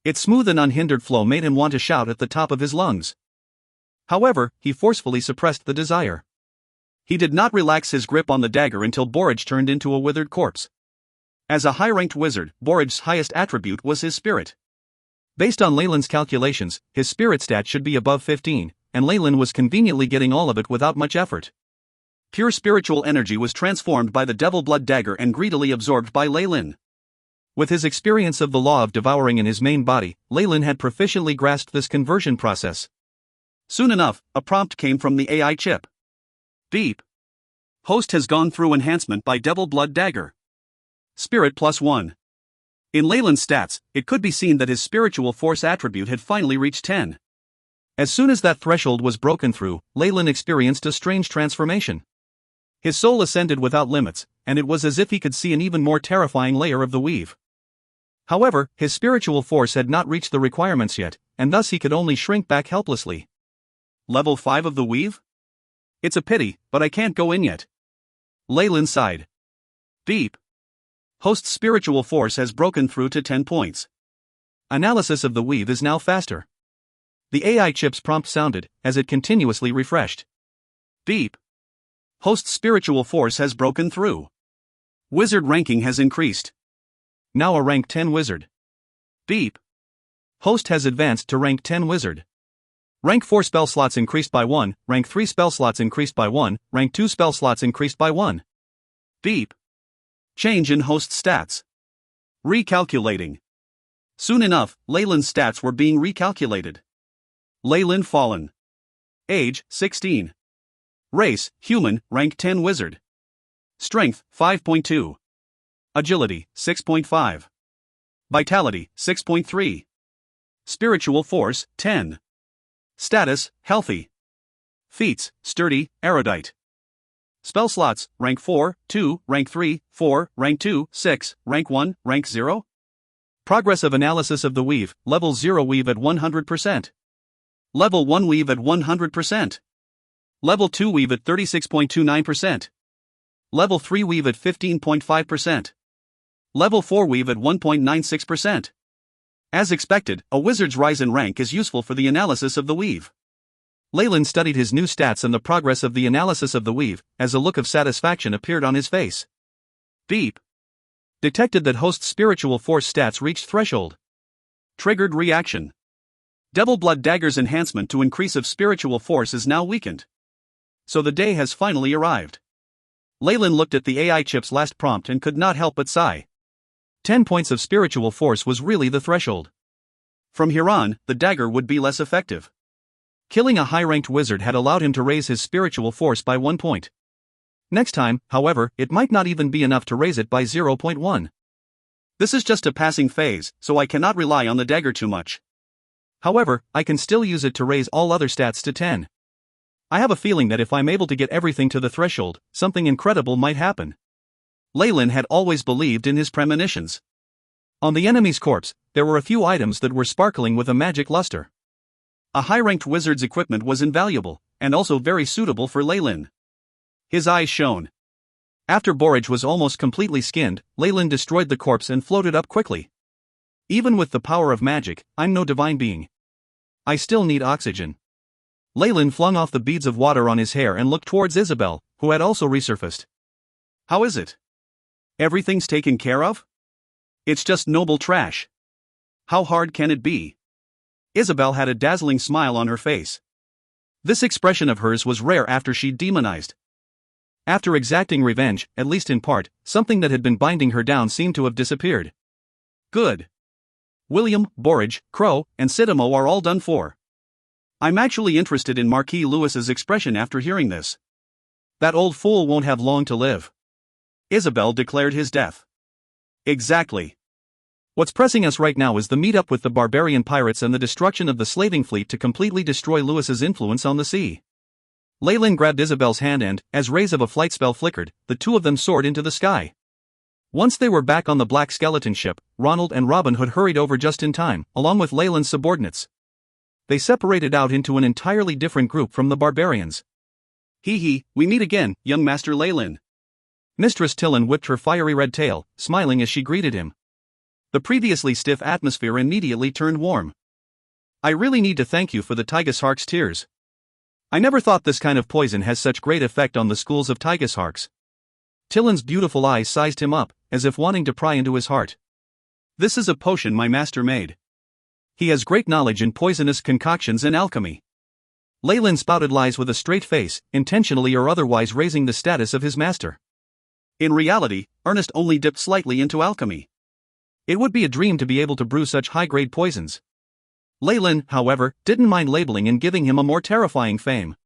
Its smooth and unhindered flow made him want to shout at the top of his lungs. However, he forcefully suppressed the desire. He did not relax his grip on the dagger until Borridge turned into a withered corpse. As a high-ranked wizard, Borridge's highest attribute was his spirit. Based on Leyland's calculations, his spirit stat should be above 15, and Leyland was conveniently getting all of it without much effort. Pure spiritual energy was transformed by the devil blood dagger and greedily absorbed by Leyland. With his experience of the law of devouring in his main body, Leyland had proficiently grasped this conversion process. Soon enough, a prompt came from the AI chip. Beep. Host has gone through enhancement by devil blood dagger. Spirit +1. In Leyland's stats, it could be seen that his spiritual force attribute had finally reached 10. As soon as that threshold was broken through, Leyland experienced a strange transformation. His soul ascended without limits, and it was as if he could see an even more terrifying layer of the weave. However, his spiritual force had not reached the requirements yet, and thus he could only shrink back helplessly. Level 5 of the weave? It's a pity, but I can't go in yet. Leyland sighed. Beep. Host's spiritual force has broken through to 10 points. Analysis of the weave is now faster. The AI chip's prompt sounded, as it continuously refreshed. Beep. Host's spiritual force has broken through. Wizard ranking has increased. Now a rank 10 wizard. Beep. Host has advanced to rank 10 wizard. Rank 4 spell slots increased by 1, rank 3 spell slots increased by 1, rank 2 spell slots increased by 1. Beep. Change in host stats. Recalculating. Soon enough, Leyland's stats were being recalculated. Leyland fallen. Age, 16. Race, human, rank 10 wizard. Strength, 5.2. Agility, 6.5. Vitality, 6.3. Spiritual force, 10. Status, healthy. Feats, sturdy, erudite. Spell slots, rank 4, 2, rank 3, 4, rank 2, 6, rank 1, rank 0. Progress of analysis of the weave, level 0 weave at 100%. Level 1 weave at 100%. Level 2 weave at 36.29%. Level 3 weave at 15.5%. Level 4 weave at 1.96%. As expected, a wizard's rise in rank is useful for the analysis of the weave. Leyland studied his new stats and the progress of the analysis of the weave, as a look of satisfaction appeared on his face. Beep. Detected that host's spiritual force stats reached threshold. Triggered reaction. Devil Blood Dagger's enhancement to increase of spiritual force is now weakened. So the day has finally arrived. Leyland looked at the AI chip's last prompt and could not help but sigh. 10 points of spiritual force was really the threshold. From here on, the dagger would be less effective. Killing a high-ranked wizard had allowed him to raise his spiritual force by 1 point. Next time, however, it might not even be enough to raise it by 0.1. This is just a passing phase, so I cannot rely on the dagger too much. However, I can still use it to raise all other stats to 10. I have a feeling that if I'm able to get everything to the threshold, something incredible might happen. Leyland had always believed in his premonitions. On the enemy's corpse, there were a few items that were sparkling with a magic luster. A high-ranked wizard's equipment was invaluable, and also very suitable for Leyland. His eyes shone. After Borage was almost completely skinned, Leyland destroyed the corpse and floated up quickly. Even with the power of magic, I'm no divine being. I still need oxygen. Leyland flung off the beads of water on his hair and looked towards Isabel, who had also resurfaced. How is it? Everything's taken care of? It's just noble trash. How hard can it be? Isabel had a dazzling smile on her face. This expression of hers was rare after she'd demonized. After exacting revenge, at least in part, something that had been binding her down seemed to have disappeared. Good. William, Borage, Crow, and Sidamo are all done for. I'm actually interested in Marquis Lewis's expression after hearing this. That old fool won't have long to live. Isabel declared his death. Exactly. What's pressing us right now is the meet-up with the barbarian pirates and the destruction of the slaving fleet to completely destroy Lewis's influence on the sea. Leyland grabbed Isabel's hand and, as rays of a flight spell flickered, the two of them soared into the sky. Once they were back on the black skeleton ship, Ronald and Robin Hood hurried over just in time, along with Leyland's subordinates. They separated out into an entirely different group from the barbarians. Hee, we meet again, young Master Leyland. Mistress Tillin whipped her fiery red tail, smiling as she greeted him. The previously stiff atmosphere immediately turned warm. I really need to thank you for the Tigeshark's tears. I never thought this kind of poison has such great effect on the schools of Tigesharks. Tillin's beautiful eyes sized him up, as if wanting to pry into his heart. This is a potion my master made. He has great knowledge in poisonous concoctions and alchemy. Leyland spouted lies with a straight face, intentionally or otherwise raising the status of his master. In reality, Ernest only dipped slightly into alchemy. It would be a dream to be able to brew such high-grade poisons. Leyland, however, didn't mind labeling and giving him a more terrifying fame.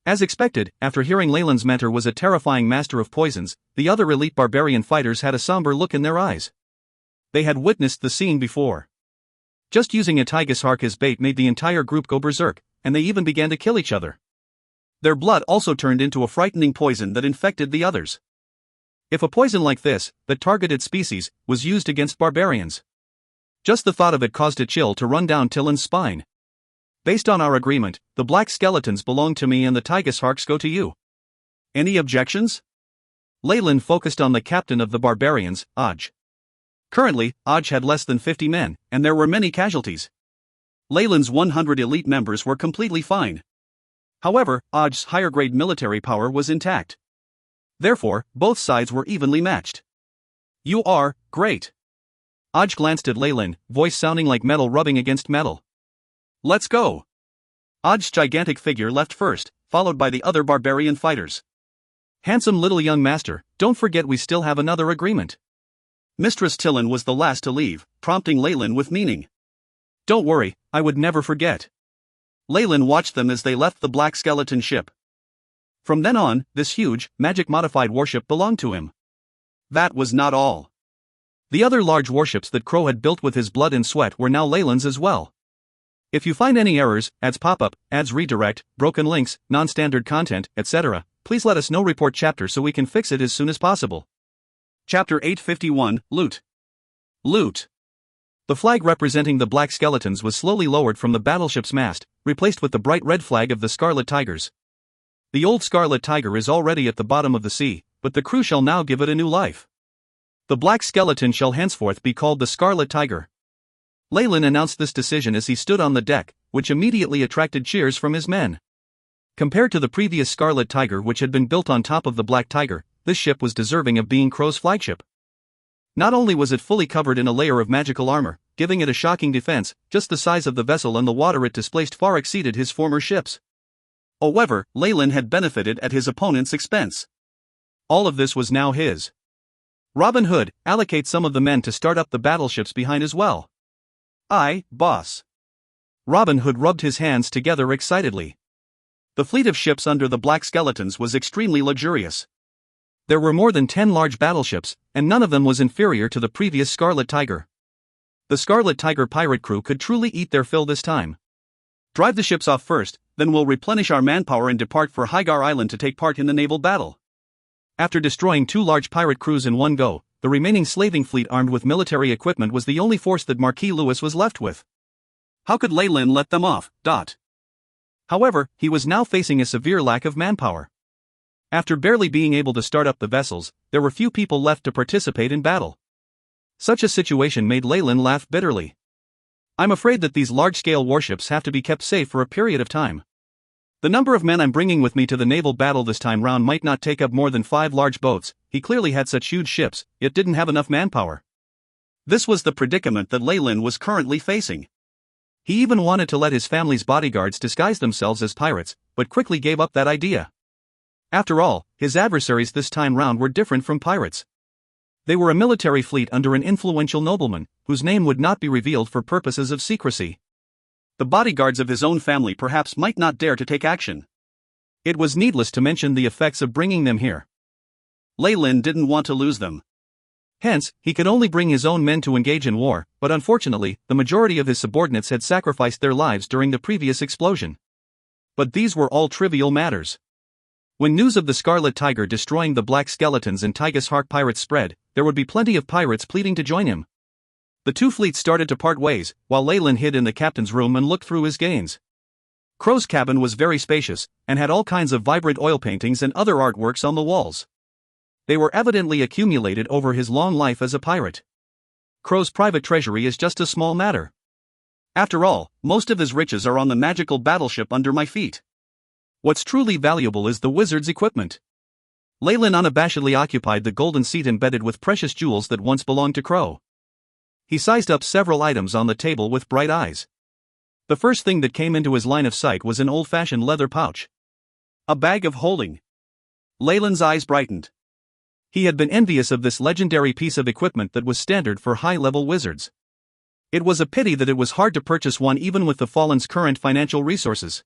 As expected, after hearing Leyland's mentor was a terrifying master of poisons, the other elite barbarian fighters had a somber look in their eyes. They had witnessed the scene before. Just using a Tigeshark as bait made the entire group go berserk, and they even began to kill each other. Their blood also turned into a frightening poison that infected the others. If a poison like this, that targeted species, was used against barbarians, just the thought of it caused a chill to run down Tillin's spine. Based on our agreement, the black skeletons belong to me and the Tigesharks go to you. Any objections? Leyland focused on the captain of the barbarians, Aj. Currently, Aj had less than 50 men, and there were many casualties. Leyland's 100 elite members were completely fine. However, Aj's higher-grade military power was intact. Therefore, both sides were evenly matched. You are great. Aj glanced at Leyland, voice sounding like metal rubbing against metal. Let's go. Aj's gigantic figure left first, followed by the other barbarian fighters. Handsome little young master, don't forget we still have another agreement. Mistress Tillin was the last to leave, prompting Leyland with meaning. Don't worry, I would never forget. Leyland watched them as they left the black skeleton ship. From then on, this huge, magic-modified warship belonged to him. That was not all. The other large warships that Crow had built with his blood and sweat were now Leyland's as well. If you find any errors, ads pop up, ads redirect, broken links, non-standard content, etc., please let us know. Report chapter so we can fix it as soon as possible. Chapter 851, Loot. Loot. The flag representing the black skeletons was slowly lowered from the battleship's mast, replaced with the bright red flag of the Scarlet Tigers. The old Scarlet Tiger is already at the bottom of the sea, but the crew shall now give it a new life. The black skeleton shall henceforth be called the Scarlet Tiger. Leyland announced this decision as he stood on the deck, which immediately attracted cheers from his men. Compared to the previous Scarlet Tiger, which had been built on top of the Black Tiger, this ship was deserving of being Crow's flagship. Not only was it fully covered in a layer of magical armor, giving it a shocking defense, just the size of the vessel and the water it displaced far exceeded his former ships. However, Leyland had benefited at his opponent's expense. All of this was now his. Robin Hood, allocate some of the men to start up the battleships behind as well. Aye, boss. Robin Hood rubbed his hands together excitedly. The fleet of ships under the Black Skeletons was extremely luxurious. There were more than 10 large battleships, and none of them was inferior to the previous Scarlet Tiger. The Scarlet Tiger pirate crew could truly eat their fill this time. Drive the ships off first, then we'll replenish our manpower and depart for Hygar Island to take part in the naval battle. After destroying 2 large pirate crews in one go, the remaining slaving fleet armed with military equipment was the only force that Marquis Lewis was left with. How could Leyland let them off? However, he was now facing a severe lack of manpower. After barely being able to start up the vessels, there were few people left to participate in battle. Such a situation made Leyland laugh bitterly. I'm afraid that these large-scale warships have to be kept safe for a period of time. The number of men I'm bringing with me to the naval battle this time round might not take up more than 5 large boats. He clearly had such huge ships, yet didn't have enough manpower. This was the predicament that Leyland was currently facing. He even wanted to let his family's bodyguards disguise themselves as pirates, but quickly gave up that idea. After all, his adversaries this time round were different from pirates. They were a military fleet under an influential nobleman, whose name would not be revealed for purposes of secrecy. The bodyguards of his own family perhaps might not dare to take action. It was needless to mention the effects of bringing them here. Leyland didn't want to lose them. Hence, he could only bring his own men to engage in war, but unfortunately, the majority of his subordinates had sacrificed their lives during the previous explosion. But these were all trivial matters. When news of the Scarlet Tiger destroying the Black Skeletons and Tygus Hark pirates spread, there would be plenty of pirates pleading to join him. The 2 fleets started to part ways, while Leyland hid in the captain's room and looked through his gains. Crow's cabin was very spacious, and had all kinds of vibrant oil paintings and other artworks on the walls. They were evidently accumulated over his long life as a pirate. Crow's private treasury is just a small matter. After all, most of his riches are on the magical battleship under my feet. What's truly valuable is the wizard's equipment. Leyland unabashedly occupied the golden seat embedded with precious jewels that once belonged to Crow. He sized up several items on the table with bright eyes. The first thing that came into his line of sight was an old-fashioned leather pouch. A bag of holding. Leyland's eyes brightened. He had been envious of this legendary piece of equipment that was standard for high-level wizards. It was a pity that it was hard to purchase one even with the Fallen's current financial resources.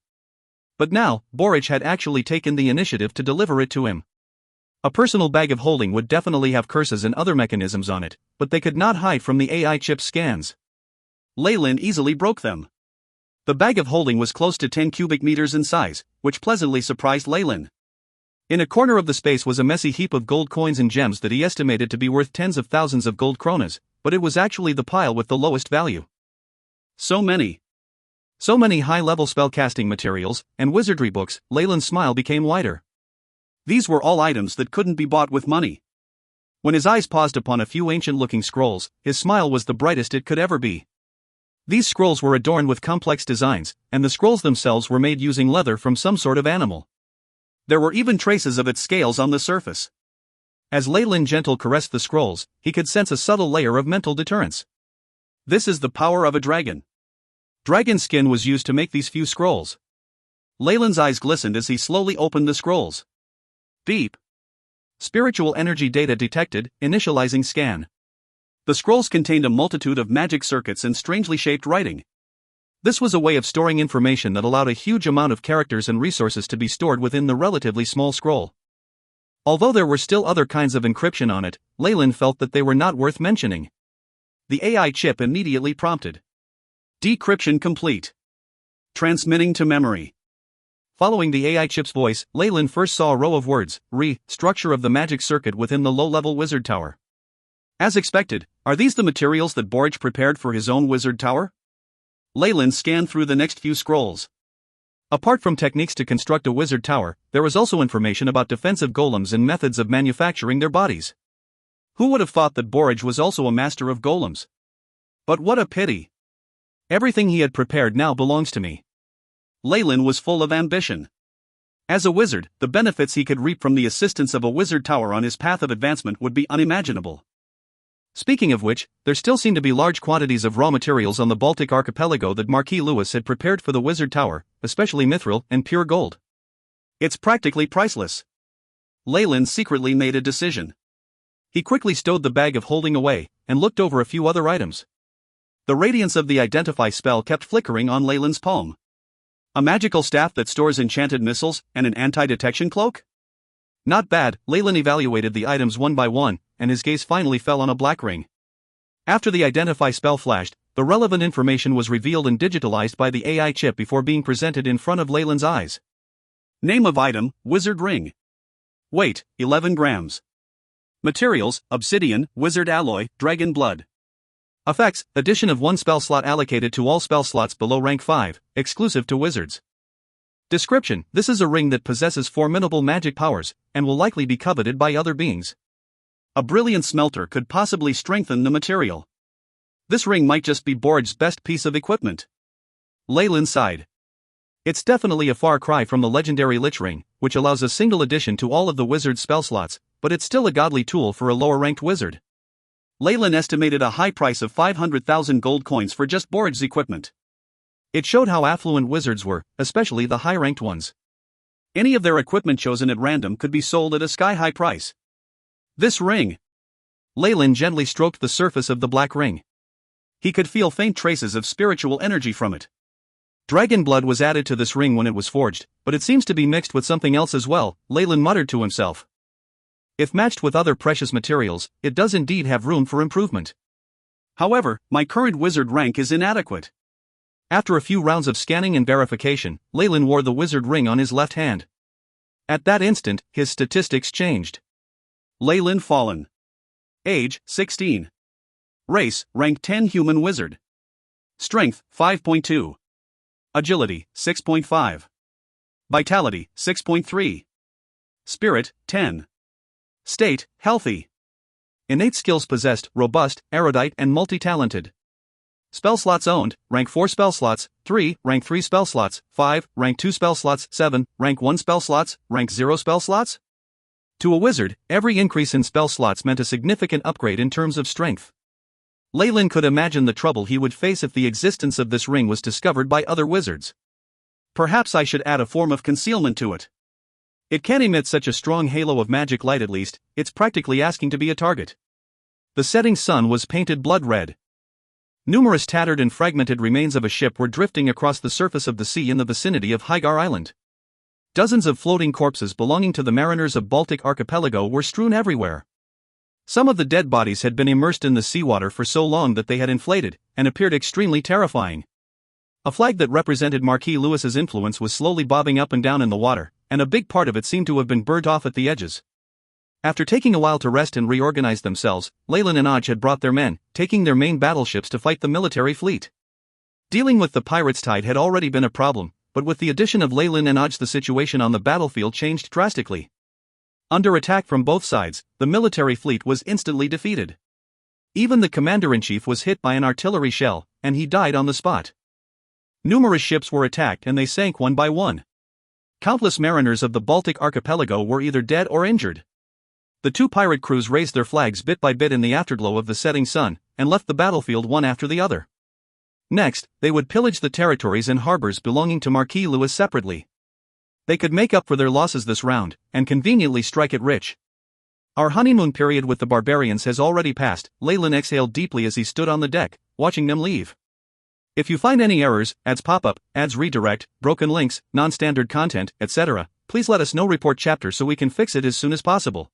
But now, Borage had actually taken the initiative to deliver it to him. A personal bag of holding would definitely have curses and other mechanisms on it, but they could not hide from the AI chip scans. Leyland easily broke them. The bag of holding was close to 10 cubic meters in size, which pleasantly surprised Leyland. In a corner of the space was a messy heap of gold coins and gems that he estimated to be worth tens of thousands of gold kronas, but it was actually the pile with the lowest value. So many high-level spellcasting materials and wizardry books. Leyland's smile became wider. These were all items that couldn't be bought with money. When his eyes paused upon a few ancient-looking scrolls, his smile was the brightest it could ever be. These scrolls were adorned with complex designs, and the scrolls themselves were made using leather from some sort of animal. There were even traces of its scales on the surface. As Leyland gently caressed the scrolls, he could sense a subtle layer of mental deterrence. This is the power of a dragon. Dragon skin was used to make these few scrolls. Leyland's eyes glistened as he slowly opened the scrolls. Beep. Spiritual energy data detected, initializing scan. The scrolls contained a multitude of magic circuits and strangely shaped writing. This was a way of storing information that allowed a huge amount of characters and resources to be stored within the relatively small scroll. Although there were still other kinds of encryption on it, Leyland felt that they were not worth mentioning. The AI chip immediately prompted. Decryption complete. Transmitting to memory. Following the AI chip's voice, Leyland first saw a row of words, structure of the magic circuit within the low-level wizard tower. As expected, are these the materials that Borage prepared for his own wizard tower? Leyland scanned through the next few scrolls. Apart from techniques to construct a wizard tower, there was also information about defensive golems and methods of manufacturing their bodies. Who would have thought that Borage was also a master of golems? But what a pity! Everything he had prepared now belongs to me. Leyland was full of ambition. As a wizard, the benefits he could reap from the assistance of a wizard tower on his path of advancement would be unimaginable. Speaking of which, there still seemed to be large quantities of raw materials on the Baltic archipelago that Marquis Lewis had prepared for the wizard tower, especially mithril and pure gold. It's practically priceless. Leyland secretly made a decision. He quickly stowed the bag of holding away, and looked over a few other items. The radiance of the Identify spell kept flickering on Leyland's palm. A magical staff that stores enchanted missiles, and an anti-detection cloak? Not bad. Leyland evaluated the items one by one, and his gaze finally fell on a black ring. After the Identify spell flashed, the relevant information was revealed and digitalized by the AI chip before being presented in front of Leyland's eyes. Name of item, Wizard Ring. Weight, 11 grams. Materials, obsidian, wizard alloy, dragon blood. Effects, addition of one spell slot allocated to all spell slots below rank 5, exclusive to wizards. Description, this is a ring that possesses formidable magic powers, and will likely be coveted by other beings. A brilliant smelter could possibly strengthen the material. This ring might just be Borg's best piece of equipment. Leyland sighed. It's definitely a far cry from the legendary Lich Ring, which allows a single addition to all of the wizard's spell slots, but it's still a godly tool for a lower-ranked wizard. Leyland estimated a high price of 500,000 gold coins for just Borg's equipment. It showed how affluent wizards were, especially the high-ranked ones. Any of their equipment chosen at random could be sold at a sky-high price. This ring. Leyland gently stroked the surface of the black ring. He could feel faint traces of spiritual energy from it. Dragon blood was added to this ring when it was forged, but it seems to be mixed with something else as well, Leyland muttered to himself. If matched with other precious materials, it does indeed have room for improvement. However, my current wizard rank is inadequate. After a few rounds of scanning and verification, Leyland wore the wizard ring on his left hand. At that instant, his statistics changed. Leyland Fallen. Age, 16. Race, rank 10 human wizard. Strength, 5.2. Agility, 6.5. Vitality, 6.3. Spirit, 10. State, healthy. Innate skills possessed, robust, erudite and multi-talented. Spell slots owned, rank 4 spell slots, 3, rank 3 spell slots, 5, rank 2 spell slots, 7, rank 1 spell slots, rank 0 spell slots? To a wizard, every increase in spell slots meant a significant upgrade in terms of strength. Leyland could imagine the trouble he would face if the existence of this ring was discovered by other wizards. Perhaps I should add a form of concealment to it. It can emit such a strong halo of magic light, at least, it's practically asking to be a target. The setting sun was painted blood red. Numerous tattered and fragmented remains of a ship were drifting across the surface of the sea in the vicinity of Hygar Island. Dozens of floating corpses belonging to the mariners of Baltic archipelago were strewn everywhere. Some of the dead bodies had been immersed in the seawater for so long that they had inflated, and appeared extremely terrifying. A flag that represented Marquis Lewis's influence was slowly bobbing up and down in the water, and a big part of it seemed to have been burnt off at the edges. After taking a while to rest and reorganize themselves, Leyland and Aj had brought their men, taking their main battleships to fight the military fleet. Dealing with the pirates' tide had already been a problem, but with the addition of Leyland and Aj the situation on the battlefield changed drastically. Under attack from both sides, the military fleet was instantly defeated. Even the commander-in-chief was hit by an artillery shell, and he died on the spot. Numerous ships were attacked and they sank one by one. Countless mariners of the Baltic archipelago were either dead or injured. The two pirate crews raised their flags bit by bit in the afterglow of the setting sun, and left the battlefield one after the other. Next, they would pillage the territories and harbors belonging to Marquis Lewis separately. They could make up for their losses this round, and conveniently strike it rich. Our honeymoon period with the barbarians has already passed, Leyland exhaled deeply as he stood on the deck, watching them leave. If you find any errors, ads pop up, ads redirect, broken links, non-standard content, etc., please let us know. Report chapter so we can fix it as soon as possible.